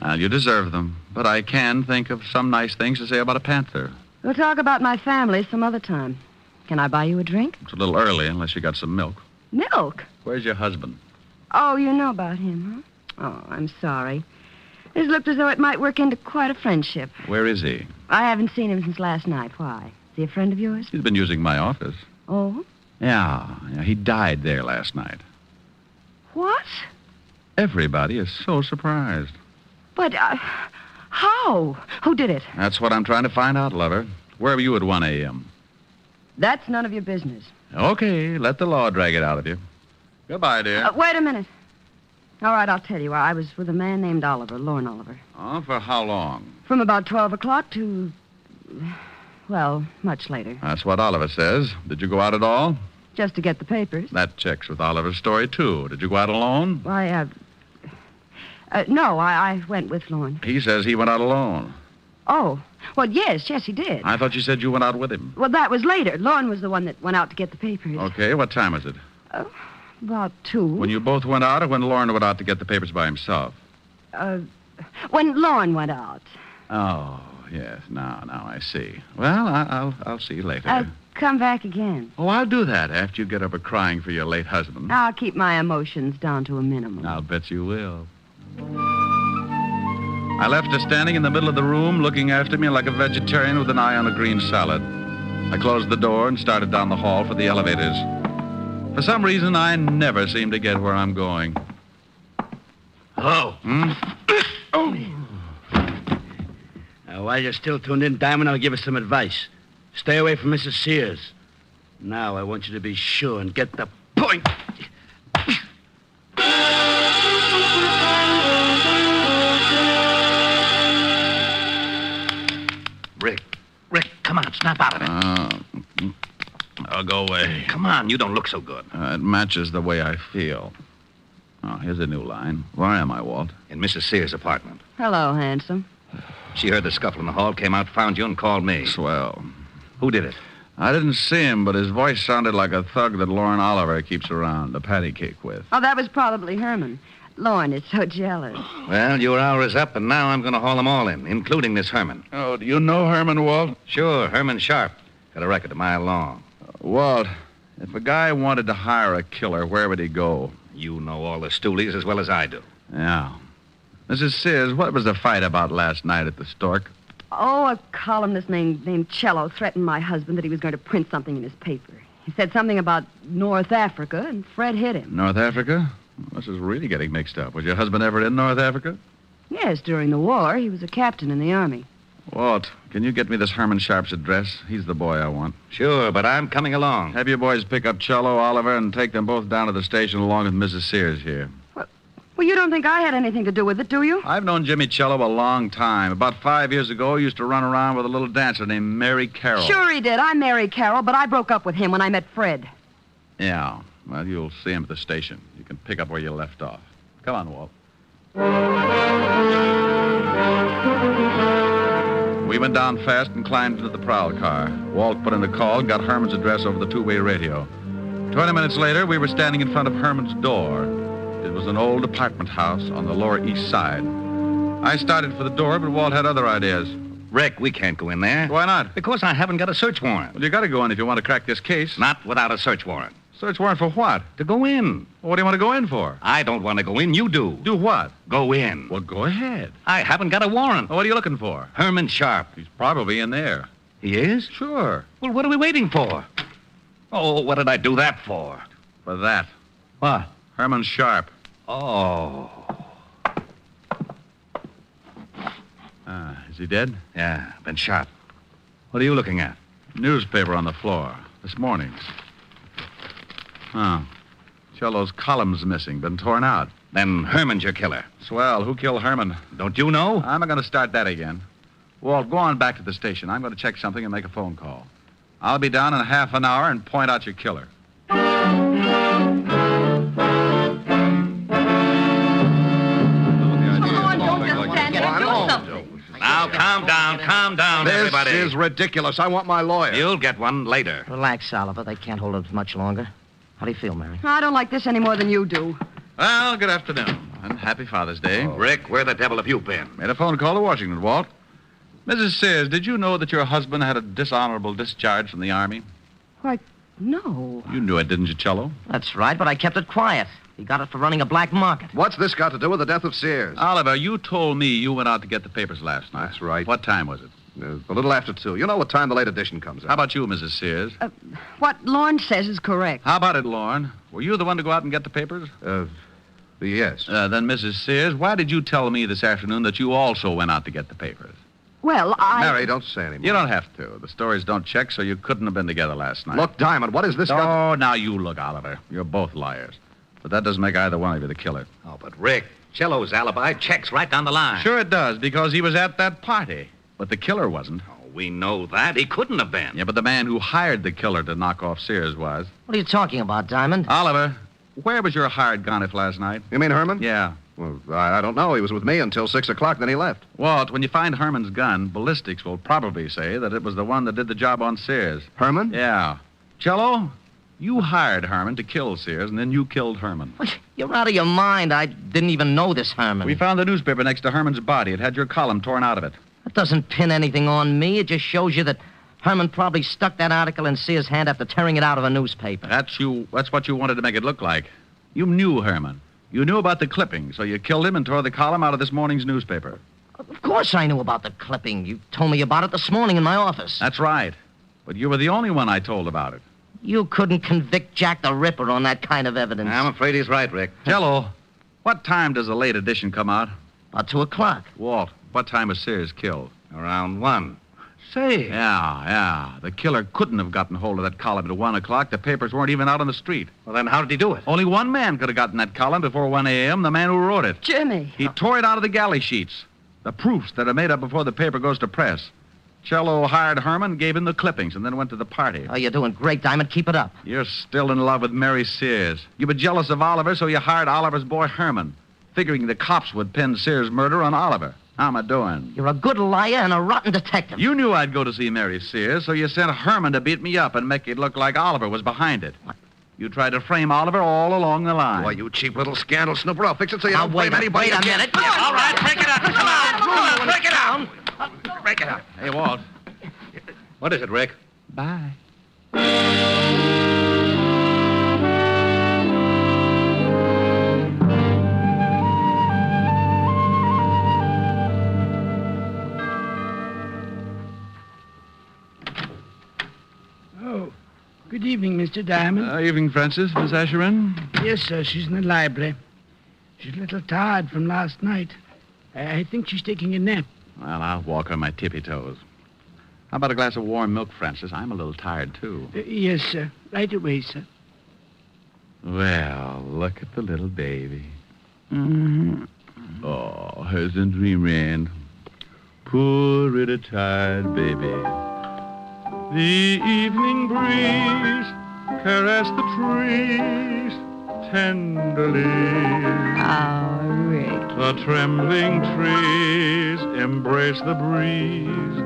Well, you deserve them. But I can think of some nice things to say about a panther. We'll talk about my family some other time. Can I buy you a drink? It's a little early, unless you got some milk. Milk? Where's your husband? Oh, you know about him, huh? Oh, I'm sorry. This looked as though it might work into quite a friendship. Where is he? I haven't seen him since last night. Why? Is he a friend of yours? He's been using my office. Oh? Yeah, he died there last night. What? Everybody is so surprised. But, how? Who did it? That's what I'm trying to find out, lover. Where were you at 1 a.m.? That's none of your business. Okay, let the law drag it out of you. Goodbye, dear. Wait a minute. All right, I'll tell you. I was with a man named Oliver, Lorne Oliver. Oh, for how long? From about 12 o'clock to, well, much later. That's what Oliver says. Did you go out at all? Just to get the papers. That checks with Oliver's story, too. Did you go out alone? Why, no, I went with Lorne. He says he went out alone. Oh, well, yes, he did. I thought you said you went out with him. Well, that was later. Lorne was the one that went out to get the papers. Okay, what time was it? About 2. When you both went out or when Lorne went out to get the papers by himself? When Lorne went out. Oh, yes, now I see. Well, I'll see you later. Come back again. Oh, I'll do that after you get over crying for your late husband. I'll keep my emotions down to a minimum. I'll bet you will. I left her standing in the middle of the room, looking after me like a vegetarian with an eye on a green salad. I closed the door and started down the hall for the elevators. For some reason, I never seem to get where I'm going. Hello. Oh. While you're still tuned in, Diamond, I'll give you some advice. Stay away from Mrs. Sears. Now, I want you to be sure and get the point. Rick, Come on, snap out of it. I'll go away. Come on, you don't look so good. It matches the way I feel. Oh, here's a new line. Where am I, Walt? In Mrs. Sears' apartment. Hello, handsome. She heard the scuffle in the hall, came out, found you, and called me. Swell. Who did it? I didn't see him, but his voice sounded like a thug that Lauren Oliver keeps around, a patty cake with. Oh, that was probably Herman. Lauren is so jealous. Well, your hour is up, and now I'm going to haul them all in, including this Herman. Oh, do you know Herman, Walt? Sure, Herman Sharp. Got a record a mile long. Walt, if a guy wanted to hire a killer, where would he go? You know all the stoolies as well as I do. Yeah. Mrs. Sears, what was the fight about last night at the Stork? Oh, a columnist named Cello threatened my husband that he was going to print something in his paper. He said something about North Africa, and Fred hit him. North Africa? This is really getting mixed up. Was your husband ever in North Africa? Yes, during the war. He was a captain in the Army. Walt, can you get me this Herman Sharp's address? He's the boy I want. Sure, but I'm coming along. Have your boys pick up Cello, Oliver, and take them both down to the station along with Mrs. Sears here. Well, you don't think I had anything to do with it, do you? I've known Jimmy Cello a long time. About 5 years ago, he used to run around with a little dancer named Mary Carroll. Sure he did. I'm Mary Carroll, but I broke up with him when I met Fred. Yeah. Well, you'll see him at the station. You can pick up where you left off. Come on, Walt. We went down fast and climbed into the prowl car. Walt put in a call and got Herman's address over the two-way radio. 20 minutes later, we were standing in front of Herman's door. It was an old apartment house on the Lower East Side. I started for the door, but Walt had other ideas. Rick, we can't go in there. Why not? Because I haven't got a search warrant. Well, you got to go in if you want to crack this case. Not without a search warrant. Search warrant for what? To go in. Well, what do you want to go in for? I don't want to go in. You do. Do what? Go in. Well, go ahead. I haven't got a warrant. Well, what are you looking for? Herman Sharp. He's probably in there. He is? Sure. Well, what are we waiting for? Oh, what did I do that for? For that. What? Herman Sharp. Oh. Is he dead? Yeah, been shot. What are you looking at? Newspaper on the floor. This morning's. Oh. Cello's column's missing. Been torn out. Then Herman's your killer. Swell. Who killed Herman? Don't you know? I'm not going to start that again. Walt, go on back to the station. I'm going to check something and make a phone call. I'll be down in half an hour and point out your killer. Now, calm down, everybody. This is ridiculous. I want my lawyer. You'll get one later. Relax, Oliver. They can't hold it much longer. How do you feel, Mary? I don't like this any more than you do. Well, good afternoon, and happy Father's Day. Rick, where the devil have you been? Made a phone call to Washington, Walt. Mrs. Sears, did you know that your husband had a dishonorable discharge from the Army? Why, no. You knew it, didn't you, Cello? That's right, but I kept it quiet. He got it for running a black market. What's this got to do with the death of Sears? Oliver, you told me you went out to get the papers last night. That's right. What time was it? A little after 2. You know what time the late edition comes out. How about you, Mrs. Sears? What Lorne says is correct. How about it, Lorne? Were you the one to go out and get the papers? Yes. Then, Mrs. Sears, why did you tell me this afternoon that you also went out to get the papers? Well, Mary, don't say anymore. You don't have to. The stories don't check, so you couldn't have been together last night. Look, Diamond, what is this got... Oh, now you look, Oliver. You're both liars. But that doesn't make either one of you the killer. Oh, but Rick, Cello's alibi checks right down the line. Sure it does, because he was at that party. But the killer wasn't. Oh, we know that. He couldn't have been. Yeah, but the man who hired the killer to knock off Sears was. What are you talking about, Diamond? Oliver, where was your hired gun if last night? You mean Herman? Yeah. Well, I don't know. He was with me until 6 o'clock, then he left. Walt, when you find Herman's gun, ballistics will probably say that it was the one that did the job on Sears. Herman? Yeah. Cello, you hired Herman to kill Sears, and then you killed Herman. You're out of your mind. I didn't even know this Herman. We found the newspaper next to Herman's body. It had your column torn out of it. That doesn't pin anything on me. It just shows you that Herman probably stuck that article in Sears' hand after tearing it out of a newspaper. That's what you wanted to make it look like. You knew Herman. You knew about the clipping, so you killed him and tore the column out of this morning's newspaper. Of course I knew about the clipping. You told me about it this morning in my office. That's right. But you were the only one I told about it. You couldn't convict Jack the Ripper on that kind of evidence. I'm afraid he's right, Rick. Cello, what time does the late edition come out? About 2 o'clock. Walt, what time was Sears killed? Around 1. Say. Yeah. The killer couldn't have gotten hold of that column at 1 o'clock. The papers weren't even out on the street. Well, then how did he do it? Only one man could have gotten that column before 1 a.m., the man who wrote it. Jimmy. He tore it out of the galley sheets. The proofs that are made up before the paper goes to press. Cello hired Herman, gave him the clippings, and then went to the party. Oh, you're doing great, Diamond. Keep it up. You're still in love with Mary Sears. You were jealous of Oliver, so you hired Oliver's boy Herman, figuring the cops would pin Sears' murder on Oliver. How am I doing? You're a good liar and a rotten detective. You knew I'd go to see Mary Sears, so you sent Herman to beat me up and make it look like Oliver was behind it. What? You tried to frame Oliver all along the line. Why, you cheap little scandal snooper. I'll fix it so you don't blame anybody. Wait a minute. Yeah, all right, break it up. Come on, break it down. Break it up. Hey, Walt. What is it, Rick? Bye. Oh, good evening, Mr. Diamond. Evening, Francis. Miss Asherin? Yes, sir. She's in the library. She's a little tired from last night. I think she's taking a nap. Well, I'll walk on my tippy toes. How about a glass of warm milk, Francis? I'm a little tired, too. Yes, sir. Right away, sir. Well, look at the little baby. Mm-hmm. Oh, hasn't dreamland. Poor little tired baby. The evening breeze caressed the trees tenderly. Oh, Rick. The trembling trees embrace the breeze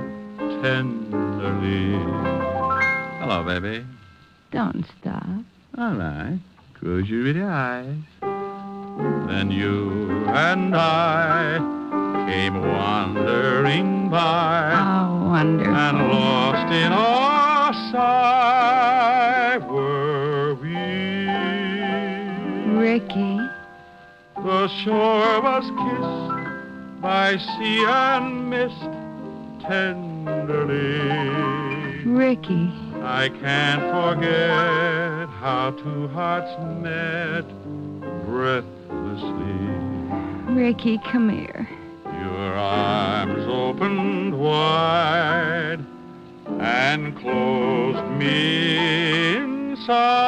tenderly. Hello, baby. Don't stop. All right. Close your pretty eyes. Then you and I came wandering by. Oh, wonderful. And lost in our sigh were we. Ricky. The shore was kissed by sea and mist tenderly. Ricky. I can't forget how two hearts met breathlessly. Ricky, come here. Your arms opened wide and closed me inside.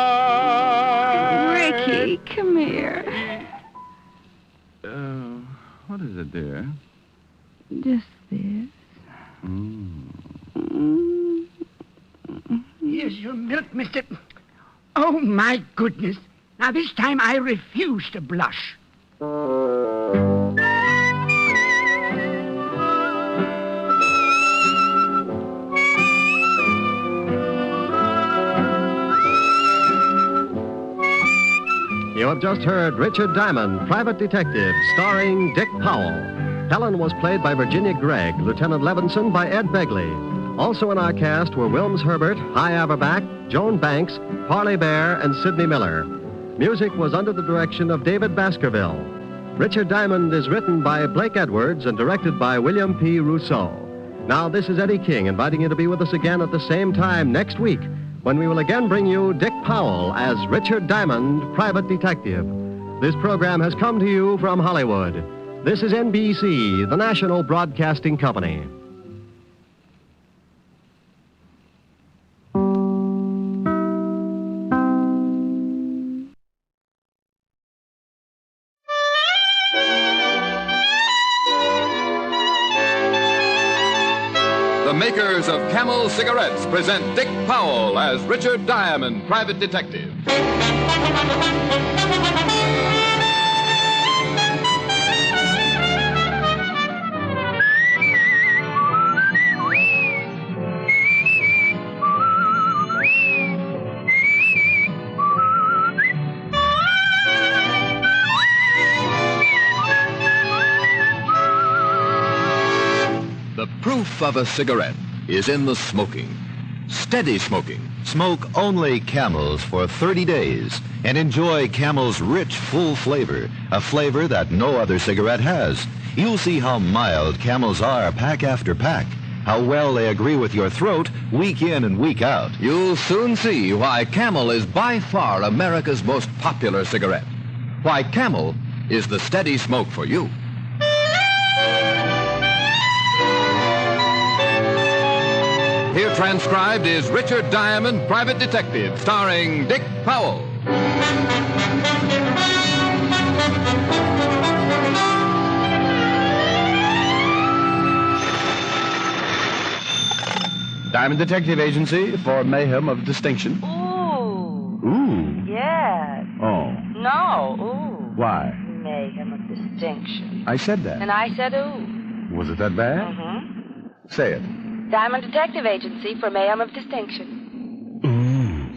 Ricky, come here. What is it, dear? Just this. Here's your milk, mister. Oh, my goodness. Now, this time I refuse to blush. You have just heard Richard Diamond, Private Detective, starring Dick Powell. Helen was played by Virginia Gregg, Lieutenant Levinson by Ed Begley. Also in our cast were Wilms Herbert, Hy Averback, Joan Banks, Parley Bear, and Sidney Miller. Music was under the direction of David Baskerville. Richard Diamond is written by Blake Edwards and directed by William P. Rousseau. Now, this is Eddie King inviting you to be with us again at the same time next week when we will again bring you Dick Powell as Richard Diamond, Private Detective. This program has come to you from Hollywood. This is NBC, the national broadcasting company. The makers of Camel cigarettes present Dick Powell as Richard Diamond, Private Detective. The proof of a cigarette is in the smoking. Steady smoking. Smoke only Camels for 30 days and enjoy Camel's rich, full flavor, a flavor that no other cigarette has. You'll see how mild Camels are pack after pack, how well they agree with your throat week in and week out. You'll soon see why Camel is by far America's most popular cigarette. Why Camel is the steady smoke for you. Here transcribed is Richard Diamond, Private Detective, starring Dick Powell. Diamond Detective Agency for mayhem of distinction. Ooh. Ooh. Yes. Oh. No. Ooh. Why? Mayhem of distinction. I said that. And I said ooh. Was it that bad? Mm-hmm. Say it. Diamond Detective Agency for mayhem of distinction.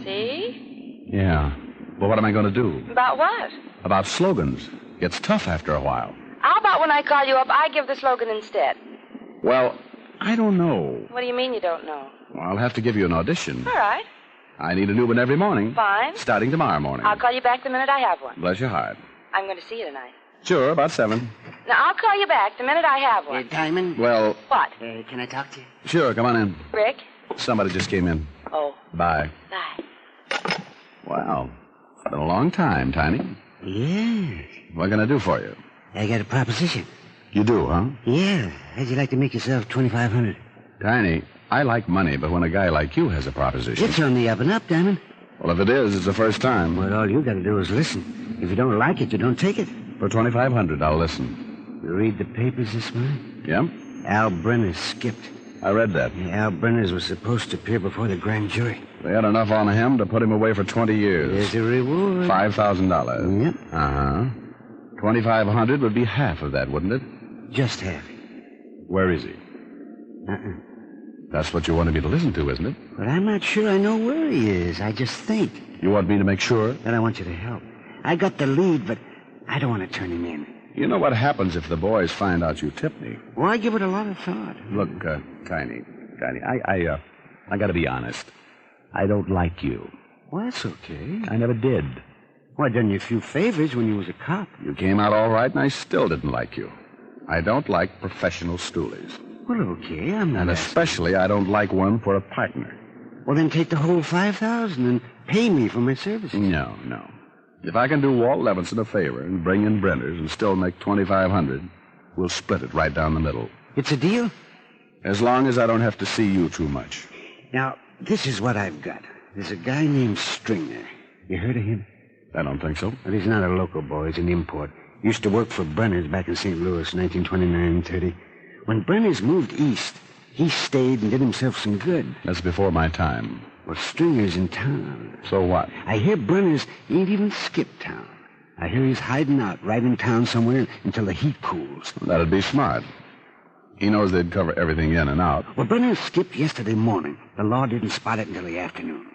See? Yeah. Well, what am I going to do? About what? About slogans. Gets tough after a while. How about when I call you up, I give the slogan instead? Well, I don't know. What do you mean you don't know? Well, I'll have to give you an audition. All right. I need a new one every morning. Fine. Starting tomorrow morning. I'll call you back the minute I have one. Bless your heart. I'm going to see you tonight. Sure, about 7. Now, I'll call you back the minute I have one. Diamond? Well... What? Can I talk to you? Sure, come on in. Rick? Somebody just came in. Oh. Bye. Bye. Wow. It's been a long time, Tiny. Yes. What can I do for you? I got a proposition. You do, huh? Yeah. How'd you like to make yourself $2,500? Tiny, I like money, but when a guy like you has a proposition... It's on the up and up, Diamond. Well, if it is, it's the first time. Well, all you got to do is listen. If you don't like it, you don't take it. For $2,500, I'll listen. You read the papers this morning? Yeah? Al Brenners skipped. I read that. Yeah, Al Brenners was supposed to appear before the grand jury. They had enough on him to put him away for 20 years. There's a reward. $5,000. Yep. Uh-huh. $2,500 would be half of that, wouldn't it? Just half. Where is he? That's what you wanted me to listen to, isn't it? But I'm not sure I know where he is. I just think. You want me to make sure? Then I want you to help. I got the lead, but I don't want to turn him in. You know what happens if the boys find out you tipped me? Well, I give it a lot of thought. Look, Tiny, I gotta be honest. I don't like you. Well, that's okay. I never did. Well, I done you a few favors when you was a cop. You came out all right, and I still didn't like you. I don't like professional stoolies. Well, okay, I'm not And especially, I don't like one for a partner. Well, then take the whole $5,000 and pay me for my services. No. If I can do Walt Levinson a favor and bring in Brenners and still make $2,500, we'll split it right down the middle. It's a deal? As long as I don't have to see you too much. Now, this is what I've got. There's a guy named Stringer. You heard of him? I don't think so. Well, he's not a local boy. He's an import. Used to work for Brenners back in St. Louis, 1929-30. When Brenners moved east, he stayed and did himself some good. That's before my time. Well, Stringer's in town. So what? I hear Brenners ain't even skipped town. I hear he's hiding out right in town somewhere until the heat cools. That'd be smart. He knows they'd cover everything in and out. Well, Brenners skipped yesterday morning. The law didn't spot it until the afternoon.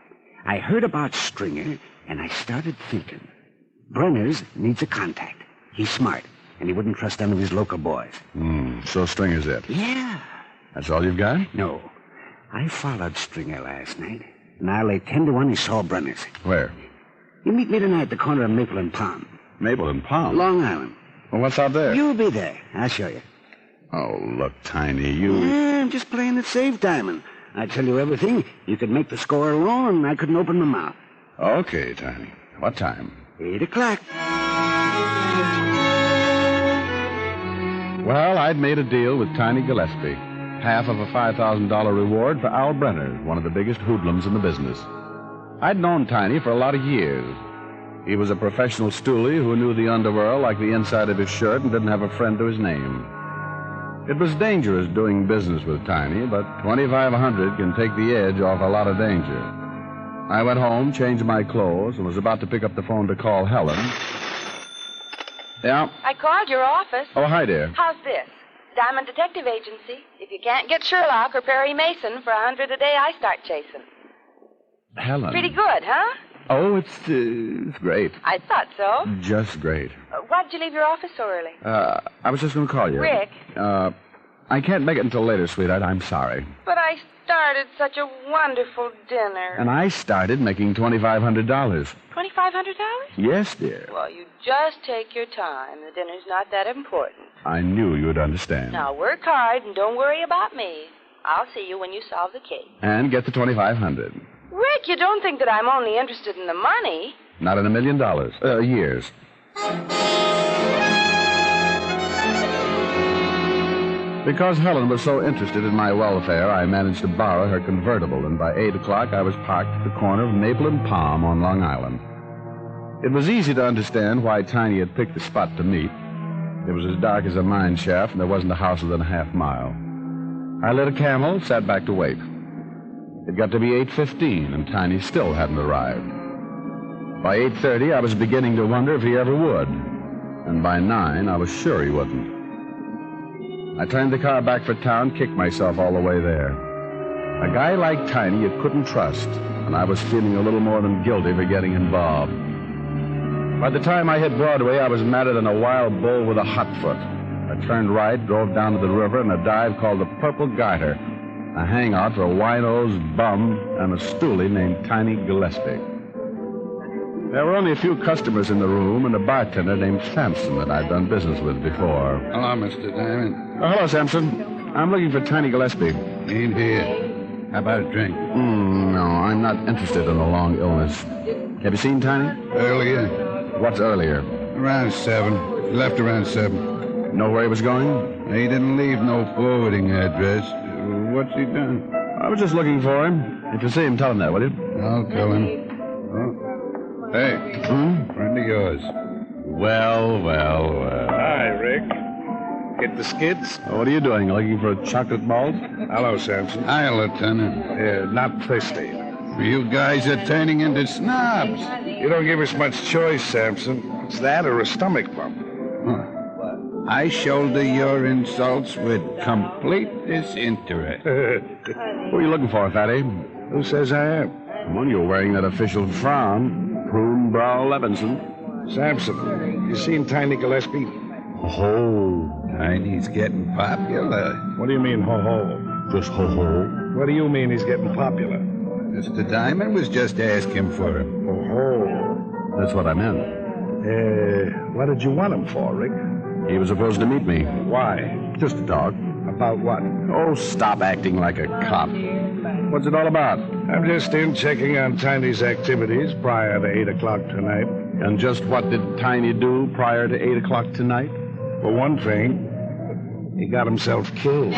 I heard about Stringer, and I started thinking. Brenners needs a contact. He's smart, and he wouldn't trust none of his local boys. So Stringer's it? Yeah. That's all you've got? No. I followed Stringer last night, and I lay 10 to 1 he saw Brenners. Where? You meet me tonight at the corner of Maple and Palm. Maple and Palm? Long Island. Well, what's out there? You'll be there. I'll show you. Oh, look, Tiny, you... Yeah, I'm just playing it safe, Diamond. I tell you everything. You could make the score alone, and I couldn't open my mouth. Okay, Tiny. What time? 8 o'clock. Well, I'd made a deal with Tiny Gillespie. Half of a $5,000 reward for Al Brenner, one of the biggest hoodlums in the business. I'd known Tiny for a lot of years. He was a professional stoolie who knew the underworld like the inside of his shirt and didn't have a friend to his name. It was dangerous doing business with Tiny, but $2,500 can take the edge off a lot of danger. I went home, changed my clothes, and was about to pick up the phone to call Helen. Yeah? I called your office. Oh, hi, dear. How's this? Diamond Detective Agency. If you can't get Sherlock or Perry Mason for $100 a day, I start chasing. Helen. Pretty good, huh? Oh, it's great. I thought so. Just great. Why'd you leave your office so early? I was just going to call you. Rick. I can't make it until later, sweetheart. I'm sorry. But I started such a wonderful dinner. And I started making $2,500. $2,500? Yes, dear. Well, you just take your time. The dinner's not that important. I knew you'd understand. Now, work hard and don't worry about me. I'll see you when you solve the case. And get the $2,500. Rick, you don't think that I'm only interested in the money? Not in $1 million. Years. Because Helen was so interested in my welfare, I managed to borrow her convertible, and by 8 o'clock I was parked at the corner of Maple and Palm on Long Island. It was easy to understand why Tiny had picked the spot to meet. It was as dark as a mine shaft, and there wasn't a house within a half mile. I lit a Camel, sat back to wait. It got to be 8:15, and Tiny still hadn't arrived. By 8:30, I was beginning to wonder if he ever would. And by 9, I was sure he wouldn't. I turned the car back for town, kicked myself all the way there. A guy like Tiny you couldn't trust, and I was feeling a little more than guilty for getting involved. By the time I hit Broadway, I was matted in a wild bull with a hot foot. I turned right, drove down to the river in a dive called the Purple Garter, a hangout for a wine-nosed bum and a stoolie named Tiny Gillespie. There were only a few customers in the room and a bartender named Sampson that I'd done business with before. Hello, Mr. Diamond. Oh, hello, Sampson. I'm looking for Tiny Gillespie. Ain't here. How about a drink? No, I'm not interested in a long illness. Have you seen Tiny? Earlier. What's earlier? Around 7. He left around 7. Know where he was going? He didn't leave no forwarding address. What's he done? I was just looking for him. If you see him, tell him that, will you? I'll tell him. Oh. Hey, friend of yours. Well. Hi, Rick. Get the skids? What are you doing? Looking for chocolate balls? Hello, Sampson. Hi, Lieutenant. Not thirsty. You guys are turning into snobs. You don't give us much choice, Sampson. It's that or a stomach bump. I shoulder your insults with complete disinterest. Who are you looking for, Fatty? Who says I am? Well, you're wearing that official frown. Prune brow Levinson. Sampson, you seen Tiny Gillespie? Ho-ho. Tiny's getting popular. What do you mean, ho-ho? Just ho-ho. What do you mean he's getting popular? Mr. Diamond was just asking for him. Ho-ho. That's what I meant. What did you want him for, Rick? He was supposed to meet me. Why? Just to talk. About what? Oh, stop acting like a cop. What's it all about? I'm just in checking on Tiny's activities prior to 8 o'clock tonight. And just what did Tiny do prior to 8 o'clock tonight? For one thing, he got himself killed.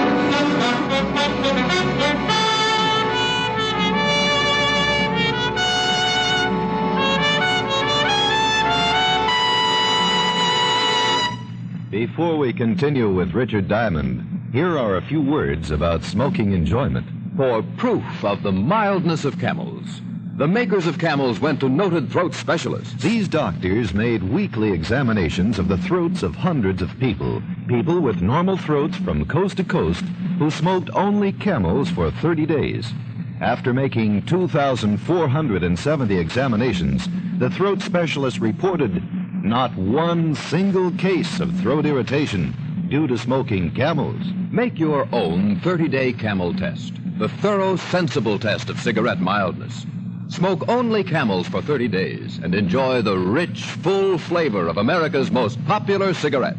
Before we continue with Richard Diamond, here are a few words about smoking enjoyment. For proof of the mildness of camels, the makers of camels went to noted throat specialists. These doctors made weekly examinations of the throats of hundreds of people with normal throats from coast to coast who smoked only camels for 30 days. After making 2,470 examinations, the throat specialists reported not one single case of throat irritation due to smoking camels. Make your own 30-day camel test, the thorough, sensible test of cigarette mildness. Smoke only camels for 30 days and enjoy the rich, full flavor of America's most popular cigarette.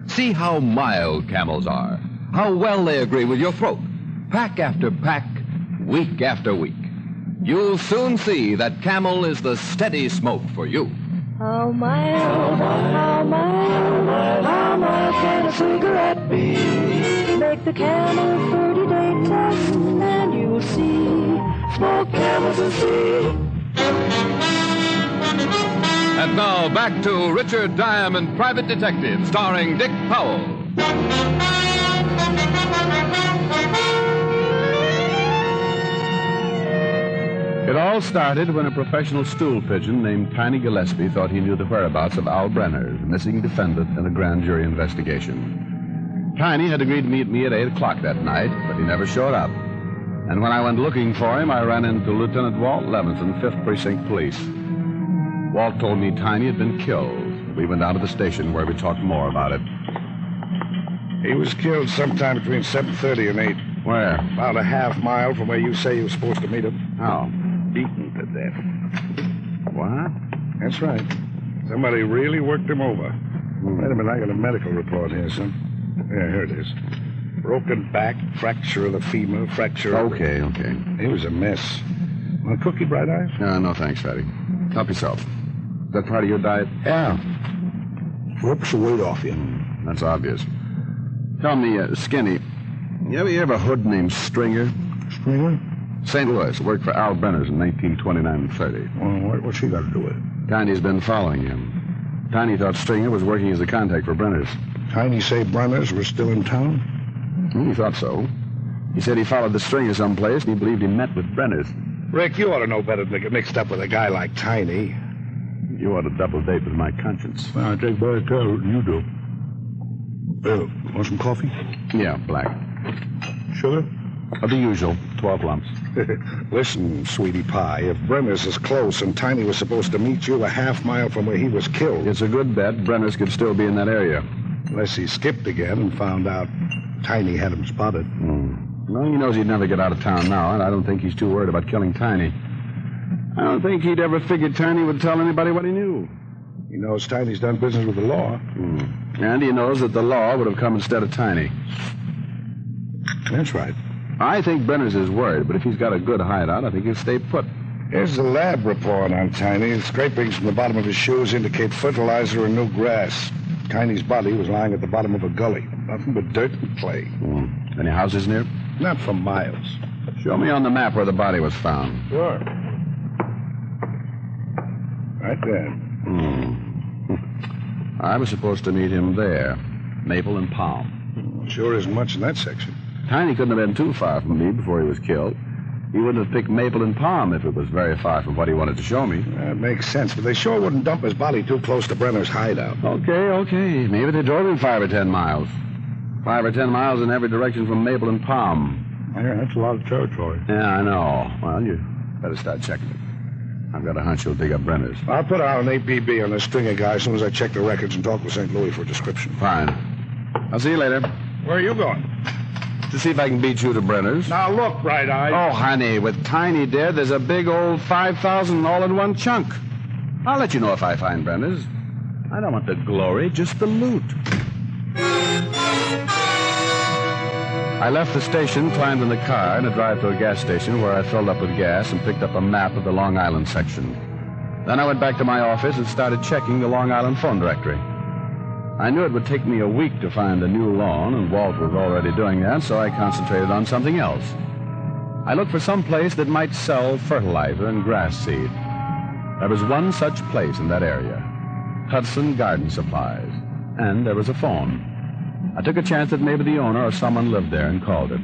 See how mild camels are, how well they agree with your throat, pack after pack, week after week. You'll soon see that Camel is the steady smoke for you. How mild can a cigarette be? Make the Camel 30-day test, and you'll see. Smoke Camels and see. And now back to Richard Diamond, Private Detective, starring Dick Powell. It all started when a professional stool pigeon named Tiny Gillespie thought he knew the whereabouts of Al Brenner, the missing defendant in a grand jury investigation. Tiny had agreed to meet me at 8 o'clock that night, but he never showed up. And when I went looking for him, I ran into Lieutenant Walt Levinson, 5th Precinct Police. Walt told me Tiny had been killed. We went down to the station where we talked more about it. He was killed sometime between 7:30 and 8. Where? About a half mile from where you say you were supposed to meet him. How? Beaten to death. What? That's right. Somebody really worked him over. Wait a minute, I got a medical report here, son. Yeah, here it is. Broken back, fracture of the femur, fracture of... Okay. He was a mess. Want a cookie, Bright Eyes? No, thanks, Fatty. Help yourself. Is that part of your diet? Yeah. Whoops the weight off you. That's obvious. Tell me, Skinny, you ever hear of a hood named Stringer? Stringer? St. Louis. Worked for Al Brenner's in 1929 and 30. Well, what's she got to do with it? Tiny's been following him. Tiny thought Stringer was working as a contact for Brenners. Tiny say Brenners were still in town? He thought so. He said he followed the stringer someplace, and he believed he met with Brenners. Rick, you ought to know better than to get mixed up with a guy like Tiny. You ought to double date with my conscience. Well, I take better care of it than you do. Want some coffee? Yeah, black. Sugar? The usual, 12 lumps. Listen, sweetie pie, if Brenners is close and Tiny was supposed to meet you a half mile from where he was killed... It's a good bet Brenners could still be in that area. Unless he skipped again and found out Tiny had him spotted. Well, he knows he'd never get out of town now, and I don't think he's too worried about killing Tiny. I don't think he'd ever figured Tiny would tell anybody what he knew. He knows Tiny's done business with the law. And he knows that the law would have come instead of Tiny. That's right. I think Brenners is worried, but if he's got a good hideout, I think he'll stay put. Here's the lab report on Tiny. Scrapings from the bottom of his shoes indicate fertilizer and new grass. Tiny's body was lying at the bottom of a gully. Nothing but dirt and clay. Any houses near? Not for miles. Show me on the map where the body was found. Sure. Right there. I was supposed to meet him there. Maple and Palm. Sure isn't much in that section. Tiny couldn't have been too far from me before he was killed. He wouldn't have picked Maple and Palm if it was very far from what he wanted to show me. That makes sense, but they sure wouldn't dump his body too close to Brenners' hideout. Okay. Maybe they drove him 5 or 10 miles. 5 or 10 miles in every direction from Maple and Palm. Yeah, that's a lot of territory. Yeah, I know. Well, you better start checking it. I've got a hunch you'll dig up Brenners. I'll put out an APB on this stringer guy as soon as I check the records and talk with St. Louis for a description. Fine. I'll see you later. Where are you going? To see if I can beat you to Brenners. Now, look, Bright-Eyed. Oh, honey, with Tiny dead, there's a big old 5,000 all in one chunk. I'll let you know if I find Brenners. I don't want the glory, just the loot. I left the station, climbed in the car, and a drive to a gas station where I filled up with gas and picked up a map of the Long Island section. Then I went back to my office and started checking the Long Island phone directory. I knew it would take me a week to find a new lawn, and Walt was already doing that, so I concentrated on something else. I looked for some place that might sell fertilizer and grass seed. There was one such place in that area, Hudson Garden Supplies, and there was a phone. I took a chance that maybe the owner or someone lived there and called it.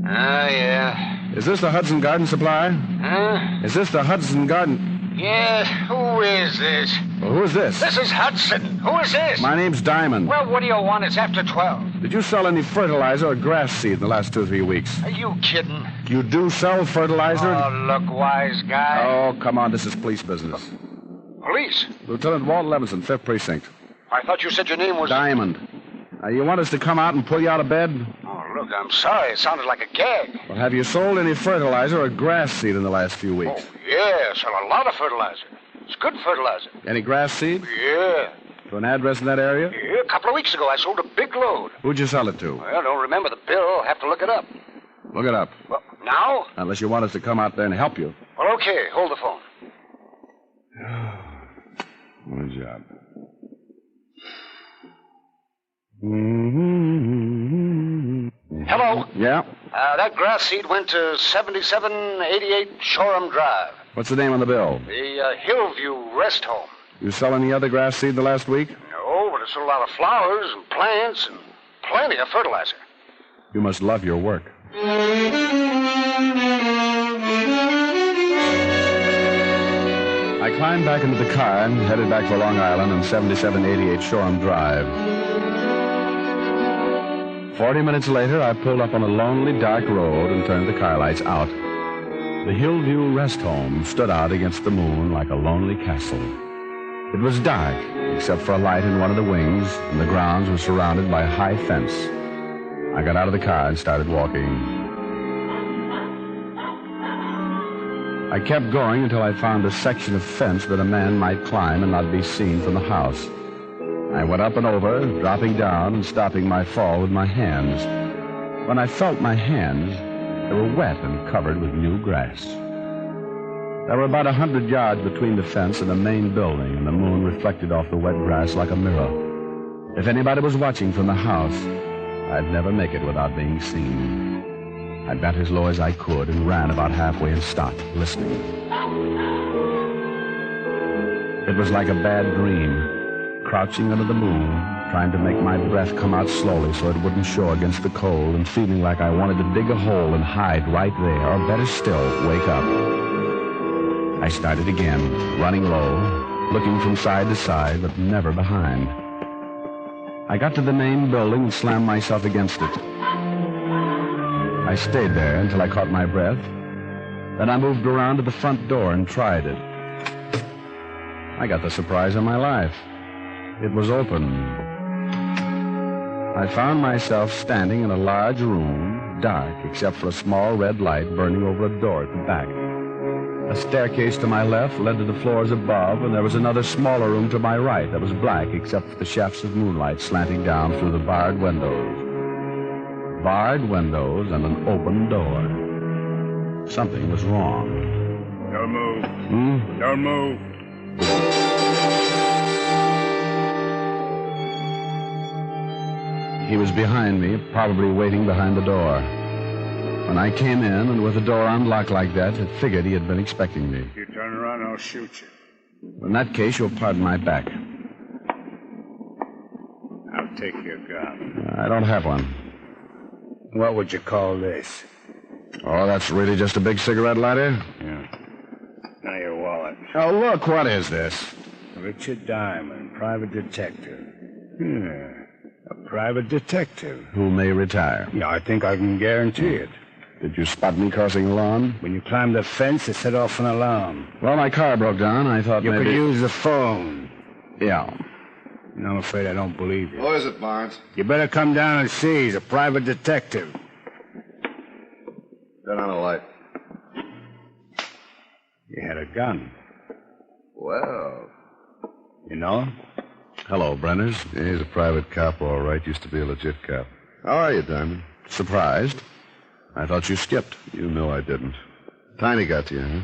Yeah. Is this the Hudson Garden Supply? Huh? Is this the Hudson Garden... Yeah, who is this? Well, who is this? This is Hudson. Who is this? My name's Diamond. Well, what do you want? It's after 12. Did you sell any fertilizer or grass seed in the last 2 or 3 weeks? Are you kidding? You do sell fertilizer? Oh, look, wise guy. Oh, come on. This is police business. Police? Lieutenant Walt Levinson, 5th Precinct. I thought you said your name was... Diamond. You want us to come out and pull you out of bed? Oh, look, I'm sorry. It sounded like a gag. Well, have you sold any fertilizer or grass seed in the last few weeks? Oh, yeah, sell a lot of fertilizer. It's good fertilizer. Any grass seed? Yeah. To an address in that area? Yeah, a couple of weeks ago I sold a big load. Who'd you sell it to? Well, I don't remember the bill. I'll have to look it up. Look it up. Well, now? Unless you want us to come out there and help you. Well, okay. Hold the phone. What a job. Hello? Yeah? That grass seed went to 7788 Shoreham Drive. What's the name on the bill? The Hillview Rest Home. You sell any other grass seed the last week? No, but I sold a lot of flowers and plants and plenty of fertilizer. You must love your work. I climbed back into the car and headed back for Long Island on 7788 Shoreham Drive. 40 minutes later, I pulled up on a lonely, dark road and turned the car lights out. The Hillview Rest Home stood out against the moon like a lonely castle. It was dark, except for a light in one of the wings, and the grounds were surrounded by a high fence. I got out of the car and started walking. I kept going until I found a section of fence that a man might climb and not be seen from the house. I went up and over, dropping down and stopping my fall with my hands. When I felt my hands, they were wet and covered with new grass. There were about 100 yards between the fence and the main building, and the moon reflected off the wet grass like a mirror. If anybody was watching from the house, I'd never make it without being seen. I bent as low as I could and ran about halfway and stopped, listening. It was like a bad dream. crouching under the moon, trying to make my breath come out slowly so it wouldn't show against the cold, and feeling like I wanted to dig a hole and hide right there, or better still, wake up. I started again, running low, looking from side to side, but never behind. I got to the main building and slammed myself against it. I stayed there until I caught my breath. Then I moved around to the front door and tried it. I got the surprise of my life. It was open. I found myself standing in a large room, dark except for a small red light burning over a door at the back. A staircase to my left led to the floors above, and there was another smaller room to my right that was black except for the shafts of moonlight slanting down through the barred windows. Barred windows and an open door. Something was wrong. Don't move. Don't move. He was behind me, probably waiting behind the door. When I came in, and with the door unlocked like that, I figured he had been expecting me. You turn around, I'll shoot you. In that case, you'll pardon my back. I'll take your gun. I don't have one. What would you call this? Oh, that's really just a big cigarette lighter? Yeah. Now your wallet. Oh, look, what is this? Richard Diamond, private detective. Yeah, a private detective. Who may retire. Yeah, I think I can guarantee it. Did you spot me crossing the lawn? When you climbed the fence, it set off an alarm. Well, my car broke down. I thought you maybe... could use the phone. Yeah. And I'm afraid I don't believe you. What is it, Barnes? You better come down and see. He's a private detective. Turn on a light. You had a gun. Well. You know him? Hello, Brenners. Yeah, he's a private cop, all right. Used to be a legit cop. How are you, Diamond? Surprised? I thought you skipped. You know I didn't. Tiny got to you, huh?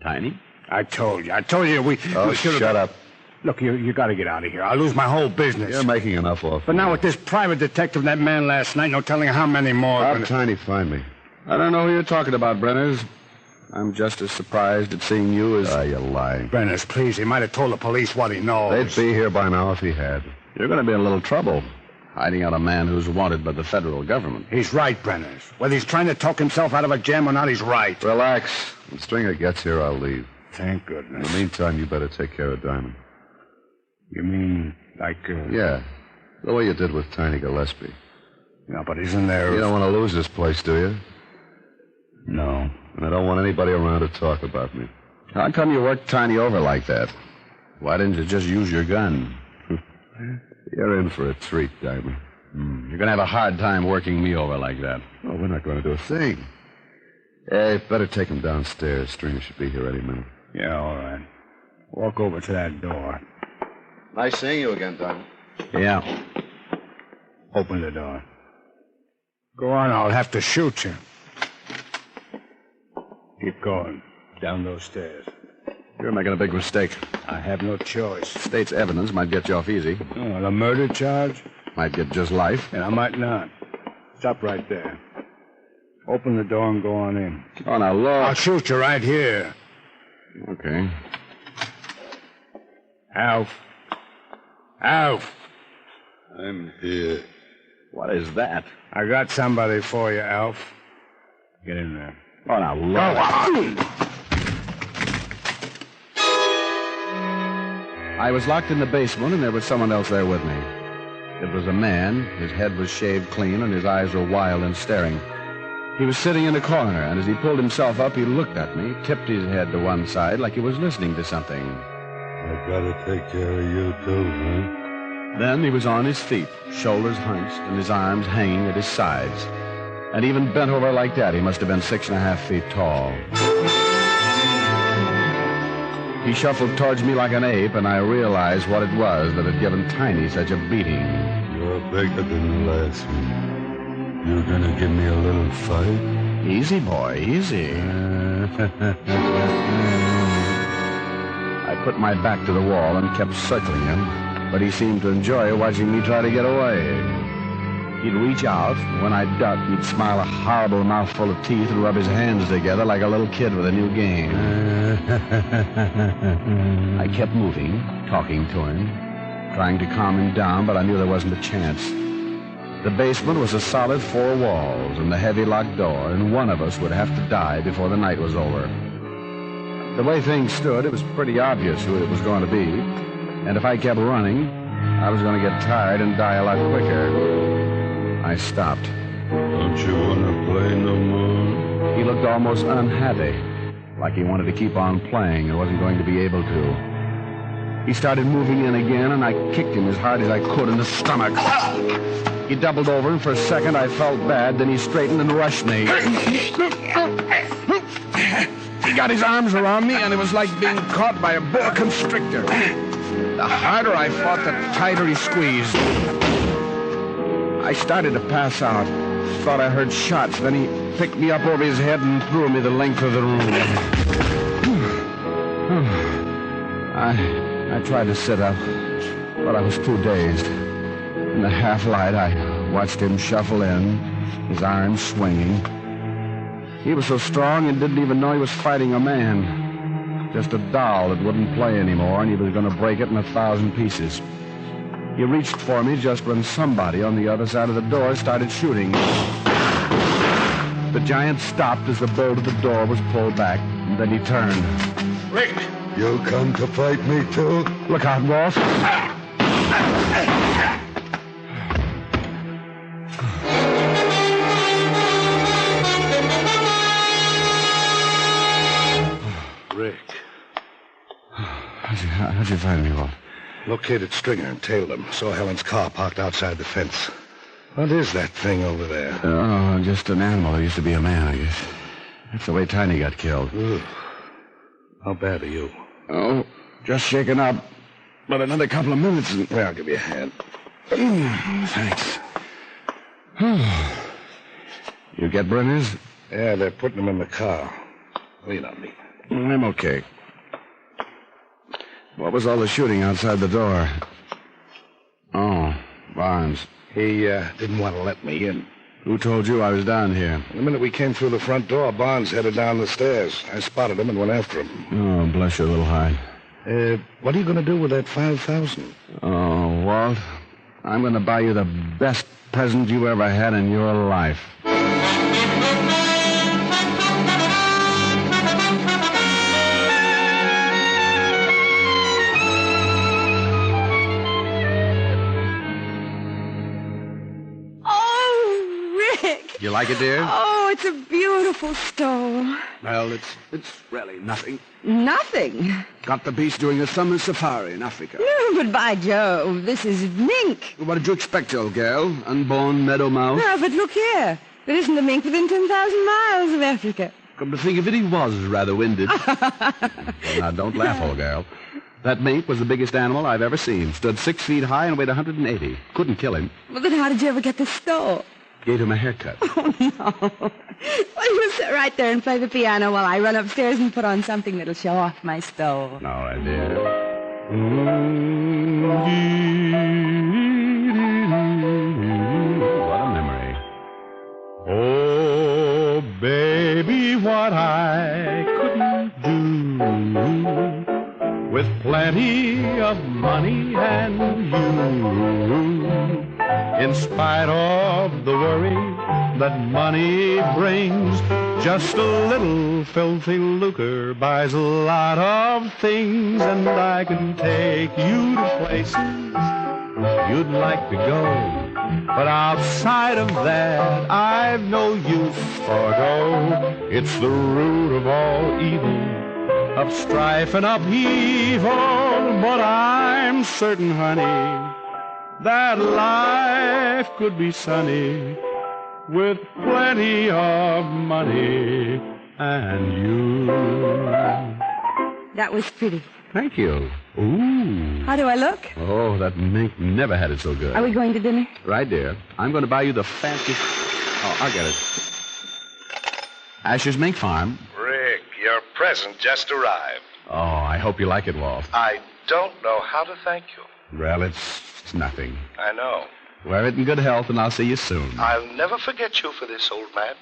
Tiny? I told you. We shut up. Look, you got to get out of here. I'll lose my whole business. You're making enough off. But now with this private detective and that man last night, no telling how many more. How'd Tiny find me? I don't know who you're talking about, Brenners. I'm just as surprised at seeing you as... You're lying. Brenners, please. He might have told the police what he knows. They'd be here by now if he had. You're going to be in a little trouble, hiding out a man who's wanted by the federal government. He's right, Brenners. Whether he's trying to talk himself out of a jam or not, he's right. Relax. When Stringer gets here, I'll leave. Thank goodness. In the meantime, you better take care of Diamond. You mean like... Yeah. The way you did with Tiny Gillespie. Yeah, but isn't there... You don't want to lose this place, do you? No. And I don't want anybody around to talk about me. How come you worked Tiny over like that? Why didn't you just use your gun? You're in for a treat, Diamond. You're going to have a hard time working me over like that. Oh, we're not going to do a thing. Hey, better take him downstairs. Stringer should be here any minute. Yeah, all right. Walk over to that door. Nice seeing you again, Diamond. Yeah. Open the door. Go on, I'll have to shoot you. Keep going. Down those stairs. You're making a big mistake. I have no choice. State's evidence might get you off easy. Oh, the murder charge? Might get just life. And I might not. Stop right there. Open the door and go on in. Oh, now, look. I'll shoot you right here. Okay. Alf. Alf. I'm here. What is that? I got somebody for you, Alf. Get in there. Oh, now, look. I was locked in the basement, and there was someone else there with me. It was a man. His head was shaved clean, and his eyes were wild and staring. He was sitting in a corner, and as he pulled himself up, he looked at me, tipped his head to one side like he was listening to something. I gotta take care of you, too, man. Then he was on his feet, shoulders hunched, and his arms hanging at his sides. And even bent over like that, he must have been 6.5 feet tall. He shuffled towards me like an ape, and I realized what it was that had given Tiny such a beating. You're bigger than the last one. You're gonna give me a little fight? Easy, boy, easy. I put my back to the wall and kept circling him, but he seemed to enjoy watching me try to get away. He'd reach out, and when I'd duck, he'd smile a horrible mouthful of teeth and rub his hands together like a little kid with a new game. I kept moving, talking to him, trying to calm him down, but I knew there wasn't a chance. The basement was a solid 4 walls and a heavy locked door, and one of us would have to die before the night was over. The way things stood, it was pretty obvious who it was going to be, and if I kept running, I was going to get tired and die a lot quicker. I stopped. Don't you want to play no more? He looked almost unhappy, like he wanted to keep on playing and wasn't going to be able to. He started moving in again, and I kicked him as hard as I could in the stomach. He doubled over, and for a second I felt bad. Then he straightened and rushed me. He got his arms around me, and it was like being caught by a boa constrictor. The harder I fought, the tighter he squeezed. I started to pass out. Thought I heard shots. Then he picked me up over his head and threw me the length of the room. I tried to sit up, but I was too dazed. In the half-light, I watched him shuffle in, his arms swinging. He was so strong and didn't even know he was fighting a man. Just a doll that wouldn't play anymore, and he was going to break it in 1,000 pieces. He reached for me just when somebody on the other side of the door started shooting. The giant stopped as the bolt of the door was pulled back, and then he turned. Rick! You come to fight me, too? Look out, Wolfe. Rick. How'd you find me, Wolfe? Located Stringer and tailed him. Saw Helen's car parked outside the fence. What is that thing over there? Oh, just an animal. It used to be a man, I guess. That's the way Tiny got killed. Ooh. How bad are you? Oh, just shaken up. But another couple of minutes and... Well, I'll give you a hand. Thanks. You get Brenners? Yeah, they're putting him in the car. Lean on me. I'm okay. What was all the shooting outside the door? Oh, Barnes. He didn't want to let me in. Who told you I was down here? The minute we came through the front door, Barnes headed down the stairs. I spotted him and went after him. Oh, bless your little heart. What are you going to do with that $5,000? Oh, Walt, I'm going to buy you the best present you ever had in your life. You like it, dear? Oh, it's a beautiful stove. Well, it's really nothing. Nothing? Got the beast doing a summer safari in Africa. No, but by Jove, this is mink. What did you expect, old girl? Unborn meadow mouse? No, but look here. There isn't a mink within 10,000 miles of Africa. Come to think of it, he was rather winded. Now, don't laugh, old girl. That mink was the biggest animal I've ever seen. Stood 6 feet high and weighed 180. Couldn't kill him. Well, then how did you ever get the stove? Gave him a haircut. Oh, no. Well, you sit right there and play the piano while I run upstairs and put on something that'll show off my stove. All right, dear. What a memory. Oh, baby, what I couldn't do with plenty of money and you. In spite of the worry that money brings, just a little filthy lucre buys a lot of things, and I can take you to places you'd like to go. But outside of that, I've no use for dough. It's the root of all evil, of strife and upheaval. But I'm certain, honey, that life could be sunny with plenty of money and you. That was pretty. Thank you. Ooh. How do I look? Oh, that mink never had it so good. Are we going to dinner? Right, dear. I'm going to buy you the fanciest... Oh, I'll get it. Asher's Mink Farm. Rick, your present just arrived. Oh, I hope you like it, Wolfe. I don't know how to thank you. Well, it's nothing. I know. Wear it in good health, and I'll see you soon. I'll never forget you for this, old man.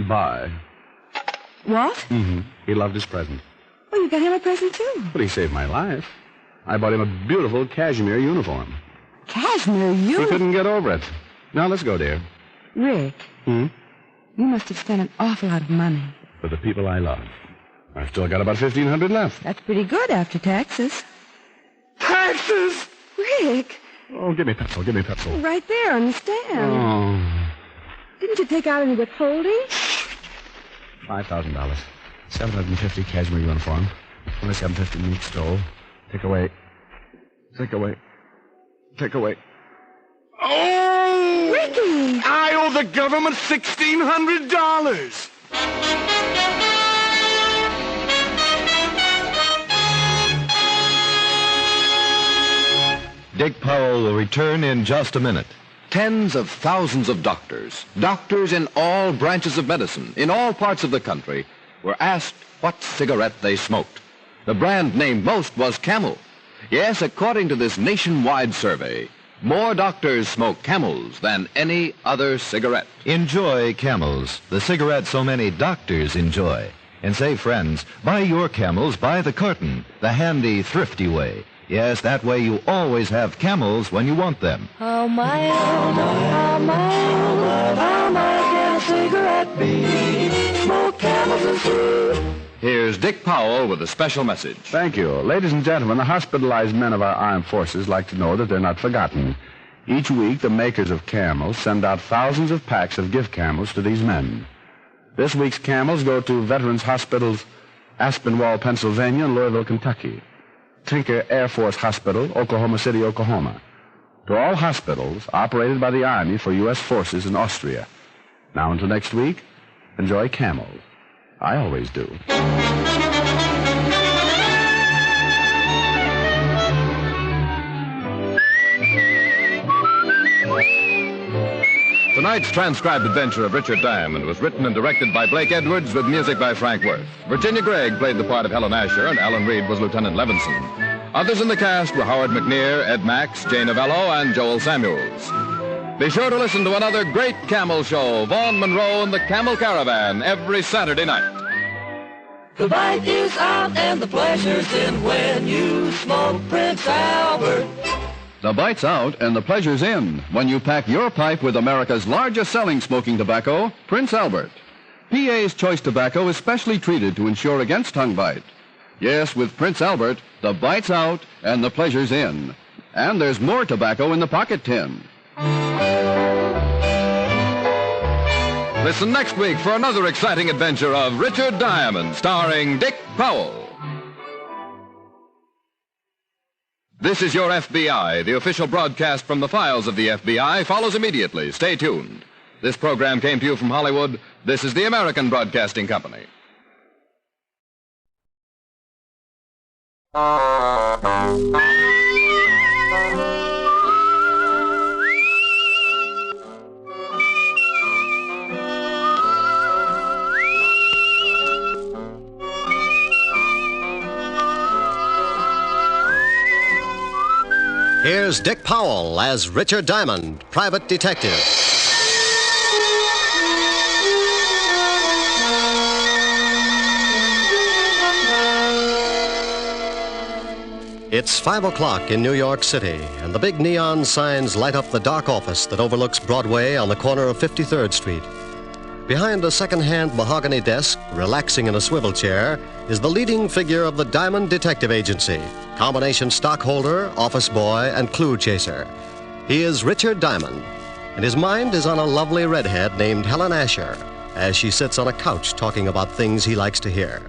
Bye. What? Mm-hmm. He loved his present. Well, you got him a present, too. But he saved my life. I bought him a beautiful cashmere uniform. Cashmere He uniform? couldn't get over it. Now, let's go, dear. Rick, you must have spent an awful lot of money. For the people I love. I've still got about $1,500 left. That's pretty good after taxes. Taxes? Rick, Oh, give me pencil. Give me pencil. right there on the stand. Oh, Didn't you take out any withholding? $5,000. $750 cashmere uniform. $27.50 meat stove. Take away. Take away. Take away. Oh! Ricky! I owe the government $1,600. Dick Powell will return in just a minute. Tens of thousands of doctors in all branches of medicine, in all parts of the country, were asked what cigarette they smoked. The brand named most was Camel. Yes, according to this nationwide survey, more doctors smoke Camels than any other cigarette. Enjoy Camels, the cigarette so many doctors enjoy. And say, friends, buy your Camels by the carton, the handy, thrifty way. Yes, that way you always have Camels when you want them. How mild, how mild, how mild can a cigarette be? Smoke Camels and through. Here's Dick Powell with a special message. Thank you. Ladies and gentlemen, the hospitalized men of our armed forces like to know that they're not forgotten. Each week, the makers of Camels send out thousands of packs of gift Camels to these men. This week's Camels go to Veterans Hospitals, Aspinwall, Pennsylvania, and Louisville, Kentucky. Tinker Air Force Hospital, Oklahoma City, Oklahoma. To all hospitals operated by the Army for U.S. forces in Austria. Now until next week, enjoy Camels. I always do. Tonight's transcribed adventure of Richard Diamond was written and directed by Blake Edwards with music by Frank Worth. Virginia Gregg played the part of Helen Asher, and Alan Reed was Lieutenant Levinson. Others in the cast were Howard McNear, Ed Max, Jane Novello, and Joel Samuels. Be sure to listen to another great Camel show, Vaughn Monroe and the Camel Caravan, every Saturday night. The bite is out and the pleasure's in when you smoke Prince Albert. The bite's out and the pleasure's in when you pack your pipe with America's largest selling smoking tobacco, Prince Albert. PA's Choice Tobacco is specially treated to ensure against tongue bite. Yes, with Prince Albert, the bite's out and the pleasure's in. And there's more tobacco in the pocket tin. Listen next week for another exciting adventure of Richard Diamond, starring Dick Powell. This is your FBI. The official broadcast from the files of the FBI follows immediately. Stay tuned. This program came to you from Hollywood. This is the American Broadcasting Company. Here's Dick Powell as Richard Diamond, private detective. It's 5 o'clock in New York City, and the big neon signs light up the dark office that overlooks Broadway on the corner of 53rd Street. Behind a second-hand mahogany desk, relaxing in a swivel chair, is the leading figure of the Diamond Detective Agency, combination stockholder, office boy, and clue chaser. He is Richard Diamond, and his mind is on a lovely redhead named Helen Asher, as she sits on a couch talking about things he likes to hear.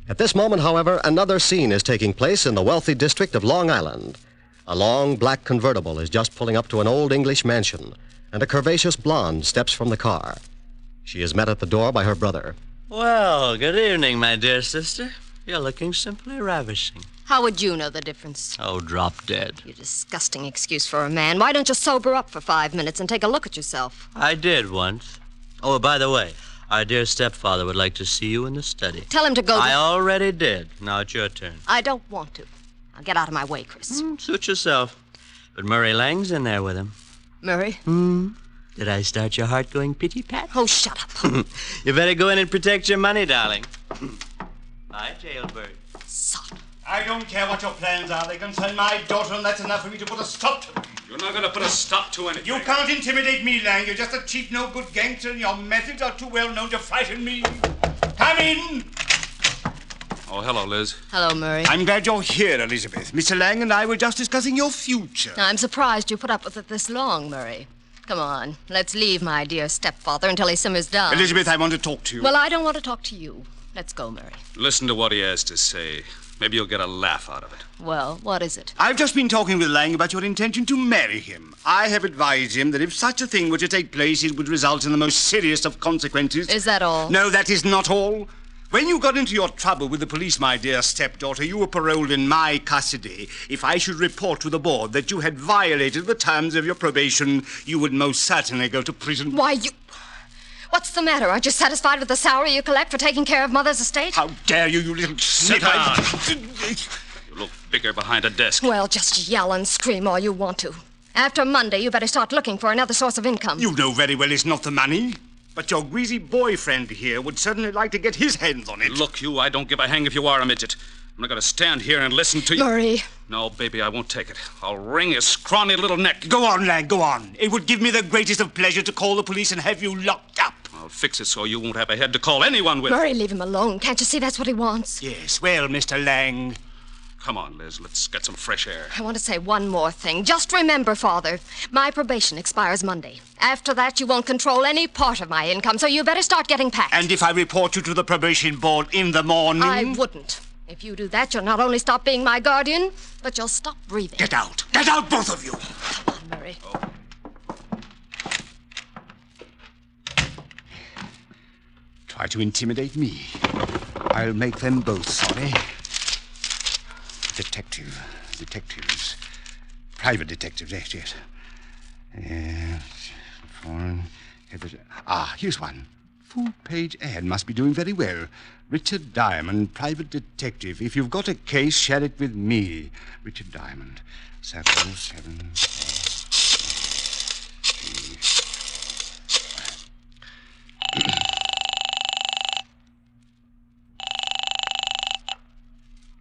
At this moment, however, another scene is taking place in the wealthy district of Long Island. A long black convertible is just pulling up to an old English mansion, and a curvaceous blonde steps from the car. She is met at the door by her brother. Well, good evening, my dear sister. You're looking simply ravishing. How would you know the difference? Oh, drop dead. You disgusting excuse for a man. Why don't you sober up for 5 minutes and take a look at yourself? I did once. Oh, by the way, our dear stepfather would like to see you in the study. Tell him to go. I already did. Now it's your turn. I don't want to. Now get out of my way, Chris. Suit yourself. But Murray Lang's in there with him. Murray? Did I start your heart going pitty-pat? Oh, shut up. You better go in and protect your money, darling. Bye, jailbird. Son. I don't care what your plans are. They concern my daughter, and that's enough for me to put a stop to them. You're not going to put a stop to anything. You can't intimidate me, Lang. You're just a cheap, no-good gangster, and your methods are too well known to frighten me. Come in. Oh, hello, Liz. Hello, Murray. I'm glad you're here, Elizabeth. Mr. Lang and I were just discussing your future. I'm surprised you put up with it this long, Murray. Come on, let's leave my dear stepfather until he simmers down. Elizabeth, I want to talk to you. Well, I don't want to talk to you. Let's go, Murray. Listen to what he has to say. Maybe you'll get a laugh out of it. Well, what is it? I've just been talking with Lang about your intention to marry him. I have advised him that if such a thing were to take place, it would result in the most serious of consequences. Is that all? No, that is not all. When you got into your trouble with the police, my dear stepdaughter, you were paroled in my custody. If I should report to the board that you had violated the terms of your probation, you would most certainly go to prison. Why, you... What's the matter? Aren't you satisfied with the salary you collect for taking care of Mother's estate? How dare you, you little Sit down. You look bigger behind a desk. Well, just yell and scream all you want to. After Monday, you better start looking for another source of income. You know very well it's not the money. But your greasy boyfriend here would certainly like to get his hands on it. Look, you, I don't give a hang if you are a midget. I'm not going to stand here and listen to you. Murray. No, baby, I won't take it. I'll wring his scrawny little neck. Go on, lad, go on. It would give me the greatest of pleasure to call the police and have you locked up. I'll fix it so you won't have a head to call anyone with. Murray, leave him alone. Can't you see that's what he wants? Yes, well, Mr. Lang. Come on, Liz, let's get some fresh air. I want to say one more thing. Just remember, Father, my probation expires Monday. After that, you won't control any part of my income, so you better start getting packed. And if I report you to the probation board in the morning? I wouldn't. If you do that, you'll not only stop being my guardian, but you'll stop breathing. Get out. Get out, both of you. Come on, Murray. Try to intimidate me. I'll make them both sorry. Detectives. Private detectives, yes. Foreign. Here's one. Full-page ad must be doing very well. Richard Diamond, private detective. If you've got a case, share it with me. Richard Diamond. 707.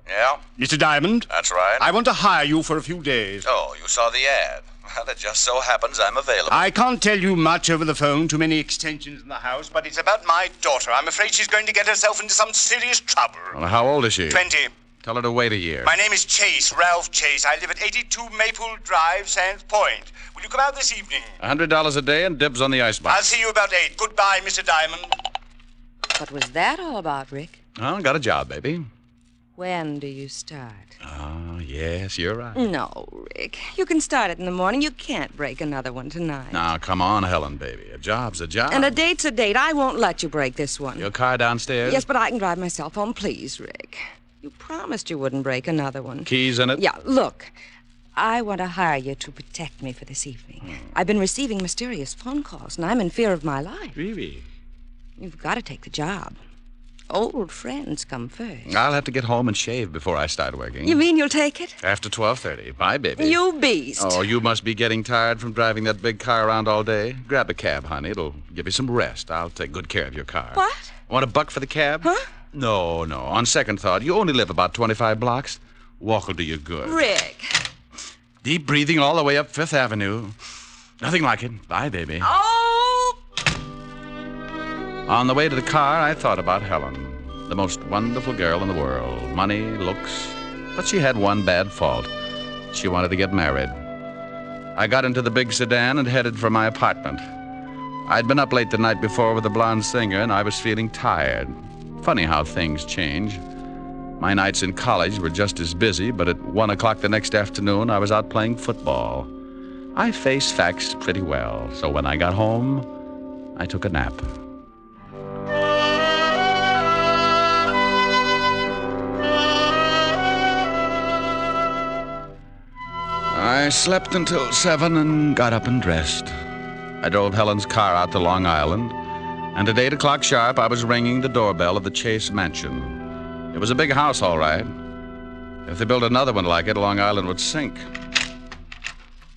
Yeah? Mr. Diamond? That's right. I want to hire you for a few days. Oh, you saw the ad. Well, it just so happens I'm available. I can't tell you much over the phone, too many extensions in the house, but it's about my daughter. I'm afraid she's going to get herself into some serious trouble. Well, how old is she? 20. Tell her to wait a year. My name is Chase, Ralph Chase. I live at 82 Maple Drive, Sands Point. Will you come out this evening? $100 a day and dibs on the icebox. I'll see you about 8. Goodbye, Mr. Diamond. What was that all about, Rick? Oh, got a job, baby. When do you start? Oh, yes, you're right. No, Rick. You can start it in the morning. You can't break another one tonight. Now, come on, Helen, baby. A job's a job. And a date's a date. I won't let you break this one. Your car downstairs? Yes, but I can drive myself home. Please, Rick. You promised you wouldn't break another one. Keys in it? Yeah, look. I want to hire you to protect me for this evening. I've been receiving mysterious phone calls, and I'm in fear of my life. Really? You've got to take the job. Old friends come first. I'll have to get home and shave before I start working. You mean you'll take it? After 12:30. Bye, baby. You beast. Oh, you must be getting tired from driving that big car around all day. Grab a cab, honey. It'll give you some rest. I'll take good care of your car. What? Want a buck for the cab? Huh? No. On second thought, you only live about 25 blocks. Walk will do you good. Rick. Deep breathing all the way up Fifth Avenue. Nothing like it. Bye, baby. Oh! On the way to the car, I thought about Helen, the most wonderful girl in the world. Money, looks, but she had one bad fault. She wanted to get married. I got into the big sedan and headed for my apartment. I'd been up late the night before with a blonde singer, and I was feeling tired. Funny how things change. My nights in college were just as busy, but at 1 o'clock the next afternoon, I was out playing football. I face facts pretty well, so when I got home, I took a nap. I slept until 7 and got up and dressed. I drove Helen's car out to Long Island, and at 8 o'clock sharp, I was ringing the doorbell of the Chase mansion. It was a big house, all right. If they built another one like it, Long Island would sink.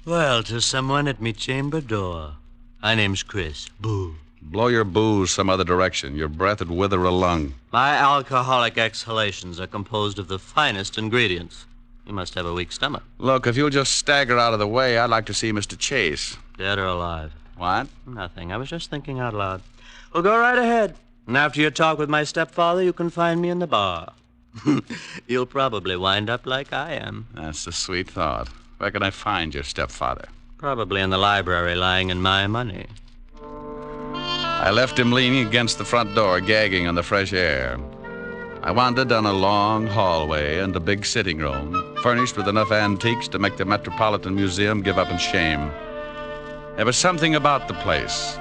Well, to someone at me chamber door. My name's Chris. Boo. Blow your booze some other direction. Your breath would wither a lung. My alcoholic exhalations are composed of the finest ingredients. You must have a weak stomach. Look, if you'll just stagger out of the way, I'd like to see Mr. Chase. Dead or alive? What? Nothing. I was just thinking out loud. Well, go right ahead. And after your talk with my stepfather, you can find me in the bar. You'll probably wind up like I am. That's a sweet thought. Where can I find your stepfather? Probably in the library, lying in my money. I left him leaning against the front door, gagging on the fresh air. I wandered down a long hallway and a big sitting room, furnished with enough antiques to make the Metropolitan Museum give up in shame. There was something about the place,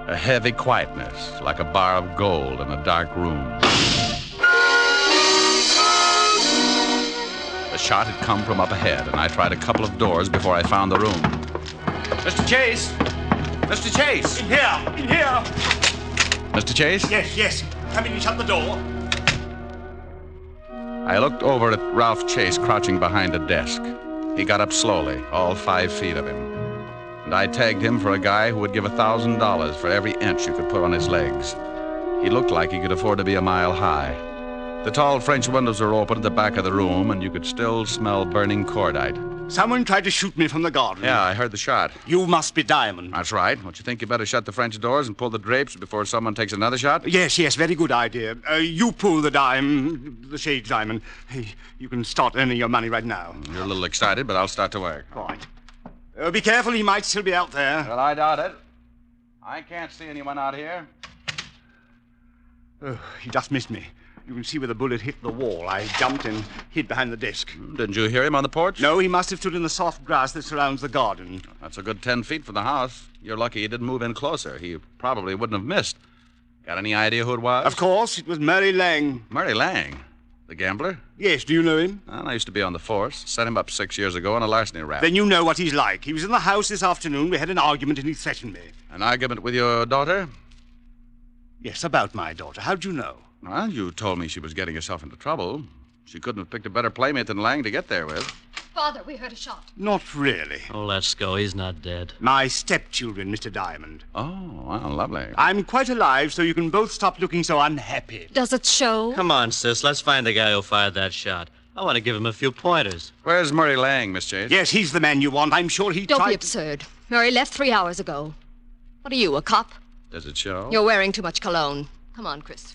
a heavy quietness, like a bar of gold in a dark room. The shot had come from up ahead, and I tried a couple of doors before I found the room. Mr. Chase! Mr. Chase! In here! In here! Mr. Chase? Yes. Come in and shut the door. I looked over at Ralph Chase crouching behind a desk. He got up slowly, all 5 feet of him. And I tagged him for a guy who would give $1,000 for every inch you could put on his legs. He looked like he could afford to be a mile high. The tall French windows were open at the back of the room, and you could still smell burning cordite. Someone tried to shoot me from the garden. Yeah, I heard the shot. You must be Diamond. That's right. Don't you think you better shut the French doors and pull the drapes before someone takes another shot? Yes, very good idea. You pull the shade diamond. Hey, you can start earning your money right now. You're a little excited, but I'll start to work. Right. Be careful, he might still be out there. Well, I doubt it. I can't see anyone out here. Oh, he just missed me. You can see where the bullet hit the wall. I jumped and hid behind the desk. Didn't you hear him on the porch? No, he must have stood in the soft grass that surrounds the garden. That's a good 10 feet from the house. You're lucky he didn't move in closer. He probably wouldn't have missed. Got any idea who it was? Of course, it was Murray Lang. Murray Lang? The gambler? Yes, do you know him? Well, I used to be on the force. Set him up 6 years ago on a larceny rap. Then you know what he's like. He was in the house this afternoon. We had an argument and he threatened me. An argument with your daughter? Yes, about my daughter. How'd you know? Well, you told me she was getting herself into trouble. She couldn't have picked a better playmate than Lang to get there with. Father, we heard a shot. Not really. Oh, let's go. He's not dead. My stepchildren, Mr. Diamond. Oh, well, lovely. I'm quite alive, so you can both stop looking so unhappy. Does it show? Come on, sis. Let's find the guy who fired that shot. I want to give him a few pointers. Where's Murray Lang, Miss Chase? Yes, he's the man you want. I'm sure he Don't be absurd. Murray left 3 hours ago. What are you, a cop? Does it show? You're wearing too much cologne. Come on, Chris.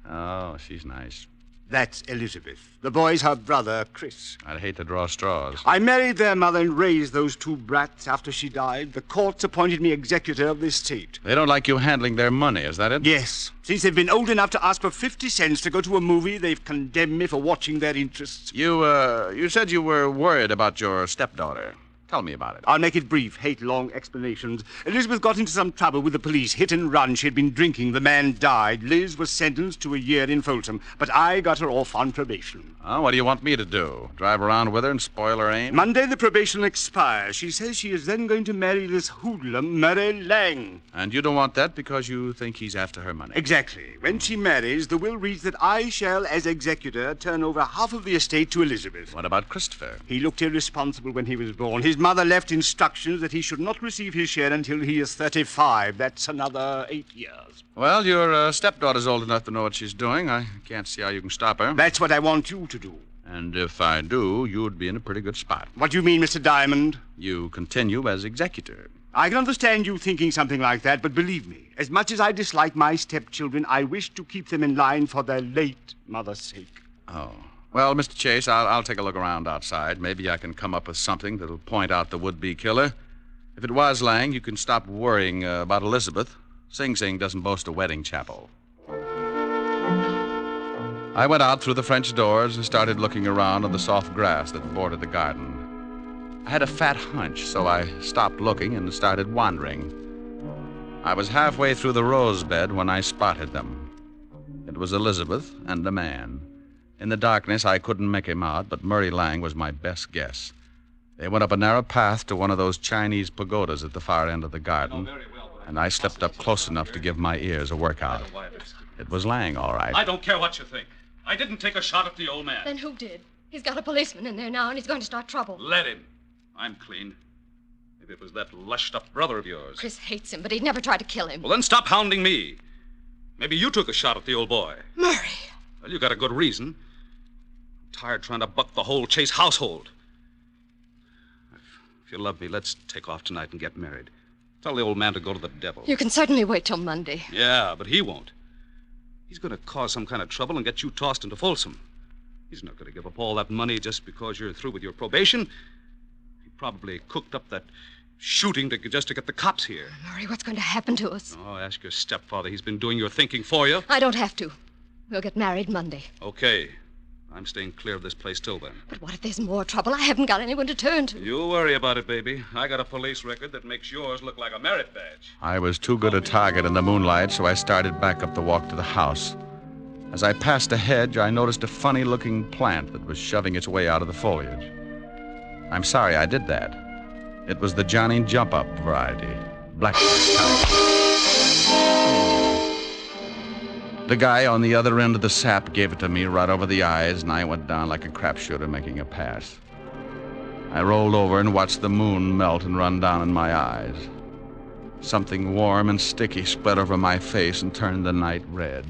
Oh, she's nice. That's Elizabeth. The boy's her brother, Chris. I'd hate to draw straws. I married their mother and raised those 2 brats after she died. The courts appointed me executor of the estate. They don't like you handling their money, is that it? Yes. Since they've been old enough to ask for 50 cents to go to a movie, they've condemned me for watching their interests. You said you were worried about your stepdaughter. Tell me about it. I'll make it brief. Hate long explanations. Elizabeth got into some trouble with the police. Hit and run. She had been drinking. The man died. Liz was sentenced to a year in Folsom. But I got her off on probation. Oh, what do you want me to do? Drive around with her and spoil her aim? Monday the probation expires. She says she is then going to marry this hoodlum, Murray Lang. And you don't want that because you think he's after her money? Exactly. When she marries, the will reads that I shall, as executor, turn over half of the estate to Elizabeth. What about Christopher? He looked irresponsible when he was born. His mother left instructions that he should not receive his share until he is 35. That's another 8 years. Well, your stepdaughter's old enough to know what she's doing. I can't see how you can stop her. That's what I want you to do. And if I do, you'd be in a pretty good spot. What do you mean, Mr. Diamond? You continue as executor. I can understand you thinking something like that, but believe me, as much as I dislike my stepchildren, I wish to keep them in line for their late mother's sake. Oh. Well, Mr. Chase, I'll take a look around outside. Maybe I can come up with something that'll point out the would-be killer. If it was Lang, you can stop worrying about Elizabeth. Sing Sing doesn't boast a wedding chapel. I went out through the French doors and started looking around on the soft grass that bordered the garden. I had a fat hunch, so I stopped looking and started wandering. I was halfway through the rose bed when I spotted them. It was Elizabeth and a man. In the darkness, I couldn't make him out, but Murray Lang was my best guess. They went up a narrow path to one of those Chinese pagodas at the far end of the garden, and I slipped up close enough to give my ears a workout. It was Lang, all right. I don't care what you think. I didn't take a shot at the old man. Then who did? He's got a policeman in there now, and he's going to start trouble. Let him. I'm clean. Maybe it was that lushed-up brother of yours. Chris hates him, but he'd never try to kill him. Well, then stop hounding me. Maybe you took a shot at the old boy. Murray. Well, you got a good reason. I'm tired trying to buck the whole Chase household. If you love me, let's take off tonight and get married. Tell the old man to go to the devil. You can certainly wait till Monday. Yeah, but he won't. He's going to cause some kind of trouble and get you tossed into Folsom. He's not going to give up all that money just because you're through with your probation. He probably cooked up that shooting just to get the cops here. Murray, what's going to happen to us? Oh, ask your stepfather. He's been doing your thinking for you. I don't have to. We'll get married Monday. Okay. I'm staying clear of this place till then. But what if there's more trouble? I haven't got anyone to turn to. You worry about it, baby. I got a police record that makes yours look like a merit badge. I was too good a target in the moonlight, so I started back up the walk to the house. As I passed a hedge, I noticed a funny-looking plant that was shoving its way out of the foliage. I'm sorry I did that. It was the Johnny Jump-Up variety, blackberry type. The guy on the other end of the sap gave it to me right over the eyes, and I went down like a crapshooter making a pass. I rolled over and watched the moon melt and run down in my eyes. Something warm and sticky spread over my face and turned the night red.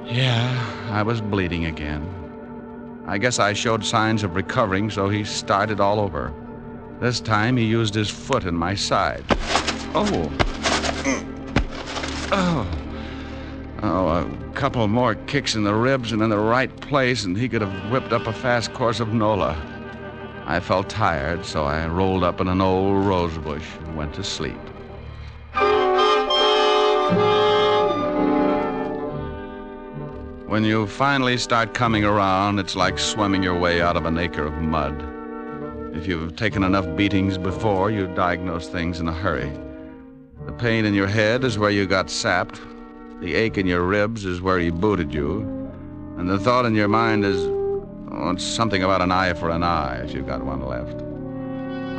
Yeah, I was bleeding again. I guess I showed signs of recovering, so he started all over. This time he used his foot in my side. Oh, a couple more kicks in the ribs and in the right place, and he could have whipped up a fast course of Nola. I felt tired, so I rolled up in an old rose bush and went to sleep. When you finally start coming around, it's like swimming your way out of an acre of mud. If you've taken enough beatings before, you diagnose things in a hurry. The pain in your head is where you got sapped. The ache in your ribs is where he booted you. And the thought in your mind is, it's something about an eye for an eye, if you've got one left.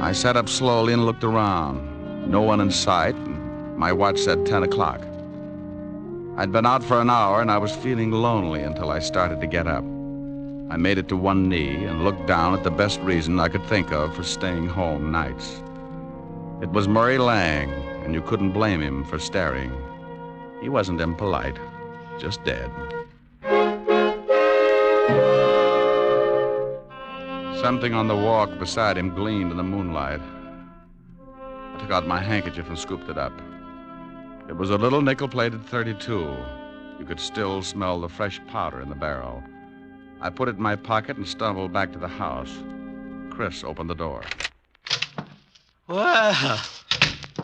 I sat up slowly and looked around. No one in sight, and my watch said 10 o'clock. I'd been out for an hour, and I was feeling lonely until I started to get up. I made it to one knee and looked down at the best reason I could think of for staying home nights. It was Murray Lang, and you couldn't blame him for staring. He wasn't impolite, just dead. Something on the walk beside him gleamed in the moonlight. I took out my handkerchief and scooped it up. It was a little nickel-plated .32. You could still smell the fresh powder in the barrel. I put it in my pocket and stumbled back to the house. Chris opened the door. Well,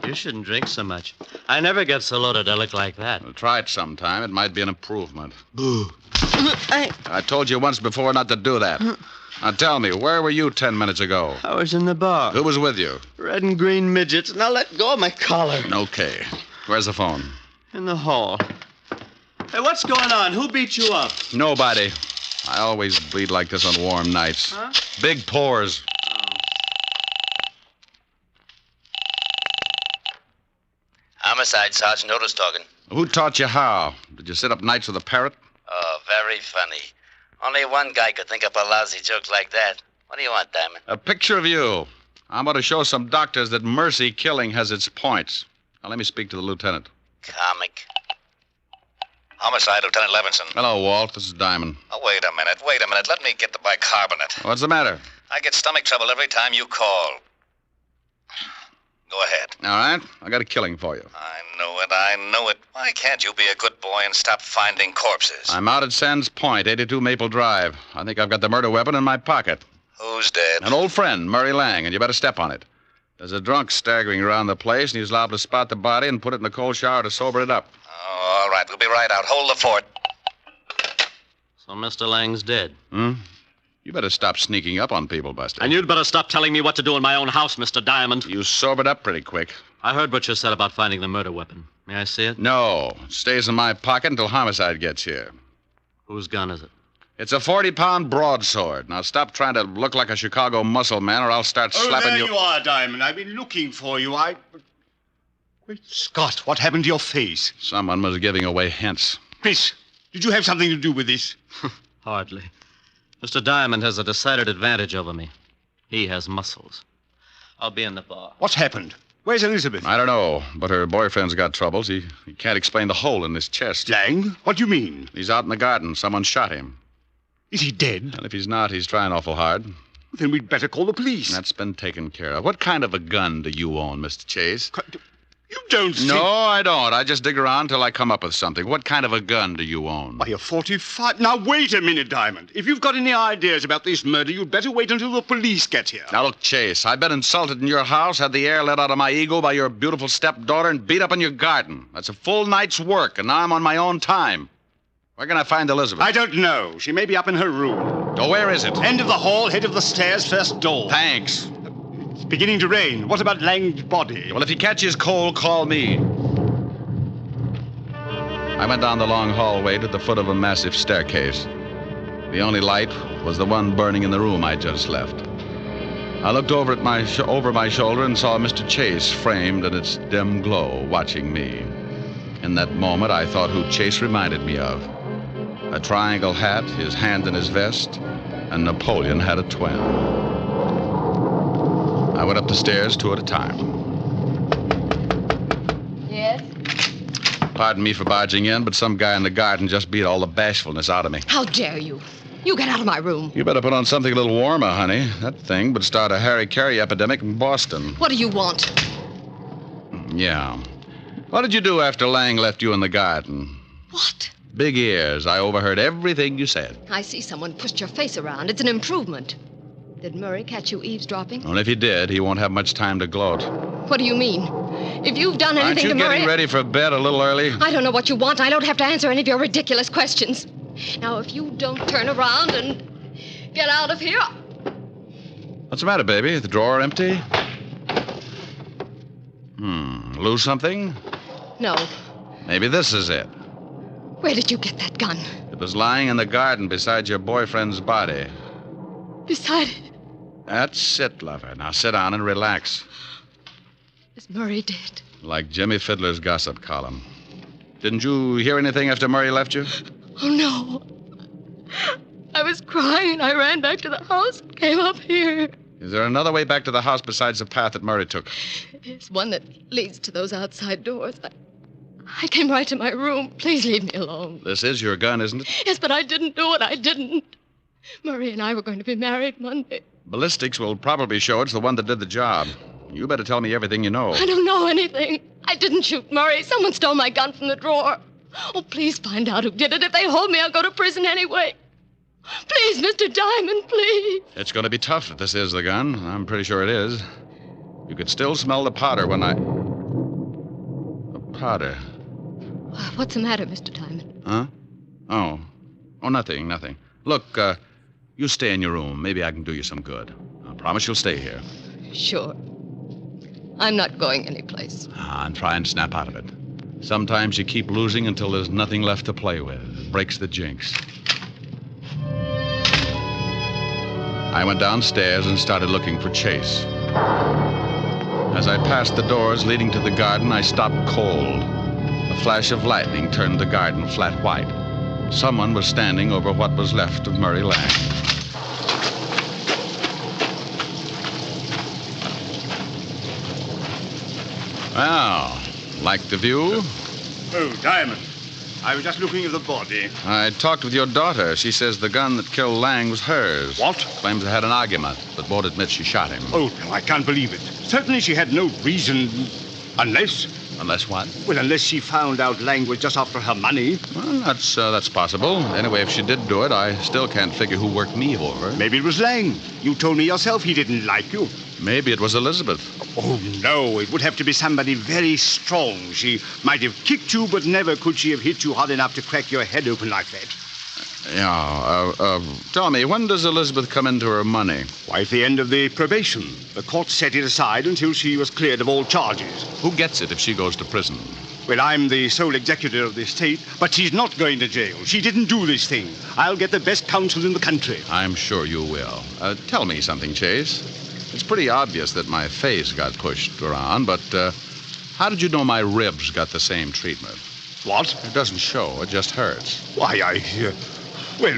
you shouldn't drink so much. I never get so loaded I look like that. Well, try it sometime. It might be an improvement. Boo. I told you once before not to do that. Now tell me, where were you 10 minutes ago? I was in the bar. Who was with you? Red and green midgets. Now let go of my collar. Okay. Where's the phone? In the hall. Hey, what's going on? Who beat you up? Nobody. I always bleed like this on warm nights. Huh? Big pores. Homicide, Sergeant Otis talking. Who taught you how? Did you sit up nights with a parrot? Oh, very funny. Only one guy could think up a lousy joke like that. What do you want, Diamond? A picture of you. I'm going to show some doctors that mercy killing has its points. Now, let me speak to the lieutenant. Comic. Homicide, Lieutenant Levinson. Hello, Walt. This is Diamond. Oh, wait a minute. Let me get the bicarbonate. What's the matter? I get stomach trouble every time you call. Go ahead. All right. I got a killing for you. I know it. Why can't you be a good boy and stop finding corpses? I'm out at Sands Point, 82 Maple Drive. I think I've got the murder weapon in my pocket. Who's dead? An old friend, Murray Lang, and you better step on it. There's a drunk staggering around the place, and he's liable to spot the body and put it in the cold shower to sober it up. Oh, all right. We'll be right out. Hold the fort. So Mr. Lang's dead. You better stop sneaking up on people, Buster. And you'd better stop telling me what to do in my own house, Mr. Diamond. You sobered up pretty quick. I heard what you said about finding the murder weapon. May I see it? No. It stays in my pocket until homicide gets here. Whose gun is it? It's a 40-pound broadsword. Now stop trying to look like a Chicago muscle man, or I'll start slapping you. There you are, Diamond. I've been looking for you. Great Scott, what happened to your face? Someone was giving away hints. Chris, did you have something to do with this? Hardly. Mr. Diamond has a decided advantage over me. He has muscles. I'll be in the bar. What's happened? Where's Elizabeth? I don't know, but her boyfriend's got troubles. He can't explain the hole in his chest. Lang? What do you mean? He's out in the garden. Someone shot him. Is he dead? And if he's not, he's trying awful hard. Then we'd better call the police. That's been taken care of. What kind of a gun do you own, Mr. Chase? You don't see... No, I don't. I just dig around till I come up with something. What kind of a gun do you own? Why, a 45... Now, wait a minute, Diamond. If you've got any ideas about this murder, you'd better wait until the police get here. Now, look, Chase, I've been insulted in your house, had the air let out of my ego by your beautiful stepdaughter, and beat up in your garden. That's a full night's work, and now I'm on my own time. Where can I find Elizabeth? I don't know. She may be up in her room. Oh, where is it? End of the hall, head of the stairs, first door. Thanks. It's beginning to rain. What about Lang's body? Well, if he catches cold, call me. I went down the long hallway to the foot of a massive staircase. The only light was the one burning in the room I just left. I looked over at over my shoulder and saw Mr. Chase framed in its dim glow, watching me. In that moment, I thought who Chase reminded me of. A triangle hat, his hand in his vest, and Napoleon had a twin. I went up the stairs 2 at a time. Yes? Pardon me for barging in, but some guy in the garden just beat all the bashfulness out of me. How dare you? You get out of my room. You better put on something a little warmer, honey. That thing would start a Harry Carey epidemic in Boston. What do you want? Yeah. What did you do after Lang left you in the garden? What? Big ears. I overheard everything you said. I see someone pushed your face around. It's an improvement. Did Murray catch you eavesdropping? Well, if he did, he won't have much time to gloat. What do you mean? If you've done anything to Murray... Aren't you getting ready for bed a little early? I don't know what you want. I don't have to answer any of your ridiculous questions. Now, if you don't turn around and get out of here... What's the matter, baby? The drawer empty? Lose something? No. Maybe this is it. Where did you get that gun? It was lying in the garden beside your boyfriend's body. Beside it? That's it, lover. Now sit down and relax. As Murray did. Like Jimmy Fiddler's gossip column. Didn't you hear anything after Murray left you? Oh, no. I was crying. I ran back to the house and came up here. Is there another way back to the house besides the path that Murray took? It's one that leads to those outside doors. I came right to my room. Please leave me alone. This is your gun, isn't it? Yes, but I didn't do it. I didn't. Murray and I were going to be married Monday. Ballistics will probably show it's the one that did the job. You better tell me everything you know. I don't know anything. I didn't shoot Murray. Someone stole my gun from the drawer. Oh, please find out who did it. If they hold me, I'll go to prison anyway. Please, Mr. Diamond, please. It's going to be tough if this is the gun. I'm pretty sure it is. You could still smell the powder when I... The powder. What's the matter, Mr. Diamond? Huh? Oh, nothing. Look, you stay in your room. Maybe I can do you some good. I promise you'll stay here. Sure. I'm not going anyplace. And try and snap out of it. Sometimes you keep losing until there's nothing left to play with. It breaks the jinx. I went downstairs and started looking for Chase. As I passed the doors leading to the garden, I stopped cold. A flash of lightning turned the garden flat white. Someone was standing over what was left of Murray Lang. Well, like the view? Oh, Diamond. I was just looking at the body. I talked with your daughter. She says the gun that killed Lang was hers. What? Claims they had an argument, but won't admit she shot him. Oh, no, I can't believe it. Certainly she had no reason... Unless... Unless what? Well, unless she found out Lang was just after her money. Well, that's possible. Anyway, if she did do it, I still can't figure who worked me over. Maybe it was Lang. You told me yourself he didn't like you. Maybe it was Elizabeth. Oh, no. It would have to be somebody very strong. She might have kicked you, but never could she have hit you hard enough to crack your head open like that. Yeah, tell me, when does Elizabeth come into her money? Why, at the end of the probation. The court set it aside until she was cleared of all charges. Who gets it if she goes to prison? Well, I'm the sole executor of the estate, but she's not going to jail. She didn't do this thing. I'll get the best counsel in the country. I'm sure you will. Tell me something, Chase. It's pretty obvious that my face got pushed around, but how did you know my ribs got the same treatment? What? It doesn't show. It just hurts. Why, well,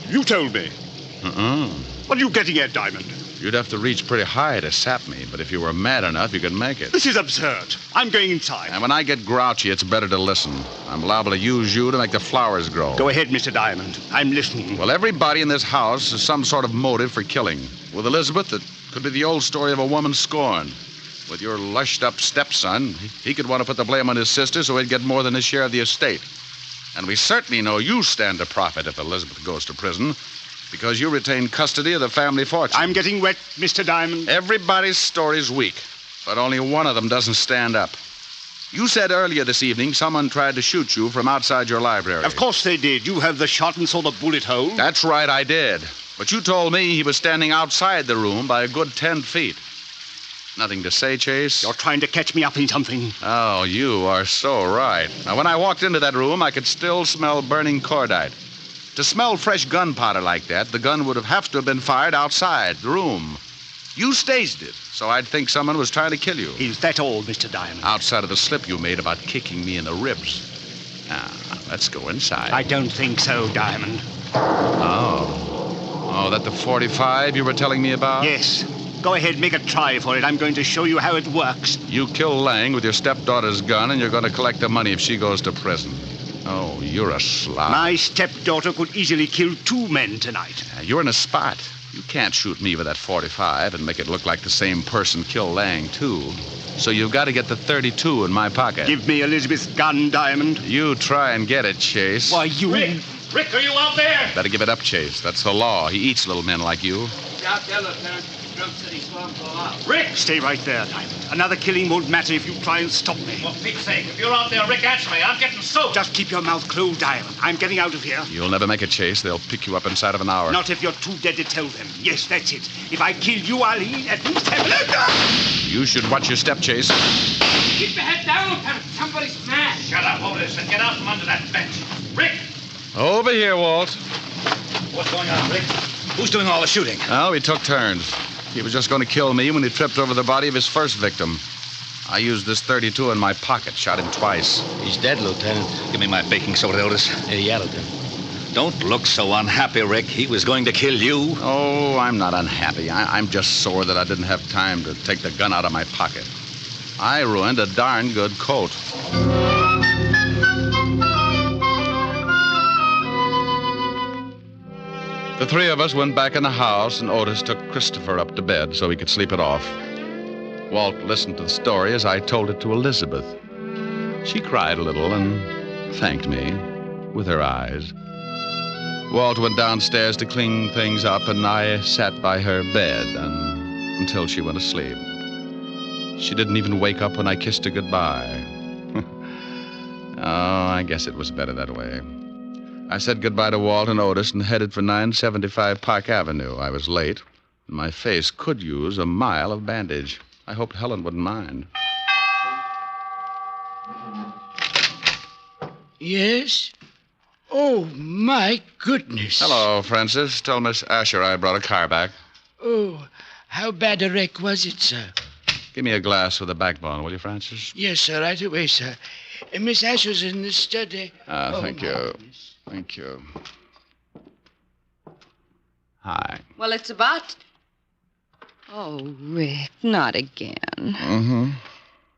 you told me. Uh-uh. What are you getting at, Diamond? You'd have to reach pretty high to sap me, but if you were mad enough, you could make it. This is absurd. I'm going inside. And when I get grouchy, it's better to listen. I'm liable to use you to make the flowers grow. Go ahead, Mr. Diamond. I'm listening. Well, everybody in this house has some sort of motive for killing. With Elizabeth, it could be the old story of a woman scorned. With your lushed-up stepson, he could want to put the blame on his sister so he'd get more than his share of the estate. And we certainly know you stand to profit if Elizabeth goes to prison, because you retain custody of the family fortune. I'm getting wet, Mr. Diamond. Everybody's story's weak, but only one of them doesn't stand up. You said earlier this evening someone tried to shoot you from outside your library. Of course they did. You have the shot and saw the bullet hole. That's right, I did. But you told me he was standing outside the room by a good 10 feet. Nothing to say, Chase? You're trying to catch me up in something. Oh, you are so right. Now, when I walked into that room, I could still smell burning cordite. To smell fresh gunpowder like that, the gun would have to have been fired outside the room. You staged it, so I'd think someone was trying to kill you. Is that all, Mr. Diamond? Outside of the slip you made about kicking me in the ribs. Now, let's go inside. I don't think so, Diamond. Oh, that the 45 you were telling me about? Yes. Go ahead, make a try for it. I'm going to show you how it works. You kill Lang with your stepdaughter's gun, and you're going to collect the money if she goes to prison. Oh, you're a slob. My stepdaughter could easily kill 2 men tonight. You're in a spot. You can't shoot me with that 45 and make it look like the same person killed Lang, too. So you've got to get the 32 in my pocket. Give me Elizabeth's gun, Diamond. You try and get it, Chase. Why, you... Rick, are you out there? Better give it up, Chase. That's the law. He eats little men like you. Out there, Lieutenant. Drum said he saw him go out. Rick! Stay right there, Diamond. Another killing won't matter if you try and stop me. For Pete's sake, if you're out there, Rick, answer me. I'm getting soaked. Just keep your mouth closed, Diamond. I'm getting out of here. You'll never make it, Chase. They'll pick you up inside of an hour. Not if you're too dead to tell them. Yes, that's it. If I kill you, I'll at least have... You should watch your step, Chase. Keep your head down, Lieutenant. Somebody's mad. Shut up, Otis, and get out from under that bench. Rick! Over here, Walt. What's going on, Rick? Who's doing all the shooting? Oh, we took turns. He was just going to kill me when he tripped over the body of his first victim. I used this 32 in my pocket, shot him twice. He's dead, Lieutenant. Give me my baking soda, Otis. Hey, yelled him. Don't look so unhappy, Rick. He was going to kill you. Oh, I'm not unhappy. I'm just sore that I didn't have time to take the gun out of my pocket. I ruined a darn good coat. The 3 of us went back in the house, and Otis took Christopher up to bed so he could sleep it off. Walt listened to the story as I told it to Elizabeth. She cried a little and thanked me with her eyes. Walt went downstairs to clean things up, and I sat by her bed until she went to sleep. She didn't even wake up when I kissed her goodbye. Oh, I guess it was better that way. I said goodbye to Walt and Otis and headed for 975 Park Avenue. I was late, and my face could use a mile of bandage. I hoped Helen wouldn't mind. Yes? Oh, my goodness. Hello, Francis. Tell Miss Asher I brought a car back. Oh, how bad a wreck was it, sir? Give me a glass with a backbone, will you, Francis? Yes, sir, right away, sir. Miss Asher's in the study. Thank you. Goodness. Thank you. Hi. Well, it's about... Oh, Rick, not again. Mm-hmm.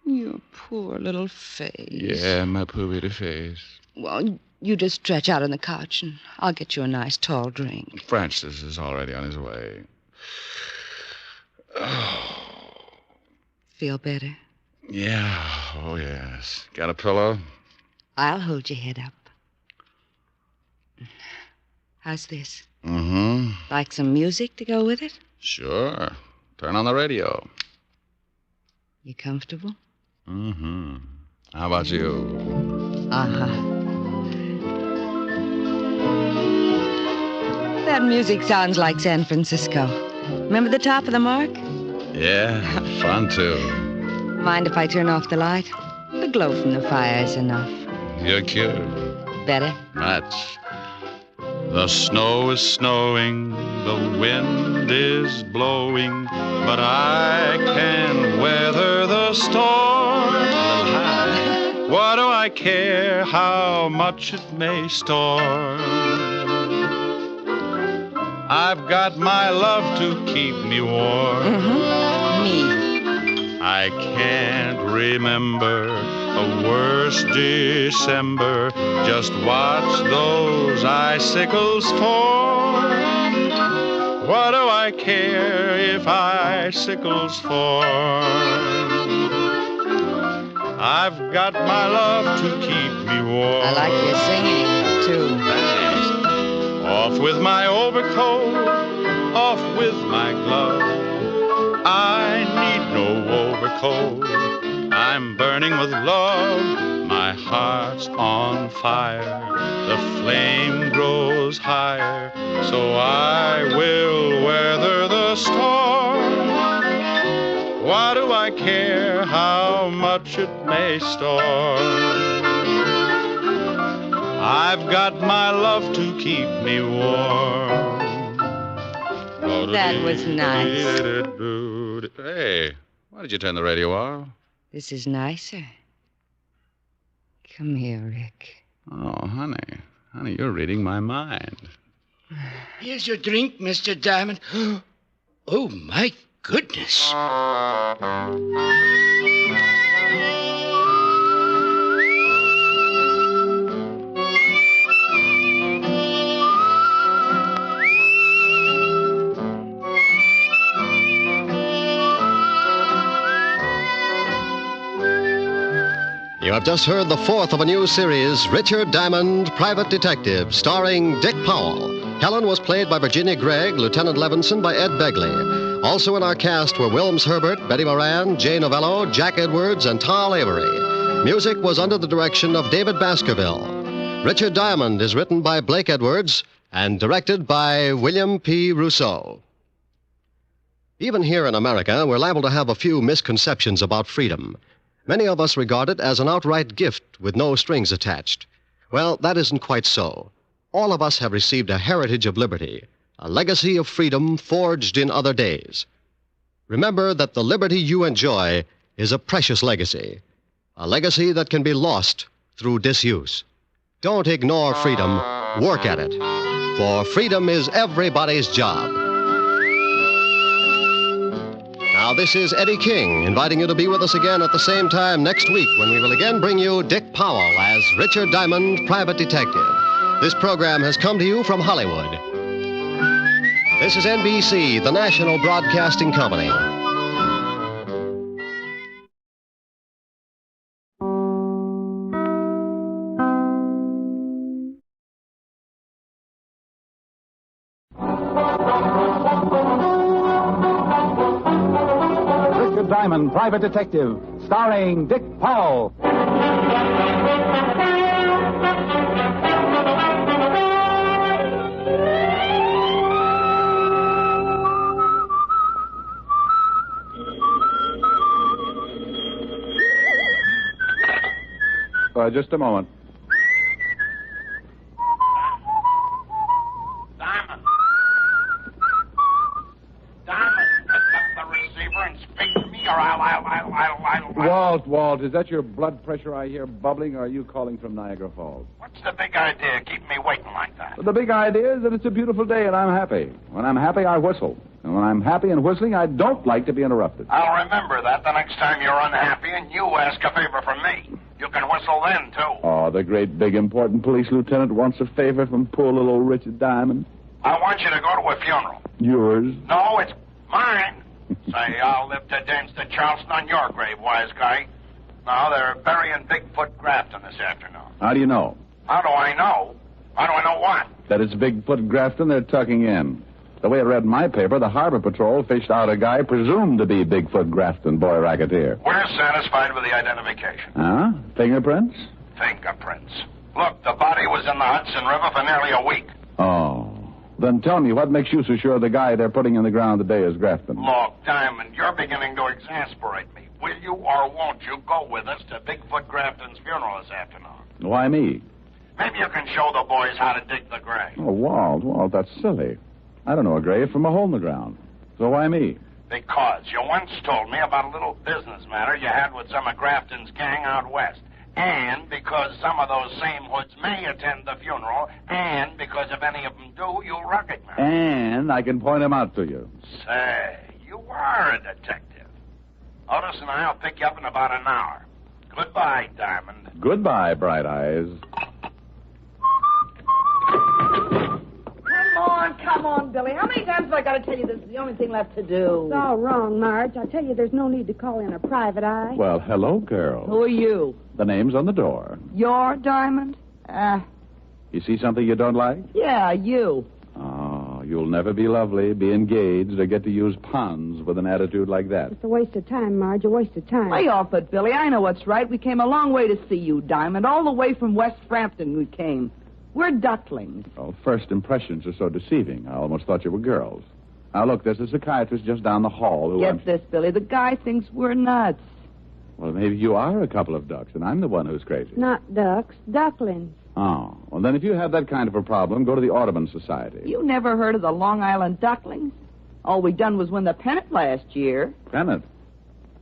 Your poor little face. Yeah, my poor little face. Well, you just stretch out on the couch, and I'll get you a nice tall drink. Francis is already on his way. Oh. Feel better? Yeah, oh, yes. Got a pillow? I'll hold your head up. How's this? Mm-hmm. Like some music to go with it? Sure. Turn on the radio. You comfortable? Mm-hmm. How about you? Uh-huh. That music sounds like San Francisco. Remember the top of the mark? Yeah, fun too. Mind if I turn off the light? The glow from the fire is enough. You're cute. Better? Much. The snow is snowing, the wind is blowing, but I can weather the storm. A little high. What do I care how much it may storm? I've got my love to keep me warm. Me. I can't remember a worse December. Just watch those icicles fall. What do I care if icicles fall? I've got my love to keep me warm. I like your singing, too. Thanks. Off with my overcoat, off with my glove. I need no overcoat. I'm burning with love. My heart's on fire. The flame grows higher. So I will weather the storm. Why do I care how much it may storm? I've got my love to keep me warm. That was nice. Hey, why did you turn the radio off? This is nicer. Come here, Rick. Oh, honey. Honey, you're reading my mind. Here's your drink, Mr. Diamond. Oh, my goodness. You have just heard the fourth of a new series, Richard Diamond, Private Detective, starring Dick Powell. Helen was played by Virginia Gregg, Lieutenant Levinson by Ed Begley. Also in our cast were Wilms Herbert, Betty Moran, Jay Novello, Jack Edwards, and Tal Avery. Music was under the direction of David Baskerville. Richard Diamond is written by Blake Edwards and directed by William P. Rousseau. Even here in America, we're liable to have a few misconceptions about freedom. Many of us regard it as an outright gift with no strings attached. Well, that isn't quite so. All of us have received a heritage of liberty, a legacy of freedom forged in other days. Remember that the liberty you enjoy is a precious legacy, a legacy that can be lost through disuse. Don't ignore freedom, work at it, for freedom is everybody's job. Now, this is Eddie King, inviting you to be with us again at the same time next week when we will again bring you Dick Powell as Richard Diamond, Private Detective. This program has come to you from Hollywood. This is NBC, the national broadcasting company. Diamond, Private Detective, starring Dick Powell. Just a moment. Walt, is that your blood pressure I hear bubbling, or are you calling from Niagara Falls? What's the big idea keeping me waiting like that? The big idea is that it's a beautiful day and I'm happy. When I'm happy, I whistle. And when I'm happy and whistling, I don't like to be interrupted. I'll remember that the next time you're unhappy and you ask a favor from me. You can whistle then, too. Oh, the great, big, important police lieutenant wants a favor from poor little old Richard Diamond. I want you to go to a funeral. Yours? No, it's mine. Say, I'll live to dance the Charleston on your grave, wise guy. Now, they're burying Big Foot Grafton this afternoon. How do you know? How do I know? How do I know what? That it's Big Foot Grafton they're tucking in. The way I read in my paper, the Harbor Patrol fished out a guy presumed to be Big Foot Grafton, boy racketeer. We're satisfied with the identification. Huh? Fingerprints? Fingerprints. Look, the body was in the Hudson River for nearly a week. Oh. Then tell me, what makes you so sure the guy they're putting in the ground today is Grafton? Look, Diamond, you're beginning to exasperate me. Will you or won't you go with us to Big Foot Grafton's funeral this afternoon? Why me? Maybe you can show the boys how to dig the grave. Oh, Walt, that's silly. I don't know a grave from a hole in the ground. So why me? Because you once told me about a little business matter you had with some of Grafton's gang out west. And because some of those same hoods may attend the funeral, and because if any of them do, you'll recognize. And I can point him out to you. Say, you are a detective. Otis and I'll pick you up in about an hour. Goodbye, Diamond. Goodbye, Bright Eyes. Come on, Billy. How many times have I got to tell you this is the only thing left to do? It's all wrong, Marge. I tell you, there's no need to call in a private eye. Well, hello, girl. Who are you? The name's on the door. You're Diamond? You see something you don't like? Yeah, you. Oh, you'll never be lovely, be engaged, or get to use puns with an attitude like that. It's a waste of time, Marge, a waste of time. Lay off it, Billy. I know what's right. We came a long way to see you, Diamond. All the way from West Frampton we came. We're ducklings. Well, first impressions are so deceiving. I almost thought you were girls. Now, look, there's a psychiatrist just down the hall who... Get this, Billy. The guy thinks we're nuts. Well, maybe you are a couple of ducks, and I'm the one who's crazy. Not ducks, ducklings. Oh, well, then if you have that kind of a problem, go to the Audubon Society. You never heard of the Long Island Ducklings? All we done was win the pennant last year. Pennant?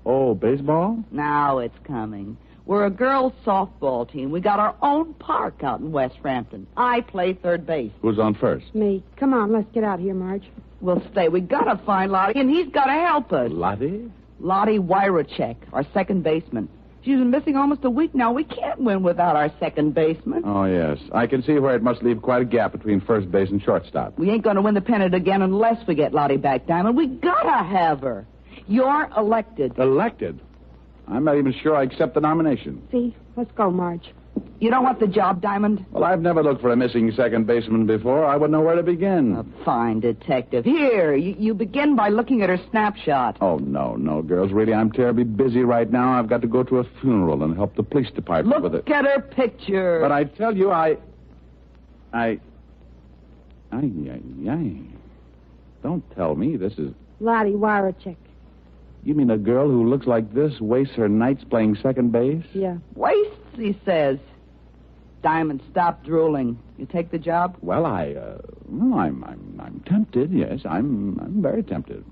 Oh, baseball? Now it's coming. We're a girls' softball team. We got our own park out in West Frampton. I play third base. Who's on first? Me. Come on, let's get out of here, Marge. We'll stay. We gotta find Lottie, and he's gotta help us. Lottie? Lottie Wyrachek, our second baseman. She's been missing almost a week now. We can't win without our second baseman. Oh, yes. I can see where it must leave quite a gap between first base and shortstop. We ain't gonna win the pennant again unless we get Lottie back, Diamond. We gotta have her. You're elected. Elected? I'm not even sure I accept the nomination. See? Let's go, Marge. You don't want the job, Diamond? Well, I've never looked for a missing second baseman before. I wouldn't know where to begin. A fine detective. Here, you begin by looking at her snapshot. Oh, no, girls. Really, I'm terribly busy right now. I've got to go to a funeral and help the police department with it. Look at her picture. But I tell you, Don't tell me this is... Lottie Wyrachek. You mean a girl who looks like this wastes her nights playing second base? Yeah. Wastes, he says. Diamond, stop drooling. You take the job? Well, I'm tempted. Yes, I'm very tempted.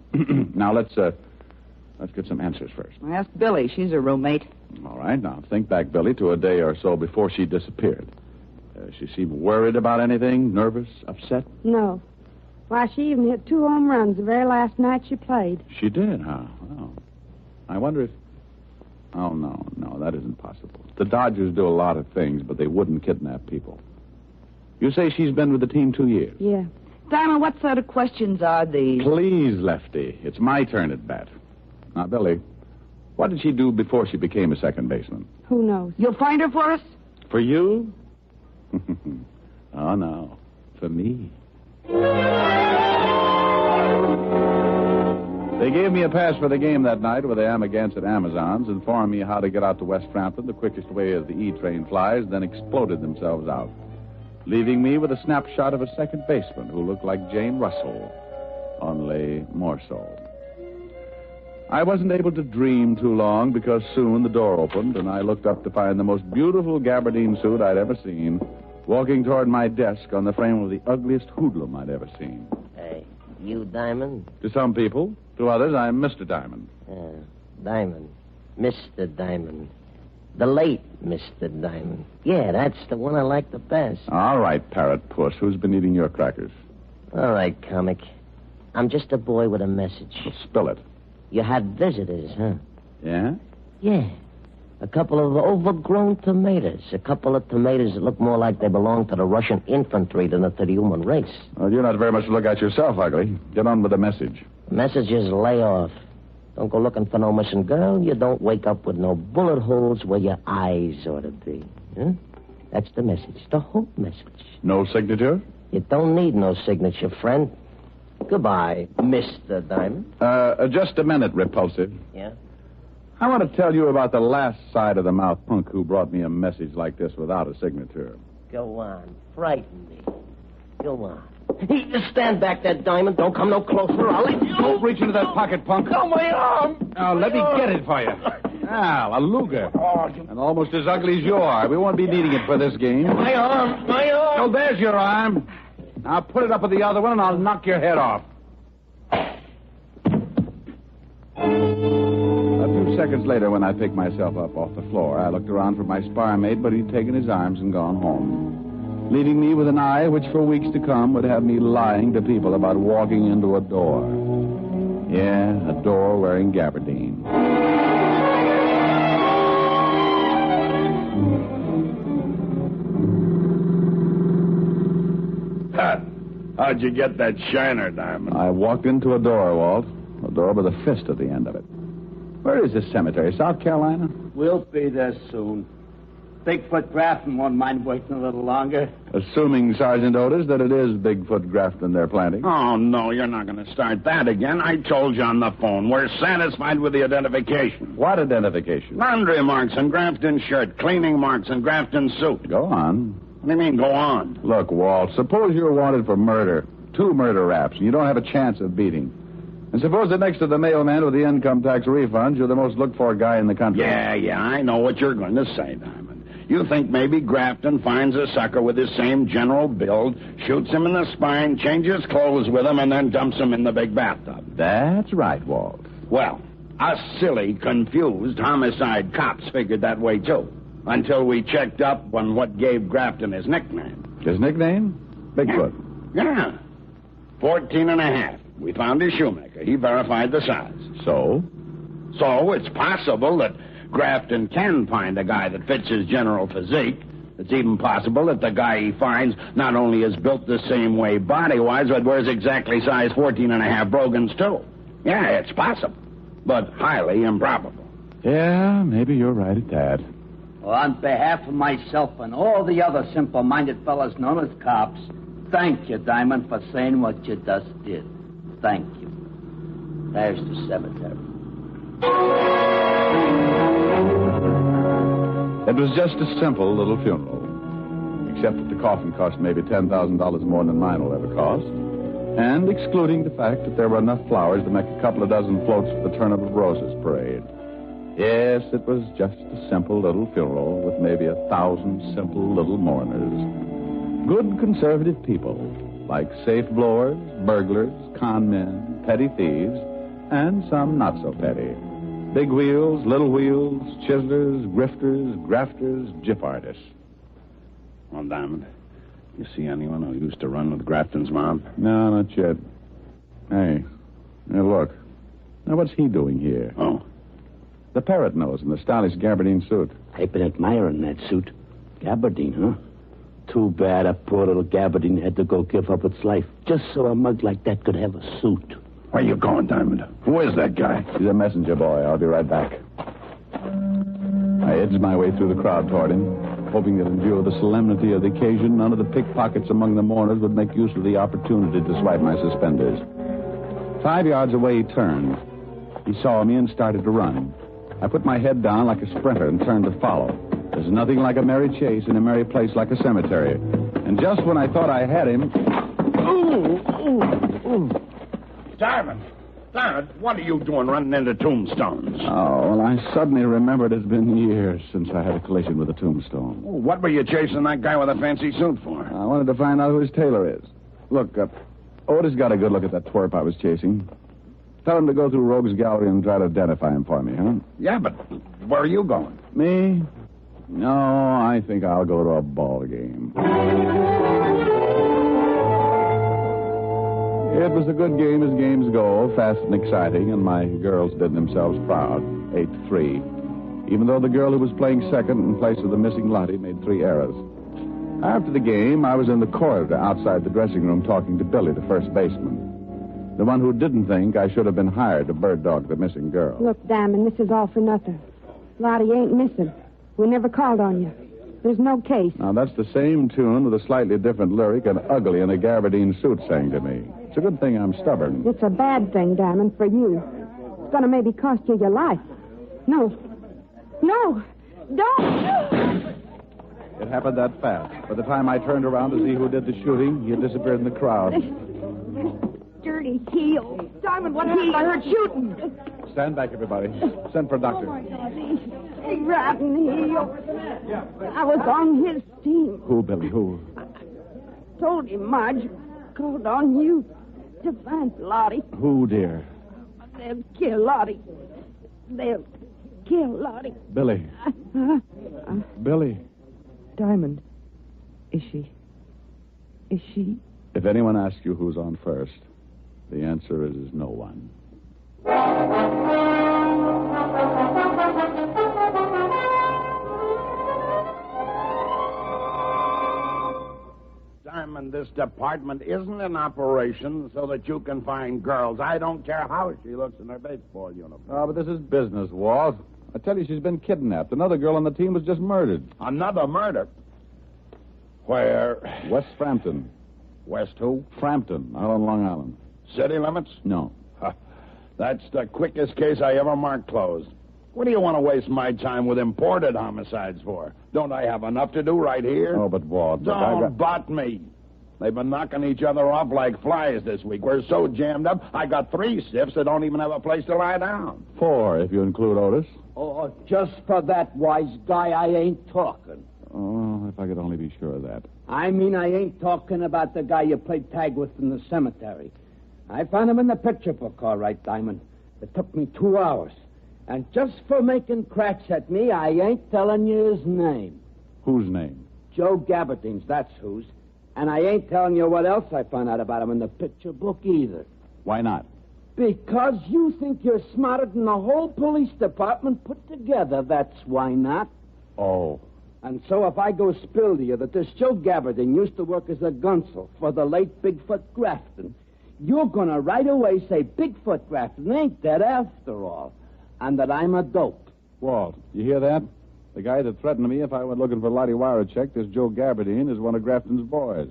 Now let's get some answers first. Ask Billy. She's her roommate. All right. Now think back, Billy, to a day or so before she disappeared. She seemed worried about anything, nervous, upset? No. Why, she even hit 2 home runs the very last night she played. She did, huh? Well, I wonder if... Oh, no, that isn't possible. The Dodgers do a lot of things, but they wouldn't kidnap people. You say she's been with the team 2 years? Yeah. Diamond, what sort of questions are these? Please, Lefty. It's my turn at bat. Now, Billy, what did she do before she became a second baseman? Who knows? You'll find her for us? For you? Oh, no. For me. They gave me a pass for the game that night with the Amagansett Amazons, informed me how to get out to West Frampton the quickest way as the E train flies, then exploded themselves out, leaving me with a snapshot of a second baseman who looked like Jane Russell, only more so. I wasn't able to dream too long because soon the door opened and I looked up to find the most beautiful gabardine suit I'd ever seen walking toward my desk on the frame of the ugliest hoodlum I'd ever seen. Hey, you Diamond? To some people. To others, I'm Mr. Diamond. Diamond. Mr. Diamond. The late Mr. Diamond. Yeah, that's the one I like the best. All right, parrot puss. Who's been eating your crackers? All right, comic. I'm just a boy with a message. Well, spill it. You had visitors, huh? Yeah? Yeah. A couple of overgrown tomatoes. A couple of tomatoes that look more like they belong to the Russian infantry than to the human race. Well, you're not very much to look at yourself, ugly. Get on with the message. The message is lay off. Don't go looking for no missing girl. You don't wake up with no bullet holes where your eyes ought to be. Huh? That's the message. The whole message. No signature? You don't need no signature, friend. Goodbye, Mr. Diamond. Just a minute, Repulsive. Yeah? I want to tell you about the last side-of-the-mouth punk who brought me a message like this without a signature. Go on. Frighten me. Go on. Hey, just stand back there, Diamond. Don't come no closer. I'll let you... Don't reach into that pocket, punk. Oh, my arm. Now, let me get it for you. Now, a Luger. And almost as ugly as you are. We won't be needing it for this game. My arm. Oh, there's your arm. Now, put it up with the other one, and I'll knock your head off. A few seconds later, when I picked myself up off the floor, I looked around for my spar mate, but he'd taken his arms and gone home. leaving me with an eye which for weeks to come would have me lying to people about walking into a door. Yeah, a door wearing gabardine. How'd you get that shiner, Diamond? I walked into a door, Walt. A door with a fist at the end of it. Where is this cemetery? South Carolina? We'll be there soon. Big Foot Grafton won't mind waiting a little longer. Assuming, Sergeant Otis, that it is Big Foot Grafton they're planting. Oh, no, you're not going to start that again. I told you on the phone. We're satisfied with the identification. What identification? Laundry marks on Grafton's shirt, cleaning marks on Grafton's suit. Go on. What do you mean, go on? Look, Walt, suppose you're wanted for murder. 2 murder raps, and you don't have a chance of beating. And suppose that next to the mailman with the income tax refunds, you're the most looked-for guy in the country. Yeah, I know what you're going to say, Diamond. You think maybe Grafton finds a sucker with his same general build, shoots him in the spine, changes clothes with him, and then dumps him in the big bathtub. That's right, Walt. Well, us silly, confused homicide cops figured that way, too. Until we checked up on what gave Grafton his nickname. His nickname? Bigfoot. Yeah. 14 and a half. We found his shoemaker. He verified the size. So? So it's possible that Grafton can find a guy that fits his general physique. It's even possible that the guy he finds not only is built the same way body-wise, but wears exactly size 14 and a half brogans, too. Yeah, it's possible, but highly improbable. Yeah, maybe you're right at that. Well, on behalf of myself and all the other simple-minded fellas known as cops, thank you, Diamond, for saying what you just did. Thank you. There's the cemetery. It was just a simple little funeral, except that the coffin cost maybe $10,000 more than mine will ever cost, and excluding the fact that there were enough flowers to make a couple of dozen floats for the Turnip of Roses parade. Yes, it was just a simple little funeral with maybe 1,000 simple little mourners. Good conservative people, like safe blowers, burglars, con men, petty thieves, and some not so petty. Big wheels, little wheels, chiselers, grifters, grafters, gyp artists. Well, Diamond, you see anyone who used to run with Grafton's mom? No, not yet. Hey, look. Now, what's he doing here? Oh. The parrot nose in the stylish gabardine suit. I've been admiring that suit. Gabardine, huh? Too bad a poor little gabardine had to go give up its life just so a mug like that could have a suit. Where you going, Diamond? Who is that guy? He's a messenger boy. I'll be right back. I edged my way through the crowd toward him, hoping that in view of the solemnity of the occasion, none of the pickpockets among the mourners would make use of the opportunity to swipe my suspenders. 5 yards away, he turned. He saw me and started to run. I put my head down like a sprinter and turned to follow. There's nothing like a merry chase in a merry place like a cemetery. And just when I thought I had him... Ooh! Diamond, what are you doing running into tombstones? Oh, well, I suddenly remembered it's been years since I had a collision with a tombstone. Oh, what were you chasing that guy with a fancy suit for? I wanted to find out who his tailor is. Look, Otis got a good look at that twerp I was chasing. Tell him to go through Rogue's Gallery and try to identify him for me, huh? Yeah, but where are you going? Me? No, I think I'll go to a ball game. It was a good game as games go, fast and exciting, and my girls did themselves proud, 8-3. Even though the girl who was playing second in place of the missing Lottie made 3 errors. After the game, I was in the corridor outside the dressing room talking to Billy, the first baseman. The one who didn't think I should have been hired to bird dog the missing girl. Look, Diamond, this is all for nothing. Lottie ain't missing. We never called on you. There's no case. Now, that's the same tune with a slightly different lyric and ugly in a gabardine suit sang to me. It's a good thing I'm stubborn. It's a bad thing, Diamond, for you. It's going to maybe cost you your life. No. Don't! It happened that fast. By the time I turned around to see who did the shooting, he had disappeared in the crowd. Dirty heel. Diamond, what happened? I heard shooting. Stand back, everybody. Send for a doctor. Rotten heel. I was on his team. Who, Billy, who? Told him Marge called on you to find Lottie. Who, dear? They'll kill Lottie. They'll kill Lottie. Billy. Billy. Diamond, is she Is she? If anyone asks you who's on first, the answer is no one. Diamond, this department isn't in operation so that you can find girls. I don't care how she looks in her baseball uniform. Oh, but this is business, Walt. I tell you, she's been kidnapped. Another girl on the team was just murdered. Another murder? Where? West Frampton. West who? Frampton, out on Long Island. City limits? No. Huh. That's the quickest case I ever marked closed. What do you want to waste my time with imported homicides for? Don't I have enough to do right here? Oh, but Walt... Don't butt me. They've been knocking each other off like flies this week. We're so jammed up, I got 3 stiffs that don't even have a place to lie down. 4, if you include Otis. Oh, just for that, wise guy, I ain't talking. Oh, if I could only be sure of that. I mean, I ain't talking about the guy you played tag with in the cemetery. I found him in the picture book, all right, Diamond. It took me 2 hours. And just for making cracks at me, I ain't telling you his name. Whose name? Joe Gabardine's, that's whose. And I ain't telling you what else I found out about him in the picture book either. Why not? Because you think you're smarter than the whole police department put together, that's why not. Oh. And so if I go spill to you that this Joe Gabardine used to work as a gunsel for the late Big Foot Grafton, you're going to right away say Big Foot Grafton ain't dead after all, and that I'm a dope. Walt, you hear that? The guy that threatened me if I went looking for Lottie Wirachek, this Joe Gabardine, is one of Grafton's boys.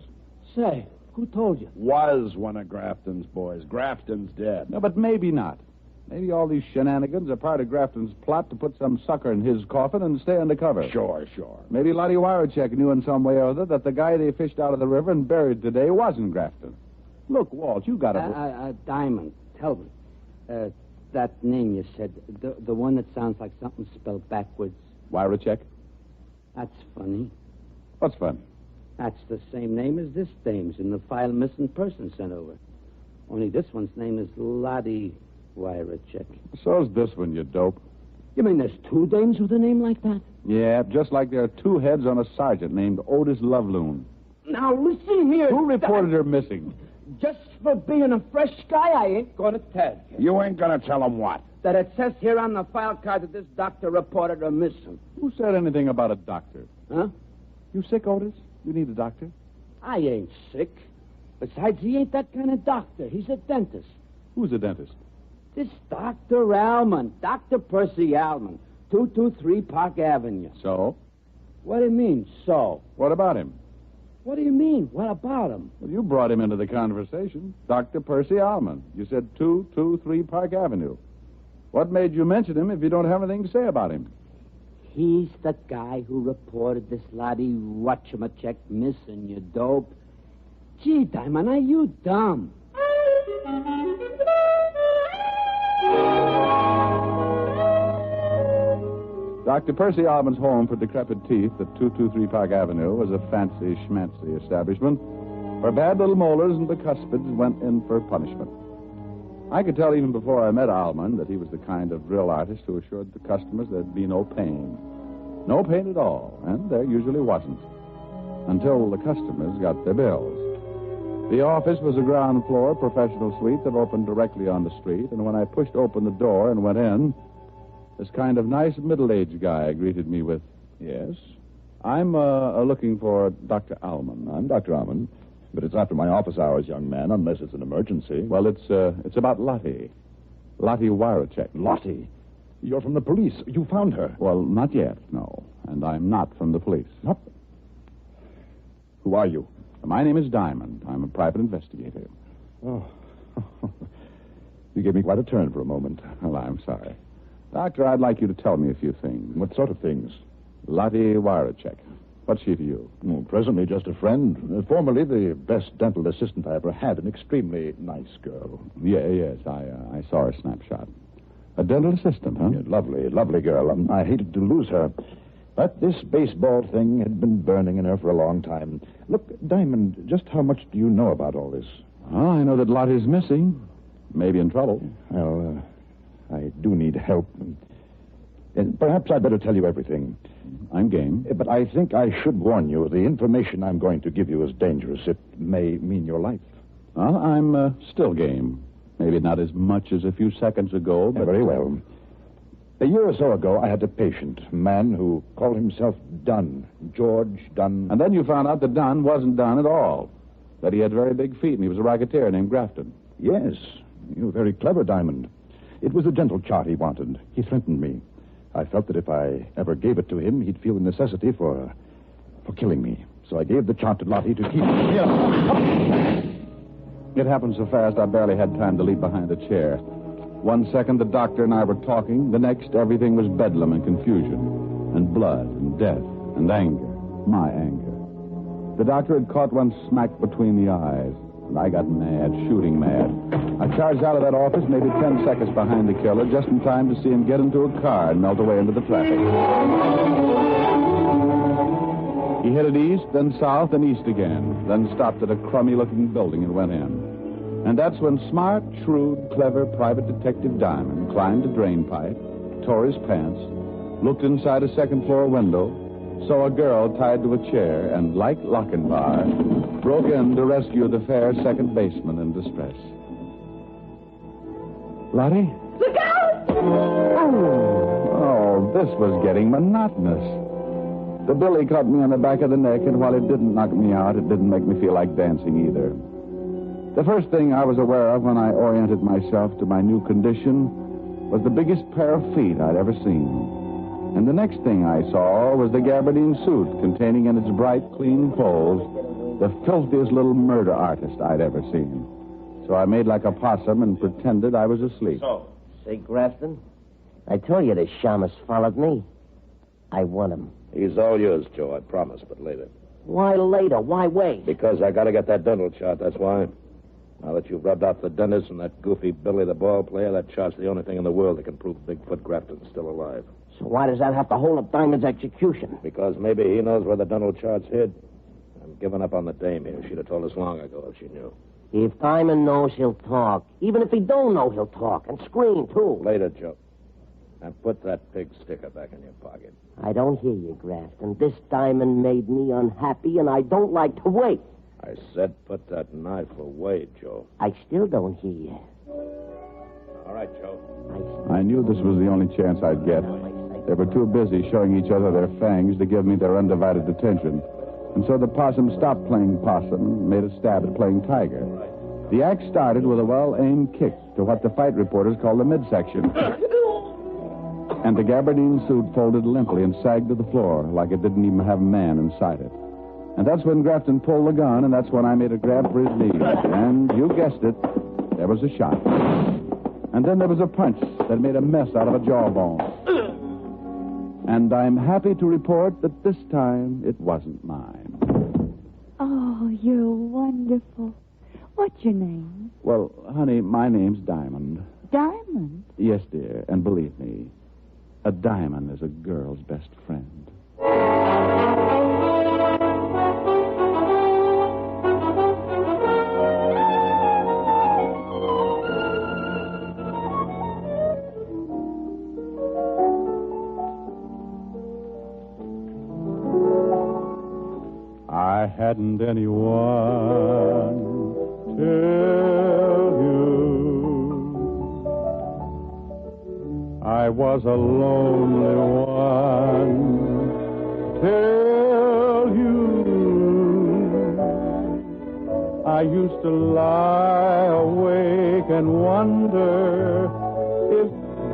Say, who told you? Was one of Grafton's boys. Grafton's dead. No, but maybe not. Maybe all these shenanigans are part of Grafton's plot to put some sucker in his coffin and stay undercover. Sure. Maybe Lottie Wirachek knew in some way or other that the guy they fished out of the river and buried today wasn't Grafton. Look, Walt, you got to... Diamond, tell me. That name you said, the one that sounds like something spelled backwards. Wirachek? That's funny. What's fun? That's the same name as this dame's in the file missing person sent over. Only this one's name is Lottie Wirachek. So's this one, you dope. You mean there's 2 dames with a name like that? Yeah, just like there are 2 heads on a sergeant named Otis Loveloon. Now, listen here. Who reported her missing? Just for being a fresh guy, I ain't going to tell you. You ain't going to tell him what? That it says here on the file card that this doctor reported her missing. Who said anything about a doctor? Huh? You sick, Otis? You need a doctor? I ain't sick. Besides, he ain't that kind of doctor. He's a dentist. Who's a dentist? This Dr. Alman. Dr. Percy Alman. 223 Park Avenue. So? What do you mean, so? What about him? What do you mean? What about him? Well, you brought him into the conversation. Dr. Percy Alman. You said 223 Park Avenue. What made you mention him if you don't have anything to say about him? He's the guy who reported this Lottie whatchamacallit missing, you dope. Gee, Diamond, are you dumb? Dr. Percy Alman's home for decrepit teeth at 223 Park Avenue was a fancy schmancy establishment where bad little molars and bicuspids went in for punishment. I could tell even before I met Alman that he was the kind of drill artist who assured the customers there'd be no pain. No pain at all, and there usually wasn't. Until the customers got their bills. The office was a ground floor professional suite that opened directly on the street, and when I pushed open the door and went in, this kind of nice middle-aged guy greeted me with, "Yes, I'm looking for Dr. Alman." I'm Dr. Alman, but it's after my office hours, young man, unless it's an emergency. Well, it's about Lottie. Lottie Wirachek. Lottie? You're from the police. You found her. Well, not yet, no. And I'm not from the police. Not? Who are you? My name is Diamond. I'm a private investigator. Oh. You gave me quite a turn for a moment. Well, I'm sorry. Doctor, I'd like you to tell me a few things. What sort of things? Lottie Wirachek. What's she to you? Oh, presently just a friend. Formerly the best dental assistant I ever had. An extremely nice girl. Yes, I saw her snapshot. A dental assistant, huh? Yeah, lovely girl. I hated to lose her. But this baseball thing had been burning in her for a long time. Look, Diamond, just how much do you know about all this? Oh, I know that Lottie's missing. Maybe in trouble. Well, I do need help. And perhaps I'd better tell you everything. I'm game. But I think I should warn you. The information I'm going to give you is dangerous. It may mean your life. Well, I'm still game. Maybe not as much as a few seconds ago, but... Very well. A year or so ago, I had a patient, a man who called himself Dunn, George Dunn. And then you found out that Dunn wasn't Dunn at all. That he had very big feet, and he was a racketeer named Grafton. Yes. You were very clever, Diamond. It was the gentle chart he wanted. He threatened me. I felt that if I ever gave it to him, he'd feel the necessity for killing me. So I gave the chart to Lottie to keep... It happened so fast, I barely had time to leap behind a chair. 1 second, the doctor and I were talking. The next, everything was bedlam and confusion, and blood, and death, and anger. My anger. The doctor had caught one smack between the eyes, and I got mad, shooting mad. I charged out of that office maybe 10 seconds behind the killer, just in time to see him get into a car and melt away into the traffic. He headed east, then south, and east again, then stopped at a crummy-looking building and went in. And that's when smart, shrewd, clever Private Detective Diamond climbed a drain pipe, tore his pants, looked inside a second-floor window, saw a girl tied to a chair, and, like Lochinvar, broke in to rescue the fair second baseman in distress. Lottie? Look out! Oh, this was getting monotonous. The billy caught me on the back of the neck, and while it didn't knock me out, it didn't make me feel like dancing either. The first thing I was aware of when I oriented myself to my new condition was the biggest pair of feet I'd ever seen. And the next thing I saw was the gabardine suit containing in its bright, clean folds the filthiest little murder artist I'd ever seen. So I made like a possum and pretended I was asleep. Say, Grafton, I told you the shamus followed me. I want him. He's all yours, Joe, I promise, but later. Why later? Why wait? Because I gotta get that dental chart, that's why. Now that you've rubbed out the dentist and that goofy Billy the ball player, that chart's the only thing in the world that can prove Big Foot Grafton's still alive. So why does that have to hold up Diamond's execution? Because maybe he knows where the dental chart's hid. I'm giving up on the dame here. She'd have told us long ago if she knew. If Diamond knows, he'll talk. Even if he don't know, he'll talk. And scream, too. Later, Joe. And put that pig sticker back in your pocket. I don't hear you, Grafton. This Diamond made me unhappy, and I don't like to wait. I said put that knife away, Joe. I still don't hear you. All right, Joe. I knew this was the only chance I'd get. They were too busy showing each other their fangs to give me their undivided attention. And so the possum stopped playing possum and made a stab at playing tiger. The act started with a well-aimed kick to what the fight reporters call the midsection. And the gabardine suit folded limply and sagged to the floor like it didn't even have a man inside it. And that's when Grafton pulled the gun, and that's when I made a grab for his knee. And you guessed it, there was a shot. And then there was a punch that made a mess out of a jawbone. And I'm happy to report that this time it wasn't mine. Oh, you're wonderful. What's your name? Well, honey, my name's Diamond. Diamond? Yes, dear, and believe me, a diamond is a girl's best friend. I hadn't anyone tell you I was a lonely one. Tell you I used to lie awake and wonder if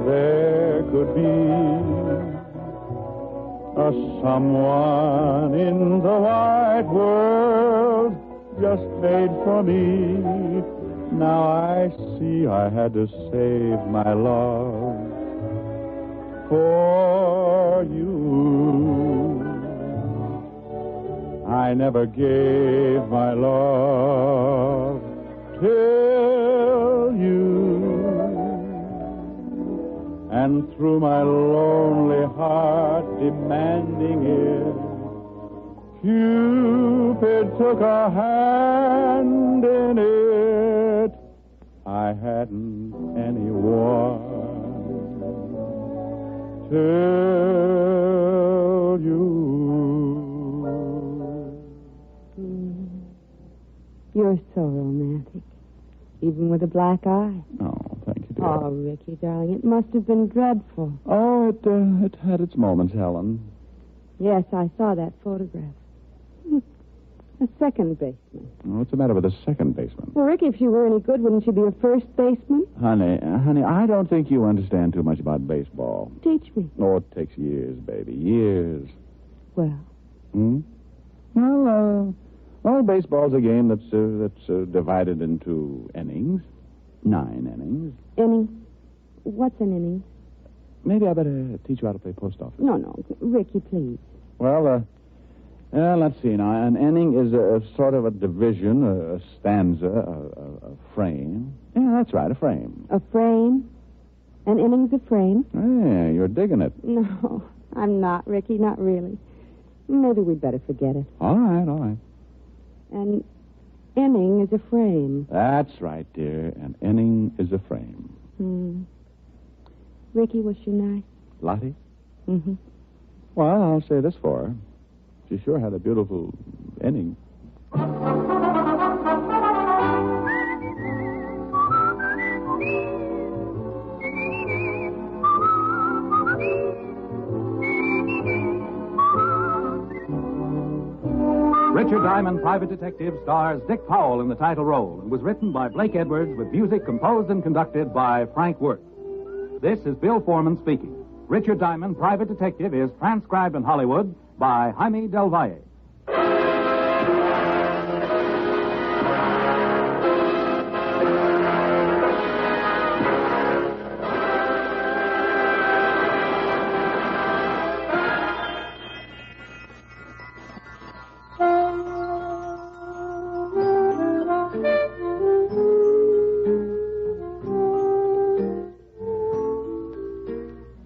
there could be a someone in the wide world just made for me. Now I see I had to save my love for you. I never gave my love till you. And through my lonely heart demanding it, Cupid took a hand in it. I hadn't anyone till you. You're so romantic. Even with a black eye. Oh, thank you, dear. Oh, Ricky, darling, it must have been dreadful. Oh, it had its moments, Helen. Yes, I saw that photograph. A second baseman. What's the matter with a second baseman? Well, Ricky, if she were any good, wouldn't she be a first baseman? Honey, I don't think you understand too much about baseball. Teach me. Oh, it takes years, baby, years. Well? Well, baseball's a game that's divided into innings. 9 innings. Inning? What's an inning? Maybe I better teach you how to play post office. No, Ricky, please. Well, let's see now. An inning is a sort of a division, a stanza, a frame. Yeah, that's right, a frame. A frame? An inning's a frame? Yeah, you're digging it. No, I'm not, Ricky, not really. Maybe we'd better forget it. All right. An inning is a frame. That's right, dear. An inning is a frame. Ricky, was she nice? Lottie? Mm-hmm. Well, I'll say this for her. She sure had a beautiful inning. Richard Diamond, Private Detective, stars Dick Powell in the title role and was written by Blake Edwards with music composed and conducted by Frank Worth. This is Bill Foreman speaking. Richard Diamond, Private Detective, is transcribed in Hollywood by Jaime Del Valle.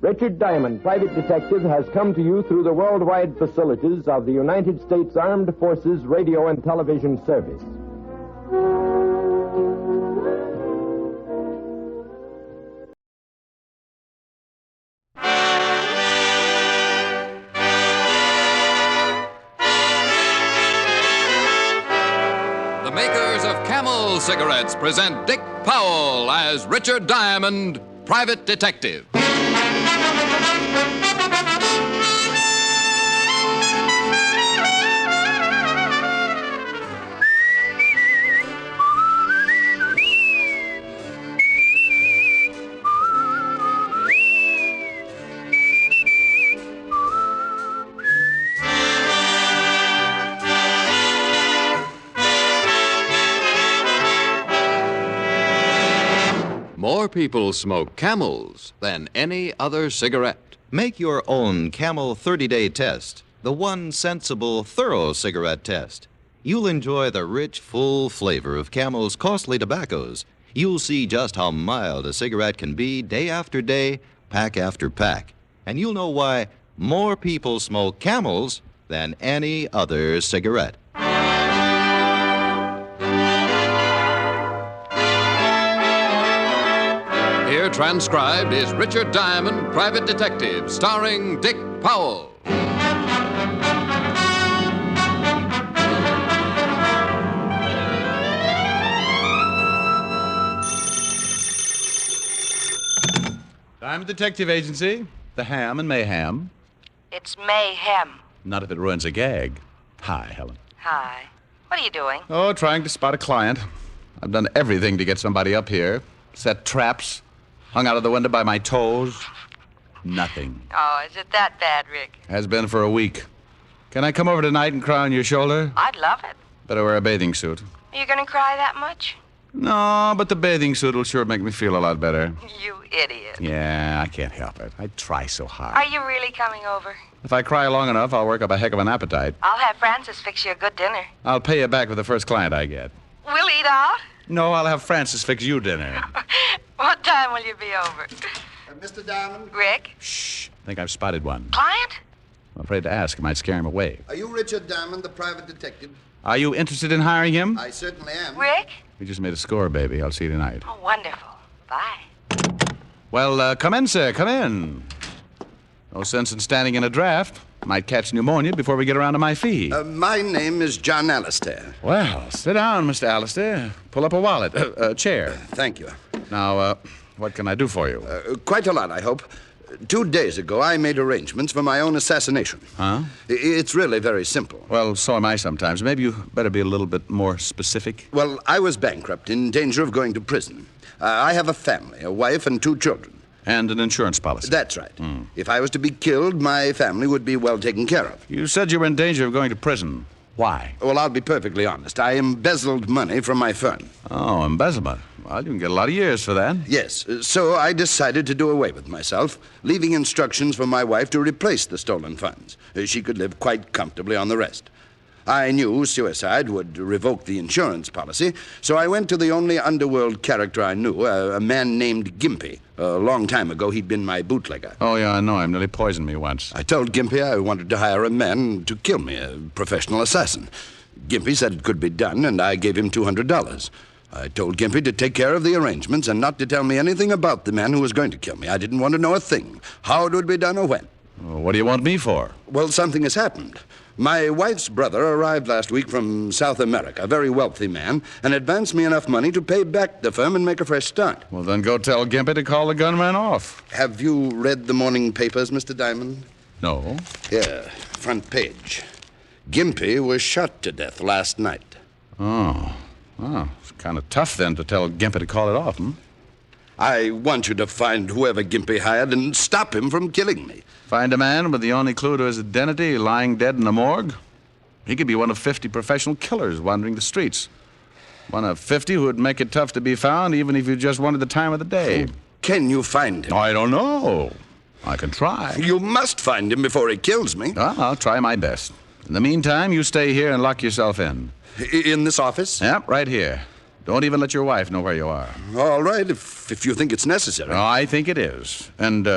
Richard Diamond, Private Detective, has come to you through the worldwide facilities of the United States Armed Forces Radio and Television Service. The makers of Camel cigarettes present Dick Powell as Richard Diamond, Private Detective. More people smoke Camels than any other cigarette. Make your own Camel 30-day test, the one sensible, thorough cigarette test. You'll enjoy the rich, full flavor of Camel's costly tobaccos. You'll see just how mild a cigarette can be day after day, pack after pack. And you'll know why more people smoke Camels than any other cigarette. Here transcribed is Richard Diamond, Private Detective, starring Dick Powell. Diamond Detective Agency, the Ham and Mayhem. It's mayhem. Not if it ruins a gag. Hi, Helen. Hi. What are you doing? Oh, trying to spot a client. I've done everything to get somebody up here. Set traps. Hung out of the window by my toes. Nothing. Oh, is it that bad, Rick? Has been for a week. Can I come over tonight and cry on your shoulder? I'd love it. Better wear a bathing suit. Are you going to cry that much? No, but the bathing suit will sure make me feel a lot better. You idiot. Yeah, I can't help it. I try so hard. Are you really coming over? If I cry long enough, I'll work up a heck of an appetite. I'll have Francis fix you a good dinner. I'll pay you back for the first client I get. We'll eat out. No, I'll have Francis fix you dinner. What time will you be over? Mr. Diamond? Rick? Shh. I think I've spotted one. Client? I'm afraid to ask. I might scare him away. Are you Richard Diamond, the private detective? Are you interested in hiring him? I certainly am. Rick? We just made a score, baby. I'll see you tonight. Oh, wonderful. Bye. Well, come in, sir. Come in. No sense in standing in a draft. Might catch pneumonia before we get around to my fee. My name is John Alistair. Well, sit down, Mr. Alistair. Pull up a wallet. A chair. Thank you. Now, what can I do for you? Quite a lot, I hope. 2 days ago, I made arrangements for my own assassination. Huh? It's really very simple. Well, so am I sometimes. Maybe you better be a little bit more specific. Well, I was bankrupt, in danger of going to prison. I have a family, a wife and 2 children. And an insurance policy. That's right. If I was to be killed, my family would be well taken care of. You said you were in danger of going to prison. Why? Well, I'll be perfectly honest. I embezzled money from my firm. Oh, embezzlement. Well, you can get a lot of years for that. Yes. So I decided to do away with myself, leaving instructions for my wife to replace the stolen funds. She could live quite comfortably on the rest. I knew suicide would revoke the insurance policy, so I went to the only underworld character I knew, a man named Gimpy. A long time ago, he'd been my bootlegger. Oh, yeah, I know him. Nearly poisoned me once. I told Gimpy I wanted to hire a man to kill me, a professional assassin. Gimpy said it could be done, and I gave him $200. I told Gimpy to take care of the arrangements and not to tell me anything about the man who was going to kill me. I didn't want to know a thing, how it would be done or when. Well, what do you want me for? Well, something has happened. My wife's brother arrived last week from South America, a very wealthy man, and advanced me enough money to pay back the firm and make a fresh start. Well, then go tell Gimpy to call the gunman off. Have you read the morning papers, Mr. Diamond? No. Yeah, front page. Gimpy was shot to death last night. Oh. Oh, it's kind of tough then to tell Gimpy to call it off, hmm? I want you to find whoever Gimpy hired and stop him from killing me. Find a man with the only clue to his identity lying dead in a morgue? He could be one of 50 professional killers wandering the streets. One of 50 who would make it tough to be found even if you just wanted the time of the day. Can you find him? I don't know. I can try. You must find him before he kills me. Well, I'll try my best. In the meantime, you stay here and lock yourself in. In this office? Yep, right here. Don't even let your wife know where you are. All right, if you think it's necessary. Oh, I think it is. And,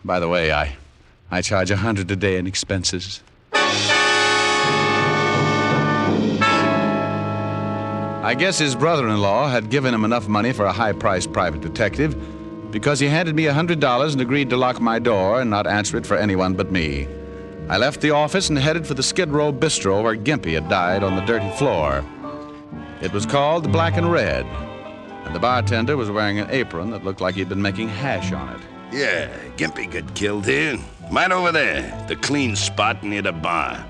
by the way, I charge $100 a day in expenses. I guess his brother-in-law had given him enough money for a high-priced private detective because he handed me $100 and agreed to lock my door and not answer it for anyone but me. I left the office and headed for the Skid Row Bistro where Gimpy had died on the dirty floor. It was called the Black and Red, and the bartender was wearing an apron that looked like he'd been making hash on it. Yeah, Gimpy got killed here. Right over there, the clean spot near the bar.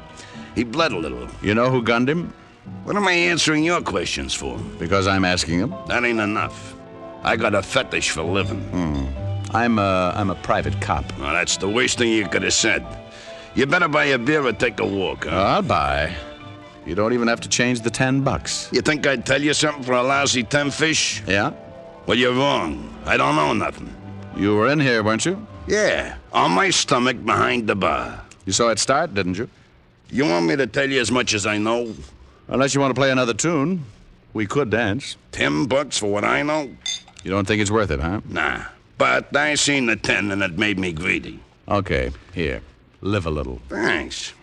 He bled a little. You know who gunned him? What am I answering your questions for? Because I'm asking him. That ain't enough. I got a fetish for living. I'm a private cop. Well, that's the worst thing you could have said. You better buy a beer or take a walk, huh? I'll buy. You don't even have to change the $10. You think I'd tell you something for a lousy 10 fish? Yeah? Well, you're wrong. I don't know nothing. You were in here, weren't you? Yeah, on my stomach behind the bar. You saw it start, didn't you? You want me to tell you as much as I know? Unless you want to play another tune. We could dance. $10 for what I know? You don't think it's worth it, huh? Nah. But I seen the 10 and it made me greedy. Okay, here. Live a little. Thanks.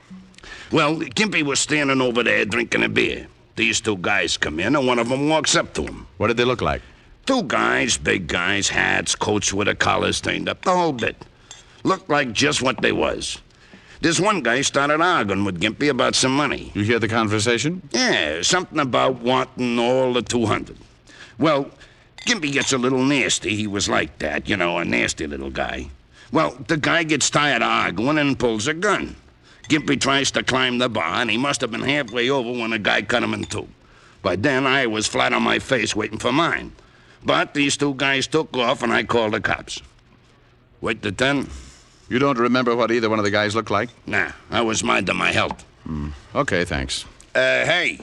Well, Gimpy was standing over there drinking a beer. These 2 guys come in, and one of them walks up to him. What did they look like? 2 guys, big guys, hats, coats with the collars turned up, the whole bit. Looked like just what they was. This one guy started arguing with Gimpy about some money. You hear the conversation? Yeah, something about wanting all the 200. Well, Gimpy gets a little nasty. He was like that, you know, a nasty little guy. Well, the guy gets tired of arguing and pulls a gun. Gimpy tries to climb the bar, and he must have been halfway over when the guy cut him in 2. By then, I was flat on my face waiting for mine. But these 2 guys took off, and I called the cops. Wait the 10. You don't remember what either one of the guys looked like? Nah, I was minding my health. Okay, thanks. Hey.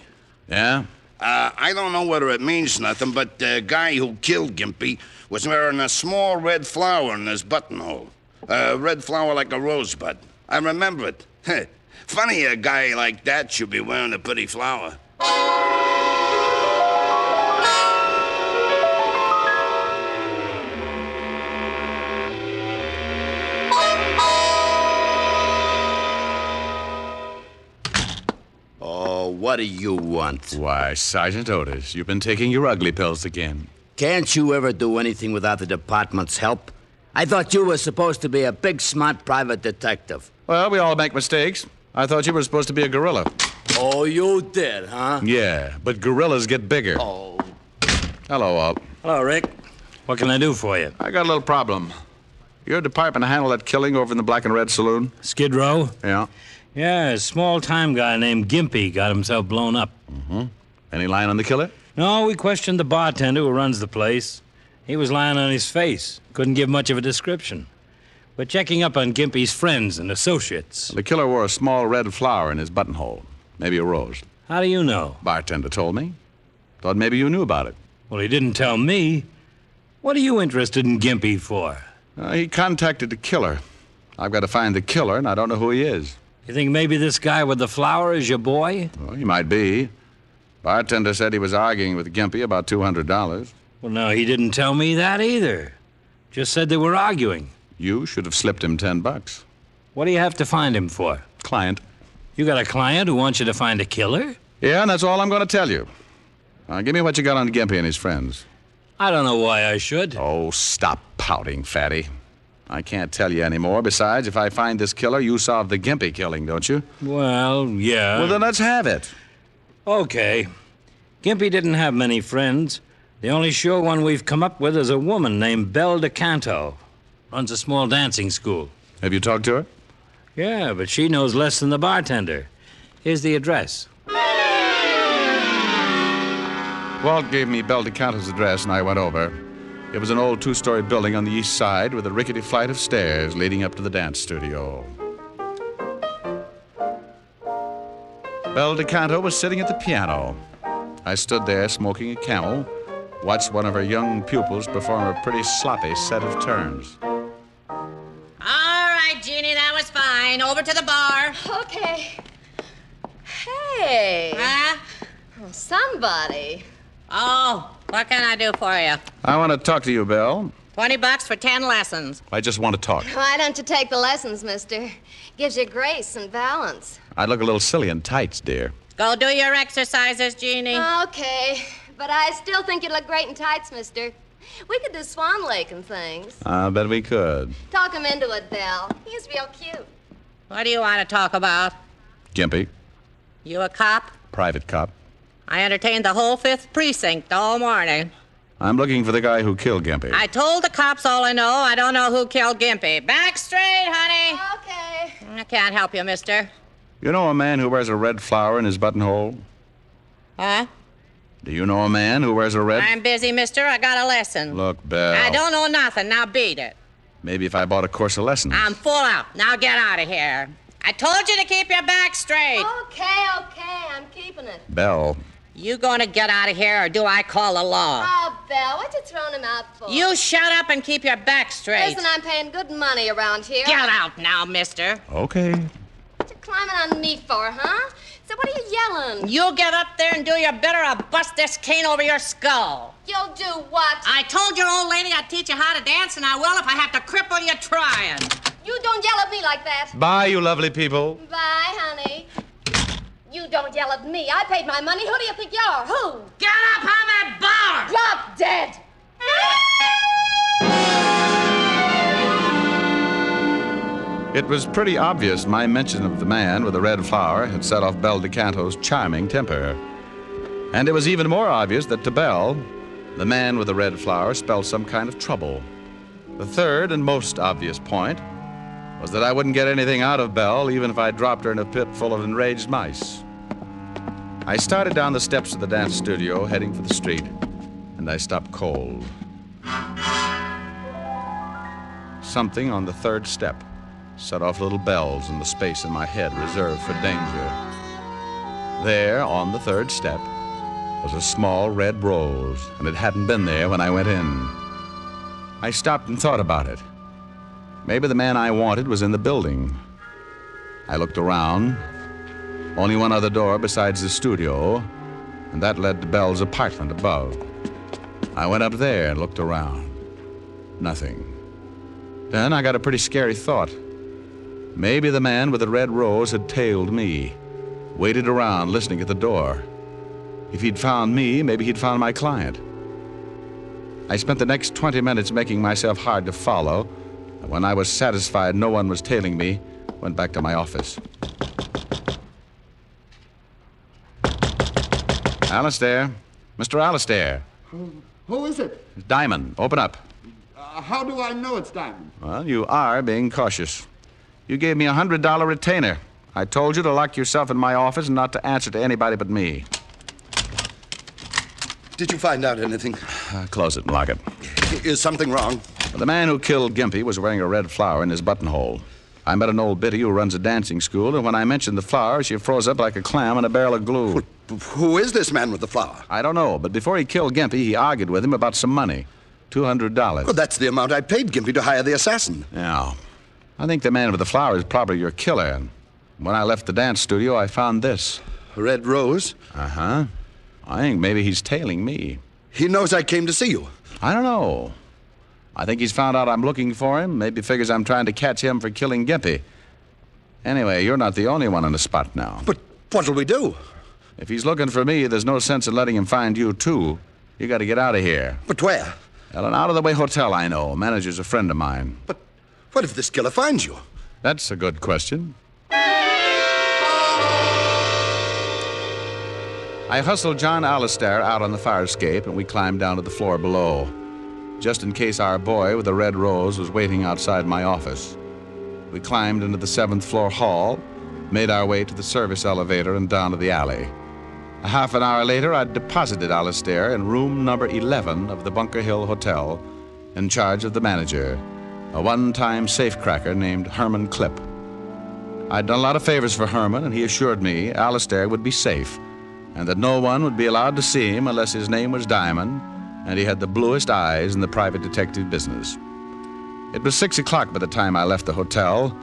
Yeah? I don't know whether it means nothing, but the guy who killed Gimpy was wearing a small red flower in his buttonhole. A red flower like a rosebud. I remember it. Funny a guy like that should be wearing a pretty flower. Oh, what do you want? Why, Sergeant Otis, you've been taking your ugly pills again. Can't you ever do anything without the department's help? I thought you were supposed to be a big, smart private detective. Well, we all make mistakes. I thought you were supposed to be a gorilla. Oh, you did, huh? Yeah, but gorillas get bigger. Oh. Hello, Walt. Hello, Rick. What can I do for you? I got a little problem. Your department handle that killing over in the Black and Red Saloon? Skid Row? Yeah. Yeah, a small-time guy named Gimpy got himself blown up. Mm-hmm. Any line on the killer? No, we questioned the bartender who runs the place. He was lying on his face. Couldn't give much of a description. We're checking up on Gimpy's friends and associates. The killer wore a small red flower in his buttonhole. Maybe a rose. How do you know? Bartender told me. Thought maybe you knew about it. Well, he didn't tell me. What are you interested in Gimpy for? He contacted the killer. I've got to find the killer, and I don't know who he is. You think maybe this guy with the flower is your boy? Well, he might be. Bartender said he was arguing with Gimpy about $200. Well, no, he didn't tell me that either. Just said they were arguing. You should have slipped him $10. What do you have to find him for? Client. You got a client who wants you to find a killer? Yeah, and that's all I'm going to tell you. Now, give me what you got on Gimpy and his friends. I don't know why I should. Oh, stop pouting, fatty. I can't tell you anymore. Besides, if I find this killer, you solve the Gimpy killing, don't you? Well, yeah. Well, then let's have it. Okay. Gimpy didn't have many friends. The only sure one we've come up with is a woman named Belle DeCanto. Runs a small dancing school. Have you talked to her? Yeah, but she knows less than the bartender. Here's the address. Walt gave me Belle DeCanto's address, and I went over. It was an old two-story building on the east side with a rickety flight of stairs leading up to the dance studio. Belle DeCanto was sitting at the piano. I stood there smoking a Camel, watched one of her young pupils perform a pretty sloppy set of turns. All right, Jeannie, that was fine. Over to the bar. Okay. Hey. Huh? Oh, somebody. Oh, what can I do for you? I want to talk to you, Belle. $20 for 10 lessons. I just want to talk. Why don't you take the lessons, mister? Gives you grace and balance. I'd look a little silly in tights, dear. Go do your exercises, Jeannie. Okay, but I still think you'd look great in tights, mister. We could do Swan Lake and things. I bet we could. Talk him into it, Belle. He's real cute. What do you want to talk about? Gimpy. You a cop? Private cop. I entertained the whole 5th precinct all morning. I'm looking for the guy who killed Gimpy. I told the cops all I know. I don't know who killed Gimpy. Back straight, honey. Okay. I can't help you, mister. You know a man who wears a red flower in his buttonhole? Huh? Do you know a man who wears a red... I'm busy, mister. I got a lesson. Look, Belle. I don't know nothing. Now beat it. Maybe if I bought a course of lessons. I'm full out. Now get out of here. I told you to keep your back straight. Okay, I'm keeping it. Belle. You gonna get out of here, or do I call the law? Oh, Belle, what you throwing him out for? You shut up and keep your back straight. Listen, I'm paying good money around here. Get out now, mister. Okay. What you climbing on me for, huh? So what are you yelling? You get up there and do your bit, or I'll bust this cane over your skull. You'll do what? I told your old lady I'd teach you how to dance, and I will if I have to cripple you trying. You don't yell at me like that. Bye, you lovely people. Bye, honey. You don't yell at me. I paid my money. Who do you think you are? Who? Get up on that bar! Drop dead! It was pretty obvious my mention of the man with the red flower had set off Belle DeCanto's charming temper. And it was even more obvious that to Belle, the man with the red flower spelled some kind of trouble. The third and most obvious point was that I wouldn't get anything out of Belle even if I dropped her in a pit full of enraged mice. I started down the steps of the dance studio, heading for the street, and I stopped cold. Something on the third step set off little bells in the space in my head reserved for danger. There, on the third step, was a small red rose, and it hadn't been there when I went in. I stopped and thought about it. Maybe the man I wanted was in the building. I looked around. Only one other door besides the studio, and that led to Belle's apartment above. I went up there and looked around. Nothing. Then I got a pretty scary thought. Maybe the man with the red rose had tailed me, waited around listening at the door. If he'd found me, maybe he'd found my client. I spent the next 20 minutes making myself hard to follow. When I was satisfied no one was tailing me, Went back to my office. Alistair. Mr. Alistair. Who is it? It's Diamond. Open up. How do I know it's Diamond? Well, you are being cautious. You gave me a $100 retainer. I told you to lock yourself in my office and not to answer to anybody but me. Did you find out anything? Close it and lock it. Is something wrong? Well, the man who killed Gimpy was wearing a red flower in his buttonhole. I met an old biddy who runs a dancing school, and when I mentioned the flower, she froze up like a clam in a barrel of glue. Who is this man with the flower? I don't know, but before he killed Gimpy, he argued with him about some money. $200. Well, that's the amount I paid Gimpy to hire the assassin. Yeah. I think the man with the flower is probably your killer. And when I left the dance studio, I found this. A red rose? Uh-huh. I think maybe he's tailing me. He knows I came to see you. I don't know. I think he's found out I'm looking for him. Maybe figures I'm trying to catch him for killing Gimpy. Anyway, you're not the only one on the spot now. But what'll we do? If he's looking for me, there's no sense in letting him find you, too. You got to get out of here. But where? Well, an out-of-the-way hotel I know. Manager's a friend of mine. But what if this killer finds you? That's a good question. I hustled John Alistair out on the fire escape, and we climbed down to the floor below, just in case our boy with the red rose was waiting outside my office. We climbed into the 7th floor hall, made our way to the service elevator and down to the alley. A half an hour later, I'd deposited Alistair in room number 11 of the Bunker Hill Hotel, in charge of the manager, a one-time safecracker named Herman Clipp. I'd done a lot of favors for Herman, and he assured me Alistair would be safe, and that no one would be allowed to see him unless his name was Diamond, and he had the bluest eyes in the private detective business. It was 6 o'clock by the time I left the hotel,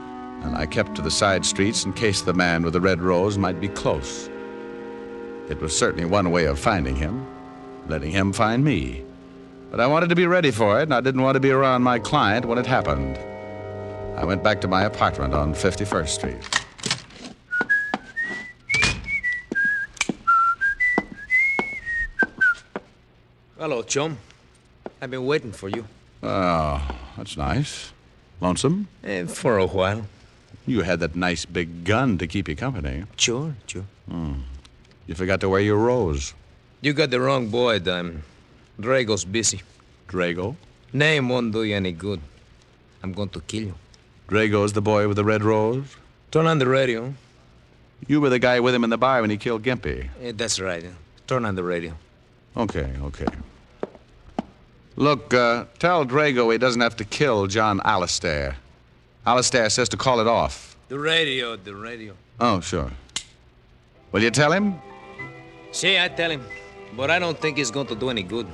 and I kept to the side streets in case the man with the red rose might be close. It was certainly one way of finding him, letting him find me. But I wanted to be ready for it, and I didn't want to be around my client when it happened. I went back to my apartment on 51st Street. Hello, chum. I've been waiting for you. Oh, that's nice. Lonesome? For a while. You had that nice big gun to keep you company. Sure. You forgot to wear your rose. You got the wrong boy, Diamond. Drago's busy. Drago? Name won't do you any good. I'm going to kill you. Drago's the boy with the red rose? Turn on the radio. You were the guy with him in the bar when he killed Gimpy. That's right. Turn on the radio. Okay. Look, tell Drago he doesn't have to kill John Alistair. Alistair says to call it off. The radio. Oh, sure. Will you tell him? See, I tell him. But I don't think it's going to do any good.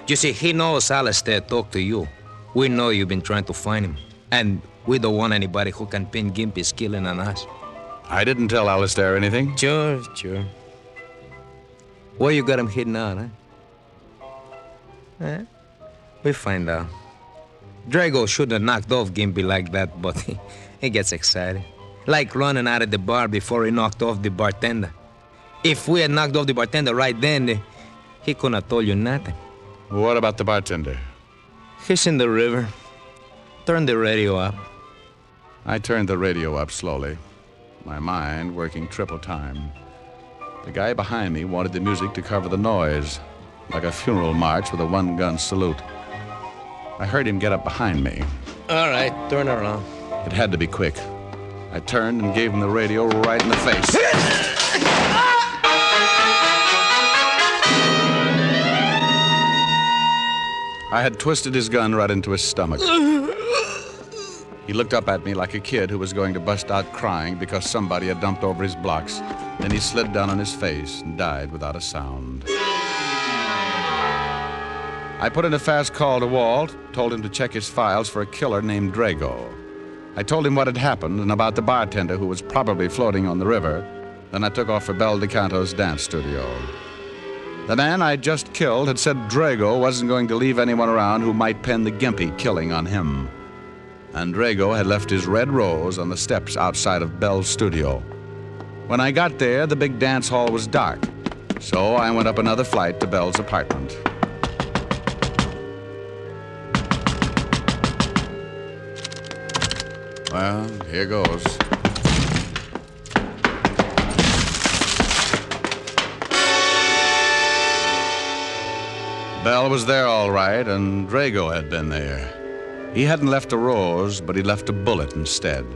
You see, he knows Alistair talked to you. We know you've been trying to find him. And we don't want anybody who can pin Gimpy's killing on us. I didn't tell Alistair anything. Sure. Where you got him hidden out, huh? We find out. Drago shouldn't have knocked off Gimpy like that, but he gets excited. Like running out of the bar before he knocked off the bartender. If we had knocked off the bartender right then, he couldn't have told you nothing. What about the bartender? He's in the river. Turn the radio up. I turned the radio up slowly, my mind working triple time. The guy behind me wanted the music to cover the noise, like a funeral march with a one-gun salute. I heard him get up behind me. All right, turn around. It had to be quick. I turned and gave him the radio right in the face. I had twisted his gun right into his stomach. He looked up at me like a kid who was going to bust out crying because somebody had dumped over his blocks. Then he slid down on his face and died without a sound. I put in a fast call to Walt, told him to check his files for a killer named Drago. I told him what had happened and about the bartender who was probably floating on the river. Then I took off for Bel DeCanto's dance studio. The man I'd just killed had said Drago wasn't going to leave anyone around who might pin the Gimpy killing on him. And Drago had left his red rose on the steps outside of Bel's studio. When I got there, the big dance hall was dark, so I went up another flight to Bel's apartment. Well, here goes. Bell was there all right, and Drago had been there. He hadn't left a rose, but he left a bullet instead.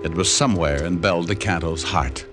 It was somewhere in Bell DeCanto's heart.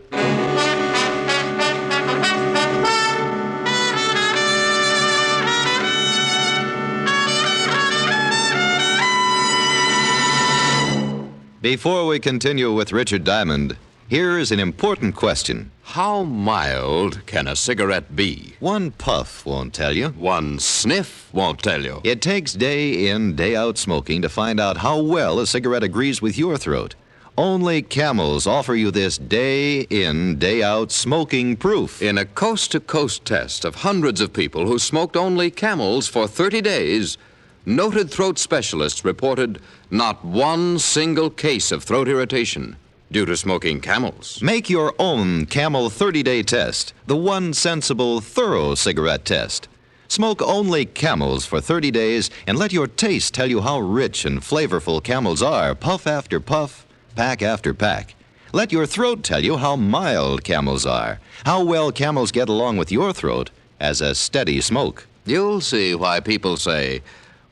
Before we continue with Richard Diamond, here is an important question. How mild can a cigarette be? One puff won't tell you. One sniff won't tell you. It takes day in, day out smoking to find out how well a cigarette agrees with your throat. Only Camels offer you this day in, day out smoking proof. In a coast-to-coast test of hundreds of people who smoked only Camels for 30 days, noted throat specialists reported not one single case of throat irritation due to smoking Camels. Make your own Camel 30-day test, the one sensible, thorough cigarette test. Smoke only Camels for 30 days and let your taste tell you how rich and flavorful Camels are, puff after puff, pack after pack. Let your throat tell you how mild Camels are, how well Camels get along with your throat as a steady smoke. You'll see why people say,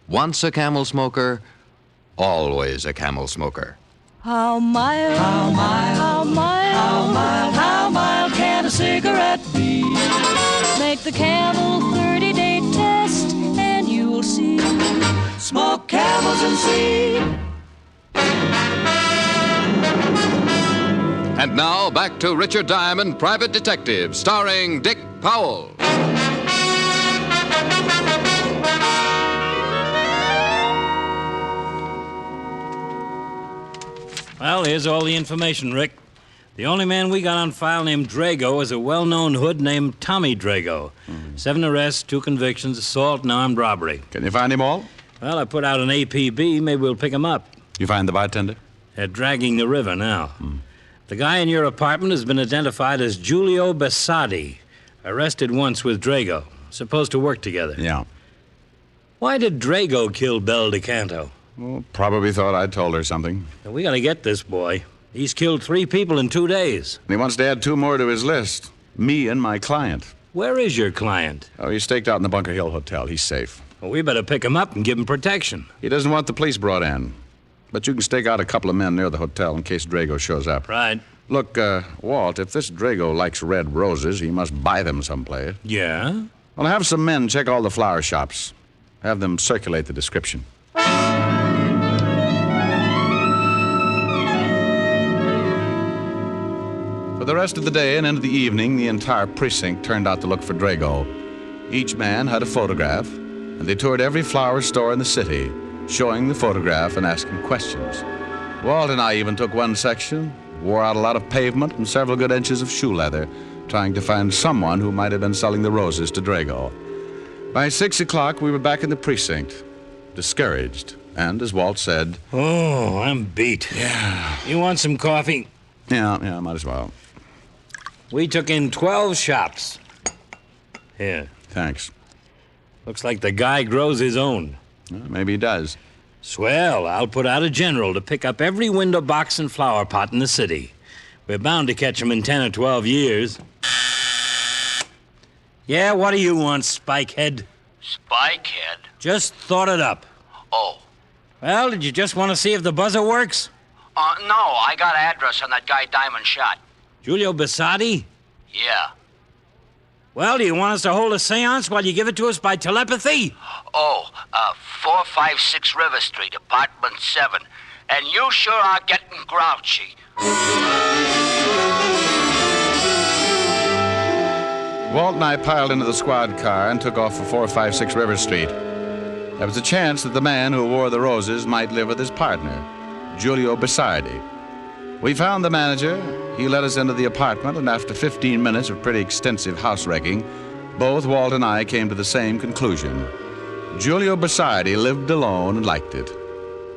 once a Camel smoker, always a Camel smoker. How mild, how mild, how mild, how mild, how mild can a cigarette be? Make the Camel 30-day test and you'll see. Smoke Camels and see. And now back to Richard Diamond, Private Detective, starring Dick Powell. Well, here's all the information, Rick. The only man we got on file named Drago is a well-known hood named Tommy Drago. 7 arrests, 2 convictions, assault and armed robbery. Can you find him all? Well, I put out an APB. Maybe we'll pick him up. You find the bartender? They're dragging the river now. The guy in your apartment has been identified as Giulio Bassati. Arrested once with Drago. Supposed to work together. Yeah. Why did Drago kill Belle DeCanto? Well, probably thought I'd told her something. Now, we gotta get this boy. He's killed 3 people in 2 days. And he wants to add 2 more to his list. Me and my client. Where is your client? Oh, he's staked out in the Bunker Hill Hotel. He's safe. Well, we better pick him up and give him protection. He doesn't want the police brought in. But you can stake out a couple of men near the hotel in case Drago shows up. Right. Look, Walt, if this Drago likes red roses, he must buy them someplace. Yeah? Well, have some men check all the flower shops. Have them circulate the description. For the rest of the day and into the evening, the entire precinct turned out to look for Drago. Each man had a photograph, and they toured every flower store in the city, showing the photograph and asking questions. Walt and I even took one section, wore out a lot of pavement and several good inches of shoe leather, trying to find someone who might have been selling the roses to Drago. By 6 o'clock, we were back in the precinct, discouraged, and as Walt said... Oh, I'm beat. Yeah. You want some coffee? Yeah, might as well. We took in 12 shops. Here. Thanks. Looks like the guy grows his own. Well, maybe he does. Swell. I'll put out a general to pick up every window box and flower pot in the city. We're bound to catch him in 10 or 12 years. Yeah, what do you want, Spikehead? Spikehead? Just thought it up. Oh. Well, did you just want to see if the buzzer works? No, I got an address on that guy Diamond shot. Giulio Bassati? Yeah. Well, do you want us to hold a seance while you give it to us by telepathy? 456 River Street, apartment 7. And you sure are getting grouchy. Walt and I piled into the squad car and took off for 456 River Street. There was a chance that the man who wore the roses might live with his partner, Giulio Bassardi. We found the manager. He led us into the apartment, and after 15 minutes of pretty extensive house wrecking, both Walt and I came to the same conclusion. Giulio Bassardi lived alone and liked it.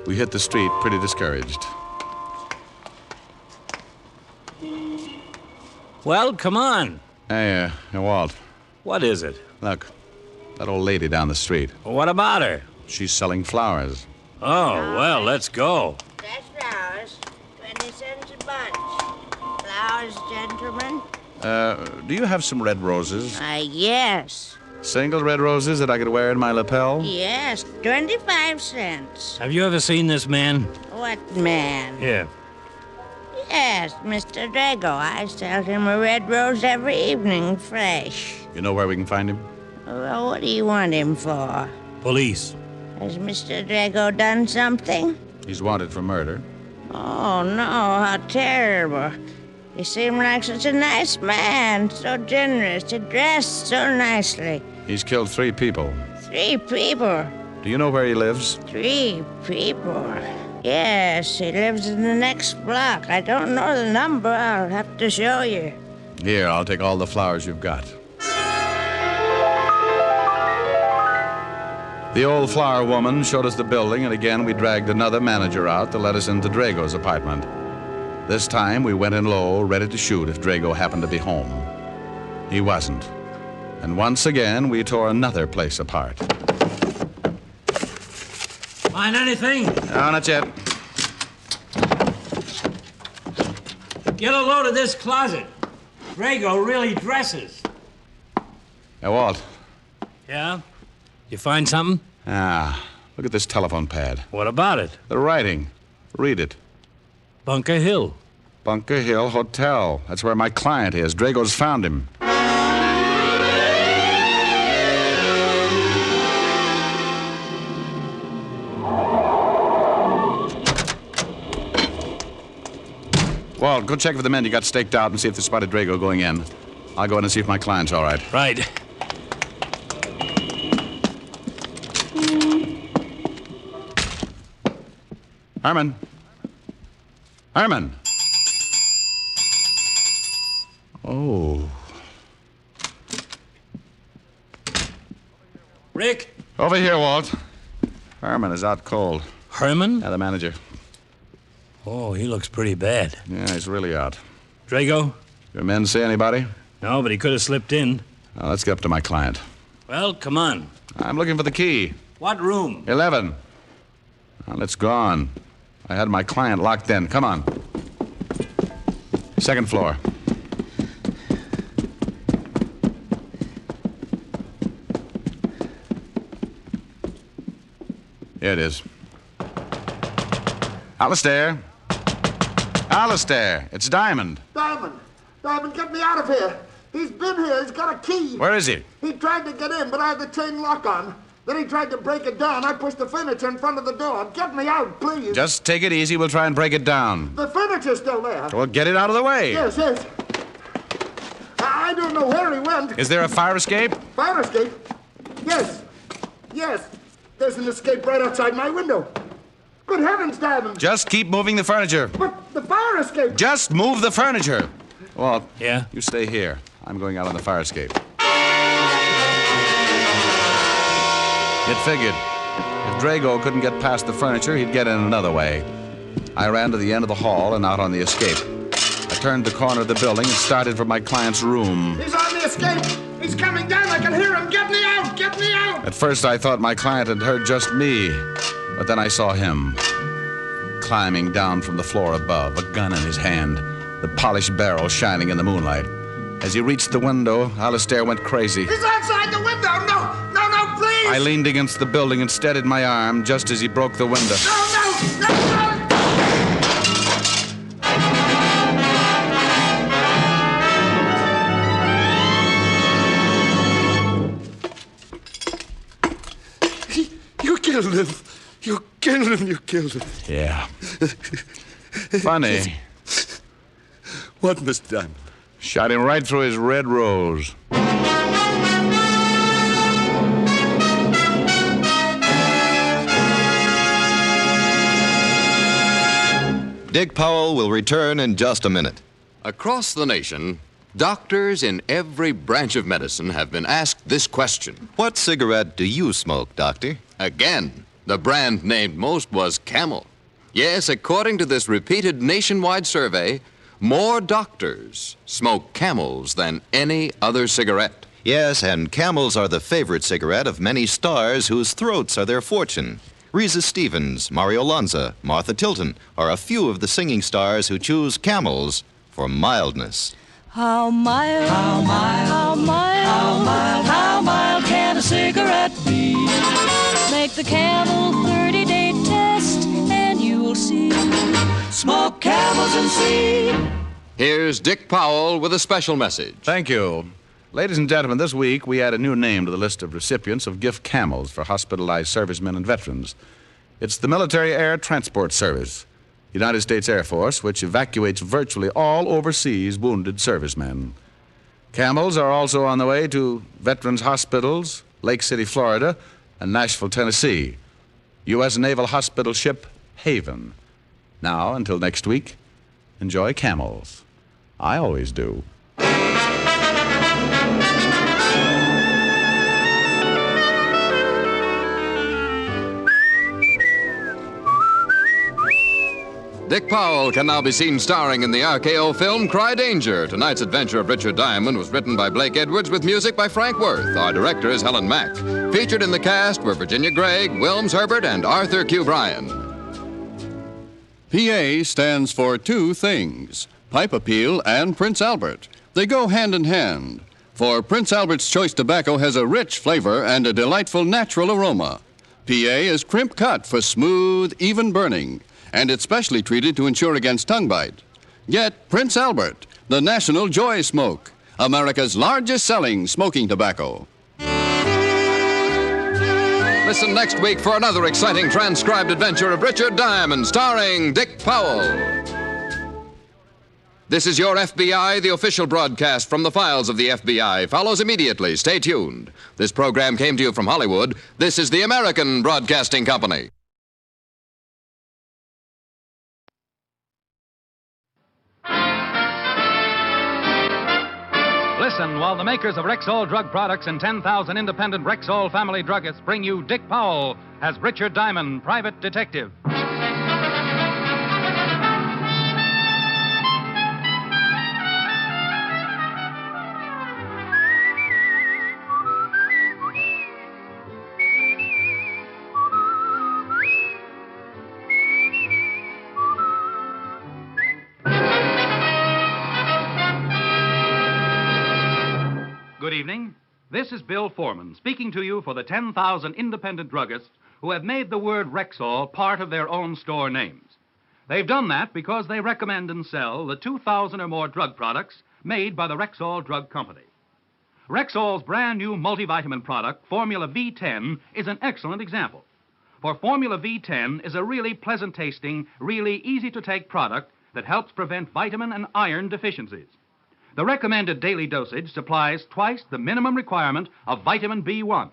We hit the street pretty discouraged. Well, come on. Hey, Walt. What is it? Look, that old lady down the street. What about her? She's selling flowers. Oh, well, let's go. That's flowers. yours, gentlemen? Do you have some red roses? Yes. Single red roses that I could wear in my lapel? Yes, 25 cents. Have you ever seen this man? What man? Here. Yes, Mr. Drago. I sell him a red rose every evening, fresh. You know where we can find him? Well, what do you want him for? Police. Has Mr. Drago done something? He's wanted for murder. Oh, no, how terrible. He seemed like such a nice man, so generous. He dressed so nicely. He's killed 3 people. 3 people. Do you know where he lives? 3 people. Yes, he lives in the next block. I don't know the number. I'll have to show you. Here, I'll take all the flowers you've got. The old flower woman showed us the building, and again we dragged another manager out to let us into Drago's apartment. This time we went in low, ready to shoot if Drago happened to be home. He wasn't. And once again, we tore another place apart. Find anything? No, not yet. Get a load of this closet. Drago really dresses. Hey, Walt. Yeah? You find something? Look at this telephone pad. What about it? The writing. Read it. Bunker Hill. Bunker Hill Hotel. That's where my client is. Drago's found him. Walt, go check for the men you got staked out and see if they spotted Drago going in. I'll go in and see if my client's all right. Right. Herman. Herman. Oh. Rick? Over here, Walt. Herman is out cold. Herman? Yeah, the manager. Oh, he looks pretty bad. Yeah, he's really out. Drago? Your men see anybody? No, but he could have slipped in. Now, let's get up to my client. Well, come on. I'm looking for the key. What room? 11. Now, let's go on. I had my client locked in. Come on. 2nd floor. Here it is. Alistair. Alistair, it's Diamond. Diamond! Diamond, get me out of here! He's been here. He's got a key. Where is he? He tried to get in, but I had the chain lock on. Then he tried to break it down. I pushed the furniture in front of the door. Get me out, please. Just take it easy. We'll try and break it down. The furniture's still there. Well, get it out of the way. Yes, yes. I don't know where he went. Is there a fire escape? Fire escape? Yes. Yes. There's an escape right outside my window. Good heavens, Diamond. Just keep moving the furniture. But the fire escape. Just move the furniture. Walt. Yeah? You stay here. I'm going out on the fire escape. It figured. If Drago couldn't get past the furniture, he'd get in another way. I ran to the end of the hall and out on the escape. I turned the corner of the building and started for my client's room. He's on the escape. He's coming down. I can hear him. Get me out. Get me out. At first, I thought my client had heard just me. But then I saw him climbing down from the floor above, a gun in his hand, the polished barrel shining in the moonlight. As he reached the window, Alistair went crazy. He's outside the window. No, please. I leaned against the building and steadied my arm just as he broke the window. No. You killed him. You killed him. Yeah. Funny. What was done? Shot him right through his red rose. Dick Powell will return in just a minute. Across the nation, doctors in every branch of medicine have been asked this question. What cigarette do you smoke, Doctor? Again, the brand named most was Camel. Yes, according to this repeated nationwide survey, more doctors smoke Camels than any other cigarette. Yes, and Camels are the favorite cigarette of many stars whose throats are their fortune. Reza Stevens, Mario Lanza, Martha Tilton are a few of the singing stars who choose Camels for mildness. How mild, how mild, how mild, how mild, how mild can a cigarette be? Make the Camel 30-day test and you will see. Smoke Camels and see. Here's Dick Powell with a special message. Thank you. Ladies and gentlemen, this week we add a new name to the list of recipients of gift camels for hospitalized servicemen and veterans. It's the Military Air Transport Service, United States Air Force, which evacuates virtually all overseas wounded servicemen. Camels are also on the way to veterans' hospitals, Lake City, Florida, and Nashville, Tennessee. U.S. Naval Hospital ship Haven. Now, until next week, enjoy camels. I always do. Dick Powell can now be seen starring in the RKO film Cry Danger. Tonight's adventure of Richard Diamond was written by Blake Edwards with music by Frank Worth. Our director is Helen Mack. Featured in the cast were Virginia Gregg, Wilms Herbert, and Arthur Q. Bryan. PA stands for two things, Pipe Appeal and Prince Albert. They go hand in hand. For Prince Albert's Choice Tobacco has a rich flavor and a delightful natural aroma. PA is crimp cut for smooth, even burning, and it's specially treated to ensure against tongue bite. Get Prince Albert, the National Joy Smoke, America's largest selling smoking tobacco. Listen next week for another exciting transcribed adventure of Richard Diamond, starring Dick Powell. This is Your FBI, the official broadcast from the files of the FBI. Follows immediately. Stay tuned. This program came to you from Hollywood. This is the American Broadcasting Company. Listen while the makers of Rexall drug products and 10,000 independent Rexall family druggists bring you Dick Powell as Richard Diamond, private detective. Good evening. This is Bill Foreman speaking to you for the 10,000 independent druggists who have made the word Rexall part of their own store names. They've done that because they recommend and sell the 2,000 or more drug products made by the Rexall Drug Company. Rexall's brand new multivitamin product, Formula V10, is an excellent example. For Formula V10 is a really pleasant tasting, really easy to take product that helps prevent vitamin and iron deficiencies. The recommended daily dosage supplies twice the minimum requirement of vitamin B1,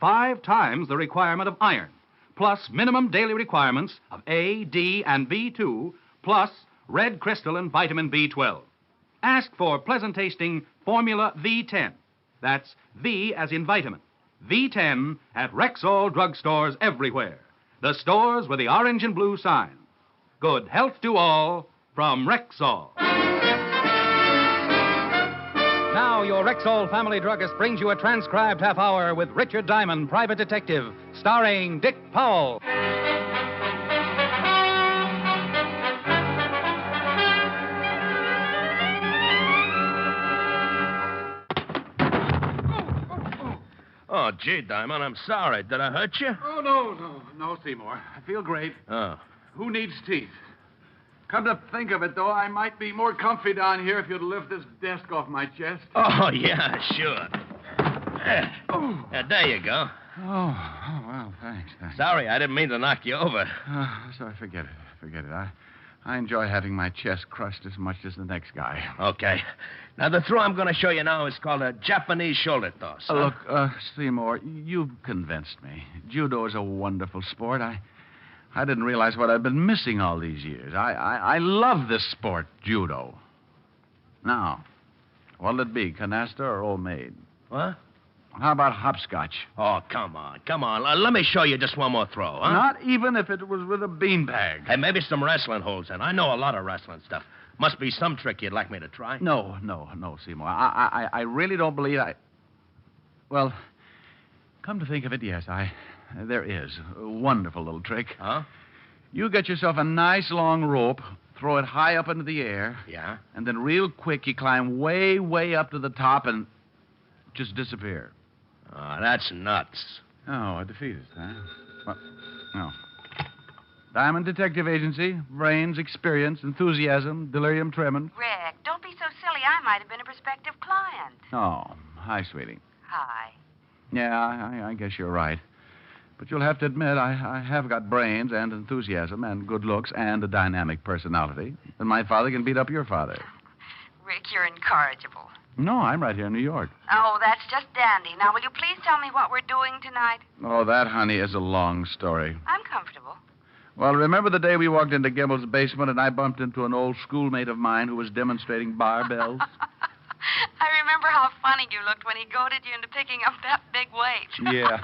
5 times the requirement of iron, plus minimum daily requirements of A, D, and B2, plus red crystal and vitamin B12. Ask for pleasant-tasting Formula V10. That's V as in vitamin. V10 at Rexall drugstores everywhere. The stores with the orange and blue sign. Good health to all from Rexall. Now, your Rexall family druggist brings you a transcribed half hour with Richard Diamond, private detective, starring Dick Powell. Oh, gee, Diamond, I'm sorry. Did I hurt you? Oh, no, Seymour. I feel great. Oh. Who needs teeth? Come to think of it, though, I might be more comfy down here if you'd lift this desk off my chest. Oh, yeah, sure. There you go. Oh, well, thanks. Sorry, I didn't mean to knock you over. Sorry, forget it. I enjoy having my chest crushed as much as the next guy. Okay. Now, the throw I'm going to show you now is called a Japanese shoulder toss. Look, Seymour, you've convinced me. Judo is a wonderful sport. I didn't realize what I'd been missing all these years. I love this sport, judo. Now, what'll it be, canasta or old maid? What? How about hopscotch? Oh, come on. Let me show you just one more throw, huh? Not even if it was with a beanbag. Hey, maybe some wrestling holds in. I know a lot of wrestling stuff. Must be some trick you'd like me to try. No, Seymour. I really don't believe Well, come to think of it, yes, there is. A wonderful little trick. Huh? You get yourself a nice long rope, throw it high up into the air. Yeah? And then real quick, you climb way, way up to the top and just disappear. Oh, that's nuts. Oh, a defeatist, huh? What? No. Diamond Detective Agency, brains, experience, enthusiasm, delirium tremens. Rick, don't be so silly. I might have been a prospective client. Oh, hi, sweetie. Hi. Yeah, I guess you're right. But you'll have to admit, I have got brains and enthusiasm and good looks and a dynamic personality. And my father can beat up your father. Rick, you're incorrigible. No, I'm right here in New York. Oh, that's just dandy. Now, will you please tell me what we're doing tonight? Oh, that, honey, is a long story. I'm comfortable. Well, remember the day we walked into Gimbel's basement and I bumped into an old schoolmate of mine who was demonstrating barbells? I remember how funny you looked when he goaded you into picking up that big weight. Yeah.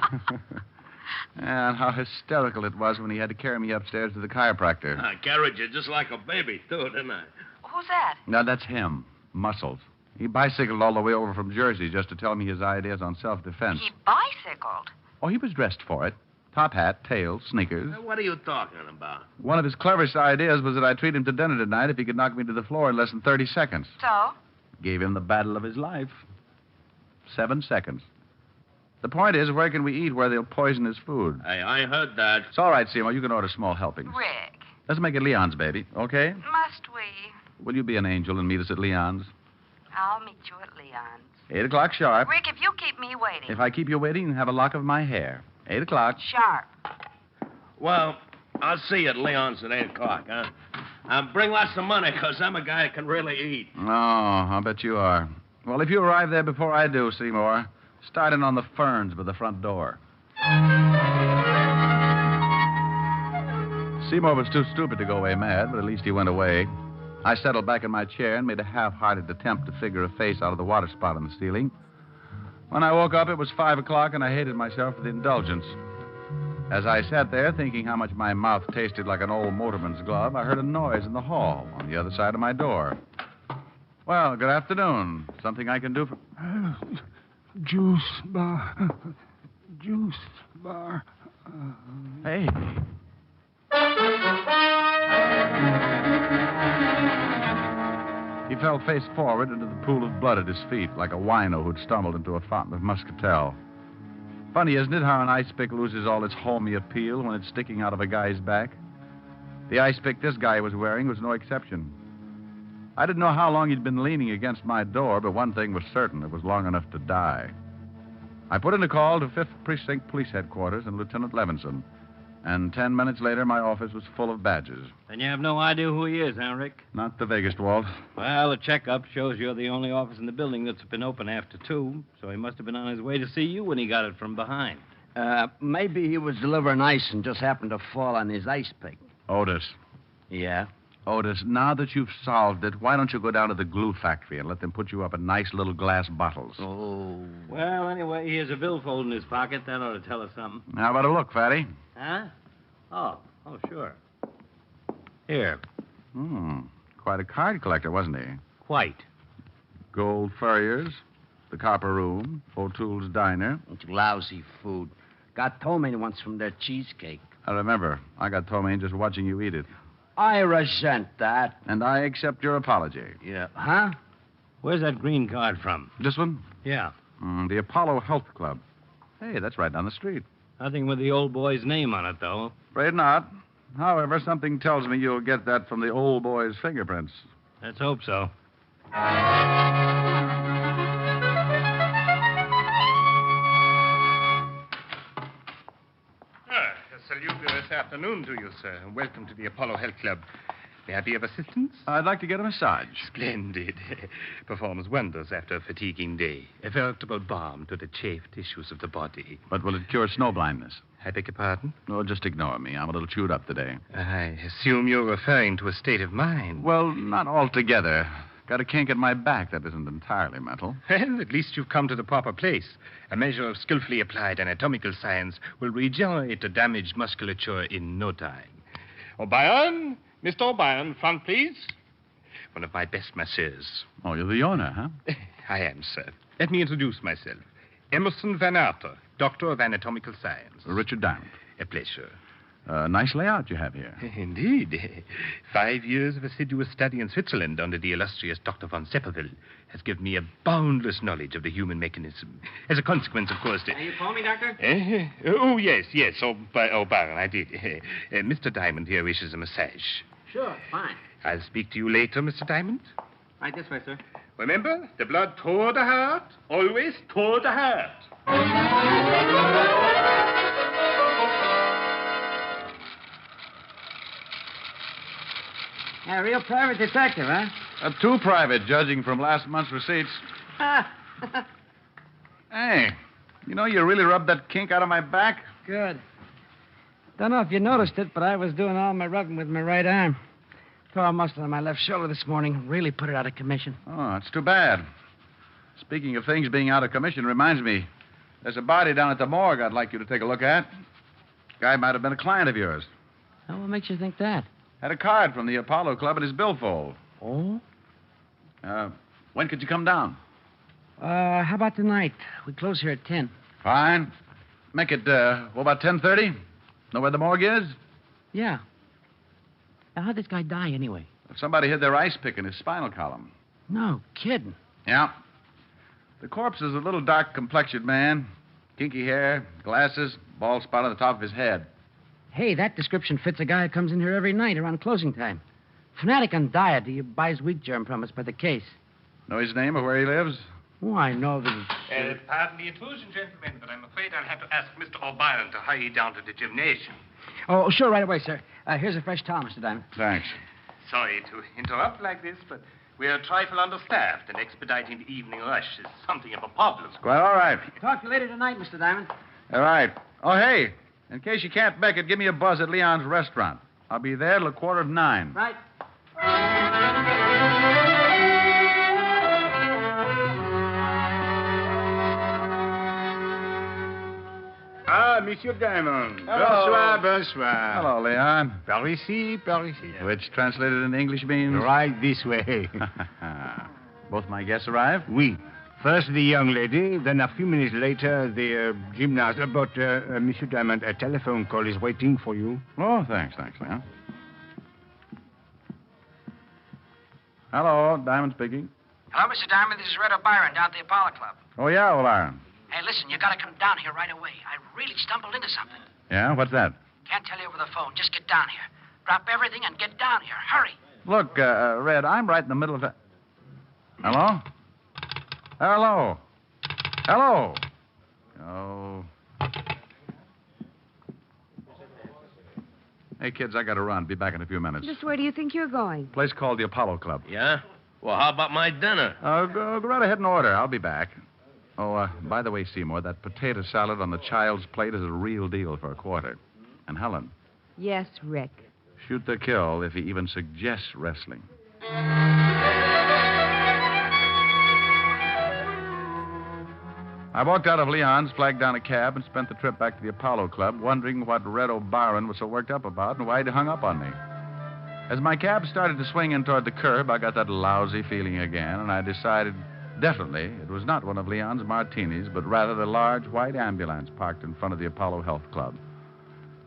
And how hysterical it was when he had to carry me upstairs to the chiropractor. I carried you just like a baby, too, didn't I? Who's that? Now, that's him. Muscles. He bicycled all the way over from Jersey just to tell me his ideas on self-defense. He bicycled? Oh, he was dressed for it. Top hat, tails, sneakers. Now, what are you talking about? One of his cleverest ideas was that I'd treat him to dinner tonight if he could knock me to the floor in less than 30 seconds. So? Gave him the battle of his life. 7 seconds. The point is, where can we eat where they'll poison his food? Hey, I heard that. It's all right, Seymour. You can order small helpings. Rick. Let's make it Leon's, baby, okay? Must we? Will you be an angel and meet us at Leon's? I'll meet you at Leon's. 8 o'clock sharp. Rick, if you keep me waiting. If I keep you waiting, you have a lock of my hair. 8 o'clock. Sharp. Well, I'll see you at Leon's at 8 o'clock, huh? Bring lots of money, because I'm a guy that can really eat. Oh, I'll bet you are. Well, if you arrive there before I do, Seymour, start in on the ferns by the front door. Seymour was too stupid to go away mad, but at least he went away. I settled back in my chair and made a half-hearted attempt to figure a face out of the water spot on the ceiling. When I woke up, it was 5 o'clock, and I hated myself for the indulgence. As I sat there, thinking how much my mouth tasted like an old motorman's glove, I heard a noise in the hall on the other side of my door. Well, good afternoon. Something I can do for... Juice bar. Juice bar. Hey. He fell face forward into the pool of blood at his feet, like a wino who'd stumbled into a fountain of muscatel. Funny, isn't it, how an ice pick loses all its homey appeal when it's sticking out of a guy's back? The ice pick this guy was wearing was no exception. I didn't know how long he'd been leaning against my door, but one thing was certain. It was long enough to die. I put in a call to 5th Precinct Police Headquarters and Lieutenant Levinson. And 10 minutes later, my office was full of badges. And you have no idea who he is, huh, Rick? Not the vaguest, Walt. Well, the checkup shows you're the only office in the building that's been open after 2, so he must have been on his way to see you when he got it from behind. Maybe he was delivering ice and just happened to fall on his ice pick. Otis. Yeah? Otis, now that you've solved it, why don't you go down to the glue factory and let them put you up in nice little glass bottles? Oh. Well, anyway, he has a billfold in his pocket. That ought to tell us something. How about a look, Fatty? Huh? Oh, sure. Here. Quite a card collector, wasn't he? Quite. Gold Furriers, the Copper Room, O'Toole's Diner. It's lousy food. Got ptomaine once from their cheesecake. I remember. I got ptomaine just watching you eat it. I resent that. And I accept your apology. Yeah. Huh? Where's that green card from? This one? Yeah. The Apollo Health Club. Hey, that's right down the street. Nothing with the old boy's name on it, though. Afraid not. However, something tells me you'll get that from the old boy's fingerprints. Let's hope so. Salute this afternoon to you, sir. Welcome to the Apollo Health Club. May I be of assistance? I'd like to get a massage. Splendid. Performs wonders after a fatiguing day. A veritable balm to the chafed tissues of the body. But will it cure snow blindness? I beg your pardon? No, just ignore me. I'm a little chewed up today. I assume you're referring to a state of mind. Well, not altogether. Got a kink in my back that isn't entirely mental. Well, at least you've come to the proper place. A measure of skillfully applied anatomical science will regenerate the damaged musculature in no time. O'Brien? Mr. O'Brien, front, please. One of my best masseurs. Oh, you're the owner, huh? I am, sir. Let me introduce myself. Emerson Van Arter, Doctor of Anatomical Science. Richard Diamond. A pleasure. Nice layout you have here. Indeed. 5 years of assiduous study in Switzerland under the illustrious Dr. von Sepperville has given me a boundless knowledge of the human mechanism. As a consequence, of course... Are you calling me, Doctor? Oh, yes. Baron, I did. Mr. Diamond here wishes a massage. Sure, fine. I'll speak to you later, Mr. Diamond. Right this way, sir. Remember, the blood toward the heart, always toward the heart. A real private detective, huh? Too private, judging from last month's receipts. Hey, you know, you really rubbed that kink out of my back. Good. Don't know if you noticed it, but I was doing all my rubbing with my right arm. Tore a muscle on my left shoulder this morning. Really put it out of commission. Oh, that's too bad. Speaking of things being out of commission, reminds me, there's a body down at the morgue I'd like you to take a look at. Guy might have been a client of yours. Oh, what makes you think that? Had a card from the Apollo Club in his billfold. Oh? When could you come down? How about tonight? We close here at 10. Fine. Make it, what about 10:30? Know where the morgue is? Yeah. Now, how'd this guy die, anyway? Somebody hid their ice pick in his spinal column. No kidding. Yeah. The corpse is a little dark-complexioned man. Kinky hair, glasses, bald spot on the top of his head. Hey, that description fits a guy who comes in here every night around closing time. Fanatic on diet. He buys wheat germ from us by the case. Know his name or where he lives? Oh, I know that he's... Pardon the intrusion, gentlemen, but I'm afraid I'll have to ask Mr. O'Brien to hurry down to the gymnasium. Oh, sure, right away, sir. Here's a fresh towel, Mr. Diamond. Thanks. Sorry to interrupt like this, but we're a trifle understaffed, and expediting the evening rush is something of a problem. Quite all right. Talk to you later tonight, Mr. Diamond. All right. Oh, hey, in case you can't make it, give me a buzz at Leon's restaurant. I'll be there till 9:15. Right. Ah, Monsieur Diamond. Hello. Bonsoir. Hello, Leon. Par ici, par ici. Which translated in English means? Right this way. Both my guests arrived? Oui. First the young lady, then a few minutes later the gymnast. But, Monsieur Diamond, a telephone call is waiting for you. Oh, thanks, Leon. Hello, Diamond speaking. Hello, Mr. Diamond. This is Red O'Brien down at the Apollo Club. Oh, yeah, O'Brien. Hey, listen, you gotta come down here right away. I really stumbled into something. Yeah, what's that? Can't tell you over the phone. Just get down here. Drop everything and get down here. Hurry. Look, Red, I'm right in the middle of... Hello? Hello? Hello? Oh. Hey, kids, I gotta run. Be back in a few minutes. Just where do you think you're going? Place called the Apollo Club. Yeah? Well, how about my dinner? Go right ahead and order. I'll be back. Oh, by the way, Seymour, that potato salad on the child's plate is a real deal for a quarter. And Helen, Yes, Rick. shoot the kill if he even suggests wrestling. I walked out of Leon's, flagged down a cab, and spent the trip back to the Apollo Club, wondering what Red O'Brien was so worked up about and why he'd hung up on me. As my cab started to swing in toward the curb, I got that lousy feeling again, and I decided definitely it was not one of Leon's martinis, but rather the large white ambulance parked in front of the Apollo Health Club.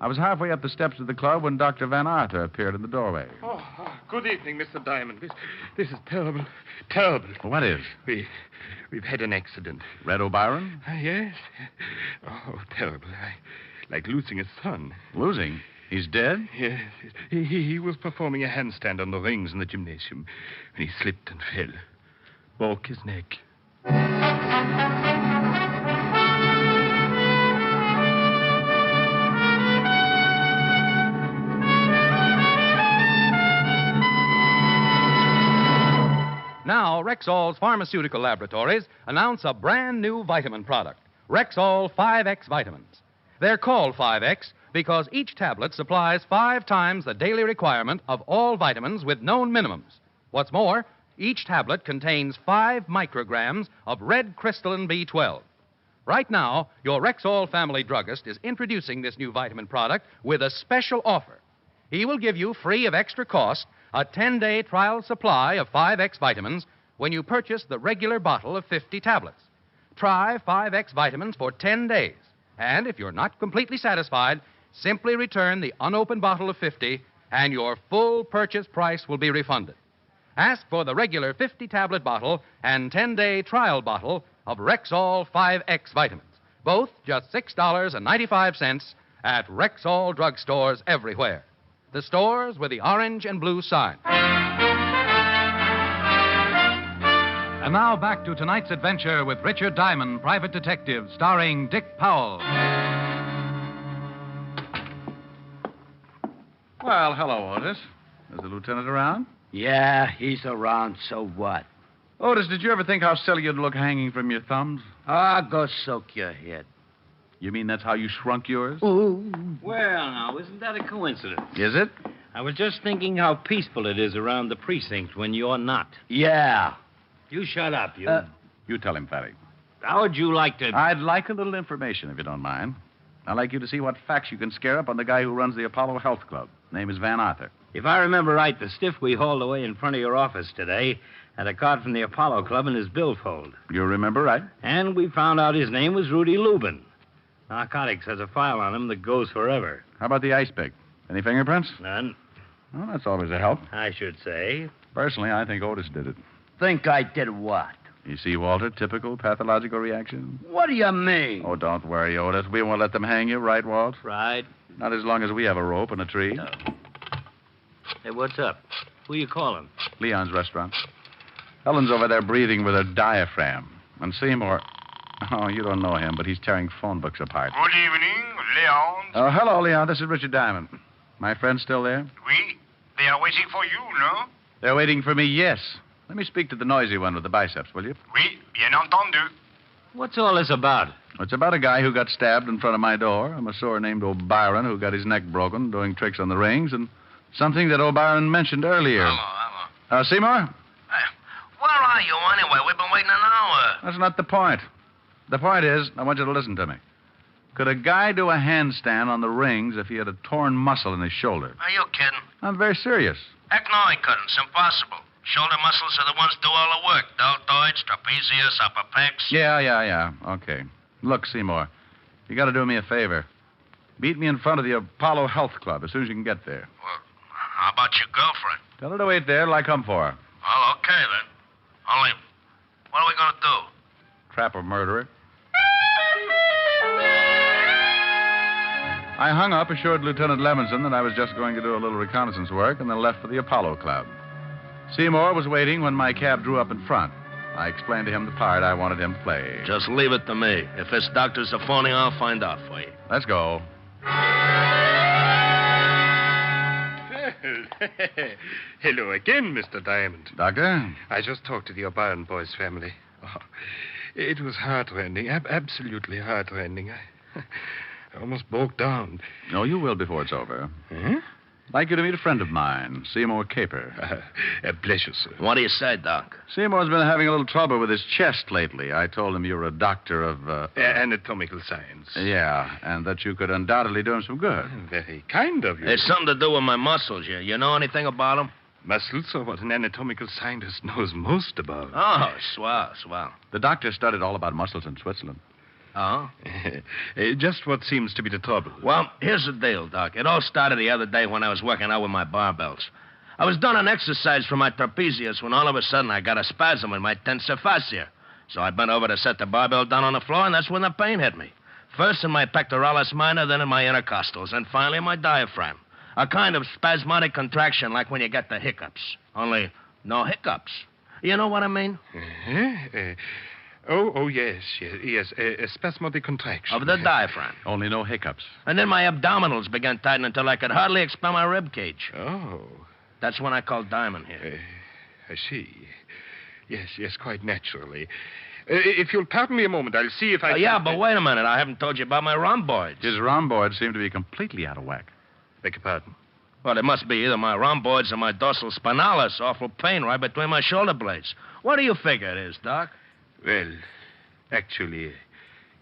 I was halfway up the steps of the club when Dr. Van Arthur appeared in the doorway. Oh, good evening, Mr. Diamond. This is terrible. Terrible. What is? We've had an accident. Red O'Brien? Yes. Oh, terrible. Like losing a son. Losing? He's dead? Yes. He was performing a handstand on the rings in the gymnasium, and he slipped and fell. Broke his neck. Now, Rexall's Pharmaceutical Laboratories announce a brand new vitamin product, Rexall 5X Vitamins. They're called 5X because each tablet supplies 5 times the daily requirement of all vitamins with known minimums. What's more, each tablet contains 5 micrograms of red crystalline B12. Right now, your Rexall family druggist is introducing this new vitamin product with a special offer. He will give you, free of extra cost, a 10-day trial supply of 5X vitamins when you purchase the regular bottle of 50 tablets. Try 5X vitamins for 10 days. And if you're not completely satisfied, Simply return the unopened bottle of 50, and your full purchase price will be refunded. Ask for the regular 50-tablet bottle and 10-day trial bottle of Rexall 5X vitamins, both just $6.95 at Rexall drugstores everywhere. The stores with the orange and blue sign. And now back to tonight's adventure with Richard Diamond, Private Detective, starring Dick Powell. Well, hello, Otis. Is the lieutenant around? Yeah, he's around, so what? Otis, did you ever think how silly you'd look hanging from your thumbs? Ah, go soak your head. You mean that's how you shrunk yours? Ooh. Well, now, isn't that a coincidence? Is it? I was just thinking how peaceful it is around the precinct when you're not. Yeah. You shut up, you. You tell him, Fatty. How would you like to... I'd like a little information, if you don't mind. I'd like you to see what facts you can scare up on the guy who runs the Apollo Health Club. Name is Van Arthur. If I remember right, the stiff we hauled away in front of your office today had a card from the Apollo Club in his billfold. You remember right? And we found out his name was Rudy Lubin. Narcotics has a file on him that goes forever. How about the ice pick? Any fingerprints? None. Well, that's always a help. I should say. Personally, I think Otis did it. Think I did what? You see, Walter, typical pathological reaction? What do you mean? Oh, don't worry, Otis. We won't let them hang you, right, Walt? Right. Not as long as we have a rope and a tree. No. Hey, what's up? Who you calling? Leon's restaurant. Helen's over there breathing with her diaphragm. And Seymour... Oh, you don't know him, but he's tearing phone books apart. Good evening, Leon. Oh, hello, Leon. This is Richard Diamond. My friend still there? Oui. They are waiting for you, no? They're waiting for me, yes. Let me speak to the noisy one with the biceps, will you? Oui, bien entendu. What's all this about? It's about a guy who got stabbed in front of my door, a masseur named O'Byron who got his neck broken doing tricks on the rings, and something that O'Byron mentioned earlier. Hello. Seymour? Where are you anyway? We've been waiting an hour. That's not the point. The point is, I want you to listen to me. Could a guy do a handstand on the rings if he had a torn muscle in his shoulder? Are you kidding? I'm very serious. Heck no, he couldn't. It's impossible. Shoulder muscles are the ones do all the work. Deltoids, trapezius, upper pecs. Yeah. Okay. Look, Seymour, you got to do me a favor. Meet me in front of the Apollo Health Club as soon as you can get there. Well, how about your girlfriend? Tell her to wait there till I come for her. Well, okay, then. Only, what are we going to do? Trap a murderer. I hung up, assured Lieutenant Levinson that I was just going to do a little reconnaissance work, and then left for the Apollo Club. Seymour was waiting when my cab drew up in front. I explained to him the part I wanted him to play. Just leave it to me. If this doctor's a phony, I'll find out for you. Let's go. Hello again, Mr. Diamond. Doctor? I just talked to the O'Brien boys' family. Oh, it was heartrending, absolutely heartrending. I almost broke down. No, you will before it's over. Huh? I'd like you to meet a friend of mine, Seymour Caper. A pleasure, sir. What do you say, Doc? Seymour's been having a little trouble with his chest lately. I told him you were a doctor of... anatomical science. Yeah, and that you could undoubtedly do him some good. Very kind of you. It's something to do with my muscles. You know anything about them? Muscles are what an anatomical scientist knows most about. Oh, swell. The doctor studied all about muscles in Switzerland. Oh? Just what seems to be the trouble. Well, here's the deal, Doc. It all started the other day when I was working out with my barbells. I was doing an exercise for my trapezius when all of a sudden I got a spasm in my tensor fascia. So I bent over to set the barbell down on the floor, and that's when the pain hit me. First in my pectoralis minor, then in my intercostals, and finally in my diaphragm. A kind of spasmodic contraction like when you get the hiccups. Only no hiccups. You know what I mean? Yes. A spasmodic contraction. Of the diaphragm. Only no hiccups. And then my abdominals began tightening until I could hardly expel my rib cage. Oh. That's when I called Diamond here. I see. Yes, quite naturally. If you'll pardon me a moment, I'll see if I can... Yeah, but wait a minute. I haven't told you about my rhomboids. His rhomboids seem to be completely out of whack. Beg your pardon? Well, it must be either my rhomboids or my dorsal spinalis. Awful pain right between my shoulder blades. What do you figure it is, Doc? Well, actually,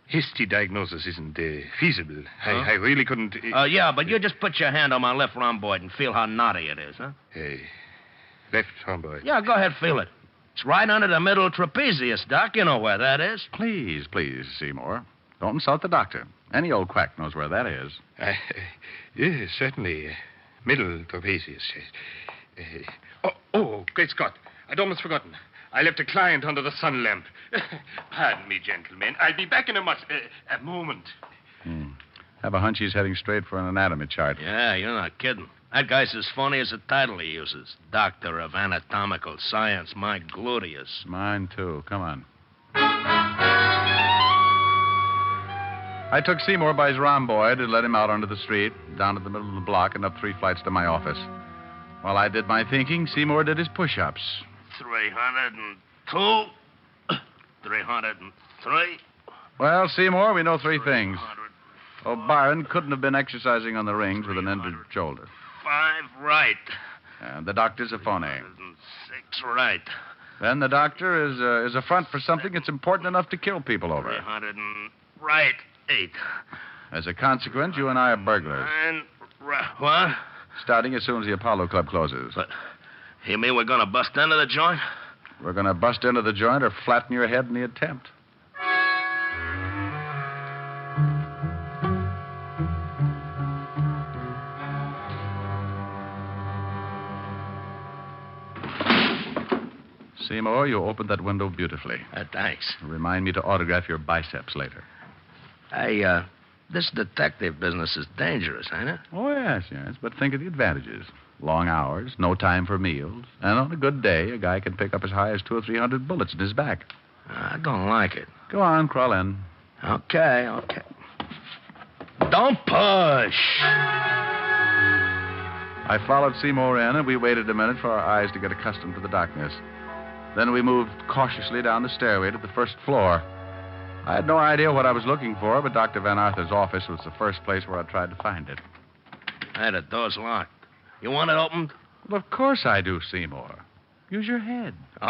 hasty diagnosis isn't feasible. Huh? I really couldn't... Yeah, but you just put your hand on my left rhomboid and feel how knotty it is, huh? Left rhomboid. Yeah, go ahead, feel it. It's right under the middle trapezius, Doc. You know where that is. Please, Seymour. Don't insult the doctor. Any old quack knows where that is. Yes, certainly. Middle trapezius. Great Scott. I'd almost forgotten. I left a client under the sun lamp. Pardon me, gentlemen. I'll be back in a moment. Have a hunch he's heading straight for an anatomy chart. Yeah, you're not kidding. That guy's as funny as the title he uses. Doctor of Anatomical Science, my gluteus. Mine, too. Come on. I took Seymour by his rhomboid and let him out onto the street, down to the middle of the block, and up 3 flights to my office. While I did my thinking, Seymour did his push-ups. 302. 303. Well, Seymour, we know 3 things. O'Brien couldn't have been exercising on the rings with an injured shoulder. 5 right. And the doctor's a phony. 6 right. Then the doctor is a front for something that's important enough to kill people over. 300 and right. 8. As a consequence, you and I are burglars. 9 right. What? Starting as soon as the Apollo Club closes. But you mean we're going to bust into the joint? We're going to bust into the joint or flatten your head in the attempt. Seymour, you opened that window beautifully. Thanks. Remind me to autograph your biceps later. Hey, this detective business is dangerous, ain't it? Oh, yes. But think of the advantages. Long hours, no time for meals, and on a good day, a guy can pick up as high as 200 or 300 bullets in his back. I don't like it. Go on, crawl in. Okay. Don't push. I followed Seymour in, and we waited a minute for our eyes to get accustomed to the darkness. Then we moved cautiously down the stairway to the first floor. I had no idea what I was looking for, but Dr. Van Arthur's office was the first place where I tried to find it. Hey, the door's locked. You want it opened? Well, of course I do, Seymour. Use your head.